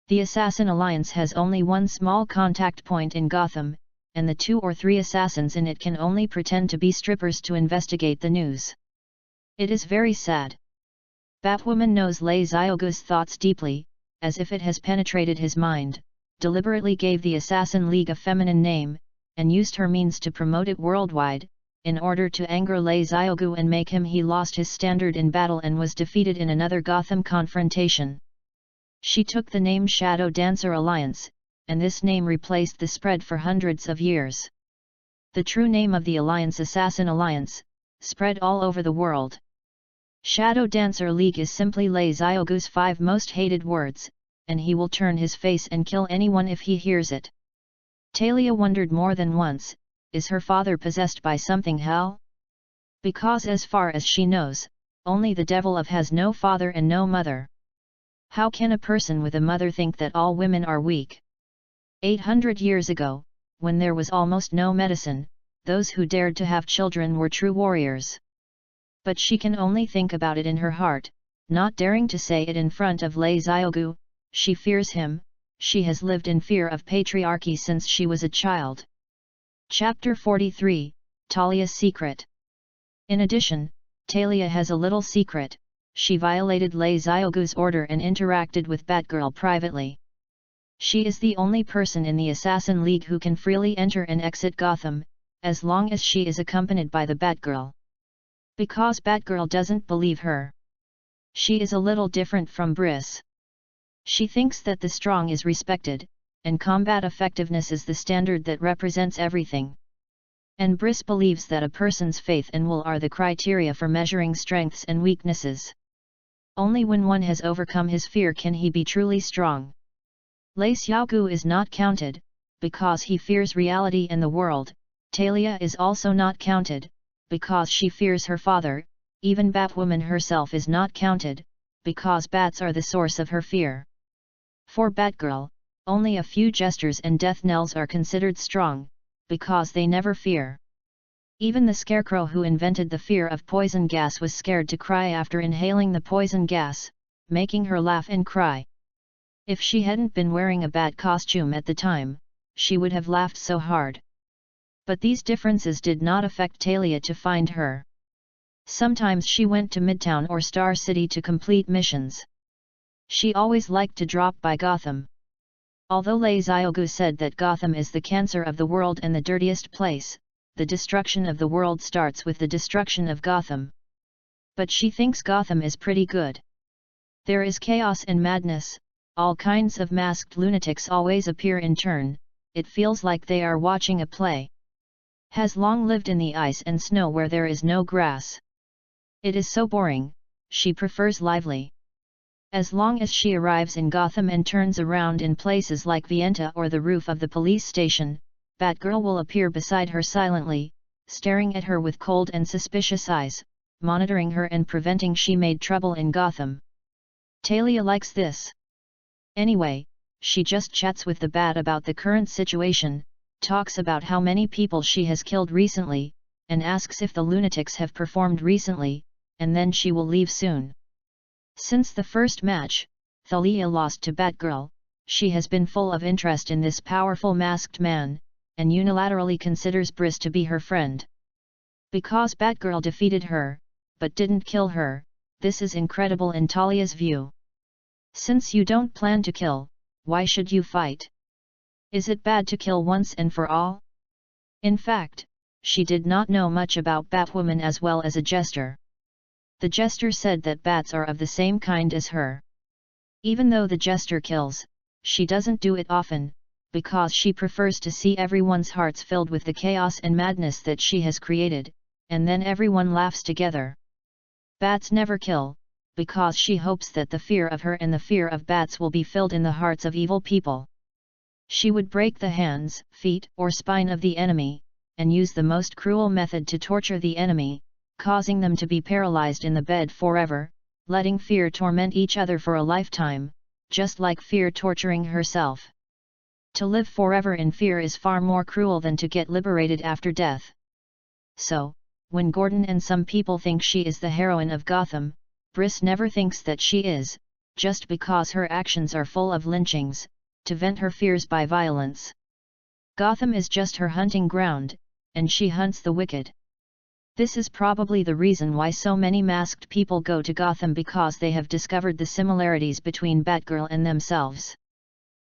The Assassin Alliance has only one small contact point in Gotham, and the 2 or 3 assassins in it can only pretend to be strippers to investigate the news. It is very sad. Batwoman knows Lei Xiaogu's thoughts deeply, as if it has penetrated his mind, deliberately gave the Assassin League a feminine name, and used her means to promote it worldwide, in order to anger Lei Xiaogu and make him he lost his standard in battle and was defeated in another Gotham confrontation. She took the name Shadow Dancer Alliance, and this name replaced the spread for hundreds of years. The true name of the alliance, Assassin Alliance, spread all over the world. Shadow Dancer League is simply Lei Xiaogu's 5 most hated words, and he will turn his face and kill anyone if he hears it. Talia wondered more than once, is her father possessed by something hell? Because as far as she knows, only the devil has no father and no mother. How can a person with a mother think that all women are weak? 800 years ago, when there was almost no medicine, those who dared to have children were true warriors. But she can only think about it in her heart, not daring to say it in front of Lei Xiaogu. She fears him. She has lived in fear of patriarchy since she was a child. Chapter 43, Talia's Secret. In addition, Talia has a little secret. She violated Lei Xiaogu's order and interacted with Batgirl privately. She is the only person in the Assassin League who can freely enter and exit Gotham, as long as she is accompanied by the Batgirl. Because Batgirl doesn't believe her. She is a little different from Briss. She thinks that the strong is respected, and combat effectiveness is the standard that represents everything. And Briss believes that a person's faith and will are the criteria for measuring strengths and weaknesses. Only when one has overcome his fear can he be truly strong. Lei Xiaogu is not counted, because he fears reality and the world. Talia is also not counted, because she fears her father. Even Batwoman herself is not counted, because bats are the source of her fear. For Batgirl, only a few jesters and Death Knells are considered strong, because they never fear. Even the Scarecrow who invented the fear of poison gas was scared to cry after inhaling the poison gas, making her laugh and cry. If she hadn't been wearing a bat costume at the time, she would have laughed so hard. But these differences did not affect Talia to find her. Sometimes she went to Midtown or Star City to complete missions. She always liked to drop by Gotham. Although Lei Xiaogu said that Gotham is the cancer of the world and the dirtiest place, the destruction of the world starts with the destruction of Gotham. But she thinks Gotham is pretty good. There is chaos and madness, all kinds of masked lunatics always appear in turn, it feels like they are watching a play. Has long lived in the ice and snow where there is no grass. It is so boring, she prefers lively. As long as she arrives in Gotham and turns around in places like Vienta or the roof of the police station, Batgirl will appear beside her silently, staring at her with cold and suspicious eyes, monitoring her and preventing she made trouble in Gotham. Talia likes this. Anyway, she just chats with the Bat about the current situation, talks about how many people she has killed recently, and asks if the lunatics have performed recently, and then she will leave soon. Since the first match, Thalia lost to Batgirl, she has been full of interest in this powerful masked man, and unilaterally considers Briss to be her friend. Because Batgirl defeated her, but didn't kill her, this is incredible in Talia's view. Since you don't plan to kill, why should you fight? Is it bad to kill once and for all? In fact, she did not know much about Batwoman as well as a jester. The jester said that bats are of the same kind as her. Even though the jester kills, she doesn't do it often, because she prefers to see everyone's hearts filled with the chaos and madness that she has created, and then everyone laughs together. Bats never kill, because she hopes that the fear of her and the fear of bats will be filled in the hearts of evil people. She would break the hands, feet, or spine of the enemy, and use the most cruel method to torture the enemy, causing them to be paralyzed in the bed forever, letting fear torment each other for a lifetime, just like fear torturing herself. To live forever in fear is far more cruel than to get liberated after death. So, when Gordon and some people think she is the heroine of Gotham, Briss never thinks that she is, just because her actions are full of lynchings, to vent her fears by violence. Gotham is just her hunting ground, and she hunts the wicked. This is probably the reason why so many masked people go to Gotham, because they have discovered the similarities between Batgirl and themselves.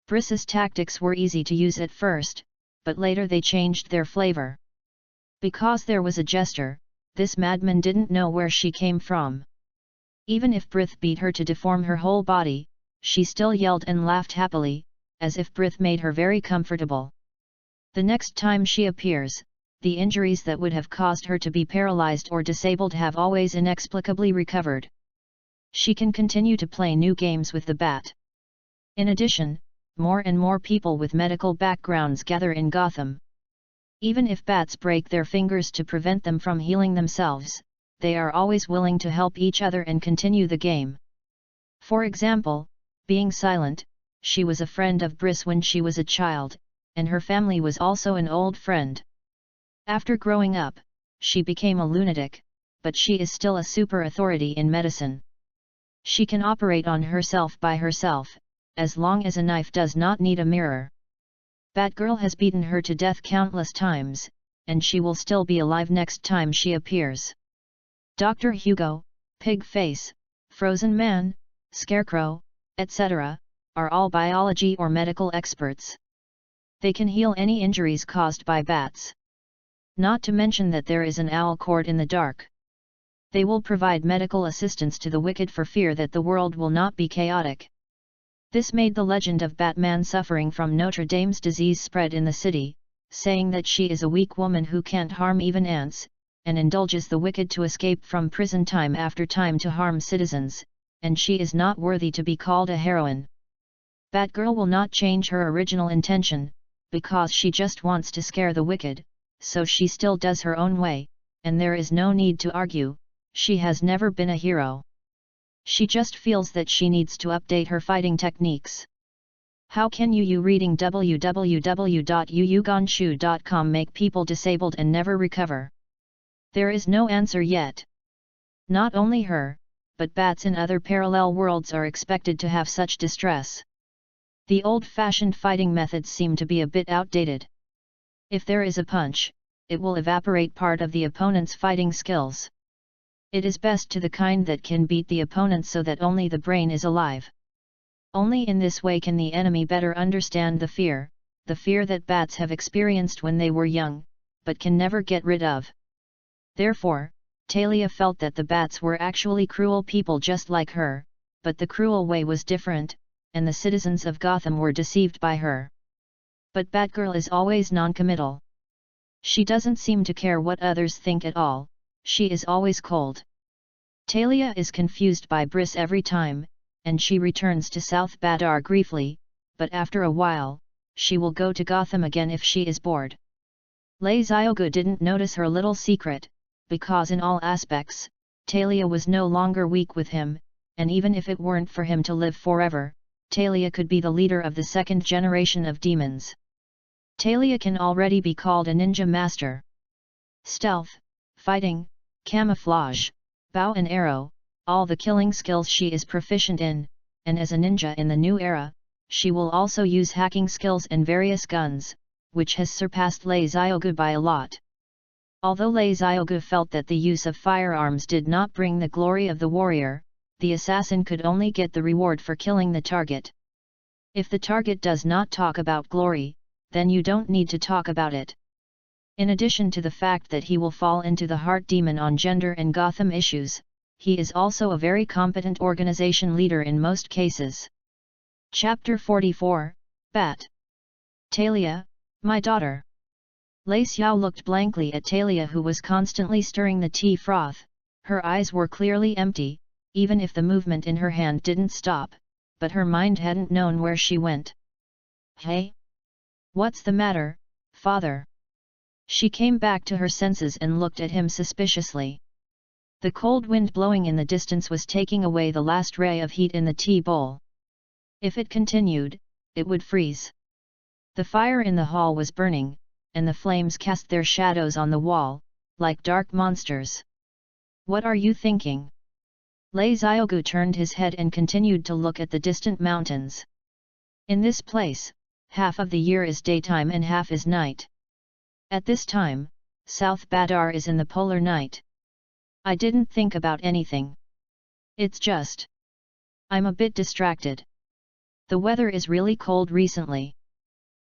Briss's tactics were easy to use at first, but later they changed their flavor. Because there was a jester, this madman didn't know where she came from. Even if Briss beat her to deform her whole body, she still yelled and laughed happily, as if Briss made her very comfortable. The next time she appears, the injuries that would have caused her to be paralyzed or disabled have always inexplicably recovered. She can continue to play new games with the Bat. In addition, more and more people with medical backgrounds gather in Gotham. Even if bats break their fingers to prevent them from healing themselves, they are always willing to help each other and continue the game. For example, being silent, she was a friend of Briss when she was a child, and her family was also an old friend. After growing up, she became a lunatic, but she is still a super authority in medicine. She can operate on herself by herself, as long as a knife does not need a mirror. Batgirl has beaten her to death countless times, and she will still be alive next time she appears. Dr. Hugo, Pig-Face, Frozen Man, Scarecrow, etc., are all biology or medical experts. They can heal any injuries caused by bats. Not to mention that there is an owl court in the dark. They will provide medical assistance to the wicked for fear that the world will not be chaotic. This made the legend of Batman suffering from Notre Dame's disease spread in the city, saying that she is a weak woman who can't harm even ants, and indulges the wicked to escape from prison time after time to harm citizens, and she is not worthy to be called a heroine. Batgirl will not change her original intention, because she just wants to scare the wicked, so she still does her own way, and there is no need to argue, she has never been a hero. She just feels that she needs to update her fighting techniques. How can you reading www.yuyuganshu.com make people disabled and never recover? There is no answer yet. Not only her, but bats in other parallel worlds are expected to have such distress. The old-fashioned fighting methods seem to be a bit outdated. If there is a punch, it will evaporate part of the opponent's fighting skills. It is best to the kind that can beat the opponent so that only the brain is alive. Only in this way can the enemy better understand the fear that bats have experienced when they were young, but can never get rid of. Therefore, Talia felt that the bats were actually cruel people just like her, but the cruel way was different, and the citizens of Gotham were deceived by her. But Batgirl is always non-committal. She doesn't seem to care what others think at all, she is always cold. Talia is confused by Briss every time, and she returns to South Badar briefly, but after a while, she will go to Gotham again if she is bored. Lei Ziogu didn't notice her little secret, because in all aspects, Talia was no longer weak with him, and even if it weren't for him to live forever, Talia could be the leader of the second generation of demons. Talia can already be called a ninja master. Stealth, fighting, camouflage, bow and arrow, all the killing skills she is proficient in, and as a ninja in the new era, she will also use hacking skills and various guns, which has surpassed Lei Ziogu by a lot. Although Lei Ziogu felt that the use of firearms did not bring the glory of the warrior, the assassin could only get the reward for killing the target. If the target does not talk about glory, then you don't need to talk about it. In addition to the fact that he will fall into the heart demon on gender and Gotham issues, he is also a very competent organization leader in most cases. Chapter 44, Bat. Talia, my daughter. Lei Xiao looked blankly at Talia, who was constantly stirring the tea froth. Her eyes were clearly empty, even if the movement in her hand didn't stop, but her mind hadn't known where she went. Hey? What's the matter, father? She came back to her senses and looked at him suspiciously. The cold wind blowing in the distance was taking away the last ray of heat in the tea bowl. If it continued, it would freeze. The fire in the hall was burning, and the flames cast their shadows on the wall, like dark monsters. What are you thinking? Lei Ziogu turned his head and continued to look at the distant mountains. In this place, half of the year is daytime and half is night. At this time, South Badar is in the polar night. I didn't think about anything. It's just, I'm a bit distracted. The weather is really cold recently.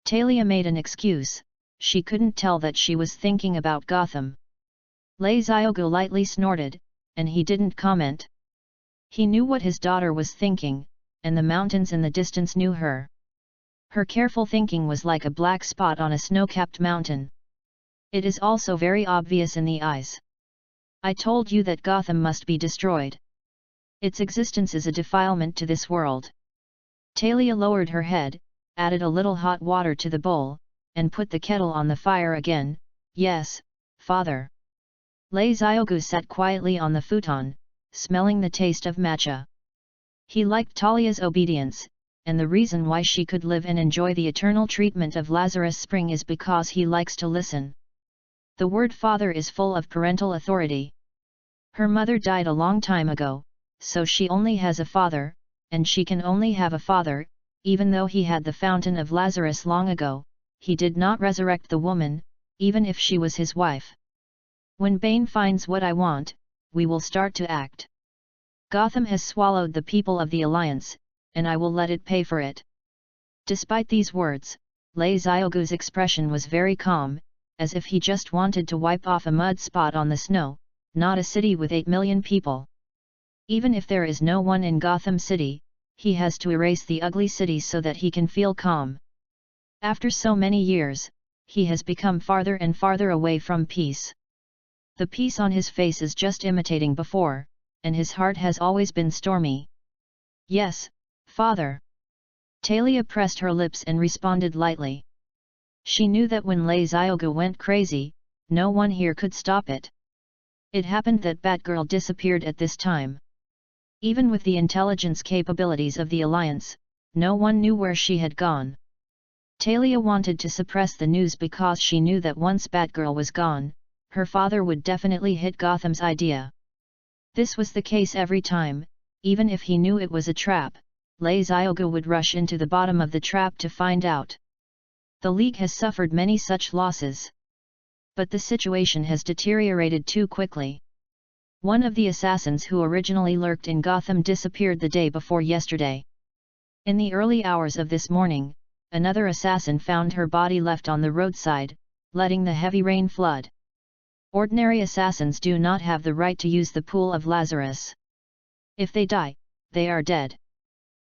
Talia made an excuse, she couldn't tell that she was thinking about Gotham. Lei Ziogu lightly snorted, and he didn't comment. He knew what his daughter was thinking, and the mountains in the distance knew her. Her careful thinking was like a black spot on a snow-capped mountain. It is also very obvious in the eyes. I told you that Gotham must be destroyed. Its existence is a defilement to this world. Talia lowered her head, added a little hot water to the bowl, and put the kettle on the fire again. Yes, father. Lei Ziogu sat quietly on the futon, smelling the taste of matcha. He liked Talia's obedience, and the reason why she could live and enjoy the eternal treatment of Lazarus Spring is because he likes to listen. The word father is full of parental authority. Her mother died a long time ago, so she only has a father, and she can only have a father. Even though he had the fountain of Lazarus long ago, he did not resurrect the woman, even if she was his wife. When Bane finds what I want, we will start to act. Gotham has swallowed the people of the Alliance, and I will let it pay for it. Despite these words, Lei Xiaogu's expression was very calm, as if he just wanted to wipe off a mud spot on the snow, not a city with 8 million people. Even if there is no one in Gotham City, he has to erase the ugly city so that he can feel calm. After so many years, he has become farther and farther away from peace. The peace on his face is just imitating before, and his heart has always been stormy. Yes, father. Talia pressed her lips and responded lightly. She knew that when Lei Xiaogu went crazy, no one here could stop it. It happened that Batgirl disappeared at this time. Even with the intelligence capabilities of the Alliance, no one knew where she had gone. Talia wanted to suppress the news because she knew that once Batgirl was gone, her father would definitely hit Gotham's idea. This was the case every time, even if he knew it was a trap, Lei Xiaogu would rush into the bottom of the trap to find out. The League has suffered many such losses. But the situation has deteriorated too quickly. One of the assassins who originally lurked in Gotham disappeared the day before yesterday. In the early hours of this morning, another assassin found her body left on the roadside, letting the heavy rain flood. Ordinary assassins do not have the right to use the pool of Lazarus. If they die, they are dead.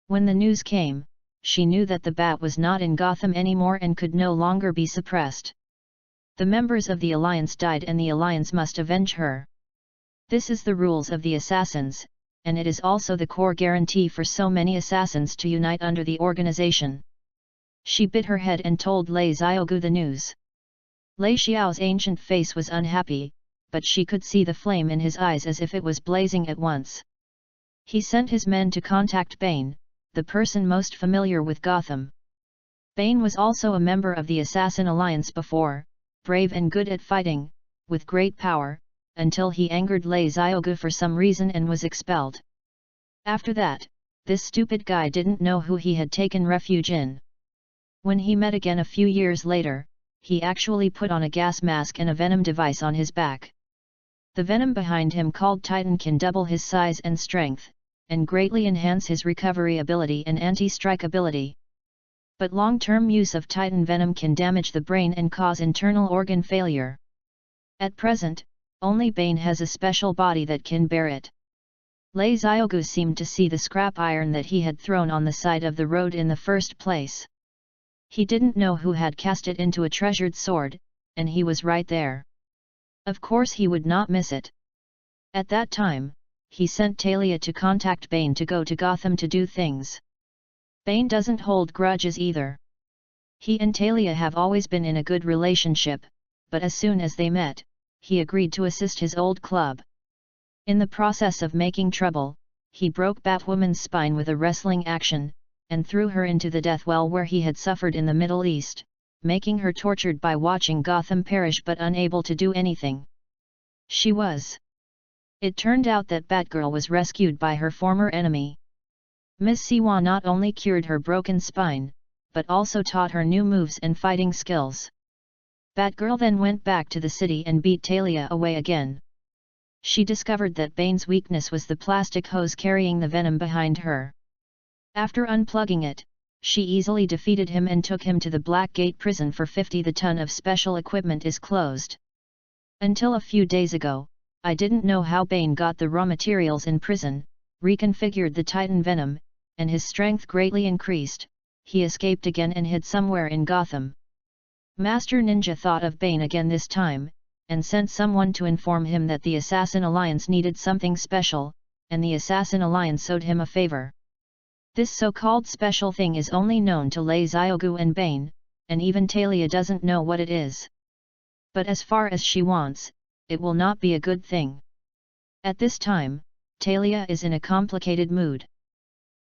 When the news came, she knew that the Bat was not in Gotham anymore and could no longer be suppressed. The members of the Alliance died and the Alliance must avenge her. This is the rules of the assassins, and it is also the core guarantee for so many assassins to unite under the organization. She bit her head and told Lei Xiaogu the news. Lei Xiao's ancient face was unhappy, but she could see the flame in his eyes as if it was blazing at once. He sent his men to contact Bane, the person most familiar with Gotham. Bane was also a member of the Assassin Alliance before, brave and good at fighting, with great power, until he angered Lei Xiaogu for some reason and was expelled. After that, this stupid guy didn't know who he had taken refuge in. When he met again a few years later, he actually put on a gas mask and a venom device on his back. The venom behind him called Titan can double his size and strength, and greatly enhance his recovery ability and anti-strike ability. But long-term use of Titan venom can damage the brain and cause internal organ failure. At present, only Bane has a special body that can bear it. Lei Xiaogu seemed to see the scrap iron that he had thrown on the side of the road in the first place. He didn't know who had cast it into a treasured sword, and he was right there. Of course he would not miss it. At that time, he sent Talia to contact Bane to go to Gotham to do things. Bane doesn't hold grudges either. He and Talia have always been in a good relationship, but as soon as they met, he agreed to assist his old club. In the process of making trouble, he broke Batwoman's spine with a wrestling action, and threw her into the death well where he had suffered in the Middle East, making her tortured by watching Gotham perish but unable to do anything. She was. It turned out that Batgirl was rescued by her former enemy. Ms. Siwa not only cured her broken spine, but also taught her new moves and fighting skills. Batgirl then went back to the city and beat Talia away again. She discovered that Bane's weakness was the plastic hose carrying the venom behind her. After unplugging it, she easily defeated him and took him to the Blackgate prison for 50. The ton of special equipment is closed. Until a few days ago, I didn't know how Bane got the raw materials in prison, reconfigured the Titan venom, and his strength greatly increased. He escaped again and hid somewhere in Gotham. Master Ninja thought of Bane again this time, and sent someone to inform him that the Assassin Alliance needed something special, and the Assassin Alliance owed him a favor. This so-called special thing is only known to Lei Xiaogu and Bane, and even Talia doesn't know what it is. But as far as she wants, it will not be a good thing. At this time, Talia is in a complicated mood.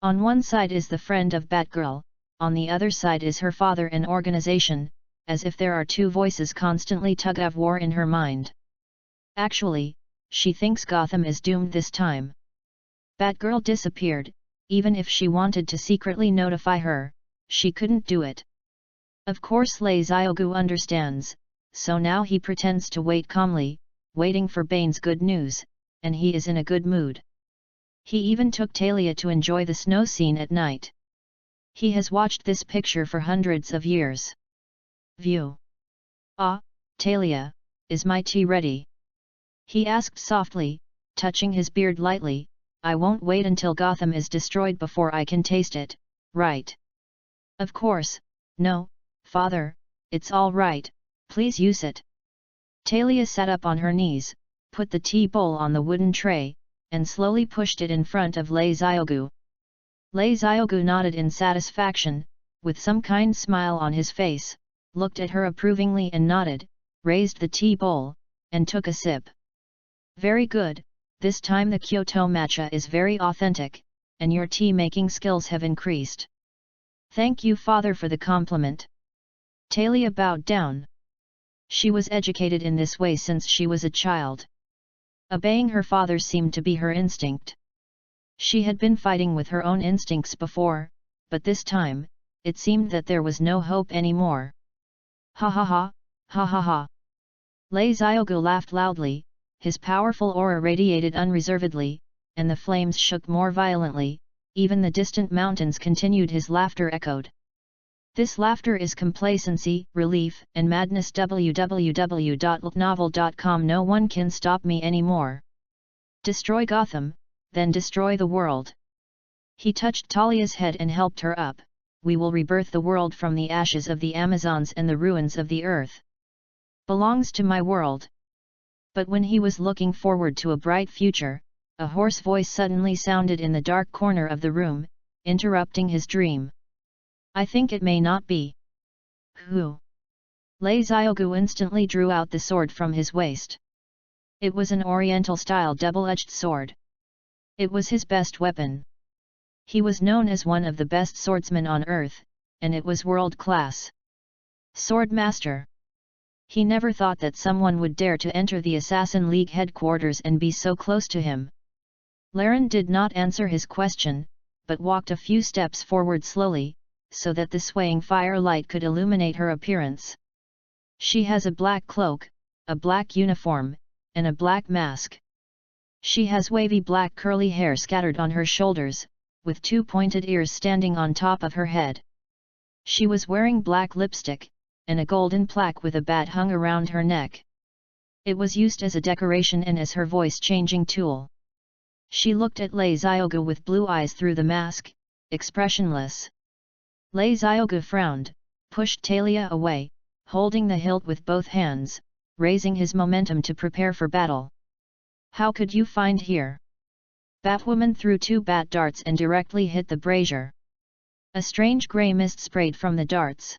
On one side is the friend of Batgirl, on the other side is her father and organization, as if there are two voices constantly tug-of-war in her mind. Actually, she thinks Gotham is doomed this time. Batgirl disappeared. Even if she wanted to secretly notify her, she couldn't do it. Of course Lei Xiaogu understands, so now he pretends to wait calmly, waiting for Bane's good news, and he is in a good mood. He even took Talia to enjoy the snow scene at night. He has watched this picture for hundreds of years. View. Ah, Talia, is my tea ready? He asked softly, touching his beard lightly. I won't wait until Gotham is destroyed before I can taste it, right? Of course, no, father, it's all right, please use it. Talia sat up on her knees, put the tea bowl on the wooden tray, and slowly pushed it in front of Lei Xiaogu. Lei Xiaogu nodded in satisfaction, with some kind smile on his face, looked at her approvingly and nodded, raised the tea bowl, and took a sip. Very good. This time the Kyoto matcha is very authentic, and your tea-making skills have increased. Thank you father for the compliment. Talia bowed down. She was educated in this way since she was a child. Obeying her father seemed to be her instinct. She had been fighting with her own instincts before, but this time, it seemed that there was no hope anymore. Ha ha ha, ha ha ha. Lei Xiaogu laughed loudly. His powerful aura radiated unreservedly, and the flames shook more violently. Even the distant mountains continued his laughter echoed. This laughter is complacency, relief, and madness. www.novel.com. No one can stop me anymore. Destroy Gotham, then destroy the world. He touched Talia's head and helped her up. We will rebirth the world from the ashes of the Amazons and the ruins of the earth. Belongs to my world. But when he was looking forward to a bright future, a hoarse voice suddenly sounded in the dark corner of the room, interrupting his dream. I think it may not be. Who? Lei Xiaogu instantly drew out the sword from his waist. It was an Oriental-style double-edged sword. It was his best weapon. He was known as one of the best swordsmen on earth, and it was world-class. Sword Master. He never thought that someone would dare to enter the Assassin League headquarters and be so close to him. Laren did not answer his question, but walked a few steps forward slowly, so that the swaying firelight could illuminate her appearance. She has a black cloak, a black uniform, and a black mask. She has wavy black curly hair scattered on her shoulders, with two pointed ears standing on top of her head. She was wearing black lipstick, and a golden plaque with a bat hung around her neck. It was used as a decoration and as her voice-changing tool. She looked at Lei Xiaogu with blue eyes through the mask, expressionless. Lei Xiaogu frowned, pushed Talia away, holding the hilt with both hands, raising his momentum to prepare for battle. How could you find here? Batwoman threw two bat darts and directly hit the brazier. A strange grey mist sprayed from the darts.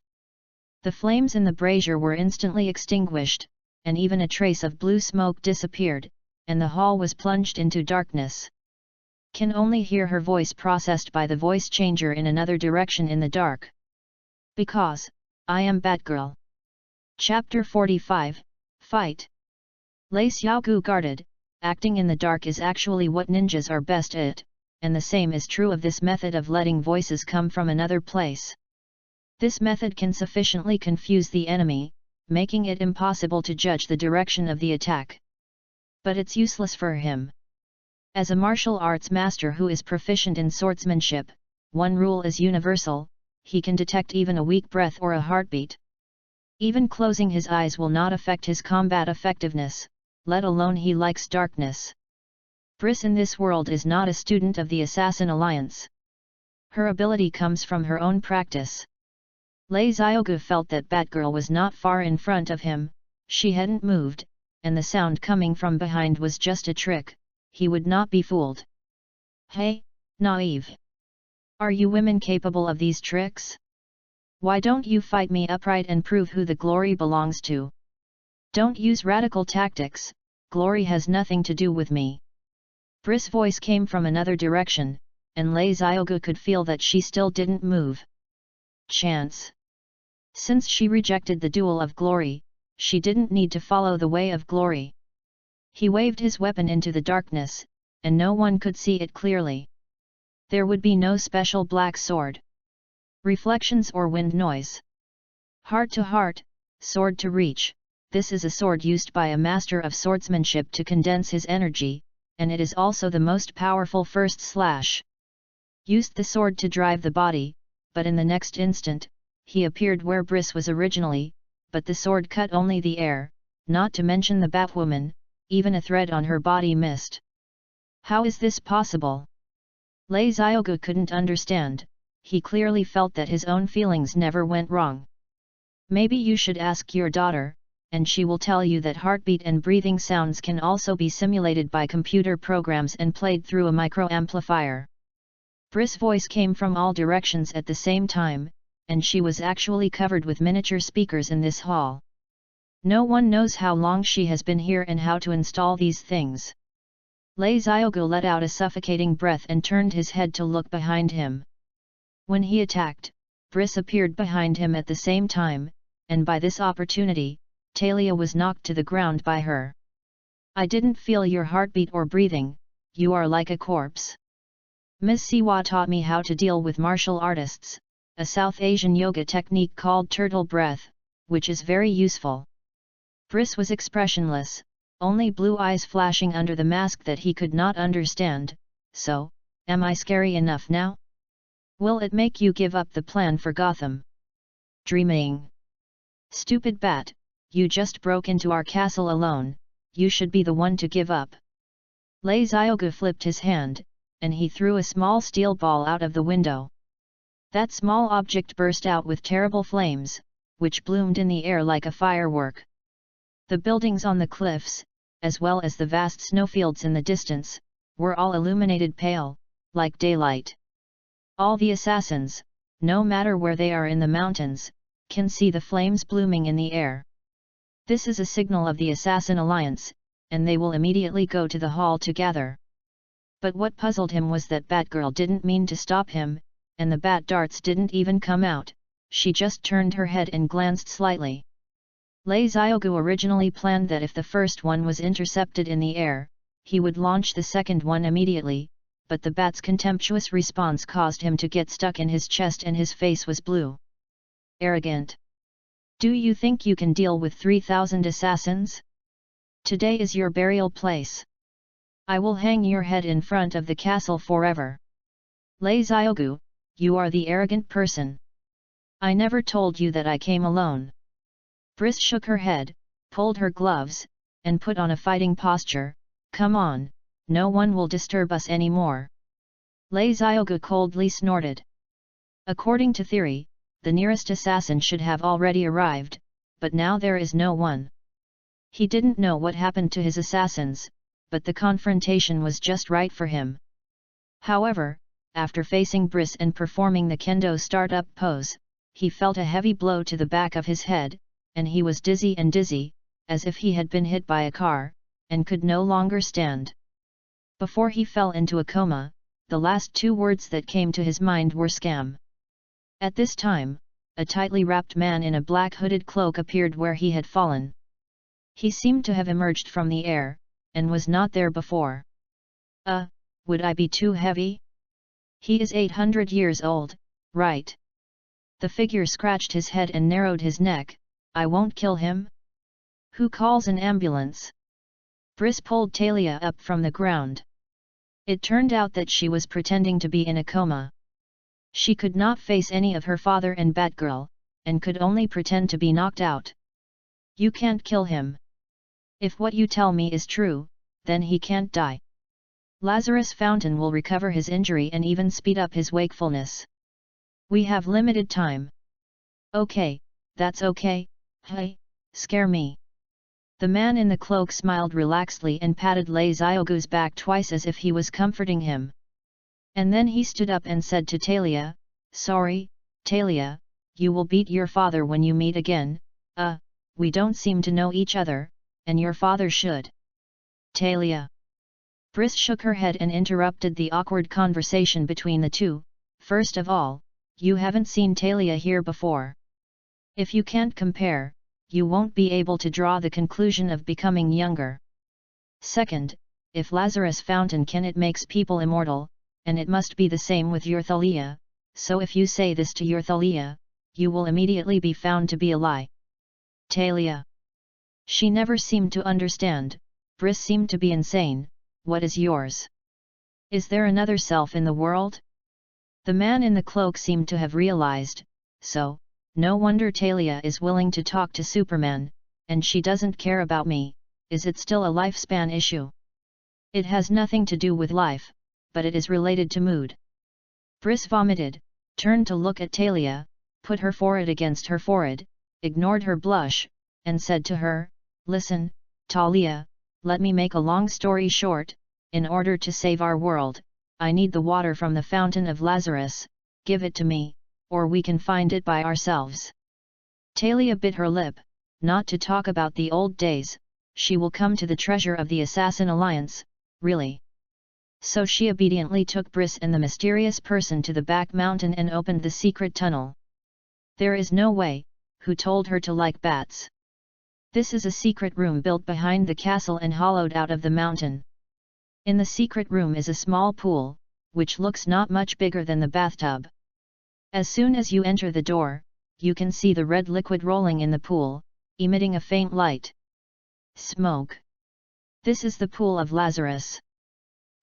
The flames in the brazier were instantly extinguished, and even a trace of blue smoke disappeared, and the hall was plunged into darkness. Can only hear her voice processed by the voice changer in another direction in the dark. Because, I am Batgirl. Chapter 45, Fight. Lei Xiaogu guarded, acting in the dark is actually what ninjas are best at, and the same is true of this method of letting voices come from another place. This method can sufficiently confuse the enemy, making it impossible to judge the direction of the attack. But it's useless for him. As a martial arts master who is proficient in swordsmanship, one rule is universal: he can detect even a weak breath or a heartbeat. Even closing his eyes will not affect his combat effectiveness, let alone he likes darkness. Briss in this world is not a student of the Assassin Alliance. Her ability comes from her own practice. Lei Xiaogu felt that Batgirl was not far in front of him, she hadn't moved, and the sound coming from behind was just a trick, he would not be fooled. Hey, naive! Are you women capable of these tricks? Why don't you fight me upright and prove who the glory belongs to? Don't use radical tactics, glory has nothing to do with me. Briss' voice came from another direction, and Lei Xiaogu could feel that she still didn't move. Chance. Since she rejected the duel of glory, she didn't need to follow the way of glory. He waved his weapon into the darkness, and no one could see it clearly. There would be no special black sword. Reflections or wind noise. Heart to heart, sword to reach. This is a sword used by a master of swordsmanship to condense his energy, and it is also the most powerful first slash. Used the sword to drive the body, but in the next instant, he appeared where Briss was originally, but the sword cut only the air, not to mention the Batwoman, even a thread on her body missed. How is this possible? Lei Xiaogu couldn't understand. He clearly felt that his own feelings never went wrong. Maybe you should ask your daughter, and she will tell you that heartbeat and breathing sounds can also be simulated by computer programs and played through a microamplifier. Briss' voice came from all directions at the same time, and she was actually covered with miniature speakers in this hall. No one knows how long she has been here and how to install these things. Lei Xiaogu let out a suffocating breath and turned his head to look behind him. When he attacked, Briss appeared behind him at the same time, and by this opportunity, Talia was knocked to the ground by her. I didn't feel your heartbeat or breathing, you are like a corpse. Ms. Siwa taught me how to deal with martial artists, a South Asian yoga technique called turtle breath, which is very useful. Briss was expressionless, only blue eyes flashing under the mask that he could not understand. So, am I scary enough now? Will it make you give up the plan for Gotham? Dreaming. Stupid bat, you just broke into our castle alone, you should be the one to give up. Lei Xiaogu flipped his hand, and he threw a small steel ball out of the window. That small object burst out with terrible flames, which bloomed in the air like a firework. The buildings on the cliffs, as well as the vast snowfields in the distance, were all illuminated pale, like daylight. All the assassins, no matter where they are in the mountains, can see the flames blooming in the air. This is a signal of the Assassin Alliance, and they will immediately go to the hall to gather. But what puzzled him was that Batgirl didn't mean to stop him, and the bat darts didn't even come out, she just turned her head and glanced slightly. Lei Xiaogu originally planned that if the first one was intercepted in the air, he would launch the second one immediately, but the bat's contemptuous response caused him to get stuck in his chest and his face was blue. Arrogant. Do you think you can deal with 3,000 assassins? Today is your burial place. I will hang your head in front of the castle forever. Lei Xiaogu, you are the arrogant person. I never told you that I came alone. Briss shook her head, pulled her gloves, and put on a fighting posture. Come on, no one will disturb us anymore. Lei Xiaogu coldly snorted. According to theory, the nearest assassin should have already arrived, but now there is no one. He didn't know what happened to his assassins, but the confrontation was just right for him. However, after facing Briss and performing the kendo startup pose, he felt a heavy blow to the back of his head, and he was dizzy, as if he had been hit by a car, and could no longer stand. Before he fell into a coma, the last two words that came to his mind were scam. At this time, a tightly wrapped man in a black hooded cloak appeared where he had fallen. He seemed to have emerged from the air, and was not there before. Would I be too heavy? He is 800 years old, right? The figure scratched his head and narrowed his neck. I won't kill him? Who calls an ambulance? Briss pulled Talia up from the ground. It turned out that she was pretending to be in a coma. She could not face any of her father and Batgirl, and could only pretend to be knocked out. You can't kill him. If what you tell me is true, then he can't die. Lazarus Fountain will recover his injury and even speed up his wakefulness. We have limited time. Okay, that's okay. Hey, scare me. The man in the cloak smiled relaxedly and patted Lei Xiaogu's back twice as if he was comforting him. And then he stood up and said to Talia, Sorry, Talia, you will beat your father when you meet again. We don't seem to know each other, and your father should. Talia. Briss shook her head and interrupted the awkward conversation between the two. First of all, you haven't seen Talia here before. If you can't compare, you won't be able to draw the conclusion of becoming younger. Second, if Lazarus' fountain can, it makes people immortal, and it must be the same with your Thalia, so if you say this to your Thalia, you will immediately be found to be a lie. Thalia. She never seemed to understand. Briss seemed to be insane. What is yours? Is there another self in the world? The man in the cloak seemed to have realized, so, no wonder Thalia is willing to talk to Superman, and she doesn't care about me. Is it still a lifespan issue? It has nothing to do with life, but it is related to mood. Briss vomited, turned to look at Thalia, put her forehead against her forehead, ignored her blush, and said to her, "Listen, Thalia, let me make a long story short. In order to save our world, I need the water from the fountain of Lazarus. Give it to me, or we can find it by ourselves." Thalia bit her lip, not to talk about the old days. She will come to the treasure of the Assassin Alliance, really. So she obediently took Briss and the mysterious person to the back mountain and opened the secret tunnel. There is no way. Who told her to like bats? This is a secret room built behind the castle and hollowed out of the mountain. In the secret room is a small pool, which looks not much bigger than the bathtub. As soon as you enter the door, you can see the red liquid rolling in the pool, emitting a faint light. Smoke. This is the pool of Lazarus.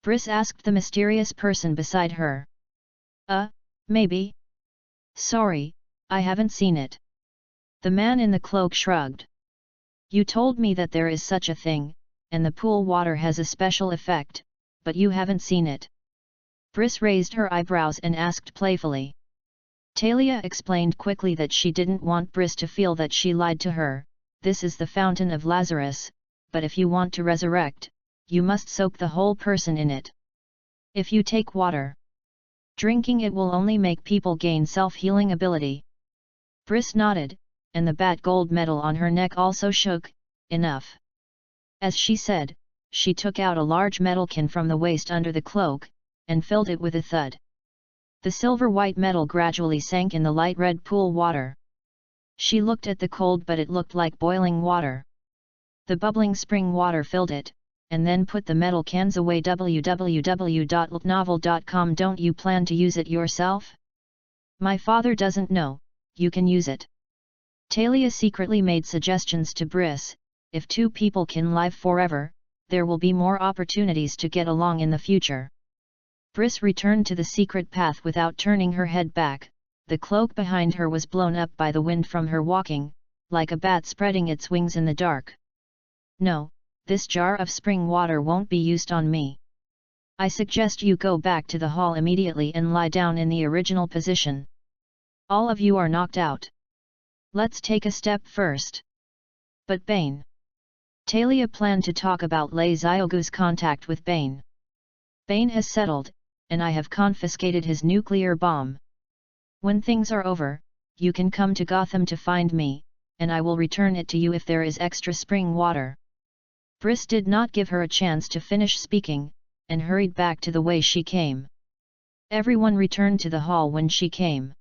Briss asked the mysterious person beside her. Maybe? Sorry, I haven't seen it. The man in the cloak shrugged. You told me that there is such a thing, and the pool water has a special effect, but you haven't seen it. Briss raised her eyebrows and asked playfully. Thalia explained quickly that she didn't want Briss to feel that she lied to her. This is the fountain of Lazarus, but if you want to resurrect, you must soak the whole person in it. If you take water, drinking it will only make people gain self-healing ability. Briss nodded, and the bat gold medal on her neck also shook. Enough. As she said, she took out a large metal can from the waist under the cloak, and filled it with a thud. The silver-white metal gradually sank in the light red pool water. She looked at the cold, but it looked like boiling water. The bubbling spring water filled it, and then put the metal cans away. www.novel.com. Don't you plan to use it yourself? My father doesn't know. You can use it. Thalia secretly made suggestions to Briss. If two people can live forever, there will be more opportunities to get along in the future. Briss returned to the secret path without turning her head back. The cloak behind her was blown up by the wind from her walking, like a bat spreading its wings in the dark. No, this jar of spring water won't be used on me. I suggest you go back to the hall immediately and lie down in the original position. All of you are knocked out. Let's take a step first. But Bane. Thalia planned to talk about Lei Xiaogu's contact with Bane. Bane has settled, and I have confiscated his nuclear bomb. When things are over, you can come to Gotham to find me, and I will return it to you if there is extra spring water. Briss did not give her a chance to finish speaking, and hurried back to the way she came. Everyone returned to the hall when she came.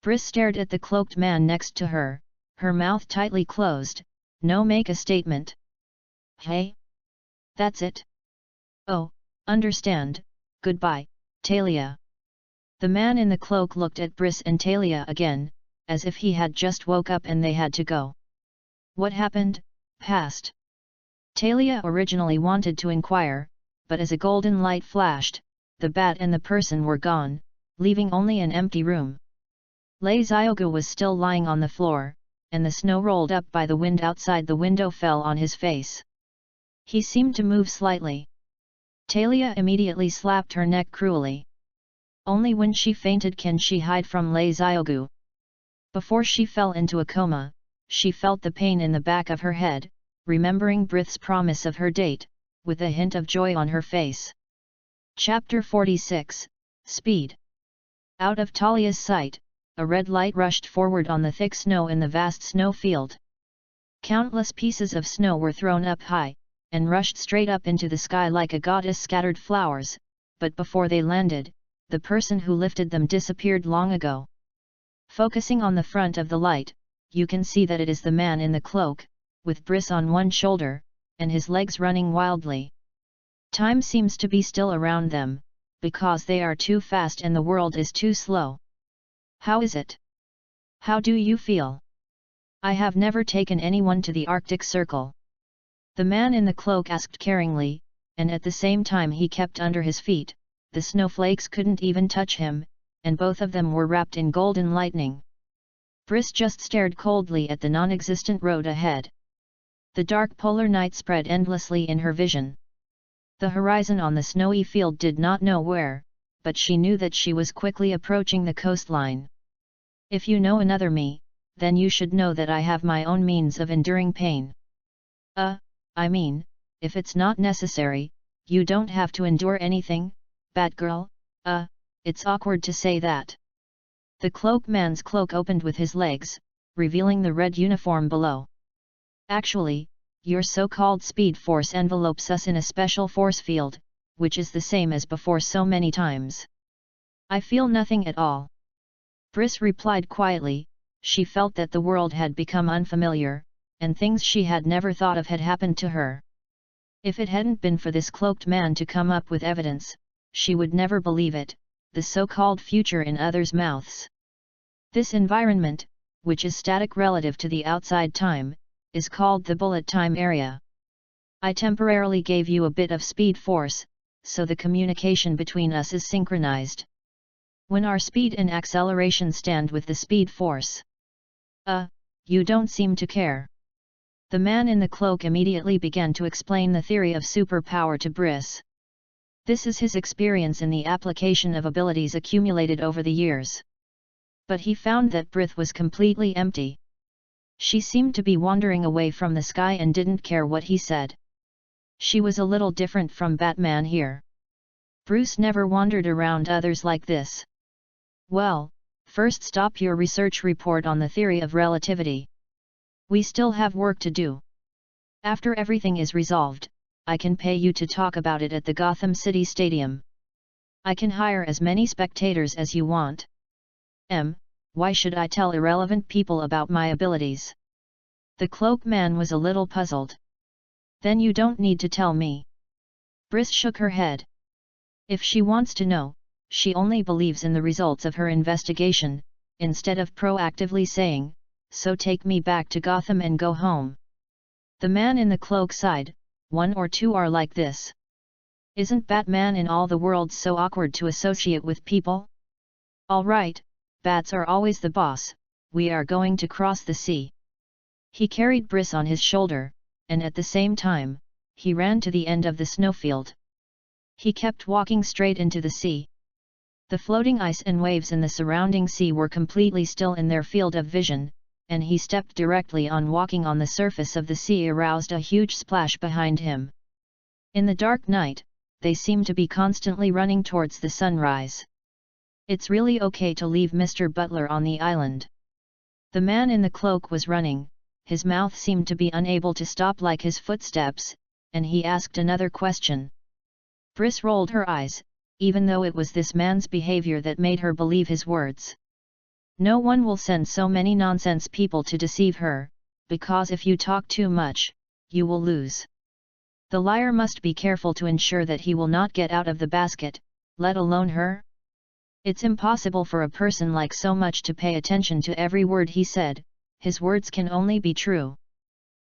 Briss stared at the cloaked man next to her, her mouth tightly closed. No, make a statement. Hey? That's it? Oh, understand. Goodbye, Thalia. The man in the cloak looked at Briss and Thalia again, as if he had just woke up and they had to go. What happened, past? Thalia originally wanted to inquire, but as a golden light flashed, the bat and the person were gone, leaving only an empty room. Lei Xiaogu was still lying on the floor, and the snow rolled up by the wind outside the window fell on his face. He seemed to move slightly. Thalia immediately slapped her neck cruelly. Only when she fainted can she hide from Lei Xiaogu. Before she fell into a coma, she felt the pain in the back of her head, remembering Brith's promise of her date, with a hint of joy on her face. Chapter 46, Speed. Out of Thalia's sight, a red light rushed forward on the thick snow in the vast snow field. Countless pieces of snow were thrown up high, and rushed straight up into the sky like a goddess scattered flowers, but before they landed, the person who lifted them disappeared long ago. Focusing on the front of the light, you can see that it is the man in the cloak, with Briss on one shoulder, and his legs running wildly. Time seems to be still around them, because they are too fast and the world is too slow. How is it? How do you feel? I have never taken anyone to the Arctic Circle. The man in the cloak asked caringly, and at the same time he kept under his feet, the snowflakes couldn't even touch him, and both of them were wrapped in golden lightning. Briss just stared coldly at the non-existent road ahead. The dark polar night spread endlessly in her vision. The horizon on the snowy field did not know where, but she knew that she was quickly approaching the coastline. If you know another me, then you should know that I have my own means of enduring pain. I mean, if it's not necessary, you don't have to endure anything, Batgirl. It's awkward to say that. The cloakman's cloak opened with his legs, revealing the red uniform below. Actually, your so-called speed force envelopes us in a special force field, which is the same as before so many times. I feel nothing at all. Briss replied quietly. She felt that the world had become unfamiliar, and things she had never thought of had happened to her. If it hadn't been for this cloaked man to come up with evidence, she would never believe it, the so-called future in others' mouths. This environment, which is static relative to the outside time, is called the bullet time area. I temporarily gave you a bit of speed force, so the communication between us is synchronized. When our speed and acceleration stand with the speed force. You don't seem to care. The man in the cloak immediately began to explain the theory of superpower to Briss. This is his experience in the application of abilities accumulated over the years. But he found that Briss was completely empty. She seemed to be wandering away from the sky and didn't care what he said. She was a little different from Batman here. Bruce never wandered around others like this. Well, first stop your research report on the theory of relativity. We still have work to do. After everything is resolved, I can pay you to talk about it at the Gotham City Stadium. I can hire as many spectators as you want. Why should I tell irrelevant people about my abilities? The cloak man was a little puzzled. Then you don't need to tell me. Briss shook her head. If she wants to know, she only believes in the results of her investigation, instead of proactively saying, so take me back to Gotham and go home. The man in the cloak sighed. One or two are like this. Isn't Batman in all the world so awkward to associate with people? All right, bats are always the boss, we are going to cross the sea. He carried Briss on his shoulder, and at the same time, he ran to the end of the snowfield. He kept walking straight into the sea. The floating ice and waves in the surrounding sea were completely still in their field of vision, and he stepped directly on. Walking on the surface of the sea aroused a huge splash behind him. In the dark night, they seemed to be constantly running towards the sunrise. It's really okay to leave Mr. Butler on the island. The man in the cloak was running, his mouth seemed to be unable to stop like his footsteps, and he asked another question. Briss rolled her eyes, even though it was this man's behavior that made her believe his words. No one will send so many nonsense people to deceive her, because if you talk too much, you will lose. The liar must be careful to ensure that he will not get out of the basket, let alone her. It's impossible for a person like so much to pay attention to every word he said, his words can only be true.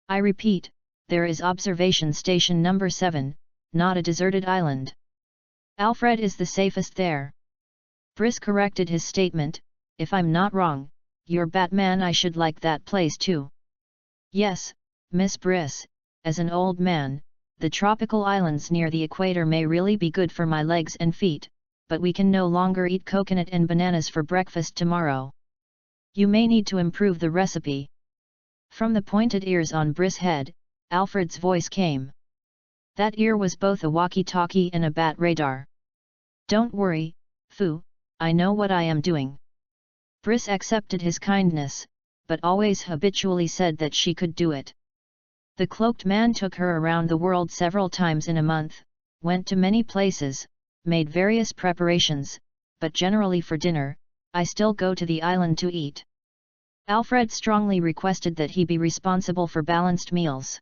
I repeat, there is observation station number 7, not a deserted island. Alfred is the safest there. Briss corrected his statement. If I'm not wrong, you're Batman. I should like that place too. Yes, Miss Briss, as an old man, the tropical islands near the equator may really be good for my legs and feet, but we can no longer eat coconut and bananas for breakfast tomorrow. You may need to improve the recipe. From the pointed ears on Briss' head, Alfred's voice came. That ear was both a walkie-talkie and a bat radar. Don't worry, Foo, I know what I am doing. Briss accepted his kindness, but always habitually said that she could do it. The cloaked man took her around the world several times in a month, went to many places, made various preparations, but generally for dinner, I still go to the island to eat. Alfred strongly requested that he be responsible for balanced meals.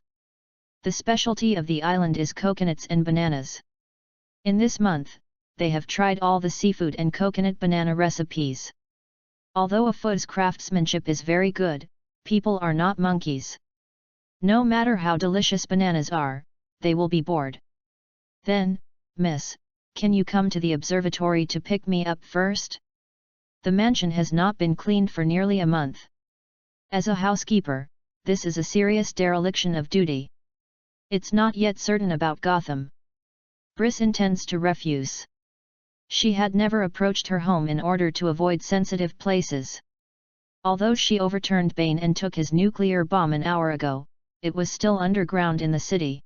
The specialty of the island is coconuts and bananas. In this month, they have tried all the seafood and coconut banana recipes. Although a food's craftsmanship is very good, people are not monkeys. No matter how delicious bananas are, they will be bored. Then, miss, can you come to the observatory to pick me up first? The mansion has not been cleaned for nearly a month. As a housekeeper, this is a serious dereliction of duty. It's not yet certain about Gotham. Briss intends to refuse. She had never approached her home in order to avoid sensitive places. Although she overturned Bane and took his nuclear bomb an hour ago, it was still underground in the city.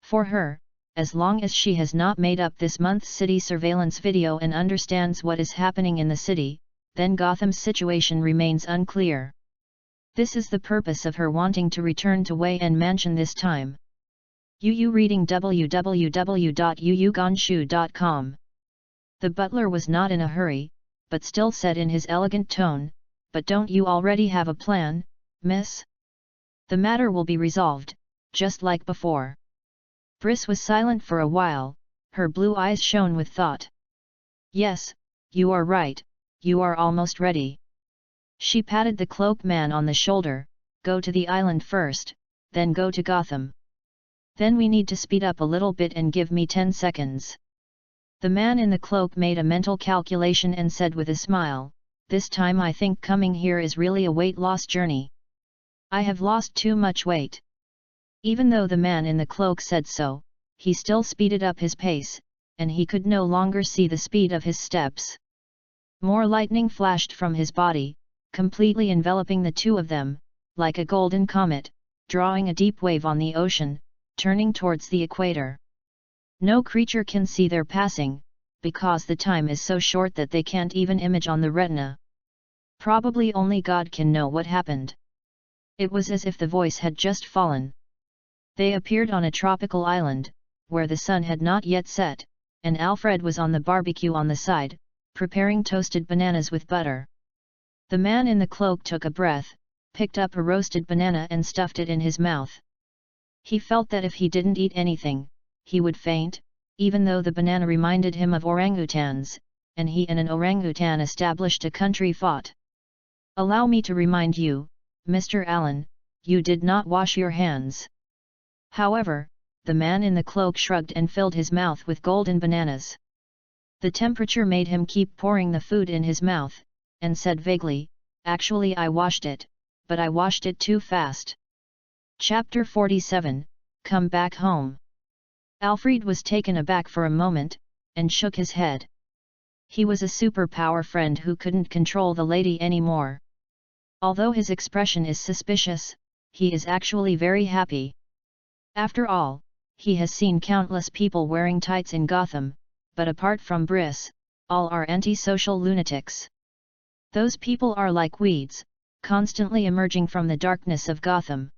For her, as long as she has not made up this month's city surveillance video and understands what is happening in the city, then Gotham's situation remains unclear. This is the purpose of her wanting to return to Wayne Mansion this time. Reading www.yuyugonshu.com. The butler was not in a hurry, but still said in his elegant tone, "But don't you already have a plan, miss? The matter will be resolved, just like before." Briss was silent for a while, her blue eyes shone with thought. "Yes, you are right, you are almost ready." She patted the cloaked man on the shoulder. "Go to the island first, then go to Gotham. Then we need to speed up a little bit and give me 10 seconds. The man in the cloak made a mental calculation and said with a smile, "This time I think coming here is really a weight loss journey. I have lost too much weight." Even though the man in the cloak said so, he still speeded up his pace, and he could no longer see the speed of his steps. More lightning flashed from his body, completely enveloping the two of them, like a golden comet, drawing a deep wave on the ocean, turning towards the equator. No creature can see their passing, because the time is so short that they can't even image on the retina. Probably only God can know what happened. It was as if the voice had just fallen. They appeared on a tropical island, where the sun had not yet set, and Alfred was on the barbecue on the side, preparing toasted bananas with butter. The man in the cloak took a breath, picked up a roasted banana and stuffed it in his mouth. He felt that if he didn't eat anything, he would faint, even though the banana reminded him of orangutans, and he and an orangutan established a country fought. "Allow me to remind you, Mr. Allen, you did not wash your hands." However, the man in the cloak shrugged and filled his mouth with golden bananas. The temperature made him keep pouring the food in his mouth, and said vaguely, "Actually I washed it, but I washed it too fast." Chapter 47, Come Back Home. Alfred was taken aback for a moment, and shook his head. He was a superpower friend who couldn't control the lady anymore. Although his expression is suspicious, he is actually very happy. After all, he has seen countless people wearing tights in Gotham, but apart from Briss, all are antisocial lunatics. Those people are like weeds, constantly emerging from the darkness of Gotham.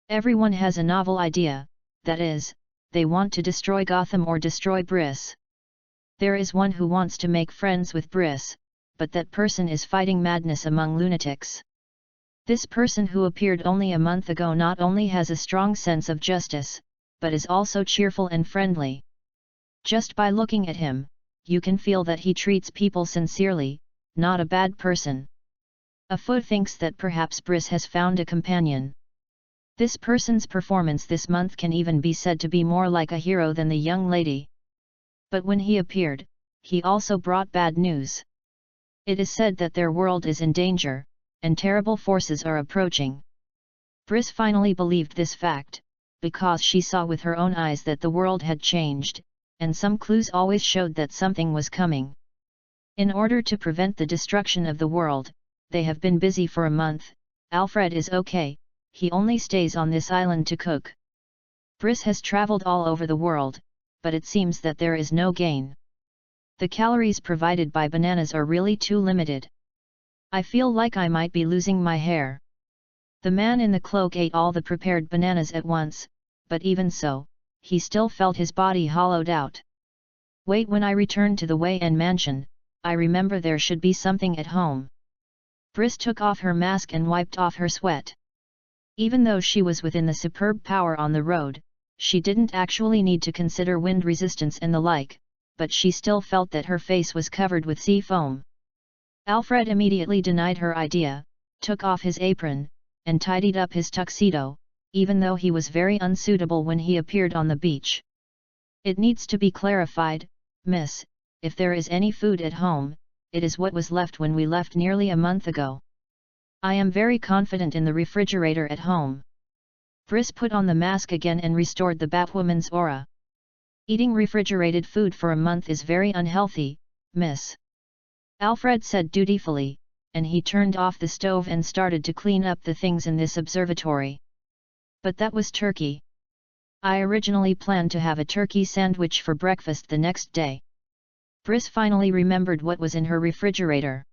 Everyone has a novel idea, that is, they want to destroy Gotham or destroy Briss. There is one who wants to make friends with Briss, but that person is fighting madness among lunatics. This person who appeared only a month ago not only has a strong sense of justice, but is also cheerful and friendly. Just by looking at him, you can feel that he treats people sincerely, not a bad person. Afu thinks that perhaps Briss has found a companion. This person's performance this month can even be said to be more like a hero than the young lady. But when he appeared, he also brought bad news. It is said that their world is in danger, and terrible forces are approaching. Briss finally believed this fact, because she saw with her own eyes that the world had changed, and some clues always showed that something was coming. In order to prevent the destruction of the world, they have been busy for a month. Alfred is okay, he only stays on this island to cook. Briss has traveled all over the world, but it seems that there is no gain. The calories provided by bananas are really too limited. I feel like I might be losing my hair. The man in the cloak ate all the prepared bananas at once, but even so, he still felt his body hollowed out. Wait, when I return to the Wayne Mansion, I remember there should be something at home. Briss took off her mask and wiped off her sweat. Even though she was within the superb power on the road, she didn't actually need to consider wind resistance and the like, but she still felt that her face was covered with sea foam. Alfred immediately denied her idea, took off his apron, and tidied up his tuxedo, even though he was very unsuitable when he appeared on the beach. "It needs to be clarified, miss, if there is any food at home, it is what was left when we left nearly a month ago. I am very confident in the refrigerator at home." Briss put on the mask again and restored the Batwoman's aura. "Eating refrigerated food for a month is very unhealthy, miss," Alfred said dutifully, and he turned off the stove and started to clean up the things in this observatory. "But that was turkey. I originally planned to have a turkey sandwich for breakfast the next day." Briss finally remembered what was in her refrigerator.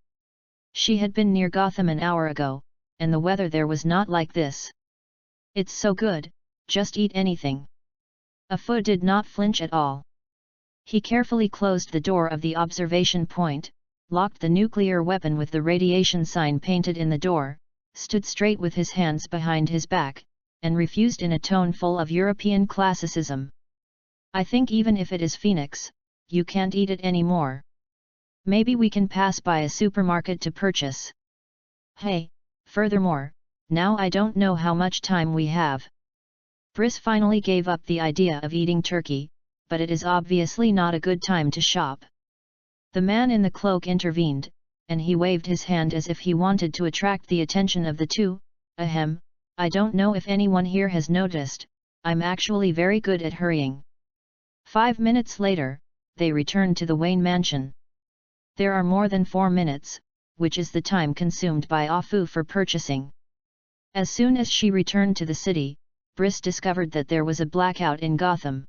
She had been near Gotham an hour ago, and the weather there was not like this. "It's so good, just eat anything." Afu did not flinch at all. He carefully closed the door of the observation point, locked the nuclear weapon with the radiation sign painted in the door, stood straight with his hands behind his back, and refused in a tone full of European classicism. "I think even if it is Phoenix, you can't eat it anymore. Maybe we can pass by a supermarket to purchase." "Hey, furthermore, now I don't know how much time we have." Briss finally gave up the idea of eating turkey, but it is obviously not a good time to shop. The man in the cloak intervened, and he waved his hand as if he wanted to attract the attention of the two. "Ahem, I don't know if anyone here has noticed, I'm actually very good at hurrying." 5 minutes later, they returned to the Wayne mansion. There are more than 4 minutes, which is the time consumed by Afu for purchasing. As soon as she returned to the city, Briss discovered that there was a blackout in Gotham.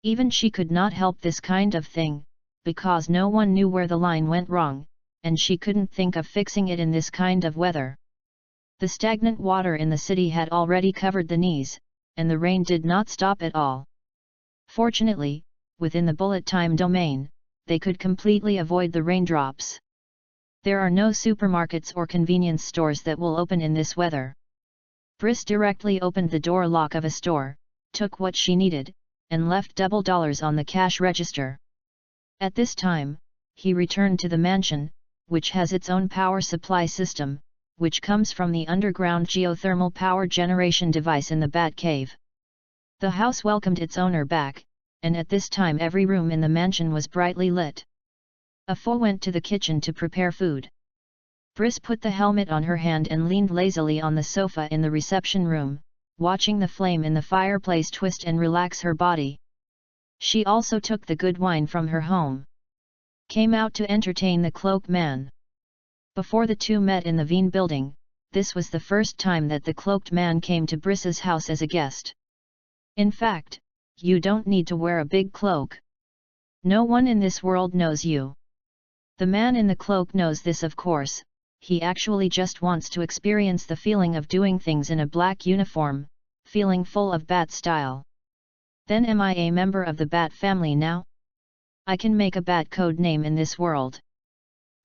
Even she could not help this kind of thing, because no one knew where the line went wrong, and she couldn't think of fixing it in this kind of weather. The stagnant water in the city had already covered the knees, and the rain did not stop at all. Fortunately, within the bullet time domain, they could completely avoid the raindrops. There are no supermarkets or convenience stores that will open in this weather. Briss directly opened the door lock of a store, took what she needed, and left $double on the cash register. At this time, he returned to the mansion, which has its own power supply system, which comes from the underground geothermal power generation device in the Batcave. The house welcomed its owner back, and at this time every room in the mansion was brightly lit. Afu went to the kitchen to prepare food. Briss put the helmet on her hand and leaned lazily on the sofa in the reception room, watching the flame in the fireplace twist and relax her body. She also took the good wine from her home. Came out to entertain the cloak man. Before the two met in the Veen building, this was the first time that the cloaked man came to Briss's house as a guest. "In fact, you don't need to wear a big cloak. No one in this world knows you." The man in the cloak knows this, of course. He actually just wants to experience the feeling of doing things in a black uniform, feeling full of Bat style. "Then am I a member of the Bat family now? I can make a Bat code name in this world.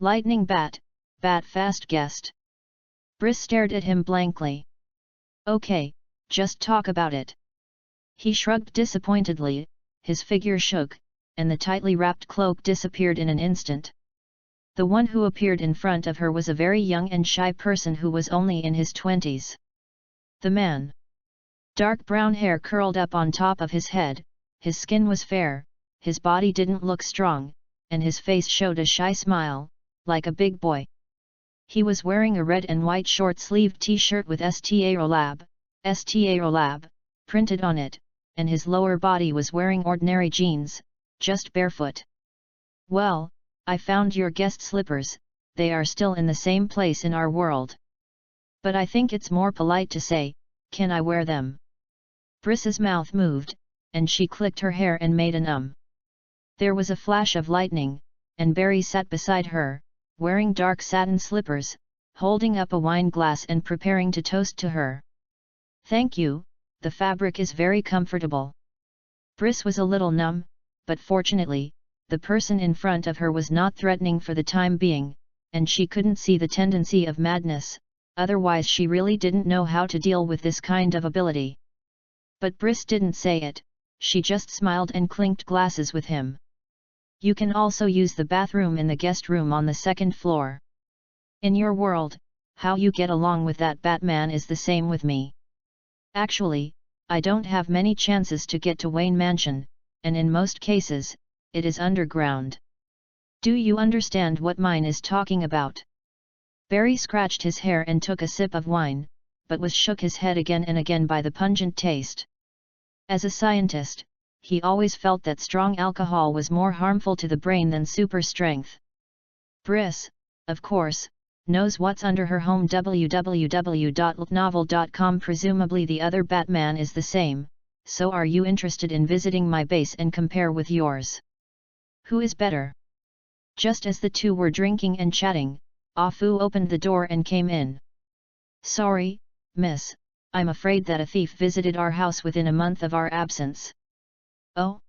Lightning Bat, Bat fast guest." Briss stared at him blankly. "Okay, just talk about it." He shrugged disappointedly, his figure shook, and the tightly wrapped cloak disappeared in an instant. The one who appeared in front of her was a very young and shy person who was only in his 20s. The man. Dark brown hair curled up on top of his head, his skin was fair, his body didn't look strong, and his face showed a shy smile, like a big boy. He was wearing a red and white short-sleeved t-shirt with STA printed on it, and his lower body was wearing ordinary jeans, just barefoot. "Well, I found your guest slippers, they are still in the same place in our world. But I think it's more polite to say, can I wear them?" Briss's mouth moved, and she clicked her hair and made an There was a flash of lightning, and Barry sat beside her, wearing dark satin slippers, holding up a wine glass and preparing to toast to her. "Thank you, the fabric is very comfortable." Briss was a little numb, but fortunately, the person in front of her was not threatening for the time being, and she couldn't see the tendency of madness, otherwise she really didn't know how to deal with this kind of ability. But Briss didn't say it, she just smiled and clinked glasses with him. You can also use the bathroom in the guest room on the second floor. In your world, how you get along with that Batman is the same with me. Actually, I don't have many chances to get to Wayne Mansion, and in most cases, it is underground. Do you understand what mine is talking about? Barry scratched his hair and took a sip of wine, but was shook his head again and again by the pungent taste. As a scientist, he always felt that strong alcohol was more harmful to the brain than super strength. Briss, of course, knows what's under her home. www.novel.com. Presumably the other Batman is the same, so are you interested in visiting my base and compare with yours? Who is better? Just as the two were drinking and chatting, Ah Fu opened the door and came in. Sorry, miss, I'm afraid that a thief visited our house within a month of our absence. Oh?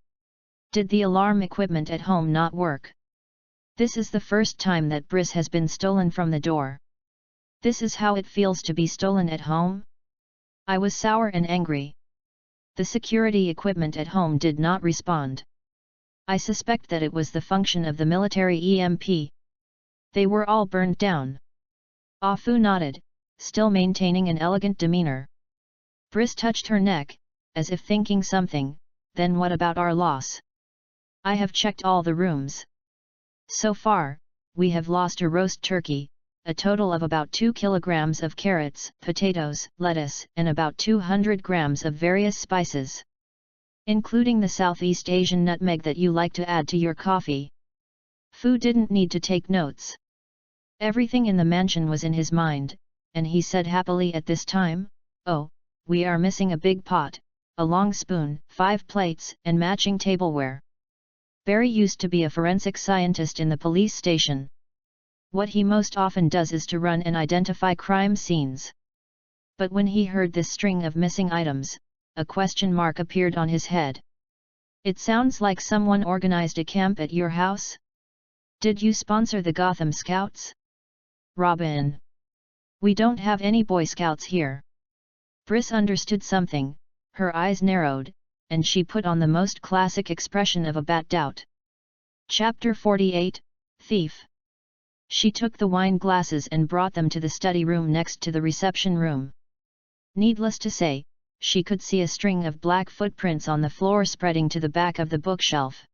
Did the alarm equipment at home not work? This is the first time that Briss has been stolen from the door. This is how it feels to be stolen at home? I was sour and angry. The security equipment at home did not respond. I suspect that it was the function of the military EMP. They were all burned down. Ah Fu nodded, still maintaining an elegant demeanor. Briss touched her neck, as if thinking something, then what about our loss? I have checked all the rooms. So far, we have lost a roast turkey, a total of about 2 kilograms of carrots, potatoes, lettuce, and about 200 grams of various spices. Including the Southeast Asian nutmeg that you like to add to your coffee. Fu didn't need to take notes. Everything in the mansion was in his mind, and he said happily at this time, oh, we are missing a big pot, a long spoon, 5 plates, and matching tableware. Barry used to be a forensic scientist in the police station. What he most often does is to run and identify crime scenes. But when he heard this string of missing items, a question mark appeared on his head. It sounds like someone organized a camp at your house? Did you sponsor the Gotham Scouts? Robin. We don't have any Boy Scouts here. Briss understood something, her eyes narrowed, and she put on the most classic expression of a bat doubt. Chapter 48, Thief. She took the wine glasses and brought them to the study room next to the reception room. Needless to say, she could see a string of black footprints on the floor spreading to the back of the bookshelf.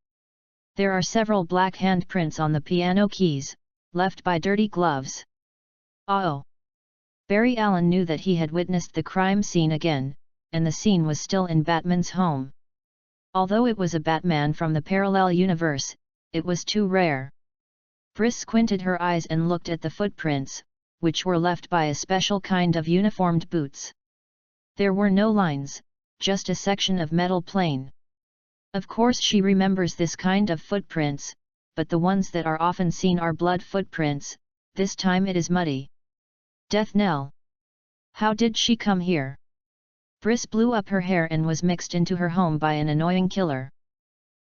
There are several black handprints on the piano keys, left by dirty gloves. Oh! Barry Allen knew that he had witnessed the crime scene again, and the scene was still in Batman's home. Although it was a Batman from the parallel universe, it was too rare. Briss squinted her eyes and looked at the footprints, which were left by a special kind of uniformed boots. There were no lines, just a section of metal plane. Of course she remembers this kind of footprints, but the ones that are often seen are blood footprints, this time it is muddy. Death Knell. How did she come here? Briss blew up her hair and was mixed into her home by an annoying killer.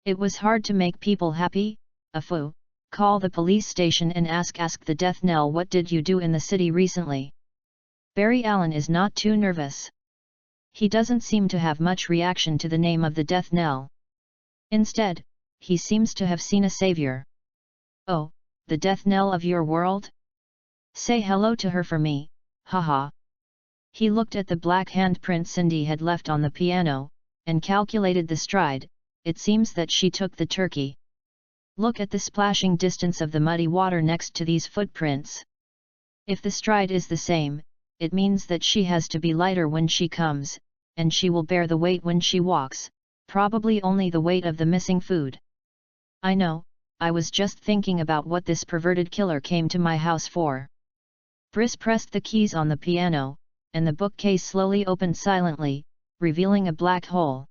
It was hard to make people happy, Afu. Call the police station and ask the Death Knell what did you do in the city recently. Barry Allen is not too nervous. He doesn't seem to have much reaction to the name of the Death Knell. Instead, he seems to have seen a savior. Oh, the Death Knell of your world? Say hello to her for me, haha. He looked at the black handprint Cindy had left on the piano, and calculated the stride. It seems that she took the turkey. Look at the splashing distance of the muddy water next to these footprints. If the stride is the same, it means that she has to be lighter when she comes, and she will bear the weight when she walks, probably only the weight of the missing food. I know, I was just thinking about what this perverted killer came to my house for. Briss pressed the keys on the piano, and the bookcase slowly opened silently, revealing a black hole.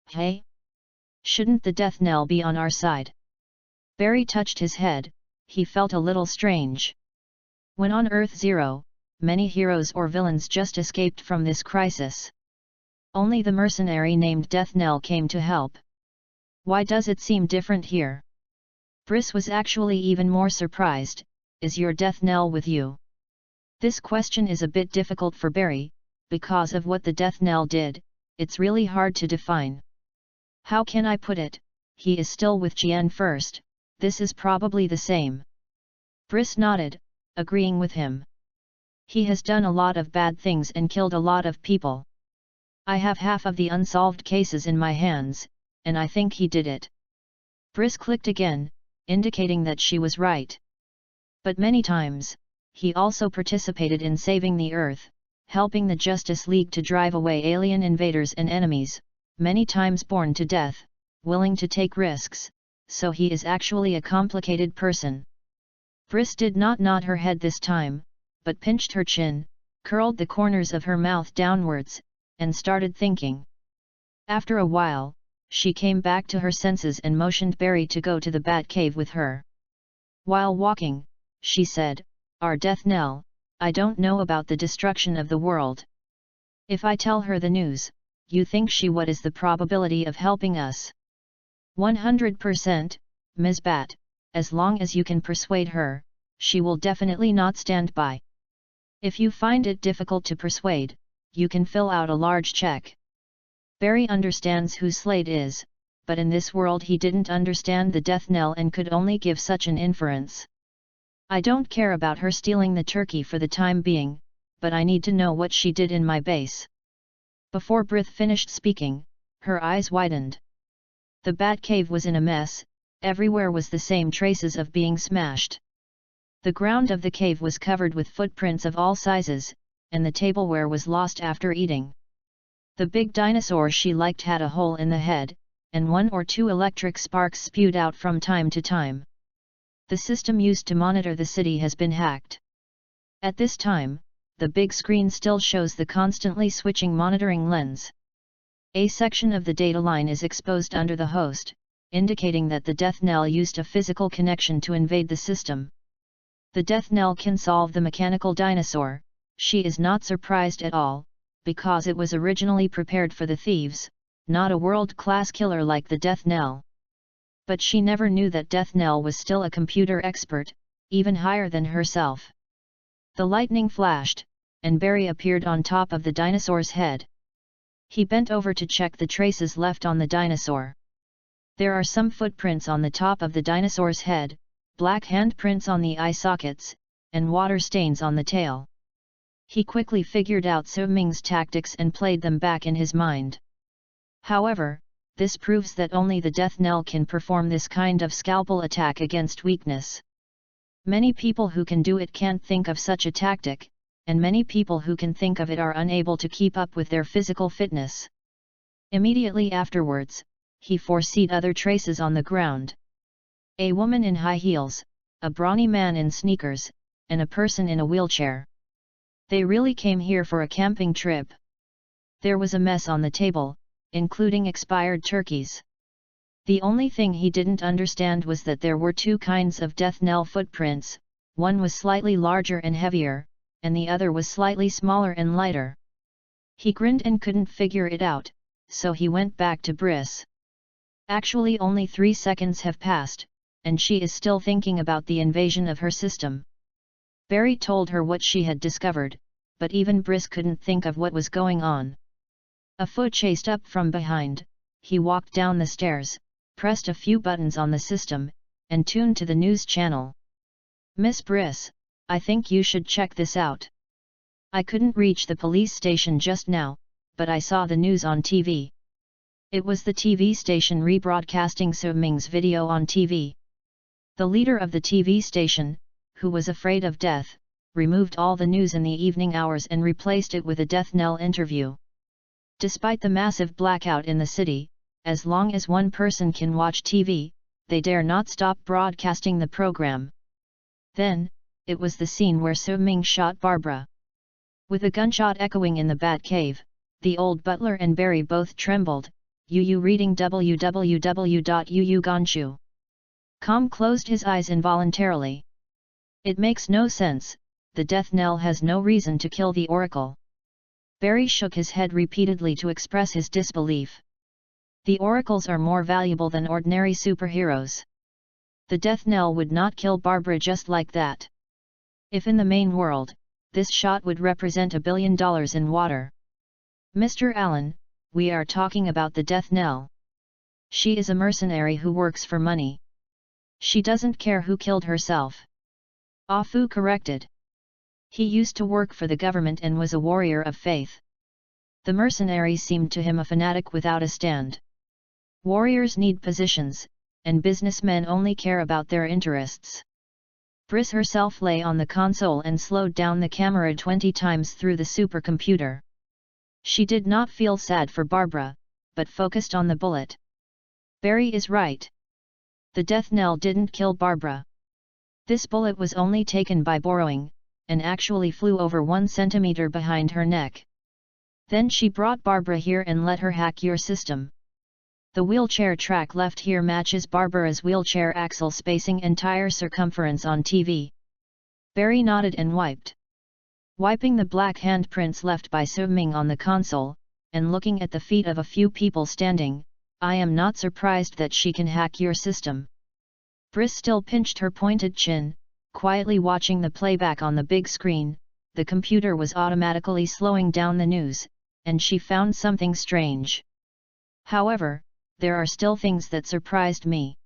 Hey? Shouldn't the Death Knell be on our side? Barry touched his head, he felt a little strange. When on Earth Zero, many heroes or villains just escaped from this crisis. Only the mercenary named Death Knell came to help. Why does it seem different here? Briss was actually even more surprised. Is your Death Knell with you? This question is a bit difficult for Barry, because of what the Death Knell did, it's really hard to define. How can I put it? He is still with Jian first, this is probably the same. Briss nodded, agreeing with him. He has done a lot of bad things and killed a lot of people. I have half of the unsolved cases in my hands, and I think he did it. Briss clicked again, indicating that she was right. But many times, he also participated in saving the Earth, helping the Justice League to drive away alien invaders and enemies, many times born to death, willing to take risks, so he is actually a complicated person. Briss did not nod her head this time, but pinched her chin, curled the corners of her mouth downwards, and started thinking. After a while, she came back to her senses and motioned Barry to go to the Bat Cave with her. While walking, she said, "Our Death Knell, I don't know about the destruction of the world. If I tell her the news, you think what is the probability of helping us?" 100%, Ms. Bat, as long as you can persuade her, she will definitely not stand by. If you find it difficult to persuade, you can fill out a large check. Barry understands who Slade is, but in this world he didn't understand the Death Knell and could only give such an inference. I don't care about her stealing the turkey for the time being, but I need to know what she did in my base. Before Briss finished speaking, her eyes widened. The Bat Cave was in a mess, everywhere was the same traces of being smashed. The ground of the cave was covered with footprints of all sizes, and the tableware was lost after eating. The big dinosaur she liked had a hole in the head, and 1 or 2 electric sparks spewed out from time to time. The system used to monitor the city has been hacked. At this time, the big screen still shows the constantly switching monitoring lens. A section of the data line is exposed under the host, indicating that the Death Knell used a physical connection to invade the system. The Death Knell can solve the mechanical dinosaur. She is not surprised at all, because it was originally prepared for the thieves, not a world-class killer like the Death Knell. But she never knew that Death Knell was still a computer expert, even higher than herself. The lightning flashed, and Barry appeared on top of the dinosaur's head. He bent over to check the traces left on the dinosaur. There are some footprints on the top of the dinosaur's head, black handprints on the eye sockets, and water stains on the tail. He quickly figured out Su Ming's tactics and played them back in his mind. However, this proves that only the Death Knell can perform this kind of scalpel attack against weakness. Many people who can do it can't think of such a tactic, and many people who can think of it are unable to keep up with their physical fitness. Immediately afterwards, he foresaw other traces on the ground. A woman in high heels, a brawny man in sneakers, and a person in a wheelchair. They really came here for a camping trip. There was a mess on the table, including expired turkeys. The only thing he didn't understand was that there were 2 kinds of Death Knell footprints, one was slightly larger and heavier, and the other was slightly smaller and lighter. He grinned and couldn't figure it out, so he went back to Briss. Actually only 3 seconds have passed, and she is still thinking about the invasion of her system. Barry told her what she had discovered, but even Briss couldn't think of what was going on. A foot chased up from behind, he walked down the stairs, pressed a few buttons on the system, and tuned to the news channel. "Miss Briss, I think you should check this out. I couldn't reach the police station just now, but I saw the news on TV." It was the TV station rebroadcasting Su Ming's video on TV. The leader of the TV station, who was afraid of death, removed all the news in the evening hours and replaced it with a Death Knell interview. Despite the massive blackout in the city, as long as one person can watch TV, they dare not stop broadcasting the program. Then, it was the scene where Su Ming shot Barbara. With a gunshot echoing in the Bat Cave, the old butler and Barry both trembled. Reading www.uuganshu.com closed his eyes involuntarily. It makes no sense, the Death Knell has no reason to kill the Oracle. Barry shook his head repeatedly to express his disbelief. The Oracles are more valuable than ordinary superheroes. The Death Knell would not kill Barbara just like that. If in the main world, this shot would represent $1 billion in water. Mr. Allen, we are talking about the Death Knell. She is a mercenary who works for money. She doesn't care who killed herself. Ah Fu corrected. He used to work for the government and was a warrior of faith. The mercenary seemed to him a fanatic without a stand. Warriors need positions, and businessmen only care about their interests. Briss herself lay on the console and slowed down the camera 20 times through the supercomputer. She did not feel sad for Barbara, but focused on the bullet. Barry is right. The Death Knell didn't kill Barbara. This bullet was only taken by borrowing, and actually flew over 1 centimeter behind her neck. Then she brought Barbara here and let her hack your system. The wheelchair track left here matches Barbara's wheelchair axle spacing and tire circumference on TV. Barry nodded and wiping the black handprints left by Soo-Ming on the console, and looking at the feet of a few people standing. I am not surprised that she can hack your system. Briss still pinched her pointed chin, quietly watching the playback on the big screen. The computer was automatically slowing down the news, and she found something strange. However, there are still things that surprised me.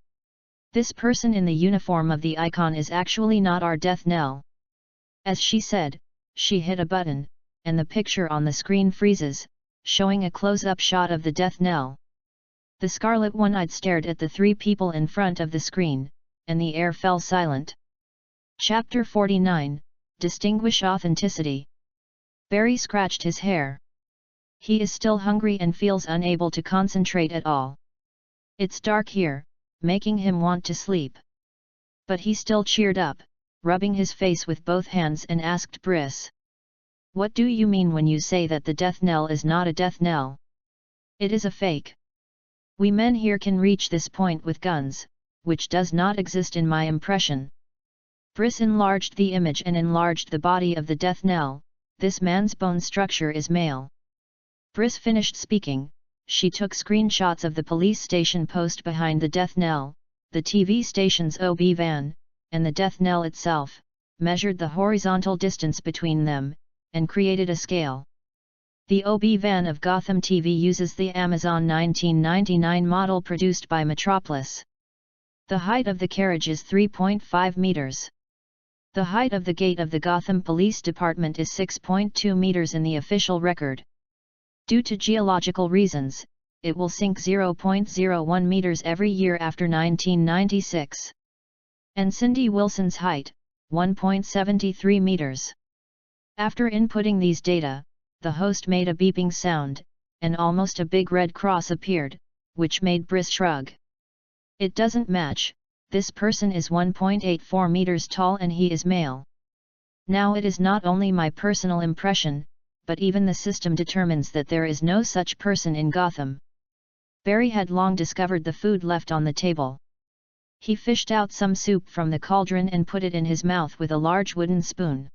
This person in the uniform of the icon is actually not our Death Knell. As she said, she hit a button, and the picture on the screen freezes, showing a close-up shot of the Death Knell. The Scarlet One-Eyed stared at the 3 people in front of the screen, and the air fell silent. Chapter 49, Distinguish Authenticity. Barry scratched his hair. He is still hungry and feels unable to concentrate at all. It's dark here, making him want to sleep. But he still cheered up, rubbing his face with both hands and asked Briss. What do you mean when you say that the Death Knell is not a Death Knell? It is a fake. We men here can reach this point with guns, which does not exist in my impression. Briss enlarged the image and enlarged the body of the Death Knell. This man's bone structure is male. Briss finished speaking. She took screenshots of the police station post behind the Death Knell, the TV station's OB van, and the Death Knell itself, measured the horizontal distance between them, and created a scale. The OB van of Gotham TV uses the Amazon 1999 model produced by Metropolis. The height of the carriage is 3.5 meters. The height of the gate of the Gotham Police Department is 6.2 meters in the official record. Due to geological reasons, it will sink 0.01 meters every year after 1996. And Cindy Wilson's height, 1.73 meters. After inputting these data, the host made a beeping sound, and almost a big red cross appeared, which made Briss shrug. It doesn't match. This person is 1.84 meters tall and he is male. Now it is not only my personal impression, but even the system determines that there is no such person in Gotham. Barry had long discovered the food left on the table. He fished out some soup from the cauldron and put it in his mouth with a large wooden spoon.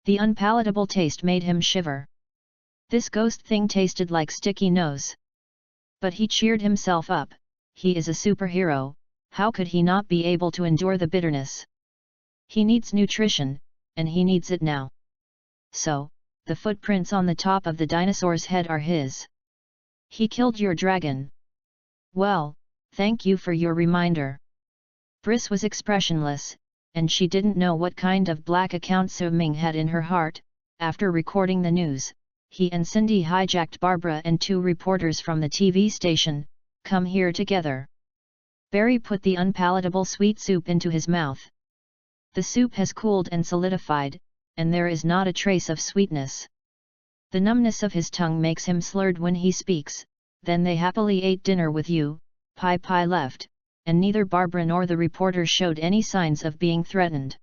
The unpalatable taste made him shiver. This ghost thing tasted like sticky nose. But he cheered himself up. He is a superhero, how could he not be able to endure the bitterness? He needs nutrition, and he needs it now. So, the footprints on the top of the dinosaur's head are his. He killed your dragon. Well, thank you for your reminder. Briss was expressionless, and she didn't know what kind of black account Soo-Ming had in her heart. After recording the news, he and Cindy hijacked Barbara and 2 reporters from the TV station. Come here together. Barry put the unpalatable sweet soup into his mouth. The soup has cooled and solidified, and there is not a trace of sweetness. The numbness of his tongue makes him slurred when he speaks. Then they happily ate dinner with you. Pai left, and neither Barbara nor the reporter showed any signs of being threatened.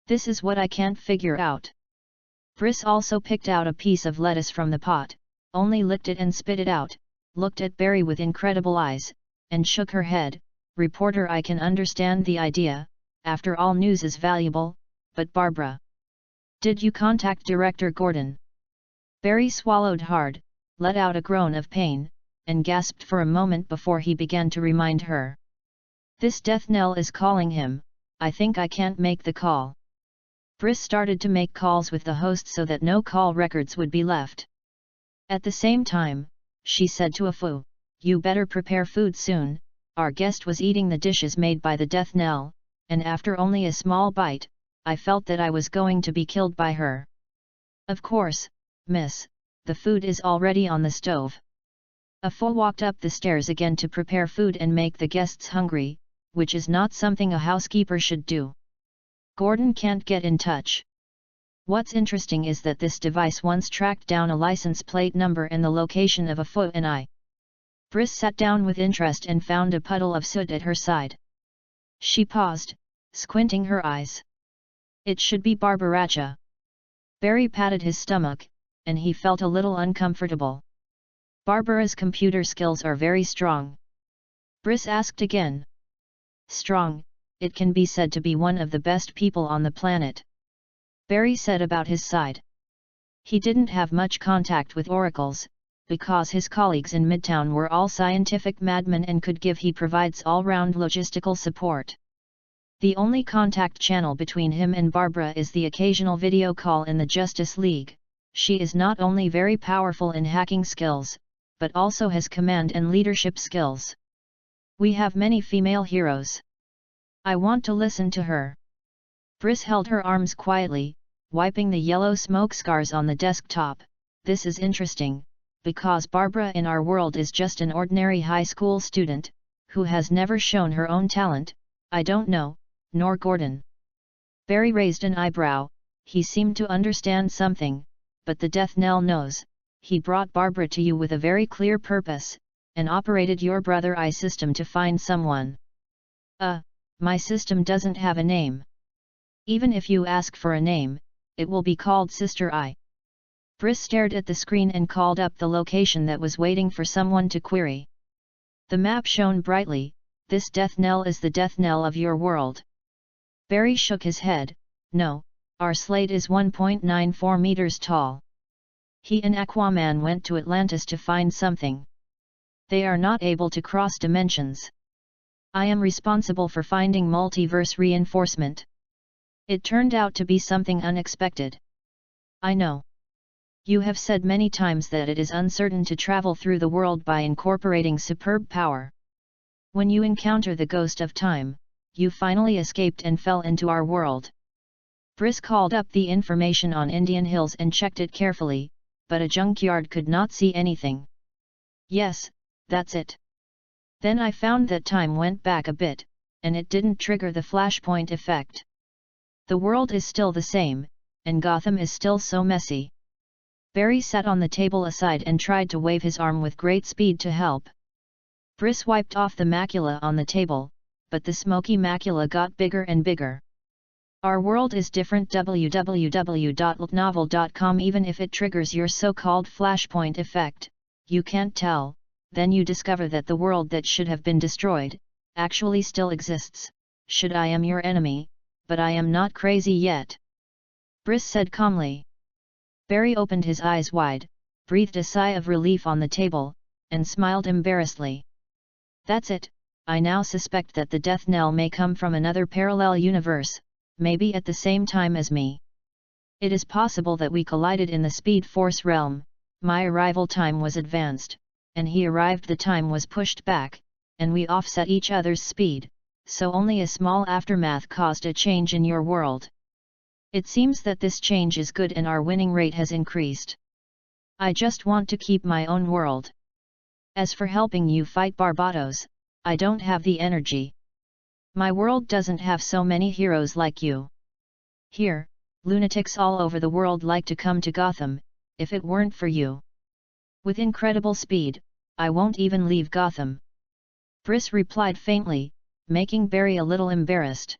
This is what I can't figure out. Briss also picked out a piece of lettuce from the pot, only licked it and spit it out, looked at Barry with incredible eyes, and shook her head. Reporter, I can understand the idea, after all news is valuable, but Barbara. Did you contact Director Gordon? Barry swallowed hard, let out a groan of pain, and gasped for a moment before he began to remind her. This Death Knell is calling him. I think I can't make the call. Briss started to make calls with the host so that no call records would be left. At the same time, she said to Afu, "You better prepare food soon." Our guest was eating the dishes made by the Death Knell, and after only a small bite, I felt that I was going to be killed by her. "Of course, miss, the food is already on the stove." Afu walked up the stairs again to prepare food and make the guests hungry, which is not something a housekeeper should do. Gordon can't get in touch. What's interesting is that this device once tracked down a license plate number and the location of Afu and I. Briss sat down with interest and found a puddle of soot at her side. She paused, squinting her eyes. It should be Barbaracha. Barry patted his stomach, and he felt a little uncomfortable. Barbara's computer skills are very strong. Briss asked again. Strong, it can be said to be one of the best people on the planet. Barry said about his side. He didn't have much contact with oracles, because his colleagues in Midtown were all scientific madmen and he provides all-round logistical support. The only contact channel between him and Barbara is the occasional video call in the Justice League. She is not only very powerful in hacking skills, but also has command and leadership skills. We have many female heroes. I want to listen to her. Briss held her arms quietly, wiping the yellow smoke scars on the desktop. This is interesting, because Barbara in our world is just an ordinary high school student, who has never shown her own talent. I don't know, nor Gordon. Barry raised an eyebrow. He seemed to understand something, but the Death Knell knows. He brought Barbara to you with a very clear purpose, and operated your brother eye system to find someone. My system doesn't have a name. Even if you ask for a name, it will be called Sister Eye. Briss stared at the screen and called up the location that was waiting for someone to query. The map shone brightly. This Death Knell is the Death Knell of your world. Barry shook his head. No, our slate is 1.94 meters tall. He and Aquaman went to Atlantis to find something. They are not able to cross dimensions. I am responsible for finding multiverse reinforcement. It turned out to be something unexpected. I know. You have said many times that it is uncertain to travel through the world by incorporating superb power. When you encounter the ghost of time, you finally escaped and fell into our world. Briss called up the information on Indian Hills and checked it carefully, but a junkyard could not see anything. Yes, that's it. Then I found that time went back a bit, and it didn't trigger the flashpoint effect. The world is still the same, and Gotham is still so messy. Barry sat on the table aside and tried to wave his arm with great speed to help. Briss wiped off the macula on the table, but the smoky macula got bigger and bigger. Our world is different. www.novel.com. Even if it triggers your so-called flashpoint effect, you can't tell. Then you discover that the world that should have been destroyed, actually still exists. I am your enemy, but I am not crazy yet. Briss said calmly. Barry opened his eyes wide, breathed a sigh of relief on the table, and smiled embarrassedly. That's it, I now suspect that the Death Knell may come from another parallel universe, maybe at the same time as me. It is possible that we collided in the Speed Force realm. My arrival time was advanced, and he arrived, the time was pushed back, and we offset each other's speed, so only a small aftermath caused a change in your world. It seems that this change is good and our winning rate has increased. I just want to keep my own world. As for helping you fight Barbados, I don't have the energy. My world doesn't have so many heroes like you. Here, lunatics all over the world like to come to Gotham. If it weren't for you. With incredible speed, I won't even leave Gotham. Briss replied faintly, making Barry a little embarrassed.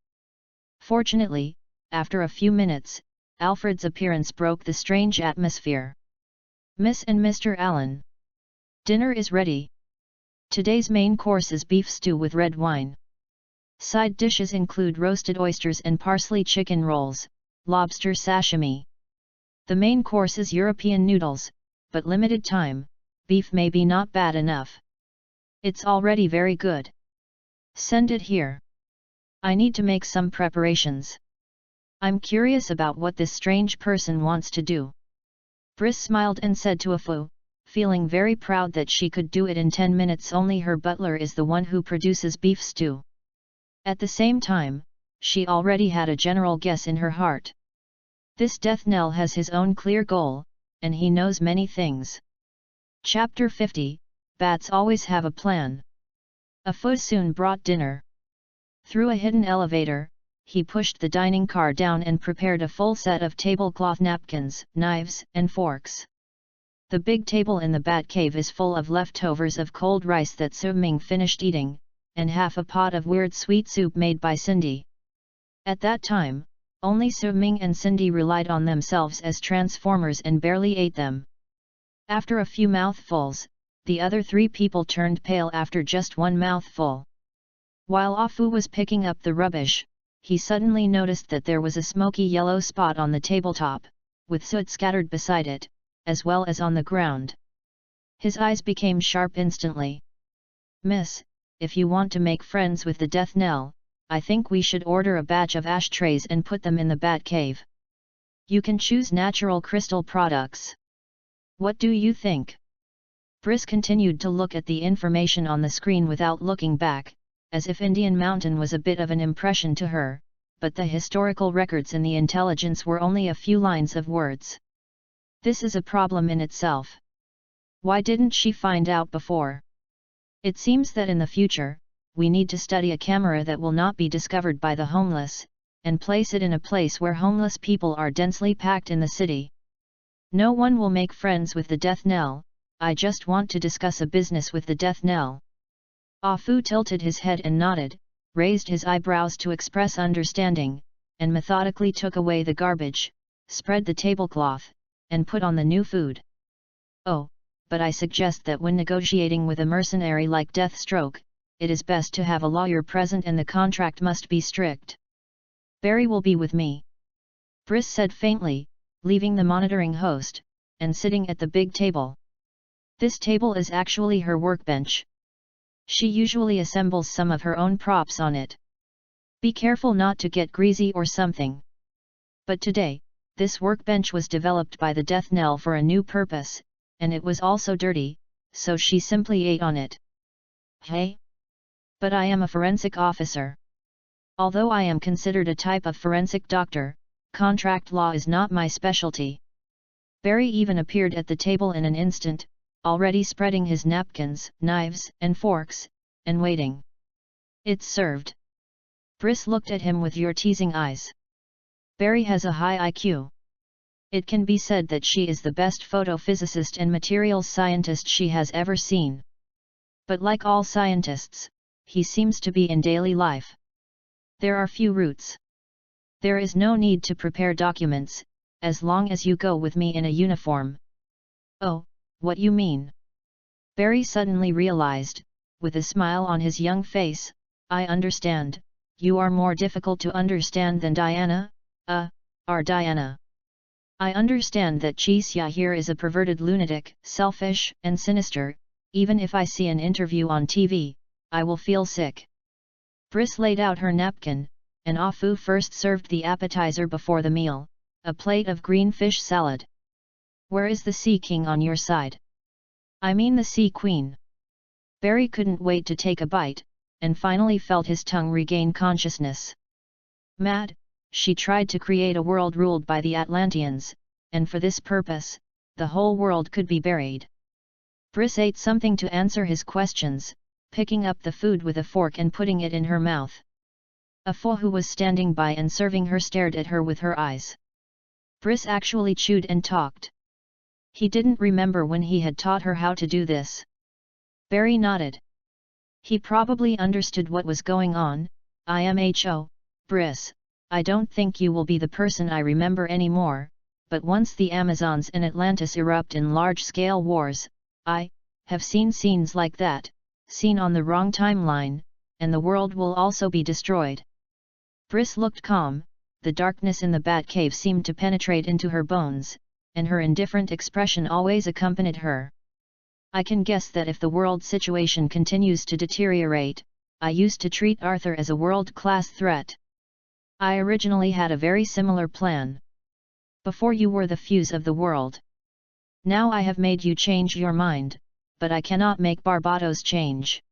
Fortunately, after a few minutes, Alfred's appearance broke the strange atmosphere. Miss and Mr. Allen. Dinner is ready. Today's main course is beef stew with red wine. Side dishes include roasted oysters and parsley chicken rolls, lobster sashimi. The main course is European noodles, but limited time. Beef may be not bad enough. It's already very good. Send it here. I need to make some preparations. I'm curious about what this strange person wants to do. Briss smiled and said to Afu, feeling very proud that she could do it in 10 minutes. Only her butler is the one who produces beef stew. At the same time, she already had a general guess in her heart. This Death Knell has his own clear goal, and he knows many things. Chapter 50, Bats always have a plan. Afu soon brought dinner. Through a hidden elevator, he pushed the dining car down and prepared a full set of tablecloth napkins, knives, and forks. The big table in the bat cave is full of leftovers of cold rice that Su Ming finished eating, and half a pot of weird sweet soup made by Cindy. At that time, only Su Ming and Cindy relied on themselves as transformers and barely ate them. After a few mouthfuls, the other 3 people turned pale after just one mouthful. While Afu was picking up the rubbish, he suddenly noticed that there was a smoky yellow spot on the tabletop, with soot scattered beside it, as well as on the ground. His eyes became sharp instantly. "Miss, if you want to make friends with the Death Knell, I think we should order a batch of ashtrays and put them in the bat cave. You can choose natural crystal products. What do you think?" Briss continued to look at the information on the screen without looking back, as if Indian Mountain was a bit of an impression to her, but the historical records in the intelligence were only a few lines of words. This is a problem in itself. Why didn't she find out before? It seems that in the future, we need to study a camera that will not be discovered by the homeless, and place it in a place where homeless people are densely packed in the city. No one will make friends with the Death Knell. I just want to discuss a business with the Death Knell. Afu tilted his head and nodded, raised his eyebrows to express understanding, and methodically took away the garbage, spread the tablecloth, and put on the new food. "Oh, but I suggest that when negotiating with a mercenary like Deathstroke, it is best to have a lawyer present and the contract must be strict." "Barry will be with me," Briss said faintly, leaving the monitoring host, and sitting at the big table. This table is actually her workbench. She usually assembles some of her own props on it. Be careful not to get greasy or something. But today, this workbench was developed by the Death Knell for a new purpose, and it was also dirty, so she simply ate on it. "Hey? But I am a forensic officer. Although I am considered a type of forensic doctor, contract law is not my specialty." Barry even appeared at the table in an instant, already spreading his napkins, knives, and forks, and waiting. "It's served." Briss looked at him with your teasing eyes. Barry has a high IQ. It can be said that she is the best photophysicist and materials scientist she has ever seen. But like all scientists, he seems to be in daily life. There are few routes. There is no need to prepare documents, as long as you go with me in a uniform. "Oh, what you mean?" Barry suddenly realized, with a smile on his young face, "I understand, you are more difficult to understand than Diana, our Diana. I understand that Cheesya here is a perverted lunatic, selfish and sinister. Even if I see an interview on TV, I will feel sick." Briss laid out her napkin, and Afu first served the appetizer before the meal, a plate of green fish salad. "Where is the Sea King on your side? I mean the Sea Queen." Barry couldn't wait to take a bite, and finally felt his tongue regain consciousness. Mad, she tried to create a world ruled by the Atlanteans, and for this purpose, the whole world could be buried. Briss ate something to answer his questions, picking up the food with a fork and putting it in her mouth. Afu, who was standing by and serving her, stared at her with her eyes. Briss actually chewed and talked. He didn't remember when he had taught her how to do this. Barry nodded. He probably understood what was going on. "IMHO, Briss, I don't think you will be the person I remember anymore, but once the Amazons and Atlantis erupt in large-scale wars, I have seen scenes like that, seen on the wrong timeline, and the world will also be destroyed." Briss looked calm. The darkness in the bat cave seemed to penetrate into her bones, and her indifferent expression always accompanied her. "I can guess that if the world situation continues to deteriorate, I used to treat Arthur as a world-class threat. I originally had a very similar plan. Before you were the fuse of the world. Now I have made you change your mind, but I cannot make Barbatos change.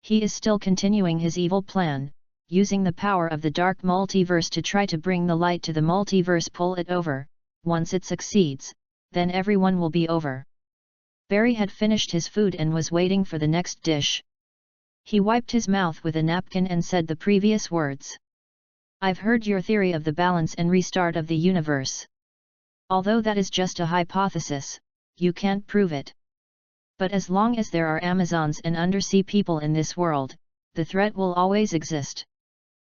He is still continuing his evil plan, using the power of the dark multiverse to try to bring the light to the multiverse, pull it over. Once it succeeds, then everyone will be over. Barry had finished his food and was waiting for the next dish. He wiped his mouth with a napkin and said the previous words. I've heard your theory of the balance and restart of the universe. Although that is just a hypothesis, you can't prove it. But as long as there are Amazons and undersea people in this world, the threat will always exist.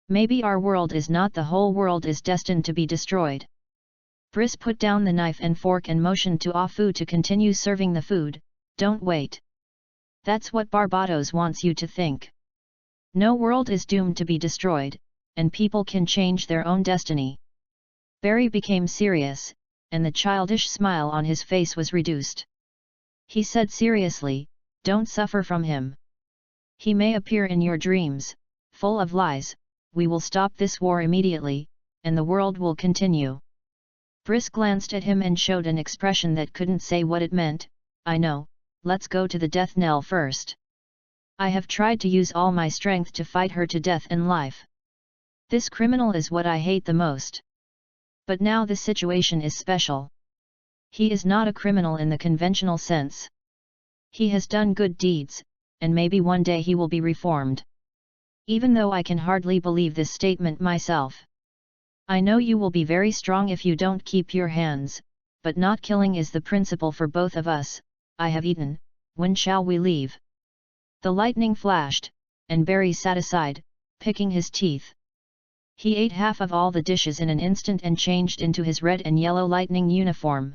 Maybe our world is not the whole world is destined to be destroyed. Briss put down the knife and fork and motioned to Afu to continue serving the food. Don't wait. That's what Barbatos wants you to think. No world is doomed to be destroyed, and people can change their own destiny. Barry became serious, and the childish smile on his face was reduced. He said seriously, don't suffer from him. He may appear in your dreams, full of lies. We will stop this war immediately, and the world will continue. Briss glanced at him and showed an expression that couldn't say what it meant. I know, let's go to the Death Knell first. I have tried to use all my strength to fight her to death and life. This criminal is what I hate the most. But now the situation is special. He is not a criminal in the conventional sense. He has done good deeds, and maybe one day he will be reformed. Even though I can hardly believe this statement myself. I know you will be very strong if you don't keep your hands, but not killing is the principle for both of us. I have eaten, when shall we leave? The lightning flashed, and Barry sat aside, picking his teeth. He ate half of all the dishes in an instant and changed into his red and yellow lightning uniform.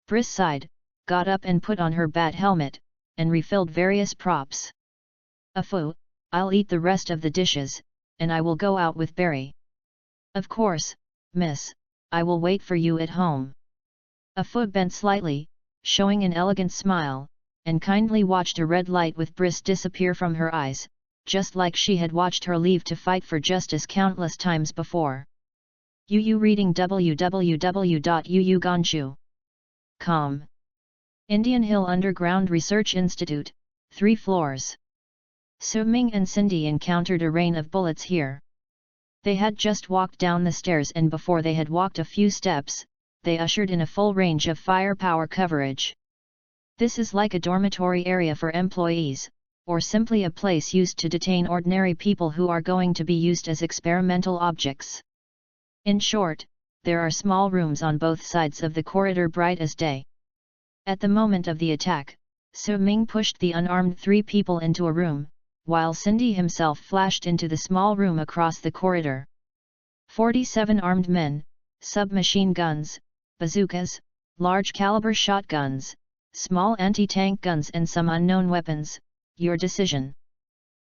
Briss sighed, got up and put on her bat helmet, and refilled various props. Afu, I'll eat the rest of the dishes, and I will go out with Barry. Of course, miss, I will wait for you at home. Afu bent slightly, showing an elegant smile, and kindly watched a red light with Briss disappear from her eyes, just like she had watched her leave to fight for justice countless times before. UU reading www.uuganshu.com. Indian Hill Underground Research Institute, 3 floors. Su-Ming and Cindy encountered a rain of bullets here. They had just walked down the stairs, and before they had walked a few steps, they ushered in a full range of firepower coverage. This is like a dormitory area for employees, or simply a place used to detain ordinary people who are going to be used as experimental objects. In short, there are small rooms on both sides of the corridor, bright as day. At the moment of the attack, Su-Ming pushed the unarmed 3 people into a room, while Cindy himself flashed into the small room across the corridor. 47 armed men, submachine guns, bazookas, large-caliber shotguns, small anti-tank guns and some unknown weapons. Your decision.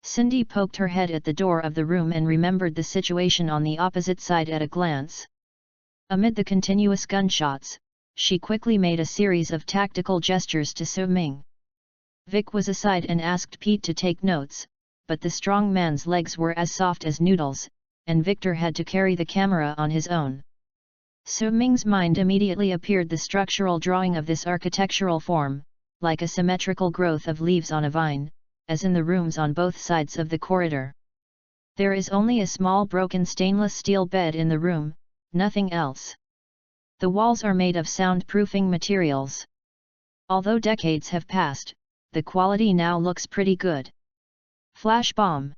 Cindy poked her head at the door of the room and remembered the situation on the opposite side at a glance. Amid the continuous gunshots, she quickly made a series of tactical gestures to Su-Ming. Vic was aside and asked Pete to take notes, but the strong man's legs were as soft as noodles, and Victor had to carry the camera on his own. Su-Ming's mind immediately appeared the structural drawing of this architectural form, like a symmetrical growth of leaves on a vine, as in the rooms on both sides of the corridor. There is only a small broken stainless steel bed in the room, nothing else. The walls are made of soundproofing materials. Although decades have passed, the quality now looks pretty good. Flash bomb.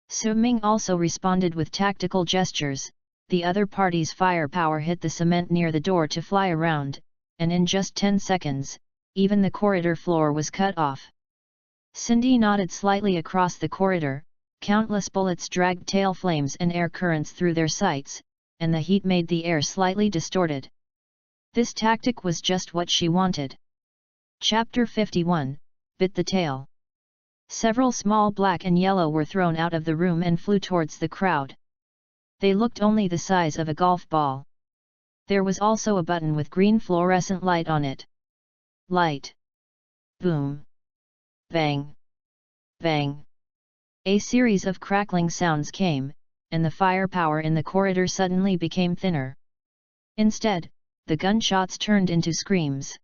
Su-Ming also responded with tactical gestures. The other party's firepower hit the cement near the door to fly around, and in just 10 seconds, even the corridor floor was cut off. Cindy nodded slightly across the corridor. Countless bullets dragged tail flames and air currents through their sights, and the heat made the air slightly distorted. This tactic was just what she wanted. Chapter 51, Bit the Tail. Several small black and yellow were thrown out of the room and flew towards the crowd. They looked only the size of a golf ball. There was also a button with green fluorescent light on it. Light. Boom. Bang. Bang. A series of crackling sounds came, and the firepower in the corridor suddenly became thinner. Instead, the gunshots turned into screams.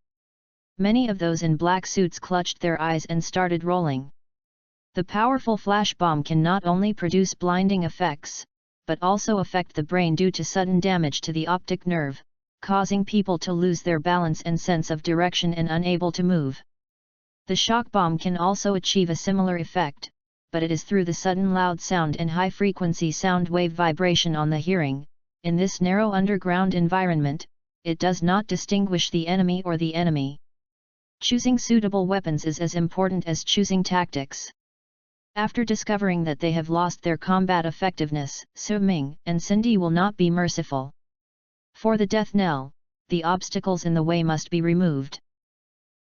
Many of those in black suits clutched their eyes and started rolling. The powerful flash bomb can not only produce blinding effects, but also affect the brain due to sudden damage to the optic nerve, causing people to lose their balance and sense of direction and unable to move. The shock bomb can also achieve a similar effect, but it is through the sudden loud sound and high-frequency sound wave vibration on the hearing. In this narrow underground environment, it does not distinguish the enemy or the enemy. Choosing suitable weapons is as important as choosing tactics. After discovering that they have lost their combat effectiveness, Su Ming and Cindy will not be merciful. For the Death Knell, the obstacles in the way must be removed.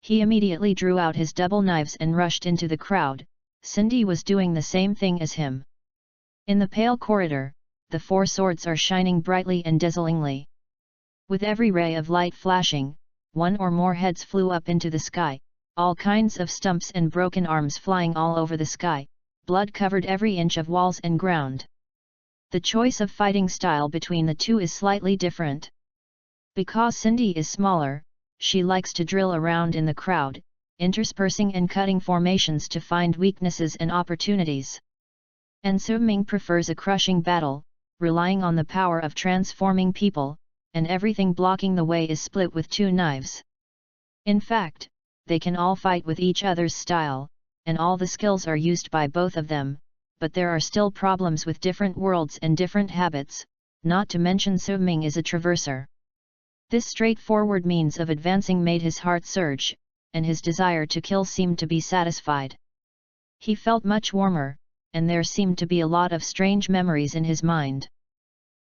He immediately drew out his double knives and rushed into the crowd. Cindy was doing the same thing as him. In the pale corridor, the four swords are shining brightly and dazzlingly. With every ray of light flashing, one or more heads flew up into the sky, all kinds of stumps and broken arms flying all over the sky, blood covered every inch of walls and ground. The choice of fighting style between the two is slightly different. Because Cindy is smaller, she likes to drill around in the crowd, interspersing and cutting formations to find weaknesses and opportunities. And Su Ming prefers a crushing battle, relying on the power of transforming people, and everything blocking the way is split with two knives. In fact, they can all fight with each other's style, and all the skills are used by both of them, but there are still problems with different worlds and different habits, not to mention Su Ming is a traverser. This straightforward means of advancing made his heart surge, and his desire to kill seemed to be satisfied. He felt much warmer, and there seemed to be a lot of strange memories in his mind.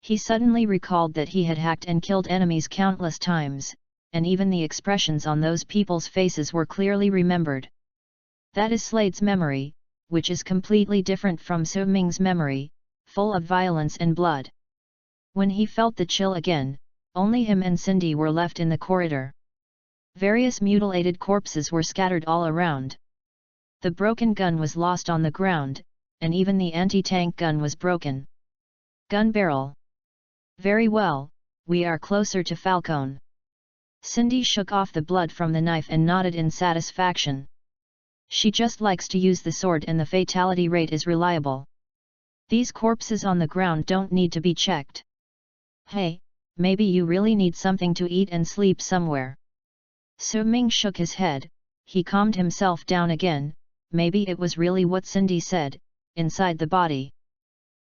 He suddenly recalled that he had hacked and killed enemies countless times, and even the expressions on those people's faces were clearly remembered. That is Slade's memory, which is completely different from Su Ming's memory, full of violence and blood. When he felt the chill again, only him and Cindy were left in the corridor. Various mutilated corpses were scattered all around. The broken gun was lost on the ground, and even the anti-tank gun was broken. Gun barrel. Very well, we are closer to Falcone. Cindy shook off the blood from the knife and nodded in satisfaction. She just likes to use the sword and the fatality rate is reliable. These corpses on the ground don't need to be checked. Hey, maybe you really need something to eat and sleep somewhere. Su Ming shook his head. He calmed himself down again. Maybe it was really what Cindy said, inside the body.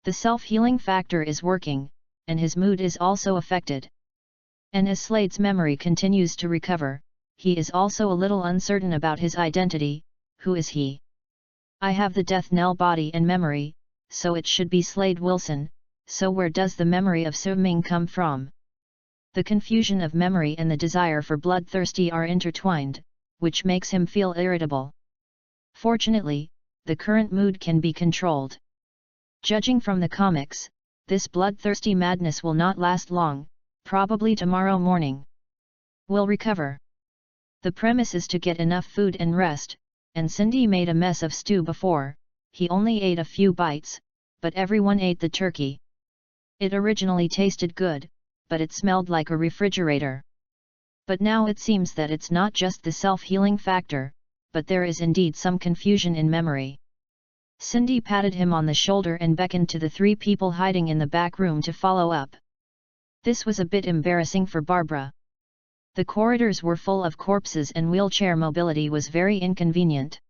The self-healing factor is working, and his mood is also affected. And as Slade's memory continues to recover, he is also a little uncertain about his identity. Who is he? I have the Death Knell body and memory, so it should be Slade Wilson, so where does the memory of Su Ming come from? The confusion of memory and the desire for bloodthirsty are intertwined, which makes him feel irritable. Fortunately, the current mood can be controlled. Judging from the comics, this bloodthirsty madness will not last long, probably tomorrow morning. We'll recover. The premise is to get enough food and rest, and Cindy made a mess of stew before. He only ate a few bites, but everyone ate the turkey. It originally tasted good, but it smelled like a refrigerator. But now it seems that it's not just the self-healing factor, but there is indeed some confusion in memory. Cindy patted him on the shoulder and beckoned to the three people hiding in the back room to follow up. This was a bit embarrassing for Barbara. The corridors were full of corpses and wheelchair mobility was very inconvenient.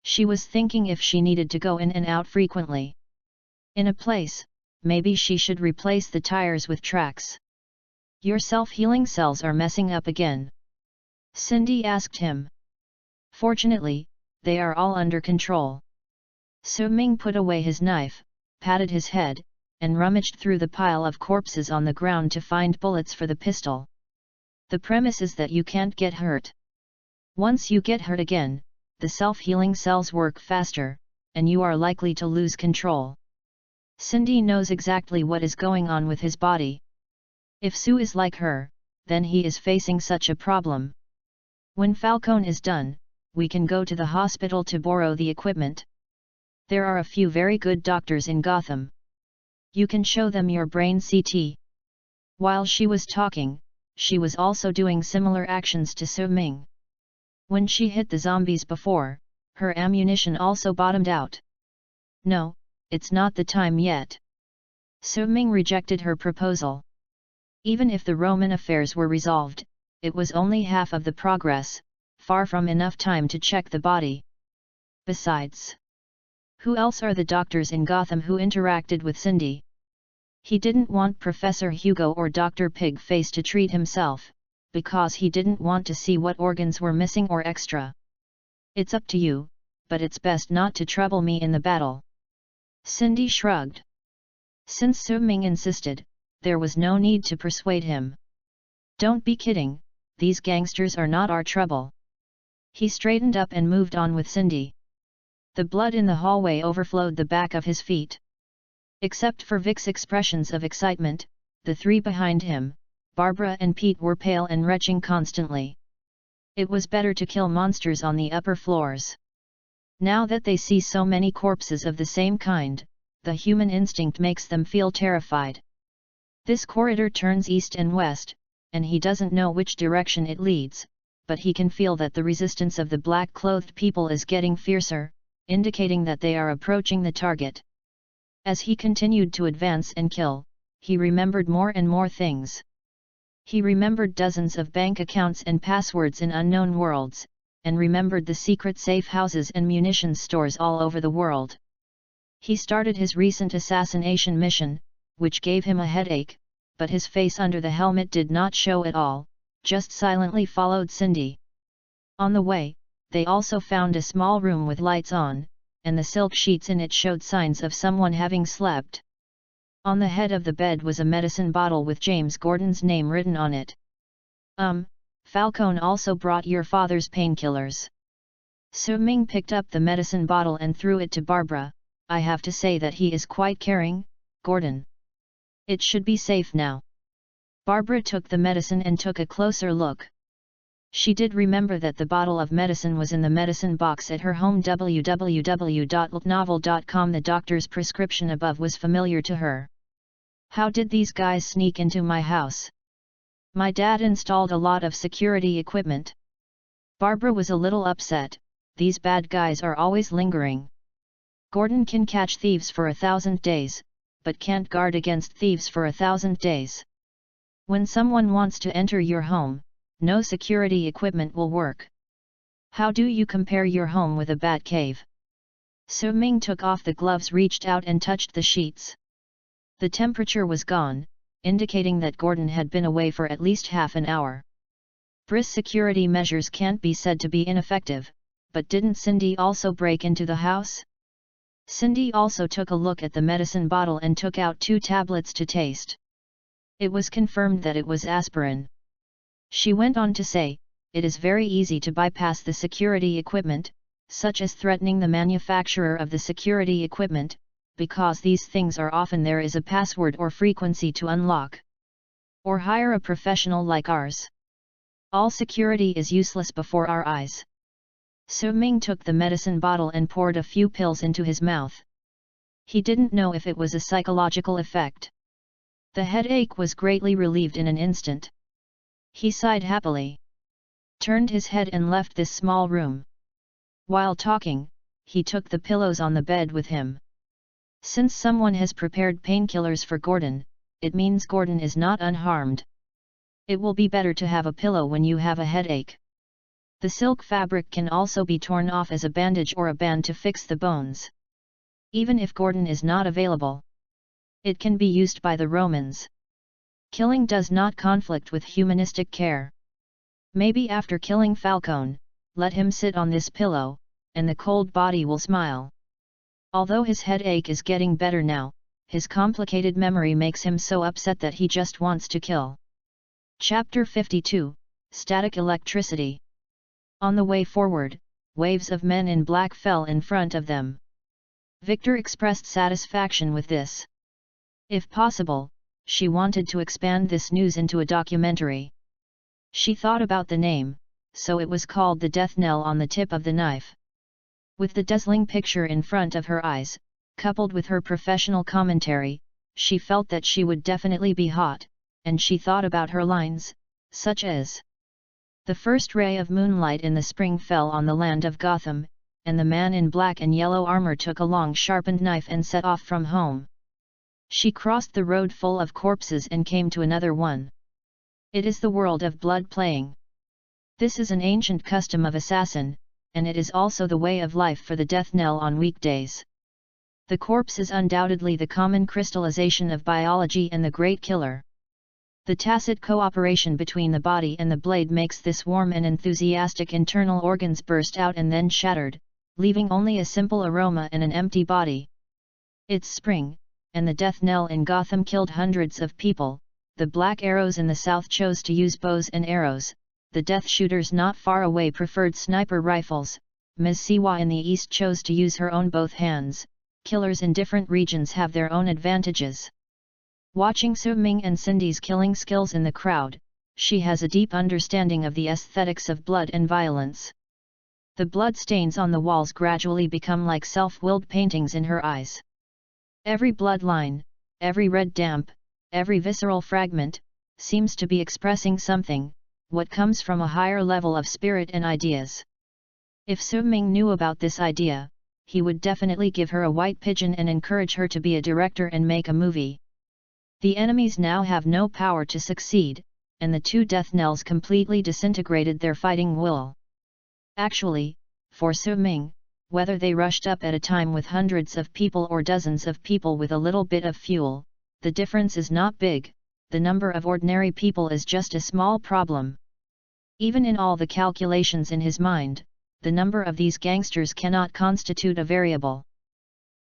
She was thinking if she needed to go in and out frequently. In a place, maybe she should replace the tires with tracks. Your self-healing cells are messing up again? Cindy asked him. Fortunately, they are all under control. Su Ming put away his knife, patted his head, and rummaged through the pile of corpses on the ground to find bullets for the pistol. The premise is that you can't get hurt. Once you get hurt again, the self-healing cells work faster, and you are likely to lose control. Cindy knows exactly what is going on with his body. If Sue is like her, then he is facing such a problem. When Falcone is done, we can go to the hospital to borrow the equipment. There are a few very good doctors in Gotham. You can show them your brain CT. While she was talking, she was also doing similar actions to Su Ming. When she hit the zombies before, her ammunition also bottomed out. No, it's not the time yet. Su Ming rejected her proposal. Even if the Roman affairs were resolved, it was only half of the progress, far from enough time to check the body. Besides, who else are the doctors in Gotham who interacted with Cindy? He didn't want Professor Hugo or Dr. Pigface to treat himself, because he didn't want to see what organs were missing or extra. It's up to you, but it's best not to trouble me in the battle. Cindy shrugged. Since Su Ming insisted, there was no need to persuade him. Don't be kidding, these gangsters are not our trouble. He straightened up and moved on with Cindy. The blood in the hallway overflowed the back of his feet. Except for Vic's expressions of excitement, the three behind him, Barbara and Pete, were pale and retching constantly. It was better to kill monsters on the upper floors. Now that they see so many corpses of the same kind, the human instinct makes them feel terrified. This corridor turns east and west, and he doesn't know which direction it leads, but he can feel that the resistance of the black-clothed people is getting fiercer, indicating that they are approaching the target. As he continued to advance and kill, he remembered more and more things. He remembered dozens of bank accounts and passwords in unknown worlds, and remembered the secret safe houses and munitions stores all over the world. He started his recent assassination mission, which gave him a headache, but his face under the helmet did not show at all, just silently followed Cindy. On the way, they also found a small room with lights on, and the silk sheets in it showed signs of someone having slept. On the head of the bed was a medicine bottle with James Gordon's name written on it. Falcone also brought your father's painkillers. Su Ming picked up the medicine bottle and threw it to Barbara. I have to say that he is quite caring, Gordon. It should be safe now. Barbara took the medicine and took a closer look. She did remember that the bottle of medicine was in the medicine box at her home. www.novel.com. The doctor's prescription above was familiar to her. How did these guys sneak into my house? My dad installed a lot of security equipment. Barbara was a little upset. These bad guys are always lingering. Gordon can catch thieves for 1,000 days, but can't guard against thieves for 1,000 days. When someone wants to enter your home, no security equipment will work. How do you compare your home with a bat cave? Su Ming took off the gloves, reached out and touched the sheets. The temperature was gone, indicating that Gordon had been away for at least half an hour. Brisk security measures can't be said to be ineffective, but didn't Cindy also break into the house? Cindy also took a look at the medicine bottle and took out 2 tablets to taste. It was confirmed that it was aspirin. She went on to say, it is very easy to bypass the security equipment, such as threatening the manufacturer of the security equipment, because these things are often there is a password or frequency to unlock. Or hire a professional like ours. All security is useless before our eyes. Su Ming took the medicine bottle and poured a few pills into his mouth. He didn't know if it was a psychological effect. The headache was greatly relieved in an instant. He sighed happily. Turned his head and left this small room. While talking, he took the pillows on the bed with him. Since someone has prepared painkillers for Gordon, it means Gordon is not unharmed. It will be better to have a pillow when you have a headache. The silk fabric can also be torn off as a bandage or a band to fix the bones. Even if Gordon is not available, it can be used by the Romans. Killing does not conflict with humanistic care. Maybe after killing Falcone, let him sit on this pillow, and the cold body will smile. Although his headache is getting better now, his complicated memory makes him so upset that he just wants to kill. Chapter 52, Static Electricity. On the way forward, waves of men in black fell in front of them. Victor expressed satisfaction with this. If possible, she wanted to expand this news into a documentary. She thought about the name, so it was called The Death Knell on the Tip of the Knife. With the dazzling picture in front of her eyes, coupled with her professional commentary, she felt that she would definitely be hot, and she thought about her lines, such as: "The first ray of moonlight in the spring fell on the land of Gotham, and the man in black and yellow armor took a long sharpened knife and set off from home. She crossed the road full of corpses and came to another one. It is the world of blood playing. This is an ancient custom of assassin, and it is also the way of life for the death knell on weekdays. The corpse is undoubtedly the common crystallization of biology and the great killer. The tacit cooperation between the body and the blade makes this warm and enthusiastic internal organs burst out and then shattered, leaving only a simple aroma and an empty body. It's spring, and the death knell in Gotham killed hundreds of people. The Black Arrows in the south chose to use bows and arrows, the death shooters not far away preferred sniper rifles, Ms. Siwa in the east chose to use her own both hands. Killers in different regions have their own advantages. Watching Su Ming and Cindy's killing skills in the crowd, she has a deep understanding of the aesthetics of blood and violence. The blood stains on the walls gradually become like self-willed paintings in her eyes. Every blood line, every red damp, every visceral fragment, seems to be expressing something, what comes from a higher level of spirit and ideas. If Su Ming knew about this idea, he would definitely give her a white pigeon and encourage her to be a director and make a movie. The enemies now have no power to succeed, and the two death knells completely disintegrated their fighting will. Actually, for Su Ming, whether they rushed up at a time with hundreds of people or dozens of people with a little bit of fuel, the difference is not big. The number of ordinary people is just a small problem. Even in all the calculations in his mind, the number of these gangsters cannot constitute a variable.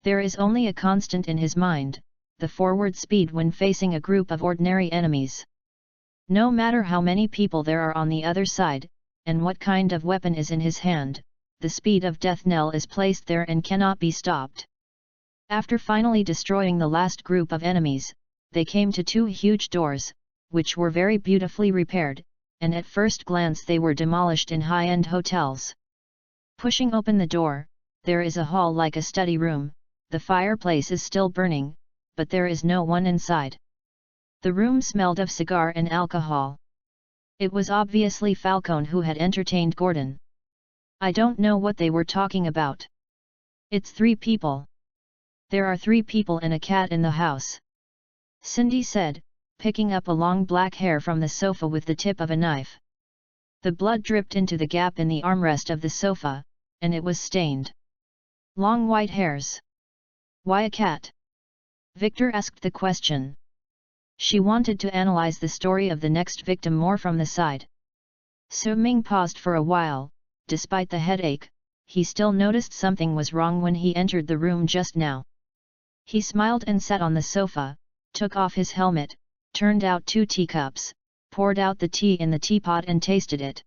There is only a constant in his mind, the forward speed when facing a group of ordinary enemies. No matter how many people there are on the other side, and what kind of weapon is in his hand, the speed of death knell is placed there and cannot be stopped. After finally destroying the last group of enemies, they came to two huge doors, which were very beautifully repaired, and at first glance they were demolished in high-end hotels. Pushing open the door, there is a hall like a study room. The fireplace is still burning, but there is no one inside. The room smelled of cigar and alcohol. It was obviously Falcone who had entertained Gordon. "I don't know what they were talking about. It's 3 people. There are 3 people and a cat in the house," Cindy said, picking up a long black hair from the sofa with the tip of a knife. The blood dripped into the gap in the armrest of the sofa, and it was stained. "Long white hairs. Why a cat?" Victor asked the question. She wanted to analyze the story of the next victim more from the side. Su Ming paused for a while. Despite the headache, he still noticed something was wrong when he entered the room just now. He smiled and sat on the sofa, took off his helmet, turned out 2 teacups, poured out the tea in the teapot and tasted it.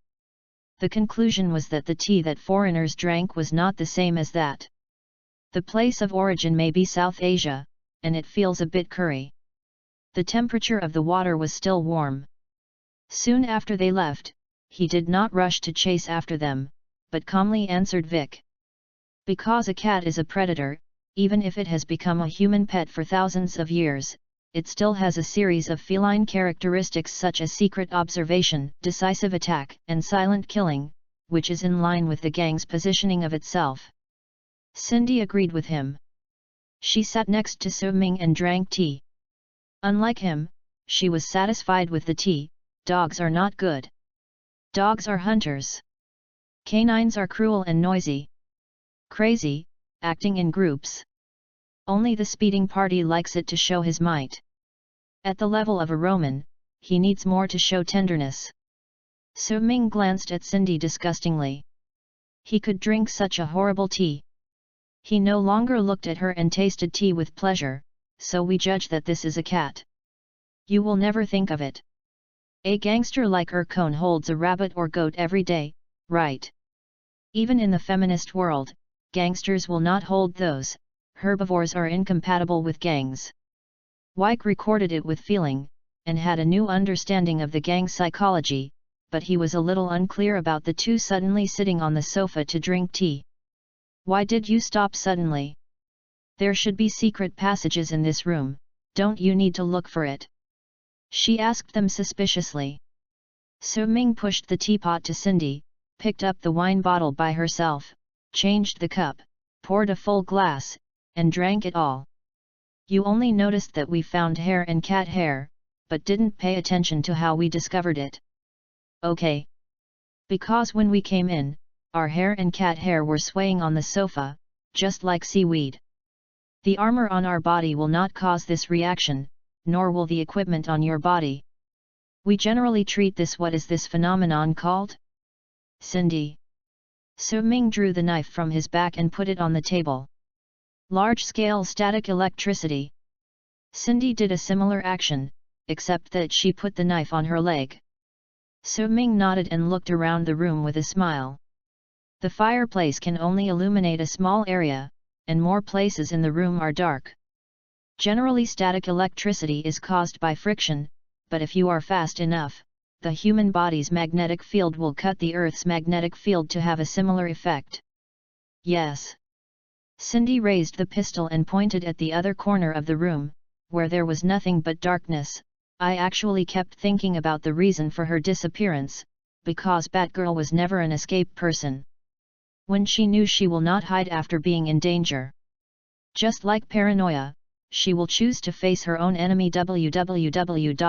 The conclusion was that the tea that foreigners drank was not the same as that. The place of origin may be South Asia, and it feels a bit curry. The temperature of the water was still warm. Soon after they left, he did not rush to chase after them, but calmly answered Vic. "Because a cat is a predator, even if it has become a human pet for thousands of years, it still has a series of feline characteristics such as secret observation, decisive attack, and silent killing, which is in line with the gang's positioning of itself." Cindy agreed with him. She sat next to Su Ming and drank tea. Unlike him, she was satisfied with the tea. Dogs are not good. Dogs are hunters. Canines are cruel and noisy. Crazy, acting in groups. Only the speeding party likes it to show his might. At the level of a Roman, he needs more to show tenderness. Su Ming glanced at Cindy disgustingly. He could drink such a horrible tea. He no longer looked at her and tasted tea with pleasure, so we judge that this is a cat. You will never think of it. A gangster like Ercone holds a rabbit or goat every day, right? Even in the feminist world, gangsters will not hold those. Herbivores are incompatible with gangs. Wyke recorded it with feeling, and had a new understanding of the gang psychology, but he was a little unclear about the two suddenly sitting on the sofa to drink tea. "Why did you stop suddenly? There should be secret passages in this room," Don't you need to look for it? She asked them suspiciously. Su Ming pushed the teapot to Cindy, picked up the wine bottle by herself, changed the cup, poured a full glass, and drank it all. You only noticed that we found hair and cat hair, but didn't pay attention to how we discovered it. Okay. Because when we came in, our hair and cat hair were swaying on the sofa, just like seaweed. The armor on our body will not cause this reaction, nor will the equipment on your body. We generally treat this. What is this phenomenon called? Cindy. Su Ming drew the knife from his back and put it on the table. Large-scale static electricity. Cindy did a similar action, except that she put the knife on her leg. Su Ming nodded and looked around the room with a smile. The fireplace can only illuminate a small area, and more places in the room are dark. Generally, static electricity is caused by friction, but if you are fast enough, the human body's magnetic field will cut the Earth's magnetic field to have a similar effect. Yes. Cindy raised the pistol and pointed at the other corner of the room, where there was nothing but darkness. I actually kept thinking about the reason for her disappearance, because Batgirl was never an escape person. When she knew she will not hide after being in danger. Just like paranoia, she will choose to face her own enemy. www.novel.com.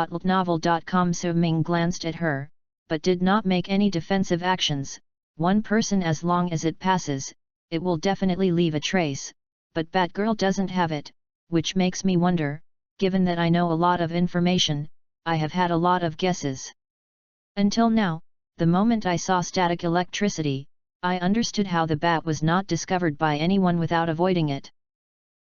Su Ming glanced at her, but did not make any defensive actions. One person, as long as it passes, it will definitely leave a trace, but Batgirl doesn't have it, which makes me wonder, given that I know a lot of information, I have had a lot of guesses. Until now, the moment I saw static electricity, I understood how the bat was not discovered by anyone without avoiding it.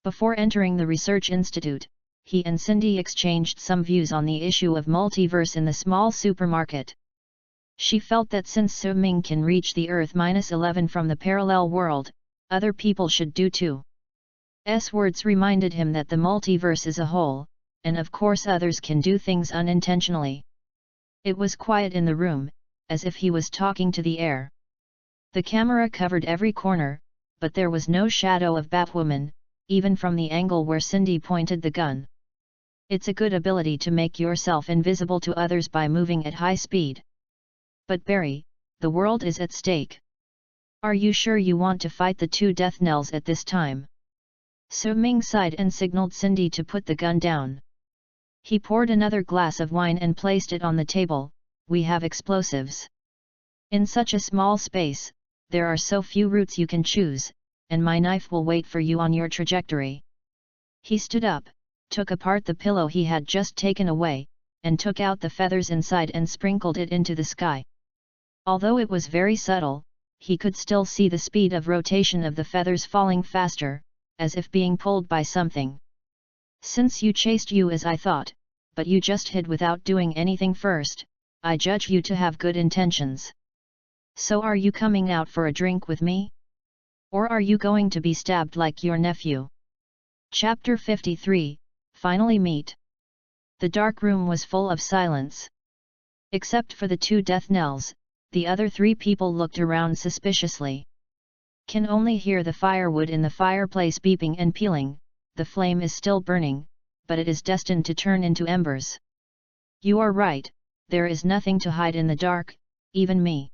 Before entering the research institute, he and Cindy exchanged some views on the issue of multiverse in the small supermarket. She felt that since Su Ming can reach the Earth-11 from the parallel world, other people should do too. S words reminded him that the multiverse is a whole, and of course others can do things unintentionally. It was quiet in the room, as if he was talking to the air. The camera covered every corner, but there was no shadow of Batwoman, even from the angle where Cindy pointed the gun. It's a good ability to make yourself invisible to others by moving at high speed. But Barry, the world is at stake. Are you sure you want to fight the two Death Knells at this time? Su Ming sighed and signaled Cindy to put the gun down. He poured another glass of wine and placed it on the table. We have explosives. In such a small space, there are so few routes you can choose, and my knife will wait for you on your trajectory. He stood up, took apart the pillow he had just taken away, and took out the feathers inside and sprinkled it into the sky. Although it was very subtle, he could still see the speed of rotation of the feathers falling faster, as if being pulled by something. Since you chased you as I thought, but you just hid without doing anything first, I judge you to have good intentions. So are you coming out for a drink with me? Or are you going to be stabbed like your nephew? Chapter 53, Finally Meet. The dark room was full of silence. Except for the two Death Knells, the other three people looked around suspiciously. Can only hear the firewood in the fireplace beeping and peeling. The flame is still burning, but it is destined to turn into embers. You are right, there is nothing to hide in the dark, even me.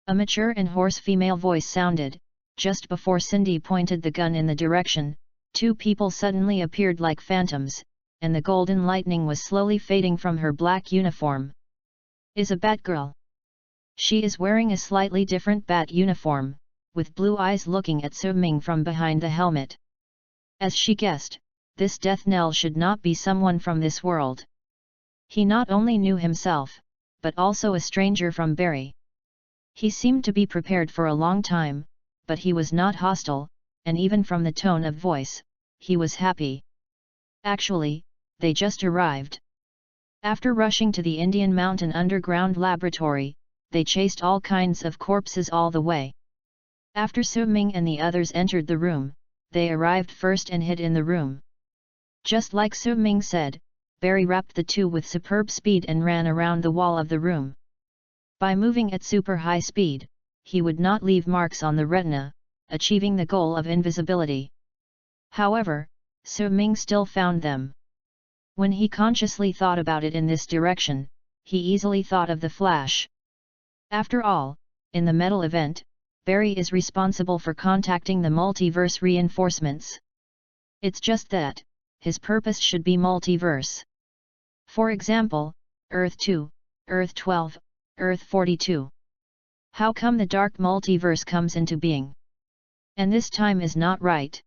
A mature and hoarse female voice sounded. Just before Cindy pointed the gun in the direction, two people suddenly appeared like phantoms, and the golden lightning was slowly fading from her black uniform. Is a Batgirl. She is wearing a slightly different bat uniform, with blue eyes looking at Su Ming from behind the helmet. As she guessed, this Death Knell should not be someone from this world. He not only knew himself, but also a stranger from Barry. He seemed to be prepared for a long time, but he was not hostile, and even from the tone of voice, he was happy. Actually, they just arrived. After rushing to the Indian Mountain Underground Laboratory, they chased all kinds of corpses all the way. After Su Ming and the others entered the room, they arrived first and hid in the room. Just like Su Ming said, Barry wrapped the two with superb speed and ran around the wall of the room. By moving at super high speed, he would not leave marks on the retina, achieving the goal of invisibility. However, Su Ming still found them. When he consciously thought about it in this direction, he easily thought of the Flash. After all, in the Metal event, Barry is responsible for contacting the multiverse reinforcements. It's just that, his purpose should be multiverse. For example, Earth 2, Earth 12, Earth 42. How come the dark multiverse comes into being? And this time is not right.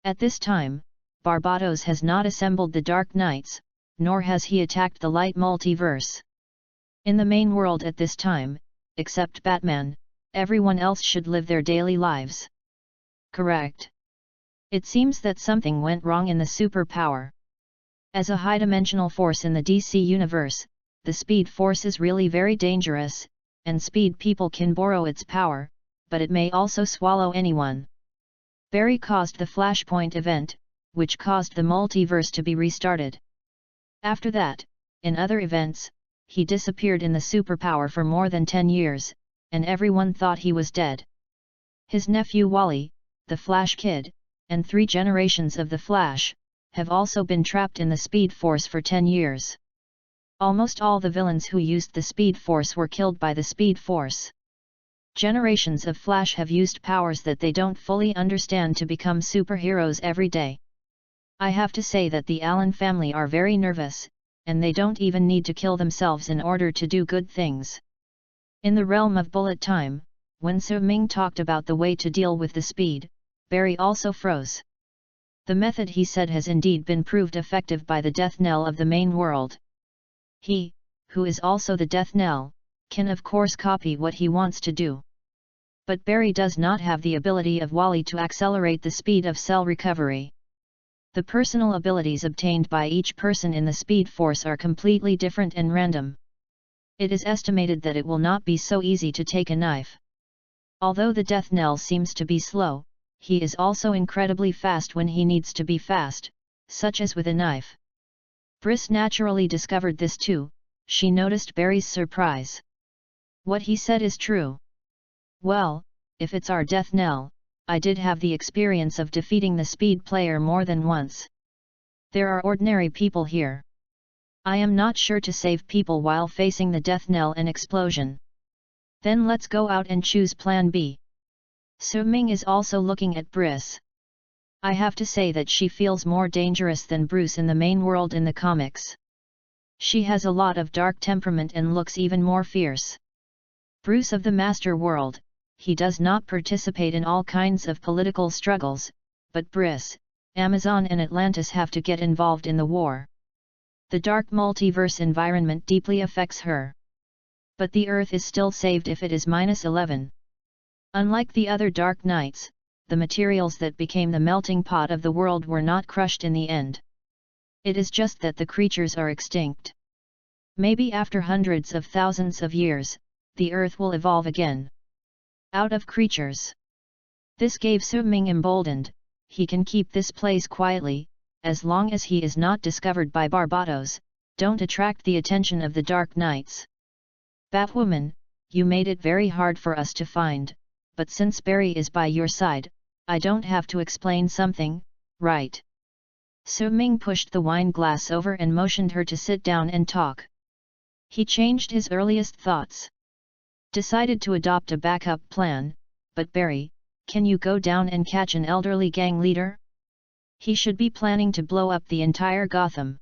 At this time, Barbatos has not assembled the Dark Knights, nor has he attacked the light multiverse. In the main world at this time, except Batman, everyone else should live their daily lives. Correct. It seems that something went wrong in the superpower. As a high-dimensional force in the DC universe, the Speed Force is really very dangerous, and Speed people can borrow its power, but it may also swallow anyone. Barry caused the Flashpoint event, which caused the multiverse to be restarted. After that, in other events, he disappeared in the superpower for more than 10 years, and everyone thought he was dead. His nephew Wally, the Flash Kid, and 3 generations of the Flash, have also been trapped in the Speed Force for 10 years. Almost all the villains who used the Speed Force were killed by the Speed Force. Generations of Flash have used powers that they don't fully understand to become superheroes every day. I have to say that the Allen family are very nervous, and they don't even need to kill themselves in order to do good things. In the realm of bullet time, when Su Ming talked about the way to deal with the Speed, Barry also froze. The method he said has indeed been proved effective by the Death Knell of the main world. He, who is also the Death Knell, can of course copy what he wants to do. But Barry does not have the ability of Wally to accelerate the speed of cell recovery. The personal abilities obtained by each person in the Speed Force are completely different and random. It is estimated that it will not be so easy to take a knife. Although the Death Knell seems to be slow, he is also incredibly fast when he needs to be fast, such as with a knife. Briss naturally discovered this too. She noticed Barry's surprise. What he said is true. Well, if it's our Death Knell, I did have the experience of defeating the Speed player more than once. There are ordinary people here. I am not sure to save people while facing the Death Knell and explosion. Then let's go out and choose Plan B. Su Ming is also looking at Briss. I have to say that she feels more dangerous than Bruce in the main world in the comics. She has a lot of dark temperament and looks even more fierce. Bruce of the Master World, he does not participate in all kinds of political struggles, but Briss, Amazon and Atlantis have to get involved in the war. The dark multiverse environment deeply affects her. But the Earth is still saved if it is -11. Unlike the other Dark Knights, the materials that became the melting pot of the world were not crushed in the end. It is just that the creatures are extinct. Maybe after hundreds of thousands of years, the Earth will evolve again. Out of creatures. This gave Su Ming emboldened. He can keep this place quietly, as long as he is not discovered by Barbatos, don't attract the attention of the Dark Knights. Batwoman, you made it very hard for us to find, but since Barry is by your side, I don't have to explain something, right? Su Ming pushed the wine glass over and motioned her to sit down and talk. He changed his earliest thoughts. Decided to adopt a backup plan, but Barry, can you go down and catch an elderly gang leader? He should be planning to blow up the entire Gotham.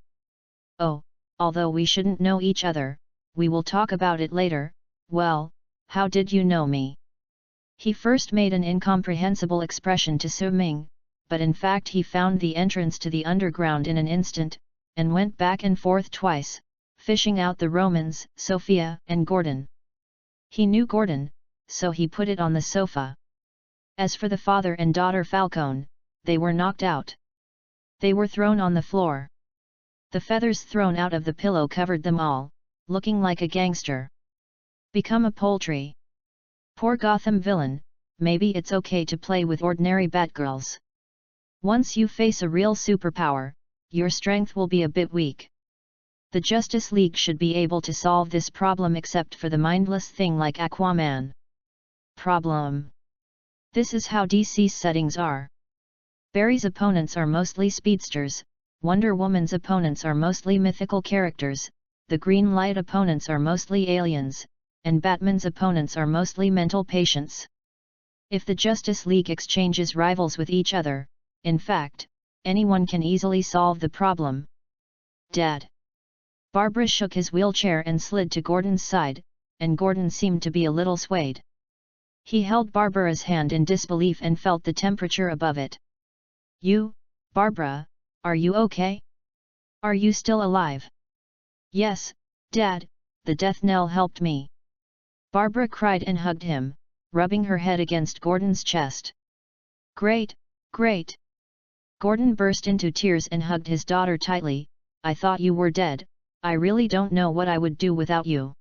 Oh, although we shouldn't know each other, we will talk about it later. Well, how did you know me? He first made an incomprehensible expression to Su Ming, but in fact he found the entrance to the underground in an instant, and went back and forth twice, fishing out the Romans, Sophia and Gordon. He knew Gordon, so he put it on the sofa. As for the father and daughter Falcone, they were knocked out. They were thrown on the floor. The feathers thrown out of the pillow covered them all, looking like a gangster. Become a poultry. Poor Gotham villain, maybe it's okay to play with ordinary Batgirls. Once you face a real superpower, your strength will be a bit weak. The Justice League should be able to solve this problem except for the mindless thing like Aquaman. Problem. This is how DC's settings are. Barry's opponents are mostly speedsters, Wonder Woman's opponents are mostly mythical characters, the Green Light opponents are mostly aliens, and Batman's opponents are mostly mental patients. If the Justice League exchanges rivals with each other, in fact, anyone can easily solve the problem. Dad. Barbara shook his wheelchair and slid to Gordon's side, and Gordon seemed to be a little swayed. He held Barbara's hand in disbelief and felt the temperature above it. "You, Barbara, are you okay? Are you still alive?" "Yes, Dad, the Death Knell helped me." Barbara cried and hugged him, rubbing her head against Gordon's chest. "Great, great!" Gordon burst into tears and hugged his daughter tightly. "I thought you were dead, I really don't know what I would do without you."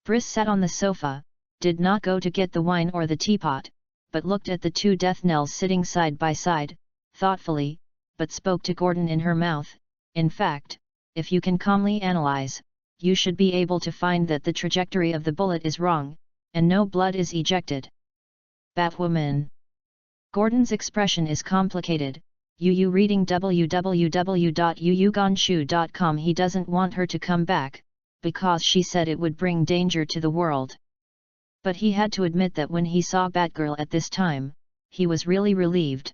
Briss sat on the sofa, did not go to get the wine or the teapot, but looked at the two Death Knells sitting side by side, thoughtfully, but spoke to Gordon in her mouth. "In fact, if you can calmly analyze, you should be able to find that the trajectory of the bullet is wrong, and no blood is ejected." Batwoman. Gordon's expression is complicated. Yu reading www.yuyuganshu.com. He doesn't want her to come back, because she said it would bring danger to the world. But he had to admit that when he saw Batgirl at this time, he was really relieved.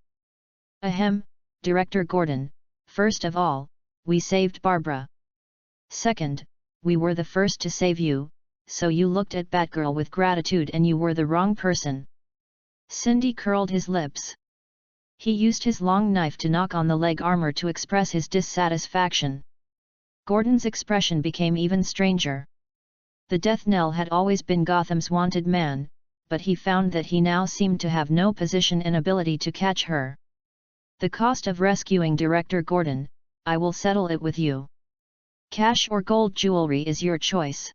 "Ahem, Director Gordon, first of all, we saved Barbara. Second, we were the first to save you, so you looked at Batgirl with gratitude and you were the wrong person." Cindy curled his lips. He used his long knife to knock on the leg armor to express his dissatisfaction. Gordon's expression became even stranger. The Death Knell had always been Gotham's wanted man, but he found that he now seemed to have no position and ability to catch her. "The cost of rescuing Director Gordon, I will settle it with you. Cash or gold jewelry is your choice."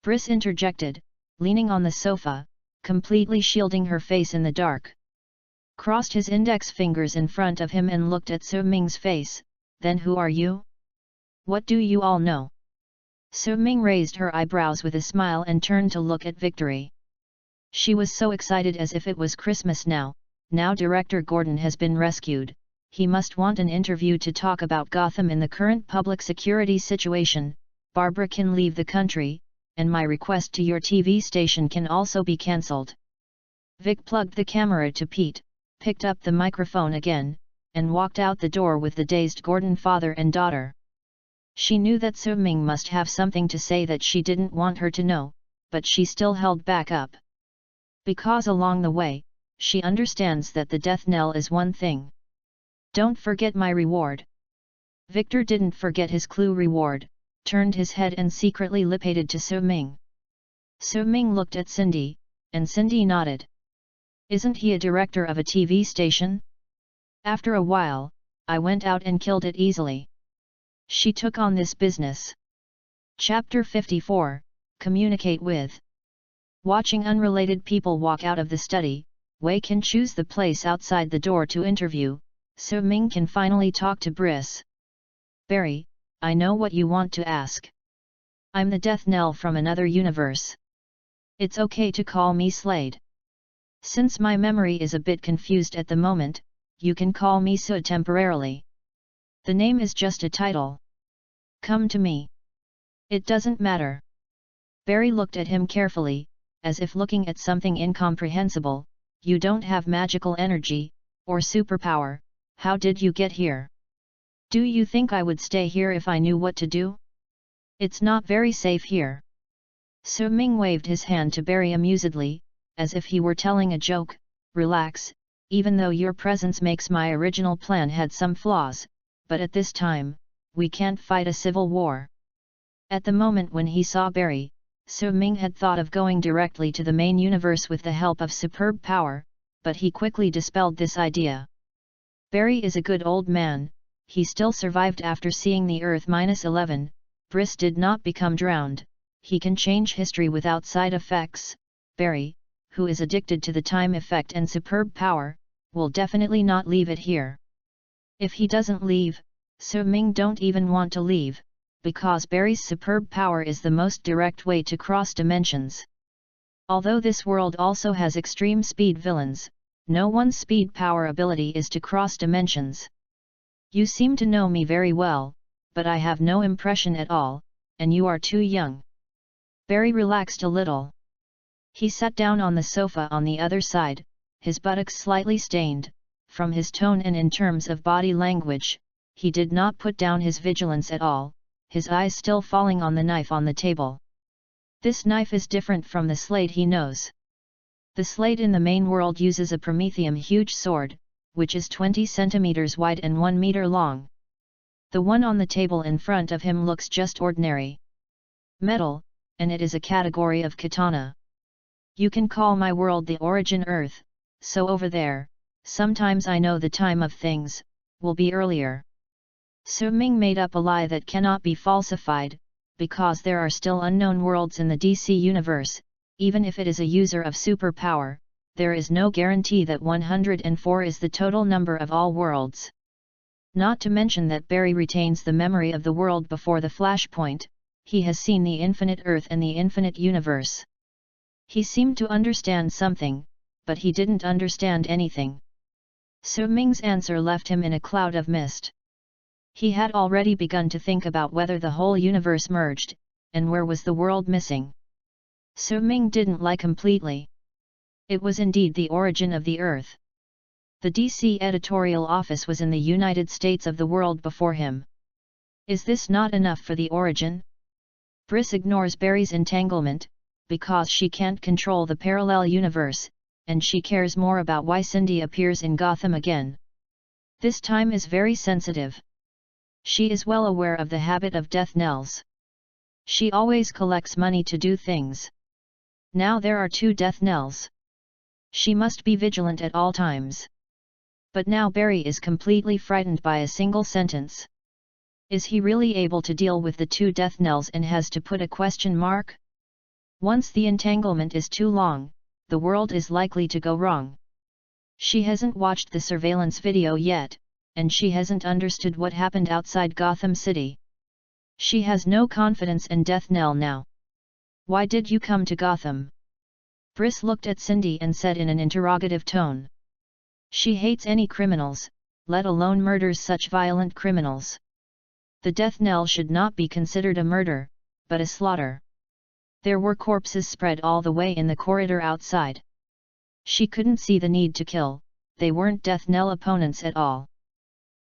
Briss interjected, leaning on the sofa, completely shielding her face in the dark. Crossed his index fingers in front of him and looked at Su Ming's face. "Then who are you? What do you all know?" Su Ming raised her eyebrows with a smile and turned to look at Victory. She was so excited as if it was Christmas now. Now Director Gordon has been rescued, he must want an interview to talk about Gotham in the current public security situation. "Barbara can leave the country, and my request to your TV station can also be cancelled." Vic plugged the camera to Pete, picked up the microphone again, and walked out the door with the dazed Gordon father and daughter. She knew that Su Ming must have something to say that she didn't want her to know, but she still held back up. Because along the way, she understands that the Death Knell is one thing. "Don't forget my reward." Victor didn't forget his clue reward, turned his head and secretly lip-hated to Su Ming. Su Ming looked at Cindy, and Cindy nodded. "Isn't he a director of a TV station? After a while, I went out and killed it easily. She took on this business." Chapter 54, Communicate with. Watching unrelated people walk out of the study, Wei can choose the place outside the door to interview. Su Ming can finally talk to Briss. "Barry, I know what you want to ask. I'm the Death Knell from another universe. It's okay to call me Slade. Since my memory is a bit confused at the moment, you can call me Sue temporarily. The name is just a title. Come to me. It doesn't matter." Barry looked at him carefully, as if looking at something incomprehensible. "You don't have magical energy, or superpower, how did you get here? Do you think I would stay here if I knew what to do? It's not very safe here." Su Ming waved his hand to Barry amusedly, as if he were telling a joke. "Relax, even though your presence makes my original plan had some flaws, but at this time, we can't fight a civil war." At the moment when he saw Barry, Su Ming had thought of going directly to the main universe with the help of superb power, but he quickly dispelled this idea. Barry is a good old man, he still survived after seeing the Earth-11, Briss did not become drowned, he can change history without side effects. Barry, who is addicted to the time effect and superb power, will definitely not leave it here. If he doesn't leave, Su Ming don't even want to leave, because Barry's superb power is the most direct way to cross dimensions. Although this world also has extreme speed villains, no one's speed power ability is to cross dimensions. You seem to know me very well, but I have no impression at all, and you are too young. Barry relaxed a little. He sat down on the sofa on the other side, his buttocks slightly stained. From his tone and in terms of body language, he did not put down his vigilance at all, his eyes still falling on the knife on the table. This knife is different from the slate he knows. The slate in the main world uses a Prometheum huge sword, which is 20 centimeters wide and 1 meter long. The one on the table in front of him looks just ordinary metal, and it is a category of katana. You can call my world the origin Earth, so over there, sometimes I know the time of things, will be earlier. Su Ming made up a lie that cannot be falsified, because there are still unknown worlds in the DC universe. Even if it is a user of superpower, there is no guarantee that 104 is the total number of all worlds. Not to mention that Barry retains the memory of the world before the flashpoint, he has seen the infinite Earth and the infinite universe. He seemed to understand something, but he didn't understand anything. Su Ming's answer left him in a cloud of mist. He had already begun to think about whether the whole universe merged, and where was the world missing. Su Ming didn't lie completely. It was indeed the origin of the Earth. The DC editorial office was in the United States of the world before him. Is this not enough for the origin? Briss ignores Barry's entanglement, because she can't control the parallel universe, and she cares more about why Cindy appears in Gotham again. This time is very sensitive. She is well aware of the habit of Death Knells. She always collects money to do things. Now there are 2 Death Knells. She must be vigilant at all times. But now Barry is completely frightened by a single sentence. Is he really able to deal with the 2 Death Knells and has to put a question mark? Once the entanglement is too long, the world is likely to go wrong. She hasn't watched the surveillance video yet, and she hasn't understood what happened outside Gotham City. She has no confidence in Death Knell now. Why did you come to Gotham? Briss looked at Cindy and said in an interrogative tone. She hates any criminals, let alone murders such violent criminals. The Death Knell should not be considered a murder, but a slaughter. There were corpses spread all the way in the corridor outside. She couldn't see the need to kill, they weren't Death Knell opponents at all.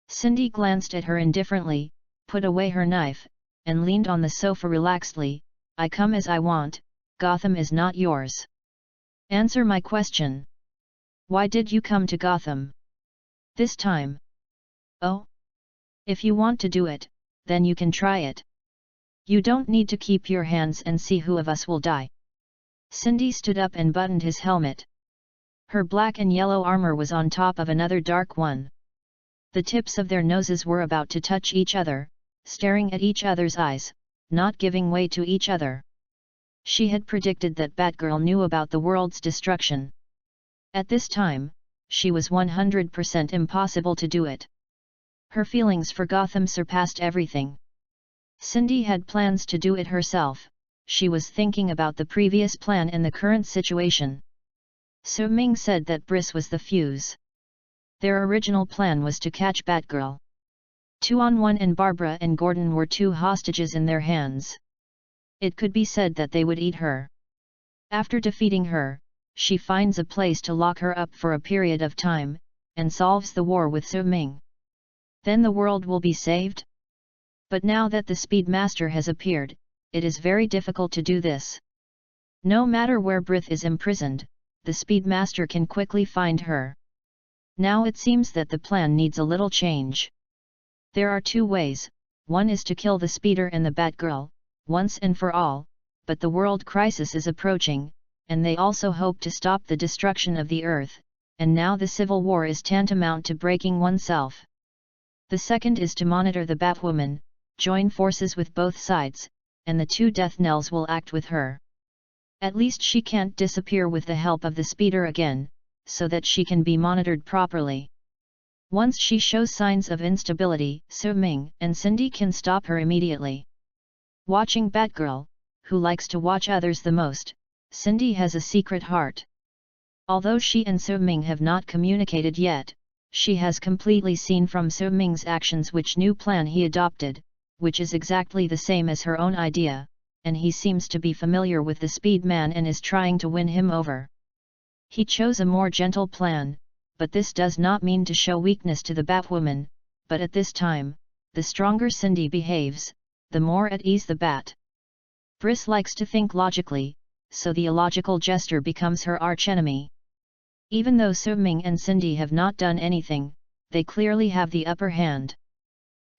Cindy glanced at her indifferently, put away her knife, and leaned on the sofa relaxedly. I come as I want, Gotham is not yours. Answer my question. Why did you come to Gotham? This time. Oh? If you want to do it, then you can try it. You don't need to keep your hands and see who of us will die. Cindy stood up and buttoned his helmet. Her black and yellow armor was on top of another dark one. The tips of their noses were about to touch each other, staring at each other's eyes, not giving way to each other. She had predicted that Batgirl knew about the world's destruction. At this time, she was 100% impossible to do it. Her feelings for Gotham surpassed everything. Cindy had plans to do it herself, she was thinking about the previous plan and the current situation. Su Ming said that Briss was the fuse. Their original plan was to catch Batgirl. 2-on-1 and Barbara and Gordon were 2 hostages in their hands. It could be said that they would eat her. After defeating her, she finds a place to lock her up for a period of time, and solves the war with Su Ming. Then the world will be saved? But now that the Speedmaster has appeared, it is very difficult to do this. No matter where Briss is imprisoned, the Speedmaster can quickly find her. Now it seems that the plan needs a little change. There are 2 ways, one is to kill the Speeder and the Batgirl, once and for all, but the world crisis is approaching, and they also hope to stop the destruction of the Earth, and now the Civil War is tantamount to breaking oneself. The second is to monitor the Batwoman, join forces with both sides, and the 2 Death Knells will act with her. At least she can't disappear with the help of the Speeder again, so that she can be monitored properly. Once she shows signs of instability, Su Ming and Cindy can stop her immediately. Watching Batgirl, who likes to watch others the most, Cindy has a secret heart. Although she and Su Ming have not communicated yet, She has completely seen from So Ming's actions which new plan he adopted, which is exactly the same as her own idea, and he seems to be familiar with the speed man and is trying to win him over. He chose a more gentle plan, but this does not mean to show weakness to the Batwoman, but at this time, the stronger Cindy behaves, the more at ease the Bat. Briss likes to think logically, so the illogical gesture becomes her archenemy. Even though So Ming and Cindy have not done anything, they clearly have the upper hand.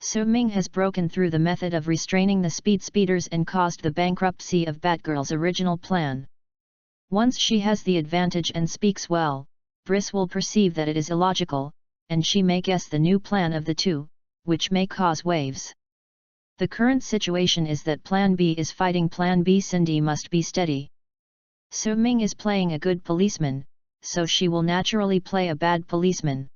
So Ming has broken through the method of restraining the speeders and caused the bankruptcy of Batgirl's original plan. Once she has the advantage and speaks well, Briss will perceive that it is illogical, and she may guess the new plan of the two, which may cause waves. The current situation is that Plan B is fighting Plan B. Cindy must be steady. So Ming is playing a good policeman, so she will naturally play a bad policeman.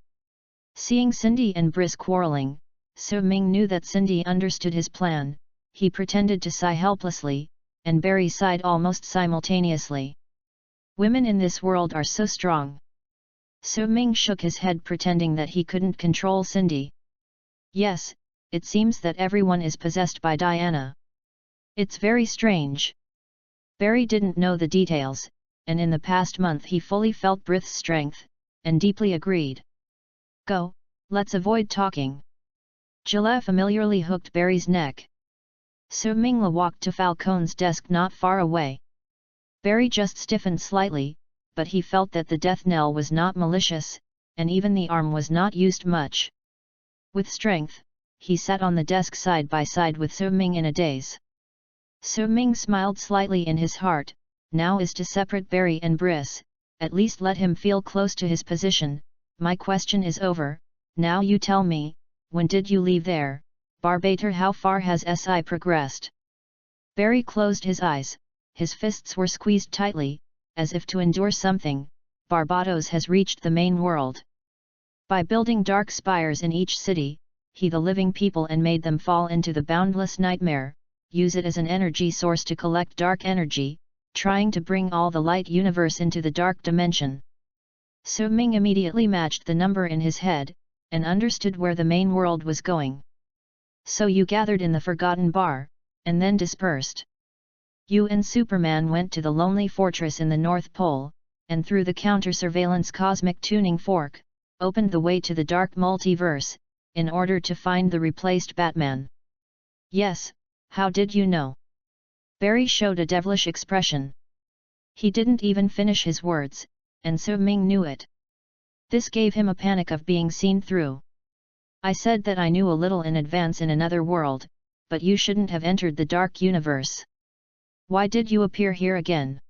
Seeing Cindy and Briss quarreling, So Ming knew that Cindy understood his plan. He pretended to sigh helplessly, and Barry sighed almost simultaneously. Women in this world are so strong. So Ming shook his head pretending that he couldn't control Cindy. Yes, it seems that everyone is possessed by Diana. It's very strange. Barry didn't know the details, and in the past month he fully felt Brith's strength, and deeply agreed. Go, let's avoid talking. Gillette familiarly hooked Barry's neck. So Mingla walked to Falcone's desk not far away. Barry just stiffened slightly, but he felt that the death knell was not malicious, and even the arm was not used much. With strength, he sat on the desk side by side with So Ming in a daze. So Ming smiled slightly in his heart. Now is to separate Barry and Briss, at least let him feel close to his position. My question is over, now you tell me, when did you leave there, Barbator? How far has SI progressed? Barry closed his eyes, his fists were squeezed tightly, as if to endure something. Barbados has reached the main world. By building dark spires in each city, he the living people and made them fall into the boundless nightmare, use it as an energy source to collect dark energy, trying to bring all the light universe into the dark dimension. So Ming immediately matched the number in his head, and understood where the main world was going. So you gathered in the Forgotten Bar, and then dispersed. You and Superman went to the Lonely Fortress in the North Pole, and through the counter-surveillance cosmic tuning fork, opened the way to the dark multiverse, in order to find the replaced Batman. Yes, how did you know? Barry showed a devilish expression. He didn't even finish his words, and So Ming knew it. This gave him a panic of being seen through. I said that I knew a little in advance in another world, but you shouldn't have entered the dark universe. Why did you appear here again?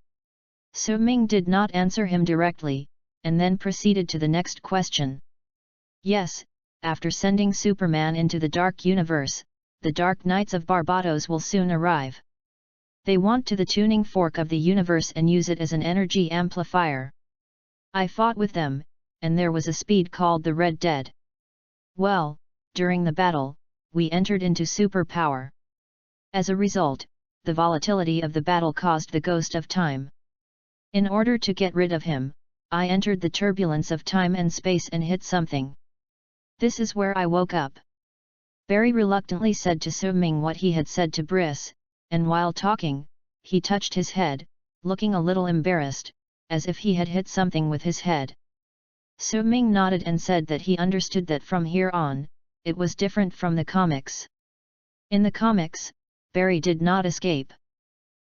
So Ming did not answer him directly, and then proceeded to the next question. Yes, after sending Superman into the dark universe, the Dark Knights of Barbados will soon arrive. They want to the tuning fork of the universe and use it as an energy amplifier. I fought with them, and there was a speed called the Red Dead. Well, during the battle, we entered into superpower. As a result, the volatility of the battle caused the ghost of time. In order to get rid of him, I entered the turbulence of time and space and hit something. This is where I woke up. Barry reluctantly said to So Ming what he had said to Briss, and while talking, he touched his head, looking a little embarrassed, as if he had hit something with his head. So Ming nodded and said that he understood that from here on, it was different from the comics. In the comics, Barry did not escape.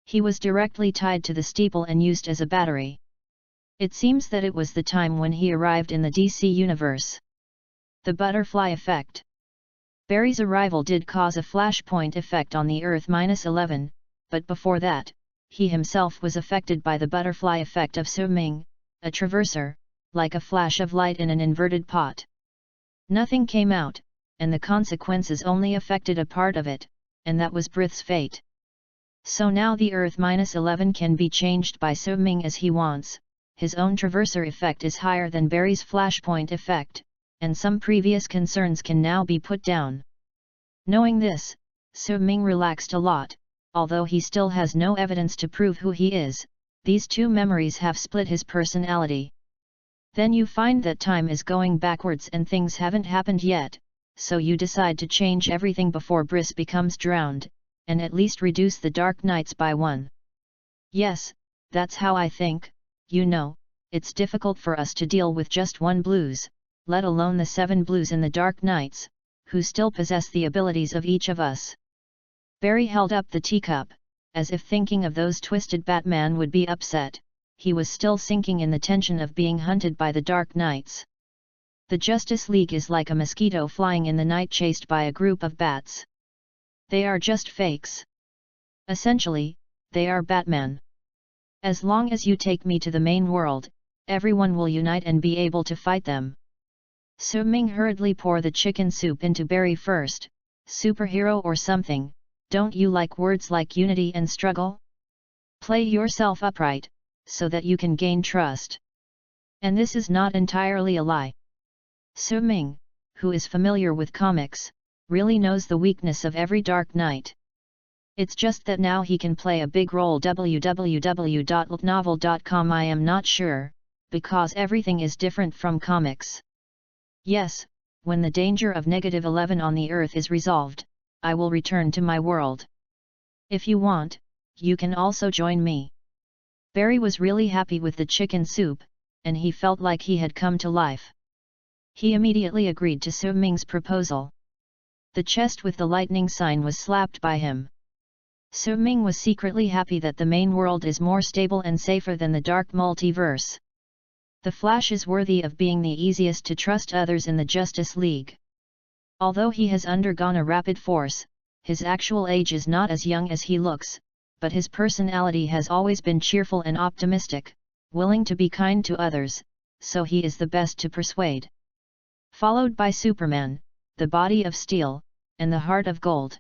He was directly tied to the steeple and used as a battery. It seems that it was the time when he arrived in the DC universe. The butterfly effect. Barry's arrival did cause a flashpoint effect on the Earth-11, but before that, he himself was affected by the butterfly effect of So Ming, a traverser, like a flash of light in an inverted pot. Nothing came out, and the consequences only affected a part of it, and that was Brith's fate. So now the Earth-11 can be changed by So Ming as he wants. His own traverser effect is higher than Barry's flashpoint effect, and some previous concerns can now be put down. Knowing this, So Ming relaxed a lot. Although he still has no evidence to prove who he is, these two memories have split his personality. Then you find that time is going backwards and things haven't happened yet, so you decide to change everything before Briss becomes drowned, and at least reduce the dark nights by 1. Yes, that's how I think. You know, it's difficult for us to deal with just 1 blues, let alone the 7 blues in the dark nights, who still possess the abilities of each of us. Barry held up the teacup, as if thinking of those twisted Batman would be upset. He was still sinking in the tension of being hunted by the Dark Knights. The Justice League is like a mosquito flying in the night chased by a group of bats. They are just fakes. Essentially, they are Batman. As long as you take me to the main world, everyone will unite and be able to fight them. Su-Ming hurriedly pour the chicken soup into Barry first. Superhero or something, don't you like words like unity and struggle? Play yourself upright, so that you can gain trust. And this is not entirely a lie. Su-Ming, who is familiar with comics, really knows the weakness of every Dark Knight. It's just that now he can play a big role. www.novel.com. I am not sure, because everything is different from comics. Yes, when the danger of -11 on the Earth is resolved, I will return to my world. If you want, you can also join me. Barry was really happy with the chicken soup, and he felt like he had come to life. He immediately agreed to Su-Ming's proposal. The chest with the lightning sign was slapped by him. Su-Ming was secretly happy that the main world is more stable and safer than the dark multiverse. The Flash is worthy of being the easiest to trust others in the Justice League. Although he has undergone a rapid force, his actual age is not as young as he looks, but his personality has always been cheerful and optimistic, willing to be kind to others, so he is the best to persuade. Followed by Superman, the body of steel, and the heart of gold.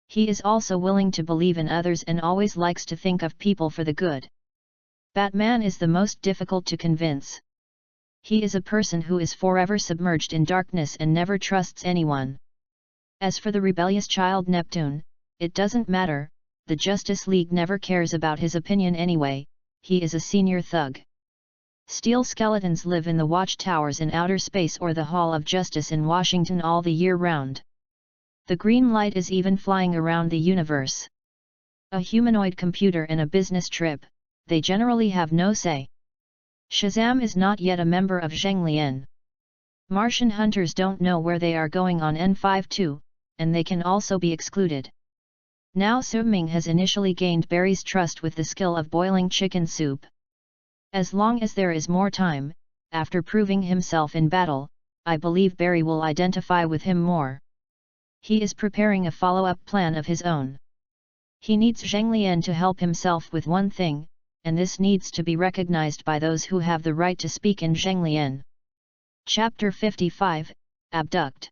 He is also willing to believe in others and always likes to think of people for the good. Batman is the most difficult to convince. He is a person who is forever submerged in darkness and never trusts anyone. As for the rebellious child Neptune, it doesn't matter, the Justice League never cares about his opinion anyway, he is a senior thug. Steel skeletons live in the watchtowers in outer space or the Hall of Justice in Washington all the year round. The green light is even flying around the universe. A humanoid computer in a business trip, they generally have no say. Shazam is not yet a member of Zhenglian. Martian hunters don't know where they are going on N52, and they can also be excluded. Now Su-Ming has initially gained Barry's trust with the skill of boiling chicken soup. As long as there is more time, after proving himself in battle, I believe Barry will identify with him more. He is preparing a follow-up plan of his own. He needs Zhenglian to help himself with one thing, and this needs to be recognized by those who have the right to speak in Zhenglian. Chapter 55, Abduct.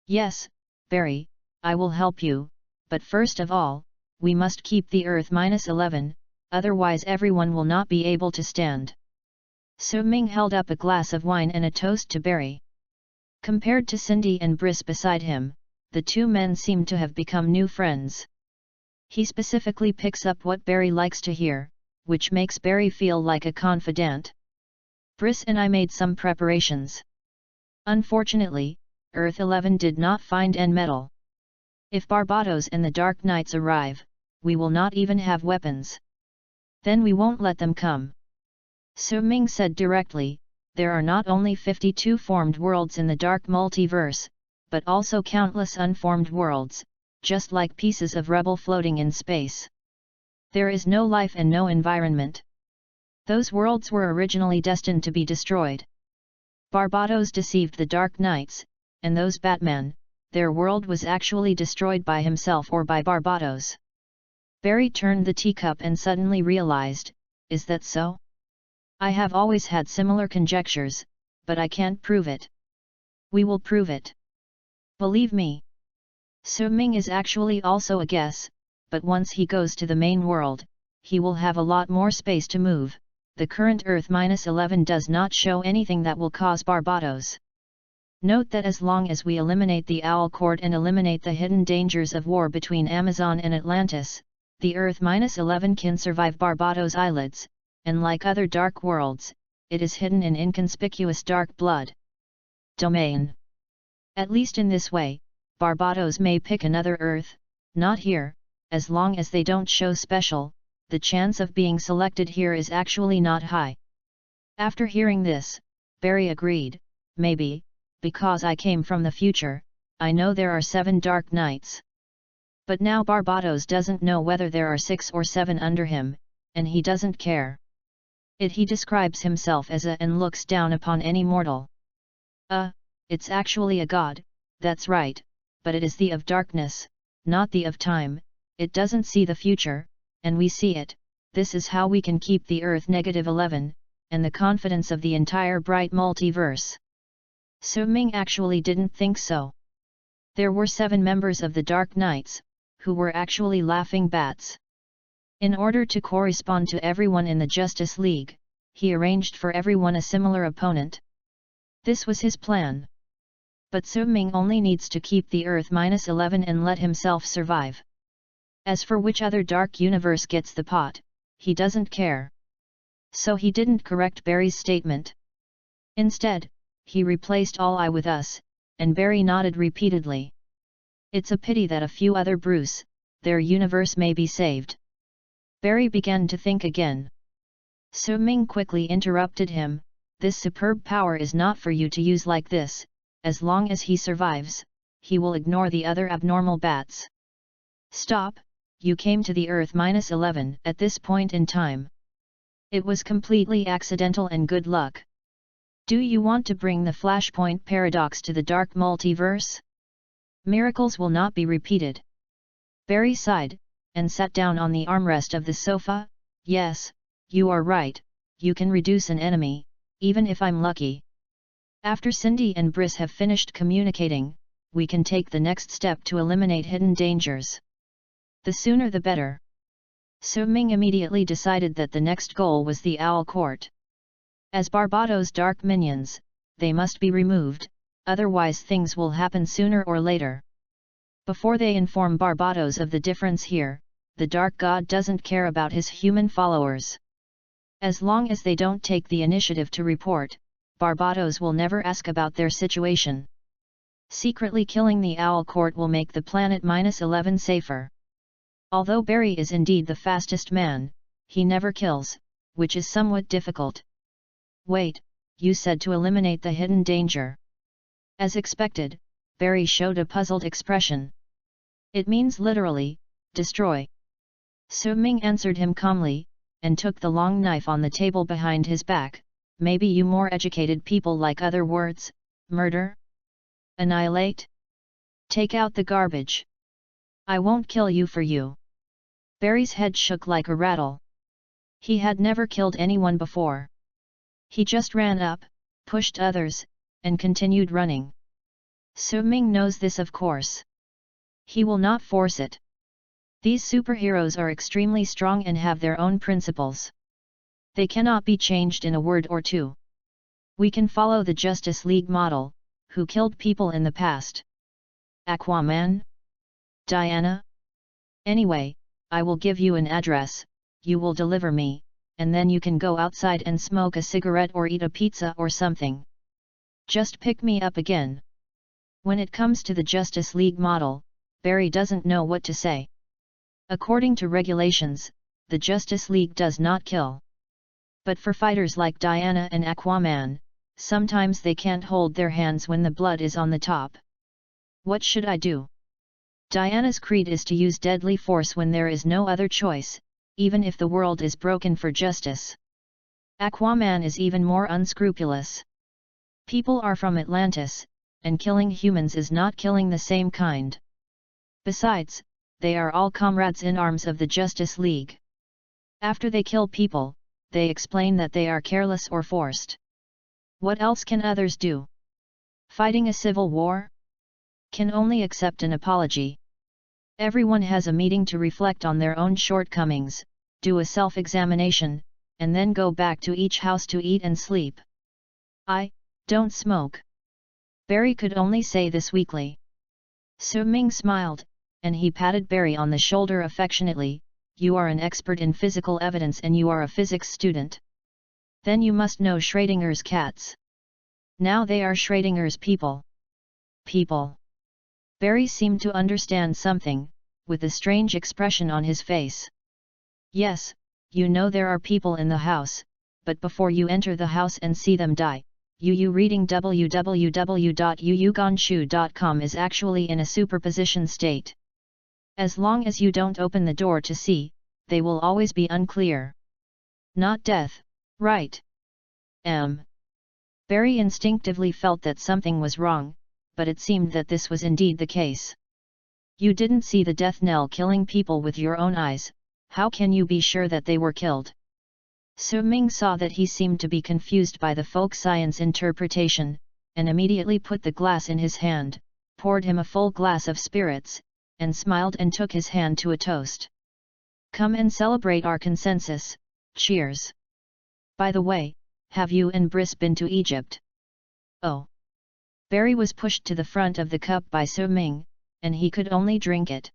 Yes, Barry, I will help you, but first of all, we must keep the Earth -11, otherwise everyone will not be able to stand. Su-Ming held up a glass of wine and a toast to Barry. Compared to Cindy and Briss beside him, the two men seemed to have become new friends. He specifically picks up what Barry likes to hear, which makes Barry feel like a confidant. Briss and I made some preparations. Unfortunately, Earth 11 did not find N-metal. If Barbados and the Dark Knights arrive, we will not even have weapons. Then we won't let them come. Su-Ming said directly, there are not only 52 formed worlds in the dark multiverse, but also countless unformed worlds, just like pieces of rubble floating in space. There is no life and no environment. Those worlds were originally destined to be destroyed. Barbados deceived the Dark Knights, and those Batman, their world was actually destroyed by himself or by Barbados. Barry turned the teacup and suddenly realized, is that so? I have always had similar conjectures, but I can't prove it. We will prove it. Believe me. Su-Ming is actually also a guess, but once he goes to the main world, he will have a lot more space to move. The current Earth -11 does not show anything that will cause Barbados. Note that as long as we eliminate the Owl Court and eliminate the hidden dangers of war between Amazon and Atlantis, the Earth -11 can survive Barbados Islets, and like other dark worlds, it is hidden in inconspicuous dark blood domain. At least in this way, Barbados may pick another Earth, not here, as long as they don't show special, the chance of being selected here is actually not high. After hearing this, Barry agreed, maybe, because I came from the future, I know there are 7 dark nights. But now Barbados doesn't know whether there are 6 or 7 under him, and he doesn't care. He describes himself as a and looks down upon any mortal. It's actually a god, that's right, but it is the of darkness, not the of time, it doesn't see the future, and we see it, this is how we can keep the Earth -11, and the confidence of the entire bright multiverse. Su-Ming actually didn't think so. There were 7 members of the Dark Knights, who were actually laughing bats. In order to correspond to everyone in the Justice League, he arranged for everyone a similar opponent. This was his plan. But Su-Ming only needs to keep the Earth -11 and let himself survive. As for which other dark universe gets the pot, he doesn't care. So he didn't correct Barry's statement. Instead, he replaced all I with us, and Barry nodded repeatedly. It's a pity that a few other Bruce, their universe may be saved. Barry began to think again. Su-Ming quickly interrupted him, this superb power is not for you to use like this, as long as he survives, he will ignore the other abnormal bats. Stop, you came to the Earth -11 at this point in time. It was completely accidental and good luck. Do you want to bring the Flashpoint paradox to the dark multiverse? Miracles will not be repeated. Barry sighed, and sat down on the armrest of the sofa. Yes, you are right, you can reduce an enemy, even if I'm lucky. After Cindy and Briss have finished communicating, we can take the next step to eliminate hidden dangers. The sooner the better. Su-Ming immediately decided that the next goal was the Owl Court. As Barbados' dark minions, they must be removed, otherwise things will happen sooner or later. Before they inform Barbados of the difference here, the Dark God doesn't care about his human followers. As long as they don't take the initiative to report, Barbados will never ask about their situation. Secretly killing the Owl Court will make the planet -11 safer. Although Barry is indeed the fastest man, he never kills, which is somewhat difficult. Wait, you said to eliminate the hidden danger. As expected, Barry showed a puzzled expression. It means literally, destroy. Su-Ming answered him calmly, and took the long knife on the table behind his back. Maybe you more educated people like other words, murder? Annihilate? Take out the garbage. I won't kill you for you. Barry's head shook like a rattle. He had never killed anyone before. He just ran up, pushed others, and continued running. Su-Ming knows this, of course. He will not force it. These superheroes are extremely strong and have their own principles. They cannot be changed in a word or two. We can follow the Justice League model, who killed people in the past. Aquaman? Diana? Anyway, I will give you an address, you will deliver me, and then you can go outside and smoke a cigarette or eat a pizza or something. Just pick me up again. When it comes to the Justice League model, Barry doesn't know what to say. According to regulations, the Justice League does not kill. But for fighters like Diana and Aquaman, sometimes they can't hold their hands when the blood is on the top. What should I do? Diana's creed is to use deadly force when there is no other choice, even if the world is broken for justice. Aquaman is even more unscrupulous. People are from Atlantis, and killing humans is not killing the same kind. Besides, they are all comrades in arms of the Justice League. After they kill people, they explain that they are careless or forced. What else can others do? Fighting a civil war? Can only accept an apology. Everyone has a meeting to reflect on their own shortcomings, do a self-examination, and then go back to each house to eat and sleep. I don't smoke. Barry could only say this weakly. Su-Ming smiled, and he patted Barry on the shoulder affectionately. You are an expert in physical evidence and you are a physics student. Then you must know Schrodinger's cats. Now they are Schrodinger's people. People. Barry seemed to understand something, with a strange expression on his face. Yes, you know there are people in the house, but before you enter the house and see them die, reading www.yuyugonshu.com is actually in a superposition state. As long as you don't open the door to see, they will always be unclear. Not death, right? Barry instinctively felt that something was wrong, but it seemed that this was indeed the case. You didn't see the Death Knell killing people with your own eyes, how can you be sure that they were killed? Su Ming saw that he seemed to be confused by the folk science interpretation, and immediately put the glass in his hand, poured him a full glass of spirits, and smiled and took his hand to a toast. Come and celebrate our consensus, cheers. By the way, have you and Briss been to Egypt? Oh. Barry was pushed to the front of the cup by Su Ming, and he could only drink it.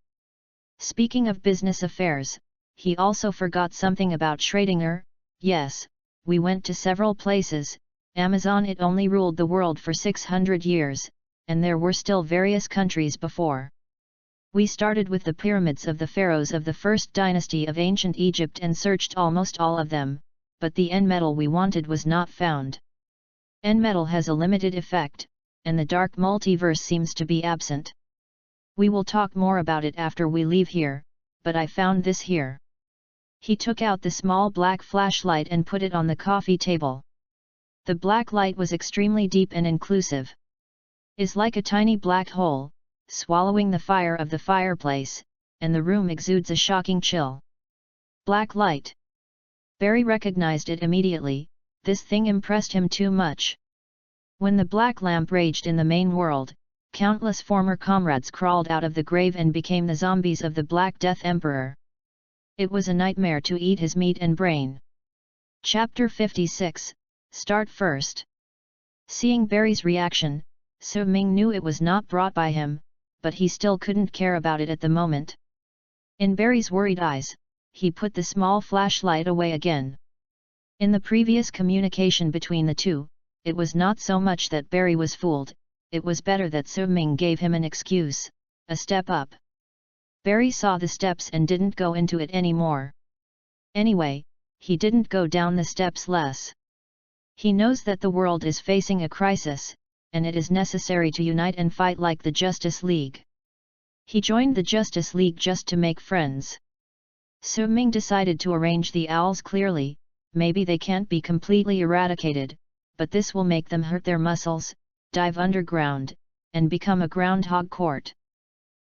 Speaking of business affairs, he also forgot something about Schrödinger. Yes, we went to several places. Amazon it only ruled the world for 600 years, and there were still various countries before. We started with the pyramids of the pharaohs of the first dynasty of ancient Egypt and searched almost all of them, but the N-metal we wanted was not found. N-metal has a limited effect, and the dark multiverse seems to be absent. We will talk more about it after we leave here, but I found this here. He took out the small black flashlight and put it on the coffee table. The black light was extremely deep and inclusive. Is like a tiny black hole, swallowing the fire of the fireplace, and the room exudes a shocking chill. Black light. Barry recognized it immediately, this thing impressed him too much. When the black lamp raged in the main world, countless former comrades crawled out of the grave and became the zombies of the Black Death Emperor. It was a nightmare to eat his meat and brain. Chapter 56, Start First. Seeing Barry's reaction, Su Ming knew it was not brought by him, but he still couldn't care about it at the moment. In Barry's worried eyes, he put the small flashlight away again. In the previous communication between the two, it was not so much that Barry was fooled, it was better that Su Ming gave him an excuse, a step up. Barry saw the steps and didn't go into it anymore. Anyway, he didn't go down the steps less. He knows that the world is facing a crisis, and it is necessary to unite and fight like the Justice League. He joined the Justice League just to make friends. Su Ming decided to arrange the owls clearly, maybe they can't be completely eradicated, but this will make them hurt their muscles, dive underground, and become a groundhog court.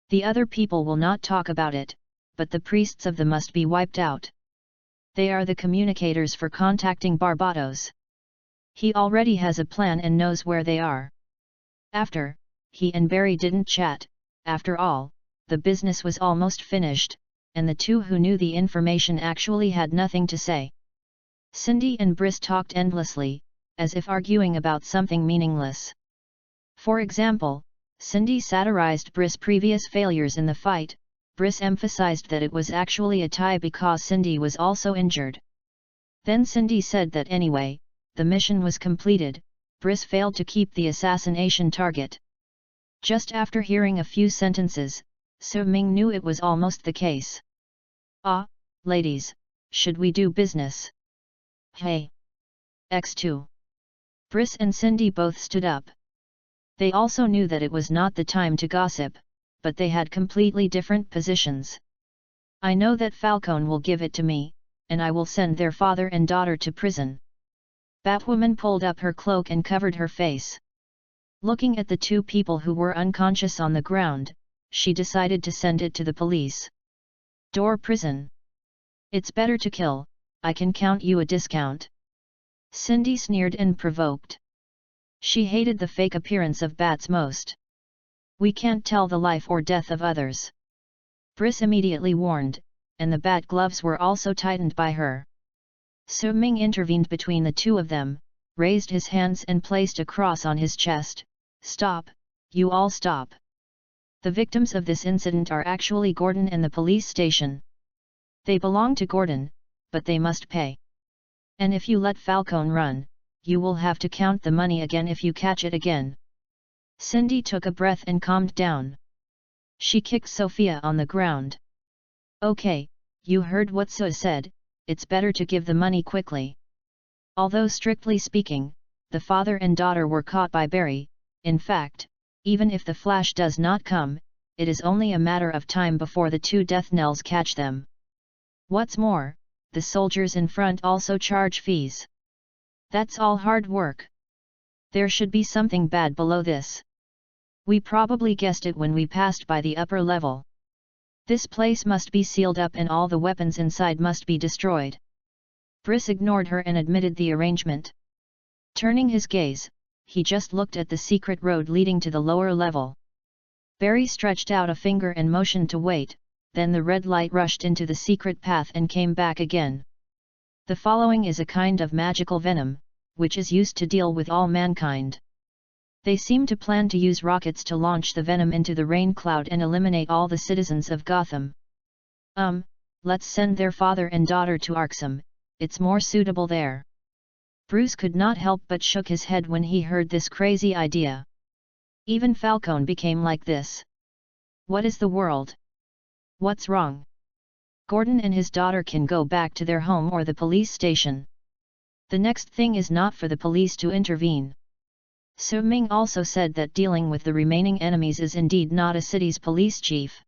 The other people will not talk about it, but the priests of them must be wiped out. They are the communicators for contacting Barbados. He already has a plan and knows where they are. After, he and Barry didn't chat, after all, the business was almost finished, and the two who knew the information actually had nothing to say. Cindy and Briss talked endlessly, as if arguing about something meaningless. For example, Cindy satirized Briss' previous failures in the fight. Briss emphasized that it was actually a tie because Cindy was also injured. Then Cindy said that anyway, the mission was completed, Briss failed to keep the assassination target. Just after hearing a few sentences, Su Ming knew it was almost the case. Ah, ladies, should we do business? Hey! X2. Briss and Cindy both stood up. They also knew that it was not the time to gossip, but they had completely different positions. I know that Falcone will give it to me, and I will send their father and daughter to prison. Batwoman pulled up her cloak and covered her face. Looking at the two people who were unconscious on the ground, she decided to send it to the police. Door prison. It's better to kill, I can count you a discount. Cindy sneered and provoked. She hated the fake appearance of bats most. We can't tell the life or death of others. Briss immediately warned, and the bat gloves were also tightened by her. Su Ming intervened between the two of them, raised his hands and placed a cross on his chest. Stop, you all stop. The victims of this incident are actually Gordon and the police station. They belong to Gordon, but they must pay. And if you let Falcone run, you will have to count the money again if you catch it again. Cindy took a breath and calmed down. She kicked Sophia on the ground. Okay, you heard what Sue said, it's better to give the money quickly. Although strictly speaking, the father and daughter were caught by Barry. In fact, even if the flash does not come, it is only a matter of time before the two Death Knells catch them. What's more, the soldiers in front also charge fees. That's all hard work. There should be something bad below this. We probably guessed it when we passed by the upper level. This place must be sealed up and all the weapons inside must be destroyed. Briss ignored her and admitted the arrangement. Turning his gaze, he just looked at the secret road leading to the lower level. Barry stretched out a finger and motioned to wait, then the red light rushed into the secret path and came back again. The following is a kind of magical venom, which is used to deal with all mankind. They seem to plan to use rockets to launch the venom into the rain cloud and eliminate all the citizens of Gotham. Let's send their father and daughter to Arkham, it's more suitable there. Bruce could not help but shook his head when he heard this crazy idea. Even Falcone became like this. What is the world? What's wrong? Gordon and his daughter can go back to their home or the police station. The next thing is not for the police to intervene. Su Ming also said that dealing with the remaining enemies is indeed not a city's police chief.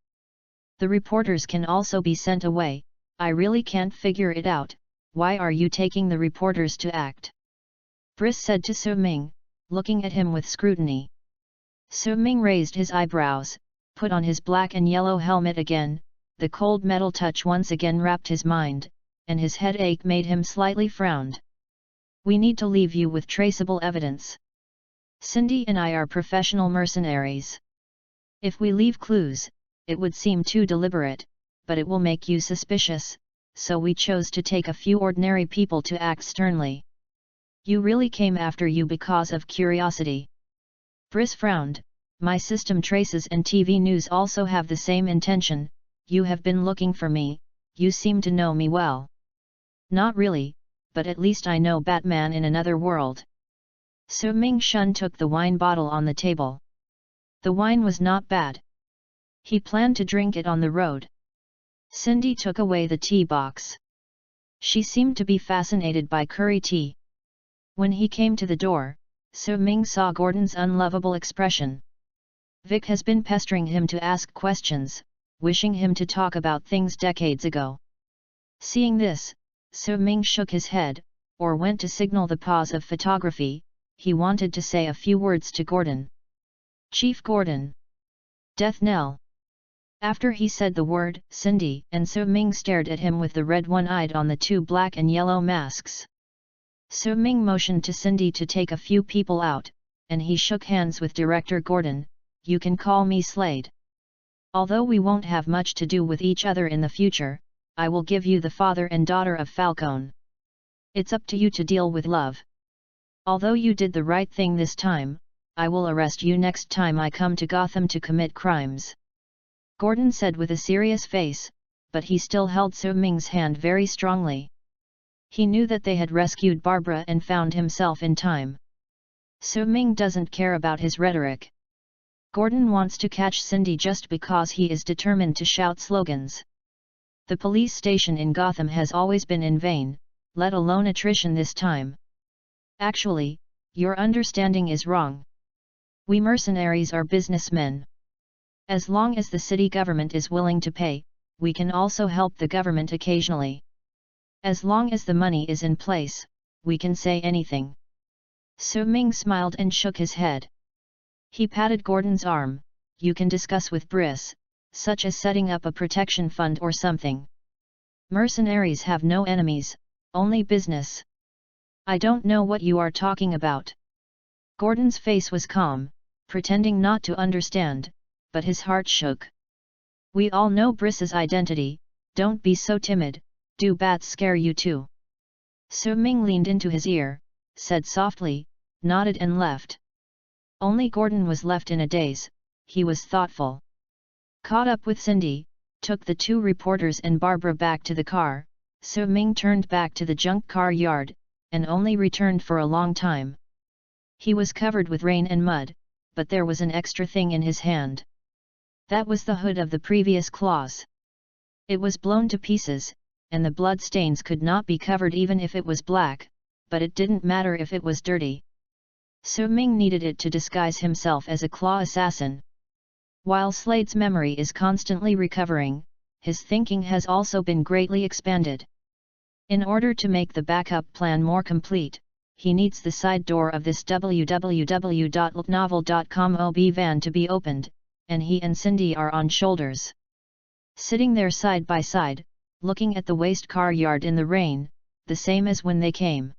The reporters can also be sent away. I really can't figure it out, why are you taking the reporters to act? Briss said to Su Ming, looking at him with scrutiny. Su Ming raised his eyebrows, put on his black and yellow helmet again, the cold metal touch once again wrapped his mind, and his headache made him slightly frowned. We need to leave you with traceable evidence. Cindy and I are professional mercenaries. If we leave clues, it would seem too deliberate, but it will make you suspicious, so we chose to take a few ordinary people to act sternly. You really came after you because of curiosity. Briss frowned. My system traces and TV news also have the same intention. You have been looking for me, you seem to know me well. Not really, but at least I know Batman in another world. Su Ming Shun took the wine bottle on the table. The wine was not bad. He planned to drink it on the road. Cindy took away the tea box. She seemed to be fascinated by curry tea. When he came to the door, Su Ming saw Gordon's unlovable expression. Vic has been pestering him to ask questions, wishing him to talk about things decades ago. Seeing this, Su Ming shook his head, or went to signal the pause of photography. He wanted to say a few words to Gordon. Chief Gordon. Death Knell. After he said the word, Cindy and Su Ming stared at him with the red one-eyed on the two black and yellow masks. Su Ming motioned to Cindy to take a few people out, and he shook hands with Director Gordon. You can call me Slade. Although we won't have much to do with each other in the future, I will give you the father and daughter of Falcone. It's up to you to deal with love. Although you did the right thing this time, I will arrest you next time I come to Gotham to commit crimes. Gordon said with a serious face, but he still held Su Ming's hand very strongly. He knew that they had rescued Barbara and found himself in time. Su Ming doesn't care about his rhetoric. Gordon wants to catch Cindy just because he is determined to shout slogans. The police station in Gotham has always been in vain, let alone attrition this time. Actually, your understanding is wrong. We mercenaries are businessmen. As long as the city government is willing to pay, we can also help the government occasionally. As long as the money is in place, we can say anything. Su Ming smiled and shook his head. He patted Gordon's arm. You can discuss with Briss, such as setting up a protection fund or something. Mercenaries have no enemies, only business. I don't know what you are talking about. Gordon's face was calm, pretending not to understand, but his heart shook. We all know Briss's identity, don't be so timid, do bats scare you too? Su Ming leaned into his ear, said softly, nodded and left. Only Gordon was left in a daze. He was thoughtful. Caught up with Cindy, took the two reporters and Barbara back to the car. Su Ming turned back to the junk car yard, and only returned for a long time. He was covered with rain and mud, but there was an extra thing in his hand. That was the hood of the previous claws. It was blown to pieces, and the blood stains could not be covered even if it was black, but it didn't matter if it was dirty. Su Ming needed it to disguise himself as a claw assassin. While Slade's memory is constantly recovering, his thinking has also been greatly expanded. In order to make the backup plan more complete, he needs the side door of this www.novel.com OB van to be opened, and he and Cindy are on shoulders. Sitting there side by side, looking at the waste car yard in the rain, the same as when they came.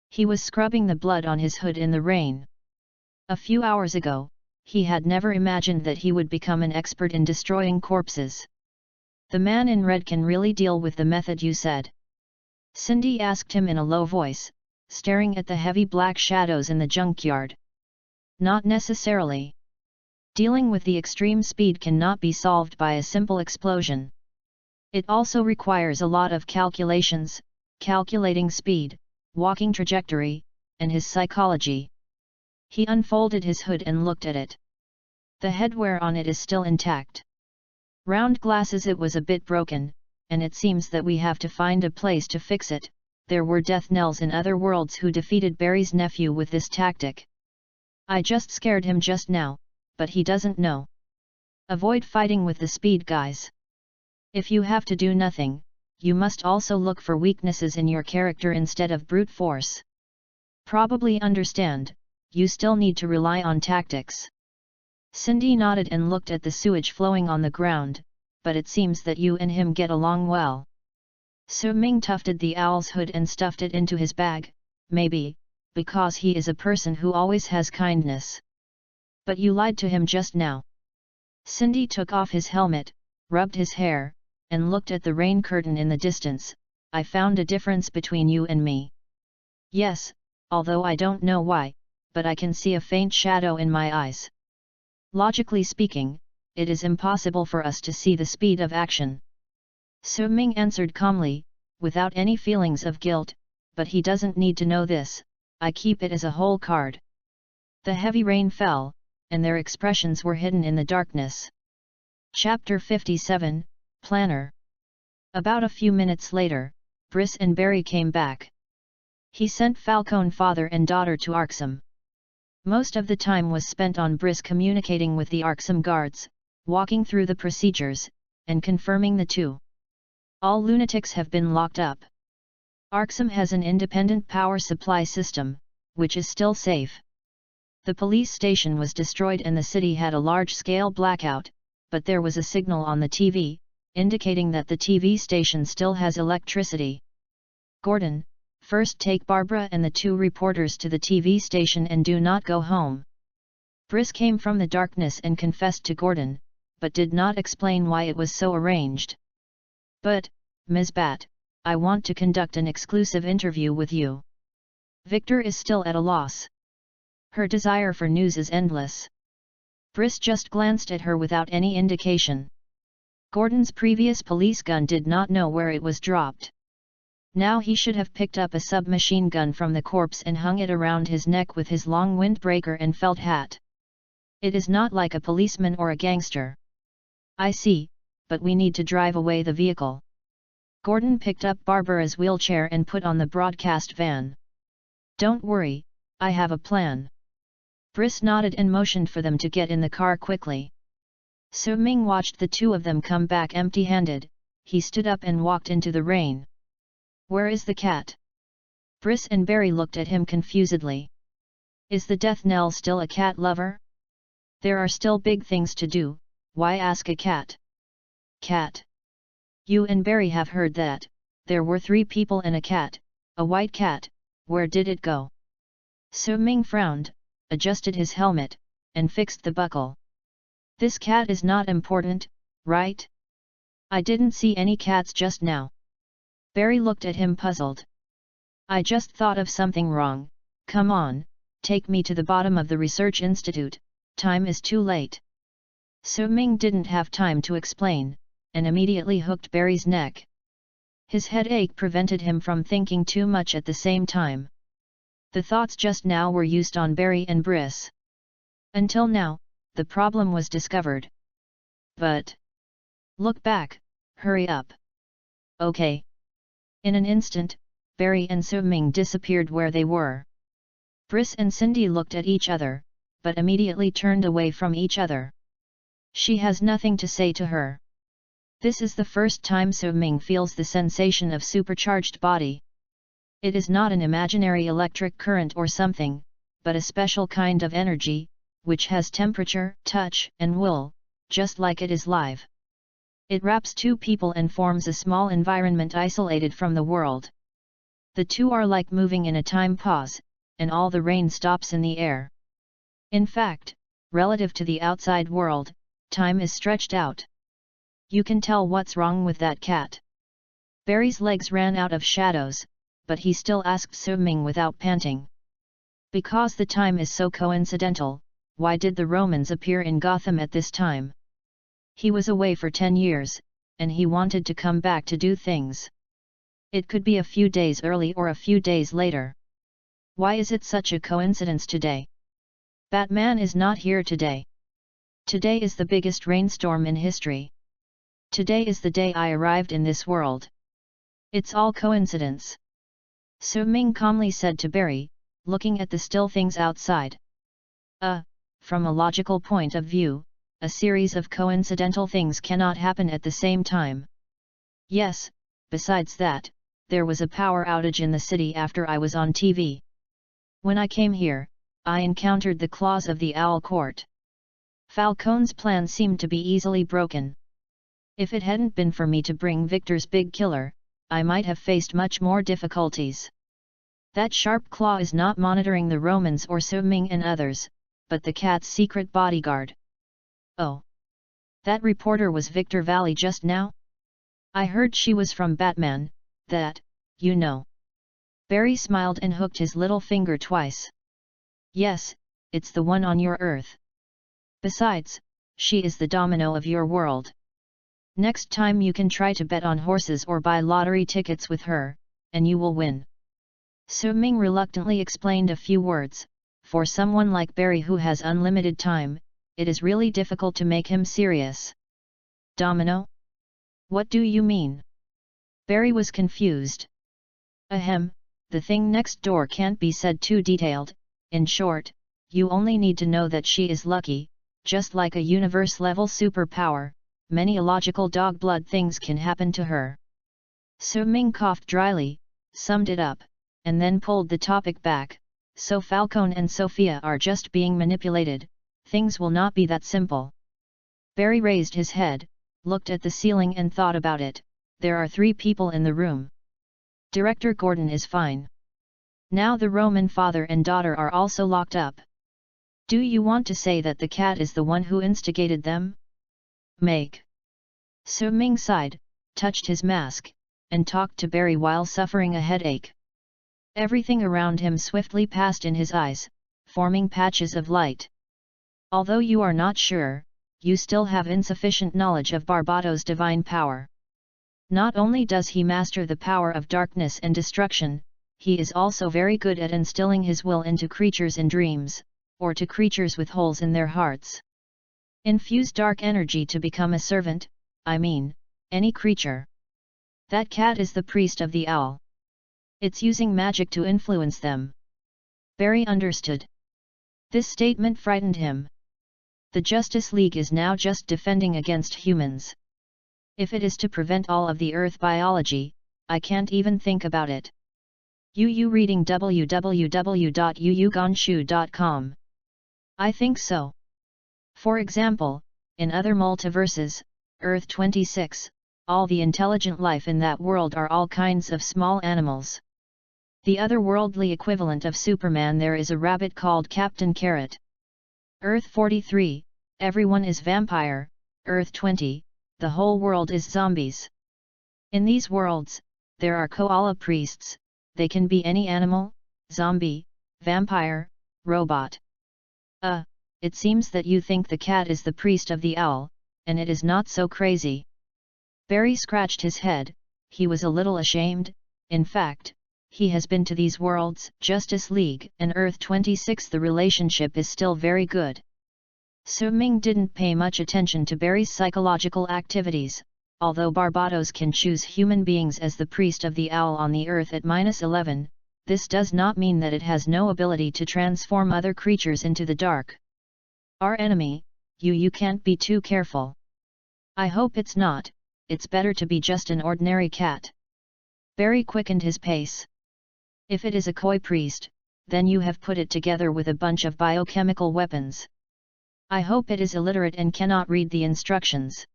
He was scrubbing the blood on his hood in the rain. A few hours ago, he had never imagined that he would become an expert in destroying corpses. The man in red can really deal with the method you said? Cindy asked him in a low voice, staring at the heavy black shadows in the junkyard. Not necessarily. Dealing with the extreme speed cannot be solved by a simple explosion. It also requires a lot of calculations, calculating speed, walking trajectory, and his psychology. He unfolded his hood and looked at it. The headwear on it is still intact. Round glasses it was a bit broken, and it seems that we have to find a place to fix it. There were Death Knells in other worlds who defeated Barry's nephew with this tactic. I just scared him just now, but he doesn't know. Avoid fighting with the speed guys. If you have to do nothing, you must also look for weaknesses in your character instead of brute force. Probably understand, you still need to rely on tactics. Cindy nodded and looked at the sewage flowing on the ground, but it seems that you and him get along well. Su Ming tufted the owl's hood and stuffed it into his bag, maybe, because he is a person who always has kindness. But you lied to him just now. Cindy took off his helmet, rubbed his hair, and looked at the rain curtain in the distance. I found a difference between you and me. Yes, although I don't know why, but I can see a faint shadow in my eyes. Logically speaking, it is impossible for us to see the speed of action. Su Ming answered calmly, without any feelings of guilt, but he doesn't need to know this, I keep it as a whole card. The heavy rain fell, and their expressions were hidden in the darkness. Chapter 57, Planner. About a few minutes later, Briss and Barry came back. He sent Falcone father and daughter to Arxum. Most of the time was spent on Briss communicating with the Arxum guards, walking through the procedures, and confirming the two. All lunatics have been locked up. Arxum has an independent power supply system, which is still safe. The police station was destroyed and the city had a large-scale blackout, but there was a signal on the TV, indicating that the TV station still has electricity. Gordon, first take Barbara and the two reporters to the TV station and do not go home. Briss came from the darkness and confessed to Gordon, but did not explain why it was so arranged. But, Ms. Bat, I want to conduct an exclusive interview with you. Victor is still at a loss. Her desire for news is endless. Briss just glanced at her without any indication. Gordon's previous police gun did not know where it was dropped. Now he should have picked up a submachine gun from the corpse and hung it around his neck with his long windbreaker and felt hat. It is not like a policeman or a gangster. I see, but we need to drive away the vehicle. Gordon picked up Barbara's wheelchair and put on the broadcast van. Don't worry, I have a plan. Briss nodded and motioned for them to get in the car quickly. Su Ming watched the two of them come back empty-handed. He stood up and walked into the rain. Where is the cat? Briss and Barry looked at him confusedly. Is the Death Knell still a cat lover? There are still big things to do, why ask a cat? Cat. You and Barry have heard that, there were 3 people and a cat, a white cat, where did it go? Su Ming frowned, adjusted his helmet, and fixed the buckle. This cat is not important, right? I didn't see any cats just now. Barry looked at him puzzled. I just thought of something wrong, come on, take me to the bottom of the research institute, time is too late. Su Ming didn't have time to explain, and immediately hooked Barry's neck. His headache prevented him from thinking too much at the same time. The thoughts just now were used on Barry and Briss. Until now, the problem was discovered. But... look back, hurry up. Okay. In an instant, Barry and Su-ming disappeared where they were. Briss and Cindy looked at each other, but immediately turned away from each other. She has nothing to say to her. This is the first time Su-ming feels the sensation of supercharged body. It is not an imaginary electric current or something, but a special kind of energy, which has temperature, touch, and will, just like it is live. It wraps two people and forms a small environment isolated from the world. The two are like moving in a time pause, and all the rain stops in the air. In fact, relative to the outside world, time is stretched out. You can tell what's wrong with that cat. Barry's legs ran out of shadows, but he still asked Su-ming without panting. Because the time is so coincidental, why did the Romans appear in Gotham at this time? He was away for 10 years, and he wanted to come back to do things. It could be a few days early or a few days later. Why is it such a coincidence today? Batman is not here today. Today is the biggest rainstorm in history. Today is the day I arrived in this world. It's all coincidence. Su-ming calmly said to Barry, looking at the still things outside. From a logical point of view, a series of coincidental things cannot happen at the same time. Yes, besides that, there was a power outage in the city after I was on TV. When I came here, I encountered the claws of the Owl Court. Falcone's plan seemed to be easily broken. If it hadn't been for me to bring Victor's big killer, I might have faced much more difficulties. That sharp claw is not monitoring the Romans or Su-ming and others, but the cat's secret bodyguard. Oh. That reporter was Victor Valley just now? I heard she was from Batman, that, you know. Barry smiled and hooked his little finger twice. Yes, it's the one on your Earth. Besides, she is the domino of your world. Next time you can try to bet on horses or buy lottery tickets with her, and you will win. Su-ming reluctantly explained a few words. For someone like Barry who has unlimited time, it is really difficult to make him serious. Domino? What do you mean? Barry was confused. Ahem, the thing next door can't be said too detailed. In short, you only need to know that she is lucky, just like a universe-level superpower. Many illogical dog-blood things can happen to her. Su-ming coughed dryly, summed it up, and then pulled the topic back. So Falcone and Sophia are just being manipulated, things will not be that simple. Barry raised his head, looked at the ceiling and thought about it. There are 3 people in the room. Director Gordon is fine. Now the Roman father and daughter are also locked up. Do you want to say that the cat is the one who instigated them? Make. Su-ming sighed, touched his mask, and talked to Barry while suffering a headache. Everything around him swiftly passed in his eyes, forming patches of light. Although you are not sure, you still have insufficient knowledge of Barbato's divine power. Not only does he master the power of darkness and destruction, he is also very good at instilling his will into creatures in dreams, or to creatures with holes in their hearts. Infuse dark energy to become a servant, I mean, any creature. That cat is the priest of the owl. It's using magic to influence them. Barry understood. This statement frightened him. The Justice League is now just defending against humans. If it is to prevent all of the Earth biology, I can't even think about it. Yu reading www.yuyugonshu.com. I think so. For example, in other multiverses, Earth 26, all the intelligent life in that world are all kinds of small animals. The otherworldly equivalent of Superman there is a rabbit called Captain Carrot. Earth 43, everyone is vampire. Earth 20, the whole world is zombies. In these worlds, there are koala priests, they can be any animal, zombie, vampire, robot. It seems that you think the cat is the priest of the owl, and it is not so crazy. Barry scratched his head, he was a little ashamed. In fact, he has been to these worlds, Justice League and Earth 26. The relationship is still very good. Su Ming didn't pay much attention to Barry's psychological activities, although Barbados can choose human beings as the priest of the owl on the Earth at -11, this does not mean that it has no ability to transform other creatures into the dark. Our enemy, you can't be too careful. I hope it's not, it's better to be just an ordinary cat. Barry quickened his pace. If it is a koi priest, then you have put it together with a bunch of biochemical weapons. I hope it is illiterate and cannot read the instructions.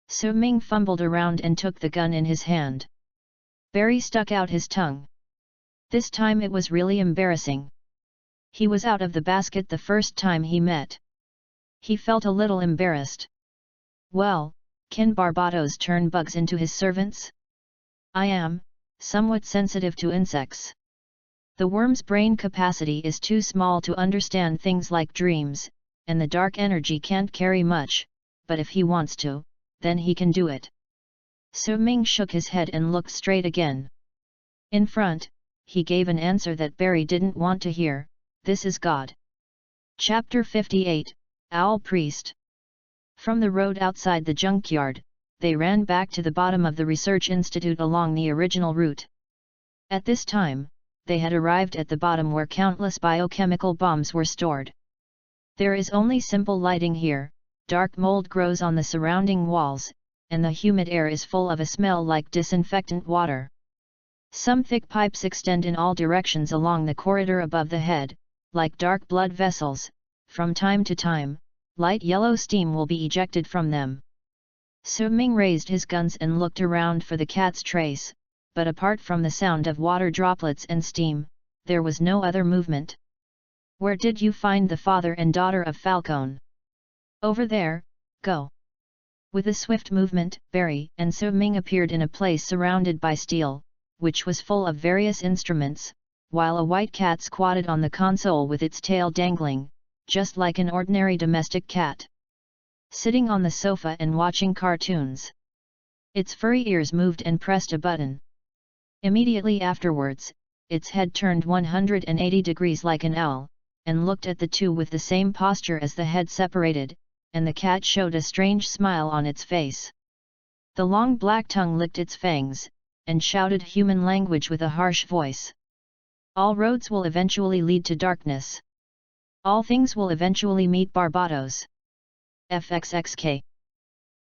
Su Ming fumbled around and took the gun in his hand. Barry stuck out his tongue. This time it was really embarrassing. He was out of the basket the first time he met. He felt a little embarrassed. Well, can Barbados turn bugs into his servants? I am, somewhat sensitive to insects. The worm's brain capacity is too small to understand things like dreams, and the dark energy can't carry much, but if he wants to, then he can do it. Su Ming shook his head and looked straight again. In front, he gave an answer that Barry didn't want to hear, this is God. Chapter 58, Owl Priest. From the road outside the junkyard, they ran back to the bottom of the research institute along the original route. At this time, they had arrived at the bottom where countless biochemical bombs were stored. There is only simple lighting here, dark mold grows on the surrounding walls, and the humid air is full of a smell like disinfectant water. Some thick pipes extend in all directions along the corridor above the head, like dark blood vessels. From time to time, light yellow steam will be ejected from them. Su Ming raised his guns and looked around for the cat's trace, but apart from the sound of water droplets and steam, there was no other movement. Where did you find the father and daughter of Falcone? Over there, go. With a swift movement, Barry and Su Ming appeared in a place surrounded by steel, which was full of various instruments, while a white cat squatted on the console with its tail dangling, just like an ordinary domestic cat. Sitting on the sofa and watching cartoons. Its furry ears moved and pressed a button. Immediately afterwards, its head turned 180 degrees like an owl, and looked at the two with the same posture as the head separated, and the cat showed a strange smile on its face. The long black tongue licked its fangs, and shouted human language with a harsh voice. All roads will eventually lead to darkness. All things will eventually meet Barbados. FXXK.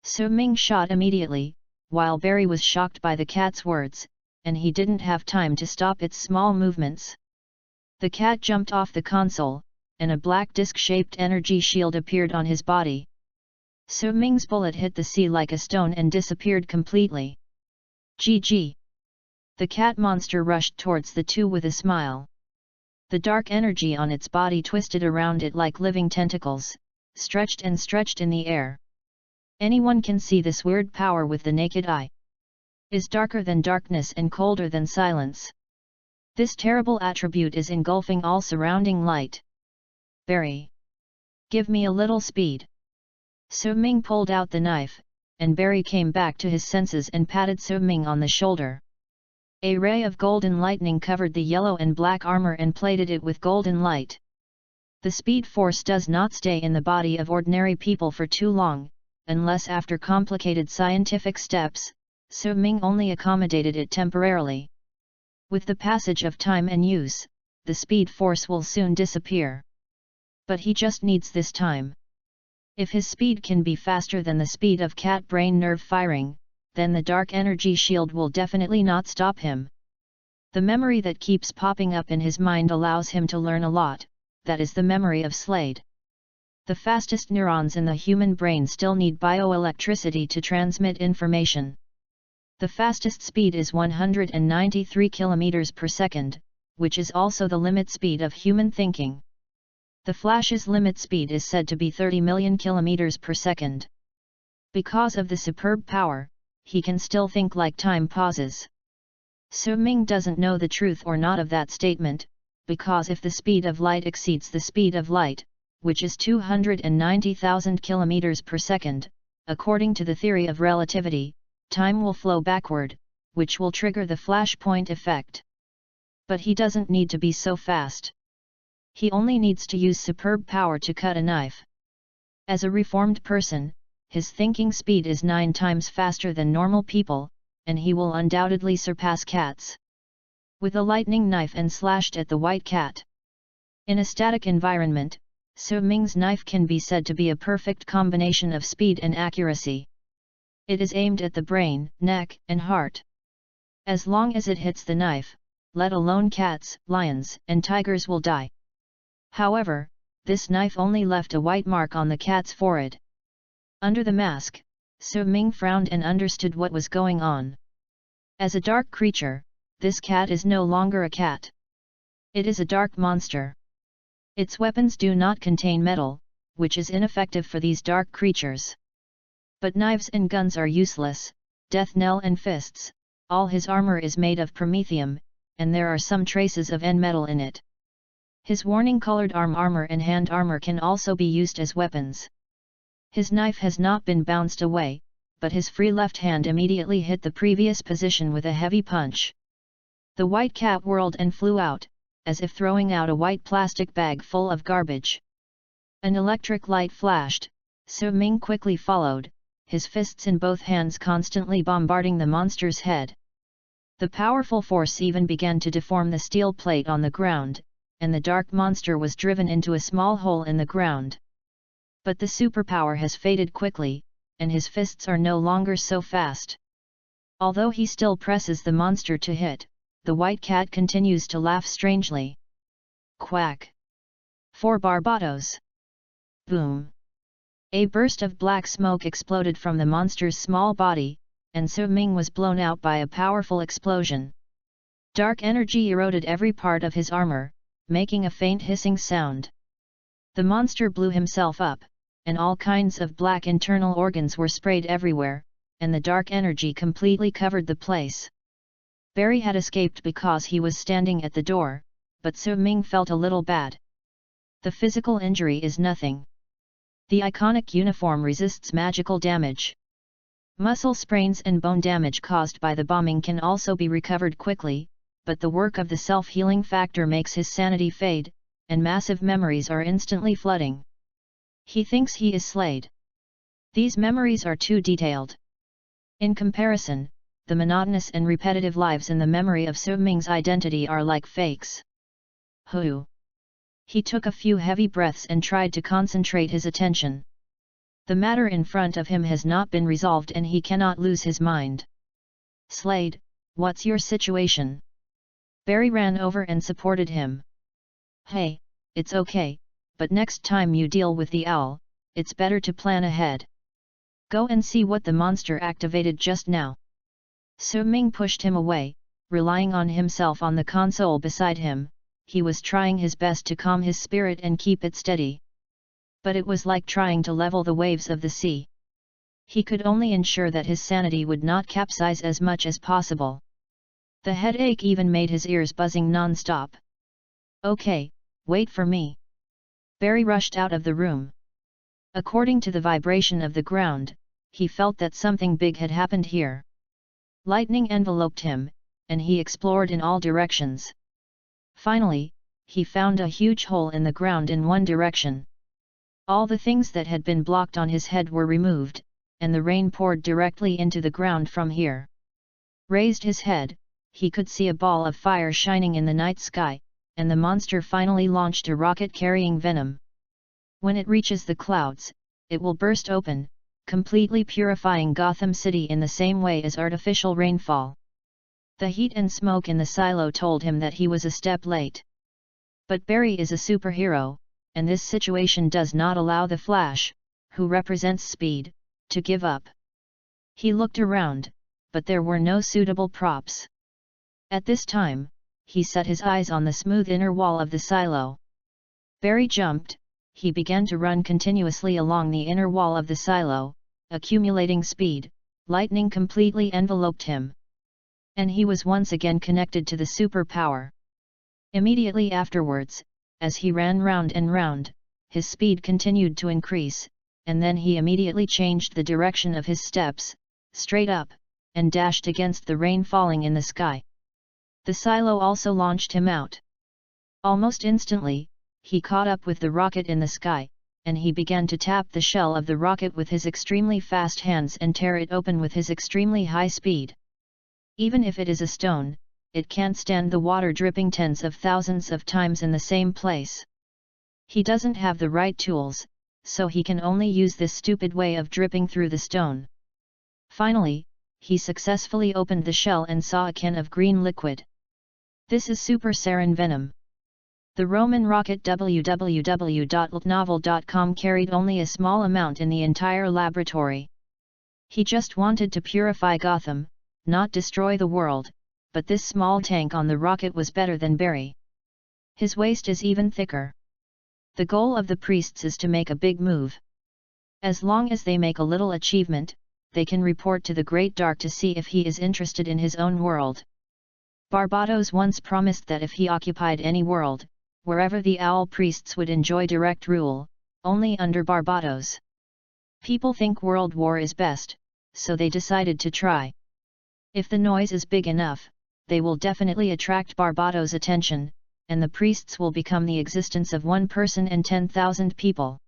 Su Ming shot immediately, while Barry was shocked by the cat's words, and he didn't have time to stop its small movements. The cat jumped off the console, and a black disc-shaped energy shield appeared on his body. Su Ming's bullet hit the sea like a stone and disappeared completely. GG. The cat monster rushed towards the two with a smile. The dark energy on its body twisted around it like living tentacles, stretched and stretched in the air. Anyone can see this weird power with the naked eye. Is darker than darkness and colder than silence. This terrible attribute is engulfing all surrounding light. Barry. Give me a little speed. Su Ming pulled out the knife, and Barry came back to his senses and patted Su Ming on the shoulder. A ray of golden lightning covered the yellow and black armor and plated it with golden light. The speed force does not stay in the body of ordinary people for too long, unless after complicated scientific steps. Su Ming only accommodated it temporarily. With the passage of time and use, the speed force will soon disappear. But he just needs this time. If his speed can be faster than the speed of cat brain nerve firing, then the dark energy shield will definitely not stop him. The memory that keeps popping up in his mind allows him to learn a lot, that is the memory of Slade. The fastest neurons in the human brain still need bioelectricity to transmit information. The fastest speed is 193 km per second, which is also the limit speed of human thinking. The Flash's limit speed is said to be 30 million km per second. Because of the superb power, he can still think like time pauses. Su Ming doesn't know the truth or not of that statement, because if the speed of light exceeds the speed of light, which is 290,000 km per second, according to the theory of relativity, time will flow backward, which will trigger the flashpoint effect. But he doesn't need to be so fast. He only needs to use superb power to cut a knife. As a reformed person, his thinking speed is 9 times faster than normal people, and he will undoubtedly surpass cats. With a lightning knife and slashed at the white cat. In a static environment, Su Ming's knife can be said to be a perfect combination of speed and accuracy. It is aimed at the brain, neck, and heart. As long as it hits the knife, let alone cats, lions, and tigers will die. However, this knife only left a white mark on the cat's forehead. Under the mask, Su Ming frowned and understood what was going on. As a dark creature, this cat is no longer a cat. It is a dark monster. Its weapons do not contain metal, which is ineffective for these dark creatures. But knives and guns are useless, Death Knell and fists. All his armor is made of promethium, and there are some traces of N-metal in it. His warning-colored armor and hand armor can also be used as weapons. His knife has not been bounced away, but his free left hand immediately hit the previous position with a heavy punch. The white cat whirled and flew out, as if throwing out a white plastic bag full of garbage. An electric light flashed, Su Ming quickly followed, his fists in both hands constantly bombarding the monster's head. The powerful force even began to deform the steel plate on the ground, and the dark monster was driven into a small hole in the ground. But the superpower has faded quickly, and his fists are no longer so fast. Although he still presses the monster to hit, the white cat continues to laugh strangely. Quack! 4 Barbados! Boom! A burst of black smoke exploded from the monster's small body, and Su Ming was blown out by a powerful explosion. Dark energy eroded every part of his armor, making a faint hissing sound. The monster blew himself up, and all kinds of black internal organs were sprayed everywhere, and the dark energy completely covered the place. Barry had escaped because he was standing at the door, but Su Ming felt a little bad. The physical injury is nothing. The iconic uniform resists magical damage. Muscle sprains and bone damage caused by the bombing can also be recovered quickly, but the work of the self-healing factor makes his sanity fade, and massive memories are instantly flooding. He thinks he is slayed. These memories are too detailed. In comparison, the monotonous and repetitive lives in the memory of Su Ming's identity are like fakes. Hu! He took a few heavy breaths and tried to concentrate his attention. The matter in front of him has not been resolved and he cannot lose his mind. Slade, what's your situation? Barry ran over and supported him. Hey, it's okay, but next time you deal with the owl, it's better to plan ahead. Go and see what the monster activated just now. Su Ming pushed him away, relying on himself on the console beside him. He was trying his best to calm his spirit and keep it steady. But it was like trying to level the waves of the sea. He could only ensure that his sanity would not capsize as much as possible. The headache even made his ears buzzing non-stop. Okay, wait for me. Barry rushed out of the room. According to the vibration of the ground, he felt that something big had happened here. Lightning enveloped him, and he explored in all directions. Finally, he found a huge hole in the ground in one direction. All the things that had been blocked on his head were removed, and the rain poured directly into the ground from here. Raised his head, he could see a ball of fire shining in the night sky, and the monster finally launched a rocket carrying venom. When it reaches the clouds, it will burst open, completely purifying Gotham City in the same way as artificial rainfall. The heat and smoke in the silo told him that he was a step late. But Barry is a superhero, and this situation does not allow the Flash, who represents speed, to give up. He looked around, but there were no suitable props. At this time, he set his eyes on the smooth inner wall of the silo. Barry jumped, he began to run continuously along the inner wall of the silo, accumulating speed. Lightning completely enveloped him. And he was once again connected to the superpower. Immediately afterwards, as he ran round and round, his speed continued to increase, and then he immediately changed the direction of his steps, straight up, and dashed against the rain falling in the sky. The silo also launched him out. Almost instantly, he caught up with the rocket in the sky, and he began to tap the shell of the rocket with his extremely fast hands and tear it open with his extremely high speed. Even if it is a stone, it can't stand the water dripping tens of thousands of times in the same place. He doesn't have the right tools, so he can only use this stupid way of dripping through the stone. Finally, he successfully opened the shell and saw a can of green liquid. This is super sarin venom. The Roman rocket www.ltnovel.com carried only a small amount in the entire laboratory. He just wanted to purify Gotham, not destroy the world, but this small tank on the rocket was better than Barry. His waist is even thicker. The goal of the priests is to make a big move. As long as they make a little achievement, they can report to the Great Dark to see if he is interested in his own world. Barbados once promised that if he occupied any world, wherever the owl priests would enjoy direct rule, only under Barbados. People think World War is best, so they decided to try. If the noise is big enough, they will definitely attract Barbados' attention, and the priests will become the existence of one person and 10,000 people.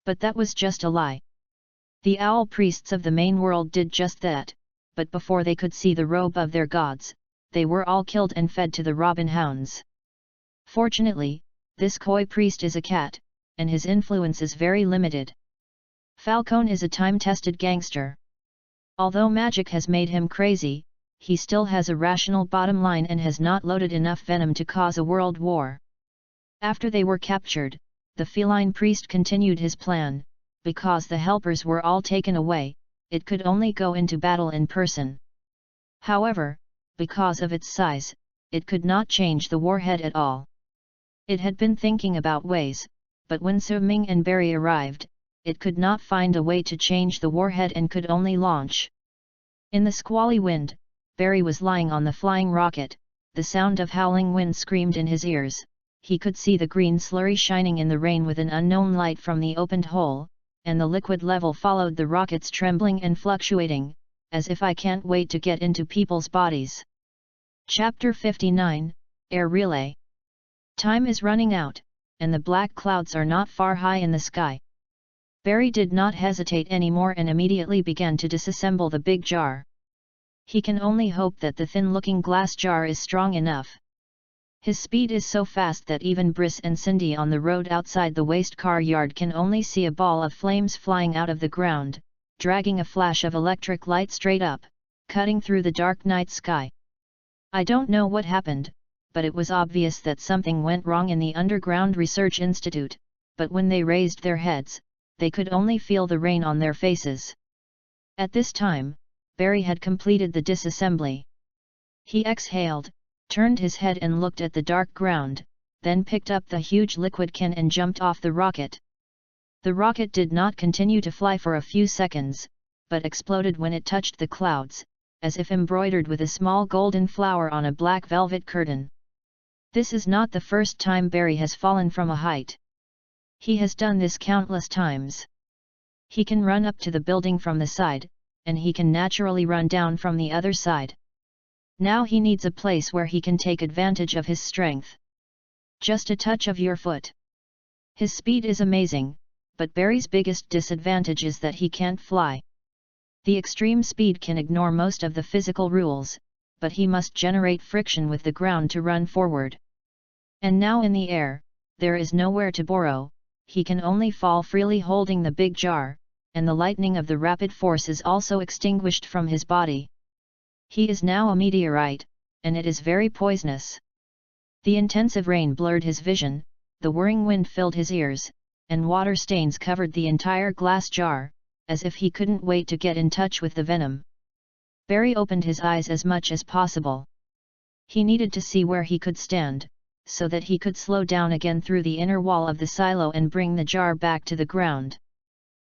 But that was just a lie. The owl priests of the main world did just that, but before they could see the robe of their gods, they were all killed and fed to the robin hounds. Fortunately, this koi priest is a cat, and his influence is very limited. Falcone is a time-tested gangster. Although magic has made him crazy, he still has a rational bottom line and has not loaded enough venom to cause a world war. After they were captured, the feline priest continued his plan. Because the helpers were all taken away, it could only go into battle in person. However, because of its size, it could not change the warhead at all. It had been thinking about ways, but when Su Ming and Barry arrived, it could not find a way to change the warhead and could only launch. In the squally wind, Barry was lying on the flying rocket, the sound of howling wind screamed in his ears, he could see the green slurry shining in the rain with an unknown light from the opened hole, and the liquid level followed the rockets trembling and fluctuating, as if I can't wait to get into people's bodies. Chapter 59, Air Relay. Time is running out, and the black clouds are not far high in the sky. Barry did not hesitate anymore and immediately began to disassemble the big jar. He can only hope that the thin-looking glass jar is strong enough. His speed is so fast that even Briss and Cindy on the road outside the waste car yard can only see a ball of flames flying out of the ground, dragging a flash of electric light straight up, cutting through the dark night sky. I don't know what happened, but it was obvious that something went wrong in the Underground Research Institute, but when they raised their heads, they could only feel the rain on their faces. At this time, Barry had completed the disassembly. He exhaled, turned his head and looked at the dark ground, then picked up the huge liquid can and jumped off the rocket. The rocket did not continue to fly for a few seconds, but exploded when it touched the clouds, as if embroidered with a small golden flower on a black velvet curtain. This is not the first time Barry has fallen from a height. He has done this countless times. He can run up to the building from the side, and he can naturally run down from the other side. Now he needs a place where he can take advantage of his strength. Just a touch of your foot. His speed is amazing, but Barry's biggest disadvantage is that he can't fly. The extreme speed can ignore most of the physical rules, but he must generate friction with the ground to run forward. And now in the air, there is nowhere to borrow, he can only fall freely holding the big jar, and the lightning of the rapid force is also extinguished from his body. He is now a meteorite, and it is very poisonous. The intensive rain blurred his vision, the whirring wind filled his ears, and water stains covered the entire glass jar, as if he couldn't wait to get in touch with the venom. Barry opened his eyes as much as possible. He needed to see where he could stand, so that he could slow down again through the inner wall of the silo and bring the jar back to the ground.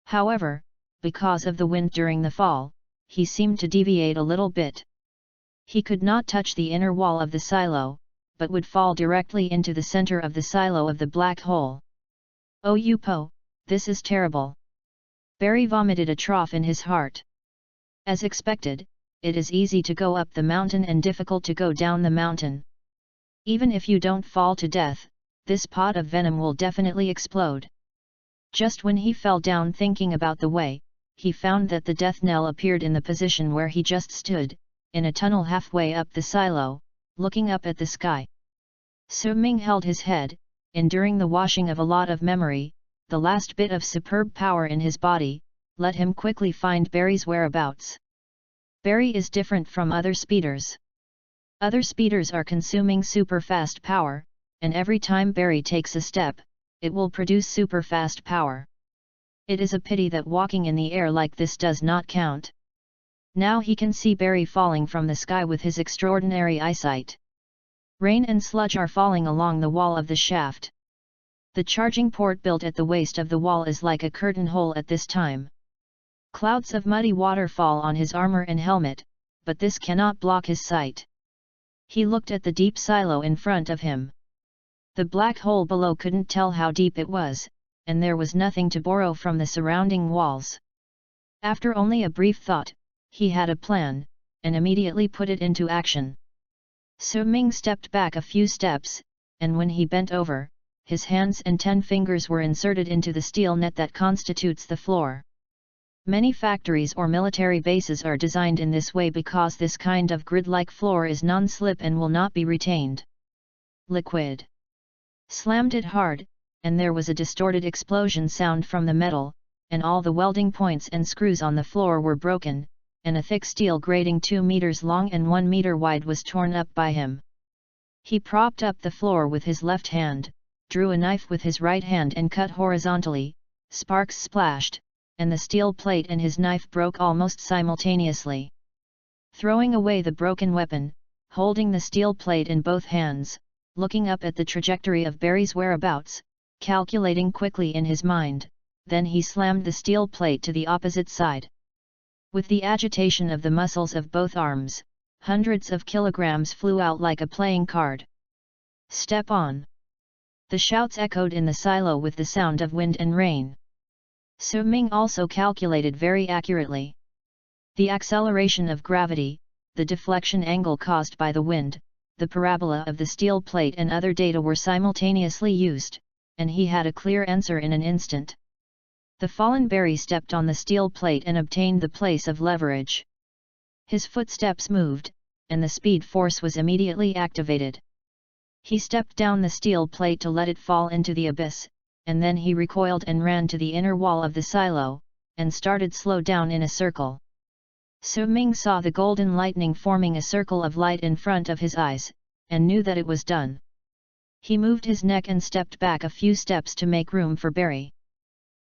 However, because of the wind during the fall, he seemed to deviate a little bit. He could not touch the inner wall of the silo, but would fall directly into the center of the silo of the black hole. Oh Yupo, this is terrible. Barry vomited a trough in his heart. As expected, it is easy to go up the mountain and difficult to go down the mountain. Even if you don't fall to death, this pot of venom will definitely explode. Just when he fell down thinking about the way, he found that the Death Knell appeared in the position where he just stood, in a tunnel halfway up the silo, looking up at the sky. Su Ming held his head, enduring the washing of a lot of memory. The last bit of superb power in his body let him quickly find Barry's whereabouts. Barry is different from other speeders. Other speeders are consuming super fast power, and every time Barry takes a step, it will produce super fast power. It is a pity that walking in the air like this does not count. Now he can see Barry falling from the sky with his extraordinary eyesight. Rain and sludge are falling along the wall of the shaft. The charging port built at the waist of the wall is like a curtain hole at this time. Clouds of muddy water fall on his armor and helmet, but this cannot block his sight. He looked at the deep silo in front of him. The black hole below couldn't tell how deep it was, and there was nothing to borrow from the surrounding walls. After only a brief thought, he had a plan, and immediately put it into action. Su Ming stepped back a few steps, and when he bent over, his hands and 10 fingers were inserted into the steel net that constitutes the floor. Many factories or military bases are designed in this way because this kind of grid-like floor is non-slip and will not be retained. Liquid slammed it hard, and there was a distorted explosion sound from the metal, and all the welding points and screws on the floor were broken, and a thick steel grating 2 meters long and 1 meter wide was torn up by him. He propped up the floor with his left hand, drew a knife with his right hand and cut horizontally. Sparks splashed, and the steel plate and his knife broke almost simultaneously. Throwing away the broken weapon, holding the steel plate in both hands, looking up at the trajectory of Barry's whereabouts, calculating quickly in his mind, then he slammed the steel plate to the opposite side. With the agitation of the muscles of both arms, hundreds of kilograms flew out like a playing card. Step on! The shouts echoed in the silo with the sound of wind and rain. Su Ming also calculated very accurately. The acceleration of gravity, the deflection angle caused by the wind, the parabola of the steel plate and other data were simultaneously used, and he had a clear answer in an instant. The fallen Barry stepped on the steel plate and obtained the place of leverage. His footsteps moved, and the speed force was immediately activated. He stepped down the steel plate to let it fall into the abyss, and then he recoiled and ran to the inner wall of the silo, and started slow down in a circle. Su Ming saw the golden lightning forming a circle of light in front of his eyes, and knew that it was done. He moved his neck and stepped back a few steps to make room for Barry.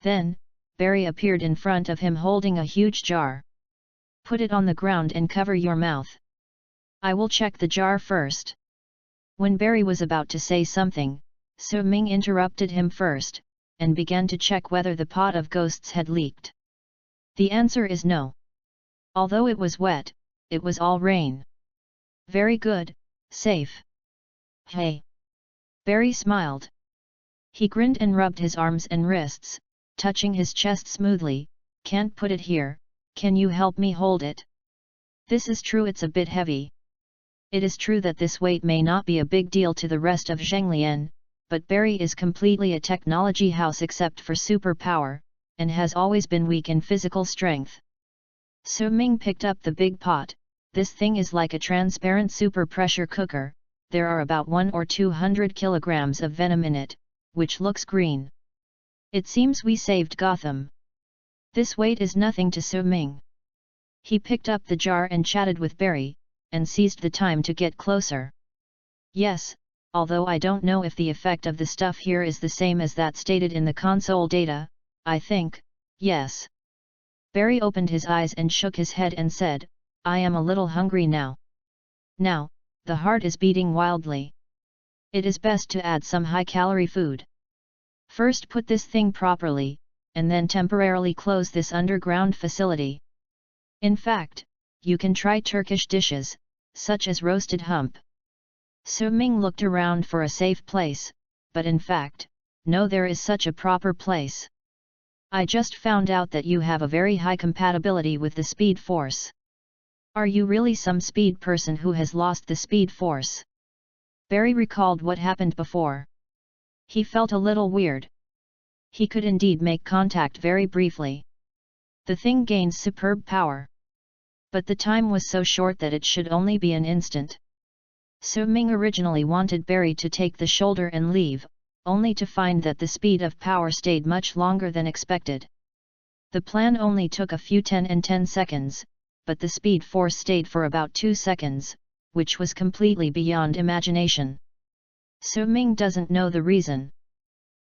Then, Barry appeared in front of him holding a huge jar. Put it on the ground and cover your mouth. I will check the jar first. When Barry was about to say something, Su Ming interrupted him first, and began to check whether the pot of ghosts had leaked. The answer is no. Although it was wet, it was all rain. Very good, safe. Hey! Barry smiled. He grinned and rubbed his arms and wrists, touching his chest smoothly. Can't put it here, can you help me hold it? This is true, it's a bit heavy. It is true that this weight may not be a big deal to the rest of Zhenglian, but Barry is completely a technology house except for superpower, and has always been weak in physical strength. Su Ming picked up the big pot. This thing is like a transparent super pressure cooker. There are about 100 or 200 kilograms of venom in it, which looks green. It seems we saved Gotham. This weight is nothing to Su Ming. He picked up the jar and chatted with Barry, and seized the time to get closer. Yes, although I don't know if the effect of the stuff here is the same as that stated in the console data, I think, yes. Barry opened his eyes and shook his head and said, I am a little hungry now. Now, the heart is beating wildly. It is best to add some high-calorie food. First put this thing properly, and then temporarily close this underground facility. In fact, you can try Turkish dishes, such as roasted hump. Su Ming looked around for a safe place, but in fact, no, there is such a proper place. I just found out that you have a very high compatibility with the speed force. Are you really some speed person who has lost the speed force? Barry recalled what happened before. He felt a little weird. He could indeed make contact very briefly. The thing gains superb power. But the time was so short that it should only be an instant. So Ming originally wanted Barry to take the shoulder and leave, only to find that the speed of power stayed much longer than expected. The plan only took a few 10 seconds, but the speed force stayed for about 2 seconds, which was completely beyond imagination. So Ming doesn't know the reason.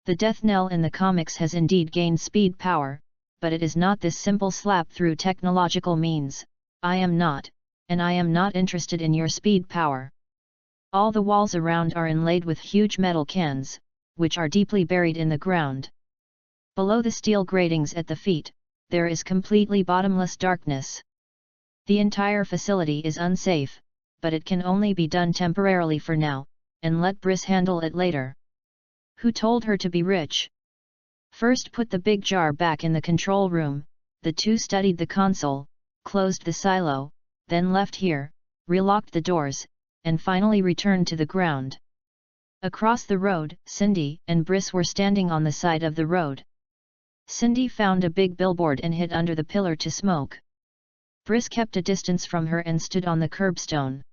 The Death Knell in the comics has indeed gained speed power, but it is not this simple slap through technological means. I am not interested in your speed power. All the walls around are inlaid with huge metal cans, which are deeply buried in the ground. Below the steel gratings at the feet, there is completely bottomless darkness. The entire facility is unsafe, but it can only be done temporarily for now, and let Briss handle it later. Who told her to be rich? First put the big jar back in the control room. The two studied the console, closed the silo, then left here, relocked the doors, and finally returned to the ground. Across the road, Cindy and Briss were standing on the side of the road. Cindy found a big billboard and hid under the pillar to smoke. Briss kept a distance from her and stood on the curbstone.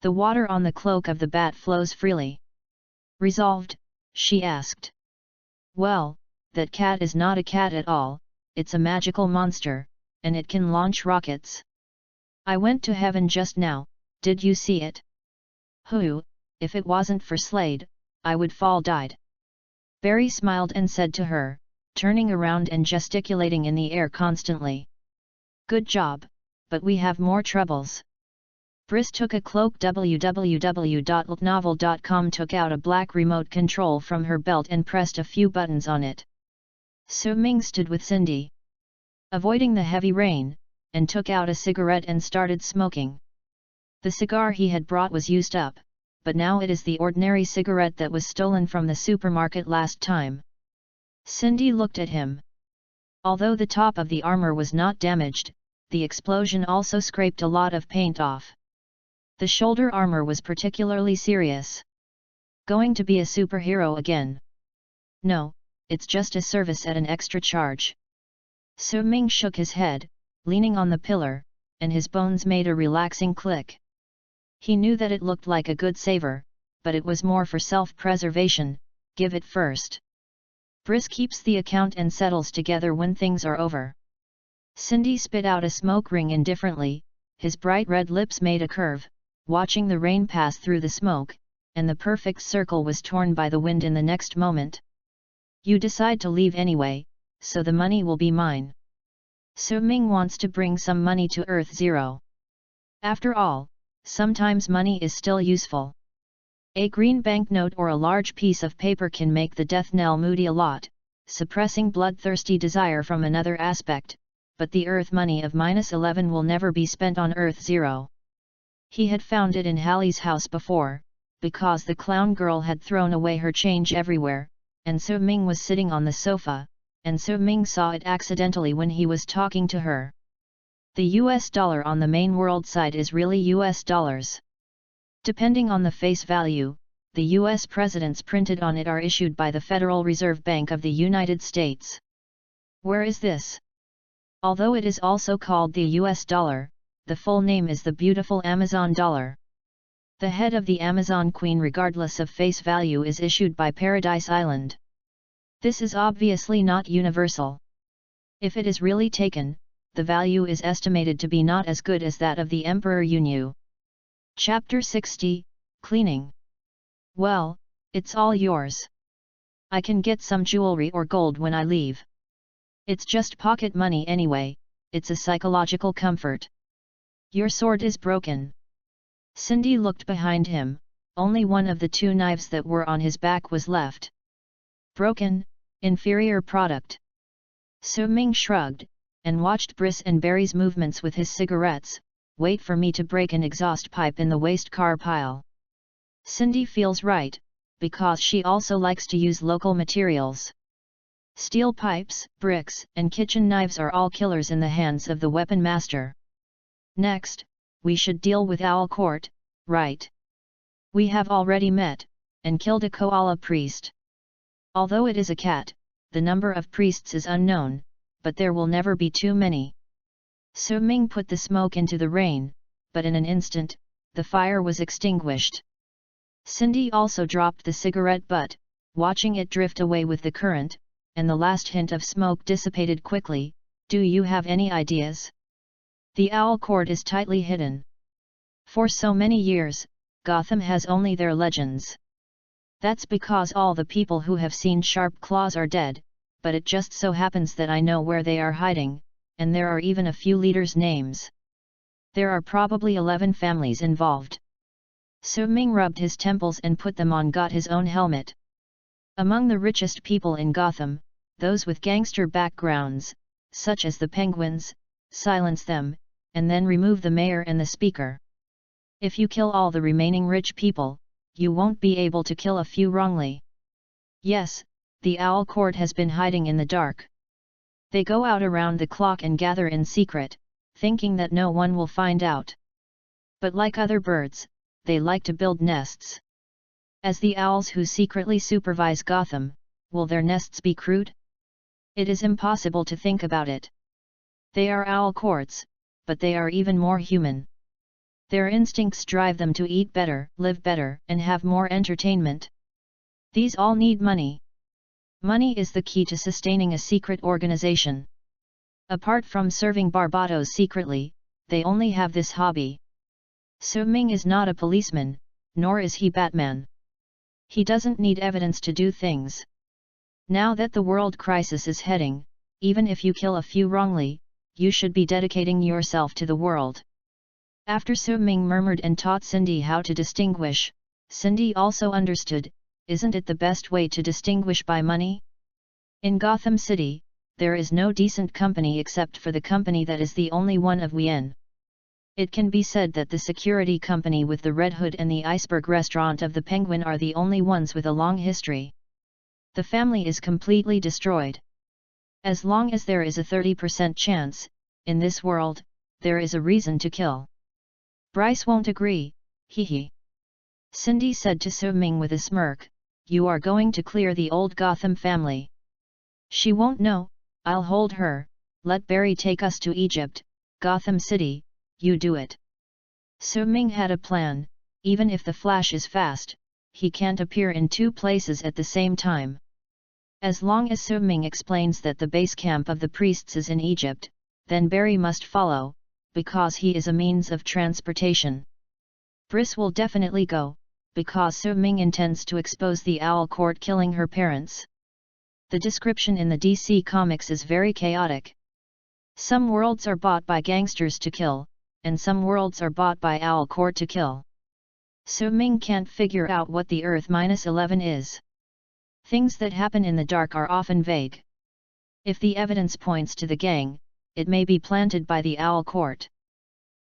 The water on the cloak of the bat flows freely. Resolved? She asked. Well, that cat is not a cat at all, it's a magical monster, and it can launch rockets. I went to heaven just now, did you see it? Hoo, if it wasn't for Slade, I would fall died. Barry smiled and said to her, turning around and gesticulating in the air constantly. Good job, but we have more troubles. Briss took a cloak. www.ltnovel.com took out a black remote control from her belt and pressed a few buttons on it. So Ming stood with Cindy, avoiding the heavy rain, and took out a cigarette and started smoking. The cigar he had brought was used up, but now it is the ordinary cigarette that was stolen from the supermarket last time. Cindy looked at him. Although the top of the armor was not damaged, the explosion also scraped a lot of paint off. The shoulder armor was particularly serious. Going to be a superhero again? No, it's just a service at an extra charge. So Ming shook his head, leaning on the pillar, and his bones made a relaxing click. He knew that it looked like a good saver, but it was more for self-preservation. Give it first. Briss keeps the account and settles together when things are over. Cindy spit out a smoke ring indifferently, his bright red lips made a curve, watching the rain pass through the smoke, and the perfect circle was torn by the wind in the next moment. You decide to leave anyway, so the money will be mine. So Ming wants to bring some money to Earth Zero. After all, sometimes money is still useful. A green banknote or a large piece of paper can make the Death Knell moody a lot, suppressing bloodthirsty desire from another aspect, but the Earth money of -11 will never be spent on Earth Zero. He had found it in Hallie's house before, because the clown girl had thrown away her change everywhere, and So Ming was sitting on the sofa, and So Ming saw it accidentally when he was talking to her. The US dollar on the main world side is really US dollars. Depending on the face value, the US presidents printed on it are issued by the Federal Reserve Bank of the United States. Where is this? Although it is also called the US dollar, the full name is the beautiful Amazon dollar. The head of the Amazon Queen regardless of face value is issued by Paradise Island. This is obviously not universal. If it is really taken, the value is estimated to be not as good as that of the Emperor Yunyu. Chapter 60, Cleaning. Well, it's all yours. I can get some jewelry or gold when I leave. It's just pocket money anyway, it's a psychological comfort. Your sword is broken. Cindy looked behind him, only one of the two knives that were on his back was left. Broken, inferior product. So Ming shrugged, and watched Briss and Barry's movements with his cigarettes. Wait for me to break an exhaust pipe in the waste car pile. Cindy feels right, because she also likes to use local materials. Steel pipes, bricks, and kitchen knives are all killers in the hands of the weapon master. Next, we should deal with Owl Court, right? We have already met, and killed a koala priest. Although it is a cat, the number of priests is unknown, but there will never be too many. Su Ming put the smoke into the rain, but in an instant, the fire was extinguished. Cindy also dropped the cigarette butt, watching it drift away with the current, and the last hint of smoke dissipated quickly. Do you have any ideas? The Owl Court is tightly hidden. For so many years, Gotham has only their legends. That's because all the people who have seen Sharp Claws are dead, but it just so happens that I know where they are hiding, and there are even a few leaders' names. There are probably 11 families involved. Su Ming rubbed his temples and put them on his own helmet. Among the richest people in Gotham, those with gangster backgrounds, such as the Penguins, silence them, and then remove the mayor and the speaker. If you kill all the remaining rich people, you won't be able to kill a few wrongly. Yes, the Owl Court has been hiding in the dark. They go out around the clock and gather in secret, thinking that no one will find out. But like other birds, they like to build nests. As the owls who secretly supervise Gotham, will their nests be crude? It is impossible to think about it. They are owl courts, but they are even more human. Their instincts drive them to eat better, live better, and have more entertainment. These all need money. Money is the key to sustaining a secret organization. Apart from serving Barbados secretly, they only have this hobby. Su Ming is not a policeman, nor is he Batman. He doesn't need evidence to do things. Now that the world crisis is heading, even if you kill a few wrongly, you should be dedicating yourself to the world. After Su Ming murmured and taught Cindy how to distinguish, Cindy also understood, isn't it the best way to distinguish by money? In Gotham City, there is no decent company except for the company that is the only one of Wien. It can be said that the security company with the Red Hood and the Iceberg restaurant of the Penguin are the only ones with a long history. The family is completely destroyed. As long as there is a 30% chance, in this world, there is a reason to kill. Bryce won't agree, hee. Cindy said to Su Ming with a smirk, you are going to clear the old Gotham family. She won't know, I'll hold her, let Barry take us to Egypt, Gotham City, you do it. Su Ming had a plan, even if the Flash is fast, he can't appear in two places at the same time. As long as Su Ming explains that the base camp of the priests is in Egypt, then Barry must follow, because he is a means of transportation. Briss will definitely go, because Su Ming intends to expose the Owl Court killing her parents. The description in the DC comics is very chaotic. Some worlds are bought by gangsters to kill, and some worlds are bought by Owl Court to kill. Su Ming can't figure out what the Earth-11 is. Things that happen in the dark are often vague. If the evidence points to the gang, it may be planted by the Owl Court.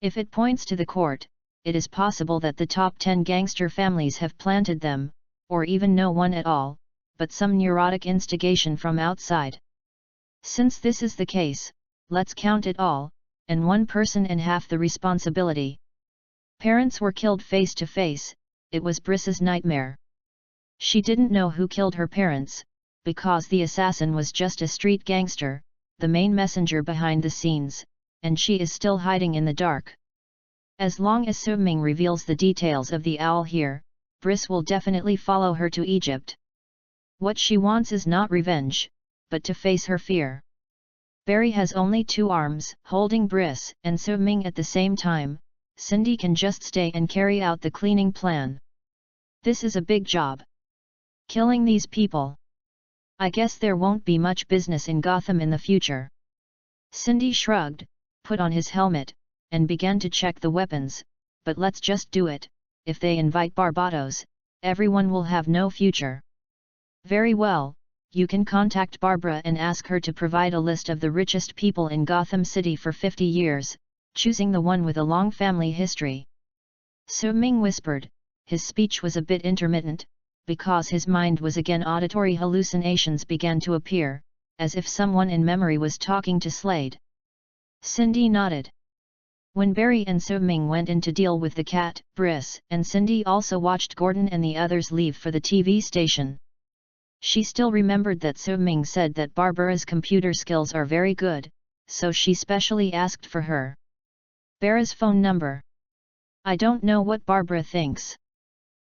If it points to the court, it is possible that the top 10 gangster families have planted them, or even no one at all, but some neurotic instigation from outside. Since this is the case, let's count it all, and one person and half the responsibility. Parents were killed face to face, it was Briss's nightmare. She didn't know who killed her parents, because the assassin was just a street gangster, the main messenger behind the scenes, and she is still hiding in the dark. As long as Su Ming reveals the details of the owl here, Briss will definitely follow her to Egypt. What she wants is not revenge, but to face her fear. Barry has only 2 arms, holding Briss and Su Ming at the same time. Cindy can just stay and carry out the cleaning plan. This is a big job. Killing these people. I guess there won't be much business in Gotham in the future. Cindy shrugged, put on his helmet, and began to check the weapons, but let's just do it. If they invite Barbados, everyone will have no future. Very well, you can contact Barbara and ask her to provide a list of the richest people in Gotham City for 50 years, choosing the one with a long family history. Su Ming whispered, his speech was a bit intermittent, because his mind was again auditory hallucinations began to appear, as if someone in memory was talking to Slade. Cindy nodded. When Barry and So-Ming went in to deal with the cat, Briss and Cindy also watched Gordon and the others leave for the TV station. She still remembered that So-Ming said that Barbara's computer skills are very good, so she specially asked for her Barbara's phone number. I don't know what Barbara thinks.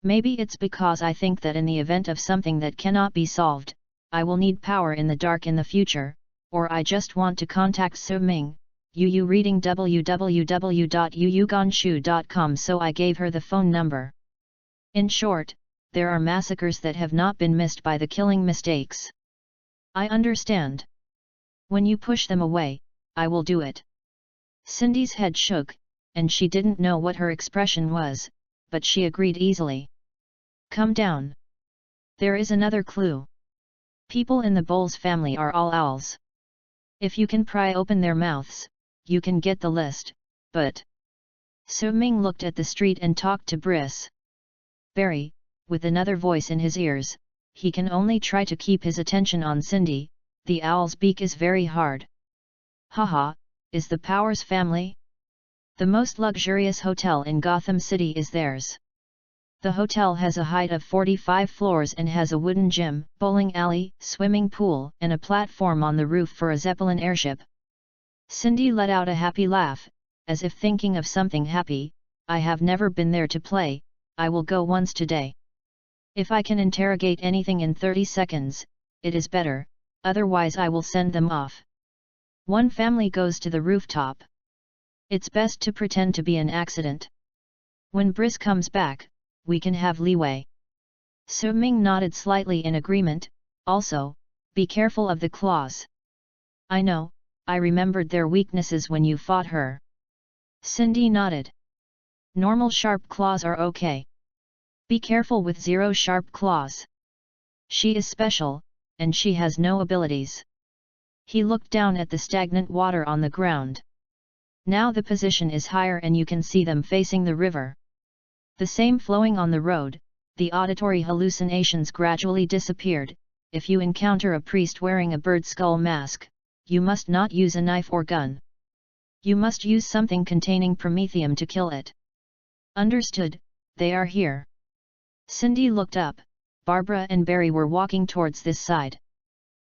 Maybe it's because I think that in the event of something that cannot be solved, I will need power in the dark in the future, or I just want to contact So-Ming. Yu reading www.yuyuganshu.com, so I gave her the phone number. In short, there are massacres that have not been missed by the killing mistakes. I understand. When you push them away, I will do it. Cindy's head shook, and she didn't know what her expression was, but she agreed easily. Come down. There is another clue. People in the Bowles family are all owls. If you can pry open their mouths, you can get the list, but... So-Ming looked at the street and talked to Briss. Barry, with another voice in his ears, he can only try to keep his attention on Cindy. The owl's beak is very hard. Haha, is the Powers family? The most luxurious hotel in Gotham City is theirs. The hotel has a height of 45 floors and has a wooden gym, bowling alley, swimming pool, and a platform on the roof for a Zeppelin airship. Cindy let out a happy laugh, as if thinking of something happy. I have never been there to play, I will go once today. If I can interrogate anything in 30 seconds, it is better, otherwise I will send them off. One family goes to the rooftop. It's best to pretend to be an accident. When Briss comes back, we can have leeway. So-Ming nodded slightly in agreement. Also, be careful of the claws. I know, I remembered their weaknesses when you fought her. Cindy nodded. Normal sharp claws are okay. Be careful with zero sharp claws. She is special, and she has no abilities. He looked down at the stagnant water on the ground. Now the position is higher and you can see them facing the river. The same flowing on the road. The auditory hallucinations gradually disappeared. If you encounter a priest wearing a bird skull mask, you must not use a knife or gun. You must use something containing promethium to kill it. Understood, they are here. Cindy looked up. Barbara and Barry were walking towards this side.